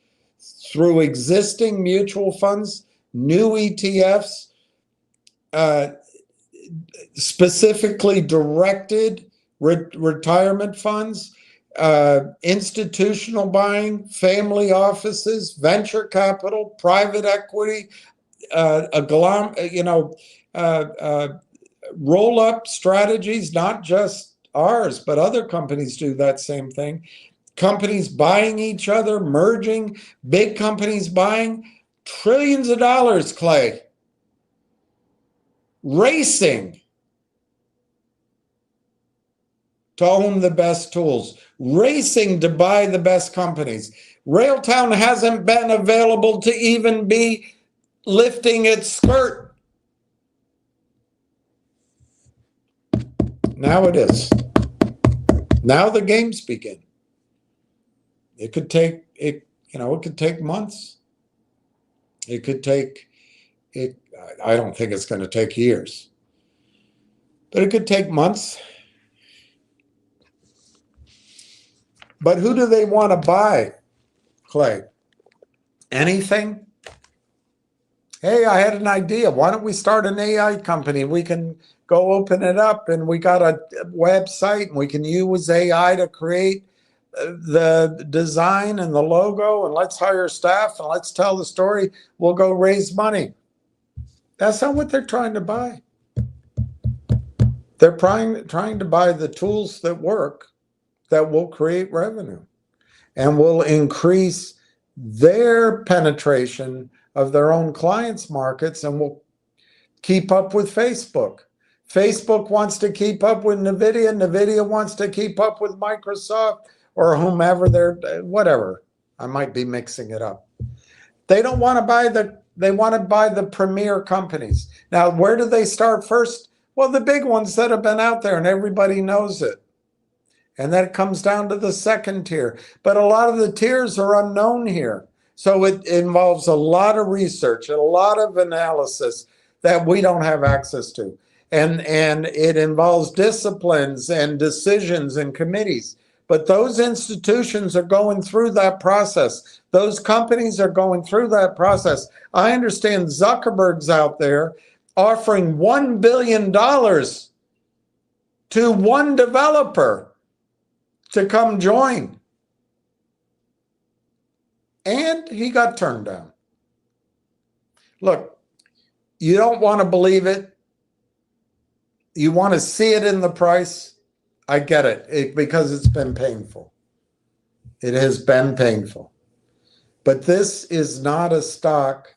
through existing mutual funds, new ETFs, specifically directed retirement funds, institutional buying, family offices, venture capital, private equity, roll-up strategies, not just ours, but other companies do that same thing. Companies buying each other, merging, big companies buying, trillions of dollars, Clay, racing to own the best tools, racing to buy the best companies. RAILTOWN hasn't been available to even be lifting its skirt. Now it is. Now the games begin. It could take months. It could take it. I don't think it's going to take years, but it could take months. But who do they want to buy, Clay? Anything? Hey, I had an idea. Why don't we start an AI company? We can go open it up, and we got a website, and we can use AI to create the design and the logo, and let's hire staff, and let's tell the story. We'll go raise money. That's not what they're trying to buy. They're trying to buy the tools that work, that will create revenue and will increase their penetration of their own clients' markets, and will keep up with Facebook. Facebook wants to keep up with NVIDIA. NVIDIA wants to keep up with Microsoft or whomever whatever. I might be mixing it up. They don't want to buy they want to buy the premier companies. Now, where do they start first? Well, the big ones that have been out there and everybody knows it. And then it comes down to the second tier. But a lot of the tiers are unknown here. So it involves a lot of research and a lot of analysis that we don't have access to. And it involves disciplines and decisions and committees. But those institutions are going through that process. Those companies are going through that process. I understand Zuckerberg's out there offering $1 billion to one developer to come join. And he got turned down. Look, you don't want to believe it. You want to see it in the price. I get it, because it's been painful. It has been painful. But this is not a stock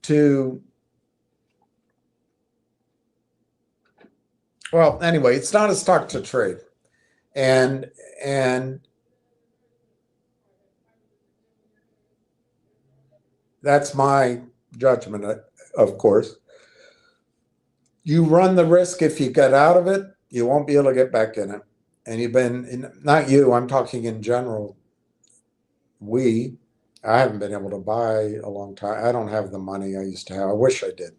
to, well, anyway, it's not a stock to trade. And that's my judgment, of course. You run the risk if you get out of it, you won't be able to get back in it. And you've been, not you, I'm talking in general. I haven't been able to buy a long time. I don't have the money I used to have. I wish I did.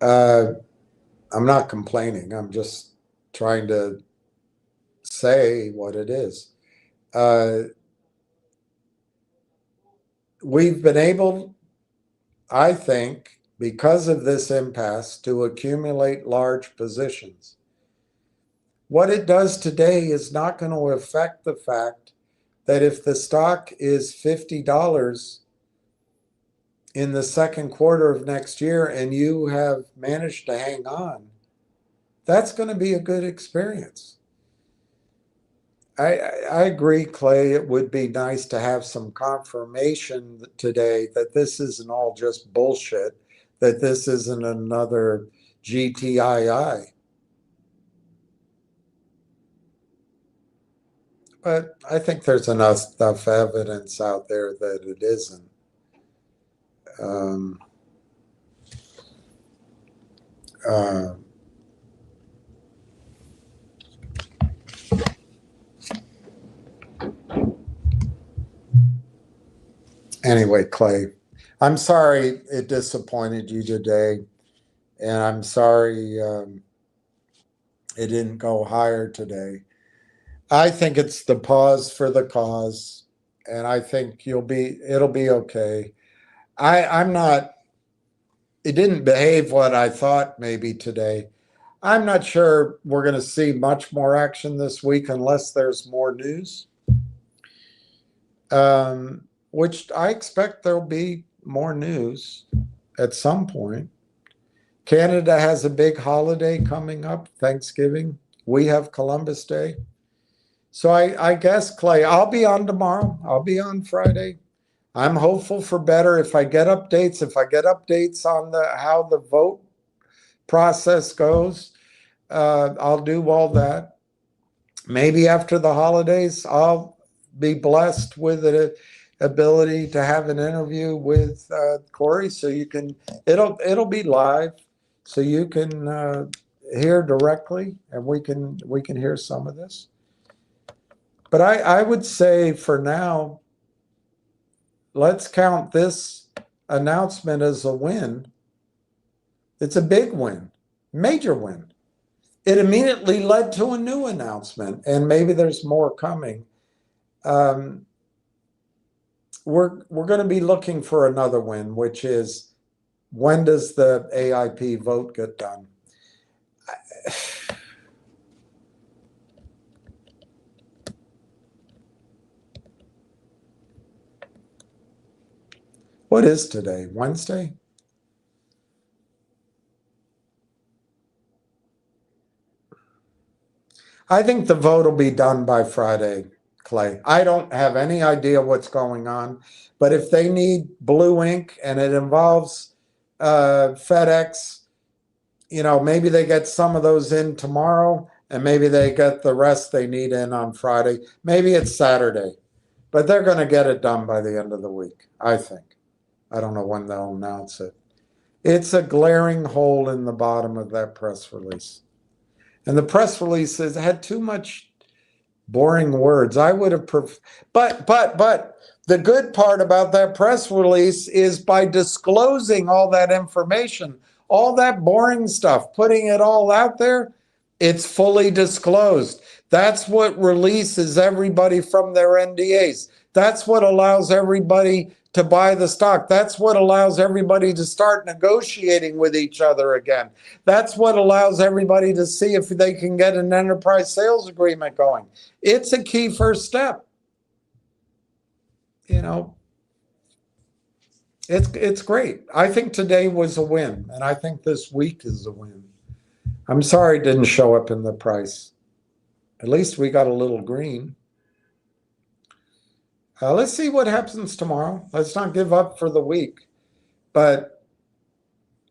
I'm not complaining. I'm just trying to say what it is. we've been able, I think, because of this impasse, to accumulate large positions. What it does today is not going to affect the fact that if the stock is $50 in the second quarter of next year and you have managed to hang on, that's going to be a good experience. I agree, Clay. It would be nice to have some confirmation today that this isn't all just bullshit, that this isn't another GTII. But I think there's enough evidence out there that it isn't. Um, uh, anyway, Clay, I'm sorry it disappointed you today, and I'm sorry it didn't go higher today. I think it's the pause for the cause, and I think it'll be okay. I'm not, it didn't behave what I thought maybe today. I'm not sure we're going to see much more action this week unless there's more news, which I expect there'll be more news at some point. Canada has a big holiday coming up, Thanksgiving. We have Columbus Day. So I guess, Clay, I'll be on tomorrow. I'll be on Friday. I'm hopeful for better. If I get updates on how the vote process goes, I'll do all that. Maybe after the holidays, I'll be blessed with the ability to have an interview with Corey, so you can. It'll be live, so you can hear directly, and we can hear some of this. But I would say for now, let's count this announcement as a win. It's a big win, major win. It immediately led to a new announcement, and maybe there's more coming. We're going to be looking for another win, which is, when does the AIP vote get done? What is today? Wednesday? I think the vote will be done by Friday, Clay. I don't have any idea what's going on, but if they need blue ink and it involves FedEx, maybe they get some of those in tomorrow, and maybe they get the rest they need in on Friday. Maybe it's Saturday, but they're going to get it done by the end of the week, I think. I don't know when they'll announce it. It's a glaring hole in the bottom of that press release. And the press release had too much boring words. I would have but the good part about that press release is, by disclosing all that information, all that boring stuff, putting it all out there, it's fully disclosed. That's what releases everybody from their NDAs. That's what allows everybody to buy the stock. That's what allows everybody to start negotiating with each other again. That's what allows everybody to see if they can get an enterprise sales agreement going. It's a key first step. It's great. I think today was a win, and I think this week is a win. I'm sorry it didn't show up in the price. At least we got a little green. Let's see what happens tomorrow. Let's not give up for the week. But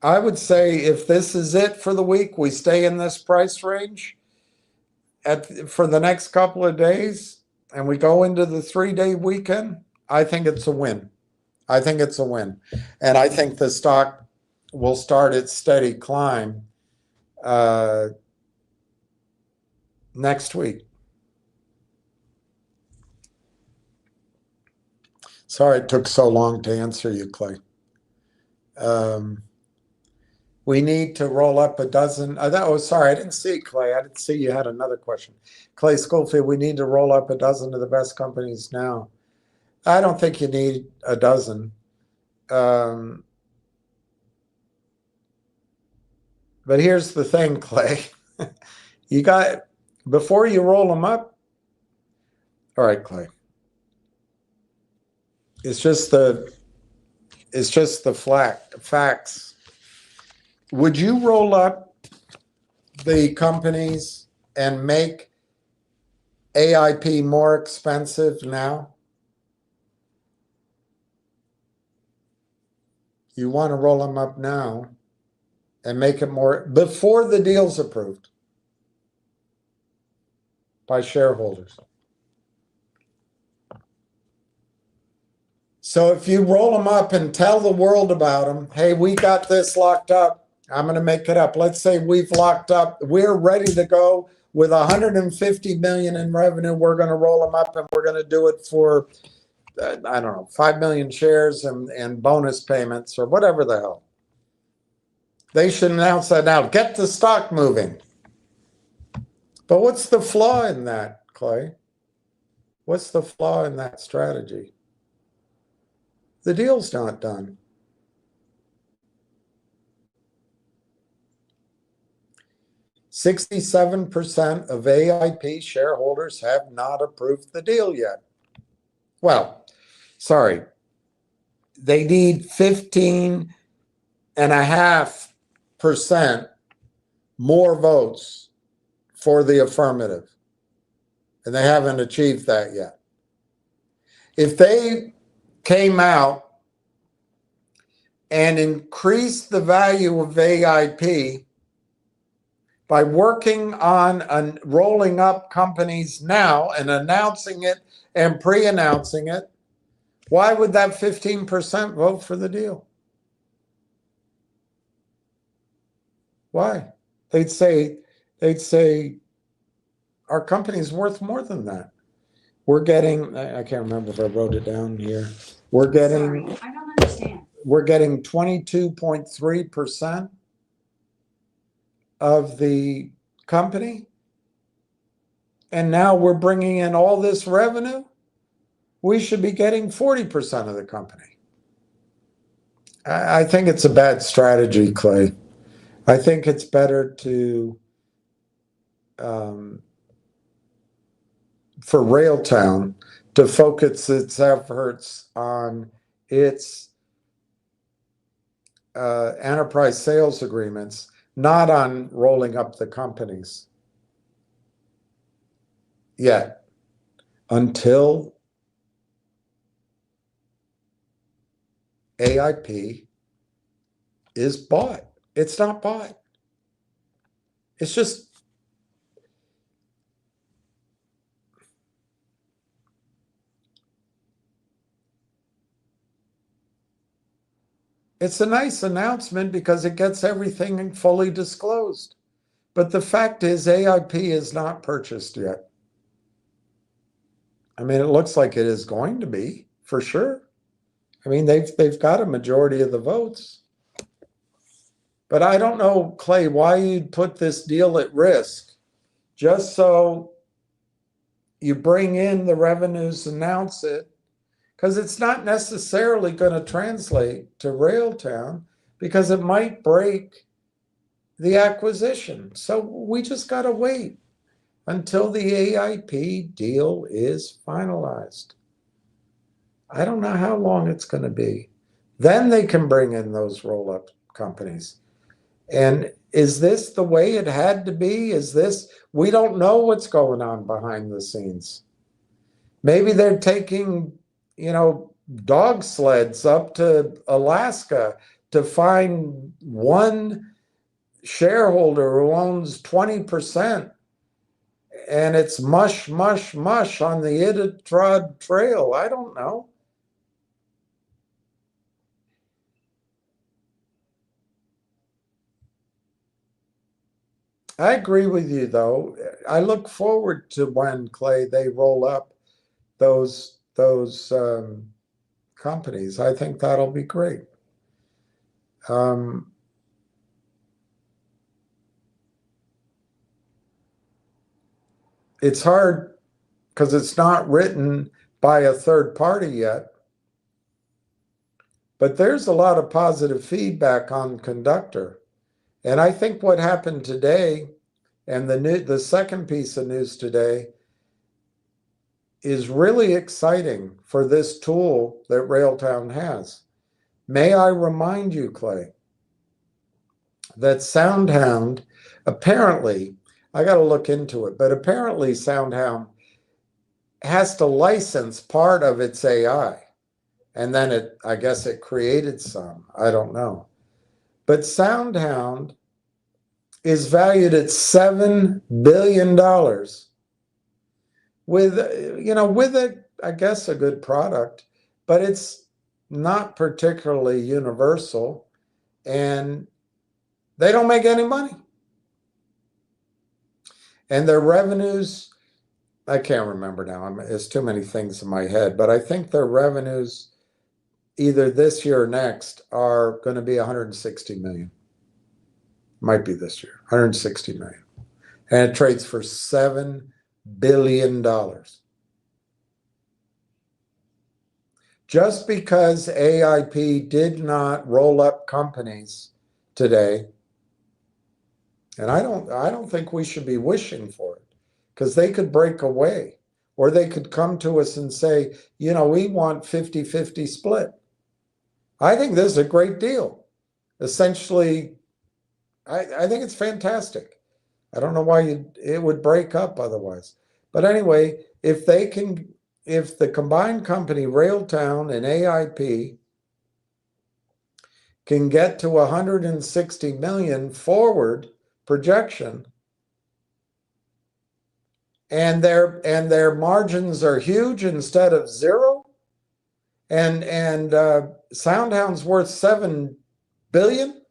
I would say, if this is it for the week, we stay in this price range for the next couple of days, and we go into the 3-day weekend, I think it's a win. I think it's a win. And I think the stock will start its steady climb next week. Sorry it took so long to answer you, Clay. We need to roll up a dozen. Sorry, I didn't see it, Clay. I didn't see you had another question. Clay Schofield, we need to roll up a dozen of the best companies now. I don't think you need a dozen. But here's the thing, Clay. You got, before you roll them up, all right, Clay. It's just the facts. Would you roll up the companies and make AIP more expensive now? You want to roll them up now and make it more before the deal's approved by shareholders. So if you roll them up and tell the world about them, hey, we got this locked up. I'm going to make it up. Let's say we've locked up. We're ready to go with 150 million in revenue. We're going to roll them up and we're going to do it for, I don't know, 5 million shares and bonus payments or whatever the hell. They should announce that now. Get the stock moving. But what's the flaw in that, Clay? What's the flaw in that strategy? The deal's not done. %67% of AIP shareholders have not approved the deal yet. Well, sorry. They need 15.5% more votes for the affirmative. And they haven't achieved that yet. If they came out and increased the value of AIP by working on rolling up companies now and announcing it and pre-announcing it, why would that 15% vote for the deal? Why? They'd say, our company's worth more than that. We're getting, I can't remember if I wrote it down here. We're getting, sorry, I don't understand. We're getting 22.3% of the company. And now we're bringing in all this revenue. We should be getting 40% of the company. I think it's a bad strategy, Clay. I think it's better to, for RAILTOWN to focus its efforts on its enterprise sales agreements, not on rolling up the companies yet, until AIP is bought. It's not bought. It's just, it's a nice announcement because it gets everything fully disclosed. But the fact is AIP is not purchased yet. I mean, it looks like it is going to be, for sure. I mean, they've got a majority of the votes. But I don't know, Clay, why you'd put this deal at risk just so you bring in the revenues, announce it, because it's not necessarily going to translate to RAILTOWN because it might break the acquisition. So we just got to wait until the AIP deal is finalized. I don't know how long it's going to be. Then they can bring in those roll-up companies. And is this the way it had to be? Is this, we don't know what's going on behind the scenes. Maybe they're taking, dog sleds up to Alaska to find one shareholder who owns 20%. And it's mush, mush, mush on the Iditarod Trail. I don't know. I agree with you, though. I look forward to when, Clay, they roll up those companies. I think that'll be great. It's hard because it's not written by a third party yet. But there's a lot of positive feedback on Conductor. And I think what happened today, and the second piece of news today, is really exciting for this tool that RailTown has. May I remind you, Clay, that SoundHound, apparently, I got to look into it, but apparently SoundHound has to license part of its AI. And then I guess it created some, I don't know. But SoundHound is valued at $7 billion with I guess a good product, but it's not particularly universal and they don't make any money. And their revenues, I can't remember now. There's too many things in my head, but I think their revenues either this year or next are going to be 160 million. Might be this year, 160 million. And it trades for $7 billion. Just because AIP did not roll up companies today, and I don't think we should be wishing for it, because they could break away, or they could come to us and say, we want 50-50 split. I think this is a great deal. Essentially, I think it's fantastic. I don't know why it would break up otherwise. But anyway, if the combined company, RailTown and AIP, can get to 160 million forward projection, and their margins are huge instead of zero, and SoundHound's worth $7 billion.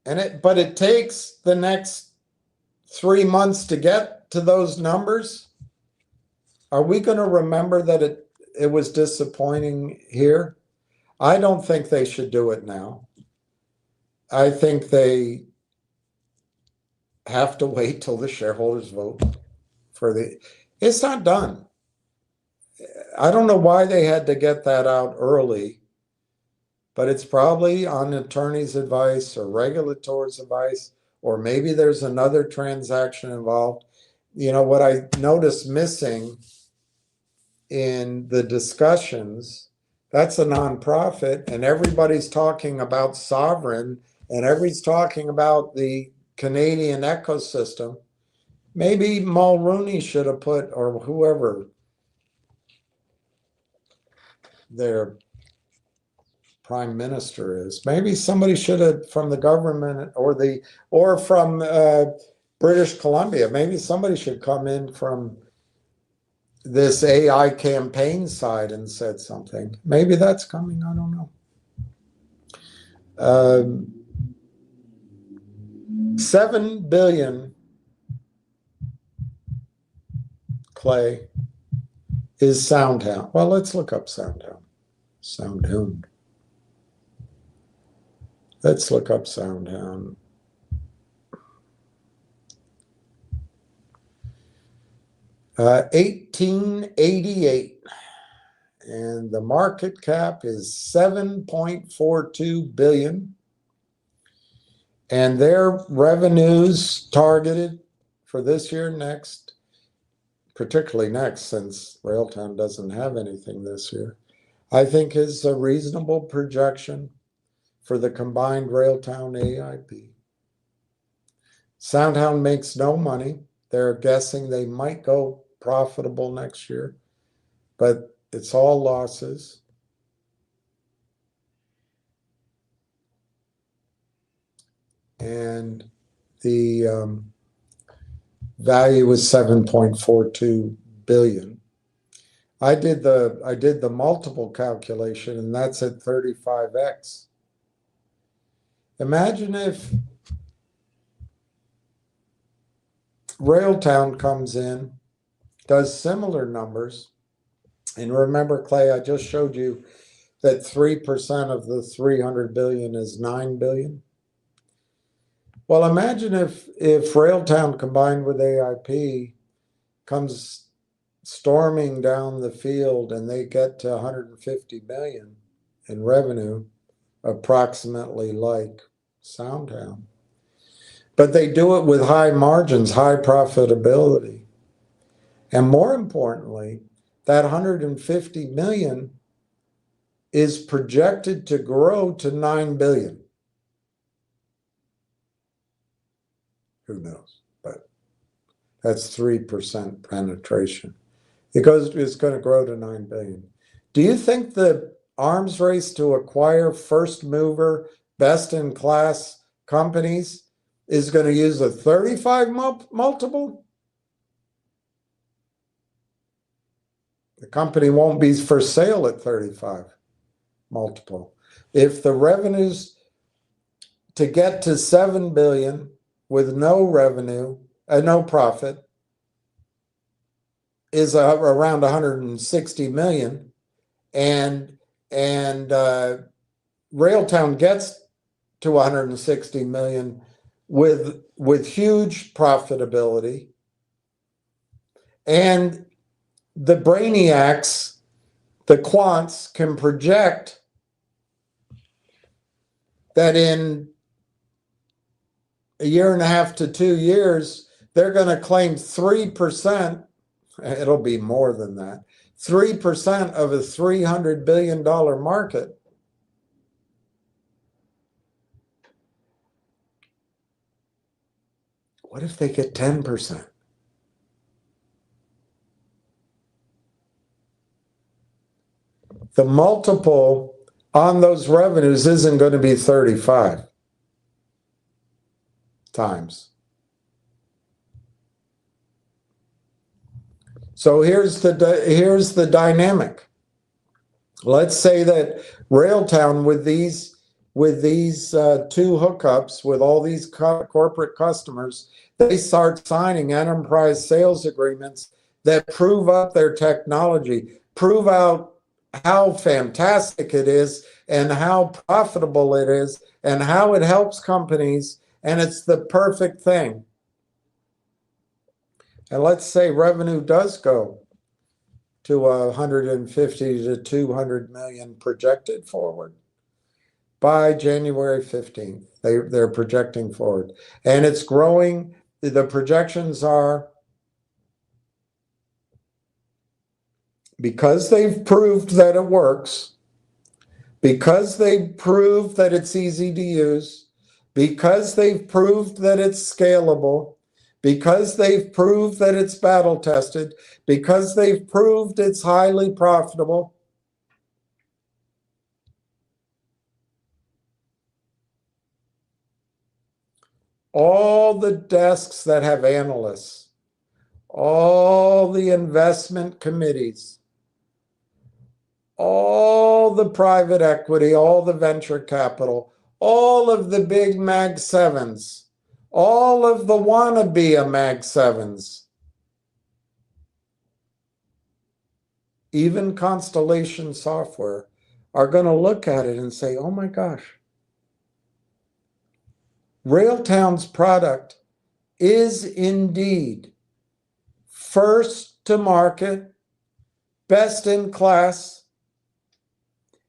But it takes the next 3 months to get to those numbers. Are we going to remember that it was disappointing here? I don't think they should do it now. I think they have to wait till the shareholders vote it's not done. I don't know why they had to get that out early, but it's probably on attorney's advice or regulator's advice, or maybe there's another transaction involved. What I noticed missing in the discussions, that's a nonprofit, and everybody's talking about sovereign, and everybody's talking about the Canadian ecosystem. Maybe Mulrooney should have put, or whoever their prime minister is, maybe somebody should have, from the government or from British Columbia, maybe somebody should come in from this AI campaign side and said something. Maybe that's coming, I don't know. $7 billion, Clay, is SoundHound. Well, let's look up SoundHound. SoundHound. Let's look up SoundHound. $1888, and the market cap is $7.42 billion, and their revenues targeted for this year, next, particularly next, since RailTown doesn't have anything this year, I think is a reasonable projection for the combined RailTown AIP. SoundHound makes no money. They're guessing they might go profitable next year, but it's all losses. And the value is $7.42 billion. I did the multiple calculation, and that's at 35x. Imagine if RailTown comes in, does similar numbers, and remember, Clay, I just showed you that 3% of the 300 billion is 9 billion. Well, imagine if RailTown combined with AIP comes storming down the field and they get to 150 million in revenue, approximately like Soundtown. But they do it with high margins, high profitability. And more importantly, that 150 million is projected to grow to 9 billion. Who knows? But that's 3% penetration. It's going to grow to 9 billion. Do you think the arms race to acquire first mover, best in class companies is going to use a 35 multiple? The company won't be for sale at 35 multiple. If the revenues to get to 7 billion with no revenue, no profit, is around 160 million, and RailTown gets to 160 million with huge profitability, and the brainiacs, the quants, can project that in a year and a half to 2 years, they're going to claim 3%. It'll be more than that. 3% of a $300 billion market. What if they get 10%? The multiple on those revenues isn't going to be 35 times. So here's the dynamic. Let's say that RailTown with these two hookups with all these corporate customers, they start signing enterprise sales agreements that prove up their technology, prove out how fantastic it is and how profitable it is and how it helps companies, and it's the perfect thing. And let's say revenue does go to 150 to 200 million projected forward by January 15th. They're projecting forward, and it's growing. The projections are, because they've proved that it works, because they've proved that it's easy to use, because they've proved that it's scalable, because they've proved that it's battle tested, because they've proved it's highly profitable. All the desks that have analysts, all the investment committees, all the private equity, all the venture capital, all of the big Mag 7s, all of the wannabe Mag 7s, even Constellation Software, are going to look at it and say, oh my gosh, RailTown's product is indeed first to market, best in class,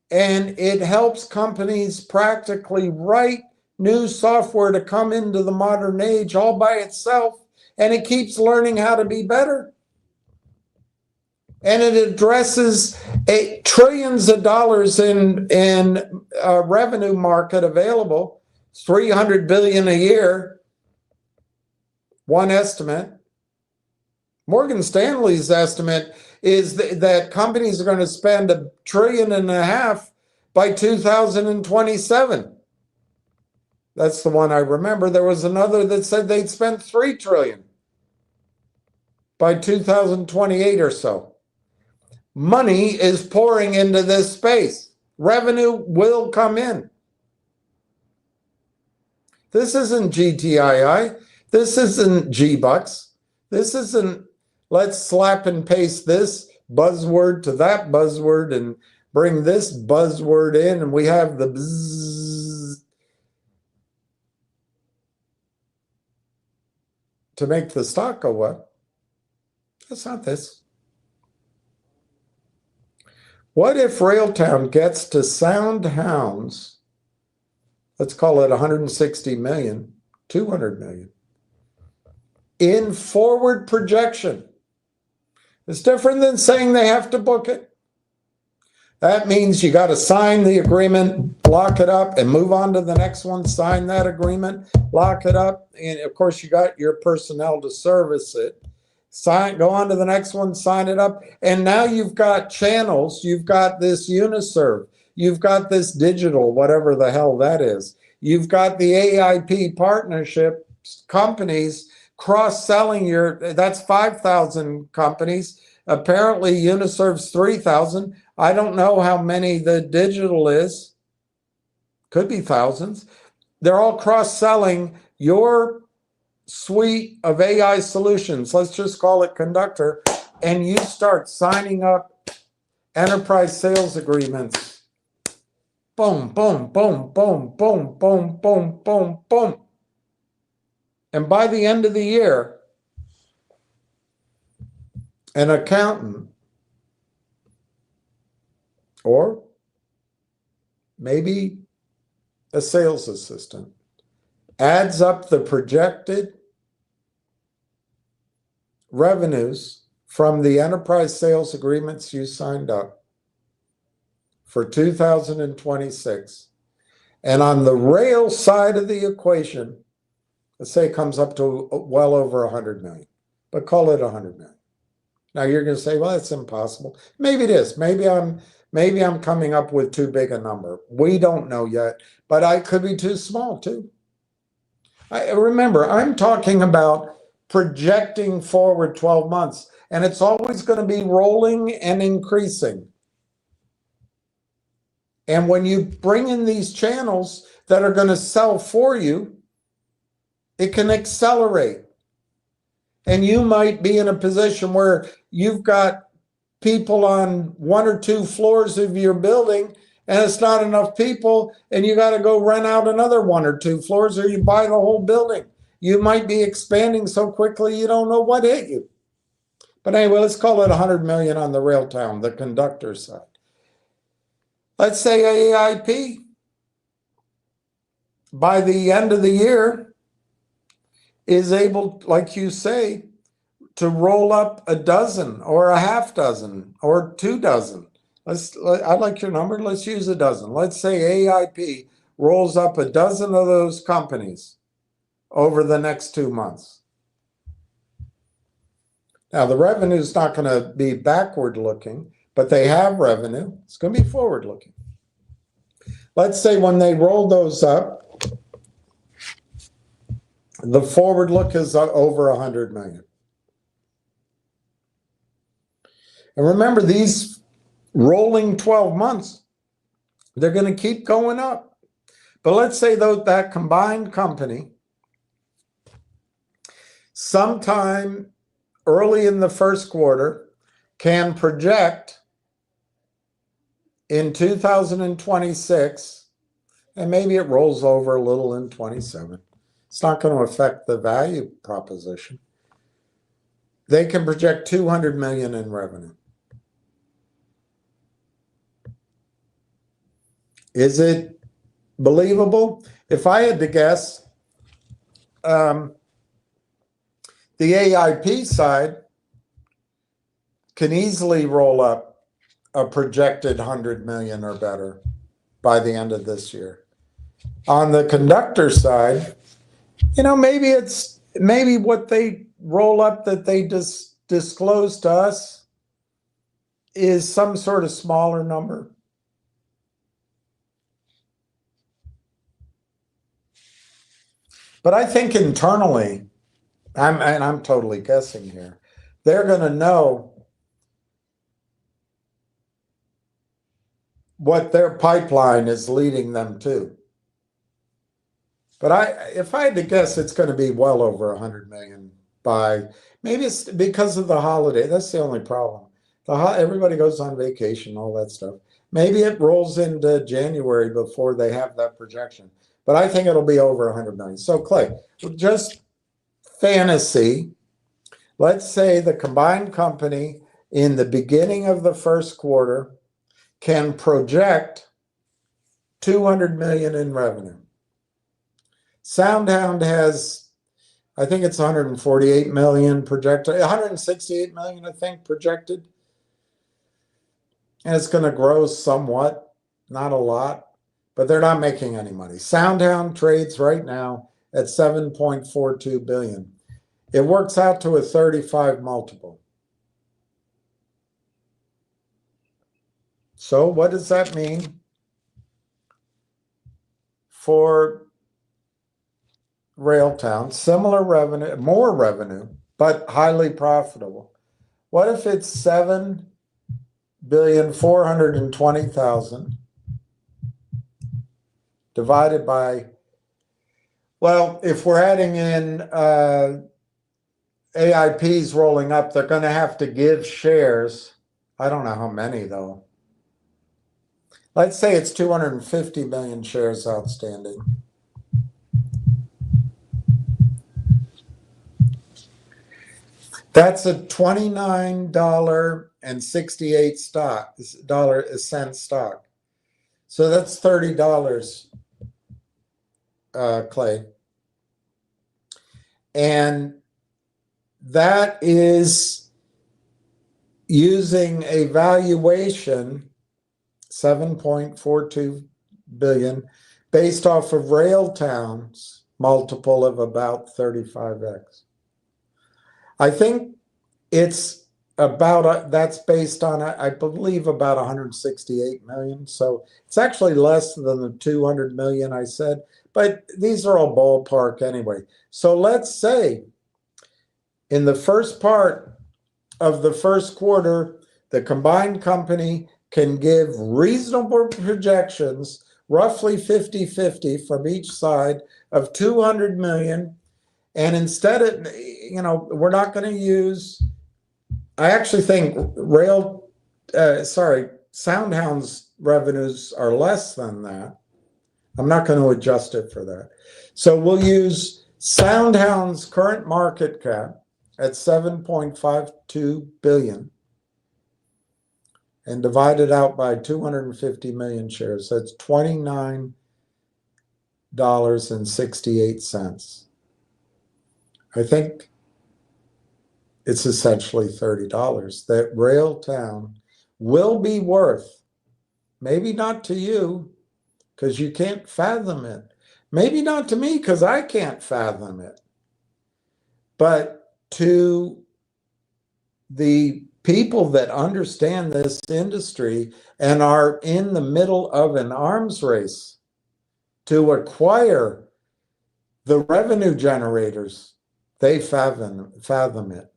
and it helps companies practically write new software to come into the modern age all by itself, and it keeps learning how to be better. And it addresses trillions of dollars in revenue market available, 300 billion a year, one estimate. Morgan Stanley's estimate is that companies are going to spend $1.5 trillion by 2027. That's the one I remember. There was another that said they'd spend $3 trillion by 2028 or so. Money is pouring into this space. Revenue will come in. This isn't GTII. This isn't G-Bucks. This isn't, let's slap and paste this buzzword to that buzzword and bring this buzzword in, and we have the bzzz. to make the stock go up. That's not this. What if RAILTOWN gets to sound hounds, let's call it 160 million, 200 million, in forward projection? It's different than saying they have to book it. That means you got to sign the agreement, lock it up, and move on to the next one, sign that agreement, lock it up. And of course, you got your personnel to service it. Go on to the next one, sign it up. And now you've got channels. You've got this Uniserve. You've got this digital, whatever the hell that is. You've got the AIP partnership companies cross-selling that's 5,000 companies. Apparently Uniserve's 3,000. I don't know how many the digital is. Could be thousands. They're all cross-selling your suite of AI solutions. Let's just call it Conductor. And you start signing up enterprise sales agreements. Boom, boom, boom, boom, boom, boom, boom, boom, boom. And by the end of the year, an accountant, or maybe a sales assistant, adds up the projected revenues from the enterprise sales agreements you signed up for 2026. And on the rail side of the equation, let's say it comes up to well over 100 million, but call it 100 million. Now you're going to say, well, that's impossible. Maybe it is. Maybe I'm coming up with too big a number. We don't know yet, but I could be too small too. Remember, I'm talking about projecting forward 12 months, and it's always going to be rolling and increasing. And when you bring in these channels that are going to sell for you, it can accelerate. And you might be in a position where you've got people on 1 or 2 floors of your building, and it's not enough people, and you got to go rent out another 1 or 2 floors, or you buy the whole building. You might be expanding so quickly you don't know what hit you. But anyway, let's call it 100 million on the RAILTOWN, the Conductor side. Let's say AIP, by the end of the year, is able, like you say, to roll up a dozen or a half dozen or 2 dozen. I like your number. Let's use a dozen. Let's say AIP rolls up a dozen of those companies over the next 2 months. Now, the revenue is not going to be backward looking, but they have revenue. It's going to be forward looking. Let's say when they roll those up, the forward look is over 100 million. And remember, these rolling 12 months, they're going to keep going up. But let's say that combined company, sometime early in the first quarter, can project in 2026, and maybe it rolls over a little in 27. It's not going to affect the value proposition. They can project 200 million in revenue. Is it believable? If I had to guess, the AIP side can easily roll up a projected 100 million or better by the end of this year. On the Conductor side, maybe what they roll up that they just disclose to us is some sort of smaller number. But I think internally, I'm totally guessing here, they're going to know what their pipeline is leading them to. But if I had to guess, it's going to be well over 100 million by, maybe it's because of the holiday. That's the only problem. Everybody goes on vacation, all that stuff. Maybe it rolls into January before they have that projection. But I think it'll be over 100 million. So Clay, just fantasy. Let's say the combined company in the beginning of the first quarter can project 200 million in revenue. SoundHound has, I think it's 148 million projected, 168 million, I think, projected. And it's going to grow somewhat, not a lot, but they're not making any money. SoundHound trades right now at 7.42 billion. It works out to a 35 multiple. So what does that mean for RAILTOWN? Similar revenue, more revenue, but highly profitable. What if it's 7,420,000 divided by, well, if we're adding in AIPs rolling up, they're going to have to give shares. I don't know how many, though. Let's say it's 250 million shares outstanding. That's a $29.68 stock. So that's $30, Clay. And that is using a valuation, 7.42 billion, based off of RAILTOWN's multiple of about 35x. I think it's about, that's based on, I believe, about 168 million. So it's actually less than the 200 million I said, but these are all ballpark anyway. So let's say in the first part of the first quarter, the combined company can give reasonable projections, roughly 50-50 from each side, of 200 million. And instead of, we're not going to use, I actually think SoundHound's revenues are less than that. I'm not going to adjust it for that. So we'll use SoundHound's current market cap at 7.52 billion and divide it out by 250 million shares. That's $29.68. I think it's essentially $30 that RAILTOWN will be worth, maybe not to you because you can't fathom it, maybe not to me because I can't fathom it, but to the people that understand this industry and are in the middle of an arms race to acquire the revenue generators, they fathom it.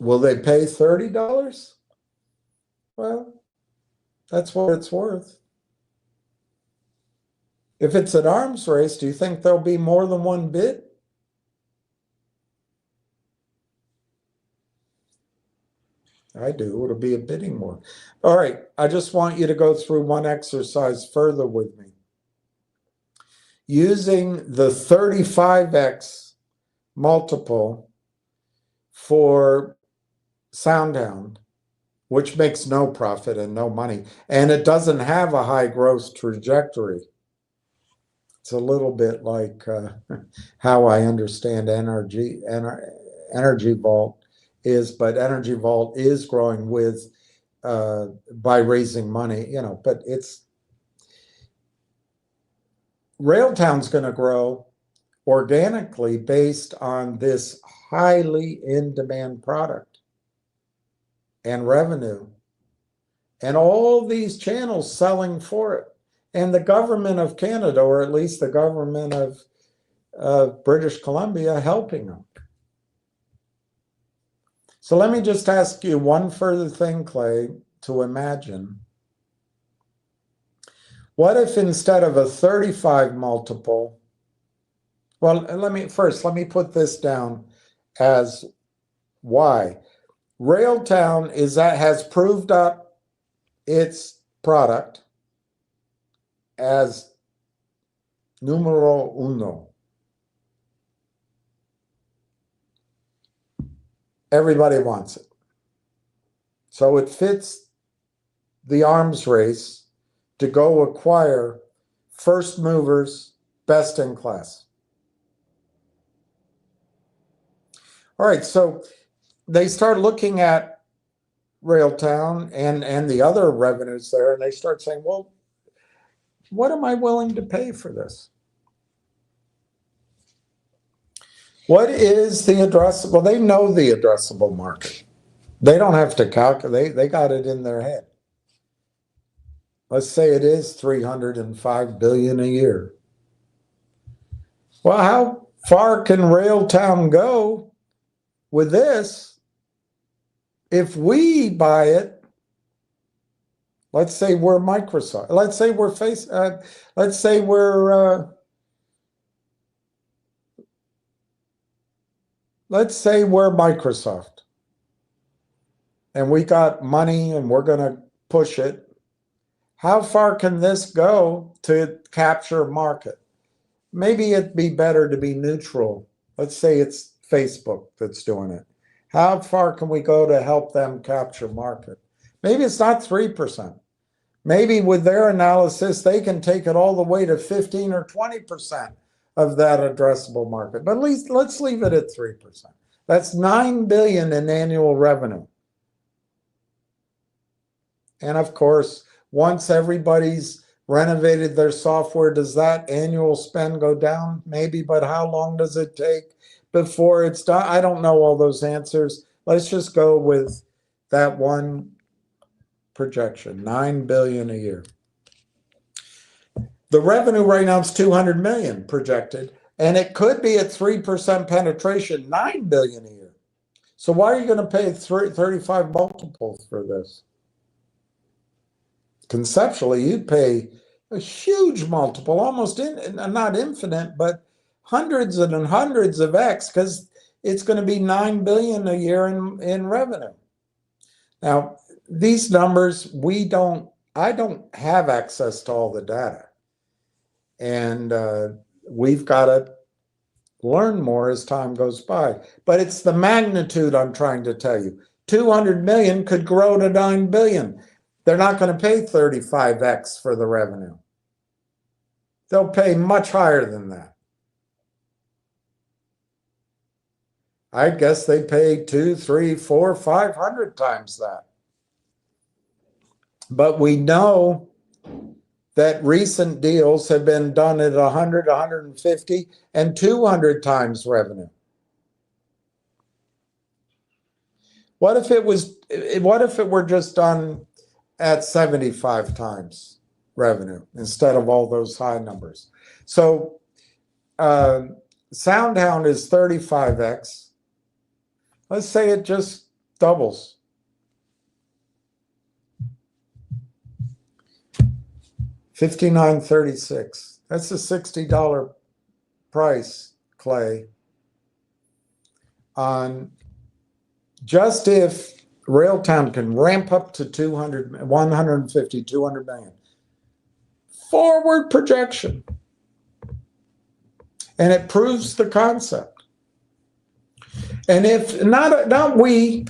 Will they pay $30? Well, that's what it's worth. If it's an arms race, do you think there'll be more than one bid? I do. It'll be a bidding war. All right. I just want you to go through one exercise further with me. Using the 35x multiple for SoundHound, which makes no profit and no money, and it doesn't have a high growth trajectory. It's a little bit like how I understand Energy Vault is, but Energy Vault is growing with by raising money, but it's RAILTOWN's going to grow organically based on this highly in-demand product and revenue and all these channels selling for it, and the government of Canada, or at least the government of British Columbia, helping them. So let me just ask you one further thing, Clay, to imagine. What if instead of a 35 multiple, well, let me put this down as why. RAILTOWN has proved up its product as numero uno. Everybody wants it. So it fits the arms race to go acquire first movers, best in class. All right, so they start looking at RAILTOwn and the other revenues there, and they start saying, well, what am I willing to pay for this? What is the addressable? Well, they know the addressable market. They don't have to calculate. They got it in their head. Let's say it is $305 billion a year. Well, how far can RAILTOwn go with this? If we buy it, let's say we're Microsoft. Let's say we're let's say we're Microsoft, and we got money and we're going to push it. How far can this go to capture market? Maybe it'd be better to be neutral. Let's say it's Facebook that's doing it. How far can we go to help them capture market? Maybe it's not 3%. Maybe with their analysis, they can take it all the way to 15 or 20% of that addressable market. But at least let's leave it at 3%. That's $9 billion in annual revenue. And of course, once everybody's renovated their software, does that annual spend go down? Maybe, but how long does it take before it's done? I don't know all those answers. Let's just go with that one projection, $9 billion a year. The revenue right now is $200 million projected, and it could be at 3% penetration, $9 billion a year. So why are you going to pay 35 multiples for this? Conceptually, you'd pay a huge multiple, almost not infinite, but hundreds and hundreds of X, because it's going to be $9 billion a year in revenue. Now, these numbers, I don't have access to all the data. And we've got to learn more as time goes by. But it's the magnitude I'm trying to tell you. 200 million could grow to 9 billion. They're not going to pay 35x for the revenue. They'll pay much higher than that. I guess they pay 2, 3, 4, 500 times that. But we know that recent deals have been done at 100, 150, and 200 times revenue. What if it were just done at 75 times revenue instead of all those high numbers? So SoundHound is 35x. Let's say it just doubles. $59.36. That's a $60 price, Clay, on just if RAILTOwn can ramp up to 200, 150, 200 million. Forward projection. And it proves the concept. And if not we,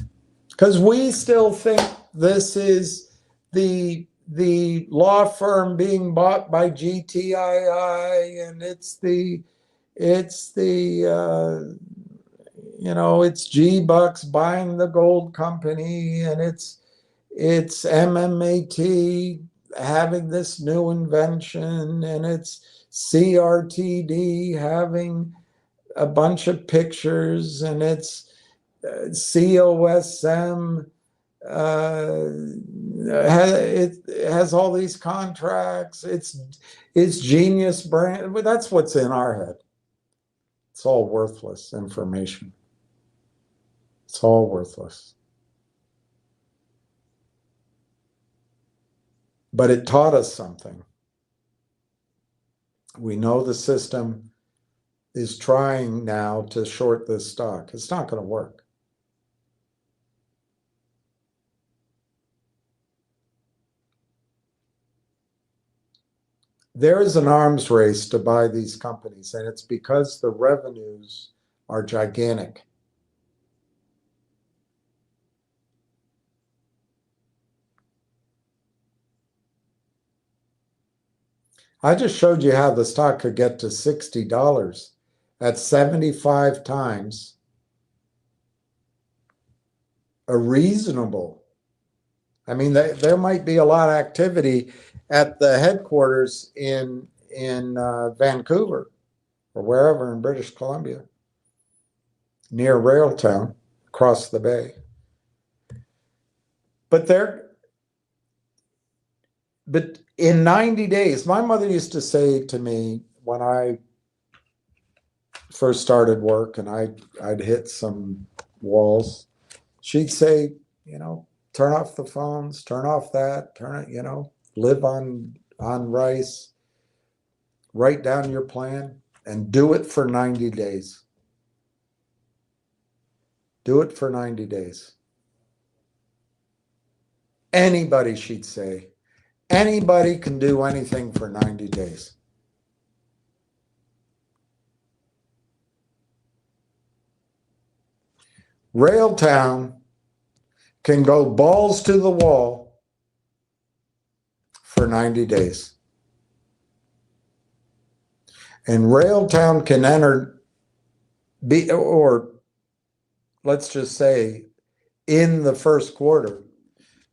because we still think this is the law firm being bought by GTII, and it's G-Bucks buying the gold company, and it's MMAT having this new invention, and it's CRTD having a bunch of pictures, and it's COSM. It has all these contracts. It's Genius brand, but that's what's in our head. It's all worthless information. It's all worthless. But it taught us something. We know the system is trying now to short this stock. It's not going to work. There is an arms race to buy these companies, and it's because the revenues are gigantic. I just showed you how the stock could get to $60 at 75 times a reasonable. I mean, there might be a lot of activity at the headquarters in Vancouver or wherever in British Columbia, near RAILTOWN, across the bay. But in 90 days, my mother used to say to me when I first started work and I'd hit some walls, she'd say, you know, turn off the phones, turn off that, turn it, you know, live on rice, write down your plan and do it for 90 days. Do it for 90 days. Anybody, she'd say, anybody can do anything for 90 days. RAILTOWN can go balls to the wall for 90 days. And RAILTOWN can or let's just say in the first quarter,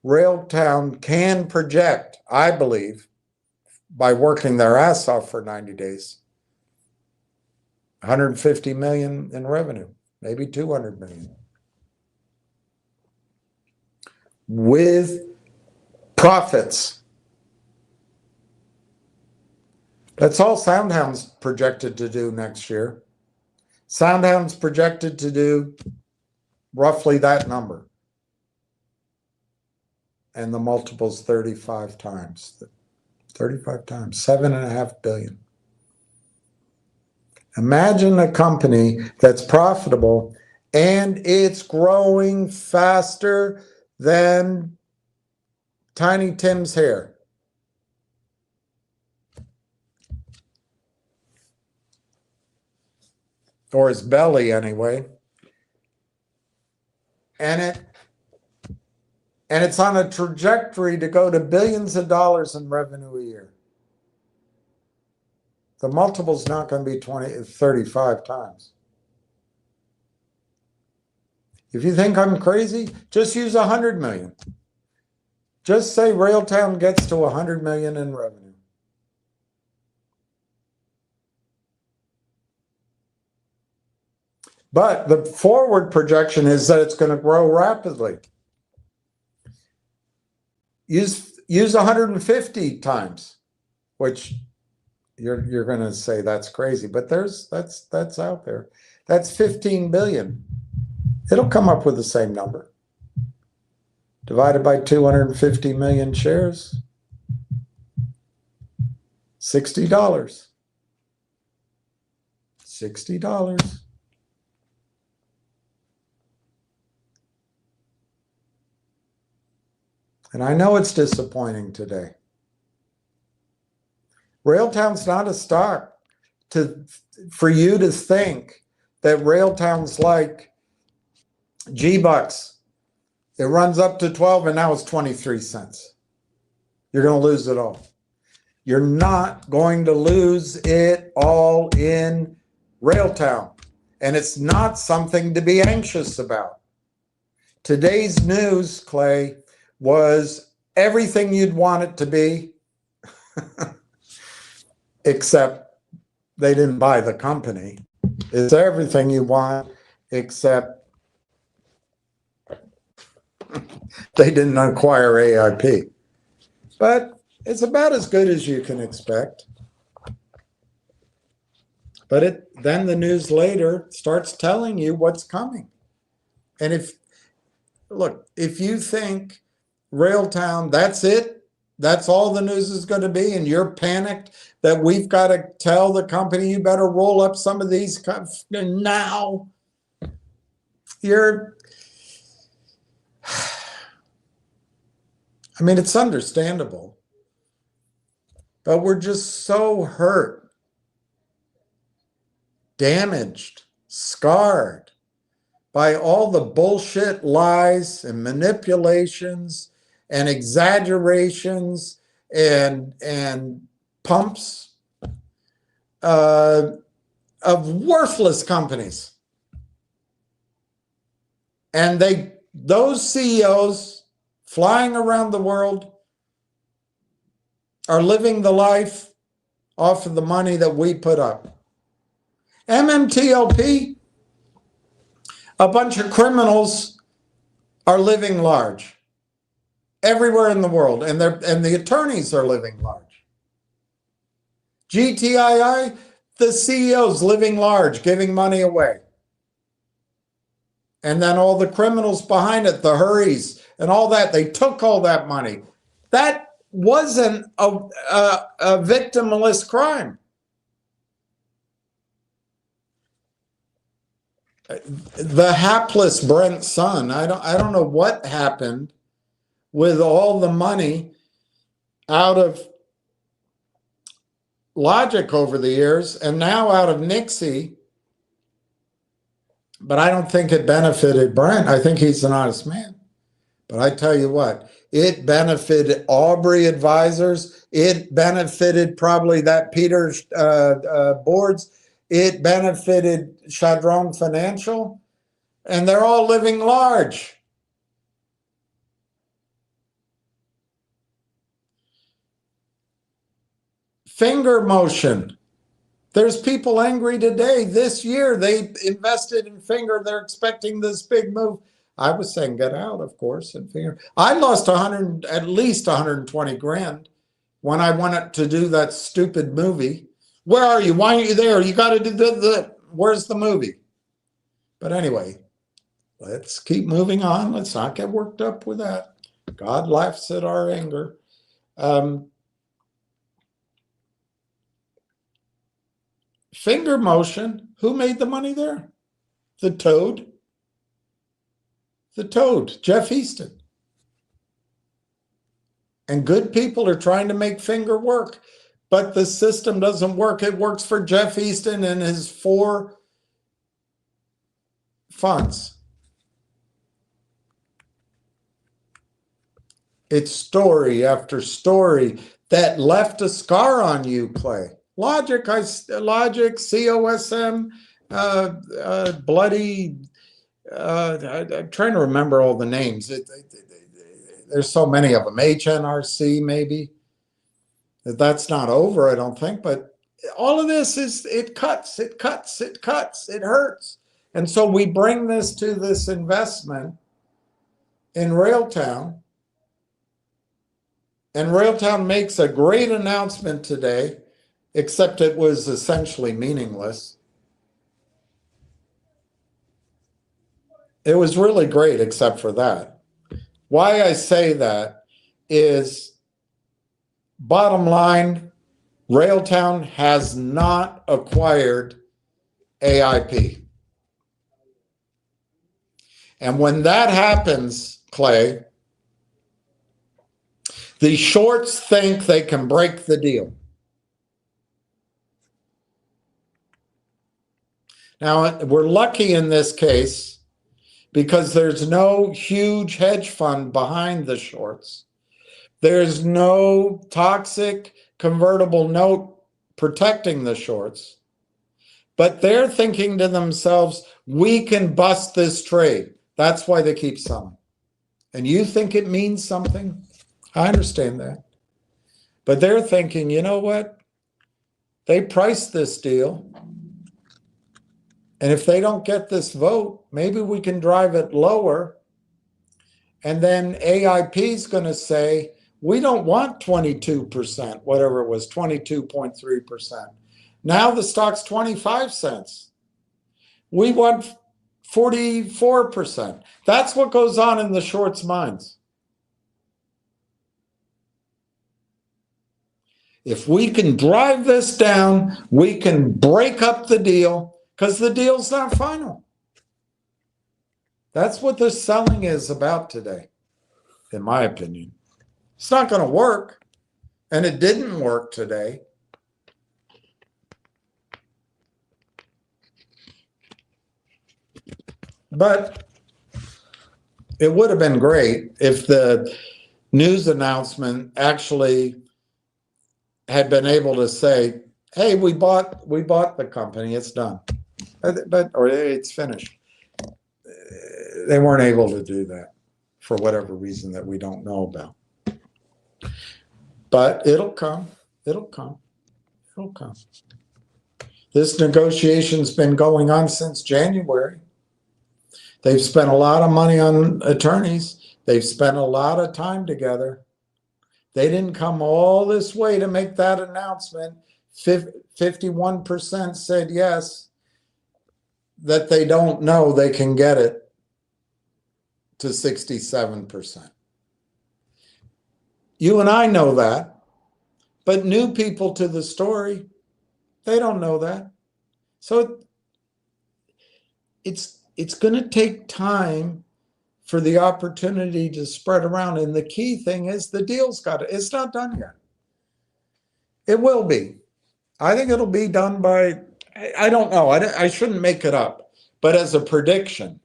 RAILTOWN can project, I believe, by working their ass off for 90 days, 150 million in revenue, maybe 200 million. With profits. That's all SoundHound's projected to do next year. SoundHound's projected to do roughly that number. And the multiple's 35 times. 35 times, $7.5 billion. Imagine a company that's profitable and it's growing faster than Tiny Tim's hair. Or his belly anyway. And it's on a trajectory to go to billions of dollars in revenue a year. The multiple's not going to be 35 times. If you think I'm crazy, just use 100 million. Just say RAILTOWN gets to 100 million in revenue. But the forward projection is that it's going to grow rapidly. Use 150 times, which you're going to say that's crazy, but that's out there. That's 15 billion. It'll come up with the same number. Divided by 250 million shares, $60. $60. And I know it's disappointing today. RAILTOWN's not a stock for you to think that RAILTOWN's like G-Bucks. It runs up to 12 and now it's 23 cents. You're going to lose it all. You're not going to lose it all in RAILTOWN. And it's not something to be anxious about. Today's news, Clay, was everything you'd want it to be, except they didn't buy the company. It's everything you want, except they didn't acquire AIP. But it's about as good as you can expect. But then the news later starts telling you what's coming. And if you think RAILTOWN, that's it, that's all the news is going to be, and you're panicked that we've got to tell the company you better roll up some of these now, I mean, it's understandable, but we're just so hurt, damaged, scarred by all the bullshit lies and manipulations and exaggerations and pumps of worthless companies. And those CEOs flying around the world are living the life off of the money that we put up. MMTLP, a bunch of criminals are living large everywhere in the world, and the attorneys are living large. GTII, the CEOs living large, giving money away. And then all the criminals behind it, the Hurries and all that, they took all that money. That wasn't a victimless crime. The hapless Brent son, I don't know what happened with all the money out of Logic over the years and now out of Nixie. But I don't think it benefited Brent. I think he's an honest man. But I tell you what, it benefited Aubrey Advisors. It benefited probably that Peter Boards. It benefited Chadron Financial. And they're all living large. Finger motion. There's people angry today. This year, they invested in Finger. They're expecting this big move. I was saying get out, of course, in Finger. I lost at least 120 grand when I wanted to do that stupid movie. Where are you? Why aren't you there? You got to do where's the movie? But anyway, let's keep moving on. Let's not get worked up with that. God laughs at our anger. Finger motion, who made the money there? The Toad. The Toad, Jeff Easton. And good people are trying to make Finger work, but the system doesn't work. It works for Jeff Easton and his 4 funds. It's story after story that left a scar on you, Clay. Logic, COSM, bloody, I'm trying to remember all the names. There's so many of them. HNRC, maybe. That's not over, I don't think. But all of this it cuts, it hurts. And so we bring this to this investment in RAILTOWN. And RAILTOWN makes a great announcement today, except it was essentially meaningless. It was really great, except for that. Why I say that is, bottom line, RAILTOWN has not acquired AIP. And when that happens, Clay, the shorts think they can break the deal. Now, we're lucky in this case because there's no huge hedge fund behind the shorts. There's no toxic convertible note protecting the shorts. But they're thinking to themselves, we can bust this trade. That's why they keep selling. And you think it means something? I understand that. But they're thinking, you know what? They priced this deal. And if they don't get this vote, maybe we can drive it lower. And then AIP is going to say, we don't want 22%, whatever it was, 22.3%. Now the stock's 25 cents. We want 44%. That's what goes on in the shorts' minds. If we can drive this down, we can break up the deal because the deal's not final. That's what the selling is about today, in my opinion. It's not going to work, and it didn't work today. But it would have been great if the news announcement actually had been able to say, hey, we bought the company, it's done, or it's finished. They weren't able to do that for whatever reason that we don't know about. But it'll come. It'll come. It'll come. This negotiation's been going on since January. They've spent a lot of money on attorneys. They've spent a lot of time together. They didn't come all this way to make that announcement. 51% said yes, that they don't know they can get it to 67%. You and I know that, but new people to the story, they don't know that. So it's going to take time for the opportunity to spread around. And the key thing is the deal's it's not done yet. It will be. I think it'll be done by, I don't know. I shouldn't make it up. But as a prediction,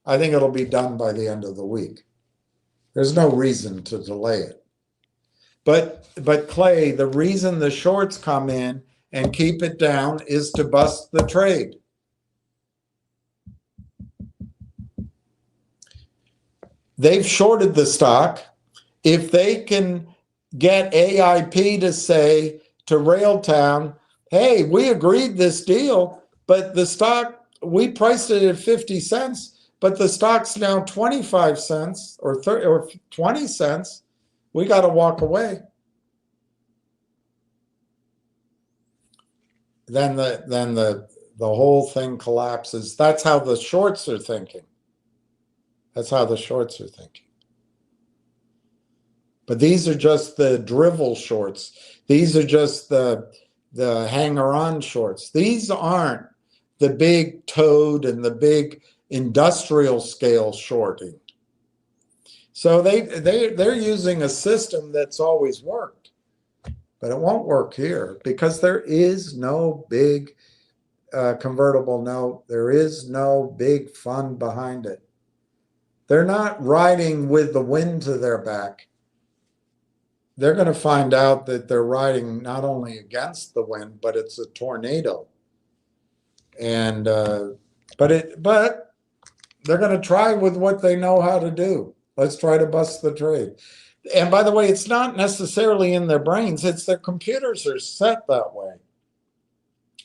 I think it'll be done by the end of the week. There's no reason to delay it. But Clay, the reason the shorts come in and keep it down is to bust the trade. They've shorted the stock. If they can get AIP to say to RAILTOwn, hey, we agreed this deal, but the stock, we priced it at 50 cents, but the stock's now 25 cents or 30 or 20 cents. We got to walk away. Then the whole thing collapses. That's how the shorts are thinking. That's how the shorts are thinking. But these are just the drivel shorts. These are just the hanger-on shorts. These aren't the big toad and the big industrial scale shorting. So they're using a system that's always worked, but it won't work here because there is no big convertible note. There is no big fund behind it. They're not riding with the wind to their back. They're going to find out that they're riding not only against the wind, but it's a tornado. And but they're going to try with what they know how to do. Let's try to bust the trade. And by the way, it's not necessarily in their brains. It's their computers are set that way.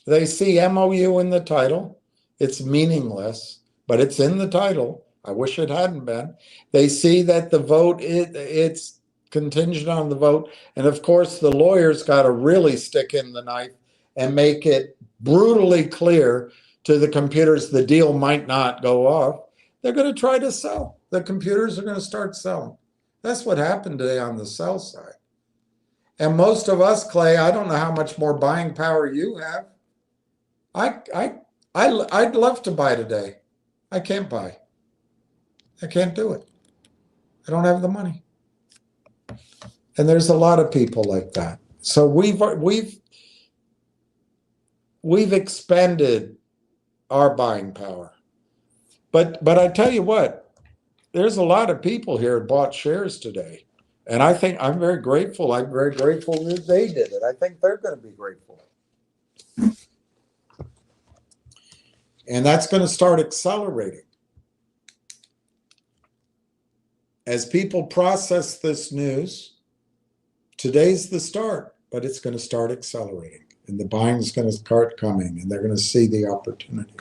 They see MOU in the title. It's meaningless, but it's in the title. I wish it hadn't been. They see that the vote, it's contingent on the vote. And of course, the lawyers got to really stick in the knife and make it brutally clear to the computers the deal might not go off. They're going to try to sell. The computers are going to start selling. That's what happened today on the sell side. And most of us, Clay, I don't know how much more buying power you have. I'd love to buy today. I can't buy. I can't do it. I don't have the money. And there's a lot of people like that. So we've expended our buying power. But I tell you what, there's a lot of people here who bought shares today. And I think I'm very grateful. I'm very grateful that they did it. I think they're going to be grateful. And that's going to start accelerating. As people process this news, today's the start, but it's going to start accelerating. And the buying is going to start coming, and they're going to see the opportunity.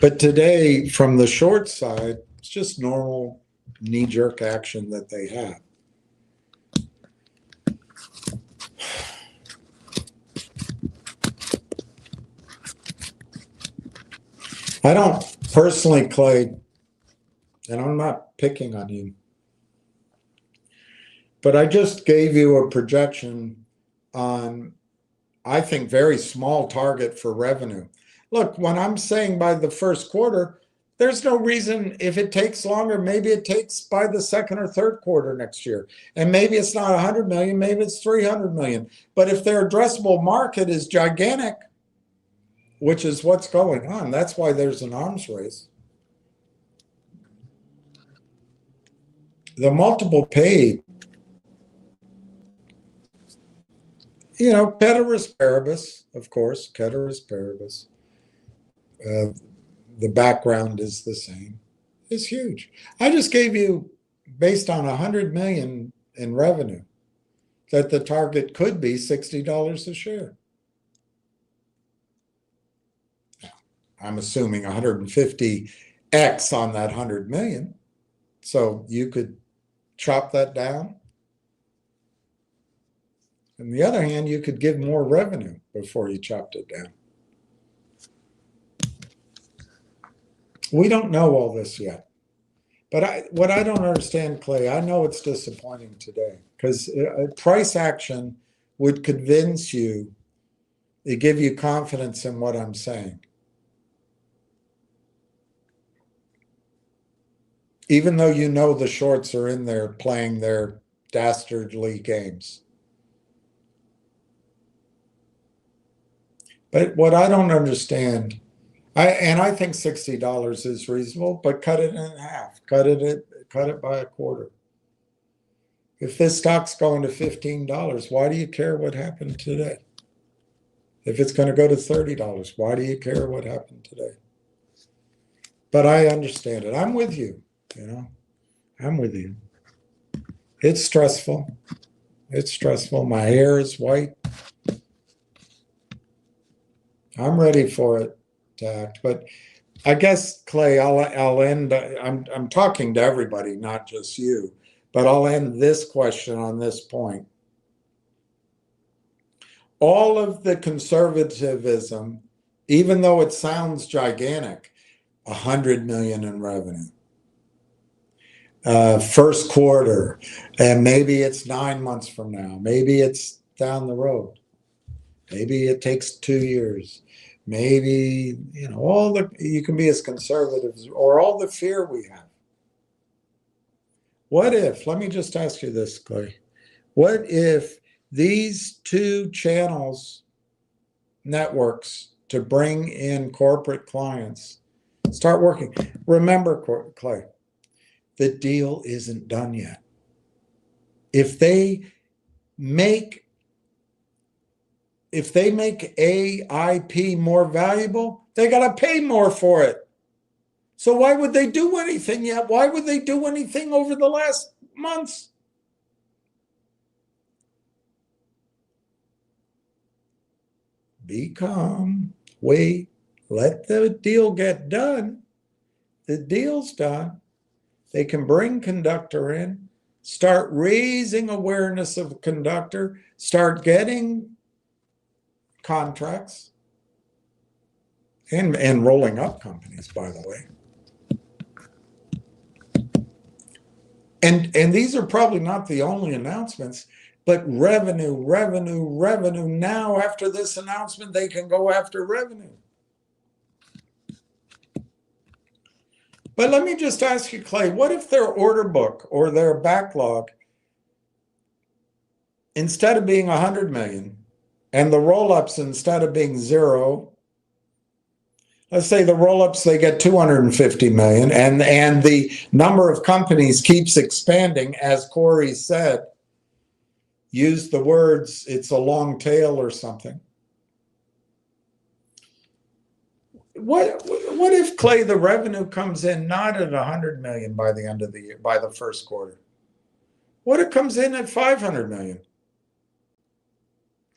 But today, from the short side, it's just normal knee-jerk action that they have. I don't personally, Clay, and I'm not picking on you, but I just gave you a projection on, I think, very small target for revenue. Look, when I'm saying by the first quarter, there's no reason if it takes longer, maybe it takes by the second or third quarter next year. And maybe it's not 100 million, maybe it's 300 million. But if their addressable market is gigantic, which is what's going on, that's why there's an arms race. The multiple paid you know, ceteris paribus, of course, ceteris paribus. The background is the same. It's huge. I just gave you, based on 100 million in revenue, that the target could be $60 a share. I'm assuming 150x on that 100 million. So you could chop that down. On the other hand, you could give more revenue before you chopped it down. We don't know all this yet. But what I don't understand, Clay, I know it's disappointing today because price action would convince you, to give you confidence in what I'm saying. Even though you know the shorts are in there playing their dastardly games. But what I don't understand, I think $60 is reasonable, but cut it in half, cut it by a quarter. If this stock's going to $15, why do you care what happened today? If it's going to go to $30, why do you care what happened today? But I understand it. I'm with you, you know. I'm with you. It's stressful. It's stressful. My hair is white. I'm ready for it to act. But I guess, Clay, I'll end. I'm talking to everybody, not just you. But I'll end this question on this point. All of the conservatism, even though it sounds gigantic, 100 million in revenue. First quarter, and maybe it's 9 months from now. Maybe it's down the road. Maybe it takes 2 years. Maybe, you know, you can be as conservative or all the fear we have. What if, let me just ask you this, Clay. What if these two channels, networks to bring in corporate clients start working? Remember, Clay, the deal isn't done yet. If they make AIP more valuable, they got to pay more for it. So why would they do anything yet? Why would they do anything over the last months? Be calm, wait, let the deal get done. The deal's done. They can bring conductor in, start raising awareness of conductor, start getting contracts, and rolling up companies, by the way. And these are probably not the only announcements, but revenue. Now, after this announcement, they can go after revenue. But let me just ask you, Clay, what if their order book or their backlog, instead of being 100 million, and the roll-ups instead of being 0, let's say the roll-ups, they get 250 million, and the number of companies keeps expanding, as Corey said, use the words, it's a long tail or something. What if, Clay, the revenue comes in not at 100 million by the end of the year, by the first quarter? What if it comes in at 500 million?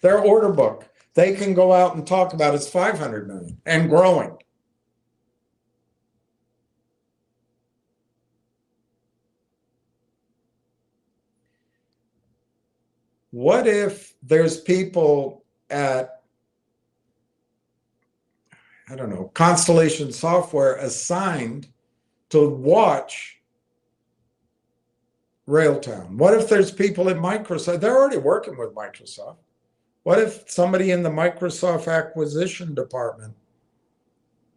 Their order book, they can go out and talk about it's 500 million and growing. What if there's people at, I don't know, Constellation Software assigned to watch RAILTOwn? What if there's people at Microsoft? They're already working with Microsoft. What if somebody in the Microsoft acquisition department,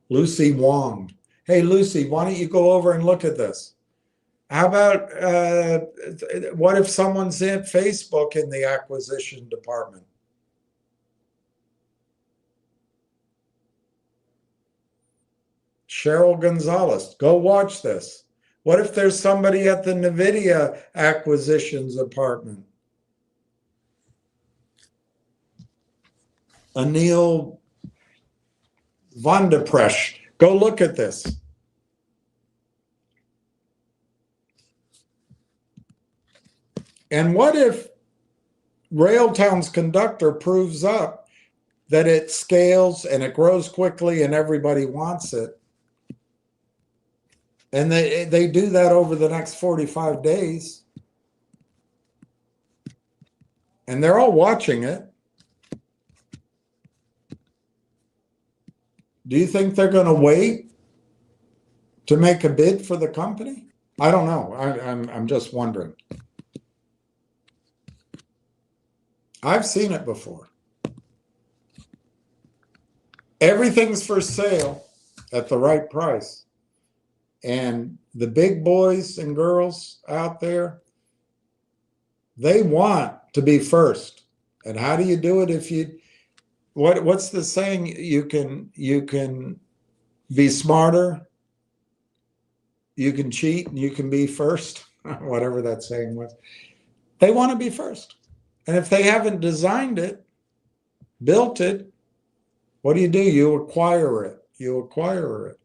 Lucy Wong, hey, Lucy, why don't you go over and look at this? How about, what if someone's at Facebook in the acquisition department? Cheryl Gonzalez, go watch this. What if there's somebody at the NVIDIA acquisitions department? Anil Vandepresh. Go look at this. And what if RAILTOWN's conductor proves up that it scales and it grows quickly and everybody wants it? And they do that over the next 45 days. And they're all watching it. Do you think they're going to wait to make a bid for the company? I don't know. I'm just wondering. I've seen it before. Everything's for sale at the right price. And the big boys and girls out there, they want to be first. And how do you do it if you, what's the saying? You can be smarter, you can cheat, and you can be first, whatever that saying was. They want to be first. And if they haven't designed it, built it, what do? You acquire it. You acquire it.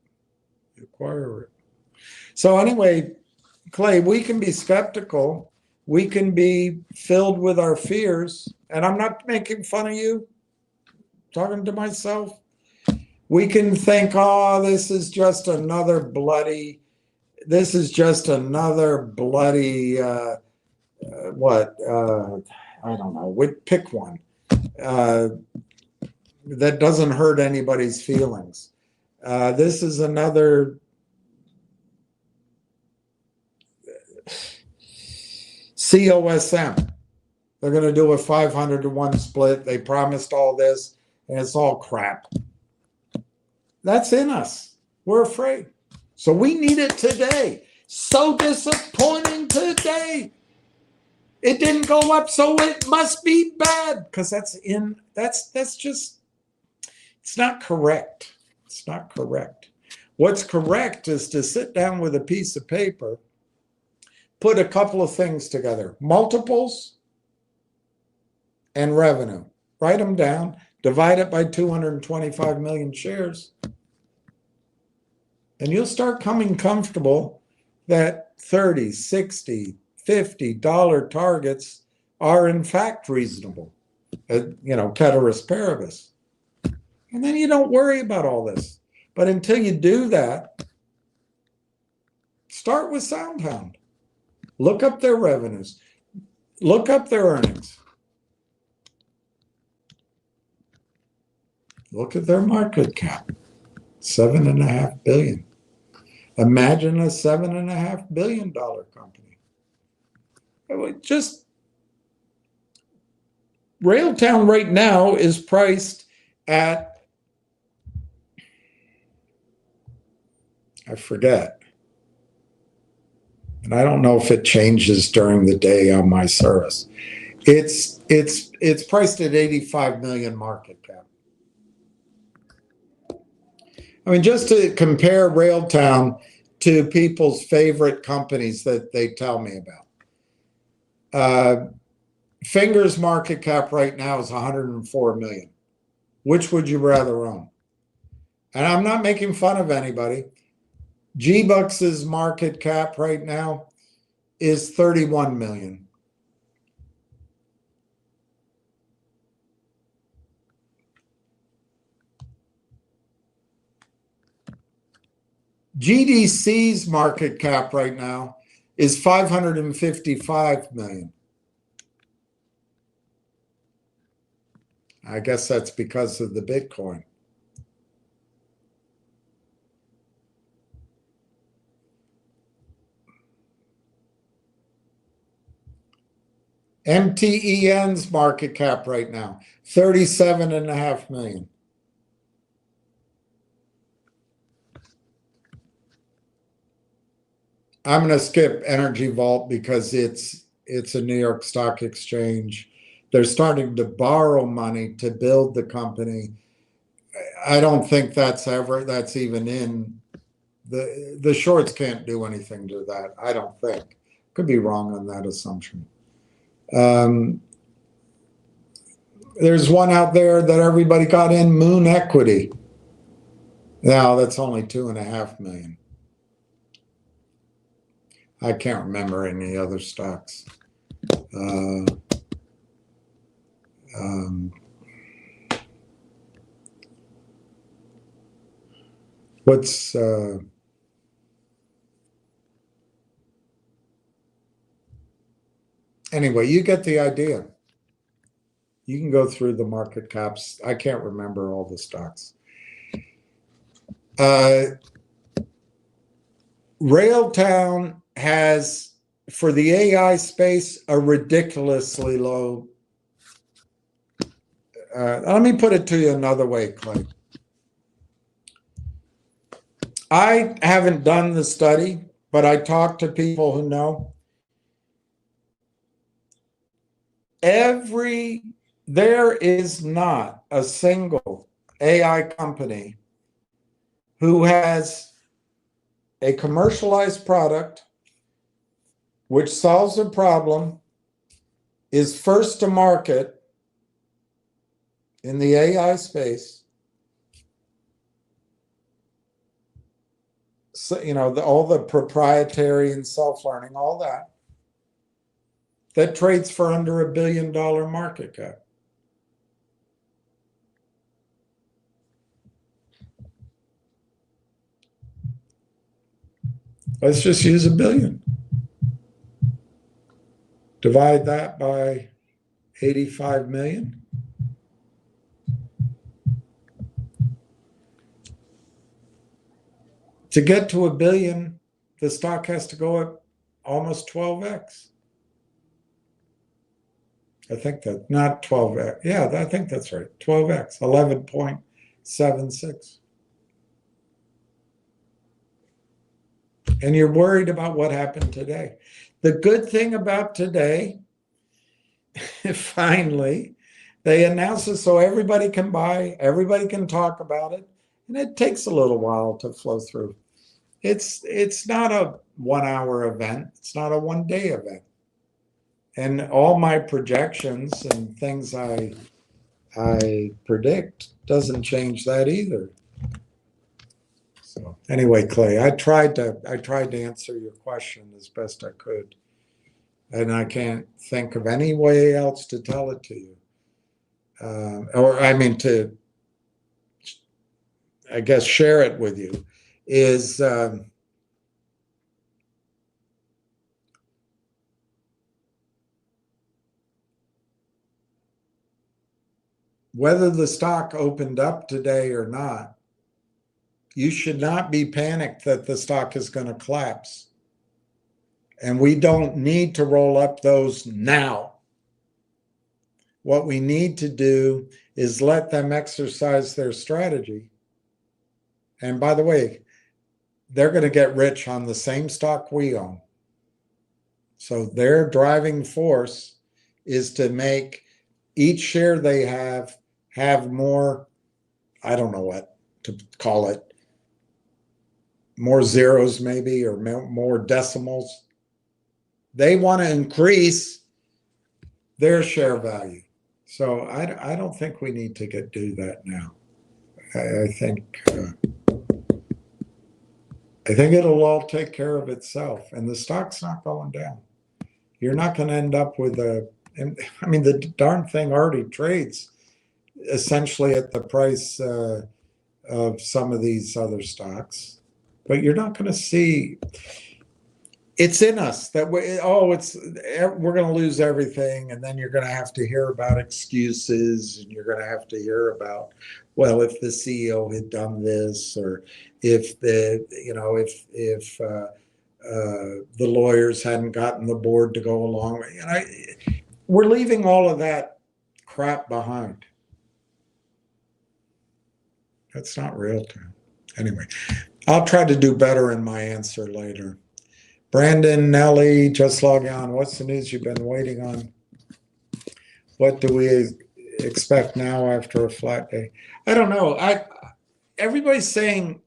You acquire it. So anyway, Clay, we can be skeptical. We can be filled with our fears. And I'm not making fun of you, talking to myself. We can think, oh, this is just another bloody, I don't know, pick one. That doesn't hurt anybody's feelings. This is another COSM. They're going to do a 500-to-1 split. They promised all this, and it's all crap. That's in us. We're afraid. So we need it today. So disappointing today. It didn't go up, so it must be bad. Because that's just, it's not correct. It's not correct. What's correct is to sit down with a piece of paper, put a couple of things together, multiples and revenue. Write them down, divide it by 225 million shares, and you'll start coming comfortable that 30, 60, $50 targets are in fact reasonable, ceteris paribus. And then you don't worry about all this. But until you do that, start with SoundHound. Look up their revenues. Look up their earnings. Look at their market cap, $7.5 billion. Imagine a $7.5 billion company. Just RAILTOWN right now is priced at, I forget, and I don't know if it changes during the day on my service. It's priced at 85 million market cap. I mean, just to compare RAILTOWN to people's favorite companies that they tell me about. Finger's market cap right now is 104 million. Which would you rather own? And I'm not making fun of anybody. G-Bucks's market cap right now is 31 million. GDC's market cap right now is 555 million. I guess that's because of the Bitcoin. MTEN's market cap right now, 37.5 million. I'm going to skip Energy Vault because it's a New York Stock Exchange. They're starting to borrow money to build the company. I don't think that's even in the shorts can't do anything to that. I don't think. Could be wrong on that assumption. There's one out there that everybody got in, Moon Equity. Now that's only 2.5 million. I can't remember any other stocks. What's anyway, you get the idea. You can go through the market caps. I can't remember all the stocks. RAILTOwn has, for the AI space, a ridiculously low. Let me put it to you another way, Clay. I haven't done the study, but I talk to people who know. There is not a single AI company who has a commercialized product which solves a problem, is first to market in the AI space. So, all the proprietary and self-learning, all that trades for under $1 billion market cap. Let's just use $1 billion. Divide that by 85 million. To get to $1 billion, the stock has to go up almost 12x. I think that, not 12x. Yeah, I think that's right. 12x, 11.76. And you're worried about what happened today. The good thing about today, finally, they announced it so everybody can buy, everybody can talk about it, and it takes a little while to flow through. It's not a 1 hour event. It's not a 1 day event. And all my projections and things I predict doesn't change that either. So anyway, Clay, I tried to answer your question as best I could, and I can't think of any way else to tell it to you, to, I guess, share it with you. Is whether the stock opened up today or not, you should not be panicked that the stock is going to collapse. And we don't need to roll up those now. What we need to do is let them exercise their strategy. And by the way, they're going to get rich on the same stock we own. So their driving force is to make each share they have more, I don't know what to call it, more zeros maybe, or more decimals. They want to increase their share value. So I don't think we need to do that now. I think it'll all take care of itself, and the stock's not going down. You're not going to end up with the darn thing already trades essentially at the price of some of these other stocks, but you're not going to see. It's in us that we're going to lose everything, and then you're going to have to hear about excuses, and you're going to have to hear about, well, if the CEO had done this, or if the lawyers hadn't gotten the board to go along. We're leaving all of that crap behind. That's not real time. Anyway, I'll try to do better in my answer later. Brandon, Nelly, just log on. What's the news you've been waiting on? What do we expect now after a flat day? I don't know. Everybody's saying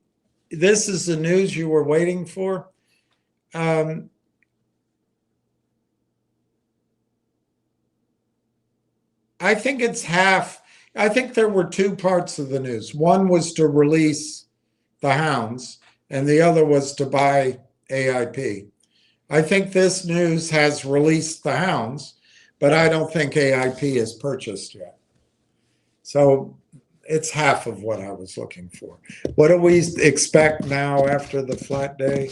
this is the news you were waiting for. I think it's half. I think there were two parts of the news. One was to release the hounds, and the other was to buy AIP. I think this news has released the hounds, but I don't think AIP is purchased yet. So it's half of what I was looking for. What do we expect now after the flat day?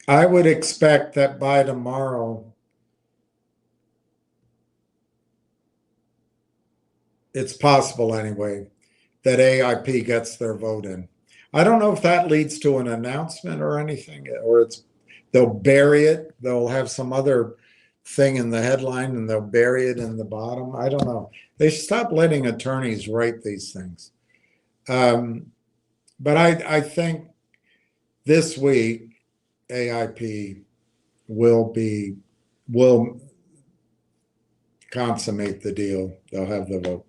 I would expect that by tomorrow, it's possible anyway, that AIP gets their vote in. I don't know if that leads to an announcement or anything, or they'll bury it. They'll have some other thing in the headline and they'll bury it in the bottom. I don't know. They should stop letting attorneys write these things. But I think this week AIP will consummate the deal. They'll have the vote.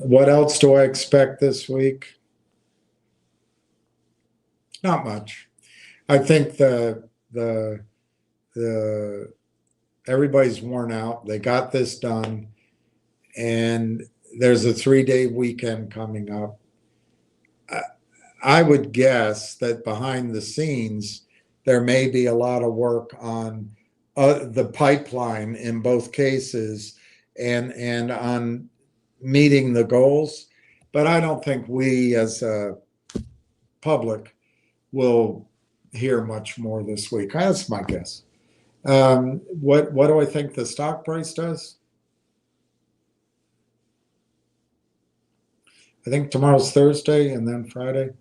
What else do I expect this week? Not much. I think the everybody's worn out. They got this done, and there's a 3-day weekend coming up. I would guess that behind the scenes, there may be a lot of work on the pipeline in both cases and on meeting the goals. But I don't think we as a public will hear much more this week. That's my guess. What do I think the stock price does? I think tomorrow's Thursday and then Friday.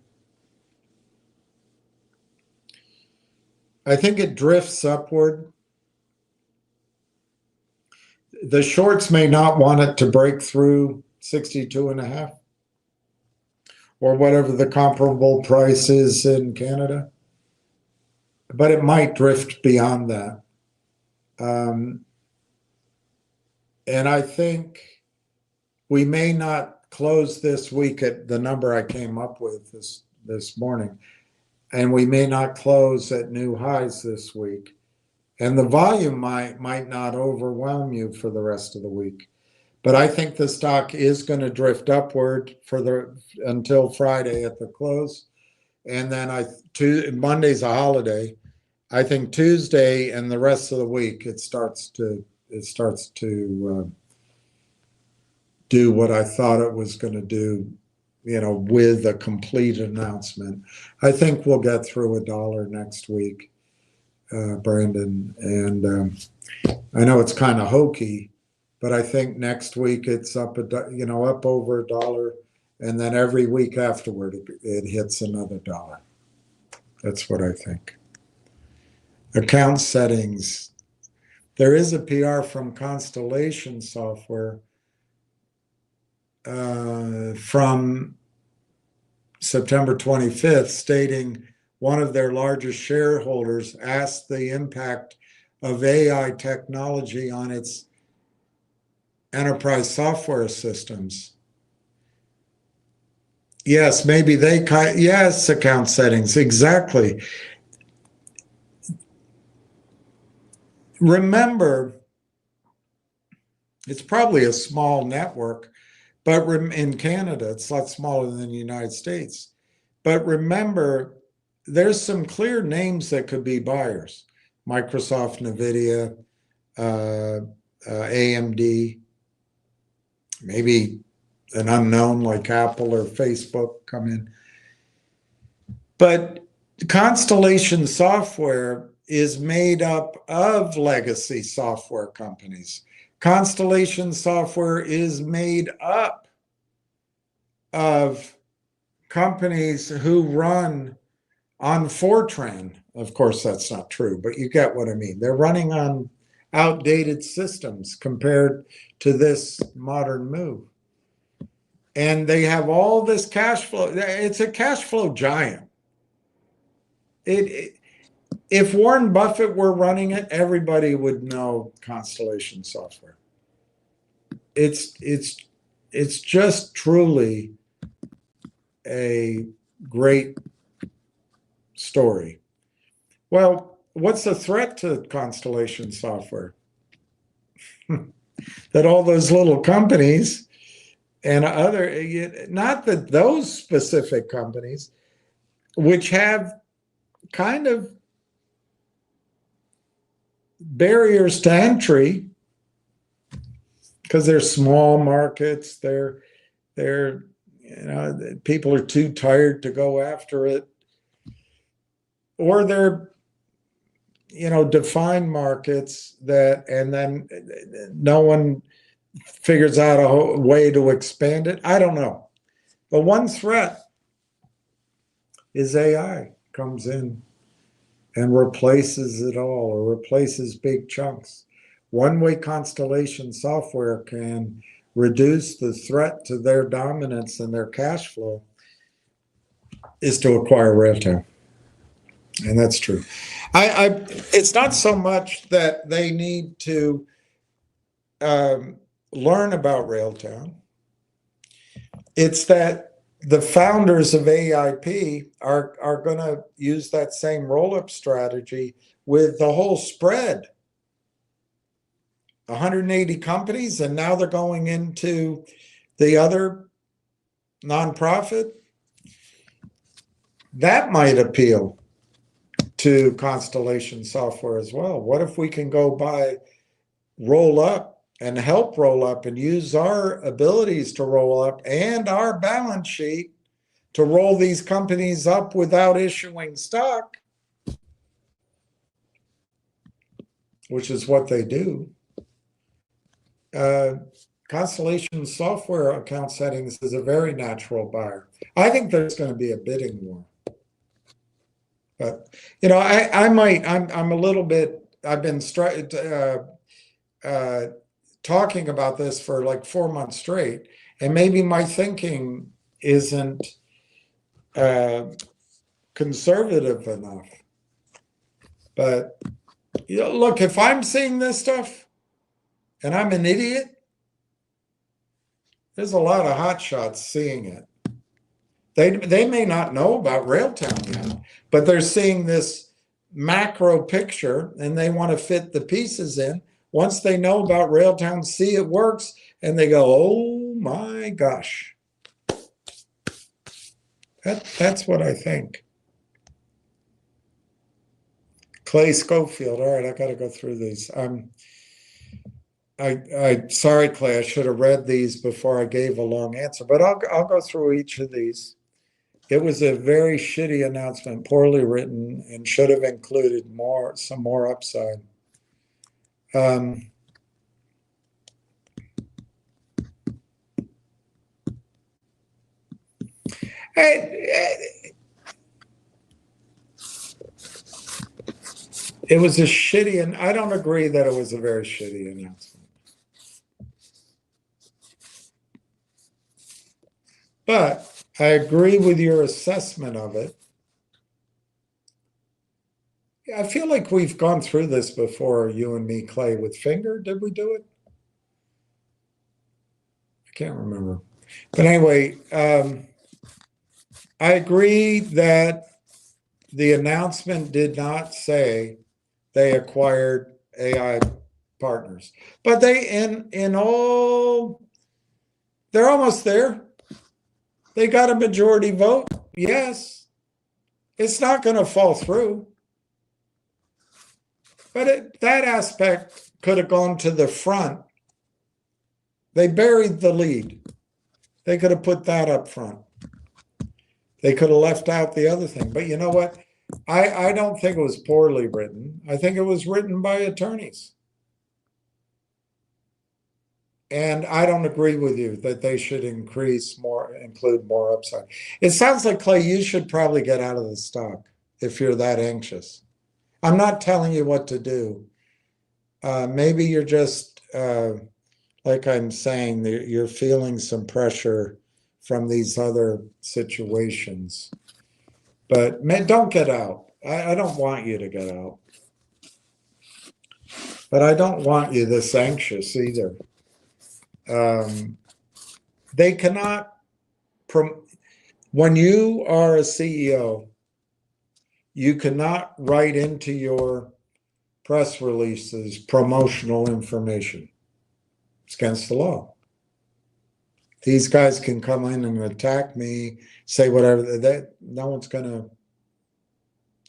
I think it drifts upward. The shorts may not want it to break through 62.5 or whatever the comparable price is in Canada, but it might drift beyond that. And I think we may not close this week at the number I came up with this morning, and we may not close at new highs this week. And the volume might not overwhelm you for the rest of the week. But I think the stock is going to drift upward until Friday at the close. And then Monday's a holiday. I think Tuesday and the rest of the week it starts to do what I thought it was going to do, with a complete announcement. I think we'll get through $1 next week, Brandon. And I know it's kind of hokey, but I think next week it's up over $1, and then every week afterward it hits another $1. That's what I think. Account settings. There is a PR from Constellation Software from September 25th stating one of their largest shareholders asked the impact of AI technology on its enterprise software systems. Yes, maybe yes, account settings, exactly. Remember, it's probably a small network, but in Canada, it's a lot smaller than the United States. But remember, there's some clear names that could be buyers. Microsoft, NVIDIA, AMD, maybe an unknown like Apple or Facebook come in. But Constellation Software is made up of legacy software companies. Constellation Software is made up of companies who run on Fortran. Of course, that's not true, but you get what I mean. They're running on outdated systems compared to this modern move. And they have all this cash flow. It's a cash flow giant. If Warren Buffett were running it, everybody would know Constellation Software. it's just truly a great story. Well, what's the threat to Constellation software? That all those little companies and other, not that those specific companies, which have kind of barriers to entry because they're small markets, they're people are too tired to go after it, or they're defined markets that, and then no one figures out a way to expand it. I don't know. But one threat is AI comes in and replaces it all, or replaces big chunks. One way Constellation software can reduce the threat to their dominance and their cash flow is to acquire RAILTOWN. And that's true. It's not so much that they need to learn about RAILTOWN. It's that the founders of AIP are going to use that same roll-up strategy with the whole spread. 180 companies, and now they're going into the other nonprofit. That might appeal to Constellation software as well. What if we can go buy roll up and help roll up and use our abilities to roll up and our balance sheet to roll these companies up without issuing stock, which is what they do. Constellation software account settings is a very natural buyer. I think there's going to be a bidding war. But, I'm a little bit, I've been talking about this for like 4 months straight, and maybe my thinking isn't conservative enough. But, look, if I'm seeing this stuff and I'm an idiot, there's a lot of hotshots seeing it. They may not know about RAILTOWN yet, but they're seeing this macro picture and they want to fit the pieces in. Once they know about RAILTOWN, see it works, and they go, oh my gosh. That's what I think. Clay Schofield. All right, I got to go through these. Sorry, Clay, I should have read these before I gave a long answer, but I'll go through each of these. It was a very shitty announcement, poorly written, and should have included some more upside. It was a shitty, and I don't agree that it was a very shitty announcement. But I agree with your assessment of it. I feel like we've gone through this before, you and me, Clay, with Finger. Did we do it? I can't remember. But anyway, I agree that the announcement did not say they acquired AI partners, but they're almost there. They got a majority vote. Yes, it's not going to fall through, but that aspect could have gone to the front. They buried the lead. They could have put that up front. They could have left out the other thing. But you know what? I don't think it was poorly written. I think it was written by attorneys. And I don't agree with you that they should include more upside. It sounds like, Clay, you should probably get out of the stock if you're that anxious. I'm not telling you what to do. Maybe you're just, like I'm saying, you're feeling some pressure from these other situations. But man, don't get out. I don't want you to get out. But I don't want you this anxious either. They cannot, when you are a CEO, you cannot write into your press releases promotional information. It's against the law. These guys can come in and attack me, say whatever, no one's going to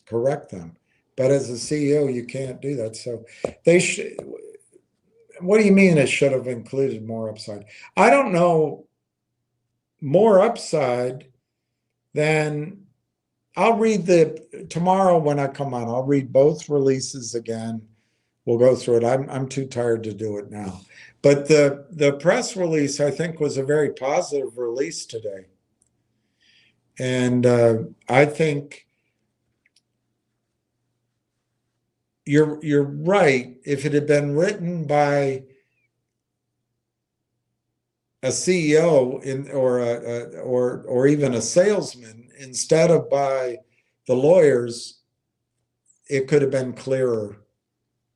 correct them. But as a CEO, you can't do that. So they should. What do you mean it should have included more upside? I don't know. More upside than, I'll read tomorrow when I come on, I'll read both releases again. We'll go through it. I'm too tired to do it now. But the press release, I think, was a very positive release today. And I think you're right. If it had been written by a CEO or even a salesman instead of by the lawyers, it could have been clearer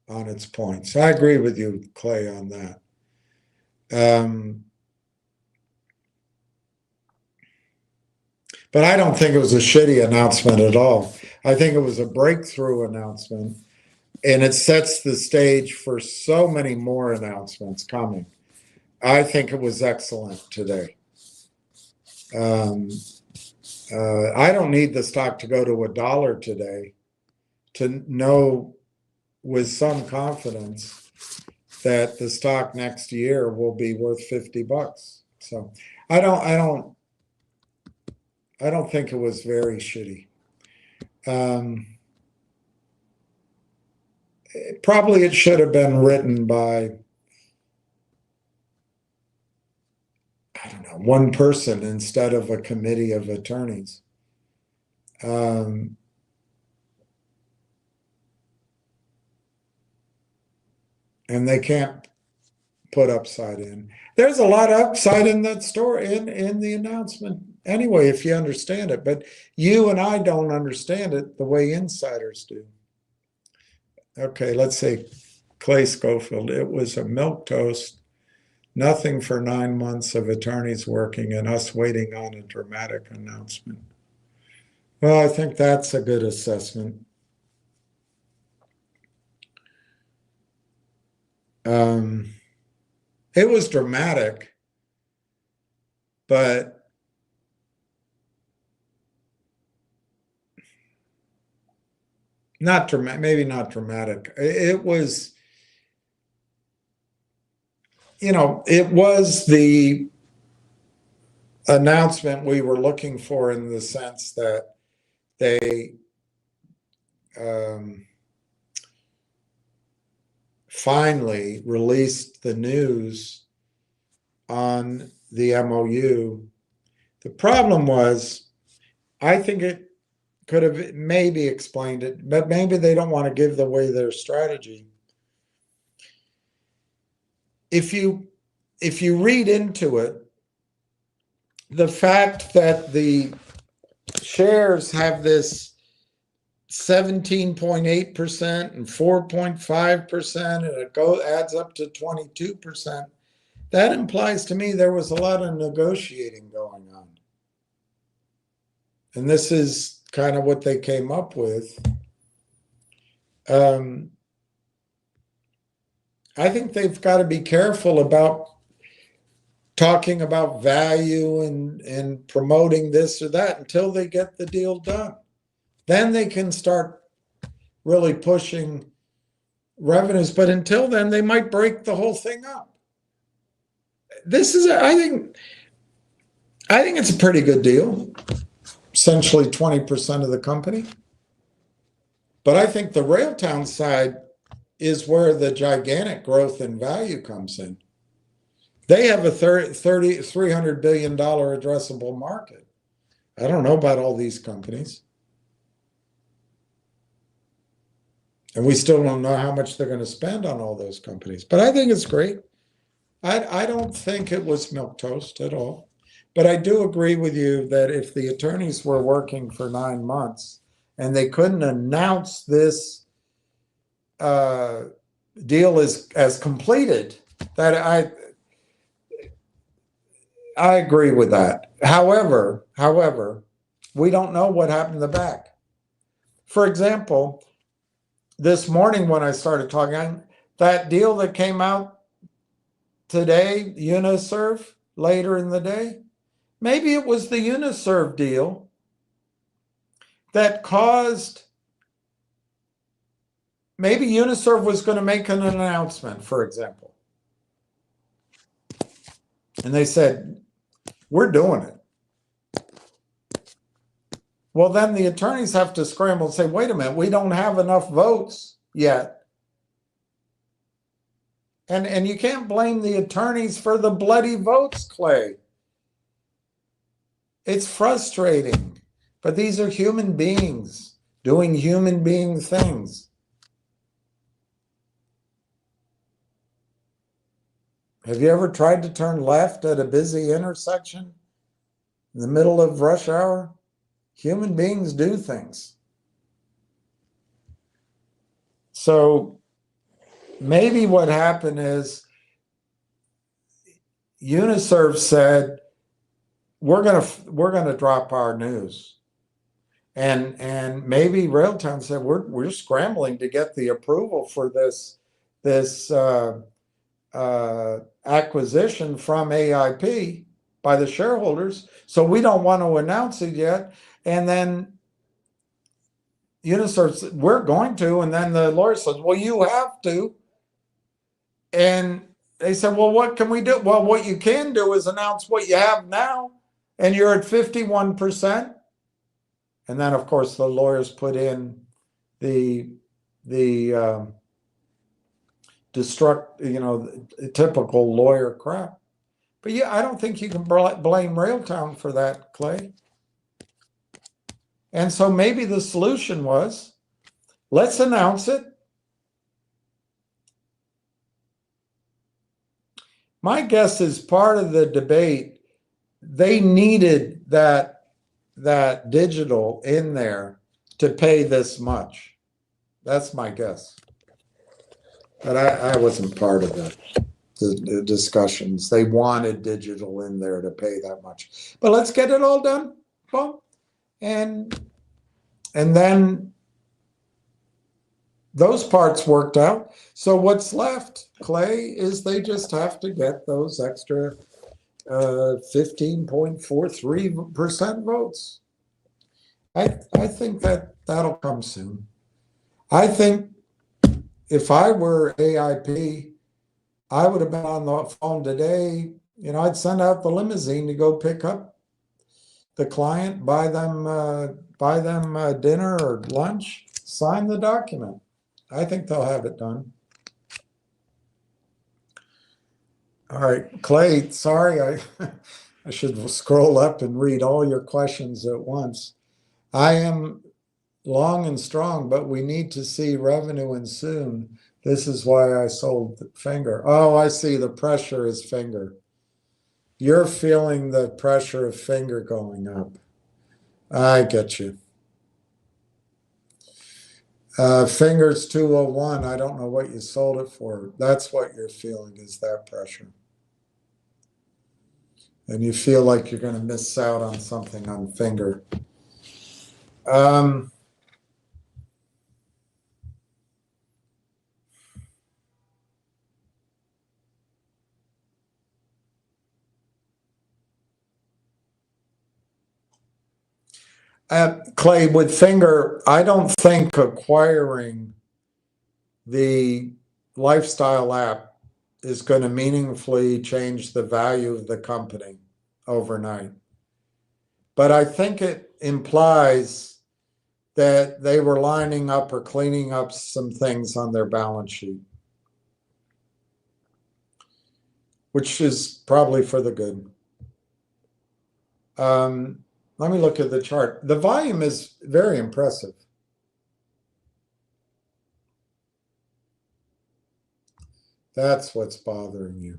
on its points. I agree with you, Clay, on that. But I don't think it was a shitty announcement at all. I think it was a breakthrough announcement, and it sets the stage for so many more announcements coming. I think it was excellent today. I don't need the stock to go to $1 today to know with some confidence that the stock next year will be worth $50. So I don't think it was very shitty. Probably it should have been written by, I don't know, one person instead of a committee of attorneys. And they can't put upside in. There's a lot of upside in that story, in the announcement anyway, if you understand it. But you and I don't understand it the way insiders do. Okay, let's say Clay Schofield. It was a milquetoast. Nothing for 9 months of attorneys working and us waiting on a dramatic announcement. Well, I think that's a good assessment. It was dramatic, but not dramatic, maybe not dramatic. It was, it was the announcement we were looking for, in the sense that they finally released the news on the MOU. The problem was, I think it could have maybe explained it, but maybe they don't want to give away their strategy. If you read into it, the fact that the shares have this 17.8% and 4.5%, and it adds up to 22%, that implies to me there was a lot of negotiating going on. And this is kind of what they came up with. I think they've got to be careful about talking about value and promoting this or that until they get the deal done. Then they can start really pushing revenues. But until then, they might break the whole thing up. This is, I think it's a pretty good deal. Essentially 20% of the company. But I think the RAILTOWN side is where the gigantic growth in value comes in. They have a $300 billion addressable market. I don't know about all these companies. And we still don't know how much they're going to spend on all those companies. But I think it's great. I don't think it was milquetoast at all. But I do agree with you that if the attorneys were working for 9 months and they couldn't announce this deal as completed, that I agree with that. However, we don't know what happened in the back. For example, this morning when I started talking, that deal that came out today, Uniserv, later in the day, maybe it was the Uniserv deal that caused, maybe Uniserv was going to make an announcement, for example. And they said, we're doing it. Well, then the attorneys have to scramble and say, wait a minute, we don't have enough votes yet. And you can't blame the attorneys for the bloody votes, Clay. It's frustrating, but these are human beings doing human being things. Have you ever tried to turn left at a busy intersection in the middle of rush hour? Human beings do things. So maybe what happened is Uniserv said, we're gonna drop our news. And maybe RAILTOWN said, we're scrambling to get the approval for this acquisition from AIP by the shareholders, so we don't want to announce it yet. And then Uniserv said, we're going to, and then the lawyer says, well, you have to. And they said, well, what can we do? Well, what you can do is announce what you have now, and you're at 51%. And then, of course, the lawyers put in the typical lawyer crap. But yeah, I don't think you can blame RAILTOWN for that, Clay. And so maybe the solution was, let's announce it. My guess is part of the debate, they needed that digital in there to pay this much. That's my guess. But I wasn't part of the discussions. They wanted digital in there to pay that much. But let's get it all done. Boom. And then those parts worked out. So what's left, Clay, is they just have to get those extra 15.43% votes. I think that'll come soon. I think if I were AIP, I would have been on the phone today. I'd send out the limousine to go pick up the client, buy them dinner or lunch, sign the document. I think they'll have it done. All right, Clay, sorry, I should scroll up and read all your questions at once. I am long and strong, but we need to see revenue and soon. This is why I sold the finger. Oh, I see, the pressure is finger. You're feeling the pressure of finger going up. I get you. Fingers 201, I don't know what you sold it for. That's what you're feeling, is that pressure. And you feel like you're going to miss out on something on finger. Clay, with finger, I don't think acquiring the lifestyle app is going to meaningfully change the value of the company overnight. But I think it implies that they were lining up or cleaning up some things on their balance sheet, which is probably for the good. Let me look at the chart. The volume is very impressive. That's what's bothering you.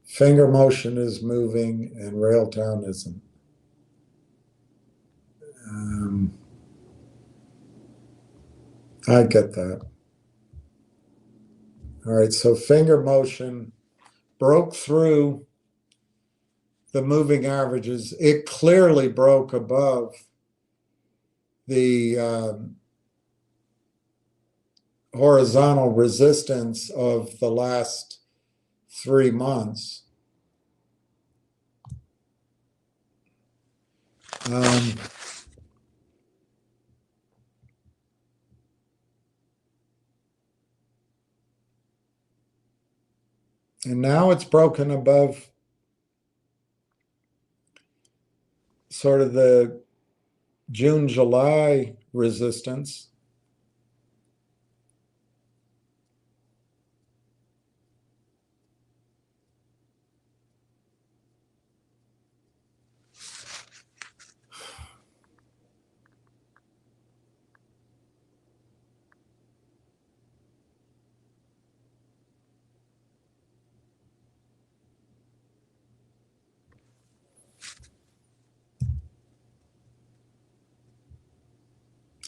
Finger motion is moving and RAILTOWN isn't. I get that. All right, so finger motion broke through the moving averages, it clearly broke above the horizontal resistance of the last 3 months. And now it's broken above sort of the June, July resistance.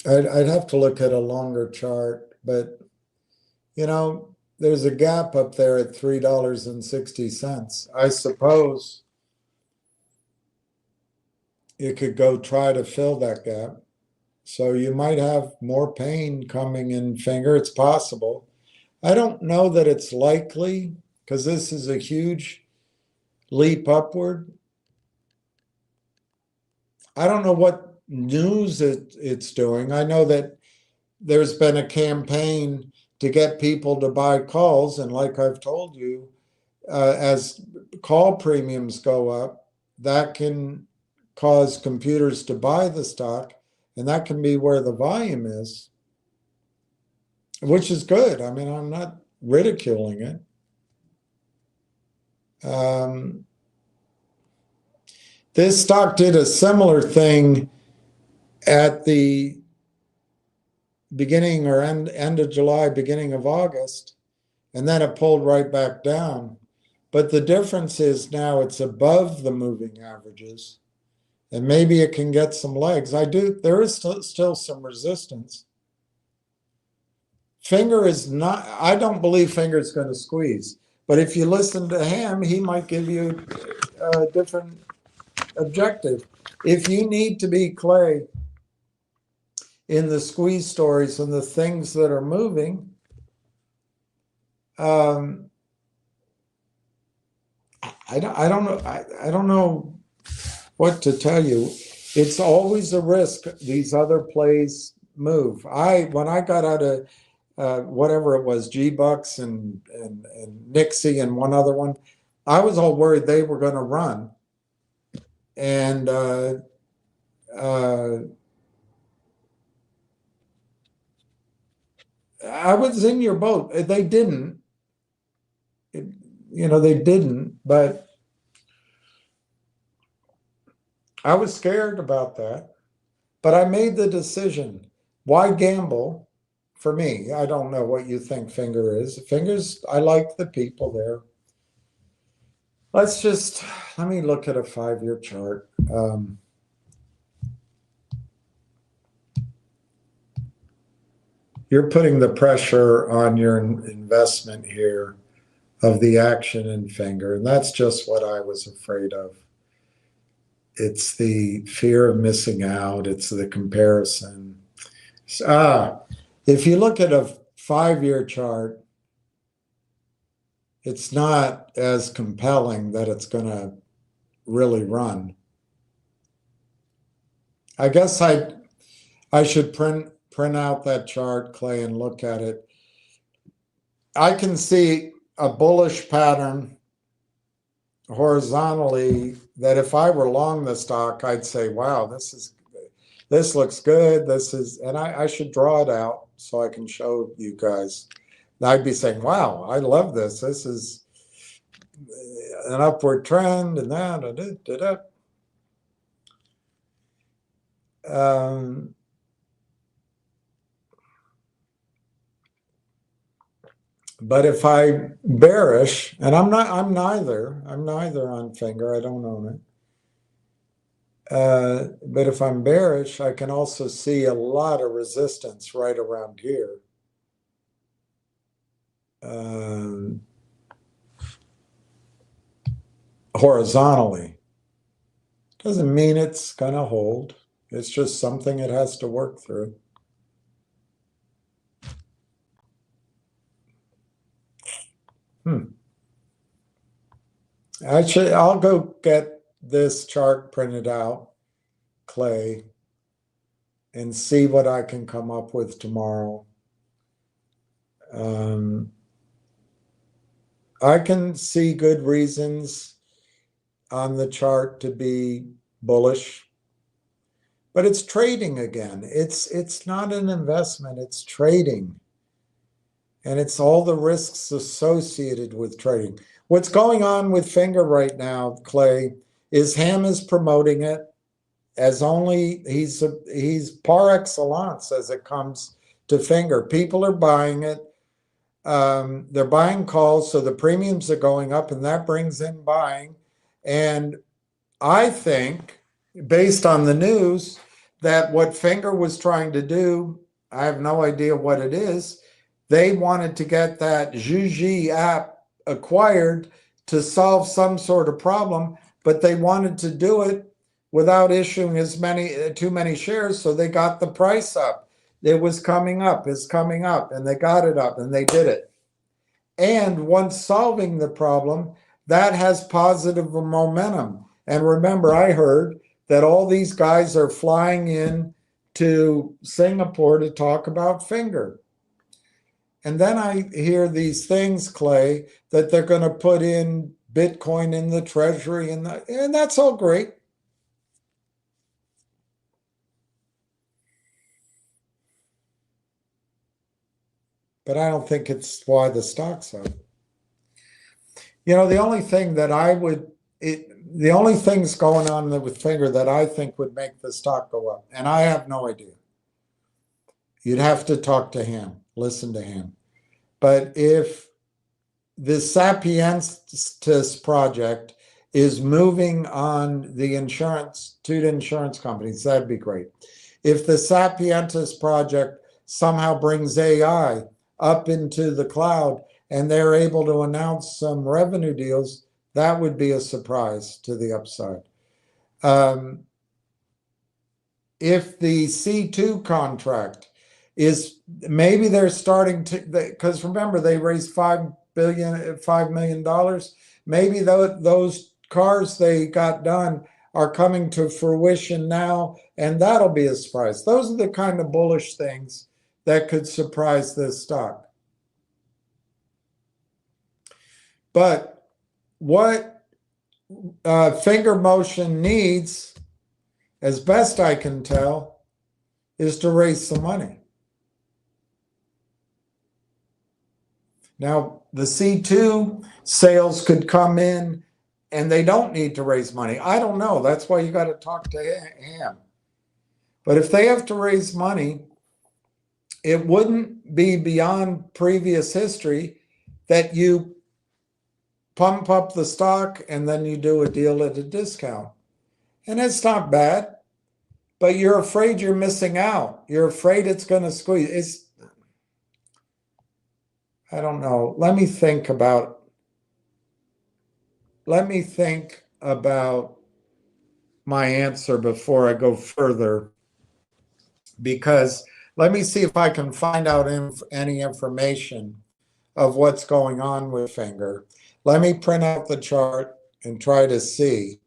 I'd have to look at a longer chart, but you know, there's a gap up there at $3.60. I suppose you could go try to fill that gap. So you might have more pain coming in finger. It's possible. I don't know that it's likely because this is a huge leap upward. I don't know what news it's doing. I know that there's been a campaign to get people to buy calls. And like I've told you, as call premiums go up, that can cause computers to buy the stock. And that can be where the volume is, which is good. I mean, I'm not ridiculing it. This stock did a similar thing at the beginning or end of July, beginning of August, and then it pulled right back down. But the difference is now it's above the moving averages, and maybe it can get some legs. There is still some resistance. Finger is not, I don't believe Finger is going to squeeze. But if you listen to him, he might give you a different objective. If you need to be Clay in the squeeze stories and the things that are moving, I don't know what to tell you. It's always a risk. These other plays move. When I got out of whatever it was, G-Bucks and Nixie and one other one, I was all worried they were going to run. And I was in your boat. They didn't. They didn't, but I was scared about that. But I made the decision. Why gamble? For me, I don't know what you think Finger is. Fingers, I like the people there. Let me look at a 5-year chart. You're putting the pressure on your investment here of the action in Finger, and that's just what I was afraid of. It's the fear of missing out. It's the comparison. If you look at a 5-year chart, it's not as compelling that it's going to really run. I guess I should print out that chart, Clay, and look at it. I can see a bullish pattern horizontally that if I were long the stock, I'd say, wow, this looks good. And I should draw it out so I can show you guys. I'd be saying, wow, I love this. This is an upward trend and that. But if I'm bearish, and I'm neither on Finger, I don't own it. But if I'm bearish, I can also see a lot of resistance right around here. Horizontally. Doesn't mean it's gonna hold. It's just something it has to work through. I'll go get this chart printed out, Clay, and see what I can come up with tomorrow. I can see good reasons on the chart to be bullish, but it's trading again. It's not an investment, it's trading. And it's all the risks associated with trading. What's going on with Finger right now, Clay, is Ham is promoting it as only he's par excellence as it comes to Finger. People are buying it. They're buying calls, so the premiums are going up, and that brings in buying. And I think, based on the news, that what Finger was trying to do, I have no idea what it is. They wanted to get that Juji app acquired to solve some sort of problem, but they wanted to do it without issuing too many shares, so they got the price up. It was coming up, it's coming up, and they got it up, and they did it. And once solving the problem, that has positive momentum. And remember, I heard that all these guys are flying in to Singapore to talk about Finger. And then I hear these things, Clay, that they're going to put in Bitcoin in the treasury, and that's all great. But I don't think it's why the stock's up. You know, the only thing that the only things going on with Finger that I think would make the stock go up, and I have no idea. You'd have to talk to him, listen to him. But if the Sapientis project is moving on the insurance to the insurance companies, that'd be great. If the Sapientis project somehow brings AI up into the cloud and they're able to announce some revenue deals, that would be a surprise to the upside. If the C2 contract is, maybe they're starting to, because remember, they raised $5 million. Maybe those cars they got done are coming to fruition now, and that'll be a surprise. Those are the kind of bullish things that could surprise this stock. But what Finger Motion needs, as best I can tell, is to raise some money. Now, the C2 sales could come in and they don't need to raise money. I don't know. That's why you got to talk to him. But if they have to raise money, it wouldn't be beyond previous history that you pump up the stock and then you do a deal at a discount. And it's not bad, but you're afraid you're missing out. You're afraid it's going to squeeze. I don't know. Let me think about my answer before I go further, because let me see if I can find out any information of what's going on with Finger. Let me print out the chart and try to see.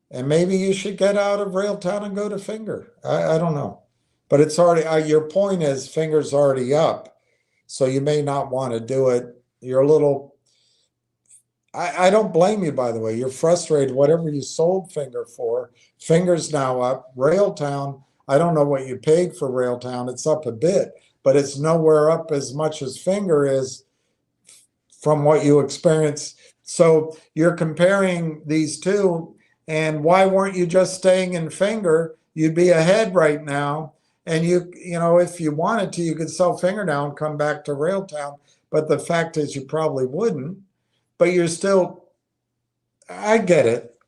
And maybe you should get out of RAILTOWN and go to Finger. I don't know. But it's already, your point is Finger's already up. So you may not want to do it. You're a little, I don't blame you, by the way. You're frustrated. Whatever you sold Finger for, Finger's now up. RAILTOWN, I don't know what you paid for RAILTOWN. It's up a bit, but it's nowhere up as much as Finger is from what you experienced. So you're comparing these two, and why weren't you just staying in Finger? You'd be ahead right now. And you know, if you wanted to, you could sell Finger now and come back to RAILTOWN. But the fact is you probably wouldn't. But you're still, I get it.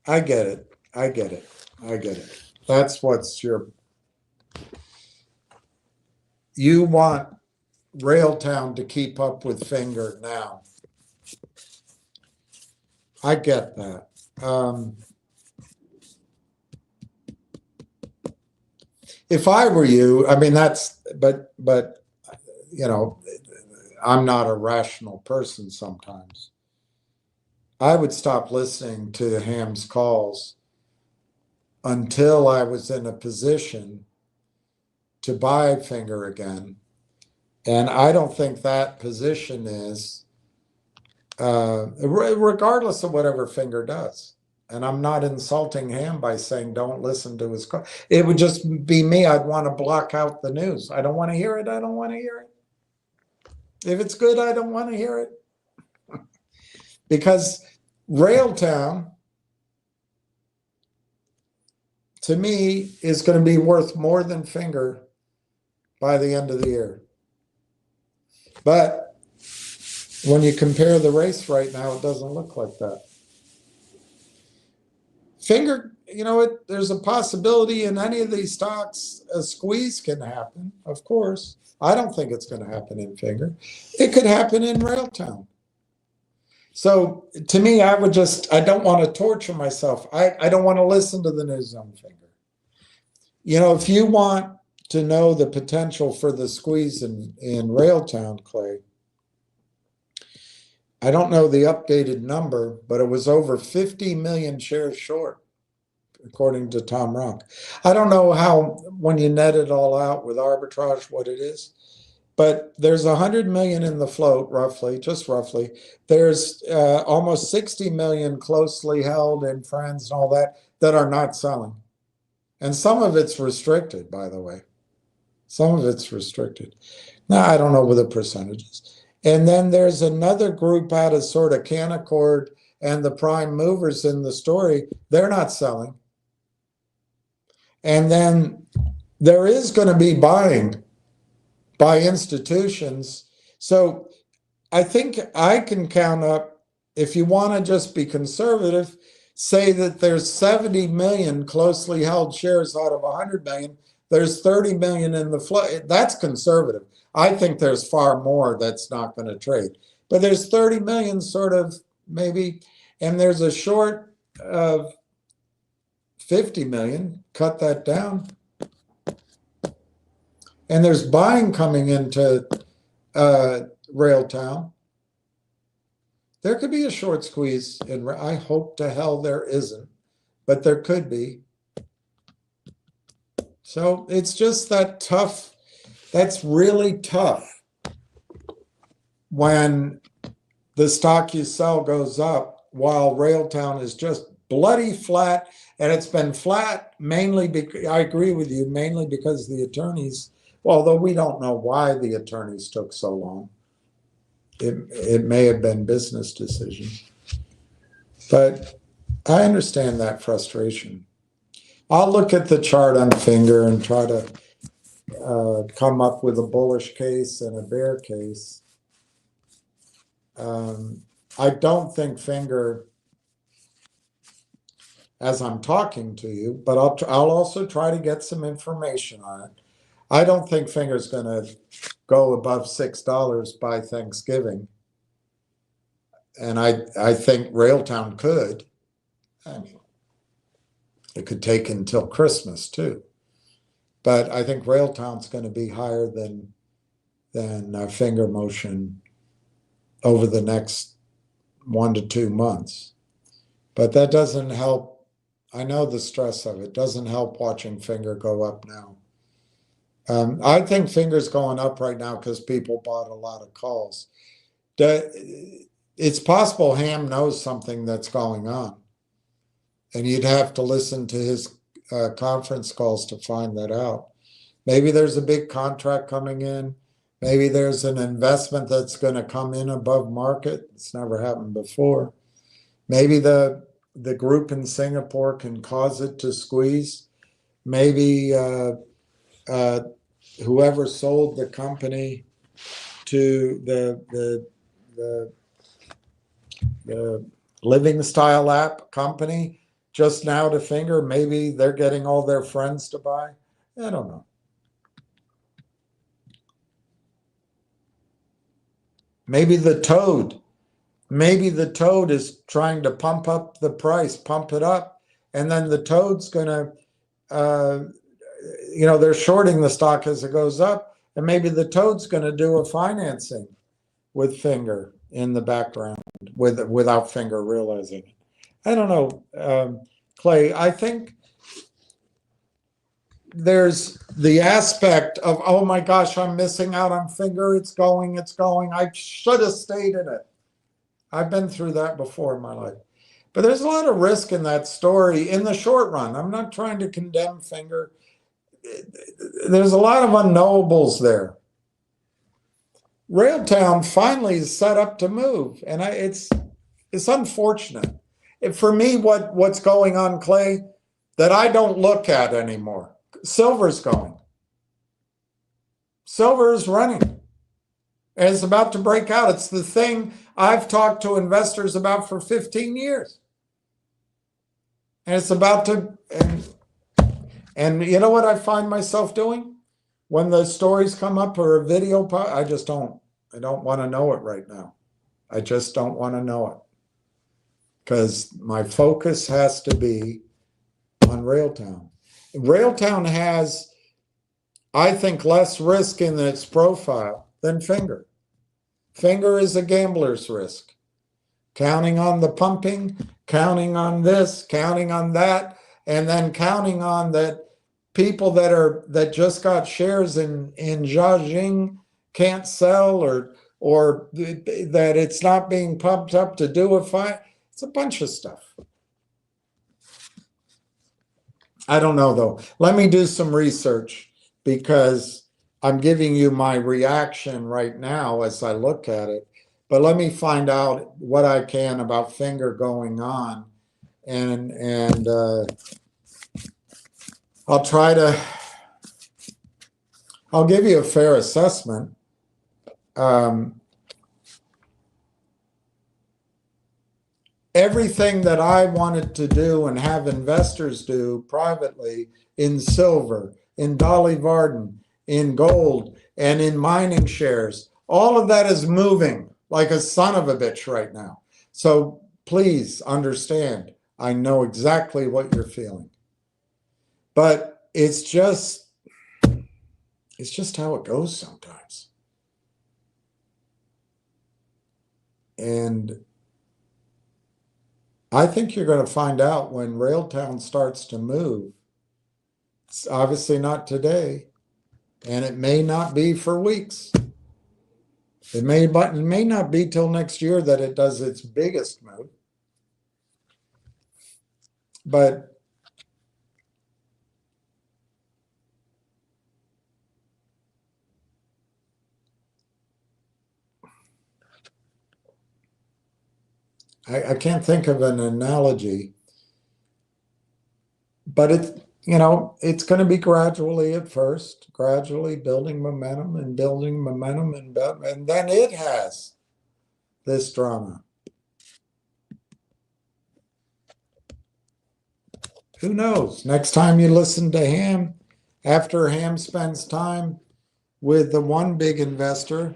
That's what's you want RAILTOWN to keep up with Finger now. I get that. if I were you, I mean, but you know, I'm not a rational person sometimes. I would stop listening to Ham's calls until I was in a position to buy Finger again. And I don't think that position is, regardless of whatever Finger does. And I'm not insulting Ham by saying don't listen to his call. It would just be me. I'd want to block out the news. I don't want to hear it. I don't want to hear it. If it's good, I don't want to hear it. Because RAILTOWN, to me, is going to be worth more than Finger by the end of the year. But when you compare the race right now, it doesn't look like that. Finger, you know, there's a possibility in any of these stocks, a squeeze can happen, of course. I don't think it's going to happen in Finger. It could happen in RAILTOWN. So to me, I don't want to torture myself. I don't want to listen to the news on Finger. You know, if you want to know the potential for the squeeze in RAILTOWN, Clay, I don't know the updated number, but it was over 50 million shares short, according to Tom Rock. I don't know how, when you net it all out with arbitrage, what it is, but there's 100 million in the float, roughly, just roughly. There's almost 60 million closely held in friends and all that are not selling. And some of it's restricted, by the way. Some of it's restricted. Now, I don't know what the percentages. And then there's another group out of sort of Canaccord and the prime movers in the story. They're not selling. And then there is going to be buying by institutions. So I think I can count up, if you want to just be conservative, say that there's 70 million closely held shares out of 100 million. There's 30 million in the float. That's conservative. I think there's far more that's not going to trade. But there's 30 million sort of maybe, and there's a short of 50 million. Cut that down. And there's buying coming into RAILTOWN. There could be a short squeeze, and I hope to hell there isn't, but there could be. So it's just that tough. That's really tough when the stock you sell goes up while RAILTOWN is just bloody flat. And it's been flat mainly because, I agree with you, mainly because the attorneys, although we don't know why the attorneys took so long. It may have been business decisions. But I understand that frustration. I'll look at the chart on Finger and try to come up with a bullish case and a bear case. I don't think Finger, as I'm talking to you, but I'll also try to get some information on it. I don't think Finger's going to go above $6 by Thanksgiving. And I think RAILTOWN could. I mean, it could take until Christmas too. But I think RAILTOWN's going to be higher than Finger Motion over the next 1 to 2 months. But that doesn't help. I know the stress of it doesn't help watching Finger go up now. I think Finger's going up right now because people bought a lot of calls. It's possible Ham knows something that's going on. And you'd have to listen to his conference calls to find that out. Maybe there's a big contract coming in. Maybe there's an investment that's going to come in above market. It's never happened before. Maybe the group in Singapore can cause it to squeeze. Maybe whoever sold the company to the living style app company just now to Finger, maybe they're getting all their friends to buy. I don't know. Maybe the toad is trying to pump up the price, pump it up, and then the toad's going to you know, they're shorting the stock as it goes up, and maybe the toad's going to do a financing with Finger in the background, without Finger realizing it. I don't know, Clay. I think there's the aspect of, oh my gosh, I'm missing out on Finger. It's going. I should have stayed in it. I've been through that before in my life. But there's a lot of risk in that story in the short run. I'm not trying to condemn Finger. There's a lot of unknowables there. RAILTOWN finally is set up to move, and it's unfortunate. For me, what's going on, Clay, that I don't look at anymore. Silver's going. Silver is running. And it's about to break out. It's the thing I've talked to investors about for 15 years. And it's about to, and you know what I find myself doing? When the stories come up or a video, I don't want to know it right now. I just don't want to know it. Because my focus has to be on RAILTOWN. RAILTOWN has, I think, less risk in its profile than Finger. Finger is a gambler's risk. Counting on the pumping, counting on this, counting on that, and then counting on that people that just got shares in Jiaxing can't sell, or that it's not being pumped up to do a fight. It's a bunch of stuff. I don't know, though. Let me do some research, because I'm giving you my reaction right now as I look at it. But let me find out what I can about Finger going on, and I'll give you a fair assessment. Everything that I wanted to do and have investors do privately in silver, in Dolly Varden, in gold, and in mining shares, all of that is moving like a son of a bitch right now. So please understand, I know exactly what you're feeling. But it's just how it goes sometimes. And I think you're going to find out when RAILTOWN starts to move. It's obviously not today, and it may not be for weeks. It may not be till next year that it does its biggest move. But I can't think of an analogy, but it's going to be gradually at first, gradually building momentum, and then it has this drama. Who knows? Next time you listen to Ham, after Ham spends time with the one big investor,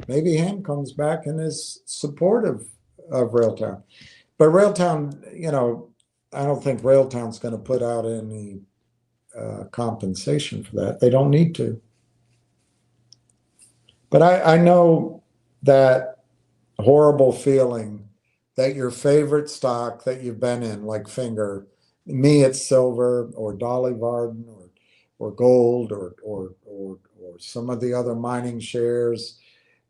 maybe Ham comes back and is supportive of RAILTOWN. But RAILTOWN, I don't think RAILTOWN's going to put out any compensation for that. They don't need to. But I know that horrible feeling that your favorite stock that you've been in, like Finger, me it's silver or Dolly Varden or gold or some of the other mining shares,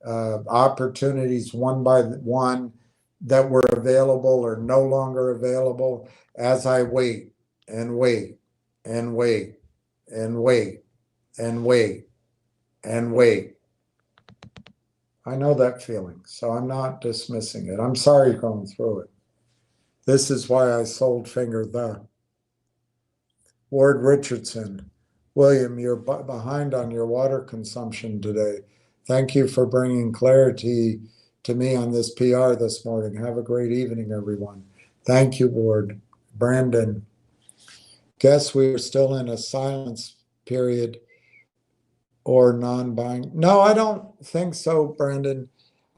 opportunities one by one that were available or no longer available, as I wait and wait and wait and wait and wait and wait. I know that feeling, so I'm not dismissing it. I'm sorry you're going through it. This is why I sold Finger the. Ward Richardson. William, you're behind on your water consumption today. Thank you for bringing clarity to me on this PR this morning. Have a great evening, everyone. Thank you, Ward. Brandon, guess we're still in a silence period or non-buying. No, I don't think so, Brandon.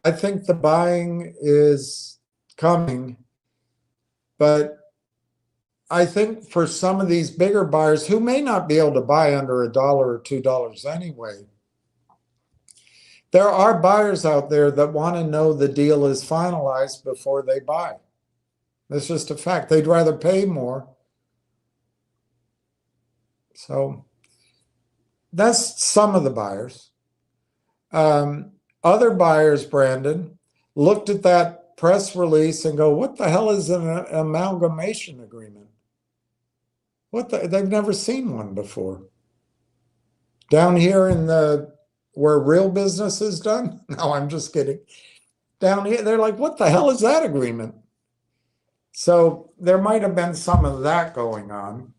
I think the buying is coming, but I think for some of these bigger buyers who may not be able to buy under $1 or $2 anyway, there are buyers out there that want to know the deal is finalized before they buy. That's just a fact. They'd rather pay more. So that's some of the buyers. Other buyers, Brandon, looked at that press release and go, what the hell is an amalgamation agreement? They've never seen one before. Down here in where real business is done? No, I'm just kidding. Down here, they're like, what the hell is that agreement? So there might have been some of that going on.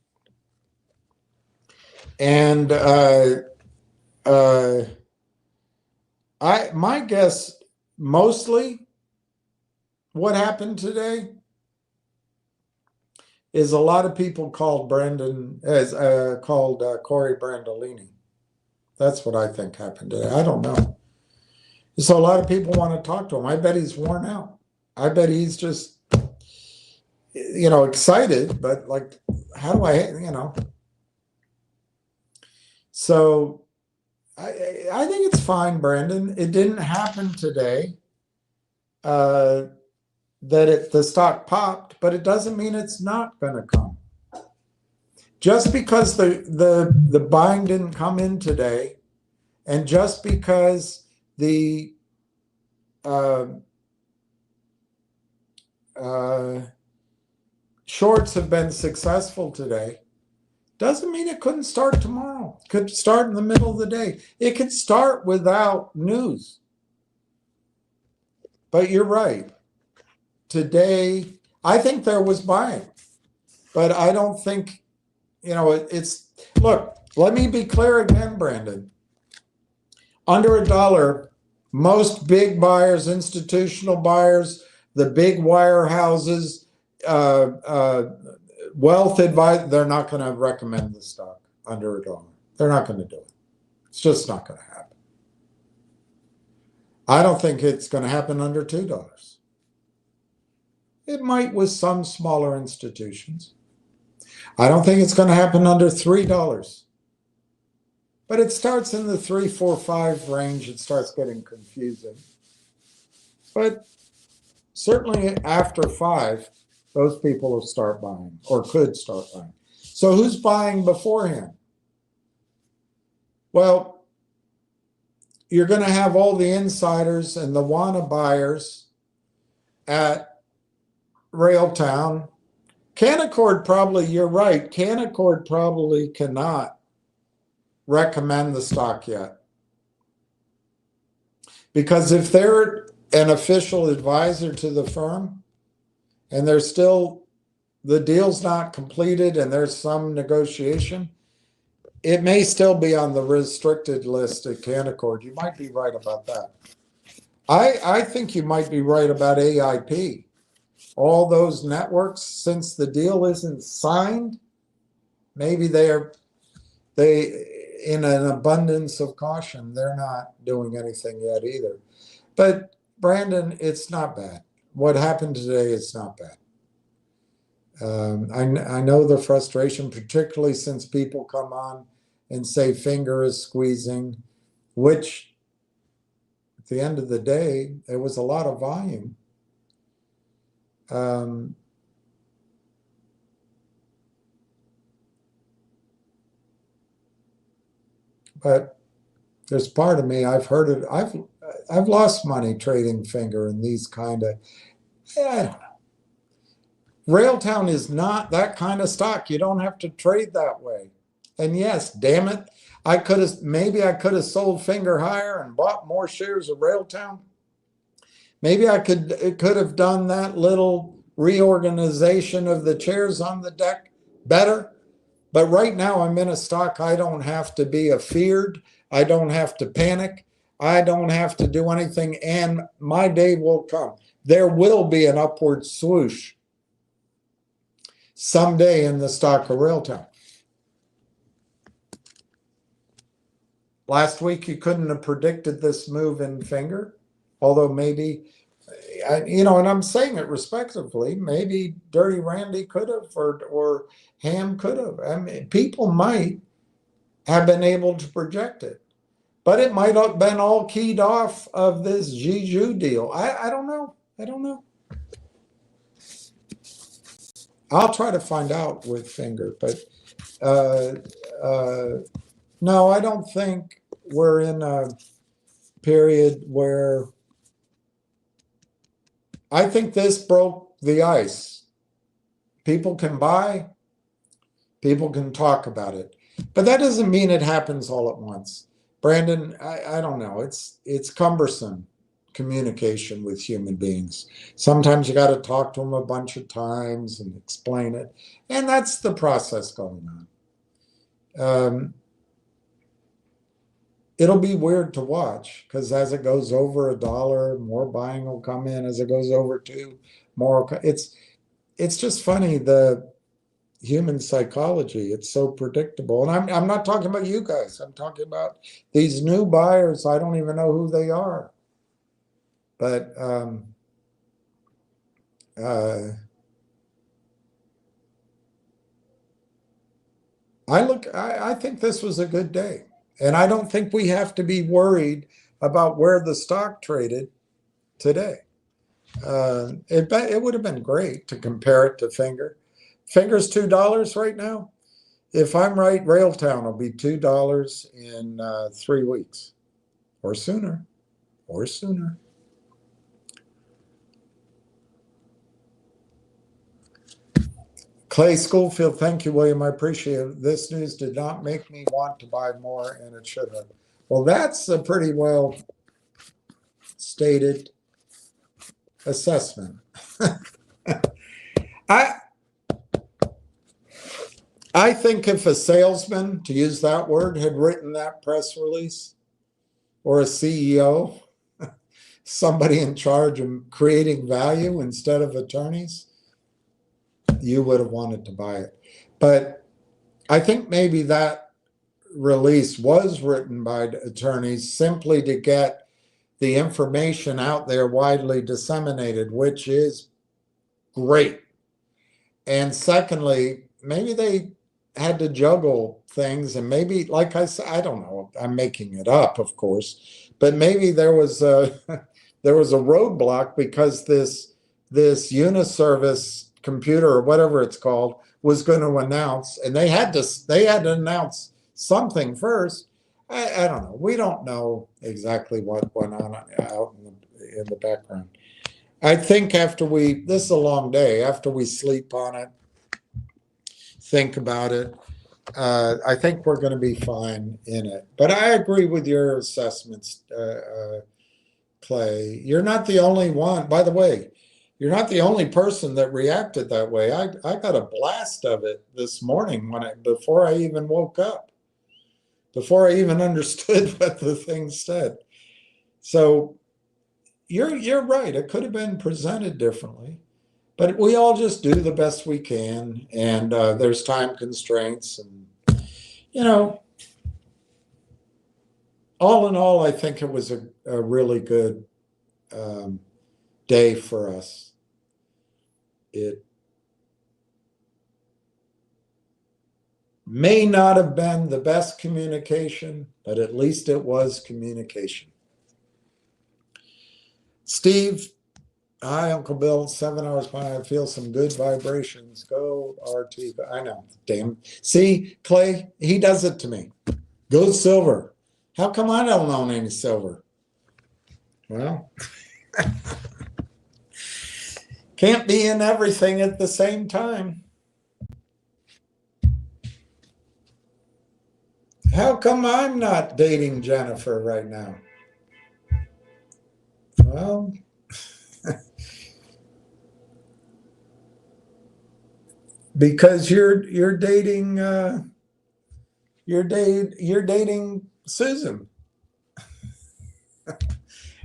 And my guess, mostly what happened today is a lot of people called Corey Brandolini. That's what I think happened today. I don't know. So a lot of people want to talk to him. I bet he's worn out. I bet he's just, excited, but like, how do I. So I think it's fine, Brandon. It didn't happen today that the stock popped, but it doesn't mean it's not going to come. Just because the buying didn't come in today, and just because the shorts have been successful today, doesn't mean it couldn't start tomorrow. It could start in the middle of the day. It could start without news. But you're right. Today, I think there was buying, but I don't think, look, let me be clear again, Brandon. Under $1, most big buyers, institutional buyers, the big wirehouses, wealth advice, they're not going to recommend the stock under $1. They're not going to do it. It's just not going to happen. I don't think it's going to happen under $2. It might with some smaller institutions. I don't think it's going to happen under $3. But it starts in the 3, 4, 5 range. It starts getting confusing. But certainly after 5, those people will start buying or could start buying. So who's buying beforehand? Well, you're going to have all the insiders and the wanna buyers at RAILTOwn. Canaccord probably, you're right, Canaccord probably cannot recommend the stock yet. Because if they're an official advisor to the firm and there's still, the deal's not completed and there's some negotiation, it may still be on the restricted list at Canaccord. You might be right about that. I think you might be right about AIP. All those networks, since the deal isn't signed, maybe they in an abundance of caution, they're not doing anything yet either. But Brandon, it's not bad. What happened today is not bad. I know the frustration, particularly since people come on and say finger is squeezing, which at the end of the day, there was a lot of volume. But there's part of me, I've heard it, I've lost money trading finger in these kind of, RAILTOwn is not that kind of stock. You don't have to trade that way. And yes, damn it, maybe I could have sold finger higher and bought more shares of RAILTOwn. Maybe I could have done that little reorganization of the chairs on the deck better. But right now I'm in a stock I don't have to be afeared. I don't have to panic. I don't have to do anything. And my day will come. There will be an upward swoosh someday in the stock of RAILTOwn. Last week, you couldn't have predicted this move in finger, although maybe and I'm saying it respectively. Maybe Dirty Randy could have, or Ham could have. I mean, people might have been able to project it, but it might have been all keyed off of this Jiju deal. I don't know. I don't know. I'll try to find out with Finger, but uh, uh, no, I don't think we're in a period where I think this broke the ice. People can buy, people can talk about it, but that doesn't mean it happens all at once. Brandon, I don't know. It's cumbersome communication with human beings. Sometimes you got to talk to them a bunch of times and explain it, and that's the process going on. It'll be weird to watch because as it goes over $1, more buying will come in. As it goes over 2, more. It's just funny, the human psychology. It's so predictable, and I'm not talking about you guys. I'm talking about these new buyers. I don't even know who they are, but I think this was a good day. And I don't think we have to be worried about where the stock traded today. It would have been great to compare it to Finger. Finger's $2 right now. If I'm right, RAILTOWN will be $2 in 3 weeks or sooner, or sooner. Clay Schoolfield, thank you, William. I appreciate it. This news did not make me want to buy more, and it should have. Well, that's a pretty well stated assessment. I think if a salesman, to use that word, had written that press release, or a CEO, somebody in charge of creating value instead of attorneys, you would have wanted to buy it. But I think maybe that release was written by attorneys simply to get the information out there widely disseminated, which is great. And secondly, maybe they had to juggle things, and maybe, like I said, I don't know, I'm making it up, of course, but maybe there was a there was a roadblock because this Uniservice computer, or whatever it's called, was going to announce, and they had to announce something first. I don't know. We don't know exactly what went on out in the background. I think this is a long day, after we sleep on it, think about it, I think we're going to be fine in it. But I agree with your assessments, Clay. You're not the only one. By the way, you're not the only person that reacted that way. I got a blast of it this morning before I even woke up, before I even understood what the thing said. So you're right. It could have been presented differently, but we all just do the best we can, and there's time constraints, and all in all, I think it was a really good day for us. It may not have been the best communication, but at least it was communication. Steve, hi, Uncle Bill. 7 hours behind. I feel some good vibrations. Go RT. I know. Damn. See, Clay, he does it to me. Go silver. How come I don't own any silver? Well, can't be in everything at the same time. How come I'm not dating Jennifer right now? Well, because you're dating you're dating Susan.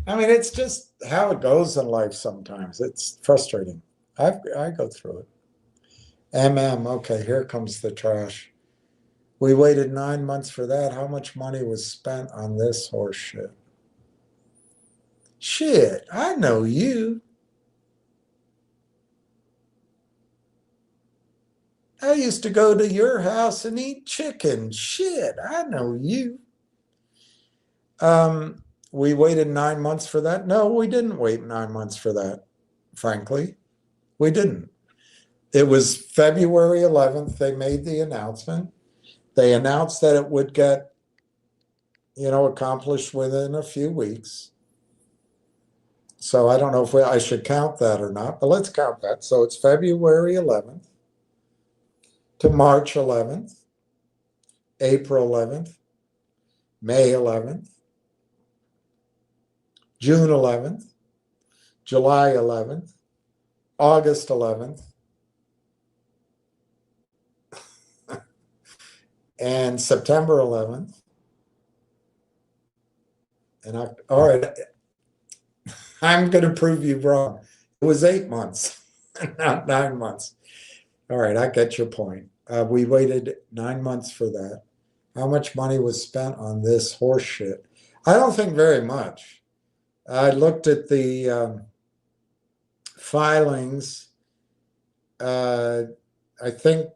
I mean, it's just how it goes in life sometimes. It's frustrating. I go through it. Okay, here comes the trash. We waited 9 months for that. How much money was spent on this horse shit? Shit, I know you. I used to go to your house and eat chicken. Shit, I know you. We waited 9 months for that. No, we didn't wait 9 months for that. Frankly, we didn't. It was February 11th. They made the announcement. They announced that it would get, accomplished within a few weeks. So I don't know if I should count that or not, but let's count that. So it's February 11th to March 11th, April 11th, May 11th, June 11th, July 11th, August 11th, and September 11th. And all right, I'm going to prove you wrong. It was 8 months, not 9 months. All right, I get your point. We waited 9 months for that. How much money was spent on this horse shit? I don't think very much. I looked at the filings. I think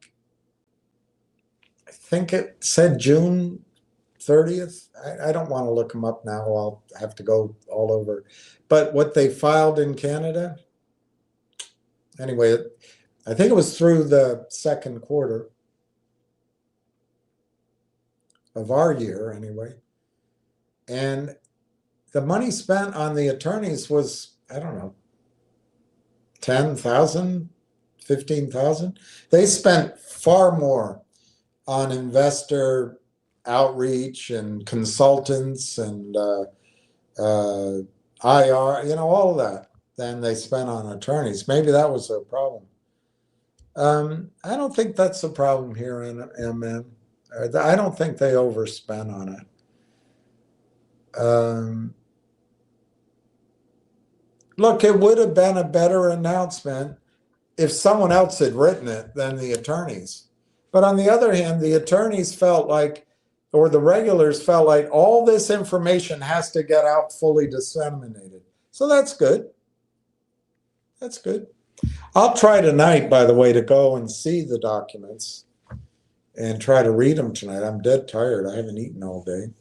it said June 30th. I don't want to look them up now. I'll have to go all over. But what they filed in Canada, anyway, I think it was through the second quarter of our year anyway. And the money spent on the attorneys was, I don't know, 10,000, 15,000. They spent far more on investor outreach and consultants and IR, all of that than they spent on attorneys. Maybe that was a problem. I don't think that's a problem here in MM. I don't think they overspent on it. Look, it would have been a better announcement if someone else had written it than the attorneys. But on the other hand, the attorneys felt like, or the regulars felt like, all this information has to get out fully disseminated. So that's good. That's good. I'll try tonight, by the way, to go and see the documents and try to read them tonight. I'm dead tired. I haven't eaten all day.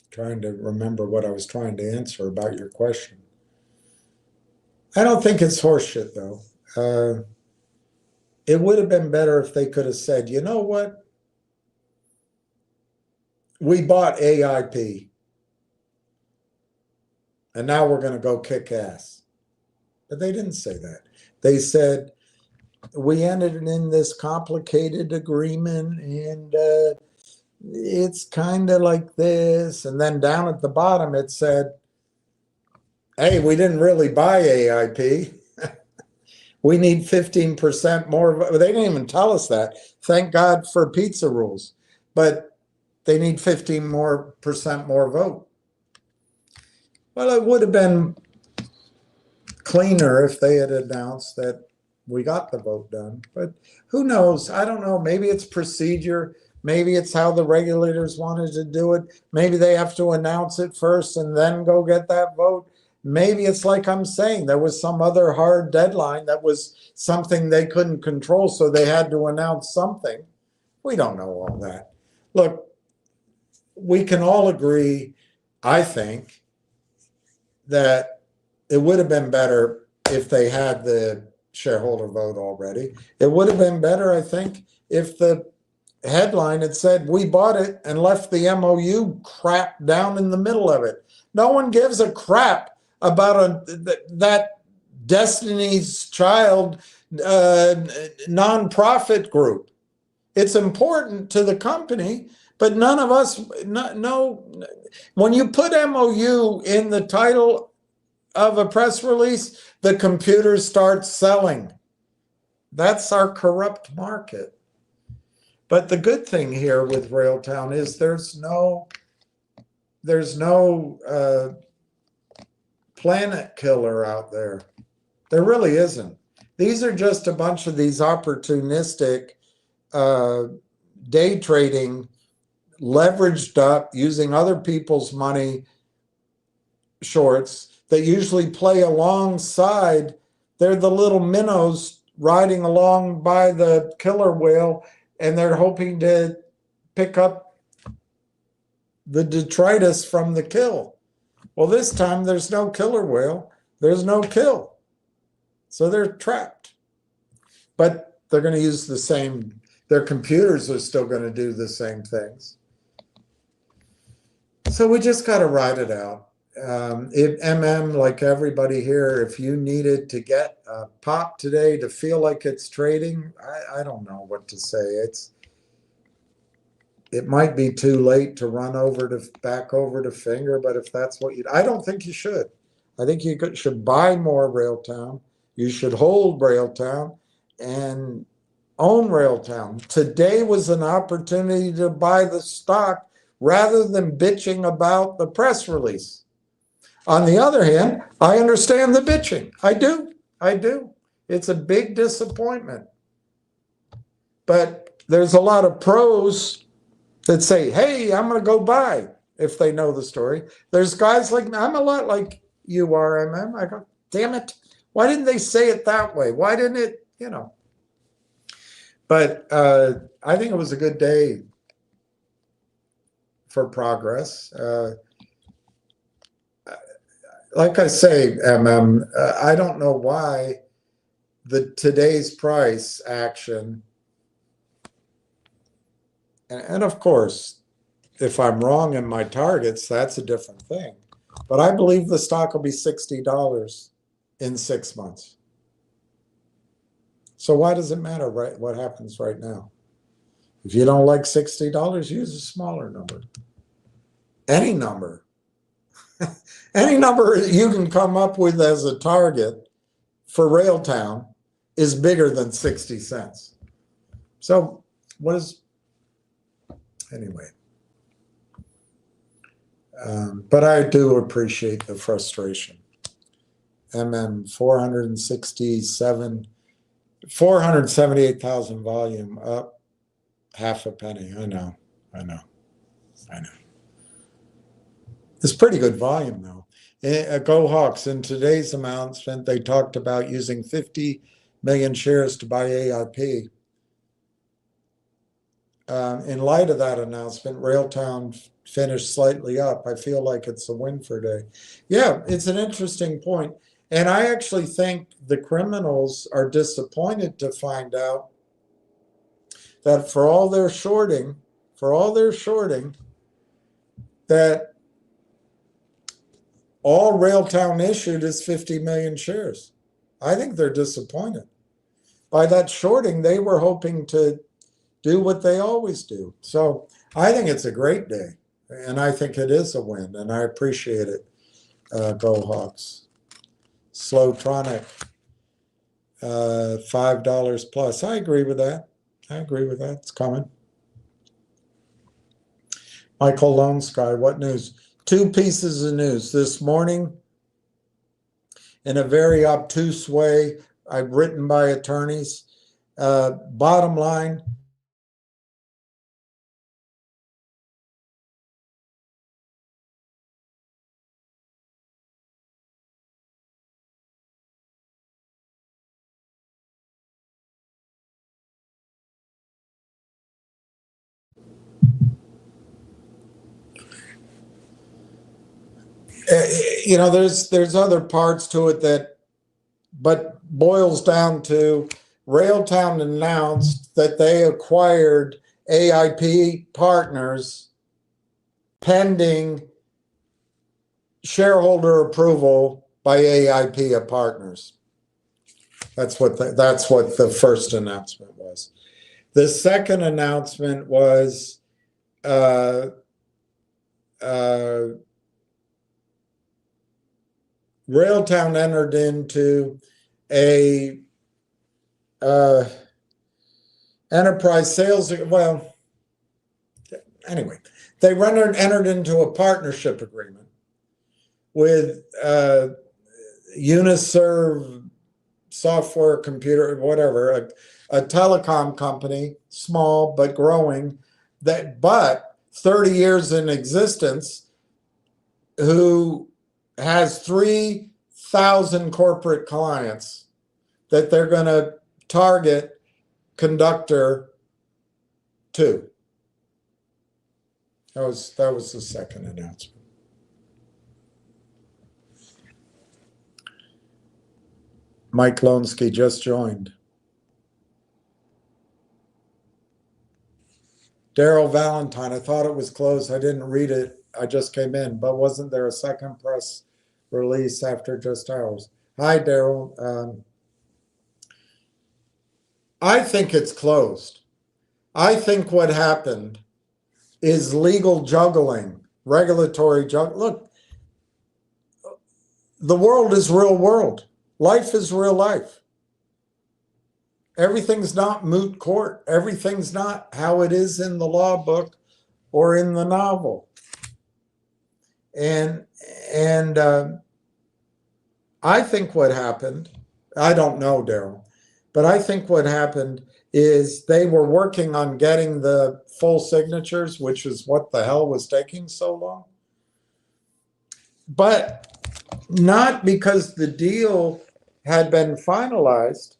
Trying to remember what I was trying to answer about your question. I don't think it's horseshit, though. It would have been better if they could have said, you know what? We bought AIP, and now we're going to go kick ass. But they didn't say that. They said, we entered in this complicated agreement, and it's kind of like this. And then down at the bottom, it said, hey, we didn't really buy AIP. We need 15% more. They didn't even tell us that. Thank God for pizza rules. But they need 15% more vote. Well, it would have been cleaner if they had announced that we got the vote done. But who knows? I don't know. Maybe it's procedure. Maybe it's how the regulators wanted to do it. Maybe they have to announce it first and then go get that vote. Maybe it's like I'm saying, there was some other hard deadline that was something they couldn't control, so they had to announce something. We don't know all that. Look, we can all agree, I think, that it would have been better if they had the shareholder vote already. It would have been better, I think, if the headline had said, we bought it, and left the MOU crap down in the middle of it. No one gives a crap about that Destiny's Child nonprofit group. It's important to the company, but none of us know. When you put MOU in the title of a press release, the computers start selling. That's our corrupt market. But the good thing here with RAILTOWN is there's no planet killer out there. There really isn't. These are just a bunch of these opportunistic day trading, leveraged up, using other people's money shorts that usually play alongside. They're the little minnows riding along by the killer whale, and they're hoping to pick up the detritus from the kill. Well, this time there's no killer whale, there's no kill. So they're trapped. But they're going to use the same, their computers are still going to do the same things. So we just got to ride it out. If like everybody here, if you needed to get a pop today to feel like it's trading, I don't know what to say. It might be too late to run back over to finger, but if that's what I don't think you should. I think you should buy more RAILTOWN. You should hold RAILTOWN and own RAILTOWN. Today was an opportunity to buy the stock rather than bitching about the press release. On the other hand, I understand the bitching. I do. It's a big disappointment. But there's a lot of pros that say, hey, I'm going to go buy if they know the story. There's guys like me. I'm a lot like you are, I go, damn it. Why didn't they say it that way? Why didn't it, But I think it was a good day for progress. Like I say, I don't know why today's price action, and of course, if I'm wrong in my targets, that's a different thing. But I believe the stock will be $60 in 6 months. So why does it matter what happens right now? If you don't like $60, use a smaller number. Any number. Any number you can come up with as a target for RAILTOWN is bigger than 60 cents. So anyway. But I do appreciate the frustration. 478,000 volume, up half a penny. I know. It's pretty good volume though. Go Hawks, in today's announcement, they talked about using 50 million shares to buy AIP. In light of that announcement, RAILTOWN finished slightly up. I feel like it's a win for today. Yeah, it's an interesting point. And I actually think the criminals are disappointed to find out that for all their shorting, that all RAILTOWN issued is 50 million shares. I think they're disappointed. By that shorting, they were hoping to do what they always do. So I think it's a great day, and I think it is a win, and I appreciate it. Go Hawks. Slowtronic, $5 plus. I agree with that. It's coming. Michael Lone Sky, what news? 2 pieces of news this morning in a very obtuse way. I've written by attorneys. Bottom line, there's other parts to it but boils down to RAILTOWN announced that they acquired AIP Partners pending shareholder approval by AIP Partners. That's what the first announcement was. The second announcement was RAILTOWN entered into a enterprise sales. Well, anyway, they entered into a partnership agreement with Uniserve software, computer, whatever, a telecom company, small but growing, but 30 years in existence, who has 3,000 corporate clients that they're going to target conductor to. That was the second announcement. Mike Lonsky just joined. Daryl Valentine, I thought it was closed. I didn't read it. I just came in, but wasn't there a second press release after just hours? Hi, Daryl. I think it's closed. I think what happened is legal juggling, regulatory juggling. Look, the world is real world. Life is real life. Everything's not moot court. Everything's not how it is in the law book or in the novel. And I think what happened, I don't know, Daryl, but I think what happened is they were working on getting the full signatures, which is what the hell was taking so long. But not because the deal had been finalized.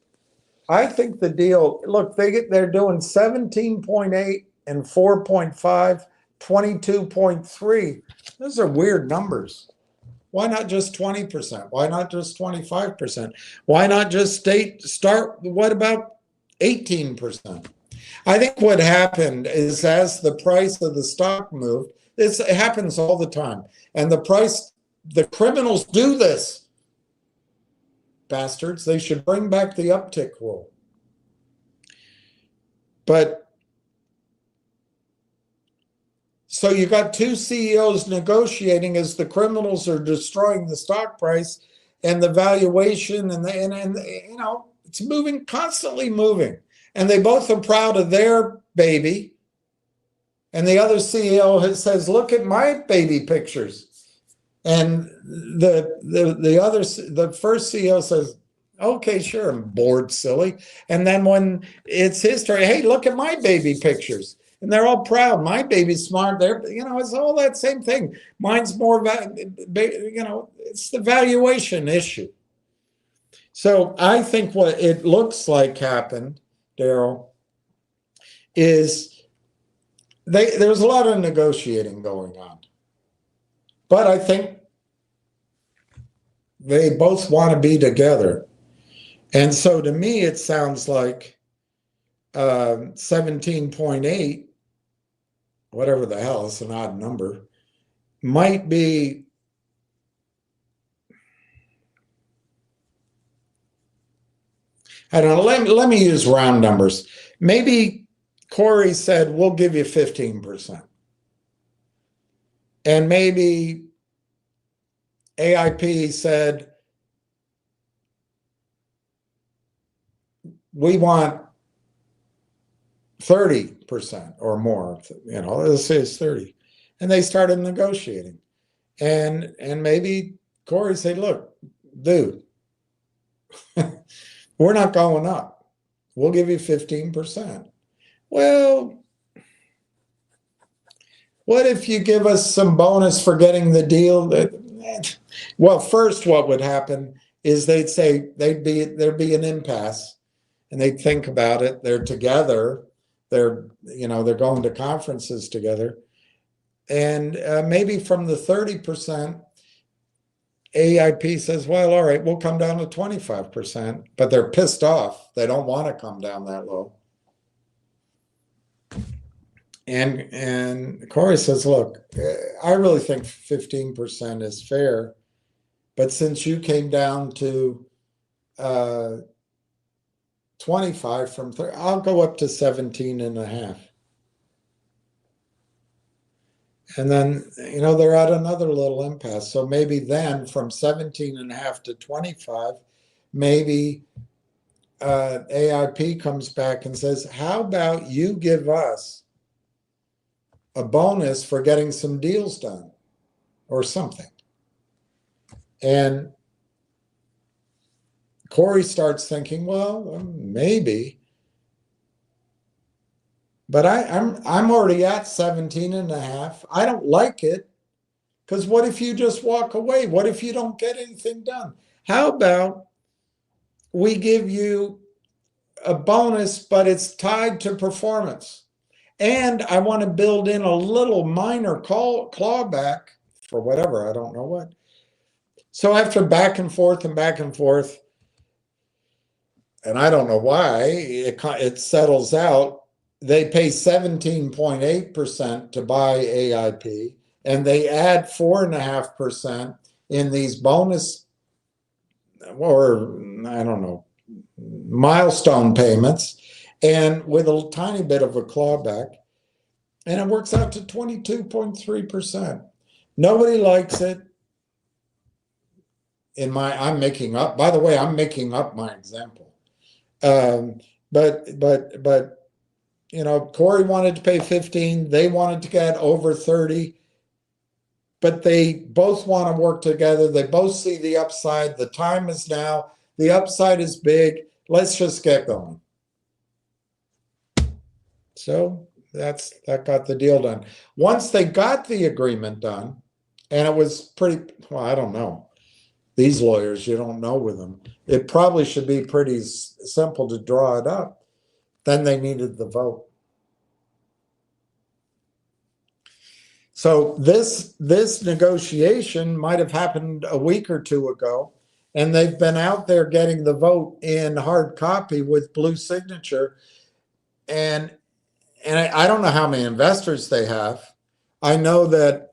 I think the deal, look, they're doing 17.8 and 4.5, 22.3. Those are weird numbers. Why not just 20%? Why not just 25%? Why not just start, what about 18%? I think what happened is as the price of the stock moved, it happens all the time. And the criminals do this. Bastards, they should bring back the uptick rule. But so you got two CEOs negotiating as the criminals are destroying the stock price and the valuation, and you know, it's moving, constantly moving. And they both are proud of their baby. And the other CEO says, "Look at my baby pictures." And the first CEO says, "Okay, sure, I'm bored, silly." And then when it's his turn, "Hey, look at my baby pictures." And they're all proud. My baby's smart. You know, it's all that same thing. Mine's more, you know, it's the valuation issue. So I think what it looks like happened, Daryl, is there's a lot of negotiating going on. But I think they both want to be together. And so to me, it sounds like 17.8, whatever the hell, it's an odd number, might be, I don't know, let me use round numbers. Maybe Corey said, "We'll give you 15%. And maybe AIP said, "We want 30% or more," you know, let's say it's 30. And they started negotiating. And maybe Corey said, "Look, dude, we're not going up. We'll give you 15%. Well, what if you give us some bonus for getting the deal? Well, first, what would happen is they'd say there'd be an impasse, and they'd think about it. They're together. They're going to conferences together, and maybe from the 30%, AIP says, "Well, all right, we'll come down to 25%," but they're pissed off. They don't want to come down that low. And Corey says, "Look, I really think 15% is fair, but since you came down to 25 from 30, I'll go up to 17.5. And then, you know, they're at another little impasse. So maybe then from 17.5 to 25, maybe AIP comes back and says, "How about you give us a bonus for getting some deals done," or something. And Corey starts thinking, well, maybe. But I'm already at 17 and a half. I don't like it, because what if you just walk away? What if you don't get anything done? How about we give you a bonus, but it's tied to performance? And I want to build in a little minor clawback for whatever, I don't know what. So after back and forth, and I don't know why, it settles out. They pay 17.8% to buy AIP, and they add 4.5% in these bonus, or I don't know, milestone payments, and with a tiny bit of a clawback, and it works out to 22.3%. Nobody likes it. I'm making up, by the way, I'm making up my example. But Corey wanted to pay 15, they wanted to get over 30, but they both want to work together. They both see the upside. The time is now. The upside is big. Let's just get going. So that got the deal done. Once they got the agreement done, and it was pretty, well, I don't know. These lawyers, you don't know with them. It probably should be pretty simple to draw it up. Then they needed the vote. So this negotiation might have happened a week or two ago, and they've been out there getting the vote in hard copy with blue signature. And I don't know how many investors they have. I know that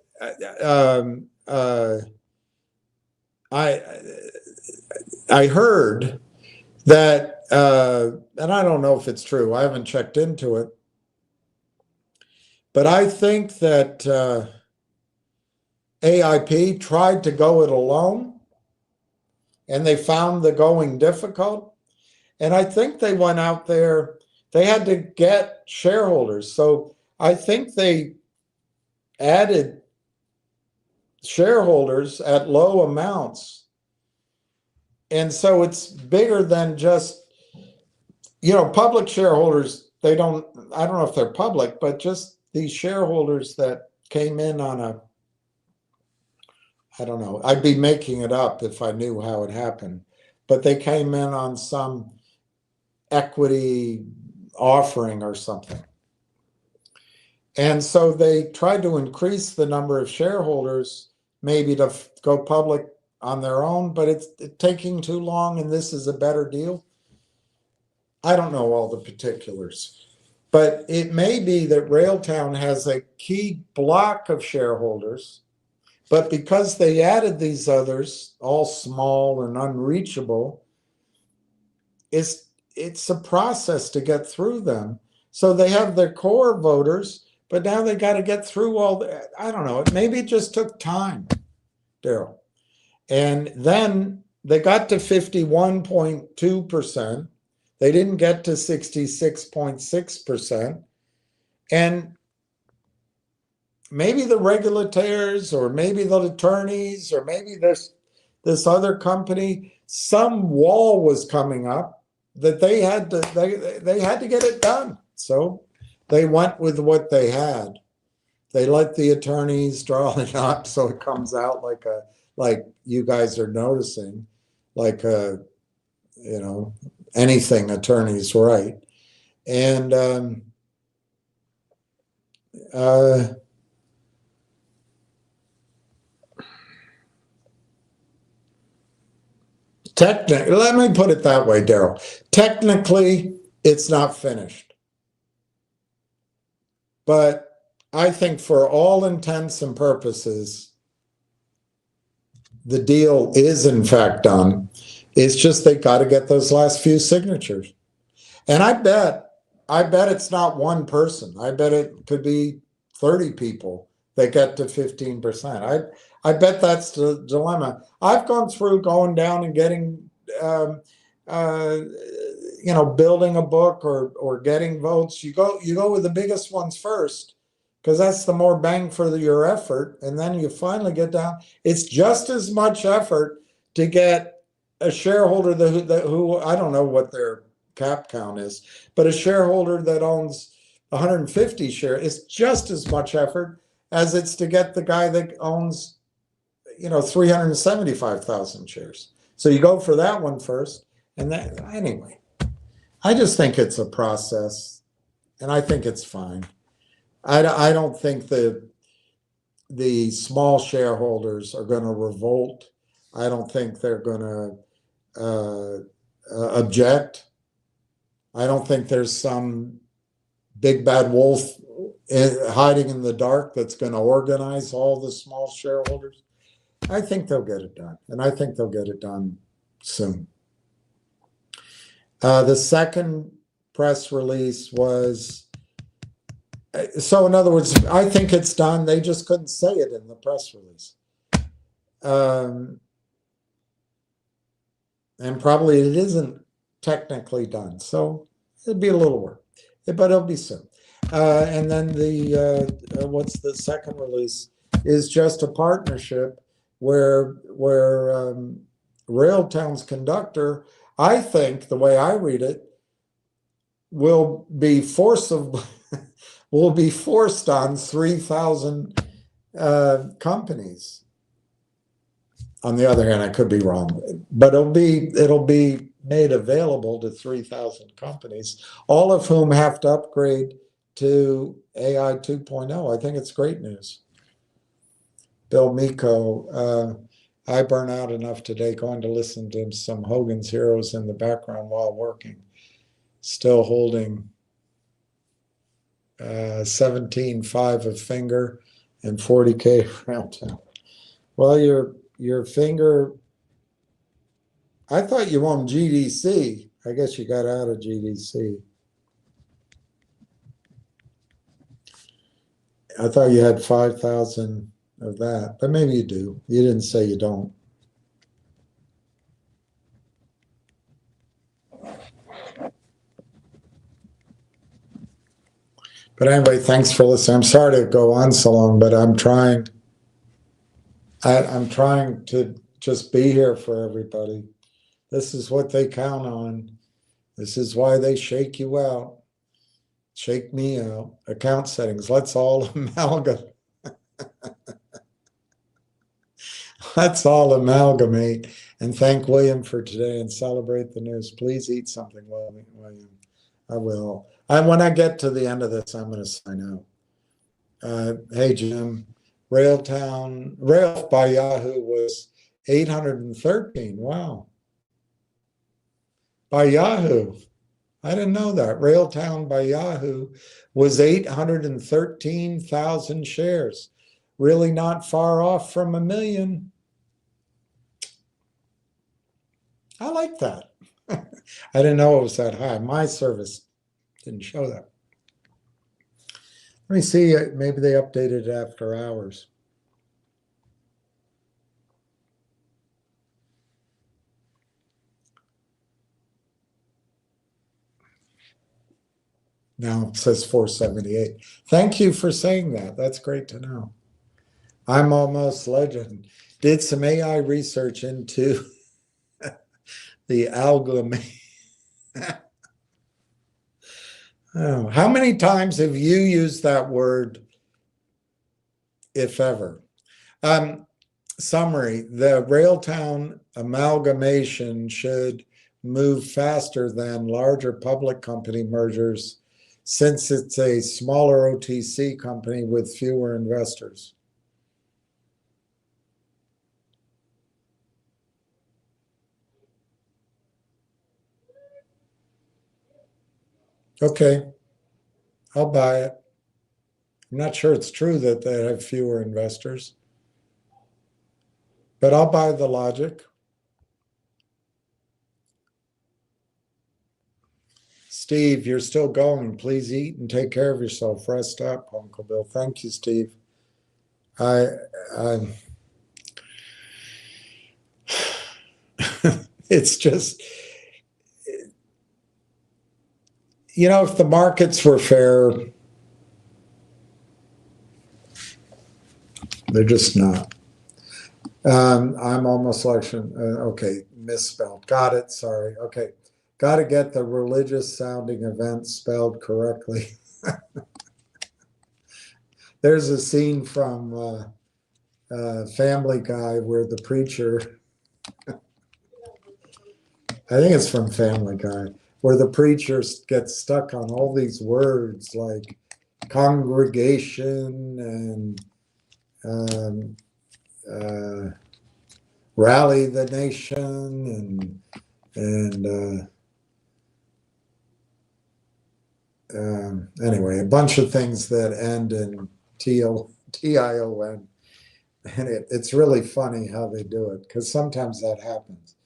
I heard that, and I don't know if it's true. I haven't checked into it, but I think that AIP tried to go it alone, and they found the going difficult. And I think they went out there, they had to get shareholders. So I think they added shareholders at low amounts. And so it's bigger than just, public shareholders. I don't know if they're public, but just these shareholders that came in on I don't know, I'd be making it up if I knew how it happened, but they came in on some equity offering or something. And so they tried to increase the number of shareholders, maybe to go public on their own, but it's taking too long, and this is a better deal. I don't know all the particulars, but it may be that RAILTOwn has a key block of shareholders, but because they added these others, all small and unreachable, it's a process to get through them. So they have their core voters, but now they got to get through all the, I don't know, maybe it just took time, Daryl. And then they got to 51.2%. They didn't get to 66.6%. And maybe the regulators, or maybe the attorneys, or maybe this other company, some wall was coming up that they had to get it done. So they went with what they had. They let the attorneys draw it up so it comes out like you guys are noticing, like anything attorneys write. And technically, let me put it that way, Daryl. Technically, it's not finished. But I think for all intents and purposes, the deal is in fact done. It's just they got to get those last few signatures. And I bet it's not one person. I bet it could be 30 people that get to 15%. I bet that's the dilemma. I've gone through going down and getting, building a book or getting votes. You go with the biggest ones first, because that's the more bang for your effort. And then you finally get down. It's just as much effort to get a shareholder who I don't know what their cap count is, but a shareholder that owns 150 shares is just as much effort as it's to get the guy that owns, 375,000 shares. So you go for that one first, and that anyway. I just think it's a process, and I think it's fine. I don't think the small shareholders are going to revolt. I don't think they're going to object. I don't think there's some big bad wolf hiding in the dark that's going to organize all the small shareholders. I think they'll get it done, and I think they'll get it done soon. The second press release was, so in other words, I think it's done. They just couldn't say it in the press release. And probably it isn't technically done. So it'd be a little work, but it'll be soon. And then what's the second release is just a partnership where RAILTOWN's conductor, I think the way I read it, will be forced on 3,000 companies. On the other hand, I could be wrong, but it'll be made available to 3,000 companies, all of whom have to upgrade to AI 2.0. I think it's great news. Bill Miko, I burn out enough today going to listen to some Hogan's Heroes in the background while working. Still holding 17.5 a finger and 40K RAILTOWN. Well, your finger, I thought you owned GDC. I guess you got out of GDC. I thought you had 5,000 of that, but maybe you do. You didn't say you don't. But anyway, thanks for listening. I'm sorry to go on so long, but I'm trying to just be here for everybody. This is what they count on. This is why they shake you out. Shake me out. Account settings. Let's all amalgamate. Let's all amalgamate and thank William for today and celebrate the news. Please eat something, William. I will. And when I get to the end of this, I'm going to sign out. Hey, Jim. RAILTOWN by Yahoo was 813. Wow. By Yahoo. I didn't know that. RAILTOWN by Yahoo was 813,000 shares. Really not far off from 1 million. I like that. I didn't know it was that high. My service didn't show that. Let me see. Maybe they updated after hours. Now it says 478. Thank you for saying that. That's great to know. I'm almost legend. Did some AI research into the amalgamation. Oh, how many times have you used that word, if ever? Summary, the RAILTOWN amalgamation should move faster than larger public company mergers since it's a smaller OTC company with fewer investors. Okay, I'll buy it. I'm not sure it's true that they have fewer investors, but I'll buy the logic. Steve, you're still going. Please eat and take care of yourself. Rest up, Uncle Bill. Thank you, Steve. It's just, if the markets were fair, they're just not. I'm almost election. Okay, misspelled. Got it. Sorry. Okay. Got to get the religious sounding event spelled correctly. There's a scene from Family Guy where the preacher, I think it's from Family Guy, where the preacher gets stuck on all these words like congregation and rally the nation and anyway, a bunch of things that end in Tion. And it's really funny how they do it, because sometimes that happens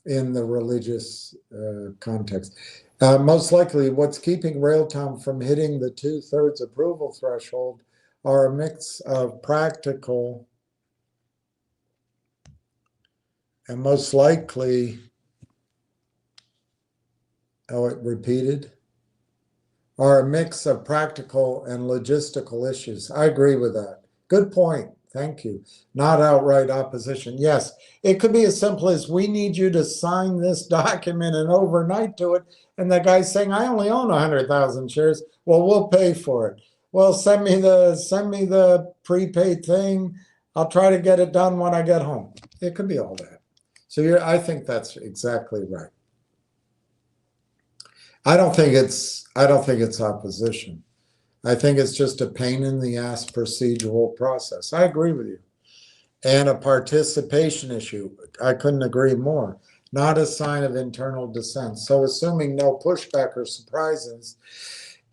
in the religious context. Most likely, what's keeping RailTown from hitting the 2/3 approval threshold are a mix of practical and most likely, oh, it repeated, are a mix of practical and logistical issues. I agree with that. Good point. Thank you. Not outright opposition. Yes, it could be as simple as we need you to sign this document and overnight to it. And the guy's saying, I only own 100,000 shares. Well, we'll pay for it. Well, send me the prepaid thing. I'll try to get it done when I get home. It could be all that. So I think that's exactly right. I don't think it's opposition. I think it's just a pain in the ass procedural process. I agree with you. And a participation issue. I couldn't agree more. Not a sign of internal dissent. So assuming no pushback or surprises,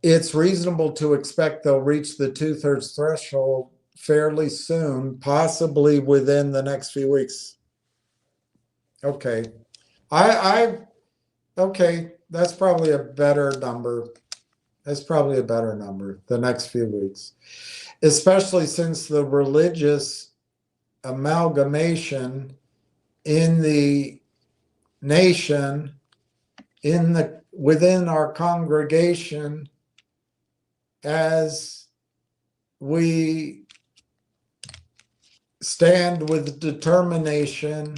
it's reasonable to expect they'll reach the 2/3 threshold fairly soon, possibly within the next few weeks. Okay. Okay, that's probably a better number. That's probably a better number, the next few weeks, especially since the religious amalgamation in the nation, within our congregation, as we stand with determination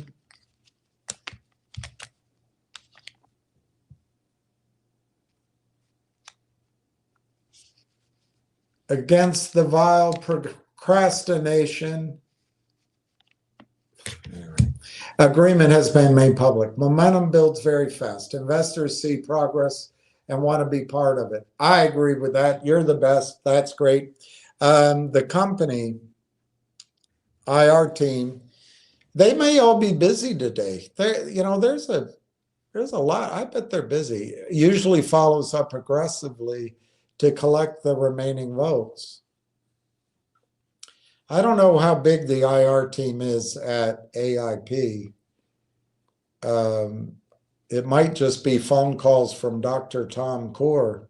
against the vile procrastination. Agreement has been made public. Momentum builds very fast. Investors see progress and want to be part of it. I agree with that. You're the best. That's great. The company, IR team, they may all be busy today. There's a lot. I bet they're busy. Usually follows up aggressively to collect the remaining votes. I don't know how big the IR team is at AIP. It might just be phone calls from Dr. Tom Core.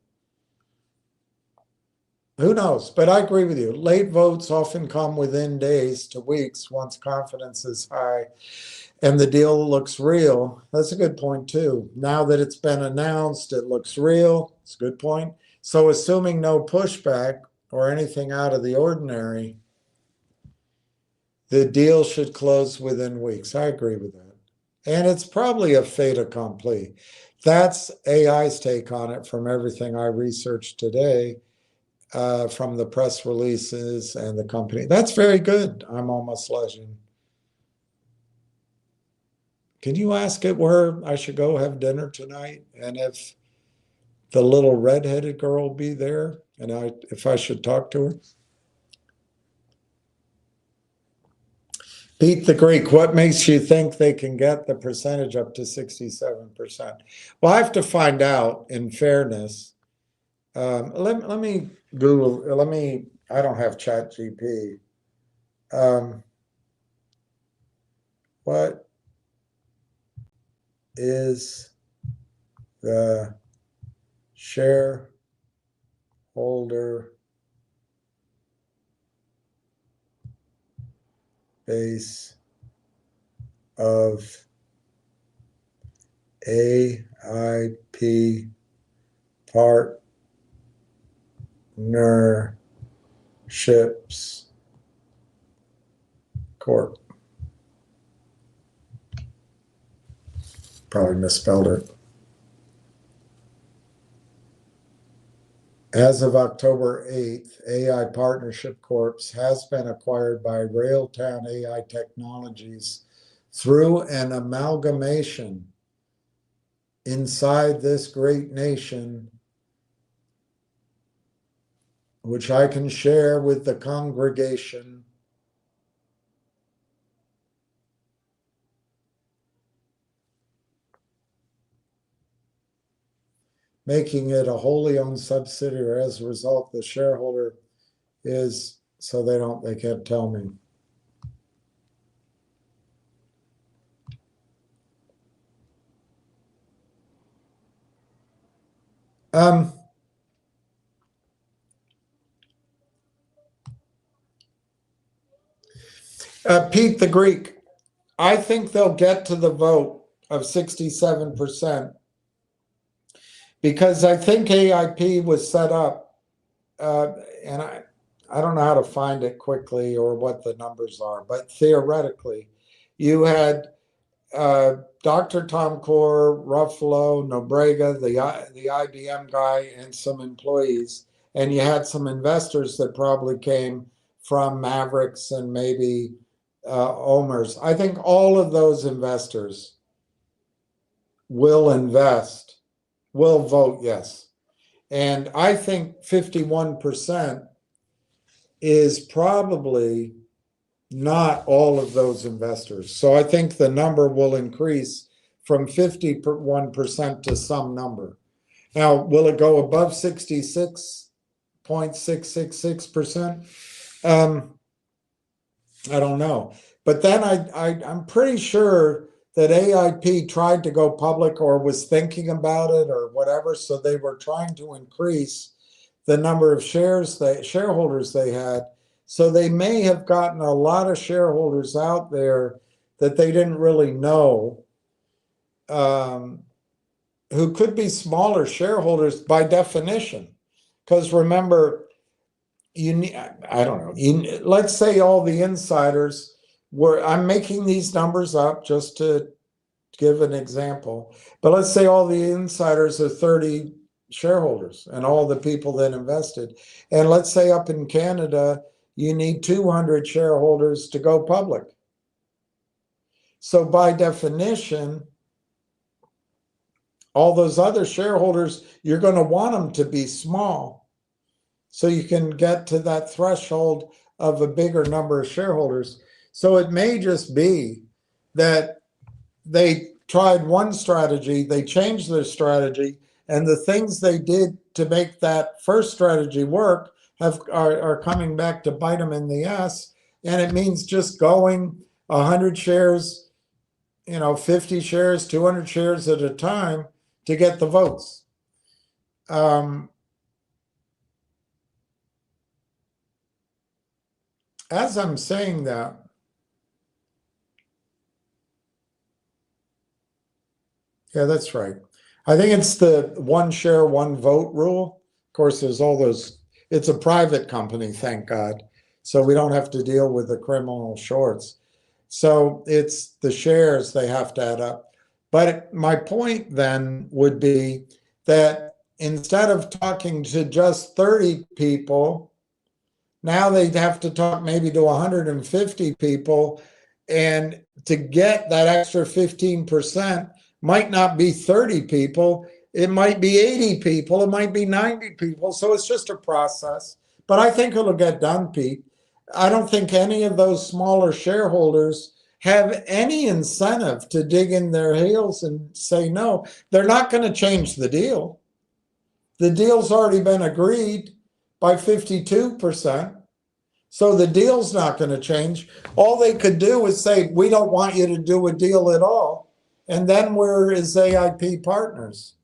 Who knows? But I agree with you. Late votes often come within days to weeks once confidence is high and the deal looks real. That's a good point, too. Now that it's been announced, it looks real. It's a good point. So assuming no pushback or anything out of the ordinary, the deal should close within weeks. I agree with that. And it's probably a fait accompli. That's AI's take on it from everything I researched today, from the press releases and the company. That's very good. I'm almost legend. Can you ask it where I should go have dinner tonight? And if the little redheaded girl will be there, and if I should talk to her? Pete the Greek, what makes you think they can get the percentage up to 67%? Well, I have to find out, in fairness. Let me Google, I don't have ChatGPT. What is the shareholder base of AIP Partnerships Corp? Probably misspelled it. As of October 8th, AI Partnership Corp. has been acquired by RAILTOWN AI Technologies through an amalgamation inside this great nation, which I can share with the congregation. Making it a wholly owned subsidiary. As a result, the shareholder is, so they can't tell me. Pete the Greek, I think they'll get to the vote of 67% because I think AIP was set up, and I don't know how to find it quickly or what the numbers are, but theoretically, you had Dr. Tom Core, Ruffalo, Nobrega, the IBM guy, and some employees, and you had some investors that probably came from Mavericks and maybe Omers. I think all of those investors will vote yes. And I think 51% is probably not all of those investors. So I think the number will increase from 51% to some number. Now, will it go above 66.666%? I don't know. But then I'm pretty sure that AIP tried to go public or was thinking about it or whatever. So they were trying to increase the number of shareholders they had. So they may have gotten a lot of shareholders out there that they didn't really know, who could be smaller shareholders by definition. Because remember, I don't know, let's say all the insiders were, I'm making these numbers up just to give an example, but let's say all the insiders are 30 shareholders and all the people that invested. And let's say up in Canada, you need 200 shareholders to go public. So by definition, all those other shareholders, you're going to want them to be small so you can get to that threshold of a bigger number of shareholders. So it may just be that they tried one strategy, they changed their strategy, and the things they did to make that first strategy work are coming back to bite them in the ass. And it means just going 100 shares, 50 shares, 200 shares at a time to get the votes. As I'm saying that, yeah, that's right. I think it's the one share, one vote rule. Of course, there's all those, it's a private company, thank God. So we don't have to deal with the criminal shorts. So it's the shares they have to add up. But my point then would be that instead of talking to just 30 people, now they'd have to talk maybe to 150 people. And to get that extra 15% might not be 30 people. It might be 80 people. It might be 90 people. So it's just a process. But I think it'll get done, Pete. I don't think any of those smaller shareholders have any incentive to dig in their heels and say no. They're not going to change the deal. The deal's already been agreed by 52%. So the deal's not going to change. All they could do is say, we don't want you to do a deal at all. And then we're as AIP partners.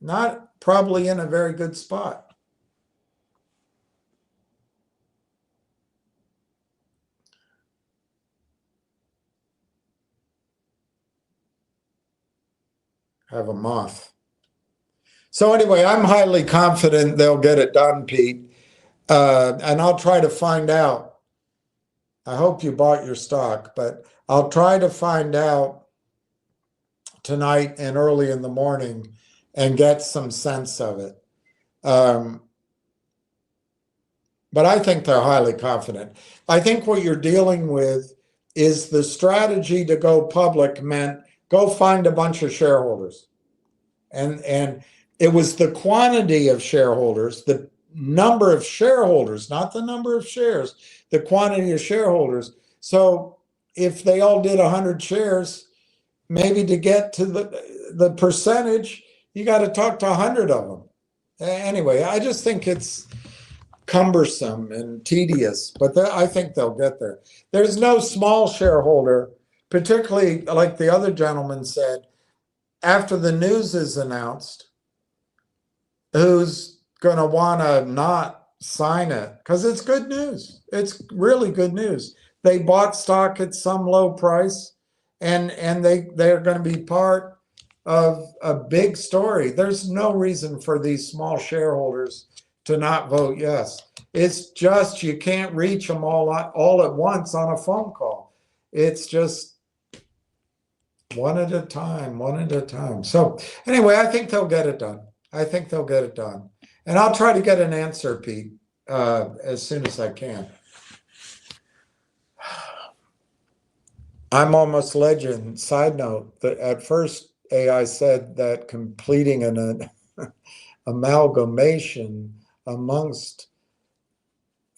Not probably in a very good spot. Have a moth. So anyway, I'm highly confident they'll get it done, Pete. And I'll try to find out. I hope you bought your stock, but I'll try to find out tonight and early in the morning and get some sense of it. But I think they're highly confident. I think what you're dealing with is the strategy to go public meant go find a bunch of shareholders. And it was the quantity of shareholders, the number of shareholders, not the number of shares, the quantity of shareholders. So if they all did 100 shares, maybe to get to the percentage, you got to talk to 100 of them. Anyway, I just think it's cumbersome and tedious, but I think they'll get there. There's no small shareholder, particularly like the other gentleman said, after the news is announced, who's going to want to not sign it? Because it's good news. It's really good news. They bought stock at some low price, and they're going to be part of a big story. There's no reason for these small shareholders to not vote yes. It's just you can't reach them all at once on a phone call. It's just one at a time, one at a time. So anyway, I think they'll get it done. I think they'll get it done. And I'll try to get an answer, Pete, as soon as I can. I'm almost legend. Side note, that at first AI said that completing an amalgamation amongst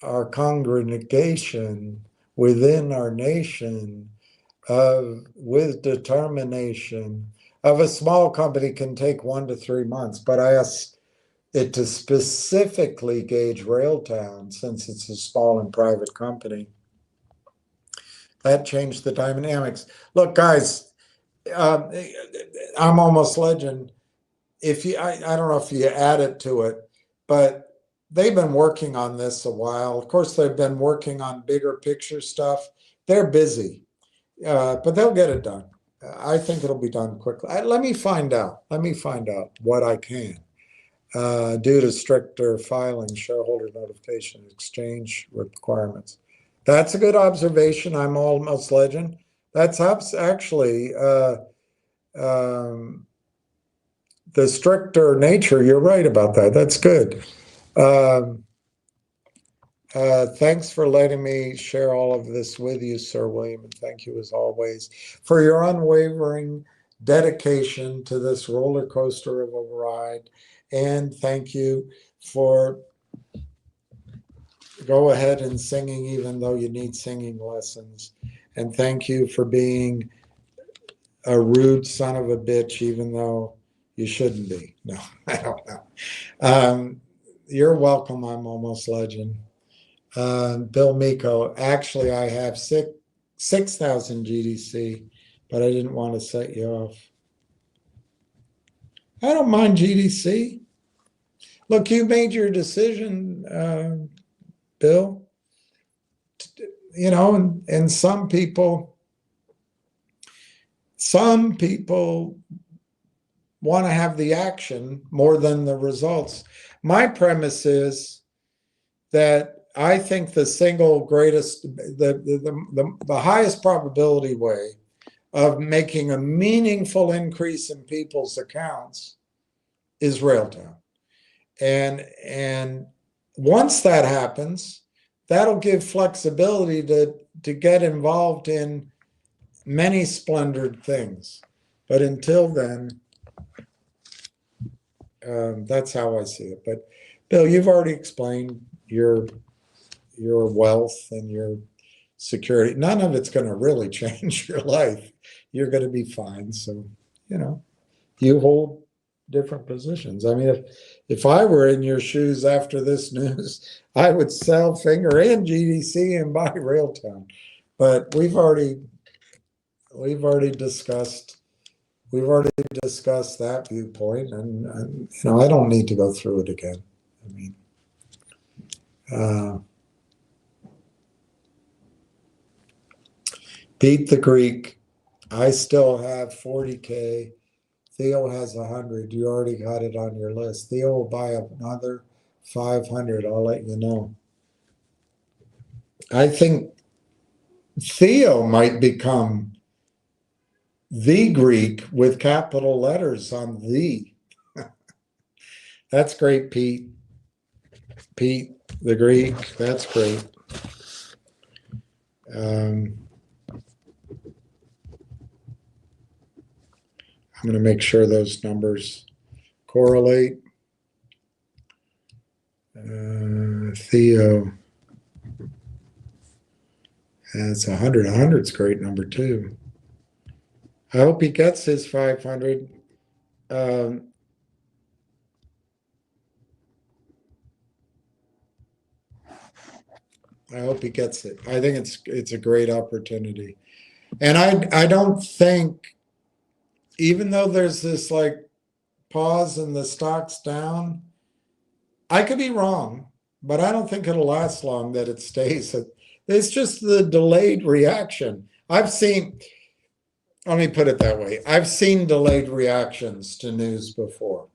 our congregation within our nation with determination of a small company can take 1 to 3 months. But I asked it to specifically gauge RAILTOWN since it's a small and private company. That changed the dynamics. Look, guys, I'm almost legend. If you, I don't know if you add it to it, but they've been working on this a while. Of course, they've been working on bigger picture stuff. They're busy, but they'll get it done. I think it'll be done quickly. Let me find out. Let me find out what I can. Due to stricter filing, shareholder notification, exchange requirements. That's a good observation. I'm almost legend. That's actually the stricter nature. You're right about that. That's good. Thanks for letting me share all of this with you, Sir William, and thank you as always for your unwavering dedication to this roller coaster of a ride. And thank you for go ahead and singing even though you need singing lessons. And thank you for being a rude son of a bitch even though you shouldn't be. No, I don't know. You're welcome. I'm almost legend. Bill Miko, actually I have 6,000 GDC, but I didn't want to set you off. I don't mind GDC. Look, you made your decision, Bill. You know, and some people want to have the action more than the results. My premise is that I think the single greatest, the highest probability way of making a meaningful increase in people's accounts is RAILTOWN. And once that happens, that'll give flexibility to get involved in many splendid things. But until then, that's how I see it. But Bill, you've already explained your wealth and your security. None of it's going to really change your life. You're going to be fine. So, you know, you hold different positions. I mean, if I were in your shoes after this news, I would sell Finger and GDC and buy RAILTOWN. But we've already discussed that viewpoint, and you know, I don't need to go through it again. I mean, Pete the Greek, I still have 40K. Theo has 100. You already got it on your list. Theo will buy another 500. I'll let you know. I think Theo might become the Greek with capital letters on the. That's great, Pete. Pete, the Greek, that's great. I'm going to make sure those numbers correlate. Theo has 100. 100's a great number too. I hope he gets his 500. I hope he gets it. I think it's a great opportunity. And I don't think, even though there's this like pause and the stock's down, I could be wrong, but I don't think it'll last long that it stays. It's just the delayed reaction. Let me put it that way. I've seen delayed reactions to news before.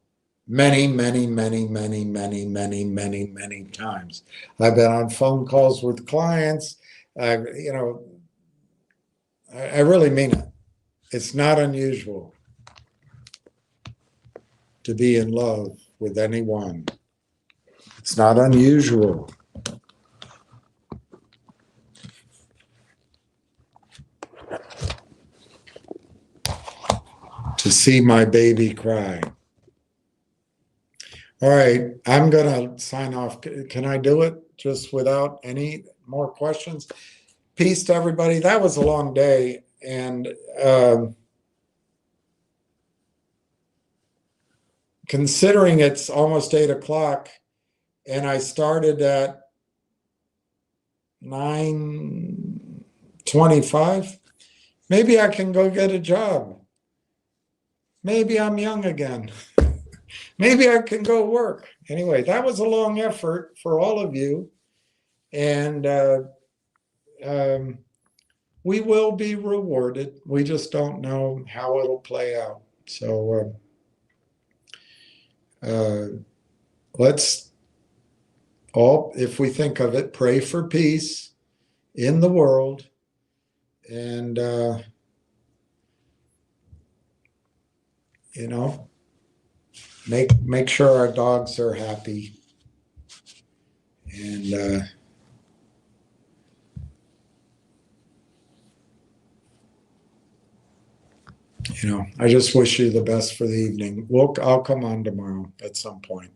Many, many, many, many, many, many, many, many times. I've been on phone calls with clients. I really mean it. It's not unusual to be in love with anyone. It's not unusual. To see my baby cry. All right, I'm going to sign off. Can I do it just without any more questions? Peace to everybody. That was a long day. And considering it's almost 8 o'clock and I started at 9:25, maybe I can go get a job. Maybe I'm young again. Maybe I can go work. Anyway, that was a long effort for all of you. And we will be rewarded. We just don't know how it'll play out. So let's all, if we think of it, pray for peace in the world. And, make sure our dogs are happy. And I just wish you the best for the evening. I'll come on tomorrow at some point.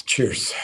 Cheers.